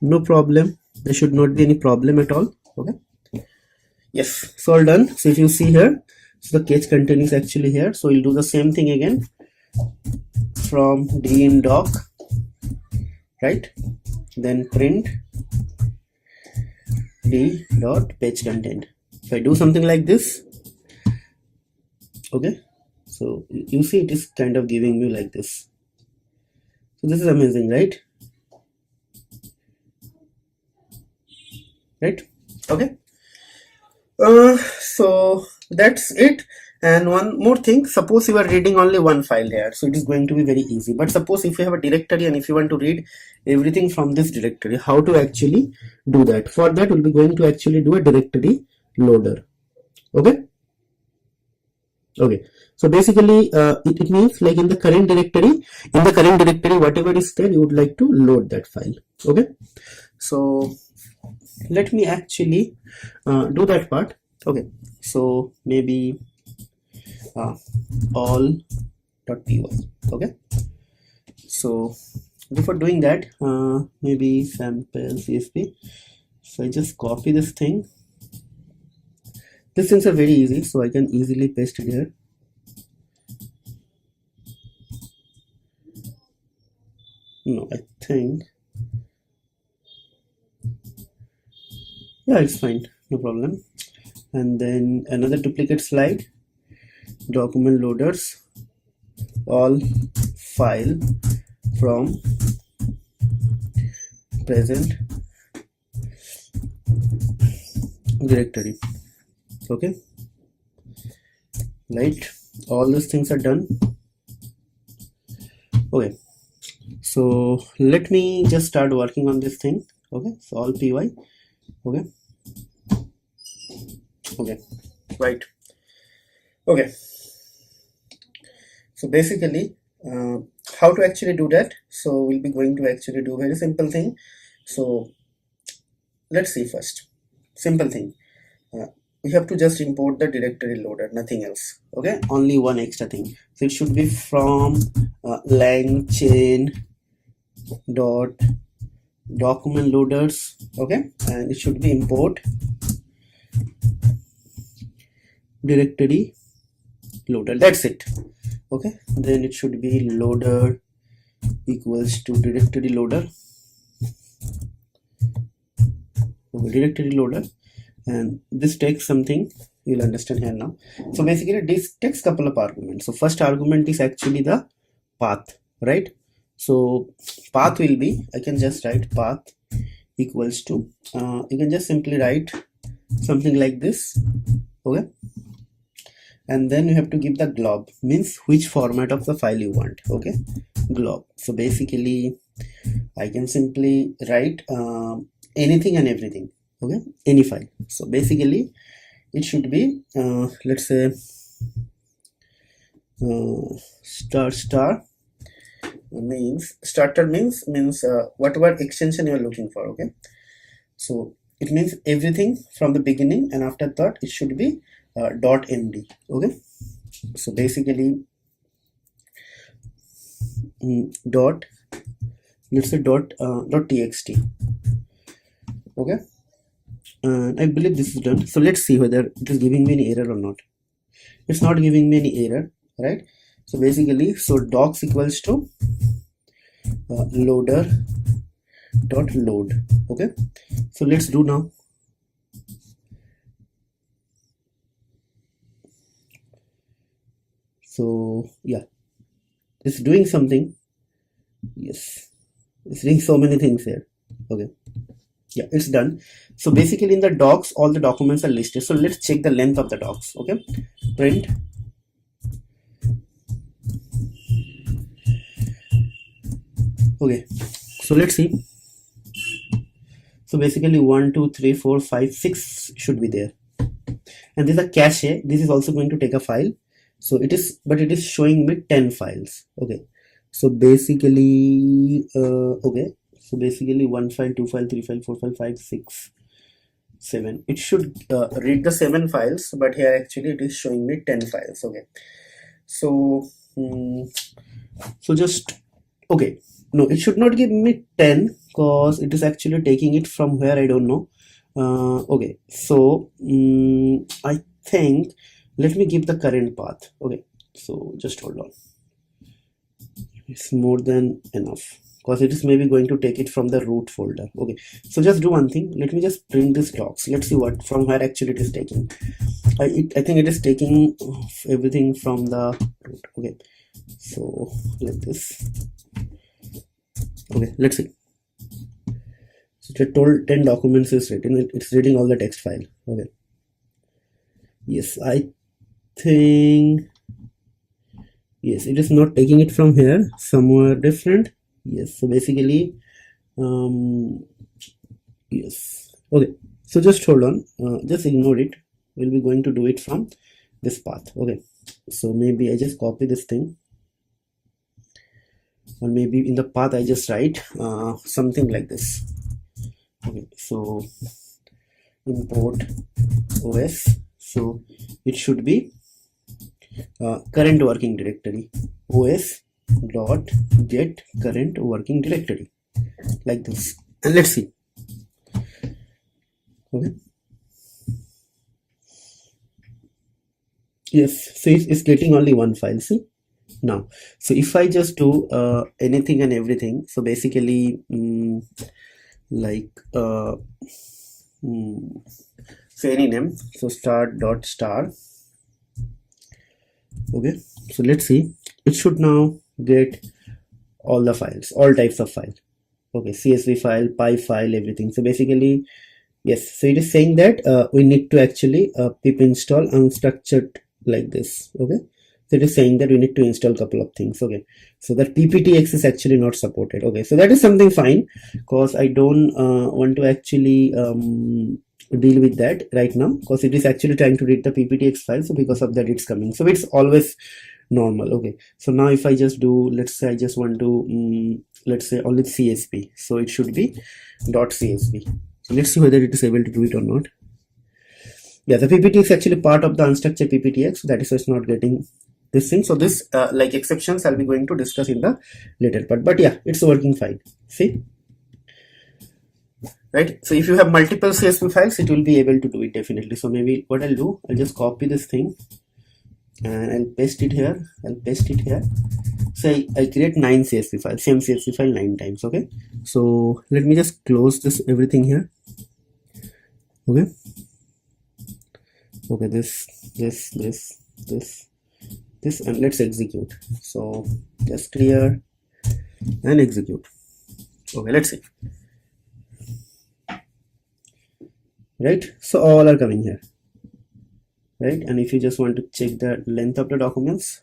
S2: no problem, there should not be any problem at all. Okay, yes, it's all done. So if you see here, so the case content is actually here, so we'll do the same thing again from d in doc, right? Then print d dot page content. If I do something like this, okay, so you see it is kind of giving me like this. So this is amazing, right? Right? Okay. So that's it. And one more thing, suppose you are reading only one file here, so it is going to be very easy. But suppose if you have a directory and if you want to read everything from this directory, how to actually do that? For that, we'll be going to actually do a directory loader. Okay. Okay. So basically, it means like in the current directory, whatever is there, you would like to load that file. Okay. So let me actually do that part. Okay. So maybe all.py. Okay, so before doing that, maybe sample CSV. So I just copy this thing. These things are very easy, so I can easily paste it here. No, I think, yeah, it's fine, no problem. And then another duplicate slide, document loaders, all file from present directory. Okay, right, all these things are done. Okay, so let me just start working on this thing. Okay, so all py. Okay, okay, right. Okay, so basically how to actually do that? So we'll be going to actually do a very simple thing. So let's see first. Simple thing, we have to just import the directory loader, nothing else. Okay, only one extra thing. So it should be from LangChain dot document loaders. Okay, and it should be import directory loader. That's it. Okay, then it should be loader equals to directory loader. Okay, directory loader, and this takes something you'll understand here now. So basically this takes couple of arguments. So first argument is actually the path, right? So path will be, I can just write path equals to, you can just simply write something like this. Okay, and then you have to give the glob, means which format of the file you want. Okay, glob. So basically I can simply write anything and everything. Okay, any file. So basically it should be let's say star means starter means whatever extension you are looking for. Okay, so it means everything from the beginning, and after that it should be .md. Okay, so basically dot, let's say .txt. Okay, and I believe this is done. So let's see whether it is giving me any error or not. It's not giving me any error, right? So basically, so docs equals to loader dot load. Okay, so let's do now. So yeah, it's doing something. Yes, it's doing so many things here. Okay, yeah, it's done. So basically in the docs all the documents are listed. So let's check the length of the docs. Okay, print okay, so let's see. So basically 1 2 3 4 5 6 should be there, and this is a cache. This is also going to take a file. So it is, but it is showing me 10 files. Okay, so basically okay, so basically 1 file, 2 file, 3 file, 4 file, 5 6 7. It should read the 7 files, but here actually it is showing me 10 files. Okay, so so just okay, no, it should not give me 10 because it is actually taking it from where I don't know. Okay, so I think let me give the current path. Okay, so just hold on, it's more than enough because it is maybe going to take it from the root folder. Okay, so just do one thing, let me just print this docs. Let's see what from where actually it is taking. I think it is taking everything from the root. Okay, so like this. Okay, let's see. So it told 10 documents is written, it's reading all the text file. Okay, yes, I think yes, it is not taking it from here, somewhere different. Yes, so basically yes. Okay, so just hold on, just ignore it, we'll be going to do it from this path. Okay, so maybe I just copy this thing, or maybe in the path I just write something like this. Okay, so import OS, so it should be current working directory, os dot get current working directory, like this, and let's see. Okay, yes, so it's getting only one file. See now, so if I just do anything and everything, so basically like say any name, so start dot star. Okay, so let's see, it should now get all the files, all types of file. Okay, CSV file, py file, everything. So basically yes, so it is saying that we need to actually pip install unstructured like this. Okay, so it is saying that we need to install a couple of things. Okay, so that pptx is actually not supported. Okay, so that is something fine because I don't want to actually deal with that right now because it is actually trying to read the pptx file, so because of that it's coming, so it's always normal. Okay, so now if I just do, let's say I just want to let's say only CSV, so it should be .csv. So let's see whether it is able to do it or not. Yeah, the ppt is actually part of the unstructured pptx, so that is why it's not getting this thing. So this like exceptions I'll be going to discuss in the later part, but yeah, it's working fine. See, right? So if you have multiple CSV files, it will be able to do it definitely. So maybe what I'll do, I'll just copy this thing and I'll paste it here. I'll paste it here. So I'll create 9 CSV files, same CSV file 9 times. Okay, so let me just close this everything here. Okay, okay, this, and let's execute. So just clear and execute. Okay, let's see. Right, so all are coming here, right? And if you just want to check the length of the documents,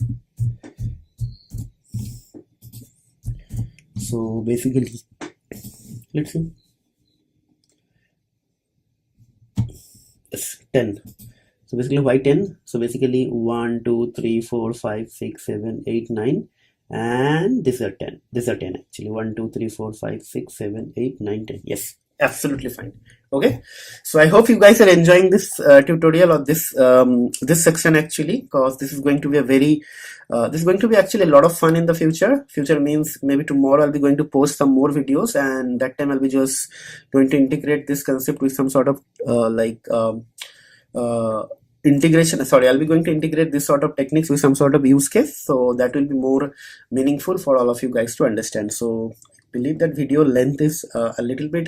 S2: so basically let's see, it's 10. So basically why 10? So basically 1 2 3 4 5 6 7 8 9, and these are 10. These are 10 actually. 1 2 3 4 5 6 7 8 9 10. Yes, absolutely fine. Okay, so I hope you guys are enjoying this tutorial or this this section actually, because this is going to be a very this is going to be actually a lot of fun in the future. Future means maybe tomorrow I'll be going to post some more videos, and that time I'll be just going to integrate this concept with some sort of integration. Sorry, I'll be going to integrate this sort of techniques with some sort of use case, so that will be more meaningful for all of you guys to understand. So I believe that video length is a little bit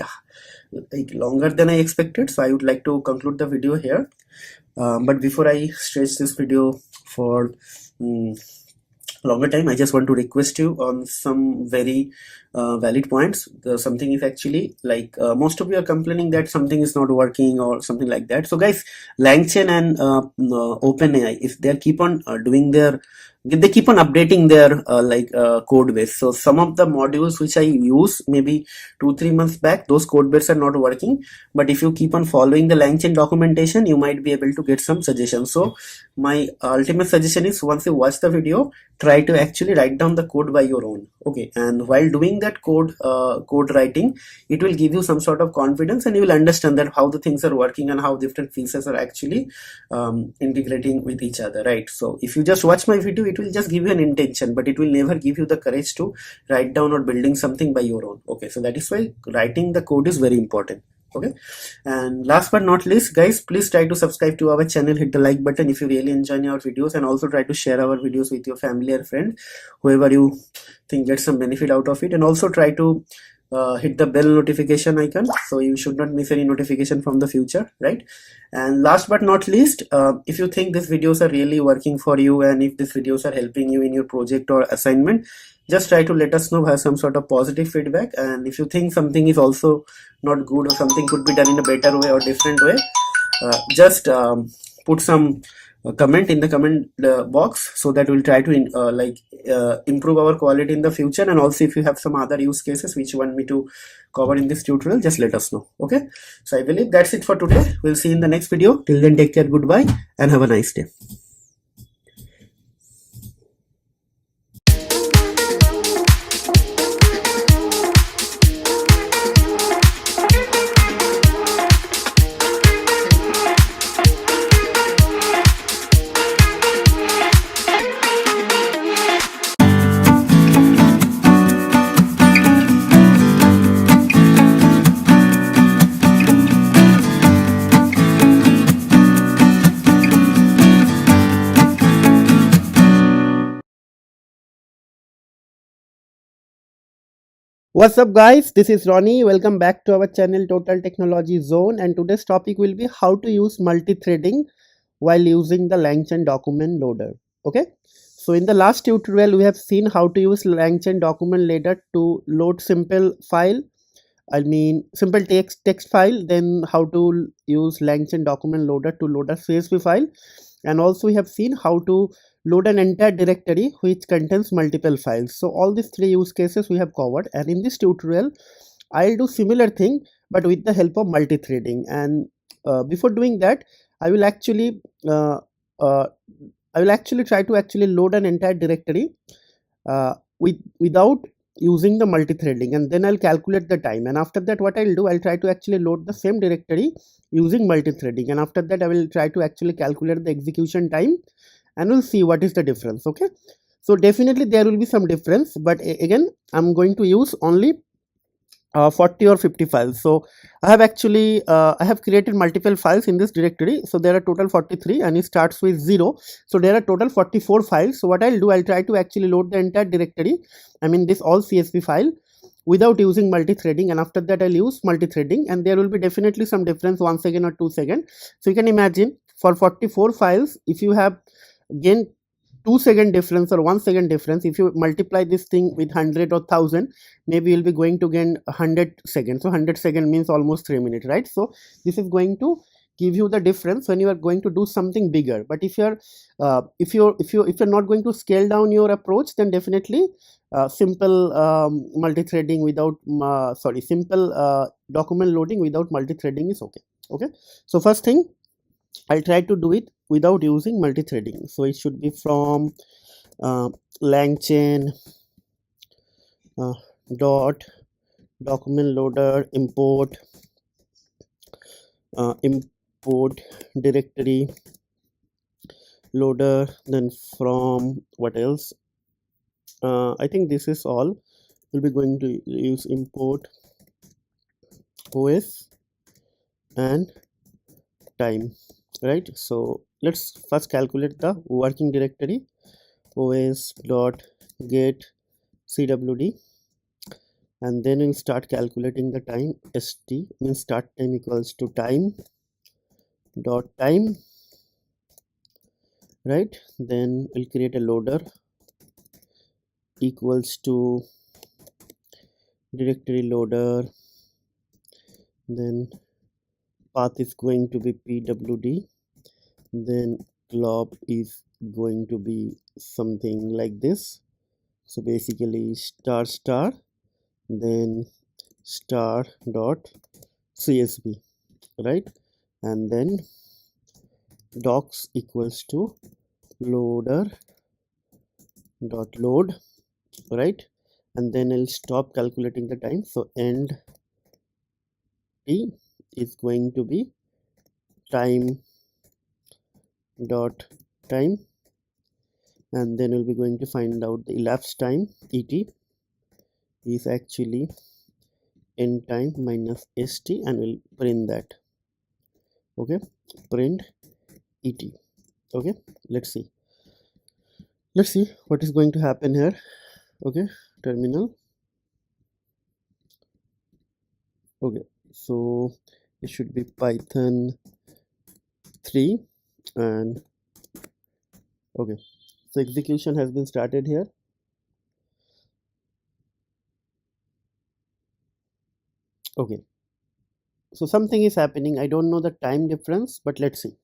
S2: like longer than I expected, so I would like to conclude the video here. But before I stretch this video for longer time, I just want to request you on some very valid points. Something is actually like most of you are complaining that something is not working or something like that. So guys, LangChain and OpenAI, if they keep on doing their, they keep on updating their code base. So some of the modules which I use maybe 2-3 months back, those code bases are not working, but if you keep on following the LangChain documentation, you might be able to get some suggestions. So my ultimate suggestion is, once you watch the video, try to actually write down the code by your own. Okay, and while doing that code writing, it will give you some sort of confidence, and you will understand that how the things are working and how different pieces are actually integrating with each other, right? So if you just watch my video, it will just give you an intention, but it will never give you the courage to write down or building something by your own. Okay, so that is why writing the code is very important. Okay, and last but not least, guys, please try to subscribe to our channel, hit the like button if you really enjoy our videos, and also try to share our videos with your family or friend, whoever you think get some benefit out of it. And also try to hit the bell notification icon so you should not miss any notification from the future, right? And last but not least, if you think these videos are really working for you, and if these videos are helping you in your project or assignment, just try to let us know, have some sort of positive feedback. And if you think something is also not good, or something could be done in a better way or different way, just put some comment in the comment box, so that we'll try to improve our quality in the future. And also if you have some other use cases which you want me to cover in this tutorial, just let us know. Okay, so I believe that's it for today. We'll see you in the next video. Till then, take care, goodbye, and have a nice day.
S1: What's up guys, this is Ronnie. Welcome back to our channel Total Technology Zone, and today's topic will be how to use multi-threading while using the LangChain document loader. Okay, so in the last tutorial we have seen how to use LangChain document loader to load simple text file, then how to use LangChain document loader to load a CSV file, and also we have seen how to load an entire directory which contains multiple files. So all these three use cases we have covered, and in this tutorial I'll do similar thing but with the help of multi-threading. And before doing that, I will actually uh, uh, try to actually load an entire directory without using the multi-threading, and then I'll calculate the time. And after that, what I'll do, I'll try to actually load the same directory using multi-threading, and after that I will try to actually calculate the execution time, and we'll see what is the difference. Okay, so definitely there will be some difference, but again I'm going to use only 40 or 50 files. So I have actually I have created multiple files in this directory. So there are total 43, and it starts with 0. So there are total 44 files. So what I'll do, I'll try to actually load the entire directory, I mean this all CSV file, without using multi-threading, and after that I'll use multi-threading, and there will be definitely some difference, 1 second or 2 seconds. So you can imagine, for 44 files, if you have gained 2-second difference or 1 second difference, if you multiply this thing with 100 or 1000, maybe you'll be going to gain 100 seconds. So 100 seconds means almost 3 minutes, right? So this is going to give you the difference when you are going to do something bigger. But if you're not going to scale down your approach, then definitely simple multi-threading without simple document loading without multi-threading is okay. Okay, so first thing, I'll try to do it without using multi-threading. So it should be from LangChain dot document loader import directory loader. Then from what else? I think this is all. We'll be going to use import OS and time, right? So let's first calculate the working directory. OS dot get cwd, and then we'll start calculating the time. St means start time equals to time dot time, right? Then we'll create a loader equals to directory loader, then path is going to be pwd, then glob is going to be something like this. So basically star then star dot csv, right? And then docs equals to loader dot load, right? and then I'll stop calculating the time. So end t is going to be time dot time, and then we'll be going to find out the elapsed time. Et is actually end time minus st, and we'll print that. Okay, print et. Okay, let's see what is going to happen here. Okay, terminal. Okay, so it should be Python 3, and okay, so execution has been started here. Okay, so something is happening. I don't know the time difference, but let's see.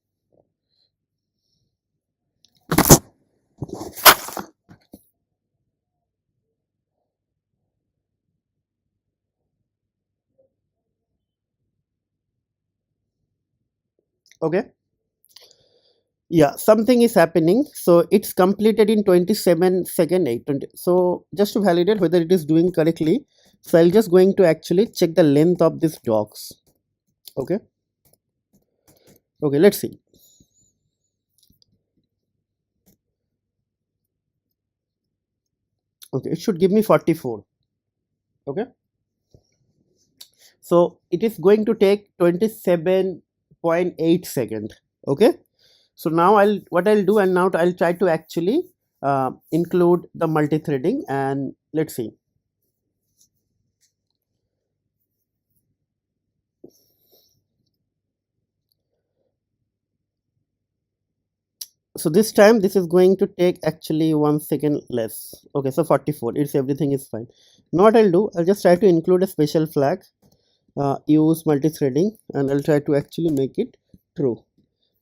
S1: Okay, yeah, something is happening. So it's completed in 27 second 820. So just to validate whether it is doing correctly, so I'll just going to actually check the length of these docs. Okay, let's see. Okay, it should give me 44. Okay, so it is going to take 27.8 seconds. Okay, so now what I'll do, and now I'll try to actually include the multi-threading, and let's see. So this time this is going to take actually 1 second less. Okay, so 44. It's everything is fine. Now what I'll do, I'll just try to include a special flag, use multi-threading, and I'll try to actually make it true,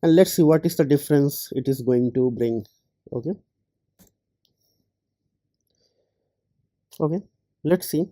S1: and let's see what is the difference it is going to bring. Okay, let's see.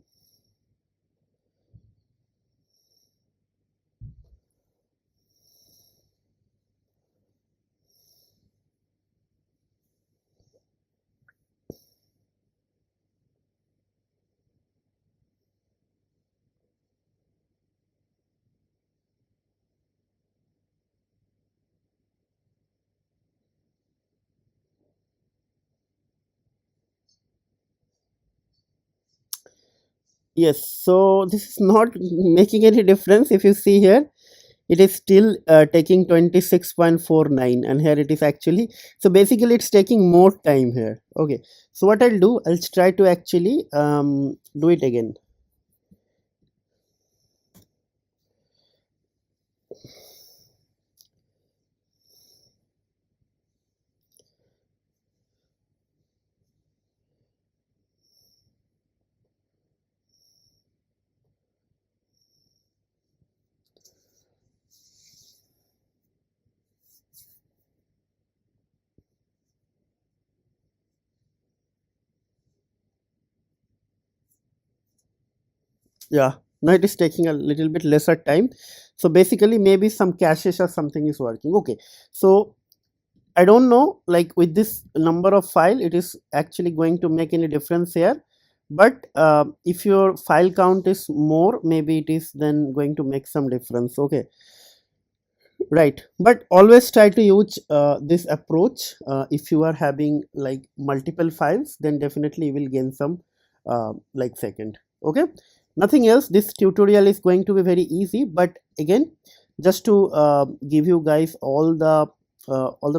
S1: Yes, so this is not making any difference. If you see here, it is still taking 26.49, and here it is actually, so basically it's taking more time here. Okay, so what I'll do, I'll try to actually do it again. Yeah, now it is taking a little bit lesser time. So basically maybe some caches or something is working. Okay, so I don't know, like with this number of file, it is actually going to make any difference here, but if your file count is more, maybe it is then going to make some difference. Okay, right, but always try to use this approach. If you are having like multiple files, then definitely you will gain some like second. Okay, nothing else. This tutorial is going to be very easy, but again, just to give you guys all the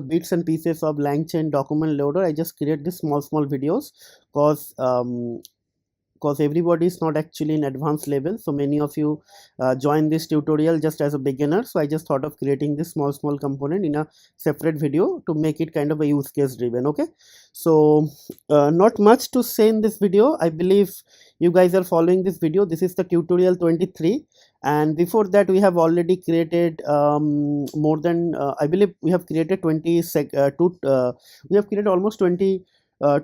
S1: bits and pieces of LangChain document loader, I just create this small videos, because everybody is not actually in advanced level. So many of you join this tutorial just as a beginner, so I just thought of creating this small component in a separate video to make it kind of a use case driven. Okay, so not much to say in this video. I believe you guys are following this video. This is the tutorial 23, and before that we have already created more than I believe we have created 20 we have created almost 20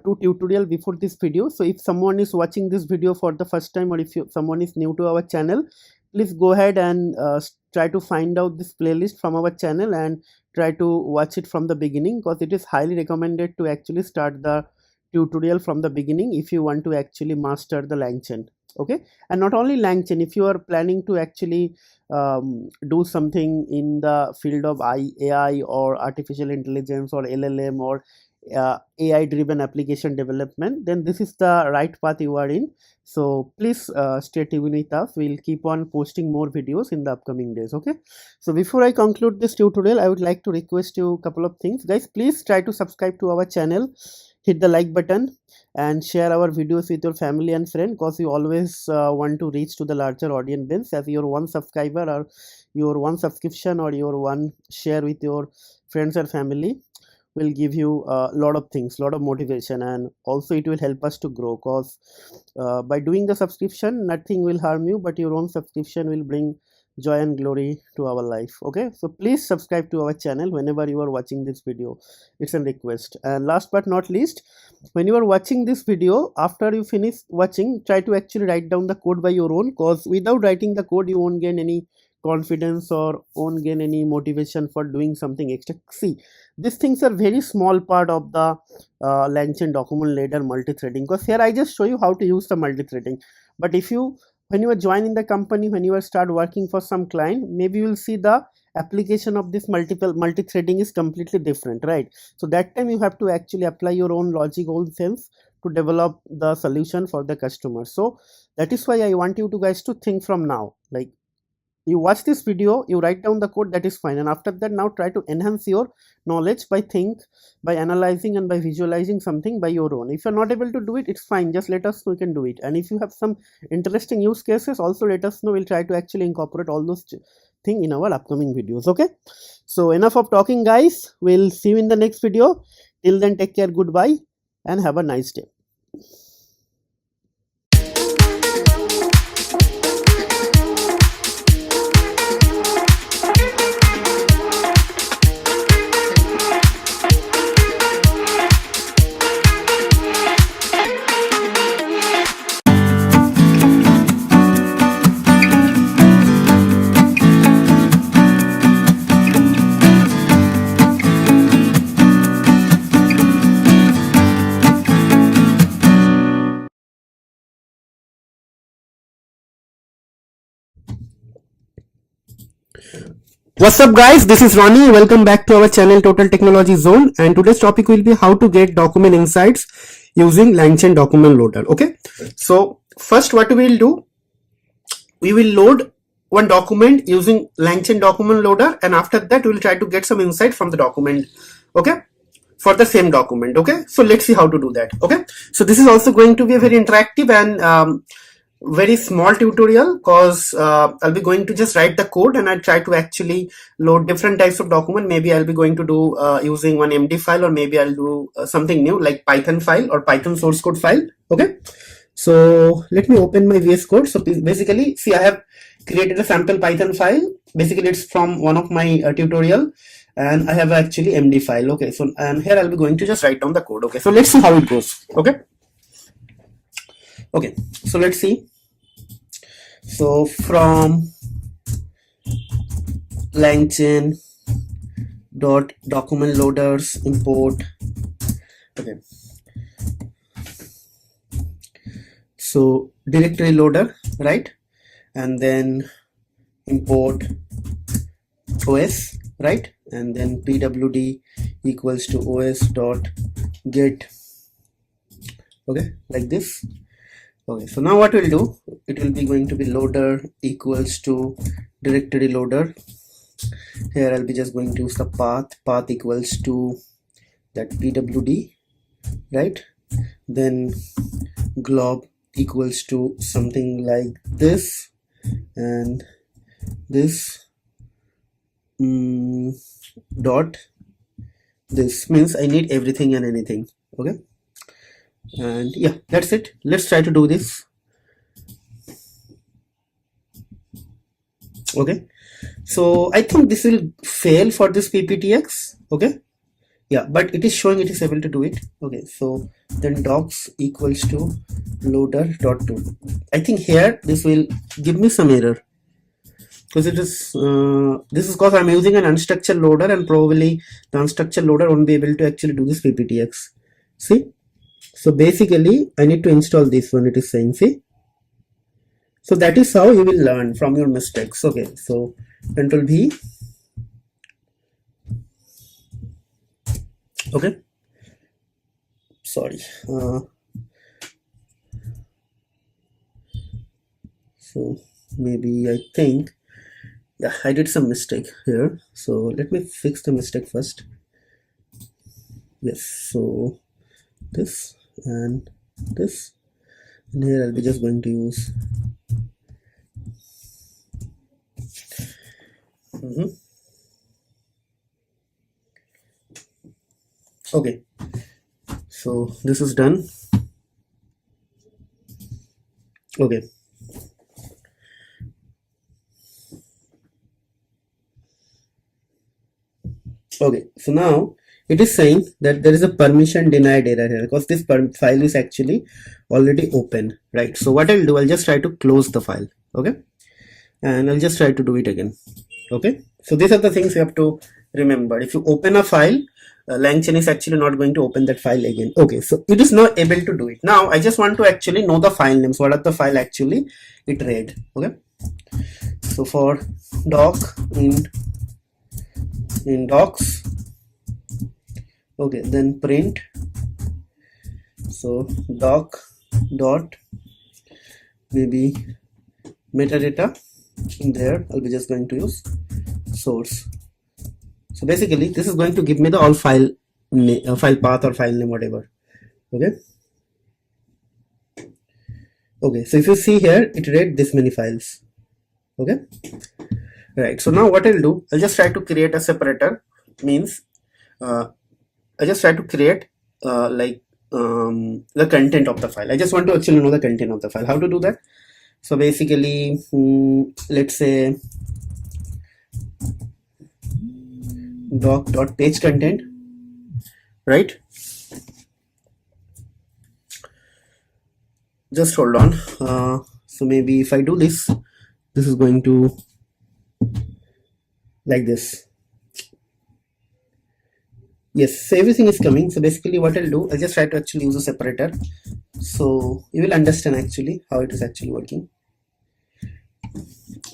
S1: two tutorial before this video. So if someone is watching this video for the first time, or if someone is new to our channel, please go ahead and try to find out this playlist from our channel and try to watch it from the beginning, because it is highly recommended to actually start the tutorial from the beginning if you want to actually master the LangChain. Okay, and not only LangChain, if you are planning to actually do something in the field of AI or artificial intelligence or LLM or AI driven application development, then this is the right path you are in. So please stay tuned with us. We'll keep on posting more videos in the upcoming days. Okay, so before I conclude this tutorial, I would like to request you a couple of things. Guys, please try to subscribe to our channel, hit the like button and share our videos with your family and friend, because you always want to reach to the larger audience base, as your one subscriber or your one subscription or your one share with your friends or family will give you a lot of things, lot of motivation, and also it will help us to grow, because by doing the subscription nothing will harm you, but your own subscription will bring joy and glory to our life. Okay, so please subscribe to our channel whenever you are watching this video. It's a request. And last but not least, when you are watching this video, after you finish watching, try to actually write down the code by your own, because without writing the code you won't gain any confidence or won't gain any motivation for doing something extra. See, these things are very small part of the LangChain document loader multi-threading, because here I just show you how to use the multi-threading. But if you, when you are joining the company, when you are start working for some client, maybe you will see the application of this multi-threading is completely different, right? So that time you have to actually apply your own logic, own sense to develop the solution for the customer. So that is why I want you to guys to think from now, like you watch this video, you write down the code, that is fine, and after that now try to enhance your knowledge by analyzing and by visualizing something by your own. If you're not able to do it, it's fine, just let us know, you can do it. And if you have some interesting use cases, also let us know, we'll try to actually incorporate all those things in our upcoming videos. Okay, so enough of talking guys, we'll see you in the next video. Till then, take care, goodbye and have a nice day.
S2: What's up guys, this is Ronnie. Welcome back to our channel Total Technology Zone, and today's topic will be how to get document insights using LangChain document loader. Okay, so first what we will do, we will load one document using LangChain document loader, and after that we will try to get some insight from the document, okay, for the same document. Okay, so let's see how to do that. Okay, so this is also going to be a very interactive and very small tutorial, because I'll be going to just write the code and I'll try to actually load different types of document. Maybe I'll be going to do using one MD file, or maybe I'll do something new like Python file or Python source code file. Okay, so let me open my VS Code. So basically, see, I have created a sample Python file. Basically, it's from one of my tutorial, and I have actually MD file. Okay, so and here I'll be going to just write down the code. Okay, so let's see how it goes. Okay, so let's see. So from LangChain dot document loaders import. Okay, so directory loader, right? And then import OS, right? And then pwd equals to os dot get. Okay, like this. Okay, so now what we'll do, it will be going to be loader equals to directory loader. Here I'll be just going to use the path equals to that pwd, right? Then glob equals to something like this, and this dot, this means I need everything and anything. Okay, and yeah, that's it. Let's try to do this. Okay, so I think this will fail for this pptx. Okay, yeah, but it is showing it is able to do it. Okay, so then docs equals to loader dot to. I think here this will give me some error, because it is this is because I'm using an unstructured loader, and probably the unstructured loader won't be able to actually do this pptx. See, So basically I need to install this one, it is saying, see. So that is how you will learn from your mistakes. Okay, so Control V. Okay, sorry. So maybe I think, yeah, I did some mistake here. So let me fix the mistake first. Yes, so this and this, and here I'll be just going to use okay, so this is done. Okay, okay, so now it is saying that there is a permission denied error here because this file is actually already open, right? So what I'll do, I'll just try to close the file. Okay, and I'll just try to do it again. Okay, so these are the things you have to remember. If you open a file, LangChain is actually not going to open that file again. Okay, so it is not able to do it. Now I just want to actually know the file names. What are the file actually it read? Okay, so for doc in docs, okay, then print, so doc dot maybe metadata. In there I'll be just going to use source. So basically this is going to give me the all file file path or file name, whatever. Okay, okay, so if you see here, it read this many files. Okay, right, so now what I'll do, I'll just try to create a separator. Means I just try to create the content of the file. I just want to actually know the content of the file. How to do that? So basically, let's say doc.page content, right? Just hold on. So maybe if I do this, this is going to like this. Yes, so everything is coming. So basically what I'll do, I'll just try to actually use a separator. So you will understand actually how it is actually working.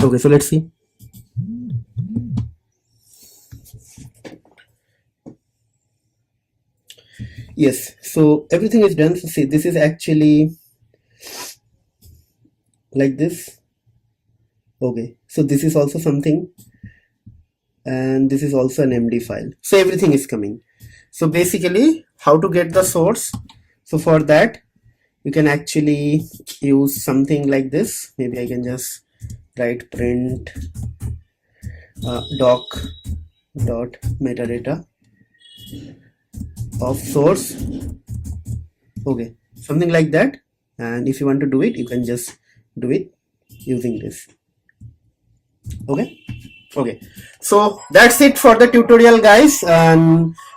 S2: Okay, so let's see. Yes, so everything is done. So see, this is actually like this. Okay, so this is also something, and this is also an MD file. So everything is coming. So basically how to get the source? So for that you can actually use something like this. Maybe I can just write print doc dot metadata of source. Okay, something like that. And if you want to do it, you can just do it using this. Okay, okay, so that's it for the tutorial, guys.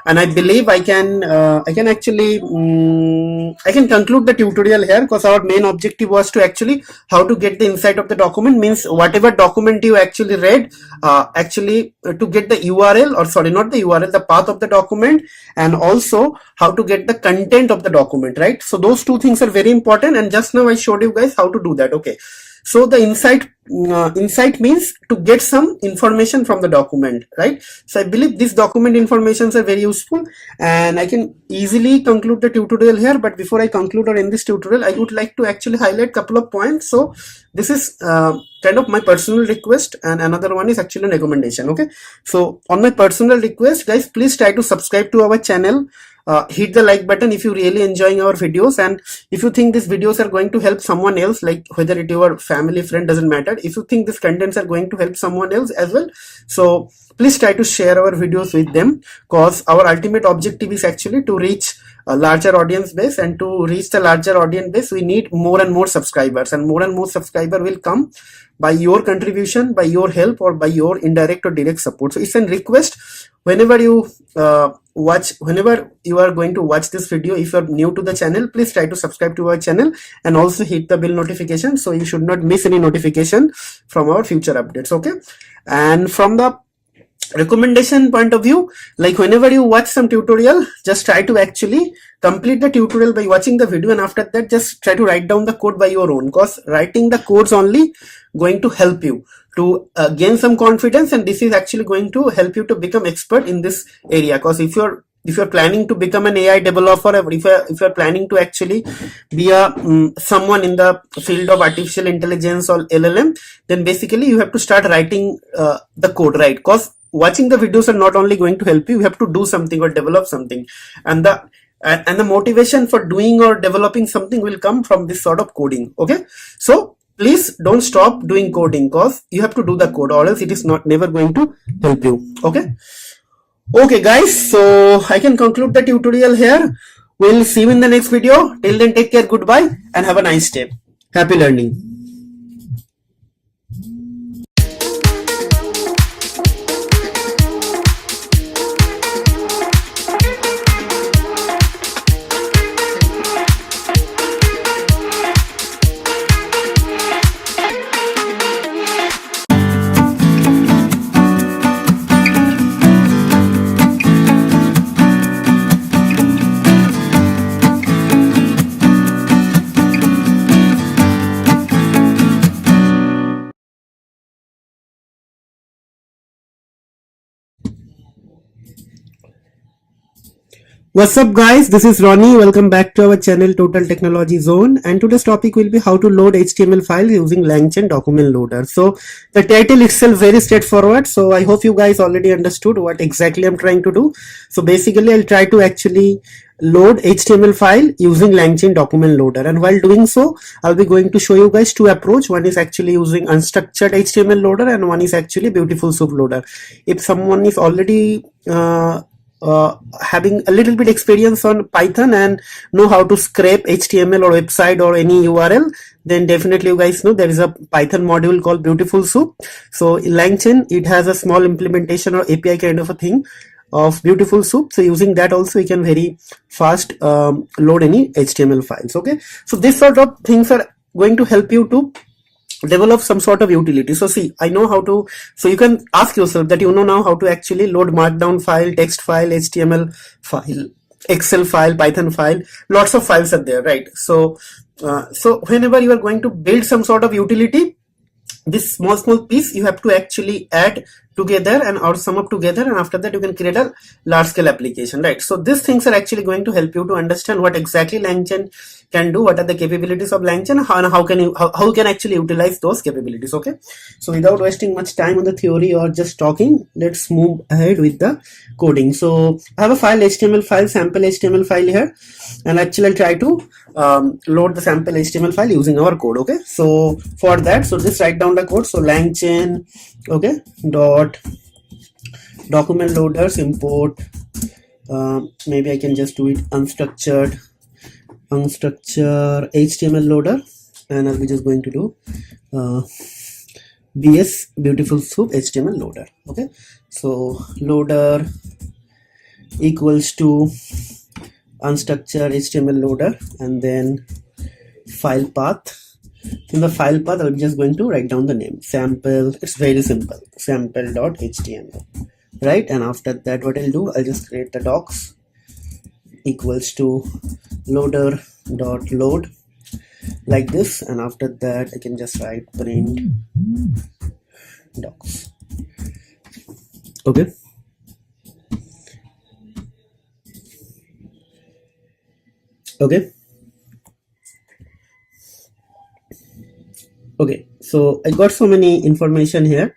S2: And I believe I can actually I can conclude the tutorial here, because our main objective was to actually how to get the insight of the document. Means whatever document you actually read, to get the URL, or sorry, not the URL, the path of the document, and also how to get the content of the document, right? So those two things are very important, and just now I showed you guys how to do that. Okay, so the insight means to get some information from the document, right? So I believe these document informations are very useful, and I can easily conclude the tutorial here. But before I conclude or end this tutorial, I would like to actually highlight a couple of points. So this is kind of my personal request, and another one is actually a recommendation. Okay, so on my personal request, guys, please try to subscribe to our channel. Hit the like button if you really enjoying our videos, and if you think these videos are going to help someone else, like whether it your family, friend, doesn't matter. If you think these contents are going to help someone else as well, so please try to share our videos with them, because our ultimate objective is actually to reach a larger audience base, and to reach the larger audience base we need more and more subscribers, and more subscriber will come by your contribution, by your help, or by your indirect or direct support. So it's a request. Whenever you whenever you are going to watch this video, if you are new to the channel, please try to subscribe to our channel, and also hit the bell notification, so you should not miss any notification from our future updates. Okay, and from the recommendation point of view, like whenever you watch some tutorial, just try to actually complete the tutorial by watching the video, and after that just try to write down the code by your own, because writing the codes only going to help you to gain some confidence, and this is actually going to help you to become expert in this area. Because if you're planning to become an AI developer, or if you're planning to actually be a someone in the field of artificial intelligence or LLM, then basically you have to start writing the code, right? Because watching the videos are not only going to help you, you have to do something or develop something, and the motivation for doing or developing something will come from this sort of coding. Okay, so please don't stop doing coding, because you have to do the code, or else it is not never going to help you. Okay guys, so I can conclude the tutorial here. We'll see you in the next video. Till then, take care, goodbye, and have a nice day. Happy learning. What's up guys, this is Ronnie. Welcome back to our channel Total Technology Zone, and today's topic will be how to load HTML files using LangChain document loader. So the title itself very straightforward, so I hope you guys already understood what exactly I'm trying to do. So basically I'll try to actually load HTML file using LangChain document loader, and while doing so I'll be going to show you guys two approach. One is actually using unstructured HTML loader, and one is actually beautiful soup loader. If someone is already having a little bit experience on Python and know how to scrape HTML or website or any URL, then definitely you guys know there is a Python module called Beautiful Soup. So in LangChain, it has a small implementation or API kind of a thing of Beautiful Soup. So using that also you can very fast load any HTML files. Okay, so this sort of things are going to help you to develop some sort of utility. So see, I know how to, so you can ask yourself that you know now how to actually load markdown file, text file, HTML file, Excel file, Python file, lots of files are there, right? So whenever you are going to build some sort of utility, this small piece you have to actually add together and or sum up together, and after that you can create a large scale application, right? So these things are actually going to help you to understand what exactly LangChain can do, what are the capabilities of LangChain, and how you can actually utilize those capabilities. Okay, so without wasting much time on the theory or just talking, let's move ahead with the coding. So I have a file, HTML file, sample HTML file here, and actually I'll try to load the sample HTML file using our code. Okay, so for that, so just write down the code. So LangChain, okay, dot document loaders import, maybe I can just do it unstructured HTML loader, and I'll be just going to do BS Beautiful Soup HTML loader. Okay, so loader equals to unstructured HTML loader, and then file path. In the file path, I'm just going to write down the name sample. It's very simple, sample.html, right? And after that, what I'll do, I'll just create the docs equals to loader.load like this, and after that I can just write print docs. Okay, okay, so I got so many information here,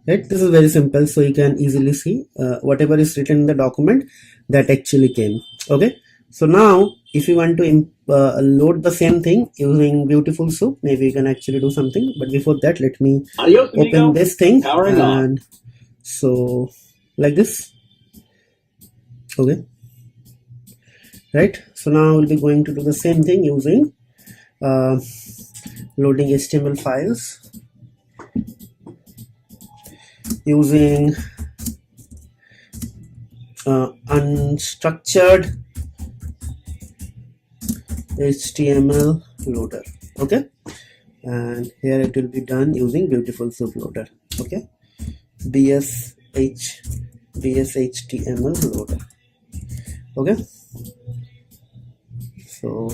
S2: right? This is very simple, so you can easily see whatever is written in the document that actually came. Okay, so now if you want to load the same thing using Beautiful Soup, maybe you can actually do something, but before that let me open this thing, and so like this. Okay, right, so now we'll be going to do the same thing using loading HTML files using unstructured HTML loader. Okay, and here it will be done using Beautiful Soup loader. Okay, BS bs html loader. Okay, so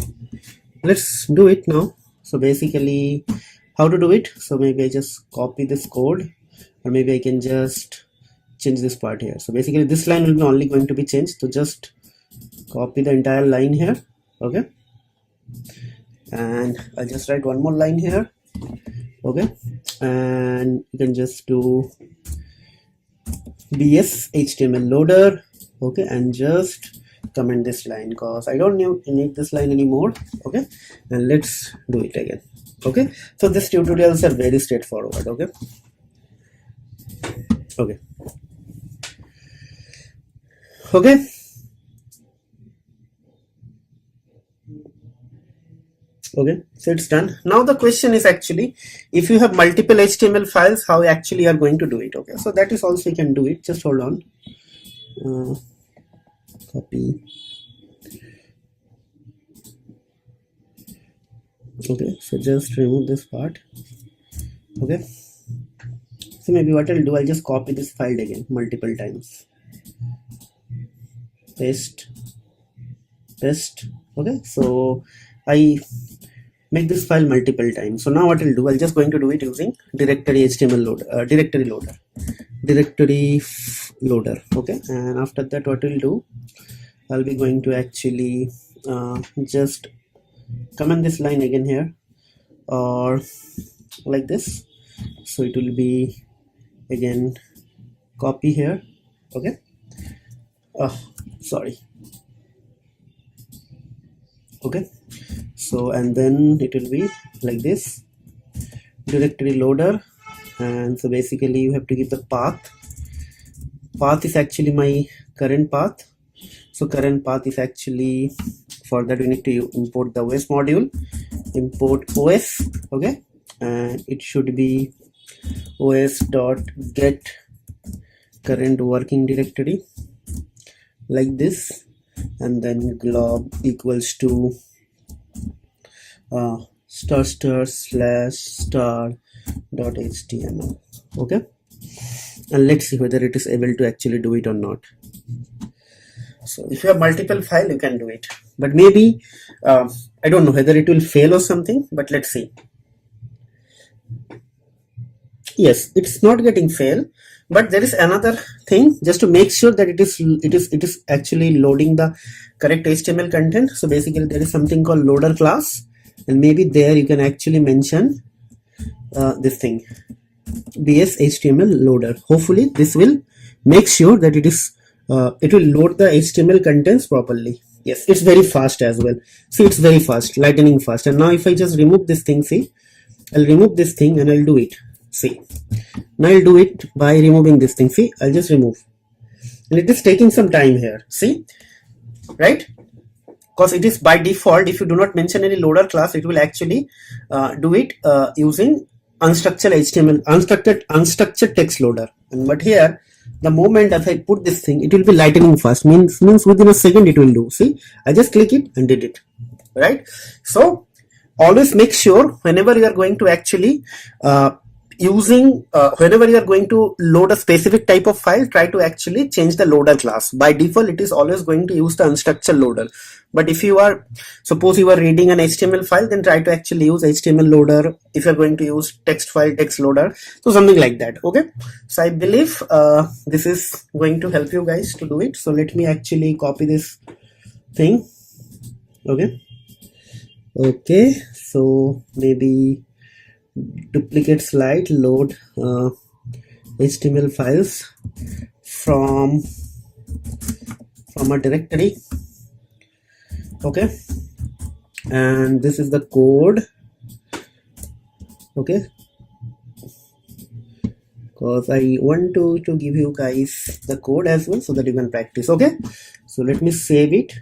S2: let's do it now. So basically how to do it, so maybe I just copy this code, or maybe I can just change this part here. So basically this line will be only going to be changed, so just copy the entire line here. Okay, and I'll just write one more line here. Okay, and you can just do bs html loader. Okay, and just comment this line because I don't need this line anymore. Okay, and let's do it again. Okay, so these tutorials are very straightforward. Okay, okay, okay. Okay, so it's done. Now the question is actually, if you have multiple HTML files, how actually you are going to do it. Okay, so that is also you can do it. Just hold on. Copy. Okay, so just remove this part. Okay, so maybe what I'll do, I'll just copy this file again multiple times. Paste. Okay, so I make this file multiple times. So now what I'll do, I'll just going to do it using directory HTML loader, directory loader. Okay, and after that what we'll do, I'll be going to actually just comment this line again here, or like this. So it will be again copy here. Okay, sorry. Okay, so and then it will be like this, directory loader. And so basically you have to give the path is actually my current path. So current path is actually, for that we need to import the OS module, import OS. Okay, and it should be os.get current working directory like this, and then glob equals to ****.html. Okay, and let's see whether it is able to actually do it or not. So if you have multiple files, you can do it, but maybe I don't know whether it will fail or something, but let's see. Yes, it's not getting fail, but there is another thing just to make sure that it is actually loading the correct HTML content. So basically there is something called loader class, and maybe there you can actually mention this thing, bs html loader. Hopefully this will make sure that it will load the HTML contents properly. Yes, it's very fast as well. See, it's very fast, lightning fast. And now if I just remove this thing, see, I'll remove this thing and I'll do it. See, now I'll do it by removing this thing. See, I'll just remove, and it is taking some time here. See, right? Because it is by default, if you do not mention any loader class, it will actually do it using unstructured HTML, unstructured text loader. And but here, the moment as I put this thing, it will be lightning fast. Means within a second it will do. See, I just click it and did it. Right? So always make sure whenever you are going to actually whenever you are going to load a specific type of file, try to actually change the loader class. By default, it is always going to use the unstructured loader. But if you are, suppose you are reading an HTML file, then try to actually use HTML loader. If you are going to use text file, text loader, so something like that. Okay, so I believe this is going to help you guys to do it. So let me actually copy this thing. Okay, so maybe duplicate slide, load HTML files from a directory. Okay, and this is the code. Okay, because I want to give you guys the code as well so that you can practice. Okay, so let me save it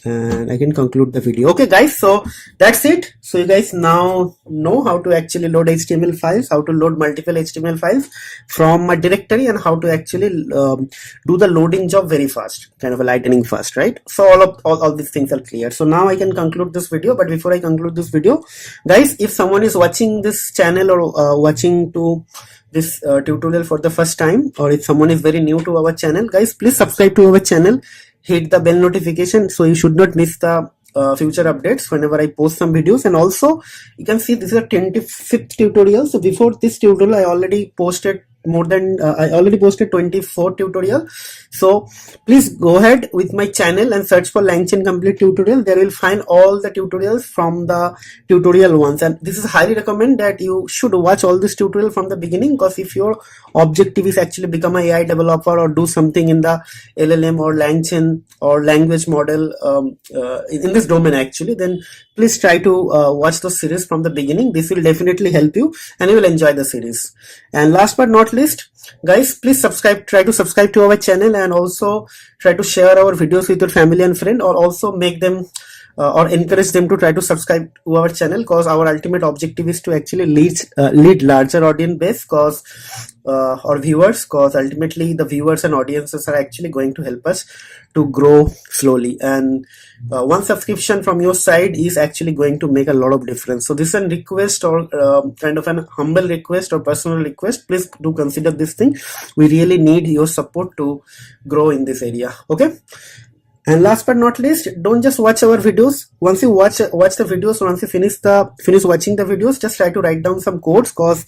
S2: and I can conclude the video. Okay guys, so that's it. So you guys now know how to actually load HTML files, how to load multiple HTML files from a directory, and how to actually do the loading job very fast, kind of a lightning fast, right? So all these things are clear. So now I can conclude this video. But before I conclude this video, guys, if someone is watching this channel or watching to this tutorial for the first time, or if someone is very new to our channel, guys, please subscribe to our channel, hit the bell notification so you should not miss the future updates whenever I post some videos. And also you can see this is a 25th tutorial. So before this tutorial I already posted more than I already posted 24 tutorial. So please go ahead with my channel and search for LangChain complete tutorial. There will find all the tutorials from the tutorial ones, and this is highly recommend that you should watch all this tutorial from the beginning, because if your objective is actually become a AI developer or do something in the LLM or LangChain or language model in this domain actually, then please try to watch the series from the beginning. This will definitely help you and you will enjoy the series. And last but not least, guys, please try to subscribe to our channel, and also try to share our videos with your family and friend, or also make them or encourage them to try to subscribe to our channel, because our ultimate objective is to actually lead larger audience base, cause or viewers, cause ultimately the viewers and audiences are actually going to help us to grow slowly, and one subscription from your side is actually going to make a lot of difference. So this is a request, or kind of an humble request or personal request. Please do consider this thing. We really need your support to grow in this area. Okay. And last but not least, don't just watch our videos. Once you watch the videos, once you finish watching the videos, just try to write down some codes, because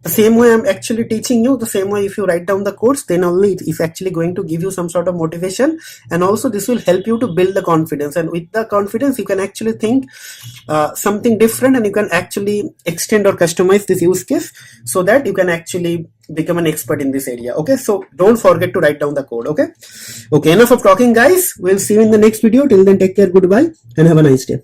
S2: the same way I'm actually teaching you, the same way if you write down the codes, then only it is actually going to give you some sort of motivation, and also this will help you to build the confidence. And with the confidence, you can actually think something different, and you can actually extend or customize this use case so that you can actually become an expert in this area. Okay, so don't forget to write down the code. Okay, enough of talking, guys. We'll see you in the next video. Till then, take care, goodbye, and have a nice day.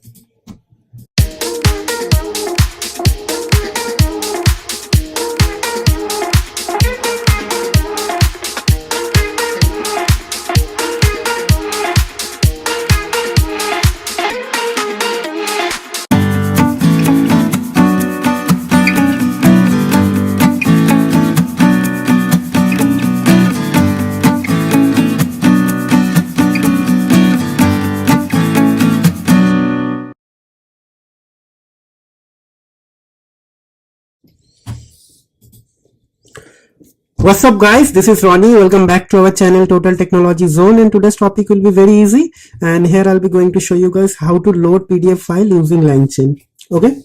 S2: What's up, guys? This is Ronnie. Welcome back to our channel Total Technology Zone, and today's topic will be very easy, and here I'll be going to show you guys how to load PDF file using LangChain. Okay,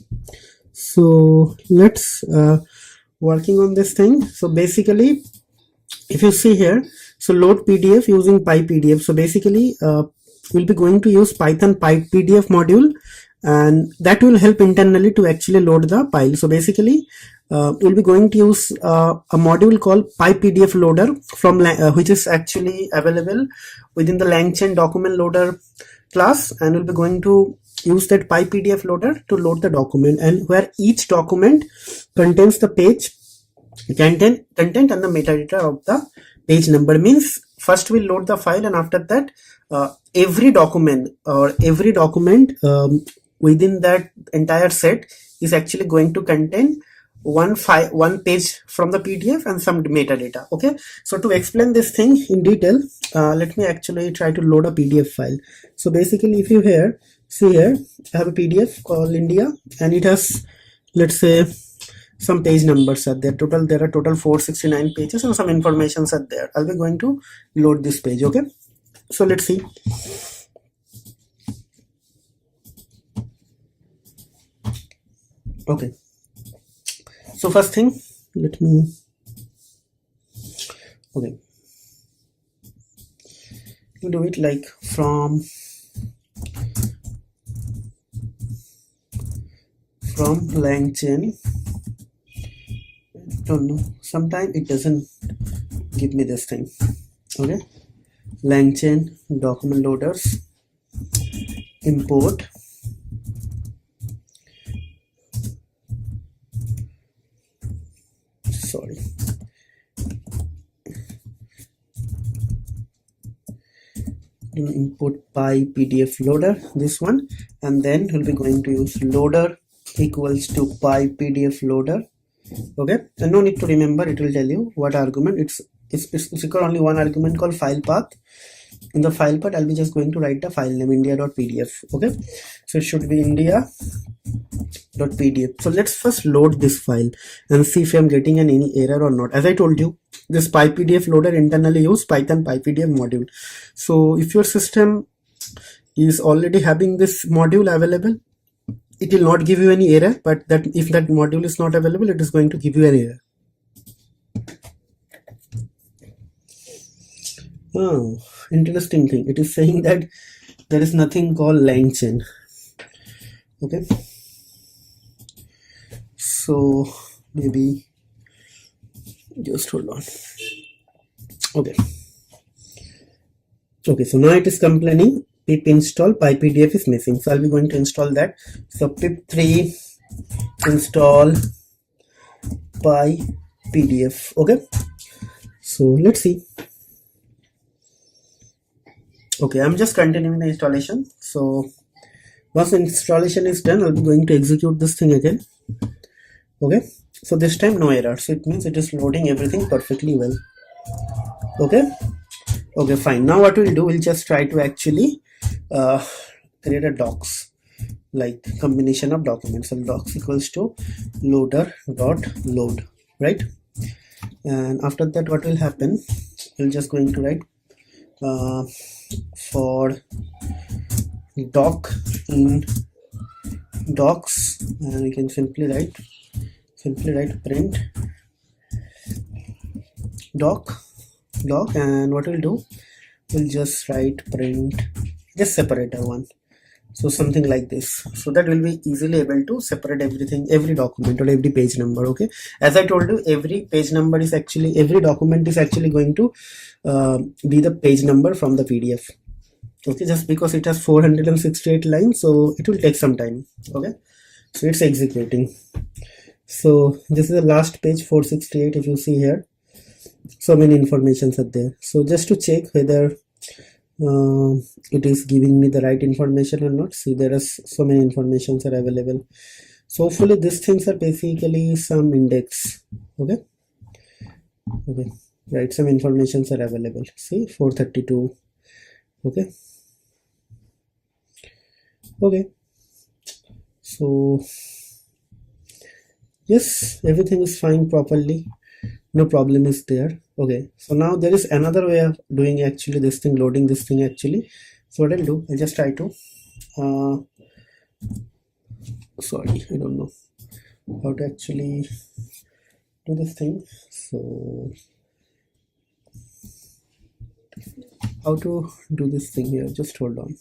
S2: so let's working on this thing. So basically, if you see here, so load PDF using PyPDF. So basically we'll be going to use Python PyPDF module, and that will help internally to actually load the file. So basically we'll be going to use a module called PyPDF loader from which is actually available within the LangChain document loader class, and we'll be going to use that PyPDF loader to load the document, and where each document contains the page content and the metadata of the page number. Means first we'll load the file, and after that every document within that entire set is actually going to contain one page from the PDF and some metadata. Okay, so to explain this thing in detail, let me actually try to load a PDF file. So basically, if you see here, I have a PDF called India, and it has, let's say, some page numbers are there. There are total 469 pages, and some informations are there. I'll be going to load this page. Okay, so let's see. Okay, so first thing, let me do it like from LangChain. Don't know, sometimes it doesn't give me this thing. Okay, LangChain document loaders, import import PyPDF loader, this one, and then we'll be going to use loader equals to PyPDF loader. Okay, and no need to remember, it will tell you what argument. It's only one argument called file path. in the file part I'll be just going to write the file name india.pdf. okay, so it should be india.pdf. so let's first load this file and see if I'm getting any error or not. As I told you, this pypdf loader internally use python pypdf module. So if your system is already having this module available, it will not give you any error, but that if that module is not available, it is going to give you an error. Oh, interesting thing. It is saying that there is nothing called LangChain. Okay. So maybe just hold on. Okay. Okay. So now it is complaining pip install pypdf is missing. So I'll be going to install that. So pip3 install pypdf. Okay. So let's see. Okay, I'm just continuing the installation. So once the installation is done, I'll be going to execute this thing again. Okay, so this time no error, so it means it is loading everything perfectly well. Okay, okay, fine. Now what we'll do, we'll just try to actually create a docs, like combination of documents. So docs equals to loader.load, right? And after that, what will happen, we're just going to write for doc in docs, and we can simply write print doc, and what we'll do, we'll just write print just separator one, so something like this, so that will be easily able to separate everything, every document or every page number. Okay, as I told you, every page number is actually, every document is actually going to be the page number from the PDF. Okay, just because it has 468 lines, so it will take some time. Okay, so it's executing. So this is the last page, 468. If you see here, so many informations are there. So just to check whether it is giving me the right information or not, see, there are so many informations are available. So hopefully these things are basically some index. Okay, okay, right, some informations are available. See, 432. Okay, okay, so yes, everything is fine properly, no problem is there. Okay, so now there is another way of doing actually this thing, loading this thing actually. So what I'll do, I'll just try to sorry, I don't know how to actually do this thing. So how to do this thing here, just hold on.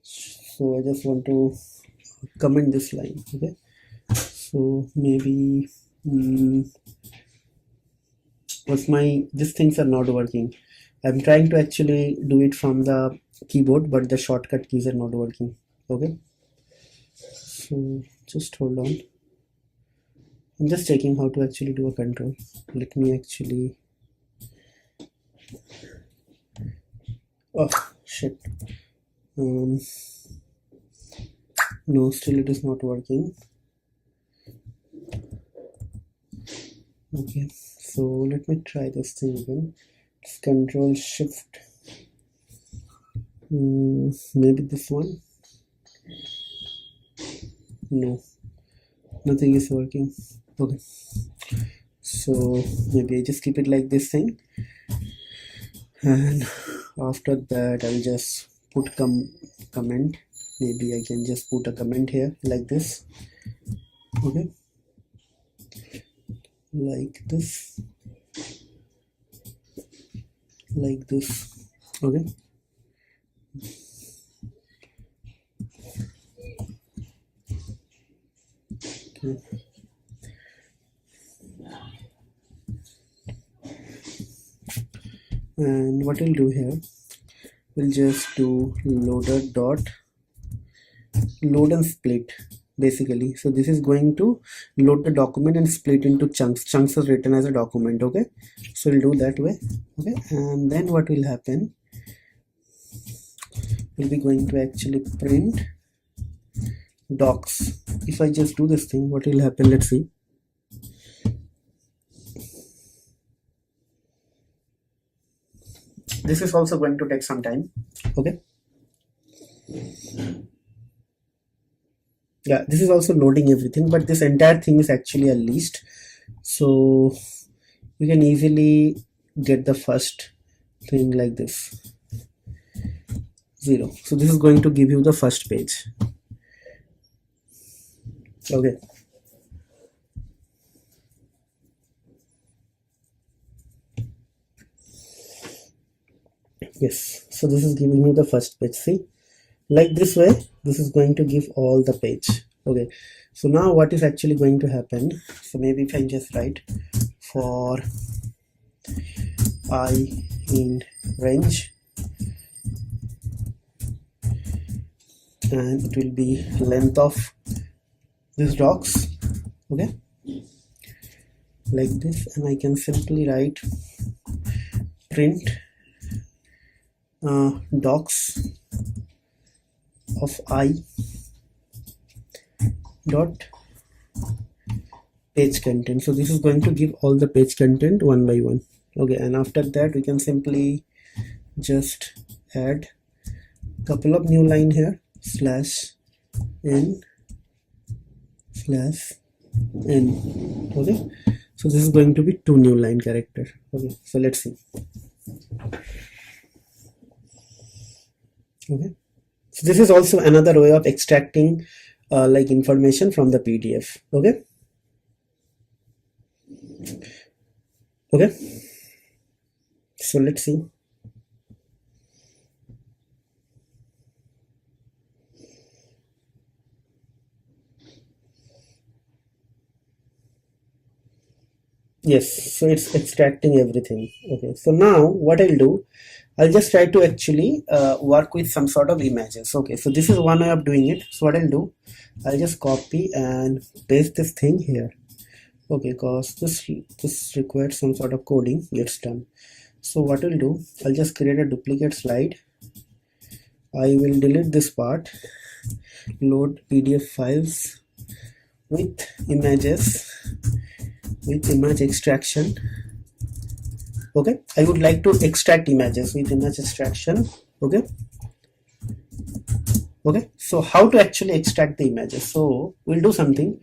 S2: So I just want to comment this line. Okay, so maybe what's my, these things are not working. I'm trying to actually do it from the keyboard, but the shortcut keys are not working. Okay, so just hold on, I'm just checking how to actually do a control. Let me actually, oh shit, no, still it is not working. Okay, so let me try this thing again. It's control shift, maybe this one. No, nothing is working. Okay, so maybe I just keep it like this thing, and after that I'll just put comment. Maybe I can just put a comment here like this. Okay, like this, like this. Okay, okay. And what we'll do here, we'll just do loader dot load and split basically. So this is going to load the document and split into chunks. Chunks are written as a document. Okay, so we'll do that way. Okay, and then what will happen, we'll be going to actually print docs. If I just do this thing, what will happen, let's see. This is also going to take some time. Okay. Yeah, this is also loading everything, but this entire thing is actually a list, so you can easily get the first thing like this, 0. So this is going to give you the first page. Okay. Yes, so this is giving you the first page. See, like this way, this is going to give all the page. Okay, so now what is actually going to happen? So maybe if I just write for I in range, and it will be length of this docs. Okay, like this, and I can simply write print docs of I dot page content. So this is going to give all the page content one by one. Okay, and after that we can simply just add couple of new line here, /n/n. Okay, so this is going to be 2 new line character. Okay, so let's see. Okay, so this is also another way of extracting like information from the PDF. Okay. Okay, so let's see. Yes, so it's extracting everything. Okay, so now what I'll do, I'll just try to actually work with some sort of images. Okay, so this is one way of doing it. So what I'll do, I'll just copy and paste this thing here. Okay, because this requires some sort of coding. It's done. So what I'll do, I'll just create a duplicate slide. I will delete this part, load PDF files with images, with image extraction. Okay, I would like to extract images with image extraction. Okay. Okay, so how to actually extract the images? So we'll do something.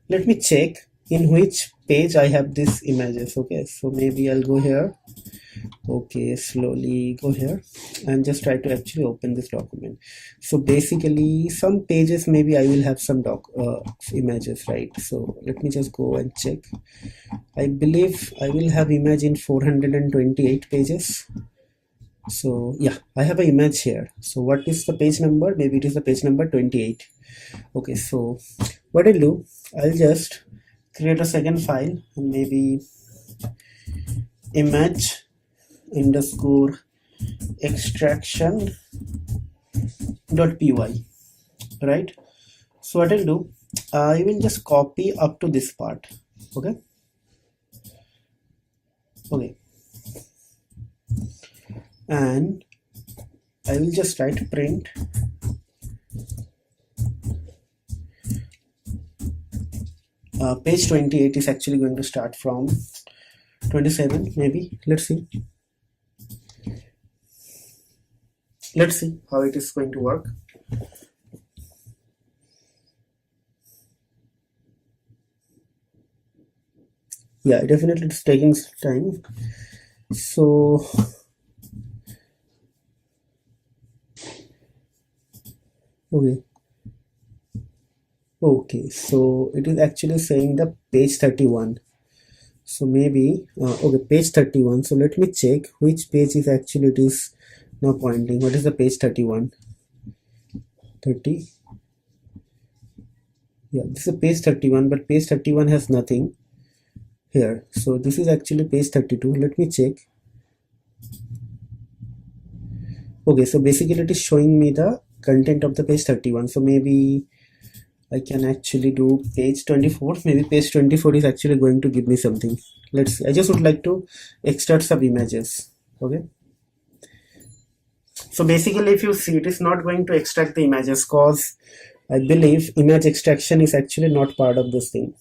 S2: Let me check in which page I have these images. Okay, so maybe I'll go here. Okay, slowly go here and just try to actually open this document. So basically some pages maybe I will have some images, right? So let me just go and check. I believe I will have image in 428 pages. So yeah, I have an image here. So what is the page number? Maybe it is the page number 28. Okay, so what I'll do, I'll just create a second file, and maybe image underscore extraction .py, right? So what I'll do, I will just copy up to this part. Okay. Okay, and I will just write print page 28 is actually going to start from 27 maybe. Let's see how it is going to work. Yeah, definitely it's taking time. So okay, so it is actually saying the page 31. So maybe okay, page 31. So let me check which page is actually it is now pointing. What is the page 31? 30. Yeah, this is page 31, but page 31 has nothing here. So this is actually page 32. Let me check. Okay, so basically it is showing me the content of the page 31. So maybe I can actually do page 24. Maybe page 24 is actually going to give me something. Let's see. I just would like to extract some images. Okay, so basically if you see, it is not going to extract the images because I believe image extraction is actually not part of this thing.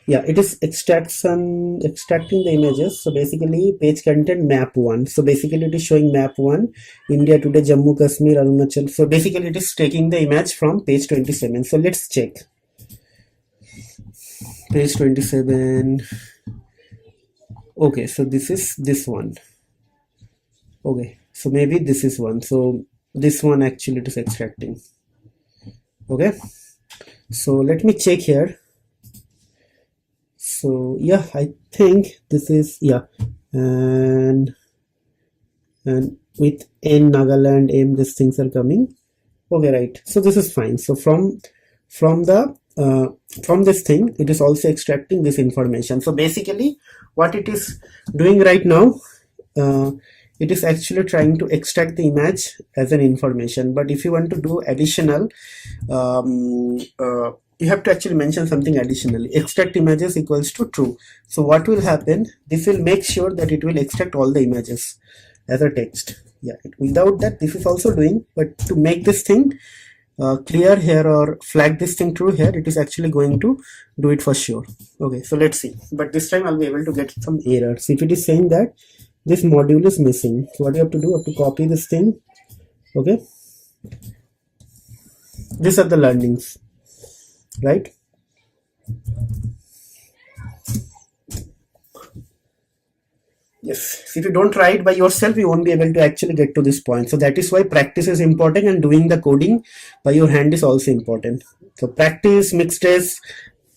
S2: Yeah, it is extracting the images. So basically page content map 1. So basically it is showing map 1, India today, Jammu Kashmir, Arunachal. So basically it is taking the image from page 27. So let's check page 27. Okay, so this is this one. Okay, so maybe this is one. So this one actually it is extracting. Okay, so let me check here. So yeah, I think this is, yeah, and with N Nagaland M these things are coming. Okay, right, so this is fine. So from this thing it is also extracting this information. So basically what it is doing right now, it is actually trying to extract the image as an information. But if you want to do additional, you have to actually mention something additionally. Extract images equals to true. So what will happen, this will make sure that it will extract all the images as a text. Yeah, without that this is also doing, but to make this thing clear here or flag this thing true here, it is actually going to do it for sure. Okay, so let's see, but this time I'll be able to get some errors. If it is saying that this module is missing, so what you have to do, you have to copy this thing. Okay, these are the learnings, right? Yes, if you don't try it by yourself, you won't be able to actually get to this point. So that is why practice is important, and doing the coding by your hand is also important. So practice,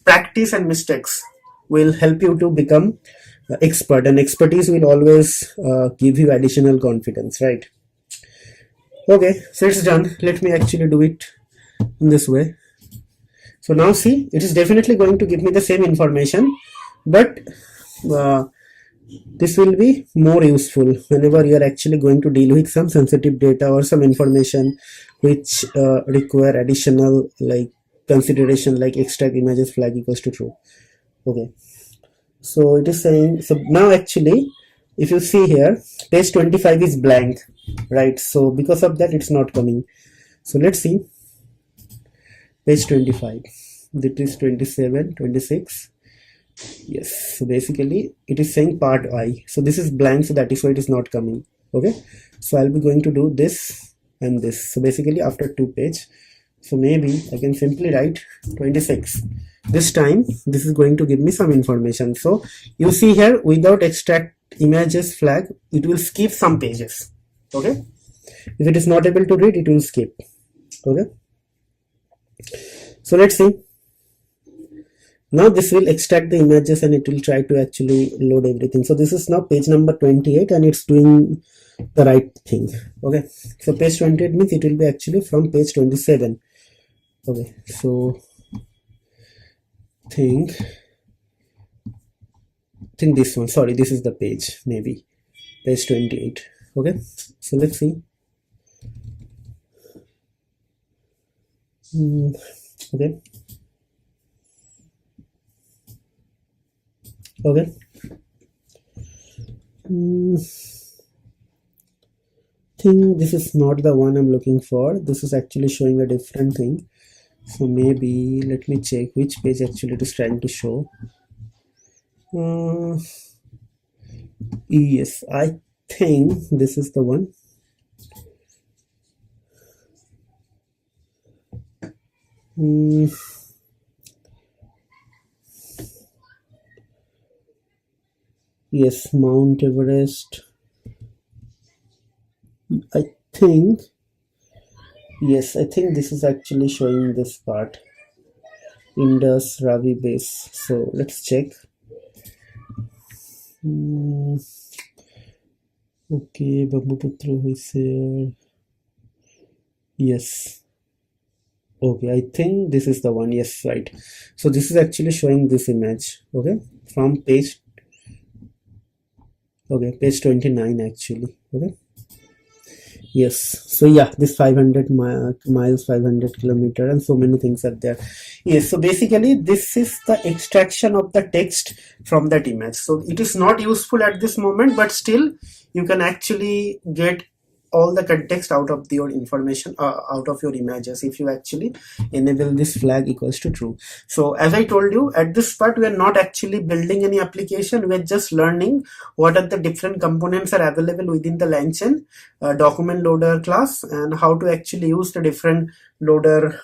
S2: practice and mistakes will help you to become expert, and expertise will always give you additional confidence, right? Okay, so it's done. Let me actually do it in this way. So now see, it is definitely going to give me the same information, but this will be more useful whenever you are actually going to deal with some sensitive data or some information which require additional like consideration, like extract images flag equals to true. Okay, so it is saying, so now actually if you see here, page 25 is blank, right? So because of that it's not coming. So let's see page 25, that is 27, 26. Yes, so basically it is saying part I. So this is blank, so that is why it is not coming. Okay, so I'll be going to do this and this. So basically after 2 page, so maybe I can simply write 26. This time this is going to give me some information. So you see here, without extract images flag, it will skip some pages. Okay, if it is not able to read, it will skip. Okay, so let's see. Now this will extract the images and it will try to actually load everything. So this is now page number 28 and it's doing the right thing. Okay, so page 28 means it will be actually from page 27. Okay, so think this one, sorry, this is the page, maybe page 28. Okay, so let's see. Okay, okay, think this is not the one I'm looking for. This is actually showing a different thing. So maybe let me check which page actually it is trying to show. Yes, I think this is the one. Yes, Mount Everest. I think, yes, I think this is actually showing this part, Indus Ravi base. So let's check. Okay, Brahmaputra is here. Yes. Okay, I think this is the one. Yes, right. So this is actually showing this image. Okay, from page. Okay, page 29 actually. Okay. Yes, so yeah, this 500 miles, 500 kilometer, and so many things are there. Yes, so basically this is the extraction of the text from that image. So it is not useful at this moment, but still you can actually get all the context out of your information, out of your images, if you actually enable this flag equals to true. So as I told you, at this part we are not actually building any application, we are just learning what are the different components are available within the LangChain document loader class, and how to actually use the different loader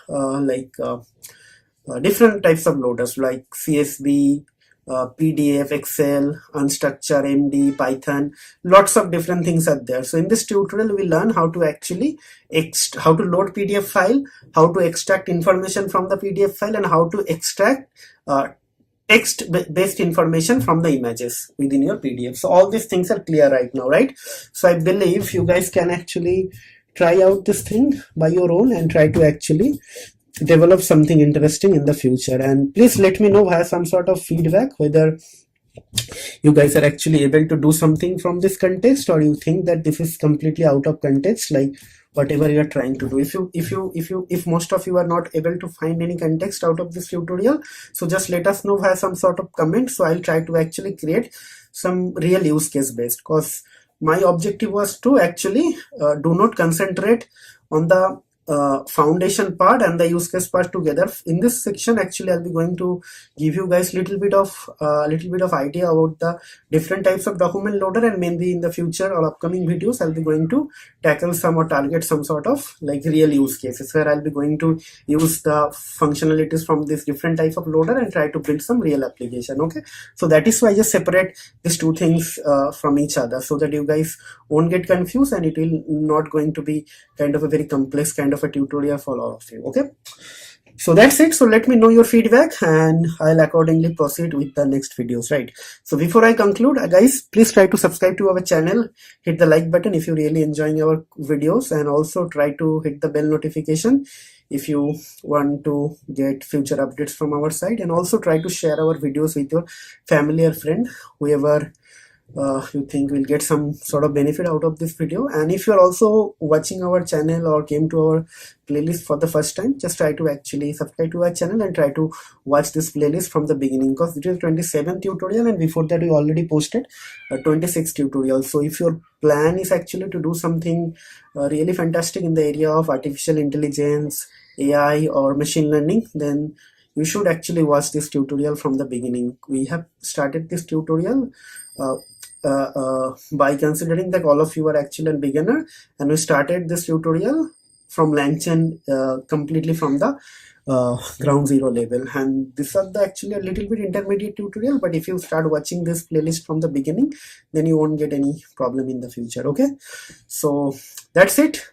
S2: different types of loaders like CSV, PDF, Excel, unstructured, MD, Python, lots of different things are there. So in this tutorial, we learn how to actually how to load PDF file, how to extract information from the PDF file, and how to extract text-based information from the images within your PDF. So all these things are clear right now, right? So I believe you guys can actually try out this thing by your own and try to actually develop something interesting in the future. And please let me know, have some sort of feedback, whether you guys are actually able to do something from this context, or you think that this is completely out of context, like whatever you are trying to do. If most of you are not able to find any context out of this tutorial, so just let us know via some sort of comment. So I'll try to actually create some real use case based, because my objective was to actually do not concentrate on the foundation part and the use case part together. In this section, actually, I'll be going to give you guys little bit of idea about the different types of document loader, and maybe in the future or upcoming videos, I'll be going to tackle some or target some sort of like real use cases where I'll be going to use the functionalities from this different type of loader and try to build some real application. Okay, so that is why I just separate these two things from each other, so that you guys won't get confused, and it will not going to be kind of a very complex kind of a tutorial for all of you. Okay, so that's it. So let me know your feedback, and I'll accordingly proceed with the next videos, right? So before I conclude, guys, please try to subscribe to our channel, hit the like button if you're really enjoying our videos, and also try to hit the bell notification if you want to get future updates from our side, and also try to share our videos with your family or friend, whoever you think will get some sort of benefit out of this video. And if you're also watching our channel or came to our playlist for the first time, just try to actually subscribe to our channel and try to watch this playlist from the beginning, because it is 27th tutorial, and before that we already posted 26 tutorials. So if your plan is actually to do something really fantastic in the area of artificial intelligence, AI or machine learning, then you should actually watch this tutorial from the beginning. We have started this tutorial by considering that all of you are actually a beginner, and we started this tutorial from LangChain completely from the ground zero level, and this is actually a little bit intermediate tutorial. But if you start watching this playlist from the beginning, then you won't get any problem in the future. Okay, so that's it.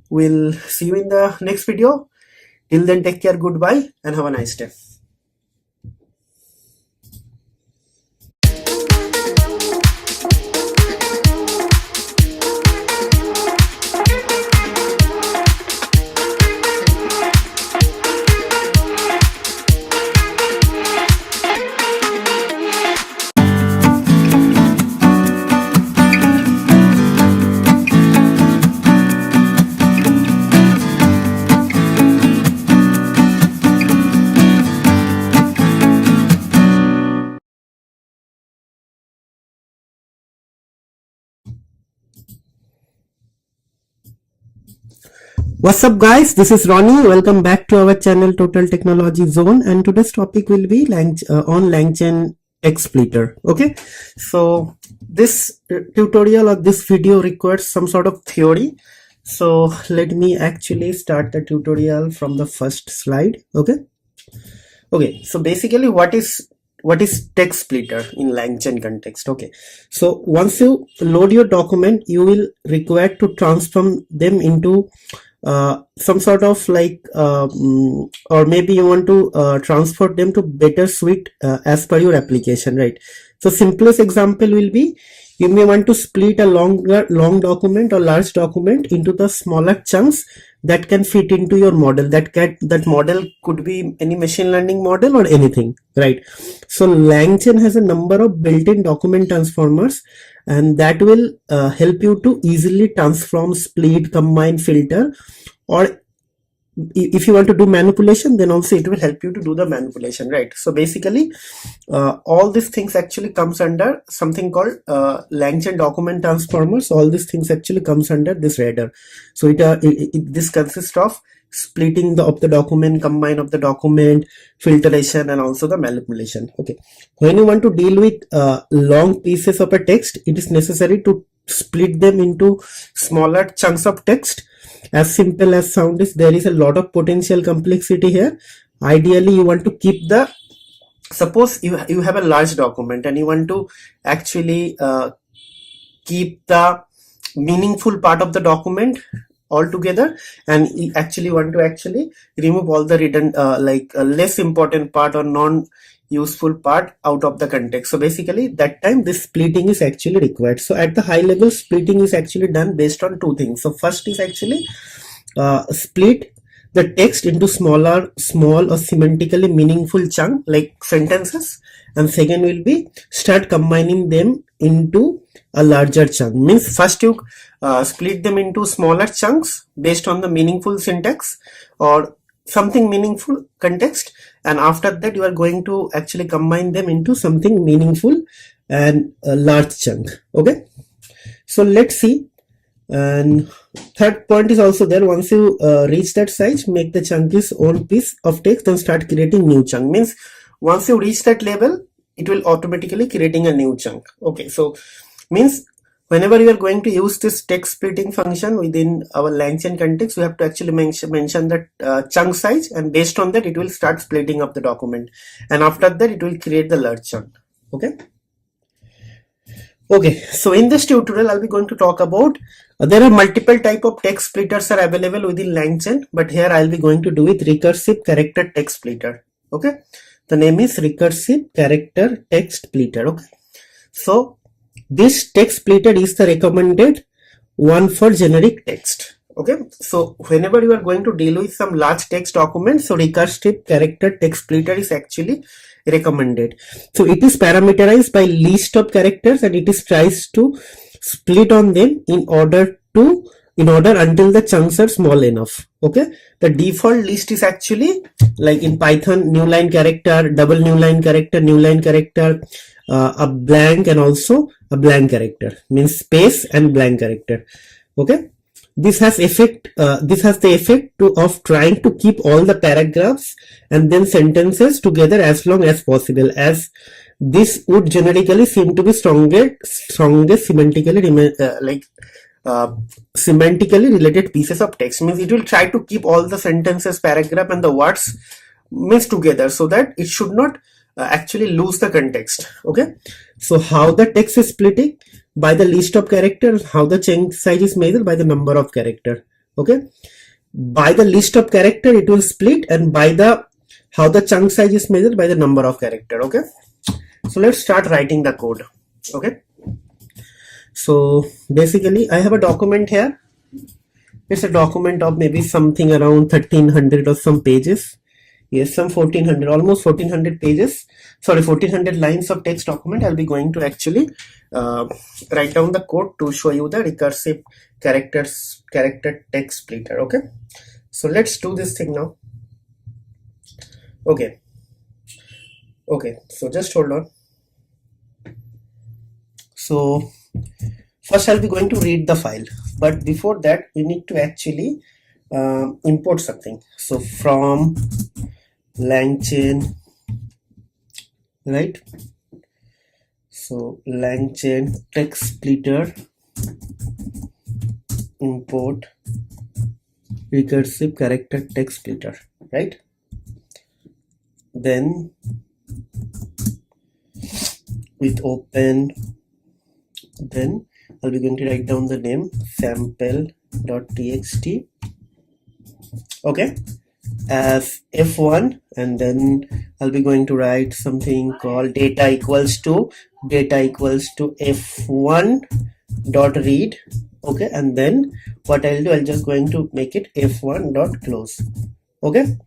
S2: We'll see you in the next video. Till then, take care, goodbye, and have a nice day. What's up guys, this is Ronnie. Welcome back to our channel Total Technology Zone, and today's topic will be on LangChain XSplitter. Okay, so this tutorial or this video requires some sort of theory. So let me actually start the tutorial from the first slide. Okay, so basically what is text splitter in LangChain context? Okay, so once you load your document, you will require to transform them into some sort of like or maybe you want to transfer them to better suite as per your application, right? So simplest example will be, you may want to split a long document or large document into the smaller chunks that can fit into your model. That model could be any machine learning model or anything, right? So LangChain has a number of built-in document transformers, and that will help you to easily transform, split, combine, filter, or if you want to do manipulation, then also it will help you to do the manipulation, right? So basically all these things actually comes under something called LangChain document transformers. All these things actually comes under this header. So this consists of splitting of the document, combine of the document, filtration, and also the manipulation. Okay, when you want to deal with long pieces of a text, it is necessary to split them into smaller chunks of text. As simple as sound is, there is a lot of potential complexity here. Ideally, you want to keep the, suppose you have a large document and you want to actually keep the meaningful part of the document all together, and you actually want to actually remove all the less important part or non-useful part out of the context. So basically that time this splitting is actually required. So at the high level, splitting is actually done based on two things. So first is actually split the text into small or semantically meaningful chunk like sentences, and second will be start combining them into a larger chunk. Means first you split them into smaller chunks based on the meaningful syntax or something meaningful context, and after that you are going to actually combine them into something meaningful and a large chunk. Okay, so let's see. And third point is also there. Once you reach that size, make the chunk its own piece of text and start creating new chunk. Means once you reach that level, it will automatically creating a new chunk. Okay, so means whenever you are going to use this text splitting function within our LangChain context, we have to actually mention that chunk size, and based on that it will start splitting up the document, and after that it will create the large chunk. Okay, so in this tutorial I'll be going to talk about there are multiple type of text splitters are available within LangChain, but here I'll be going to do with recursive character text splitter. Okay, the name is recursive character text splitter. Okay, so this text splitter is the recommended one for generic text. Okay, so whenever you are going to deal with some large text documents, so recursive character text splitter is actually recommended. So it is parameterized by list of characters, and it is tries to split on them in order until the chunks are small enough. Okay, the default list is actually like in Python new line character, double new line character, a blank, and also a blank character, means space and blank character. Okay, this has the effect of trying to keep all the paragraphs and then sentences together as long as possible, as this would generically seem to be strongest semantically semantically related pieces of text. Means it will try to keep all the sentences, paragraph, and the words mixed together so that it should not actually lose the context. Okay, so how the text is splitting? By the list of characters. How the chunk size is measured? By the number of character. Okay, by the list of character it will split, and by the how the chunk size is measured? By the number of character. Okay, so let's start writing the code. Okay, so basically I have a document here. It's a document of maybe something around 1300 or some pages. Yes, some 1400, almost 1400 pages. Sorry, 1400 lines of text document. I'll be going to actually write down the code to show you the recursive character text splitter. Okay, so let's do this thing now. Okay, so just hold on. So first I'll be going to read the file, but before that we need to actually import something. So from LangChain, right? So LangChain text splitter import recursive character text splitter, right? Then with open, then I'll be going to write down the name sample.txt, okay, as f1, and then I'll be going to write something called data equals to f1 dot read. Okay, and then what I'll do, I'll just going to make it f1 dot close. Okay,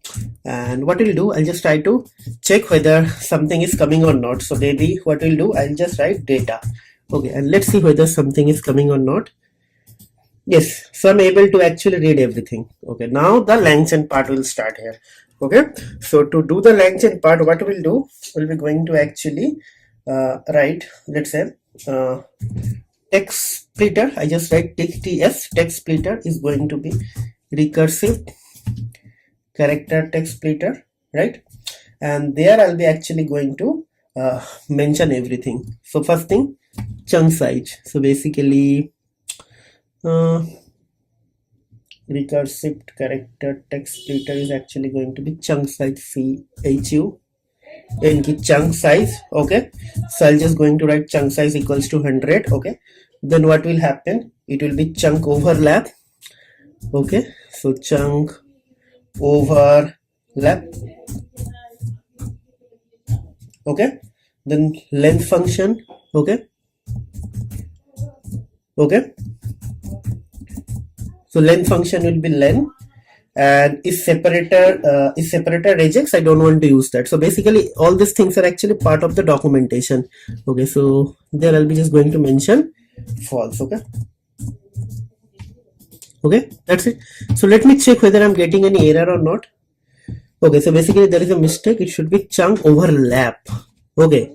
S2: and what we'll do, I'll just try to check whether something is coming or not. So maybe what we'll do, I'll just write data. Okay, and let's see whether something is coming or not. Yes, so I'm able to actually read everything. Okay, now the LangChain part will start here. Okay, so to do the LangChain part, what we'll do, we'll be going to actually write, let's say, text splitter. I just write TS, text splitter is going to be recursive character text splitter, right? And there I'll be actually going to mention everything. So first thing, chunk size. So basically, recursive character text splitter is actually going to be chunk size, chunk size. Okay, so I'll just going to write chunk size equals to 100. Okay, then what will happen, it will be chunk overlap. Okay, so chunk overlap. Okay, then length function. Okay, so length function will be len, and if separator rejects, I don't want to use that. So basically all these things are actually part of the documentation. Okay, so there I'll be just going to mention false. Okay, that's it. So let me check whether I'm getting any error or not. Okay, so basically there is a mistake. It should be chunk overlap. Okay,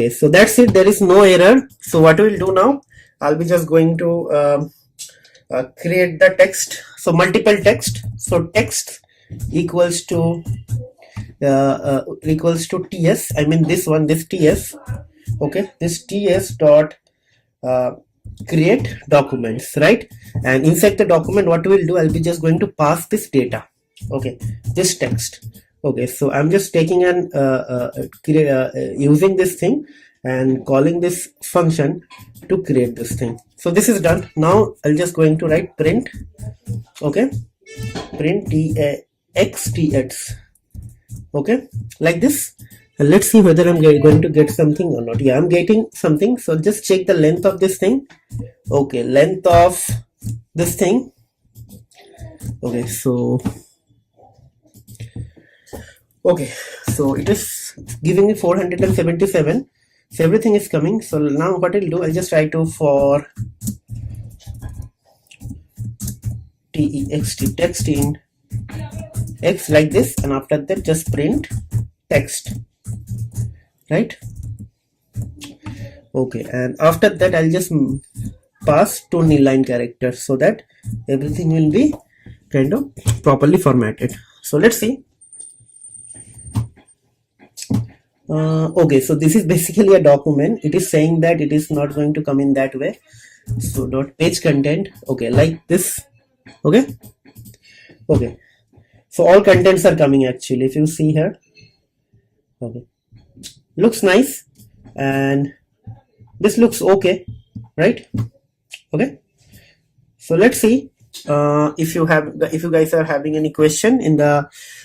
S2: so that's it. There is no error. So what we'll do now, I'll be just going to create the text. So multiple text. So text equals to ts. I mean this ts. Okay, this ts dot create documents, right? And inside the document, what we'll do, I'll be just going to pass this data. Okay, this text. Okay, so I'm just taking and using this thing and calling this function to create this thing. So this is done. Now I'll just going to write print. Okay, print txt. Okay, like this. And let's see whether I'm going to get something or not. Yeah, I'm getting something. So just check the length of this thing. Okay, length of this thing. Okay, so it is giving me 477. So everything is coming. So now what I'll do, I'll just try to for text in x like this, and after that just print text, right? Okay, and after that I'll just pass 2 newline characters so that everything will be kind of properly formatted. So let's see. Okay, so this is basically a document. It is saying that it is not going to come in that way. So dot page content. Okay, like this. Okay, so all contents are coming actually, if you see here. Okay, looks nice, and this looks okay, right? Okay, so let's see. If you guys are having any question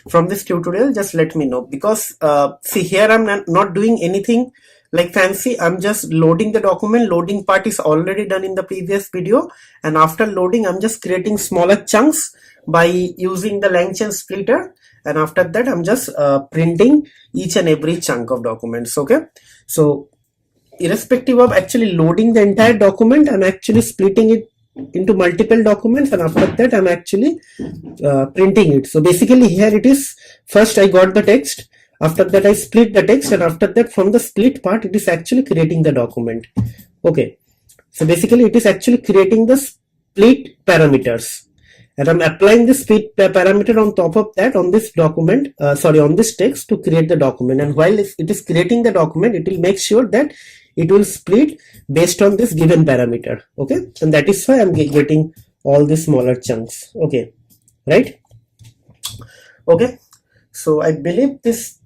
S2: from this tutorial, just let me know, because see here I'm not doing anything like fancy. I'm just loading the document. Loading part is already done in the previous video, and after loading I'm just creating smaller chunks by using the LangChain splitter, and after that I'm just printing each and every chunk of documents. Okay, so irrespective of actually loading the entire document, I'm actually splitting it into multiple documents, and after that I'm actually printing it. So basically here it is, first I got the text, after that I split the text, and after that from the split part it is actually creating the document. Okay, so basically it is actually creating the split parameters, and I'm applying the split parameter on top of that on this document, on this text to create the document. And while it is creating the document, it will make sure that it will split based on this given parameter. Okay, and that is why I'm getting all these smaller chunks. Okay, right? Okay, so I believe this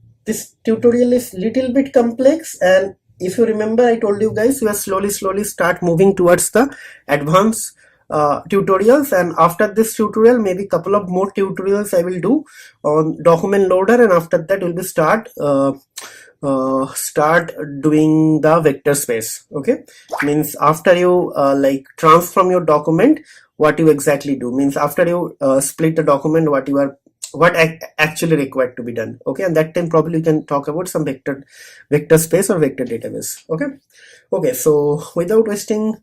S2: tutorial is little bit complex, and if you remember, I told you guys we are slowly start moving towards the advanced tutorials, and after this tutorial maybe a couple of more tutorials I will do on document loader, and after that we'll be start doing the vector space. Okay, means after you like transform your document, what you exactly do, means after you split the document, what actually required to be done. Okay, and that time probably you can talk about some vector space or vector database. Okay, so without wasting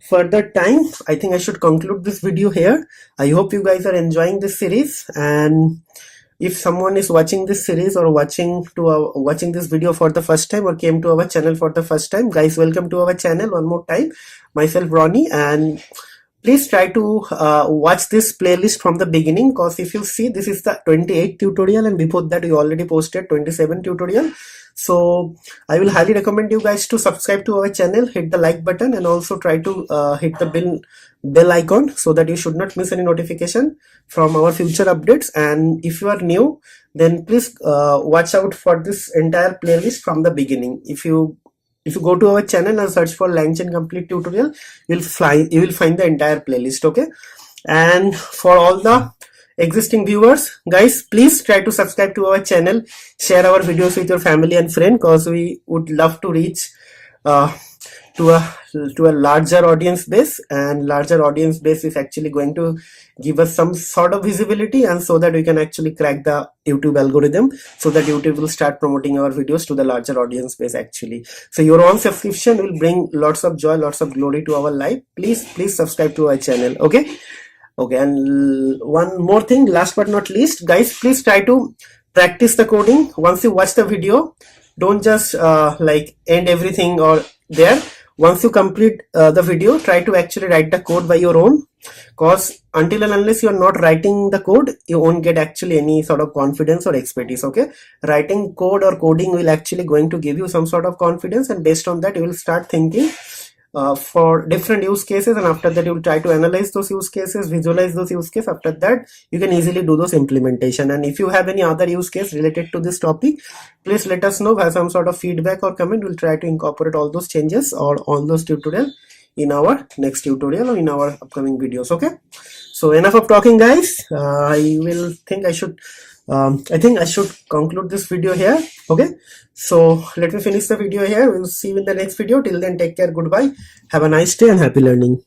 S2: further time, I think I should conclude this video here. I hope you guys are enjoying this series, and if someone is watching this series or watching this video for the first time or came to our channel for the first time, guys, welcome to our channel one more time. Myself Ronnie, and please try to watch this playlist from the beginning, because if you see, this is the 28th tutorial, and before that we already posted 27 tutorial. So I will highly recommend you guys to subscribe to our channel, hit the like button, and also try to hit the bell icon, so that you should not miss any notification from our future updates. And if you are new, then please watch out for this entire playlist from the beginning. If you go to our channel and search for LangChain complete tutorial, you will find the entire playlist. Okay, and for all the existing viewers, guys, please try to subscribe to our channel, share our videos with your family and friend, because we would love to reach to a larger audience base, and larger audience base is actually going to give us some sort of visibility, and so that we can actually crack the YouTube algorithm, so that YouTube will start promoting our videos to the larger audience base actually. So your own subscription will bring lots of joy, lots of glory to our life. Please subscribe to our channel. Okay, and one more thing, last but not least, guys, please try to practice the coding. Once you watch the video, don't just like end everything or there. Once you complete the video, try to actually write the code by your own, because until and unless you're not writing the code, you won't get actually any sort of confidence or expertise. Okay, writing code or coding will actually going to give you some sort of confidence, and based on that you will start thinking for different use cases, and after that you will try to analyze those use cases, visualize those use cases. After that you can easily do those implementation. And if you have any other use case related to this topic, please let us know, have some sort of feedback or comment. We'll try to incorporate all those changes or all those tutorial in our next tutorial or in our upcoming videos. Okay, so enough of talking, guys. I think I should conclude this video here. Okay, so let me finish the video here. We'll see you in the next video. Till then, take care, goodbye, have a nice day, and happy learning.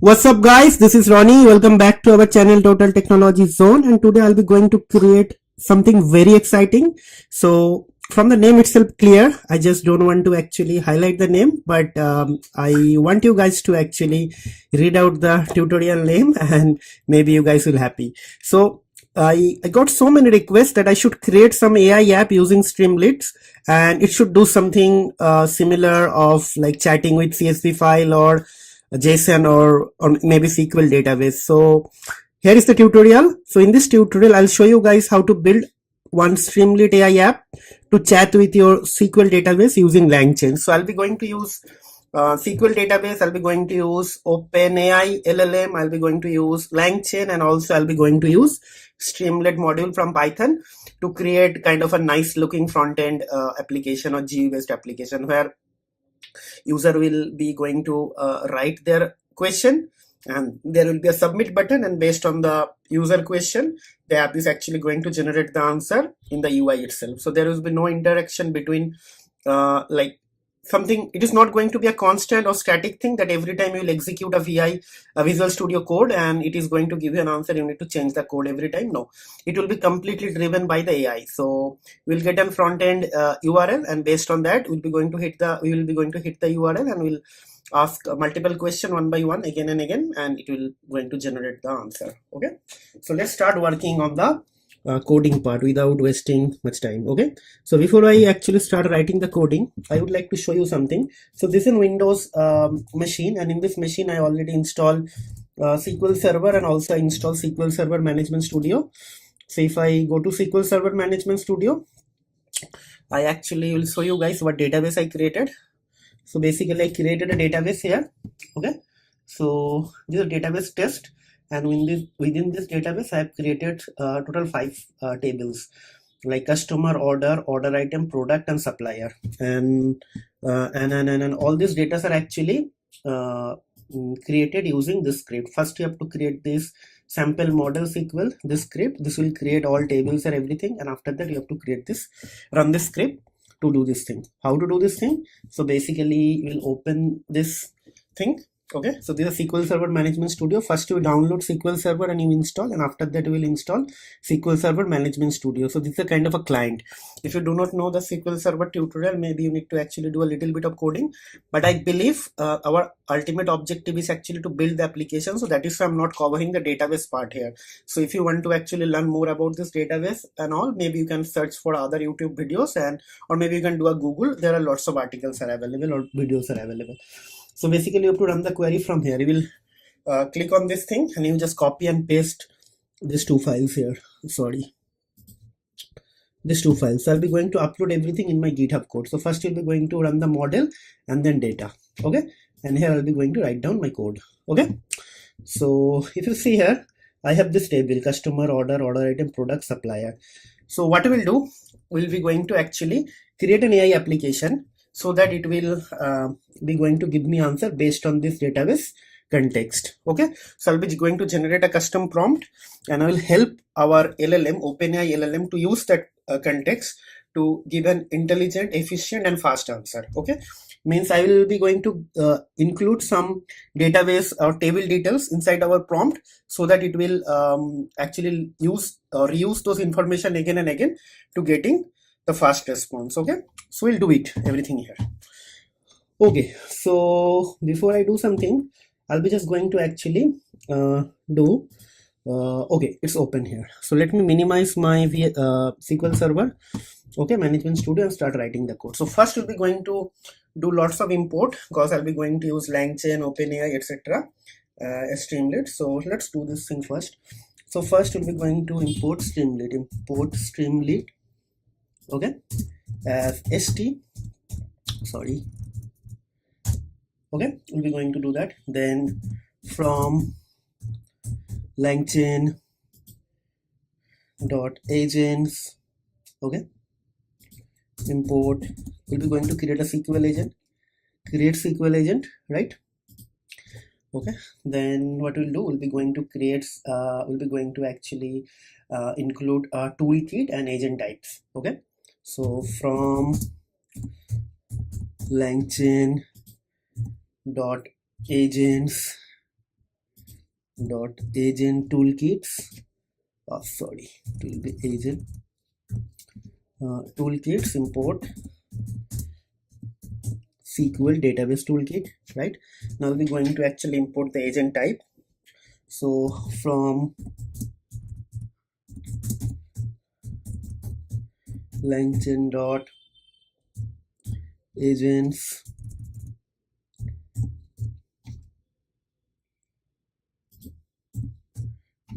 S2: What's up, guys? This is Ronnie. Welcome back to our channel Total Technology Zone, and today I'll be going to create something very exciting. So from the name itself clear, I just don't want to actually highlight the name, but I want you guys to actually read out the tutorial name, and maybe you guys will happy. So I got so many requests that I should create some AI app using Streamlit, and it should do something similar of like chatting with CSV file or JSON or maybe SQL database. So here is the tutorial. So in this tutorial, I'll show you guys how to build one Streamlit AI app to chat with your SQL database using LangChain. So I'll be going to use SQL database. I'll be going to use OpenAI LLM. I'll be going to use LangChain, and also I'll be going to use Streamlit module from Python to create kind of a nice looking front end application or GUI based application, where user will be going to write their question, and there will be a submit button, and based on the user question, the app is actually going to generate the answer in the UI itself. So there will be no interaction between like something. It is not going to be a constant or static thing that every time you will execute a Visual Studio code and it is going to give you an answer, you need to change the code every time. No, it will be completely driven by the AI. So we'll get a front end URL, and based on that we will be going to hit the URL, and we'll ask multiple question one by one, again and again, and it will going to generate the answer. Okay, so let's start working on the coding part without wasting much time. Okay, so before I actually start writing the coding, I would like to show you something. So this is a Windows machine, and in this machine I already installed SQL Server, and also install SQL Server Management Studio. So if I go to SQL Server Management Studio, I actually will show you guys what database I created. So basically I created a database here. Okay, so this is a database test, and within this database I have created total 5 tables, like customer, order item, product, and supplier. And all these data are actually created using this script. First you have to create this sample model SQL, this script. This will create all tables and everything, and after that you have to create this, run this script to do this thing. How to do this thing? So basically we'll open this thing. Okay, so this is SQL Server Management Studio. First you download SQL Server and you install, and after that you will install SQL Server Management Studio. So this is a kind of a client. If you do not know the SQL Server tutorial, maybe you need to actually do a little bit of coding, but I believe our ultimate objective is actually to build the application. So that is why I'm not covering the database part here. So if you want to actually learn more about this database and all, maybe you can search for other YouTube videos, and or maybe you can do a Google. There are lots of articles are available or videos are available. So basically you have to run the query from here. You will click on this thing and you just copy and paste these 2 files here. Sorry, these 2 files. So I'll be going to upload everything in my GitHub code. So first you'll be going to run the model and then data. Okay, and here I'll be going to write down my code. Okay, so if you see here, I have this table: customer, order item, product, supplier. So what we'll do, we'll be going to actually create an AI application so that it will be going to give me answer based on this database context. Okay, so I'll be going to generate a custom prompt, and I will help our LLM, OpenAI LLM, to use that context to give an intelligent, efficient, and fast answer. Okay, means I will be going to include some database or table details inside our prompt so that it will actually use or reuse those information again and again to getting the fast response. Okay, so we'll do it everything here. Okay, so before I do something, I'll be just going to actually do okay, it's open here. So let me minimize my SQL Server, okay, Management Studio, and start writing the code. So first we'll be going to do lots of import because I'll be going to use LangChain, OpenAI, etc. Streamlit. So let's do this thing first. So first we'll be going to import Streamlit, okay, as st. Sorry. Okay, we'll be going to do that. Then from LangChain dot agents, okay, import, we'll be going to create a SQL agent, create SQL agent, right? Okay, then what we'll do, we'll be going to create we'll be going to actually include a toolkit and agent types. Okay, so from LangChain dot agents dot agent toolkits, sorry, it will be agent toolkits, import SQL database toolkit, right? Now we'll be going to actually import the agent type. So from LangChain dot agents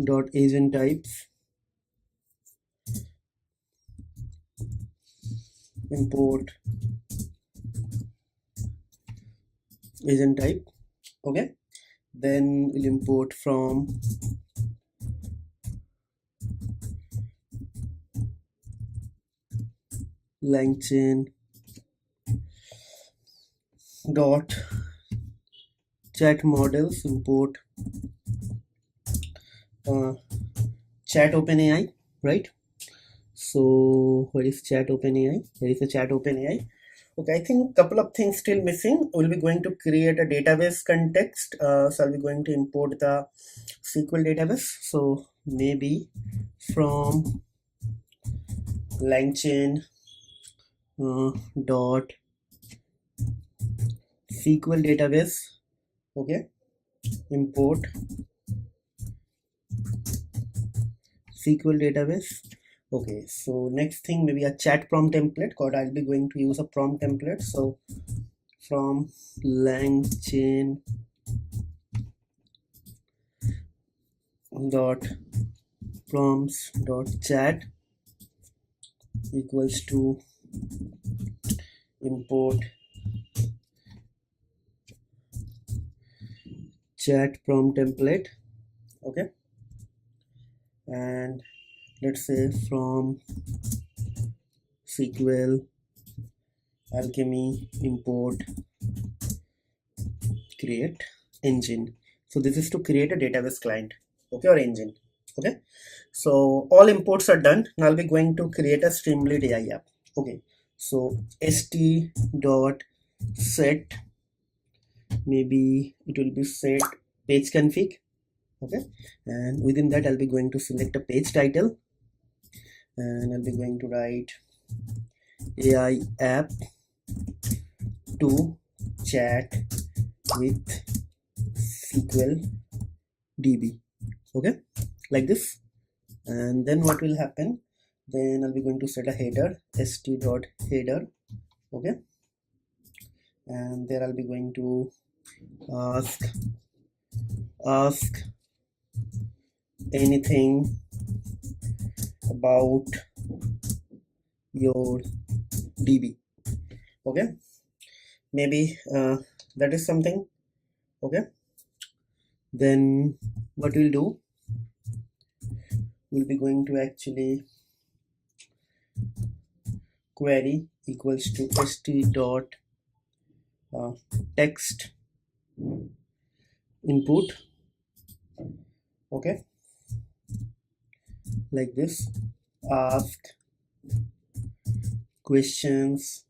S2: dot agent types, import agent type. Okay, then we'll import from LangChain dot chat models, import chat OpenAI, right? So what is chat OpenAI? There is a chat OpenAI. Okay, I think a couple of things still missing. We'll be going to create a database context. So I'll be going to import the SQL database. So maybe from LangChain dot SQL database, okay, import SQL database. Okay, so next thing, maybe a chat prompt template, because I'll be going to use a prompt template. So from LangChain dot prompts dot chat equals to import chat prompt template. okay, and let's say from SQL Alchemy import create engine. So this is to create a database client, okay, or engine, okay. So all imports are done. Now I'll be going to create a Streamlit AI app, okay. So st dot set, maybe it will be set page config, okay, and within that I'll be going to select a page title, and I'll be going to write AI app to chat with SQL DB, okay, like this. And then what will happen, then I'll be going to set a header, st dot header, okay, and there I'll be going to ask anything about your DB, okay, maybe that is something, okay. Then what we'll do, we'll be going to actually query equals to st dot text input, okay, like this. Ask questions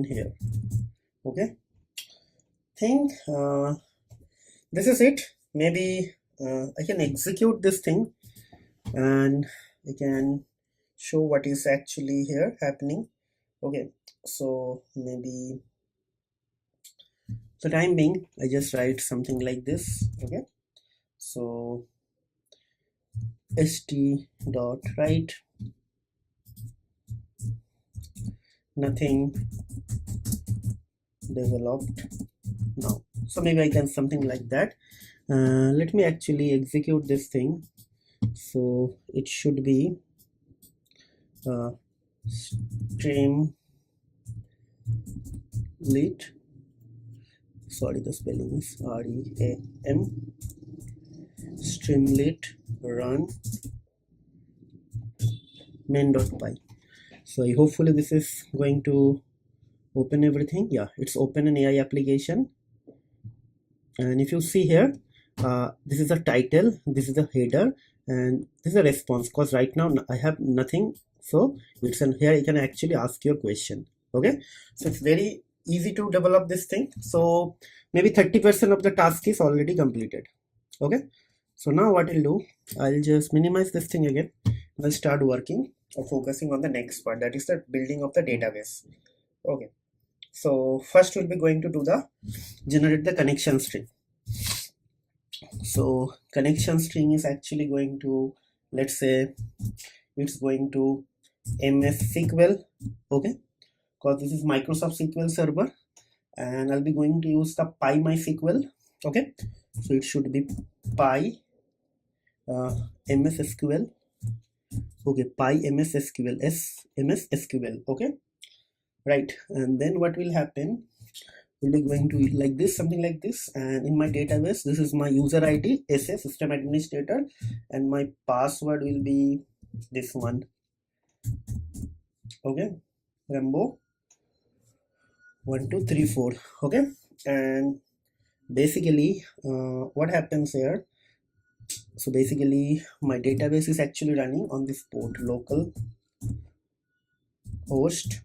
S2: here, okay. Think this is it. Maybe I can execute this thing and I can show what is actually here happening, okay. So maybe the time being I just write something like this, okay. So st dot write nothing developed now. So maybe I can something like that. Let me actually execute this thing. So it should be Streamlit, sorry the spelling is REAM, Streamlit run main.py. So hopefully this is going to open everything. Yeah, it's open an AI application, and if you see here, this is a title, this is a header, and this is a response, because right now I have nothing. So it's in here, you can actually ask your question, okay. So it's very easy to develop this thing. So maybe 30% of the task is already completed, okay. So now what I'll do, I'll just minimize this thing again. I'll start working or focusing on the next part, that is the building of the database, okay. So first we'll be going to do the generate the connection string. So connection string is actually going to, let's say it's going to MS SQL, okay, because this is Microsoft SQL Server, and I'll be going to use the PyMySQL, okay. So it should be Py MS SQL, okay, Py MS SQL, MS SQL, okay, right. And then what will happen, we'll be going to like this, something like this, and in my database this is my user ID, SA system administrator, and my password will be this one, okay, Rambo 1234, okay. And basically what happens here, so basically my database is actually running on this port local host,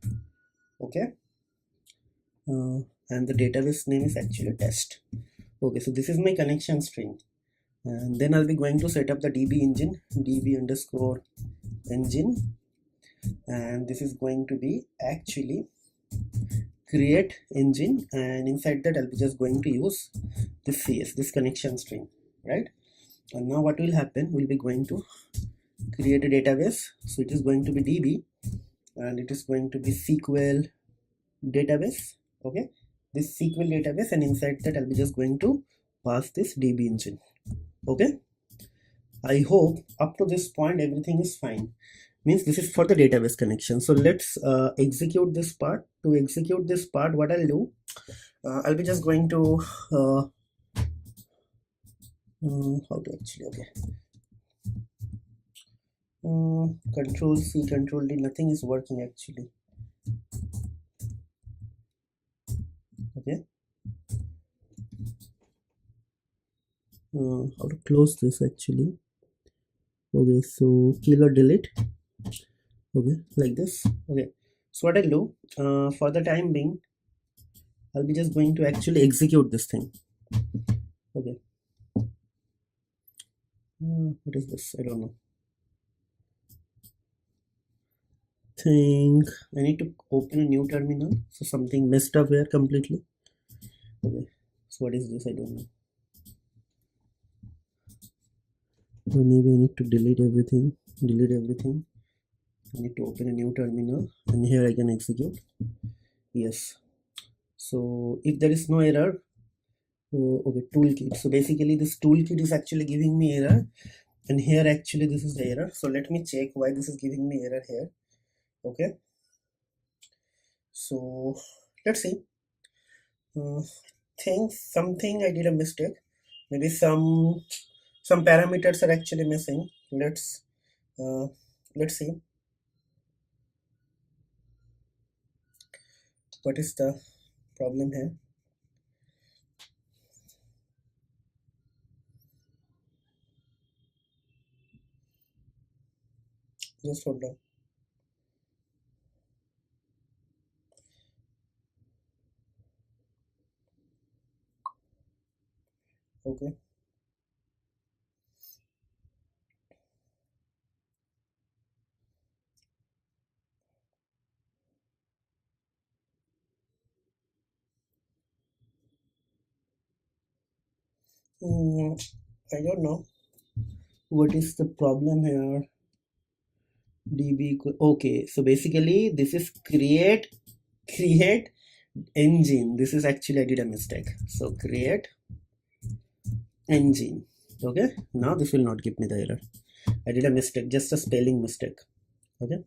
S2: okay, and the database name is actually test, okay. So this is my connection string, and then I'll be going to set up the DB engine, DB underscore engine, and this is going to be actually create engine, and inside that I'll be just going to use this CS, this connection string, right. And now what will happen, we'll be going to create a database. So it is going to be DB, and it is going to be SQL database, okay, this SQL database, and inside that I'll be just going to pass this DB engine, okay. I hope up to this point everything is fine. means this is for the database connection. So let's execute this part. To execute this part, what I'll do, I'll be just going to how to actually, okay, Control C, Control D, nothing is working actually. Okay, how to close this actually. Okay, so kill or delete. Okay, like this. Okay, so what I'll do, for the time being, I'll be just going to actually execute this thing. Okay, what is this? I don't know. Think I need to open a new terminal. So something messed up here completely. Okay, so what is this? I don't know. Or maybe I need to delete everything. I need to open a new terminal, and here I can execute. Yes. So if there is no error, okay, toolkit. So basically this toolkit is actually giving me error, and here actually this is the error. So let me check why this is giving me error here. Okay, so let's see. Think something I did a mistake. Maybe some parameters are actually missing. Let's see what is the problem here. Just hold on. Okay, I don't know what is the problem here. DB, okay, so basically this is create engine. This is actually I did a mistake. So create engine. Okay, now this will not give me the error. I did a mistake, just a spelling mistake. Okay,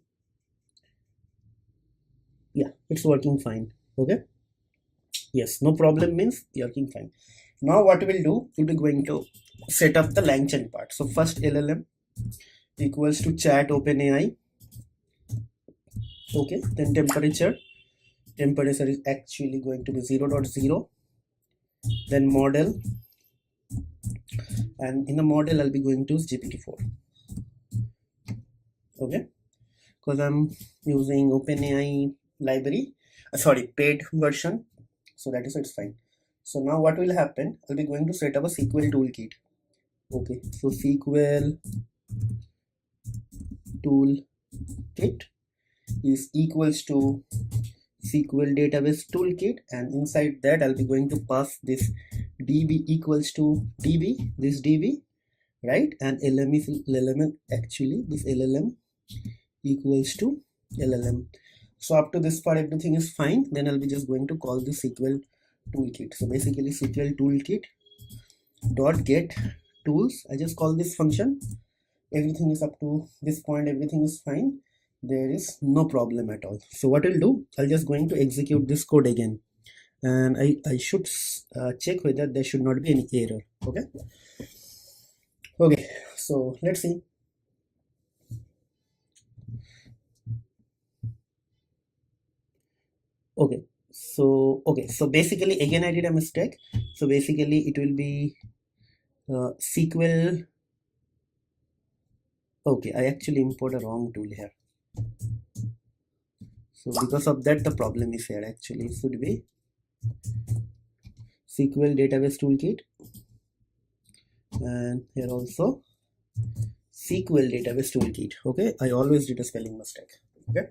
S2: yeah, it's working fine. Okay, yes, no problem means working fine. Now what we'll do, we'll be going to set up the LangChain part. So first LLM equals to chat OpenAI. Okay, then temperature is actually going to be 0.0. Then model, and in the model I'll be going to use GPT-4. Okay, because I'm using OpenAI library, sorry, paid version, so that is it's fine. So now what will happen, I'll be going to set up a SQL toolkit. Okay, so SQL toolkit is equals to SQL database toolkit, and inside that I'll be going to pass this db equals to db, this db, right, and LLM is LLM, actually this LLM equals to LLM. So up to this part everything is fine. Then I'll be just going to call the SQL toolkit. So basically SQL toolkit dot get tools, I just call this function. Everything is up to this point, everything is fine, there is no problem at all. So what I'll do, I'll just going to execute this code again, and I should check whether there should not be any error. Okay, so let's see. Okay, so basically again I did a mistake. So basically it will be SQL. Okay, I actually imported a wrong tool here. So because of that the problem is here. Actually it should be SQL database toolkit, and here also SQL database toolkit. Okay, I always did a spelling mistake. Okay,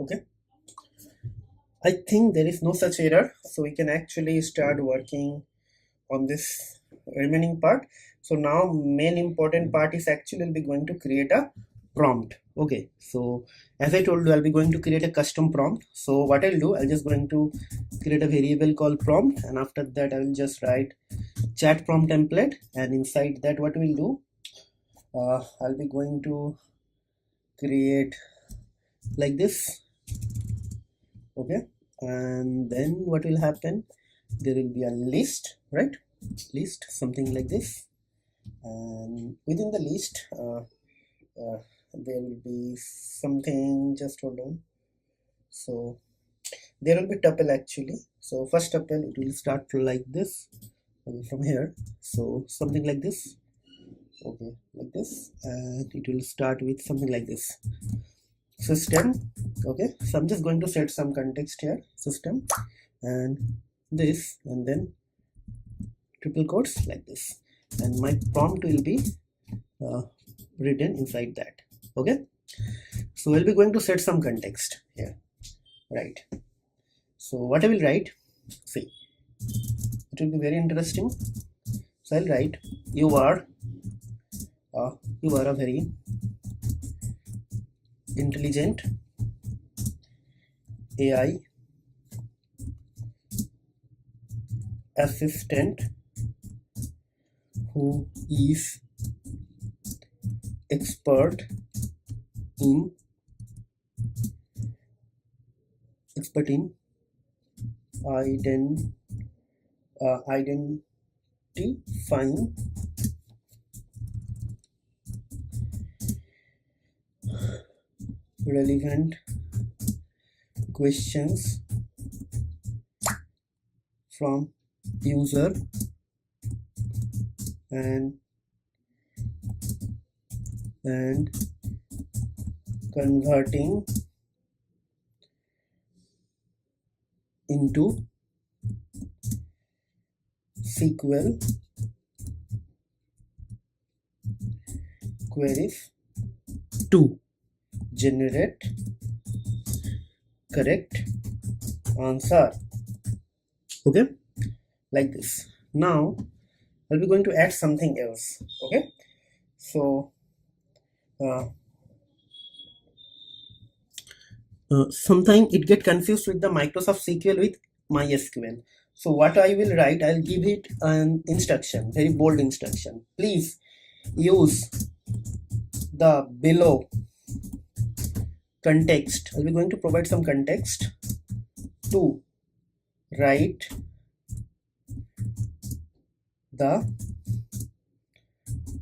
S2: okay, I think there is no such error, so we can actually start working on this remaining part. So now main important part is actually we'll be going to create a prompt. Okay, so as I told you, I'll be going to create a custom prompt. So what I'll do, I'll just going to create a variable called prompt, and after that I will just write chat prompt template, and inside that what we'll do, I'll be going to create like this. Okay, and then what will happen, there will be a list, right? List, something like this, and within the list there will be something, just hold on. So there will be tuple actually. So first tuple, it will start like this, okay, from here. So something like this, okay, like this, and it will start with something like this, system. Okay, so I'm just going to set some context here, system, and this, and then triple quotes like this, and my prompt will be written inside that. Okay, so we'll be going to set some context here, right? So what I will write, see, it will be very interesting. So I'll write, you are a very intelligent AI assistant who is expert in identifying relevant questions from user and converting into SQL queries to generate correct answer. Okay, like this. Now I'll be going to add something else. Okay, so sometimes it get confused with the Microsoft SQL with MySQL. So what I will write, I'll give it an instruction, very bold instruction. Please use the below context. I'll be going to provide some context to write the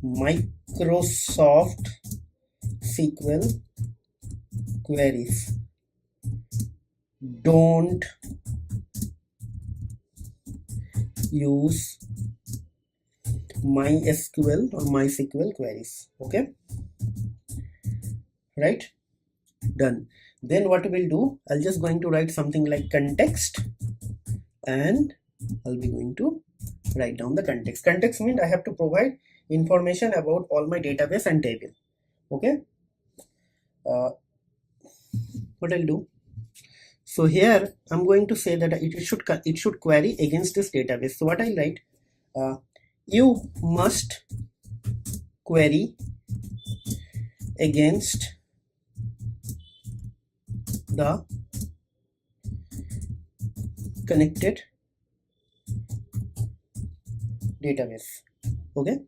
S2: Microsoft SQL queries. Don't use MySQL or MySQL queries. Okay, right? Done. Then what we'll do, I'll just going to write something like context, and I'll be going to write down the context. Context means I have to provide information about all my database and table. Okay, what I'll do, so here I'm going to say that it should query against this database. So what I'll write, you must query against the connected database. Okay,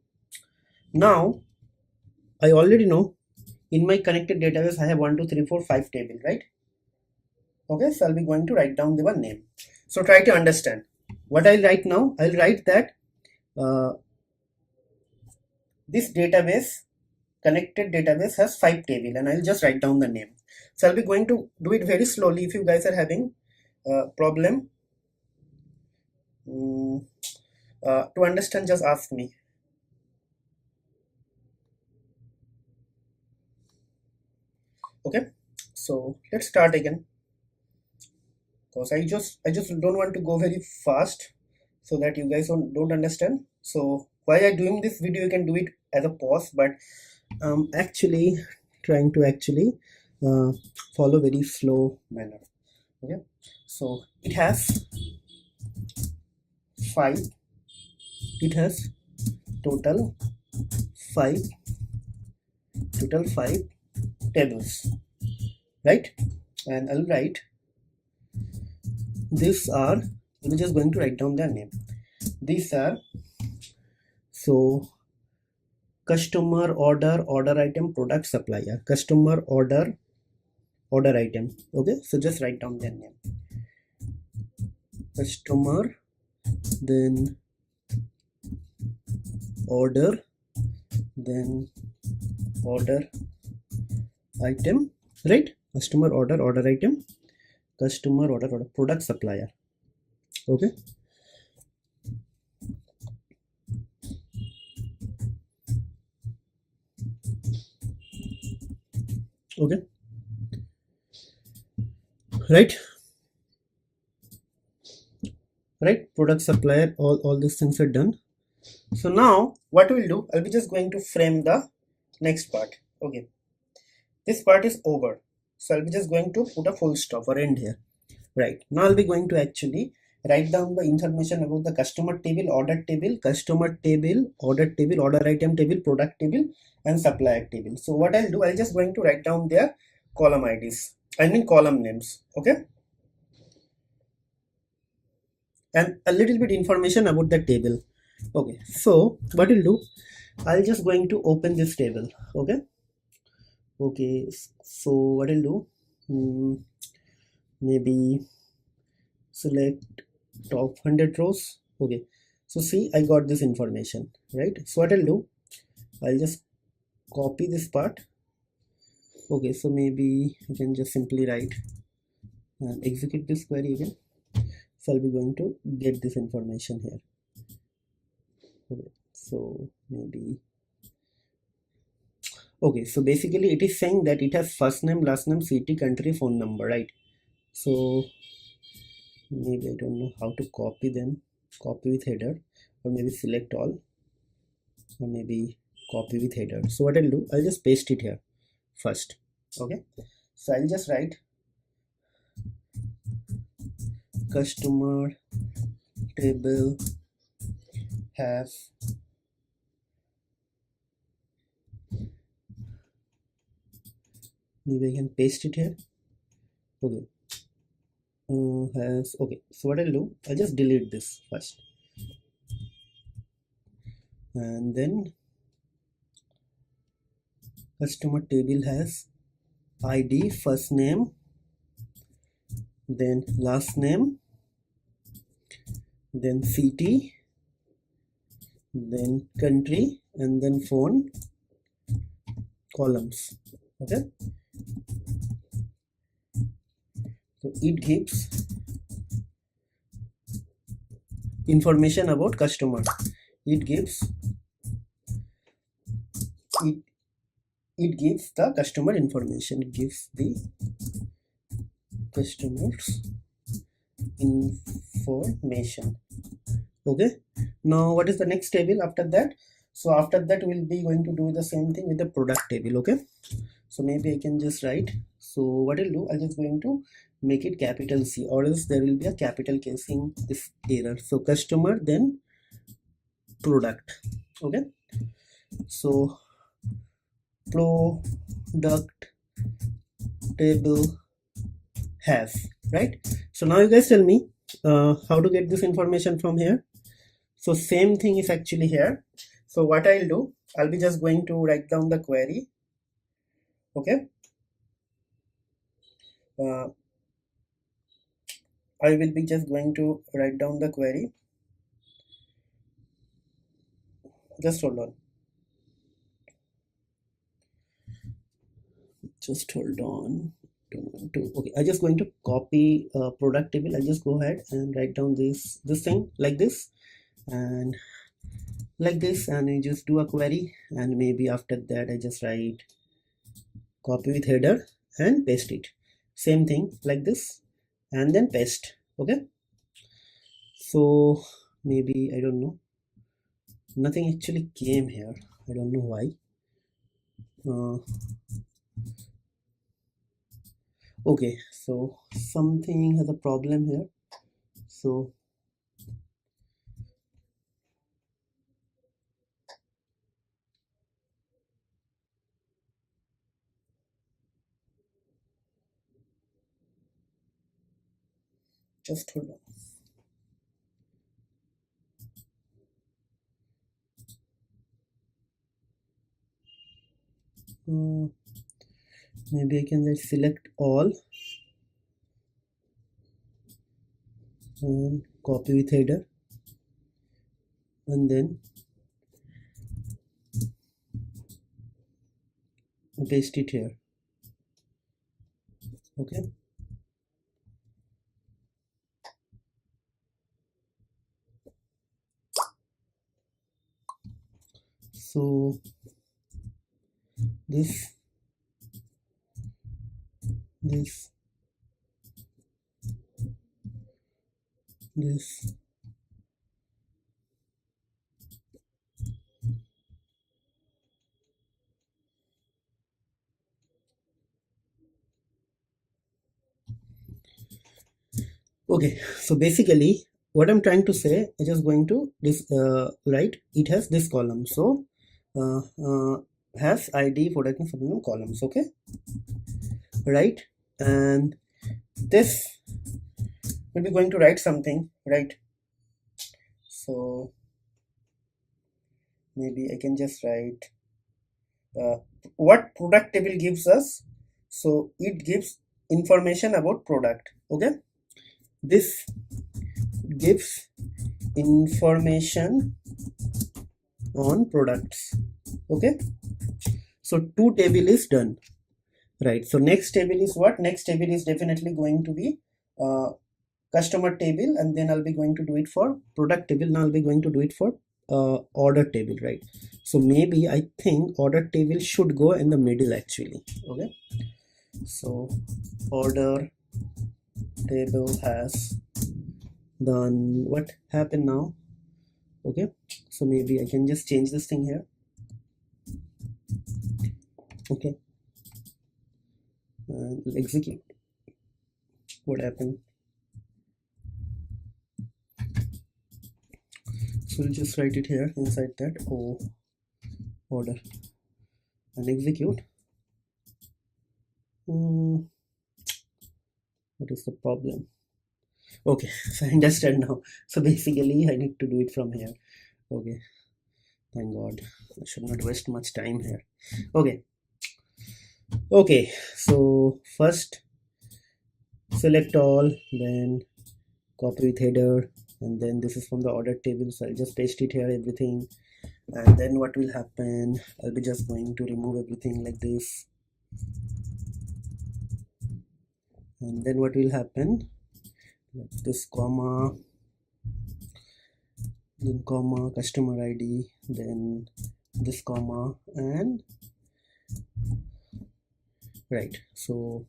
S2: now I already know in my connected database I have 1 2 3 4 5 table, right? Okay, so I'll be going to write down the one name. So try to understand what I'll write now. I'll write that this database, connected database, has 5 table, and I'll just write down the name. So I'll be going to do it very slowly. If you guys are having problem to understand, just ask me. Okay, so let's start again, because I just don't want to go very fast so that you guys don't understand. So while I'm doing this video, you can do it as a pause, but actually trying to follow very slow manner. Okay, so it has 5, it has total 5 tables, right? And I'll write these are, I'm just going to write down their name. These are, so customer, order item, product, supplier, customer, order item. Okay, so just write down their name. Customer, then order, then order item, right? Customer, order item, customer, order, product, supplier. Okay, okay, right, product, supplier, all these things are done. So now what we'll do, I'll be just going to frame the next part. Okay, this part is over, so I'll be just going to put a full stop or end here. Right, now I'll be going to actually write down the information about the customer table, order table, customer table, order item table, product table, and supplier table. So what I'll do, I'll just going to write down their column IDs, I mean column names. Okay, and a little bit information about the table. Okay, so what I'll do, I'll just going to open this table. Okay, so what I'll do, maybe select top 100 rows. Okay, so see, I got this information, right? So what I'll do, I'll just copy this part. Okay, so maybe you can just simply write and execute this query again. So I'll be going to get this information here. Okay, so maybe, okay, so basically it is saying that it has first name, last name, city, country, phone number, right? So maybe I don't know how to copy them. Copy with header, or maybe select all, or maybe copy with header. So what I'll do, I'll just paste it here first. Okay, so I'll just write customer table has maybe I can paste it here. Okay, has, okay, so what I'll do, I'll just delete this first, and then customer table has ID, first name, then last name, then city, then country, and then phone, columns. Okay, so it gives information about customer. It gives the customer information. It gives the customers information. Okay, now what is the next table after that? So after that we'll be going to do the same thing with the product table. Okay, so maybe I can just write, so what I'll do, I'll just going to make it capital C, or else there will be a capital case in this error. So customer, then product. Okay, so product table has, right? So now you guys tell me how to get this information from here. So same thing is actually here. So what I'll do, I'll be just going to write down the query. Okay, I will be just going to write down the query. Just hold on. Just hold on. Okay, I'm just going to copy product table. I'll just go ahead and write down this thing like this and like this, and you just do a query, and maybe after that I just write copy with header and paste it. Same thing like this, and then paste. Okay, so maybe I don't know, nothing actually came here. I don't know why. Okay, so something has a problem here. So just hold on. Maybe I can just select all and copy with header and then paste it here. Okay, so this okay. So basically what I'm trying to say, I'm just going to this write it has this column, so has ID product and supplement columns. Okay, right, and this will be going to write something, right? So maybe I can just write what product table gives us. So it gives information about product. Okay, this gives information on products. Okay, so two table is done, right? So next table is what? Next table is definitely going to be customer table, and then I'll be going to do it for product table. Now I'll be going to do it for order table, right? So maybe I think order table should go in the middle actually. Okay, so order table has done what happened now. Okay, so maybe I can just change this thing here. Okay, and execute. What happened? So we'll just write it here inside that order and execute. What is the problem? Okay, so I understand now. So basically I need to do it from here. Okay, thank God, I should not waste much time here. Okay, so first select all, then copy with header, and then this is from the order table, so I'll just paste it here, everything. And then what will happen, I'll be just going to remove everything like this. And then what will happen, like this comma, then comma, customer ID, then this comma, and right, so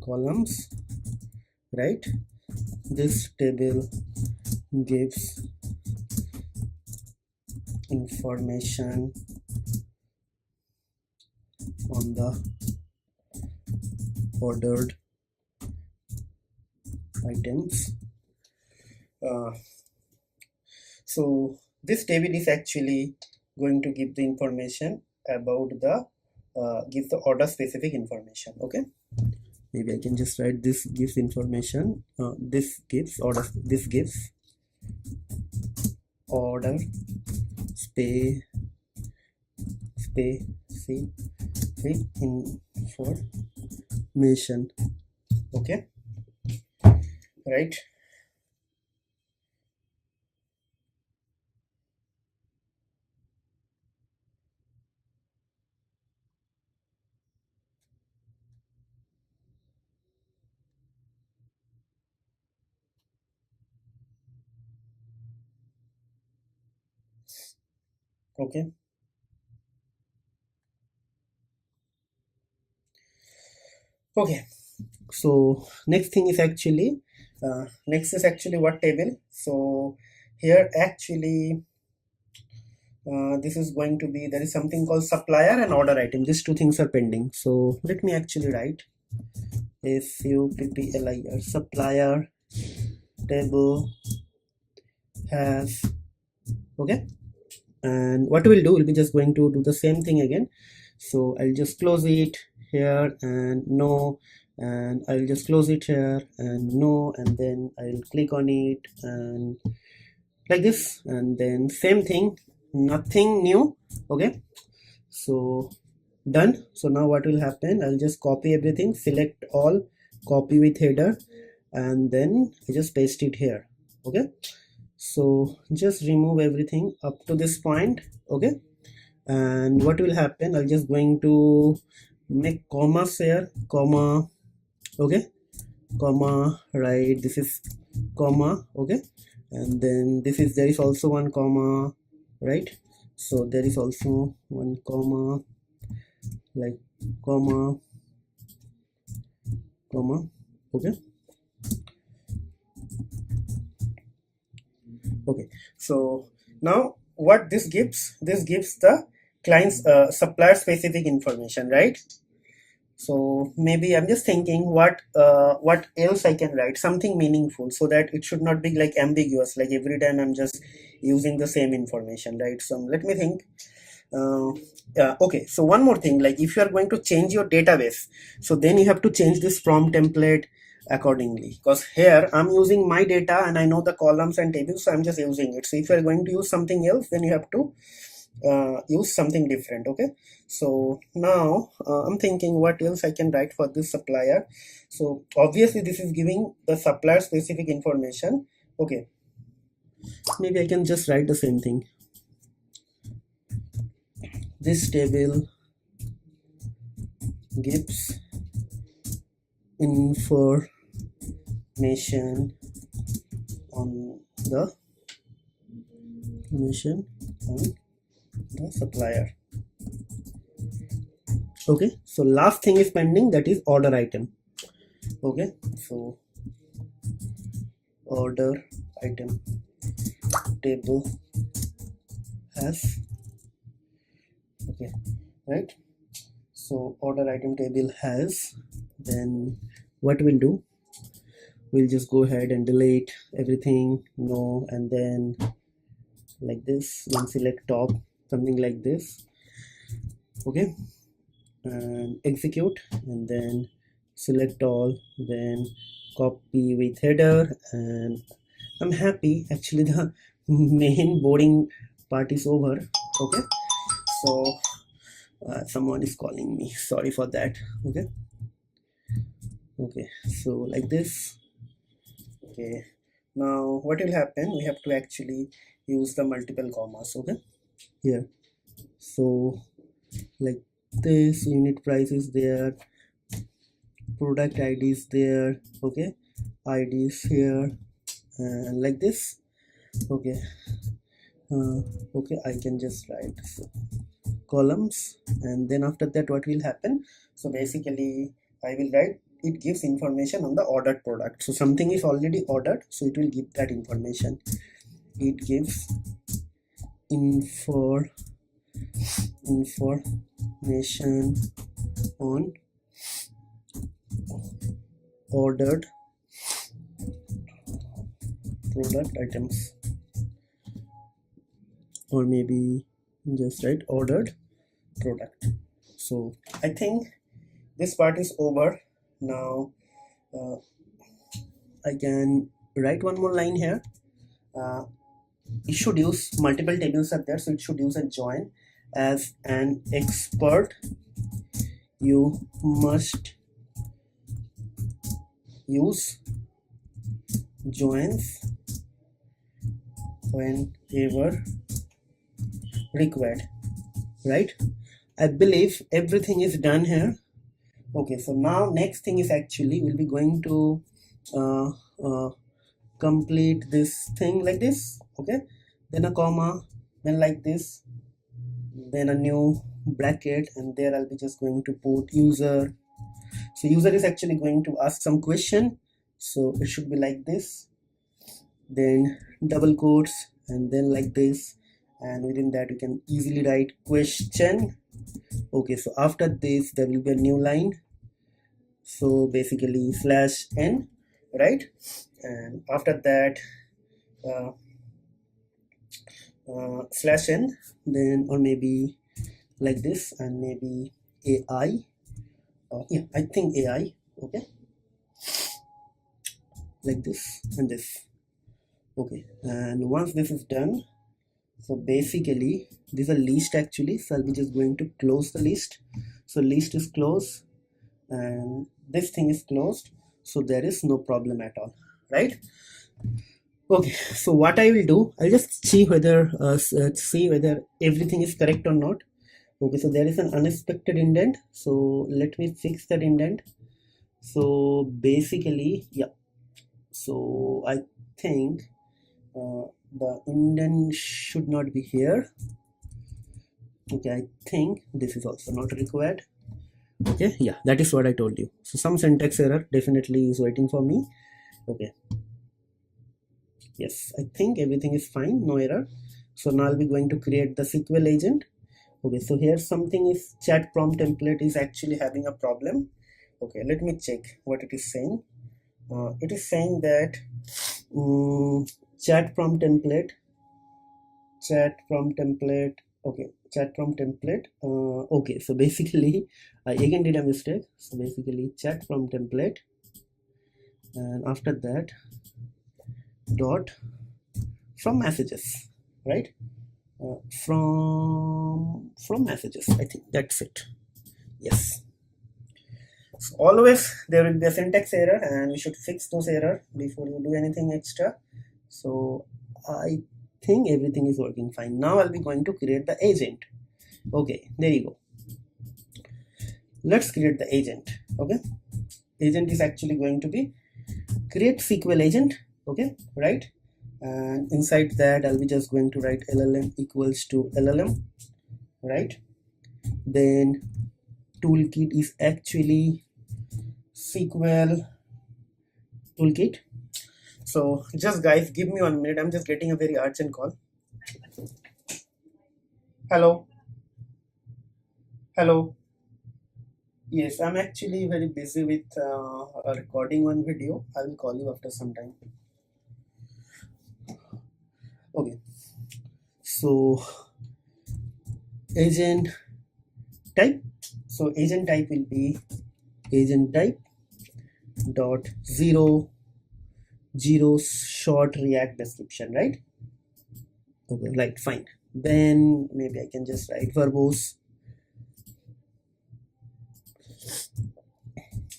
S2: columns, right? This table gives information on the ordered items. So this table is actually going to give the information about the give the order specific information. Okay, maybe I can just write this gives information, this gives order, this gives order specific information. Okay, right. Okay, okay, so next thing is actually next is actually what table. So here actually this is going to be, there is something called supplier and order item. These two things are pending, so let me actually write supplier supplier table has. Okay, and what we'll do, we'll be just going to do the same thing again. So I'll just close it here, and no and I'll just close it here and no, and then I'll click on it and like this, and then same thing, nothing new. Okay, so done. So now what will happen, I'll just copy everything, select all, copy with header, and then I just paste it here. Okay, so just remove everything up to this point. Okay, and what will happen, I'll just going to make commas here, comma. Okay, comma, right, this is comma. Okay, and then this is, there is also one comma, right? So there is also one comma, like comma, comma. Okay, okay, so now what this gives, this gives the client's supplier specific information, right? So maybe I'm just thinking what else I can write, something meaningful, so that it should not be like ambiguous, like every time I'm just using the same information, right? So let me think. Yeah, okay, so one more thing, like if you are going to change your database, so then you have to change this from template accordingly, because here I'm using my data and I know the columns and tables, so I'm just using it. So if you're going to use something else, then you have to use something different. Okay, so now I'm thinking what else I can write for this supplier. So obviously this is giving the supplier specific information. Okay, maybe I can just write the same thing. This table gives information on the supplier. Okay, so last thing is pending, that is order item. Okay, so order item table has, okay, right? So order item table has, then what we'll do, we'll just go ahead and delete everything, no, and then like this, then select top, something like this. Okay, and execute, and then select all, then copy with header, and I'm happy actually the main boarding part is over. Okay, so someone is calling me, sorry for that. Okay, okay, so like this. Okay, now what will happen, we have to actually use the multiple commas. Okay, here, so like this, unit price is there, product ID is there. Okay, ID is here, and like this. Okay, okay, I can just write columns, and then after that what will happen, so basically I will write, it gives information on the ordered product. So something is already ordered, so it will give that information. It gives information on ordered product items, or maybe just write ordered product. So I think this part is over. Now I can write one more line here. It should use multiple tables are there, so it should use a join. As an expert, you must use joins whenever required, right? I believe everything is done here. Okay, so now next thing is actually we'll be going to complete this thing like this. Okay, then a comma, then like this, then a new bracket, and there I'll be just going to put user. So user is actually going to ask some question, so it should be like this, then double quotes, and then like this, and within that you can easily write question. Okay, so after this there will be a new line, so basically /n, right? And after that /n, then, or maybe like this, and maybe AI, yeah, I think AI. okay, like this and this. Okay, and once this is done, so basically this is a list actually, so I'll be just going to close the list. So list is closed and this thing is closed, so there is no problem at all, right? Okay, so what I will do, I'll just see whether everything is correct or not. Okay, so there is an unexpected indent, so let me fix that indent. So basically, yeah, so I think the indent should not be here. Okay, I think this is also not required. Okay, yeah, that is what I told you. So some syntax error definitely is waiting for me. Okay, yes, I think everything is fine, no error. So now I'll be going to create the SQL agent. Okay, so here something is chat prompt template is actually having a problem. Okay, let me check what it is saying. It is saying that chat prompt template, okay, chat prompt template. Okay, so basically I again did a mistake. So basically chat prompt template, and after that dot from messages, right? From messages, I think that's it. Yes, so always there will be a syntax error and we should fix those error before you do anything extra. So I think everything is working fine. Now I'll be going to create the agent. Okay, there you go. Let's create the agent. Okay, agent is actually going to be create SQL agent. Okay, right, and inside that I'll be just going to write LLM equals to LLM, right? Then toolkit is actually SQL toolkit. So just guys, give me 1 minute, I'm just getting a very urgent call. Hello, yes, I'm actually very busy with recording one video. I will call you after some time. Okay, so agent type, so agent type will be agent type dot 0 short react description, right? Okay, right, fine. Then maybe I can just write verbose.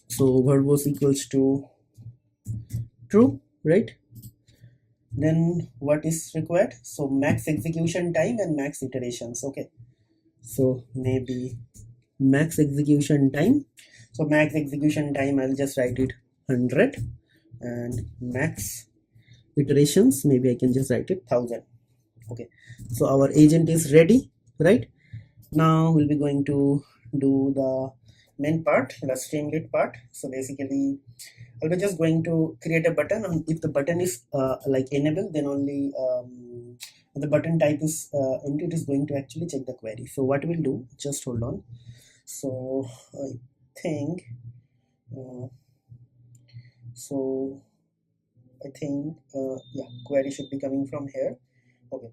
S2: So verbose equals to true, right? Then what is required? So max execution time and max iterations. Okay, so maybe max execution time. So max execution time, I'll just write it 100, and max iterations, maybe I can just write it 1000. Okay, so our agent is ready, right? Now we'll be going to do the main part, the Streamlit part. So basically I'll be just going to create a button, and if the button is like enable, then only the button type is empty, it is going to actually check the query. So what we'll do, just hold on. So I think yeah, query should be coming from here. Okay,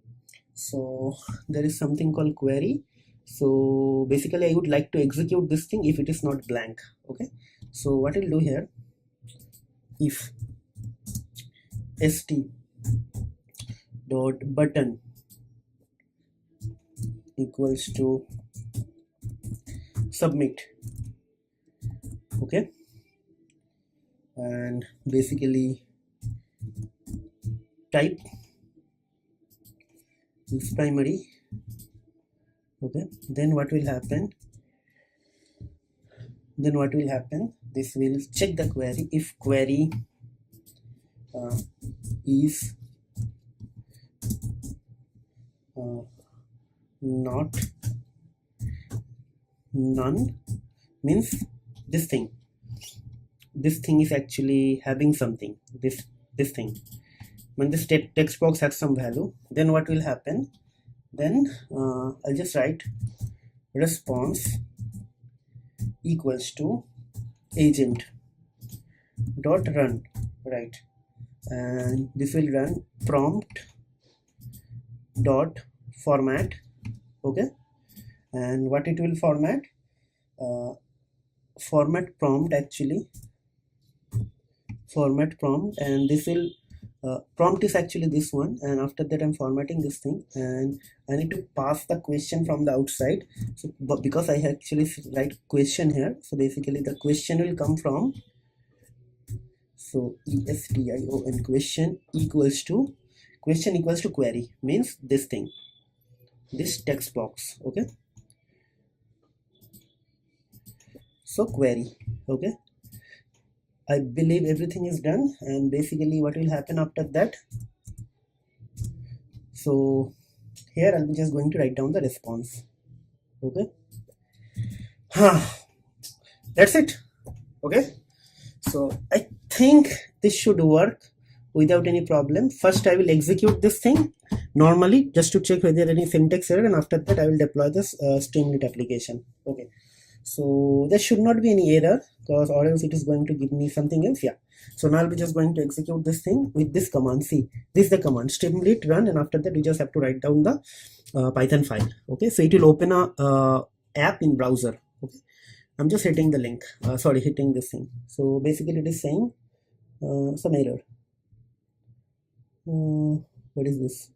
S2: so there is something called query. So basically I would like to execute this thing if it is not blank. Okay, so what I'll do here, if st dot button equals to submit, okay, and basically type is primary. Okay, then what will happen, this will check the query. If query is not none, means this thing is actually having something, this thing, when this text box has some value, then what will happen, then I'll just write response equals to agent dot run, right? And this will run prompt dot format. Okay, and what it will format, format prompt actually format prompt, and this will prompt is actually this one, and after that I'm formatting this thing, and I need to pass the question from the outside. So but because I actually write question here, so basically the question will come from, so ESTION question equals to query, means this thing, this text box. Okay, so query. Okay, I believe everything is done, and basically what will happen after that, so here I'm just going to write down the response. Okay, that's it. Okay, so I think this should work without any problem. First I will execute this thing normally just to check whether any syntax error, and after that I will deploy this Streamlit application. Okay, so there should not be any error, because or else it is going to give me something else. Yeah, so now I'll be just going to execute this thing with this command. See, this is the command Streamlit run, and after that we just have to write down the Python file. Okay, so it will open a app in browser. Okay, I'm just hitting the link, hitting this thing. So basically it is saying some error. What is this?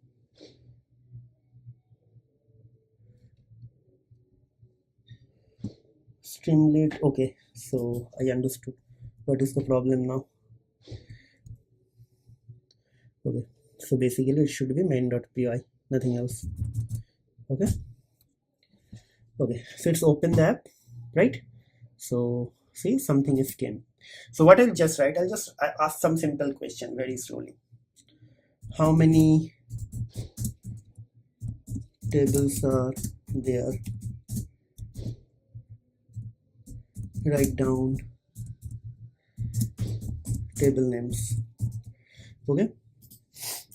S2: Streamlit. Okay, so I understood what is the problem now. Okay, so basically it should be main.py, nothing else. Okay, so it's open the app, right? So see, something is came. So what I'll just write, I'll ask some simple question very slowly. How many tables are there? Write down table names. Okay,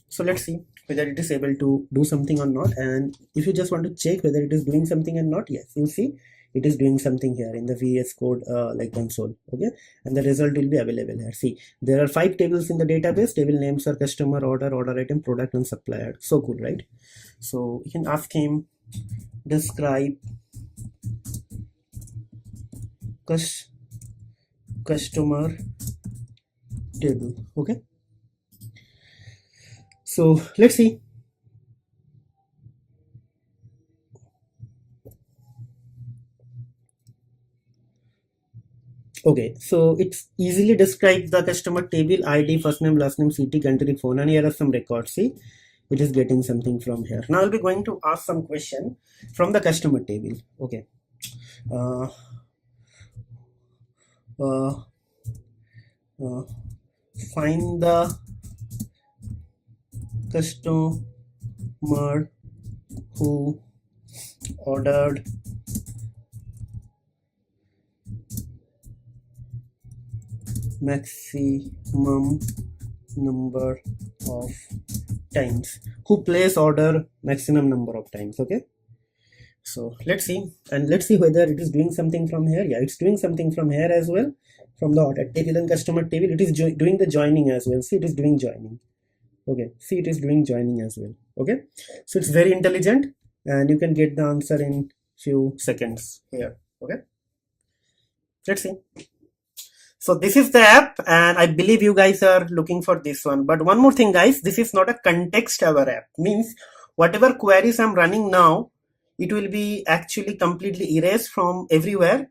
S2: so let's see whether it is able to do something or not. And if you just want to check whether it is doing something or not, yes, you see it is doing something here in the VS Code like console. Okay, and the result will be available here. See, there are 5 tables in the database. Table names are customer, order item, product, and supplier. So cool, right? So you can ask him, describe customer table. Okay, so let's see. Okay, so it's easily describes the customer table: ID, first name, last name, city, country, phone, and here are some records. See, it is getting something from here. Now I'll be going to ask some question from the customer table. Okay, uh, uh, uh, find the customer who ordered maximum number of times, who place order maximum number of times. Okay, so let's see, and let's see whether it is doing something from here. Yeah, it's doing something from here as well, from the order table and customer table. It is doing the joining as well. See, it is doing joining. Okay, see, it is doing joining as well. Okay, so it's very intelligent, and you can get the answer in few seconds here. Okay, let's see. So this is the app, and I believe you guys are looking for this one. But one more thing, guys, this is not a context aware app. Means whatever queries I'm running now, it will be actually completely erased from everywhere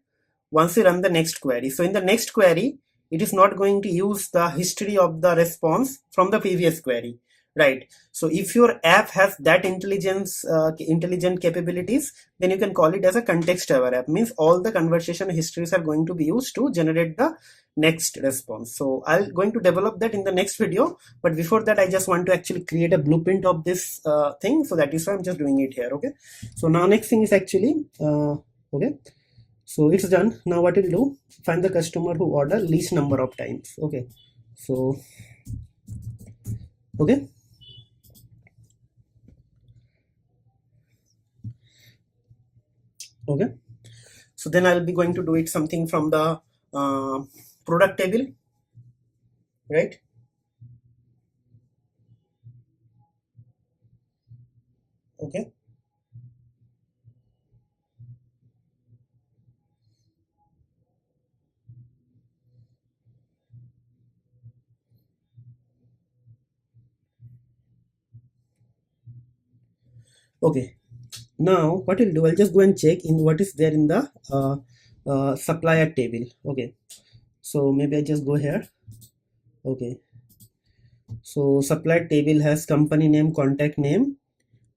S2: once you run the next query. So in the next query, it is not going to use the history of the response from the previous query, right? So if your app has that intelligent capabilities, then you can call it as a context aware app. Means all the conversation histories are going to be used to generate the next response. So I'm going to develop that in the next video, but before that I just want to actually create a blueprint of this thing. So that is why I'm just doing it here. Okay, so now next thing is actually okay, so it's done. Now what we'll do, find the customer who order least number of times. Okay, so okay, okay, so then I'll be going to do it something from the product table, right? Okay, Okay, now what I'll do, I'll just go and check in what is there in the supplier table. Okay, so maybe I just go here. Okay, so supplier table has company name, contact name,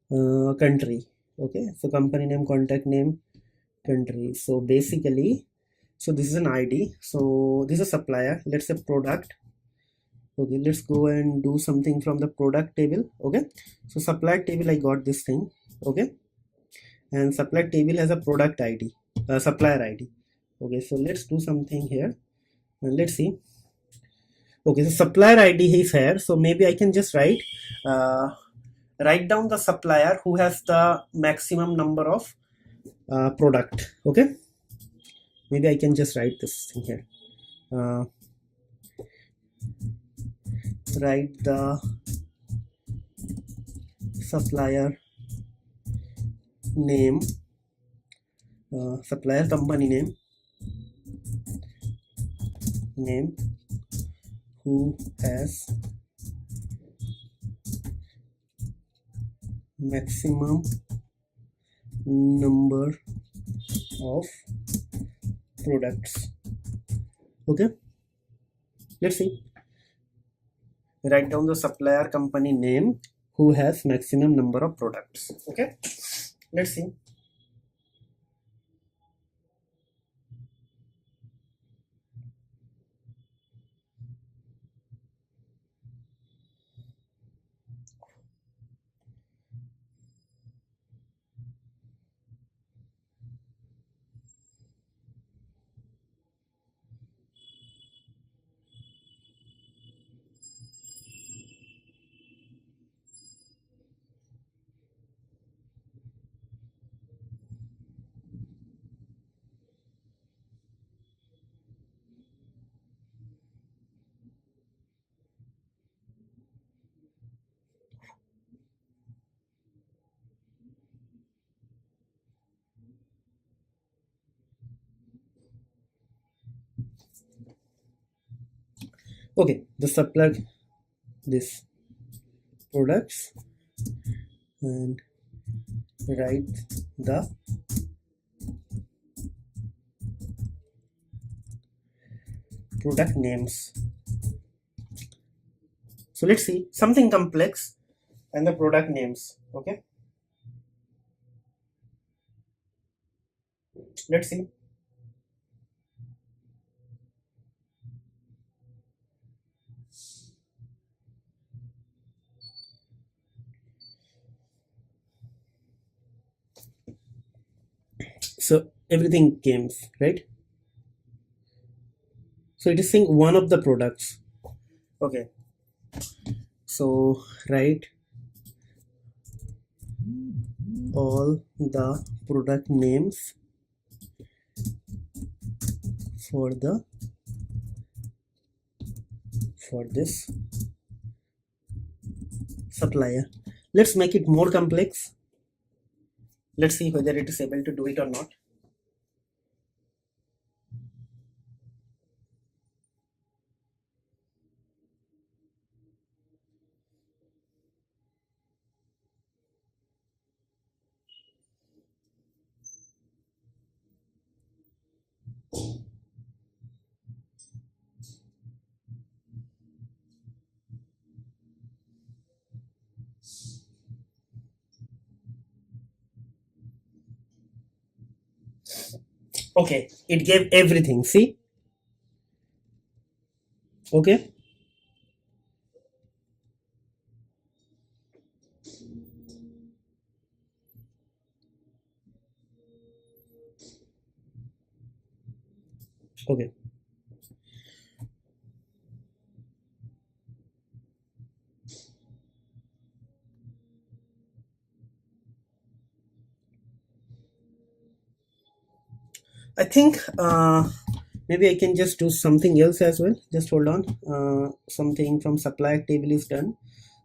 S2: country. Okay, so company name, contact name, country. So basically, so this is an ID. So this is a supplier. Let's say product. Okay, let's go and do something from the product table. Okay, so supplier table, I got this thing. Okay, and supplier table has a product ID, supplier ID. Okay, so let's do something here and let's see. Okay, so supplier ID is here. So maybe I can just write down the supplier who has the maximum number of product. Okay, maybe I can just write this thing here. Write the supplier name, supplier company name who has maximum number of products. Okay, let's see. Write down the supplier company name who has maximum number of products. Okay, let's see. Okay, the supplier, this products, and write the product names. So let's see something complex and the product names. Okay, let's see. So everything came, right? So it is saying one of the products. Okay, so write all the product names for this supplier. Let's make it more complex. Let's see whether it is able to do it or not. Okay, it gave everything. See? Okay. Okay. I think maybe I can just do something else as well. Just hold on. Something from supplier table is done.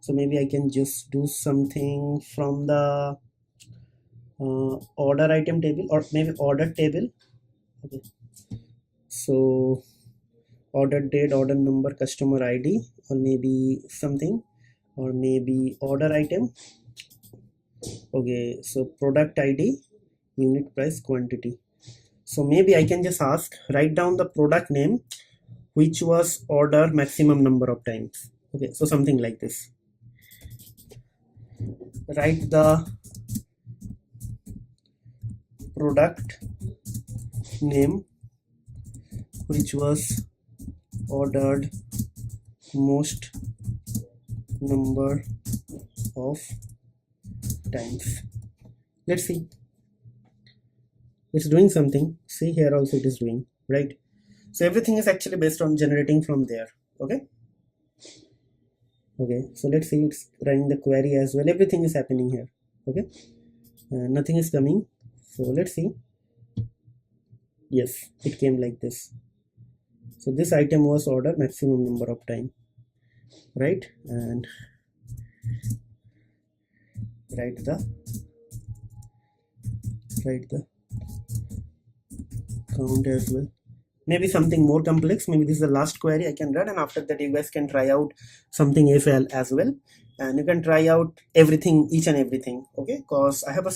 S2: So maybe I can just do something from the order item table or maybe order table. Okay. So order date, order number, customer ID, or maybe something, or maybe order item. Okay, so product ID, unit price, quantity. So maybe I can just ask, write down the product name which was ordered maximum number of times. Okay, so something like this. Write the product name which was ordered most number of times. Let's see, it's doing something. See here also it is doing, right? So everything is actually based on generating from there. Okay, so let's see, it's running the query as well. Everything is happening here. Okay, nothing is coming. So let's see. Yes, it came like this. So this item was ordered maximum number of time, right? And write the count as well. Maybe something more complex. Maybe this is the last query I can run, and after that you guys can try out something as well, and you can try out everything, each and everything. Okay, because I have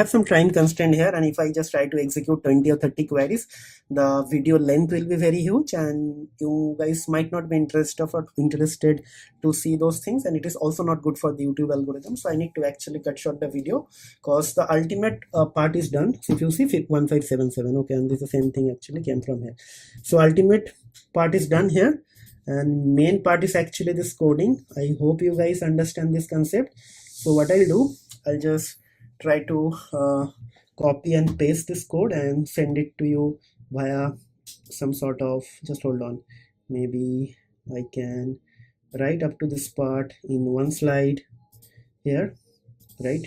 S2: some time constraint here, and if I just try to execute 20 or 30 queries, the video length will be very huge, and you guys might not be interested to see those things, and it is also not good for the YouTube algorithm. So I need to actually cut short the video, because the ultimate part is done. So if you see 1577, okay, and this is the same thing actually came from here. So ultimate part is done here, and main part is actually this coding. I hope you guys understand this concept. So what I'll do, I'll just try to copy and paste this code and send it to you via some sort of, just hold on, maybe I can write up to this part in one slide here, right?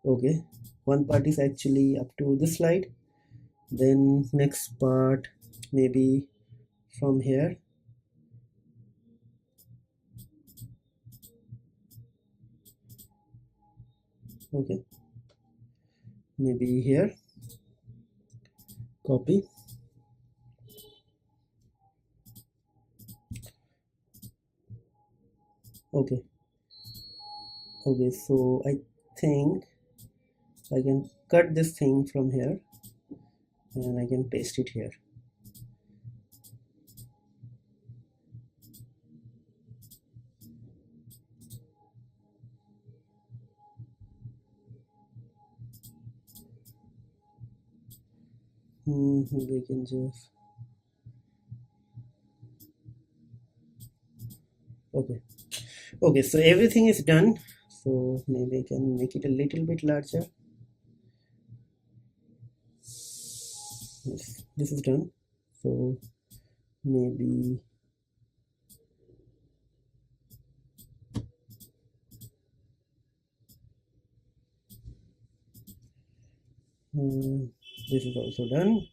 S2: Okay, one part is actually up to this slide, then next part maybe from here, okay, maybe here, copy, okay, so I think I can cut this thing from here and I can paste it here. We can just, okay, so everything is done. So maybe I can make it a little bit larger. Yes, this is done. So maybe this is also done.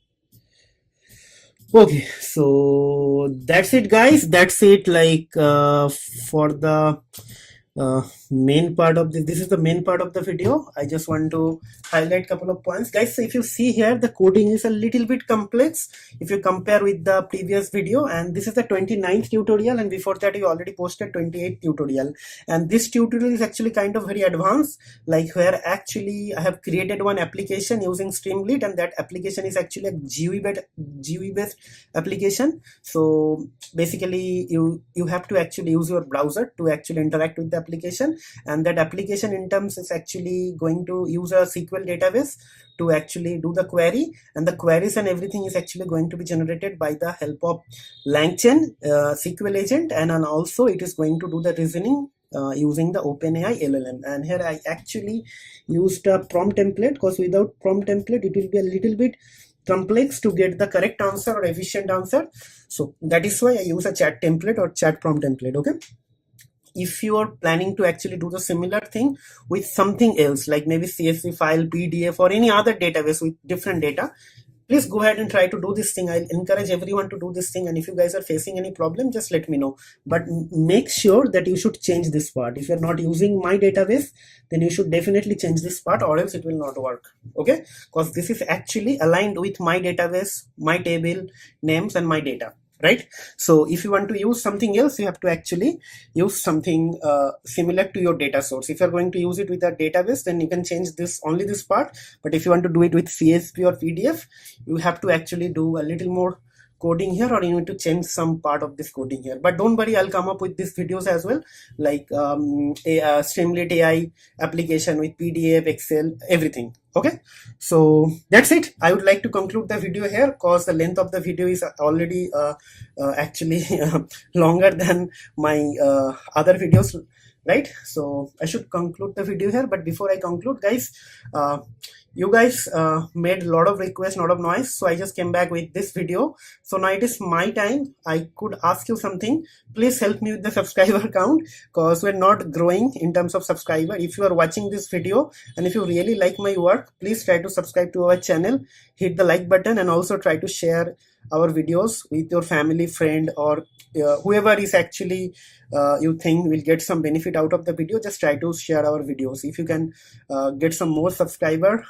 S2: Okay, so that's it guys, that's it. Like for the main part of this is the main part of the video. I just want to highlight a couple of points guys. So if you see here, the coding is a little bit complex if you compare with the previous video, and this is the 29th tutorial, and before that you already posted 28th tutorial, and this tutorial is actually kind of very advanced, like where actually I have created one application using Streamlit, and that application is actually a GUI based application. So basically you have to actually use your browser to actually interact with the application, and that application in terms is actually going to use a SQL database to actually do the query, and the queries and everything is actually going to be generated by the help of LangChain SQL agent, and also it is going to do the reasoning using the OpenAI LLM. And here I actually used a prompt template, because without prompt template it will be a little bit complex to get the correct answer or efficient answer. So that is why I use a chat template or chat prompt template. Okay, if you are planning to actually do the similar thing with something else, like maybe CSV file, PDF, or any other database with different data, please go ahead and try to do this thing. I'll encourage everyone to do this thing, and if you guys are facing any problem, just let me know. But make sure that you should change this part. If you're not using my database, then you should definitely change this part, or else it will not work. Okay, because this is actually aligned with my database, my table names, and my data. right? So if you want to use something else, you have to actually use something similar to your data source. If you're going to use it with a database, then you can change this only this part. But if you want to do it with CSV or PDF, you have to actually do a little more coding here, or you need to change some part of this coding here. But don't worry, I'll come up with these videos as well, like a Streamlit AI application with PDF, Excel, everything. Okay, so that's it. I would like to conclude the video here because the length of the video is already actually longer than my other videos, right? So I should conclude the video here. But before I conclude, guys, uh, you guys made a lot of requests, lot of noise, so I just came back with this video. So now it is my time. I could ask you something. Please help me with the subscriber count, because we're not growing in terms of subscriber. If you are watching this video and if you really like my work, please try to subscribe to our channel, hit the like button, and also try to share our videos with your family, friend, or whoever is actually you think will get some benefit out of the video. Just try to share our videos. If you can get some more subscriber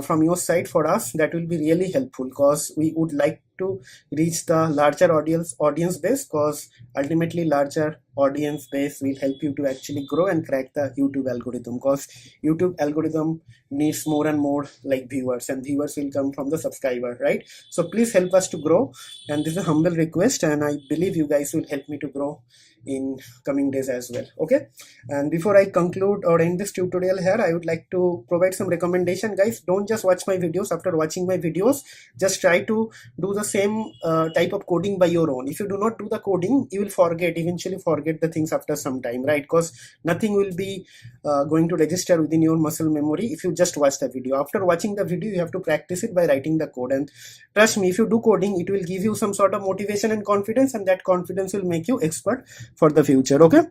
S2: from your side for us, that will be really helpful, because we would like to reach the larger audience base, because ultimately larger audience base will help you to actually grow and crack the YouTube algorithm, because YouTube algorithm needs more and more like viewers, and viewers will come from the subscriber, right? So please help us to grow, and this is a humble request, and I believe you guys will help me to grow in coming days as well. Okay, and before I conclude or end this tutorial here, I would like to provide some recommendation. Guys, don't just watch my videos. After watching my videos, just try to do the same type of coding by your own. If you do not do the coding, you will eventually forget the things after some time, right? Because nothing will be going to register within your muscle memory if you just watch the video. After watching the video, you have to practice it by writing the code, and trust me, if you do coding, it will give you some sort of motivation and confidence, and that confidence will make you expert for the future. Okay,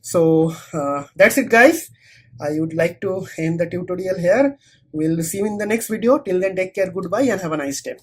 S2: so that's it, guys. I would like to end the tutorial here. We'll see you in the next video. Till then, take care, goodbye, and have a nice day.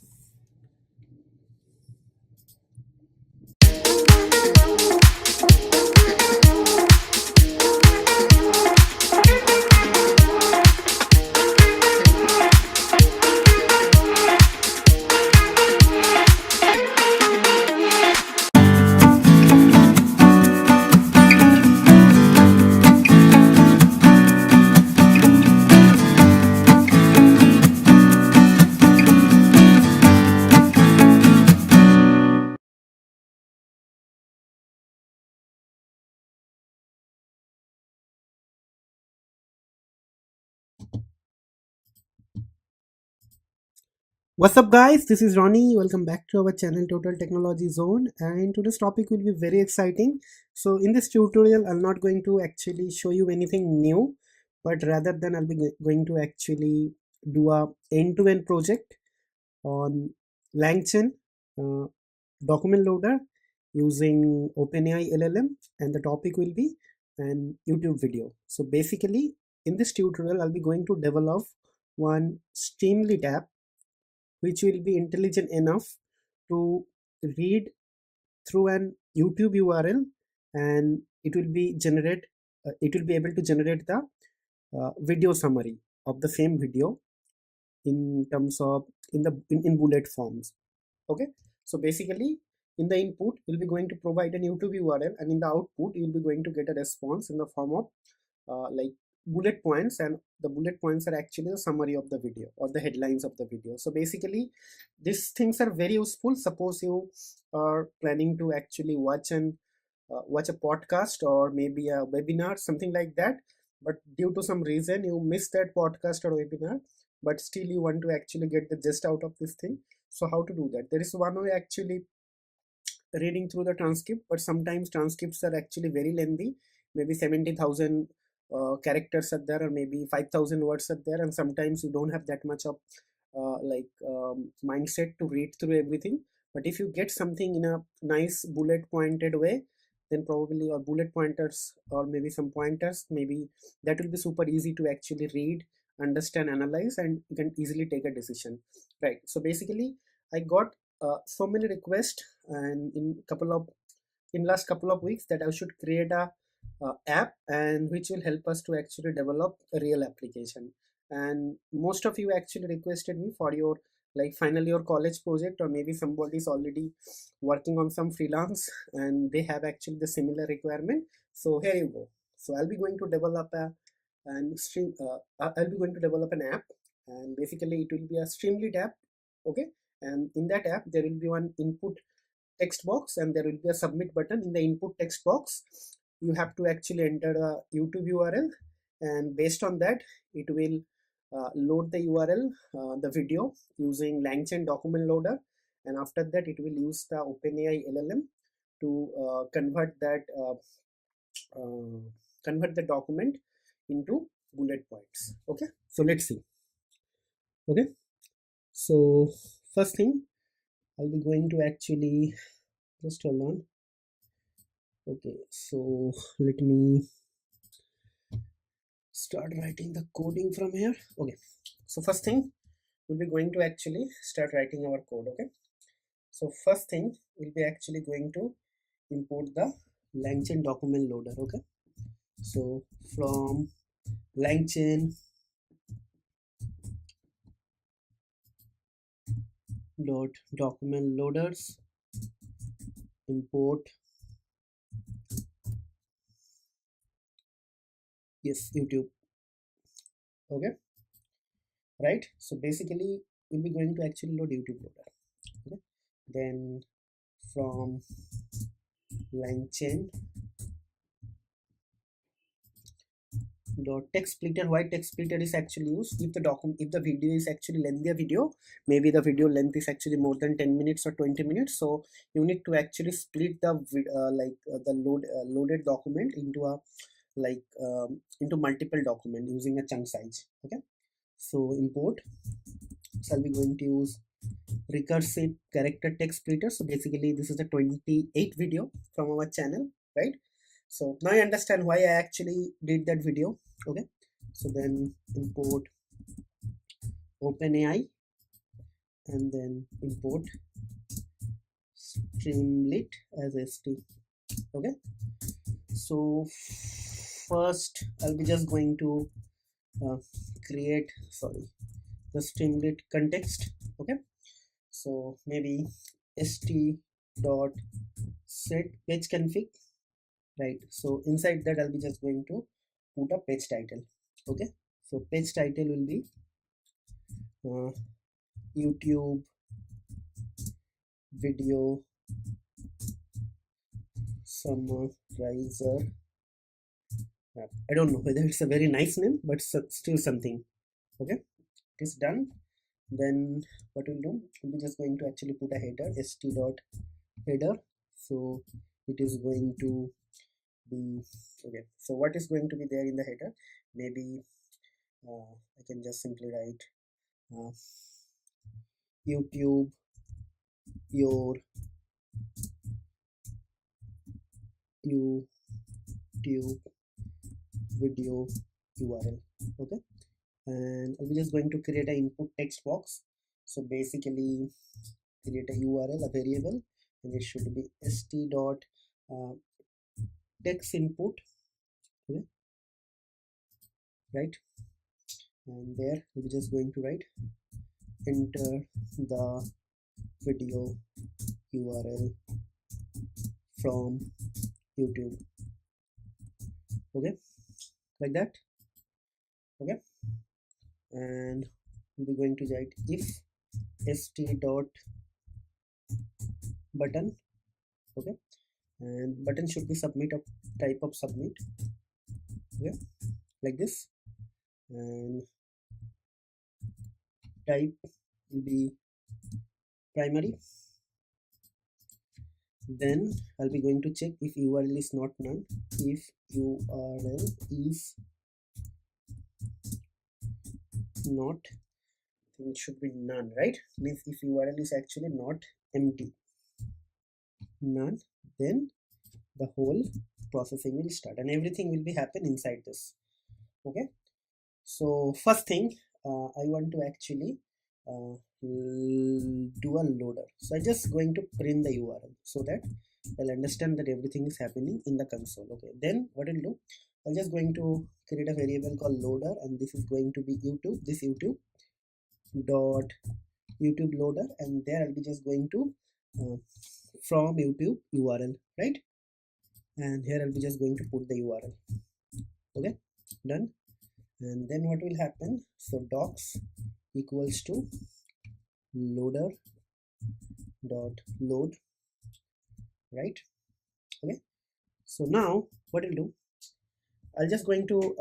S2: What's up, guys? This is Ronnie. Welcome back to our channel Total Technology Zone, and today's topic will be very exciting. So in this tutorial, I'm not going to actually show you anything new, but rather than I'll be going to actually do a end-to-end project on LangChain uh, document loader using OpenAI LLM, and the topic will be an YouTube video. So basically, in this tutorial, I'll be going to develop one Streamlit app which will be intelligent enough to read through an YouTube URL, and it will be able to generate the video summary of the same video in terms of in bullet forms. Okay, so basically in the input you'll be going to provide an YouTube URL, and in the output you'll be going to get a response in the form of like bullet points, and the bullet points are actually the summary of the video or the headlines of the video. So basically these things are very useful. Suppose you are planning to actually watch a podcast or maybe a webinar, something like that, but due to some reason you missed that podcast or webinar, but still you want to actually get the gist out of this thing. So how to do that? There is one way, actually reading through the transcript, but sometimes transcripts are actually very lengthy, maybe 70,000 characters are there, or maybe 5,000 words are there, and sometimes you don't have that much of mindset to read through everything. But if you get something in a nice bullet pointed way, then probably, or bullet pointers, or maybe some pointers, maybe that will be super easy to actually read, understand, analyze, and you can easily take a decision, right? So basically I got so many requests, and in last couple of weeks, that I should create a app, and which will help us to actually develop a real application. And most of you actually requested me for your like final year college project, or maybe somebody is already working on some freelance and they have actually the similar requirement. So here you go. So I'll be going to develop I'll be going to develop an app, and basically it will be a Streamlit app. Okay, and in that app there will be one input text box and there will be a submit button. In the input text box you have to actually enter a YouTube URL, and based on that it will load the URL, the video, using LangChain document loader, and after that it will use the OpenAI LLM to uh, convert the document into bullet points. Okay, so let's see. Okay, so first thing I'll be going to actually just hold on. Okay, so let me start writing the coding from here. Okay, so first thing we'll be going to actually start writing our code. Okay, so first thing we'll be actually going to import the LangChain document loader. Okay, so from LangChain dot document loaders import YouTube. Okay, right, so basically we'll be going to actually load YouTube loader. Okay, then from LangChain dot text splitter. Why text splitter is actually used? If the video is actually lengthier video, maybe the video length is actually more than 10 minutes or 20 minutes, so you need to actually split the loaded document into a into multiple document using a chunk size. Okay, so import, so I'll be going to use recursive character text splitter. So basically this is the 28 video from our channel, right? So now you understand why I actually did that video. Okay, so then import OpenAI and then import Streamlit as st. Okay, so first I'll be just going to create the Streamlit context. Okay, so maybe st dot set page config, right? So inside that I'll be just going to put a page title. Okay, so page title will be YouTube video summarizer app. I don't know whether it's a very nice name, but still something. Okay, it is done. Then what we'll do, we'll be just going to actually put a header, st dot header. So it is going to be okay. So what is going to be there in the header? Maybe I can just simply write YouTube your YouTube video URL. Okay, and I'll be just going to create an input text box. So basically create a URL, a variable, and it should be st dot text input. Okay, right, and there we're just going to write enter the video URL from YouTube. Okay, like that. Okay, and we'll be going to write if st dot button. Okay, and button should be submit of type of submit. Okay, like this, and type will be primary. Then I'll be going to check if URL is not none. If URL is not, I think it should be none, right? Means if URL is actually not empty, none, then the whole processing will start and everything will be happen inside this. Okay, so first thing I want to actually do a loader. So I'm just going to print the URL so that I'll understand that everything is happening in the console. Okay, then what I'll do, I'm just going to create a variable called loader, and this is going to be YouTube, this YouTube dot YouTube loader, and there I'll be just going to from YouTube URL, right? And here I'll be just going to put the URL. Okay, done. And then what will happen? So docs equals to loader dot load, right? Okay, so now what I'll do, I'll just going to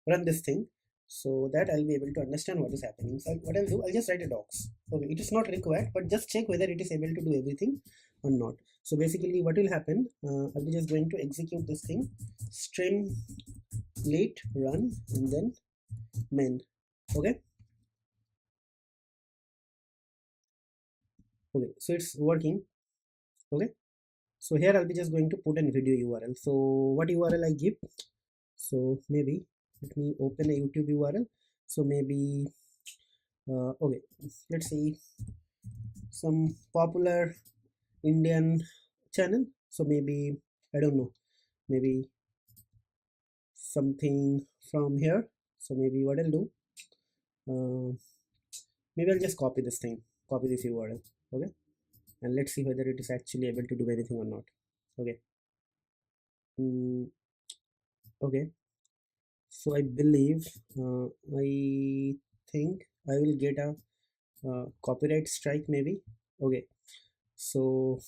S2: run this thing so that I'll be able to understand what is happening. So what I'll do, I'll just write a docs. Okay, it is not required, but just check whether it is able to do everything or not. So basically what will happen, I'll be just going to execute this thing, Streamlit run, and then main. Okay, okay, so it's working. Okay, so here I'll be just going to put in video URL. So what URL I give? So maybe let me open a YouTube URL. So maybe okay, let's see some popular Indian channel. So maybe I don't know, maybe something from here. So maybe what I'll do, maybe I'll just copy this thing, copy this URL. Okay, and let's see whether it is actually able to do anything or not. Okay, okay, so I believe I think I will get a copyright strike maybe. Okay, so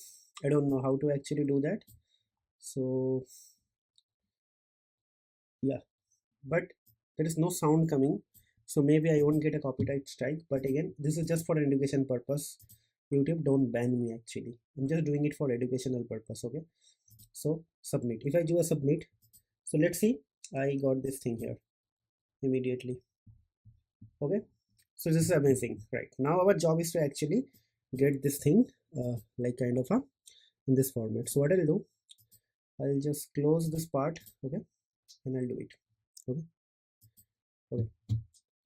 S2: I don't know how to actually do that. So yeah, but there is no sound coming, so maybe I won't get a copyright strike. But again, this is just for education purpose. YouTube, don't ban me. Actually, I'm just doing it for educational purpose. Okay, so submit. If I do a submit, so let's see, I got this thing here immediately. Okay, so this is amazing. Right now our job is to actually get this thing like kind of a in this format. So what I'll do, I'll just close this part. Okay, and I'll do it. Okay, okay,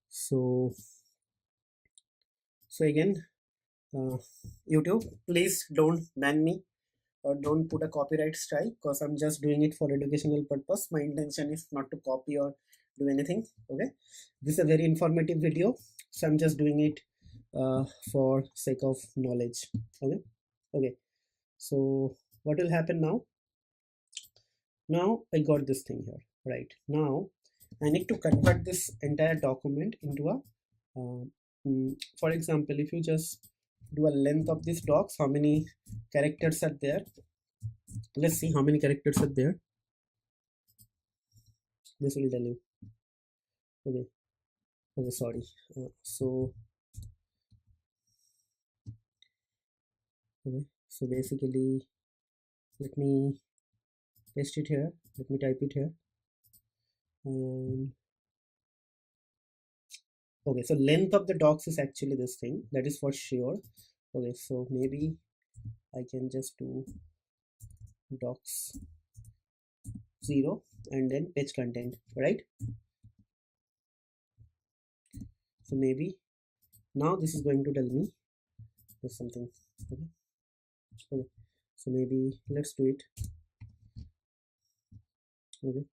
S2: so again, YouTube, please don't ban me or don't put a copyright strike, because I'm just doing it for educational purpose. My intention is not to copy or do anything. Okay, this is a very informative video, so I'm just doing it for sake of knowledge. Okay, okay, so what will happen now? Now I got this thing here. Right now I need to convert this entire document into a for example, if you just do a length of this docs, how many characters are there? Let's see how many characters are there. This will tell you. Okay, okay, sorry. So okay, so basically let me paste it here, let me type it here, and okay, so length of the docs is actually this thing, that is for sure. Okay, so maybe I can just do docs 0 and then page content, right? So maybe now this is going to tell me there's something. Okay, okay, so maybe let's do it. Okay,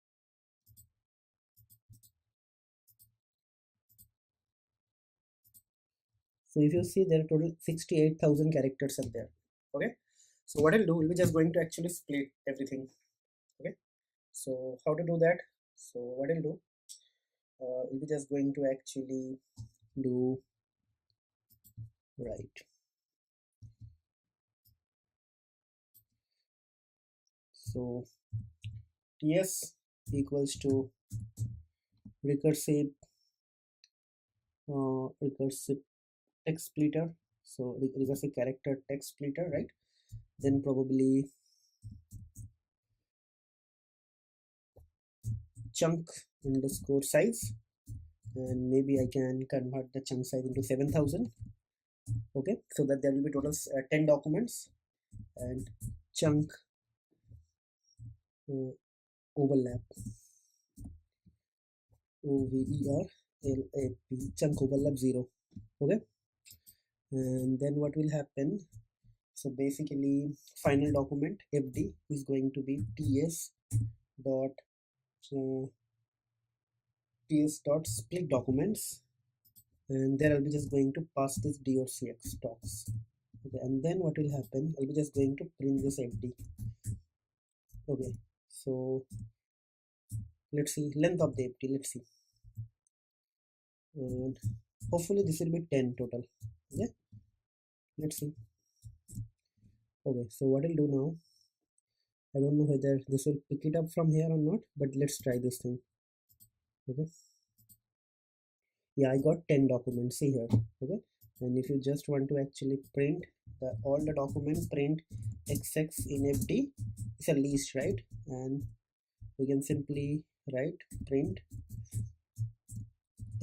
S2: so if you see, there are total 68,000 characters are there. Okay, so what I'll do, we'll be just going to actually split everything. Okay, so how to do that? So what I'll do, we'll be just going to actually do right. So ts equals to recursive recursive text splitter. So recursive character text splitter, right? Then probably chunk underscore size, and maybe I can convert the chunk size into 7,000. Okay, so that there will be total 10 documents, and chunk overlap, overlap, chunk overlap 0. Okay, and then what will happen? So basically final document fd is going to be ts dot split documents. and there I'll be just going to pass this d.cx talks. Okay, and then what will happen, I'll be just going to print this fd. Okay, so let's see length of the fd, let's see, and hopefully this will be 10 total. Okay, let's see. Okay, so what I'll do now, I don't know whether this will pick it up from here or not, but let's try this thing. Okay, yeah, I got 10 documents, see here. Okay, and if you just want to actually print all the documents, print xx in fd, it's a list, right? And we can simply write print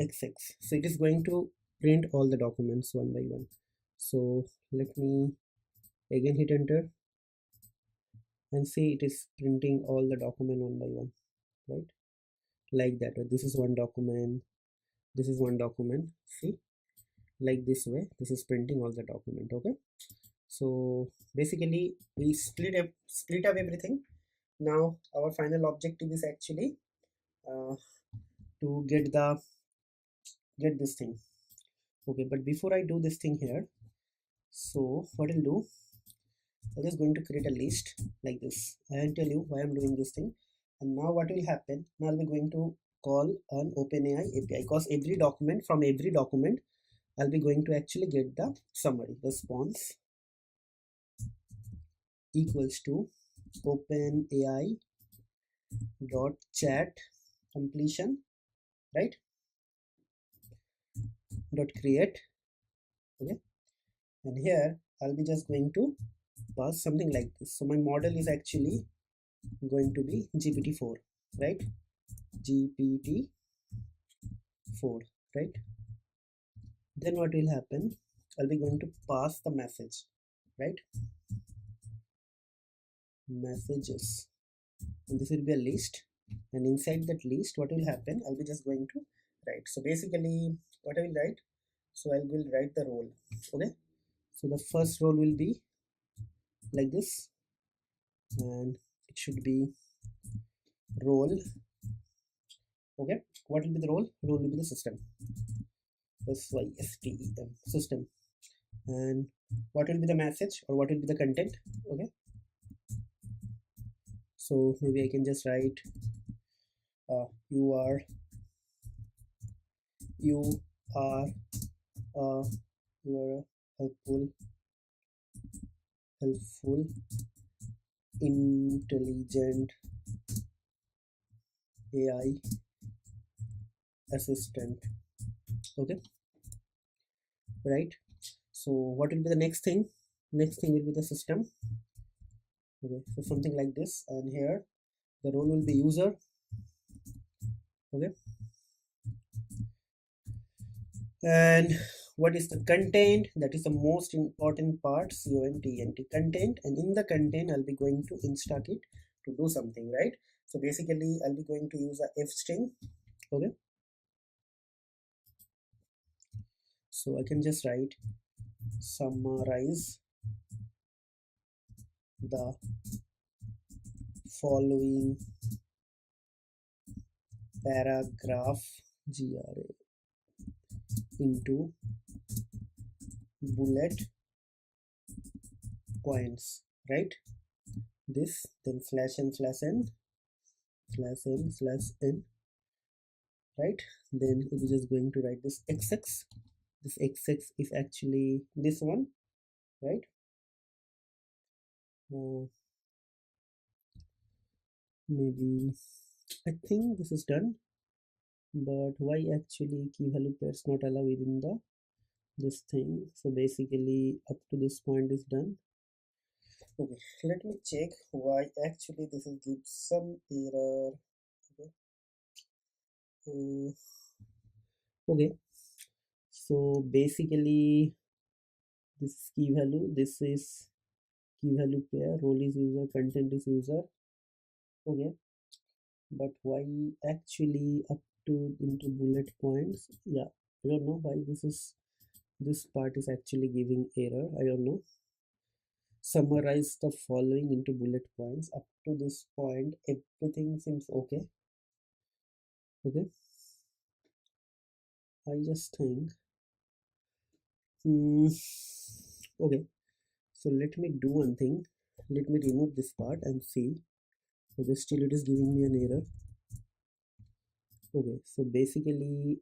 S2: xx, so it is going to print all the documents one by one. So let me again hit enter and see, it is printing all the document one by one, right? Like that. This is one document, this is one document, see, like this way this is printing all the document. Okay, so basically we split up everything. Now our final objective is actually to get this thing. Okay, but before I do this thing here, so what I'll do, I'm just going to create a list like this and tell you why I'm doing this thing. And now what will happen, now I'll be going to call an OpenAI API, because every document, from every document I'll be going to actually get the summary. Response equals to OpenAI dot chat completion, right, dot create. Okay, and here I'll be just going to pass something like this. So my model is actually going to be GPT-4, right? GPT-4, right? Then what will happen, I'll be going to pass the message, right? Messages, and this will be a list, and inside that list what will happen, I'll be just going to write. So basically what I will write, so I will write the role. Okay, so the first role will be like this, and it should be role. Okay, what will be the role, role will be the system, system, system. And what will be the message, or what will be the content? Okay, so maybe I can just write you are a helpful intelligent AI assistant. Okay, right? So what will be the next thing, next thing will be the system. Okay, so something like this, and here the role will be user. Okay, and what is the content, that is the most important part, content, and in the content I'll be going to instruct it to do something, right? So basically I'll be going to use a f string. Okay, so I can just write summarize the following paragraph GRA into bullet points, right? This, then slash n slash n slash n slash n, right? Then we're just going to write this xx. This xx is actually this one, right? Maybe I think this is done, but why actually key value pairs not allowed within the this thing? So basically up to this point is done. Okay, let me check why actually this will give some error. Okay, okay. So basically this is key value, this is key value pair, role is user, content is user. Okay, but why actually up to into bullet points? Yeah, I don't know why this part is actually giving error. I don't know. Summarize the following into bullet points. Up to this point everything seems okay. Okay, I just think
S1: Okay, so let me do one thing. Let me remove this part and see. So this still it is giving me an error. Okay, so basically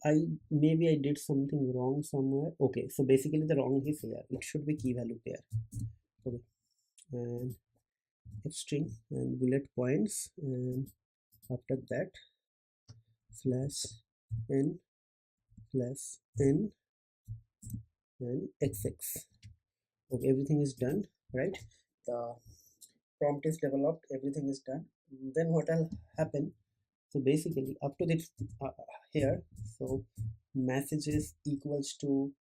S1: maybe I did something wrong somewhere. Okay, so basically the wrong is here. It should be key value pair. Okay, and string and bullet points, and after that slash n slash n and xx. Okay, everything is done, right? The prompt is developed, everything is done. Then what will happen? So basically up to this here, so messages equals to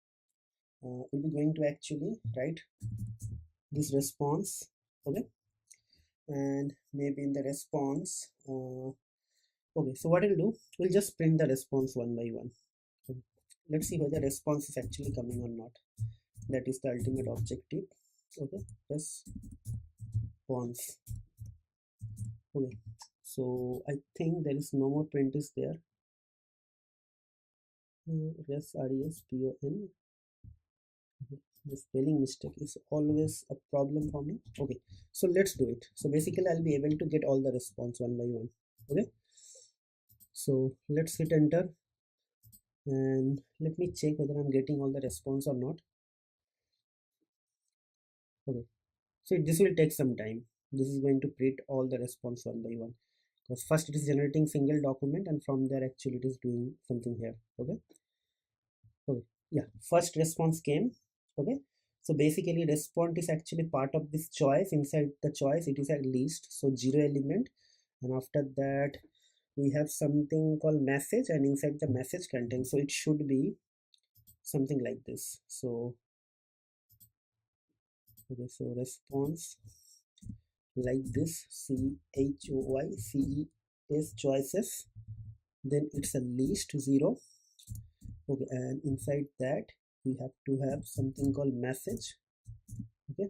S1: will be going to actually write this response. Okay, and maybe in the response okay, so what we'll do, we'll just print the response one by one. So let's see whether response is actually coming or not. That is the ultimate objective. Okay, response. Okay, so I think there is no more print is there. RESPON. The spelling mistake is always a problem for me. Okay, so let's do it. So basically I'll be able to get all the response one by one. Okay, so let's hit enter and let me check whether I'm getting all the response or not. Okay, so this will take some time. This is going to print all the response one by one, because first it is generating single document and from there actually it is doing something here. Okay, okay, yeah, first response came. Okay, so basically response is actually part of this choice. Inside the choice it is at least, so 0 element, and after that we have something called message, and inside the message content, so it should be something like this. So okay, so response like this, CHOICES choices, then it's a list 0. Okay, and inside that we have to have something called message. Okay,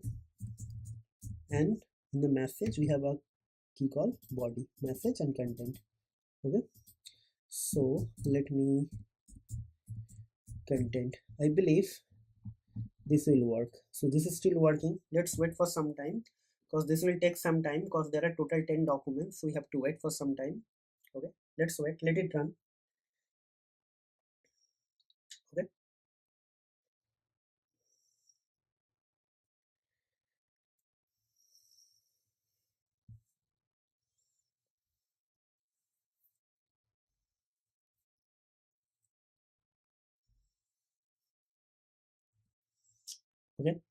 S1: and in the message we have a key called body, message and content. Okay, so let me content, I believe this will work. So this is still working. Let's wait for some time, because this will take some time, because there are total 10 documents, so we have to wait for some time. Okay, let's wait, let it run. Okay, okay,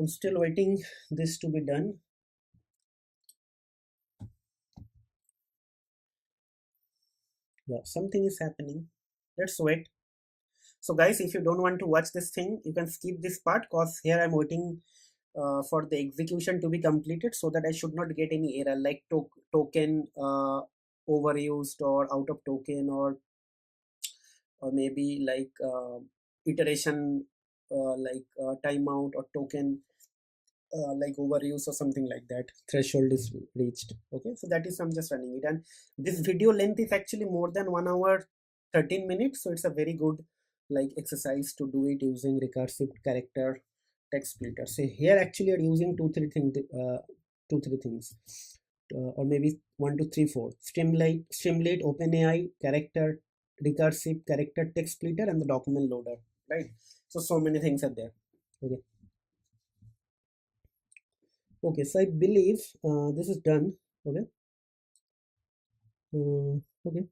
S1: I'm still waiting this to be done. Yeah, something is happening. Let's wait. So guys, if you don't want to watch this thing, you can skip this part, because here I'm waiting for the execution to be completed, so that I should not get any error like token overused or out of token, or maybe like iteration timeout, or token like overuse or something like that, threshold is reached. Okay, so that is I'm just running it, and this video length is actually more than 1 hour 13 minutes, so it's a very good like exercise to do it using recursive character text splitter. So here actually are using two three things, or maybe 1 2 3 4: Streamlit, OpenAI, character recursive character text splitter, and the document loader, right? So many things are there. Okay, okay, so I believe this is done. Okay, okay,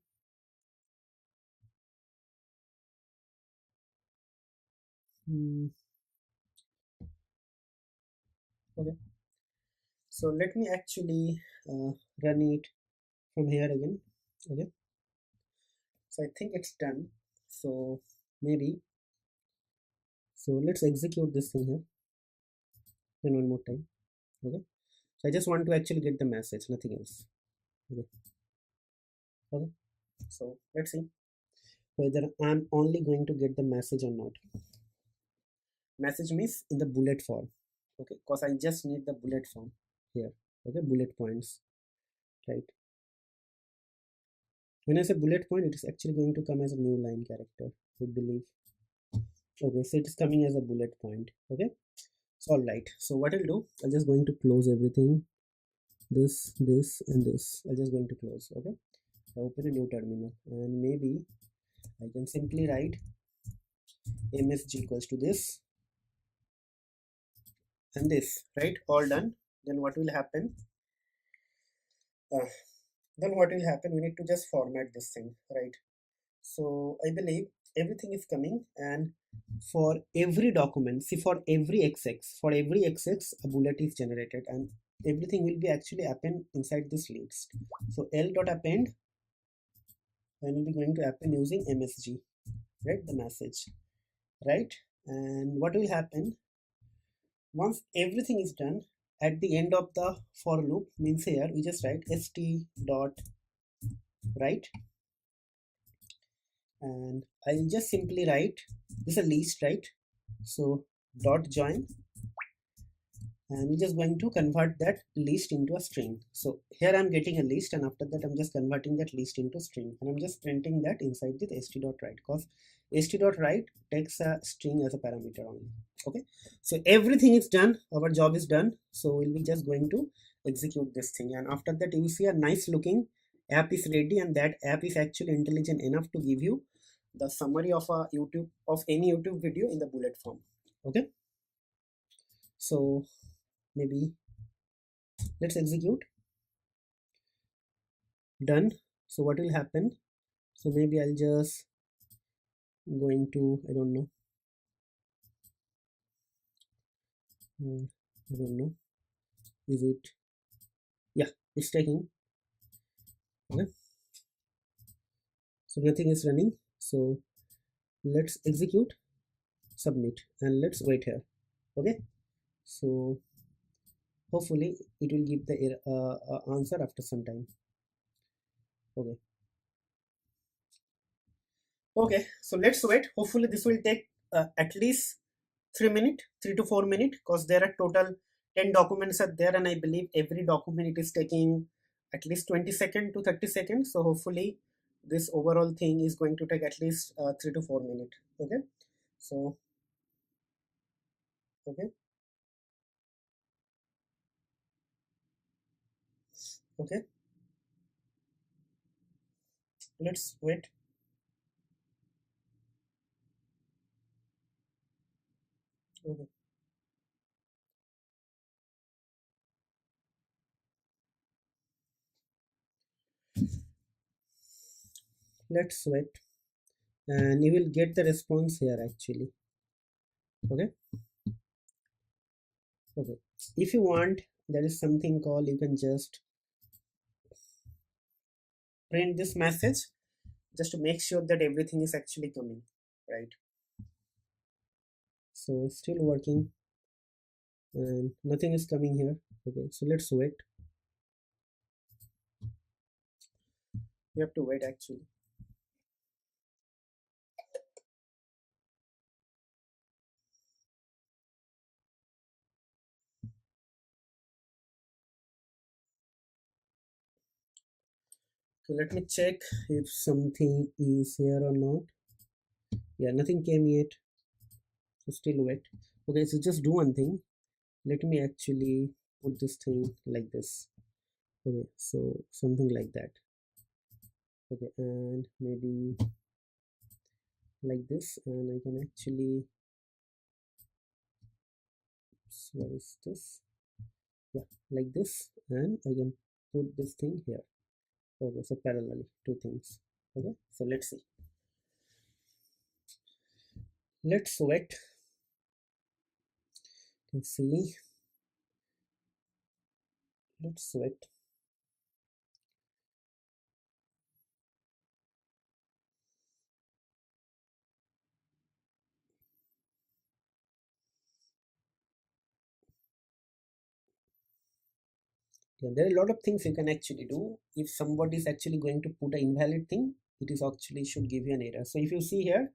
S1: mm, okay, so let me actually run it from here again. Okay, so I think it's done. So maybe, so let's execute this thing here then one more time. Okay, so I just want to actually get the message, nothing else. Okay, okay, so let's see.
S2: whether I'm only going to get the message or not. Message means in the bullet form, okay, because I just need the bullet form here, okay, bullet points, right? When I say bullet point, it is actually going to come as a new line character, I believe. Okay, so it is coming as a bullet point. Okay, so all right, so what I'll do, I'm just going to close everything, this and this. I'm just going to close. Okay, I open a new terminal and maybe I can simply write msg equals to this and this, right? All done. Then what will happen? uh, then what will happen, we need to just format this thing, right? So I believe everything is coming, and for every document, see, for every xx a bullet is generated, and everything will be actually append inside this list. So l dot append, and will be going to append using msg, right, the message, right? And what will happen once everything is done, at the end of the for loop, means here we just write st dot write, and I'll just simply write this is a list, right? So dot join, and we're just going to convert that list into a string. So here I'm getting a list, and after that I'm just converting that list into string, and I'm just printing that inside the st.write, because st.write takes a string as a parameter only. Okay, so everything is done, our job is done. So we'll be just going to execute this thing, and after that you will see a nice looking app is ready, and that app is actually intelligent enough to give you the summary of a YouTube, of any YouTube video, in the bullet form. Okay, so maybe let's execute. Done. So what will happen? So maybe I'll just going to, I don't know, I don't know, is it, yeah, it's taking. Okay, so nothing is running, so let's execute, submit, and let's wait here. Okay, so hopefully it will give the answer after some time. Okay, okay, so let's wait. Hopefully this will take at least 3 minutes, 3 to 4 minutes, because there are total 10 documents are there, and I believe every document it is taking at least 20 seconds to 30 seconds. So hopefully this overall thing is going to take at least 3 to 4 minutes. Okay, so okay, okay, let's wait. Okay, let's wait, and you will get the response here actually. Okay, okay, if you want, there is something called, you can just print this message just to make sure that everything is actually coming, right? So it's still working and nothing is coming here. Okay, so let's wait. We have to wait actually. So let me check if something is here or not. Yeah, nothing came yet, so still wait. Okay, so just do one thing, let me actually put this thing like this. Okay, so something like that. Okay, and maybe like this, and I can actually, where is this? Yeah, like this, and I can put this thing here. Okay, so parallel two things. Okay, so let's see, let's wait. Let's see, let's wait. Yeah, there are a lot of things you can actually do. If somebody is actually going to put an invalid thing, it is actually should give you an error. So if you see here,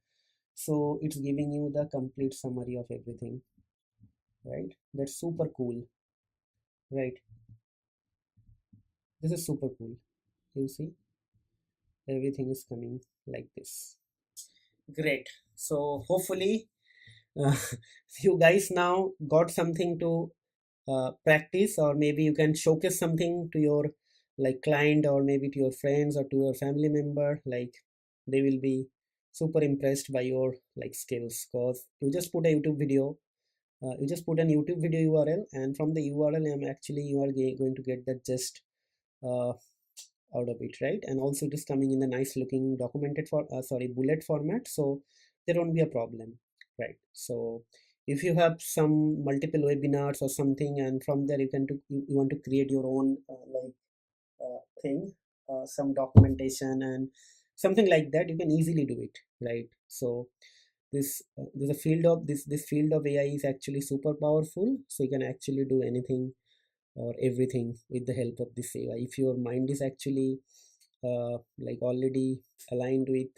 S2: so it's giving you the complete summary of everything, right? That's super cool, right? This is super cool. You see, everything is coming like this. Great. So hopefully uh, you guys now got something to practice, or maybe you can showcase something to your like client, or maybe to your friends or to your family member. Like they will be super impressed by your like skills, because you just put a YouTube video, you just put an YouTube video URL, and from the URL actually you are going to get the gist uh, out of it, right? And also it is coming in a nice looking documented for sorry, bullet format, so there won't be a problem, right? So if you have some multiple webinars or something, and from there you can you want to create your own thing, some documentation and something like that, you can easily do it, right? So this there's a field of this field of AI is actually super powerful, so you can actually do anything or everything with the help of this AI. If your mind is actually like already aligned with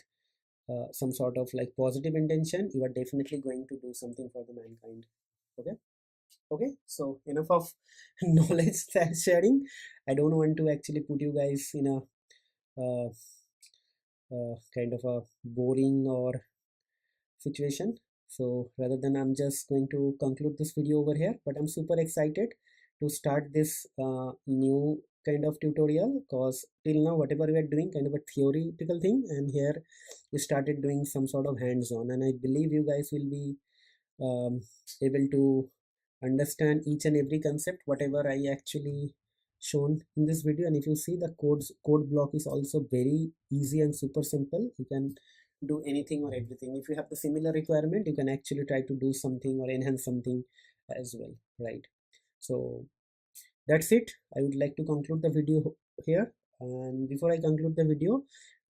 S2: some sort of like positive intention, you are definitely going to do something for the mankind. Okay. Okay, so enough of knowledge sharing. I don't want to actually put you guys in a uh, kind of a boring or situation. So rather than, I'm just going to conclude this video over here, but I'm super excited to start this new kind of tutorial, because till now whatever we are doing kind of a theoretical thing, and here we started doing some sort of hands-on, and I believe you guys will be able to understand each and every concept whatever I actually shown in this video. And if you see, the code block is also very easy and super simple. You can do anything or everything. If you have the similar requirement, you can actually try to do something or enhance something as well, right? So that's it. I would like to conclude the video here. And before I conclude the video,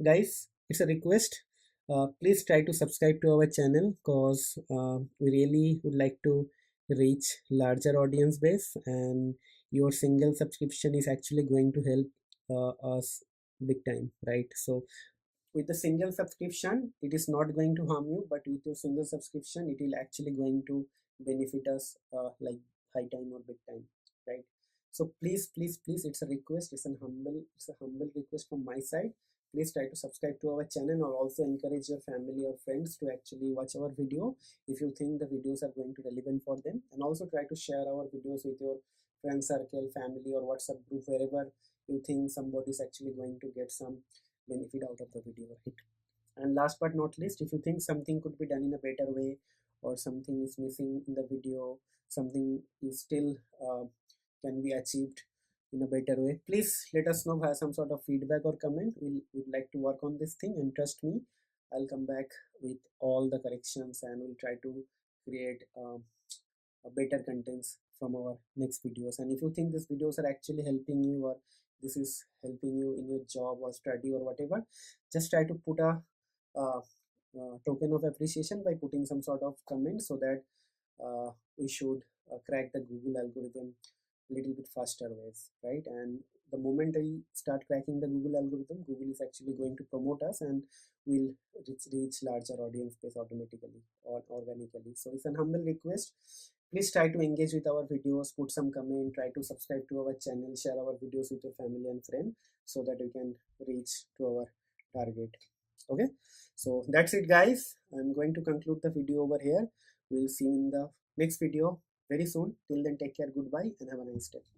S2: guys, it's a request. Please try to subscribe to our channel, because we really would like to reach larger audience base, and your single subscription is actually going to help us big time, right? So with the single subscription, it is not going to harm you, but with your single subscription, it will actually going to benefit us like high time or big time, right? So please, please, please, it's a request, it's a humble request from my side. Please try to subscribe to our channel, or also encourage your family or friends to actually watch our video if you think the videos are going to relevant for them. And also try to share our videos with your friend circle, family, or WhatsApp group, wherever you think somebody is actually going to get some benefit out of the video, right? And last but not least, if you think something could be done in a better way, or something is missing in the video, something is still can be achieved in a better way, please let us know via some sort of feedback or comment. We'd like to work on this thing, and trust me, I'll come back with all the corrections, and we'll try to create better contents from our next videos. And if you think these videos are actually helping you, or this is helping you in your job or study or whatever, just try to put a uh, token of appreciation by putting some sort of comment, so that we should crack the Google algorithm a little bit faster ways, right? And the moment I start cracking the Google algorithm, Google is actually going to promote us, and will reach larger audience base automatically or organically. So it's an humble request. Please try to engage with our videos, put some comment, try to subscribe to our channel, share our videos with your family and friend, so that you can reach to our target. Okay, so that's it, guys. I'm going to conclude the video over here. We'll see you in the next video very soon. Till then, take care, goodbye, and have a nice day.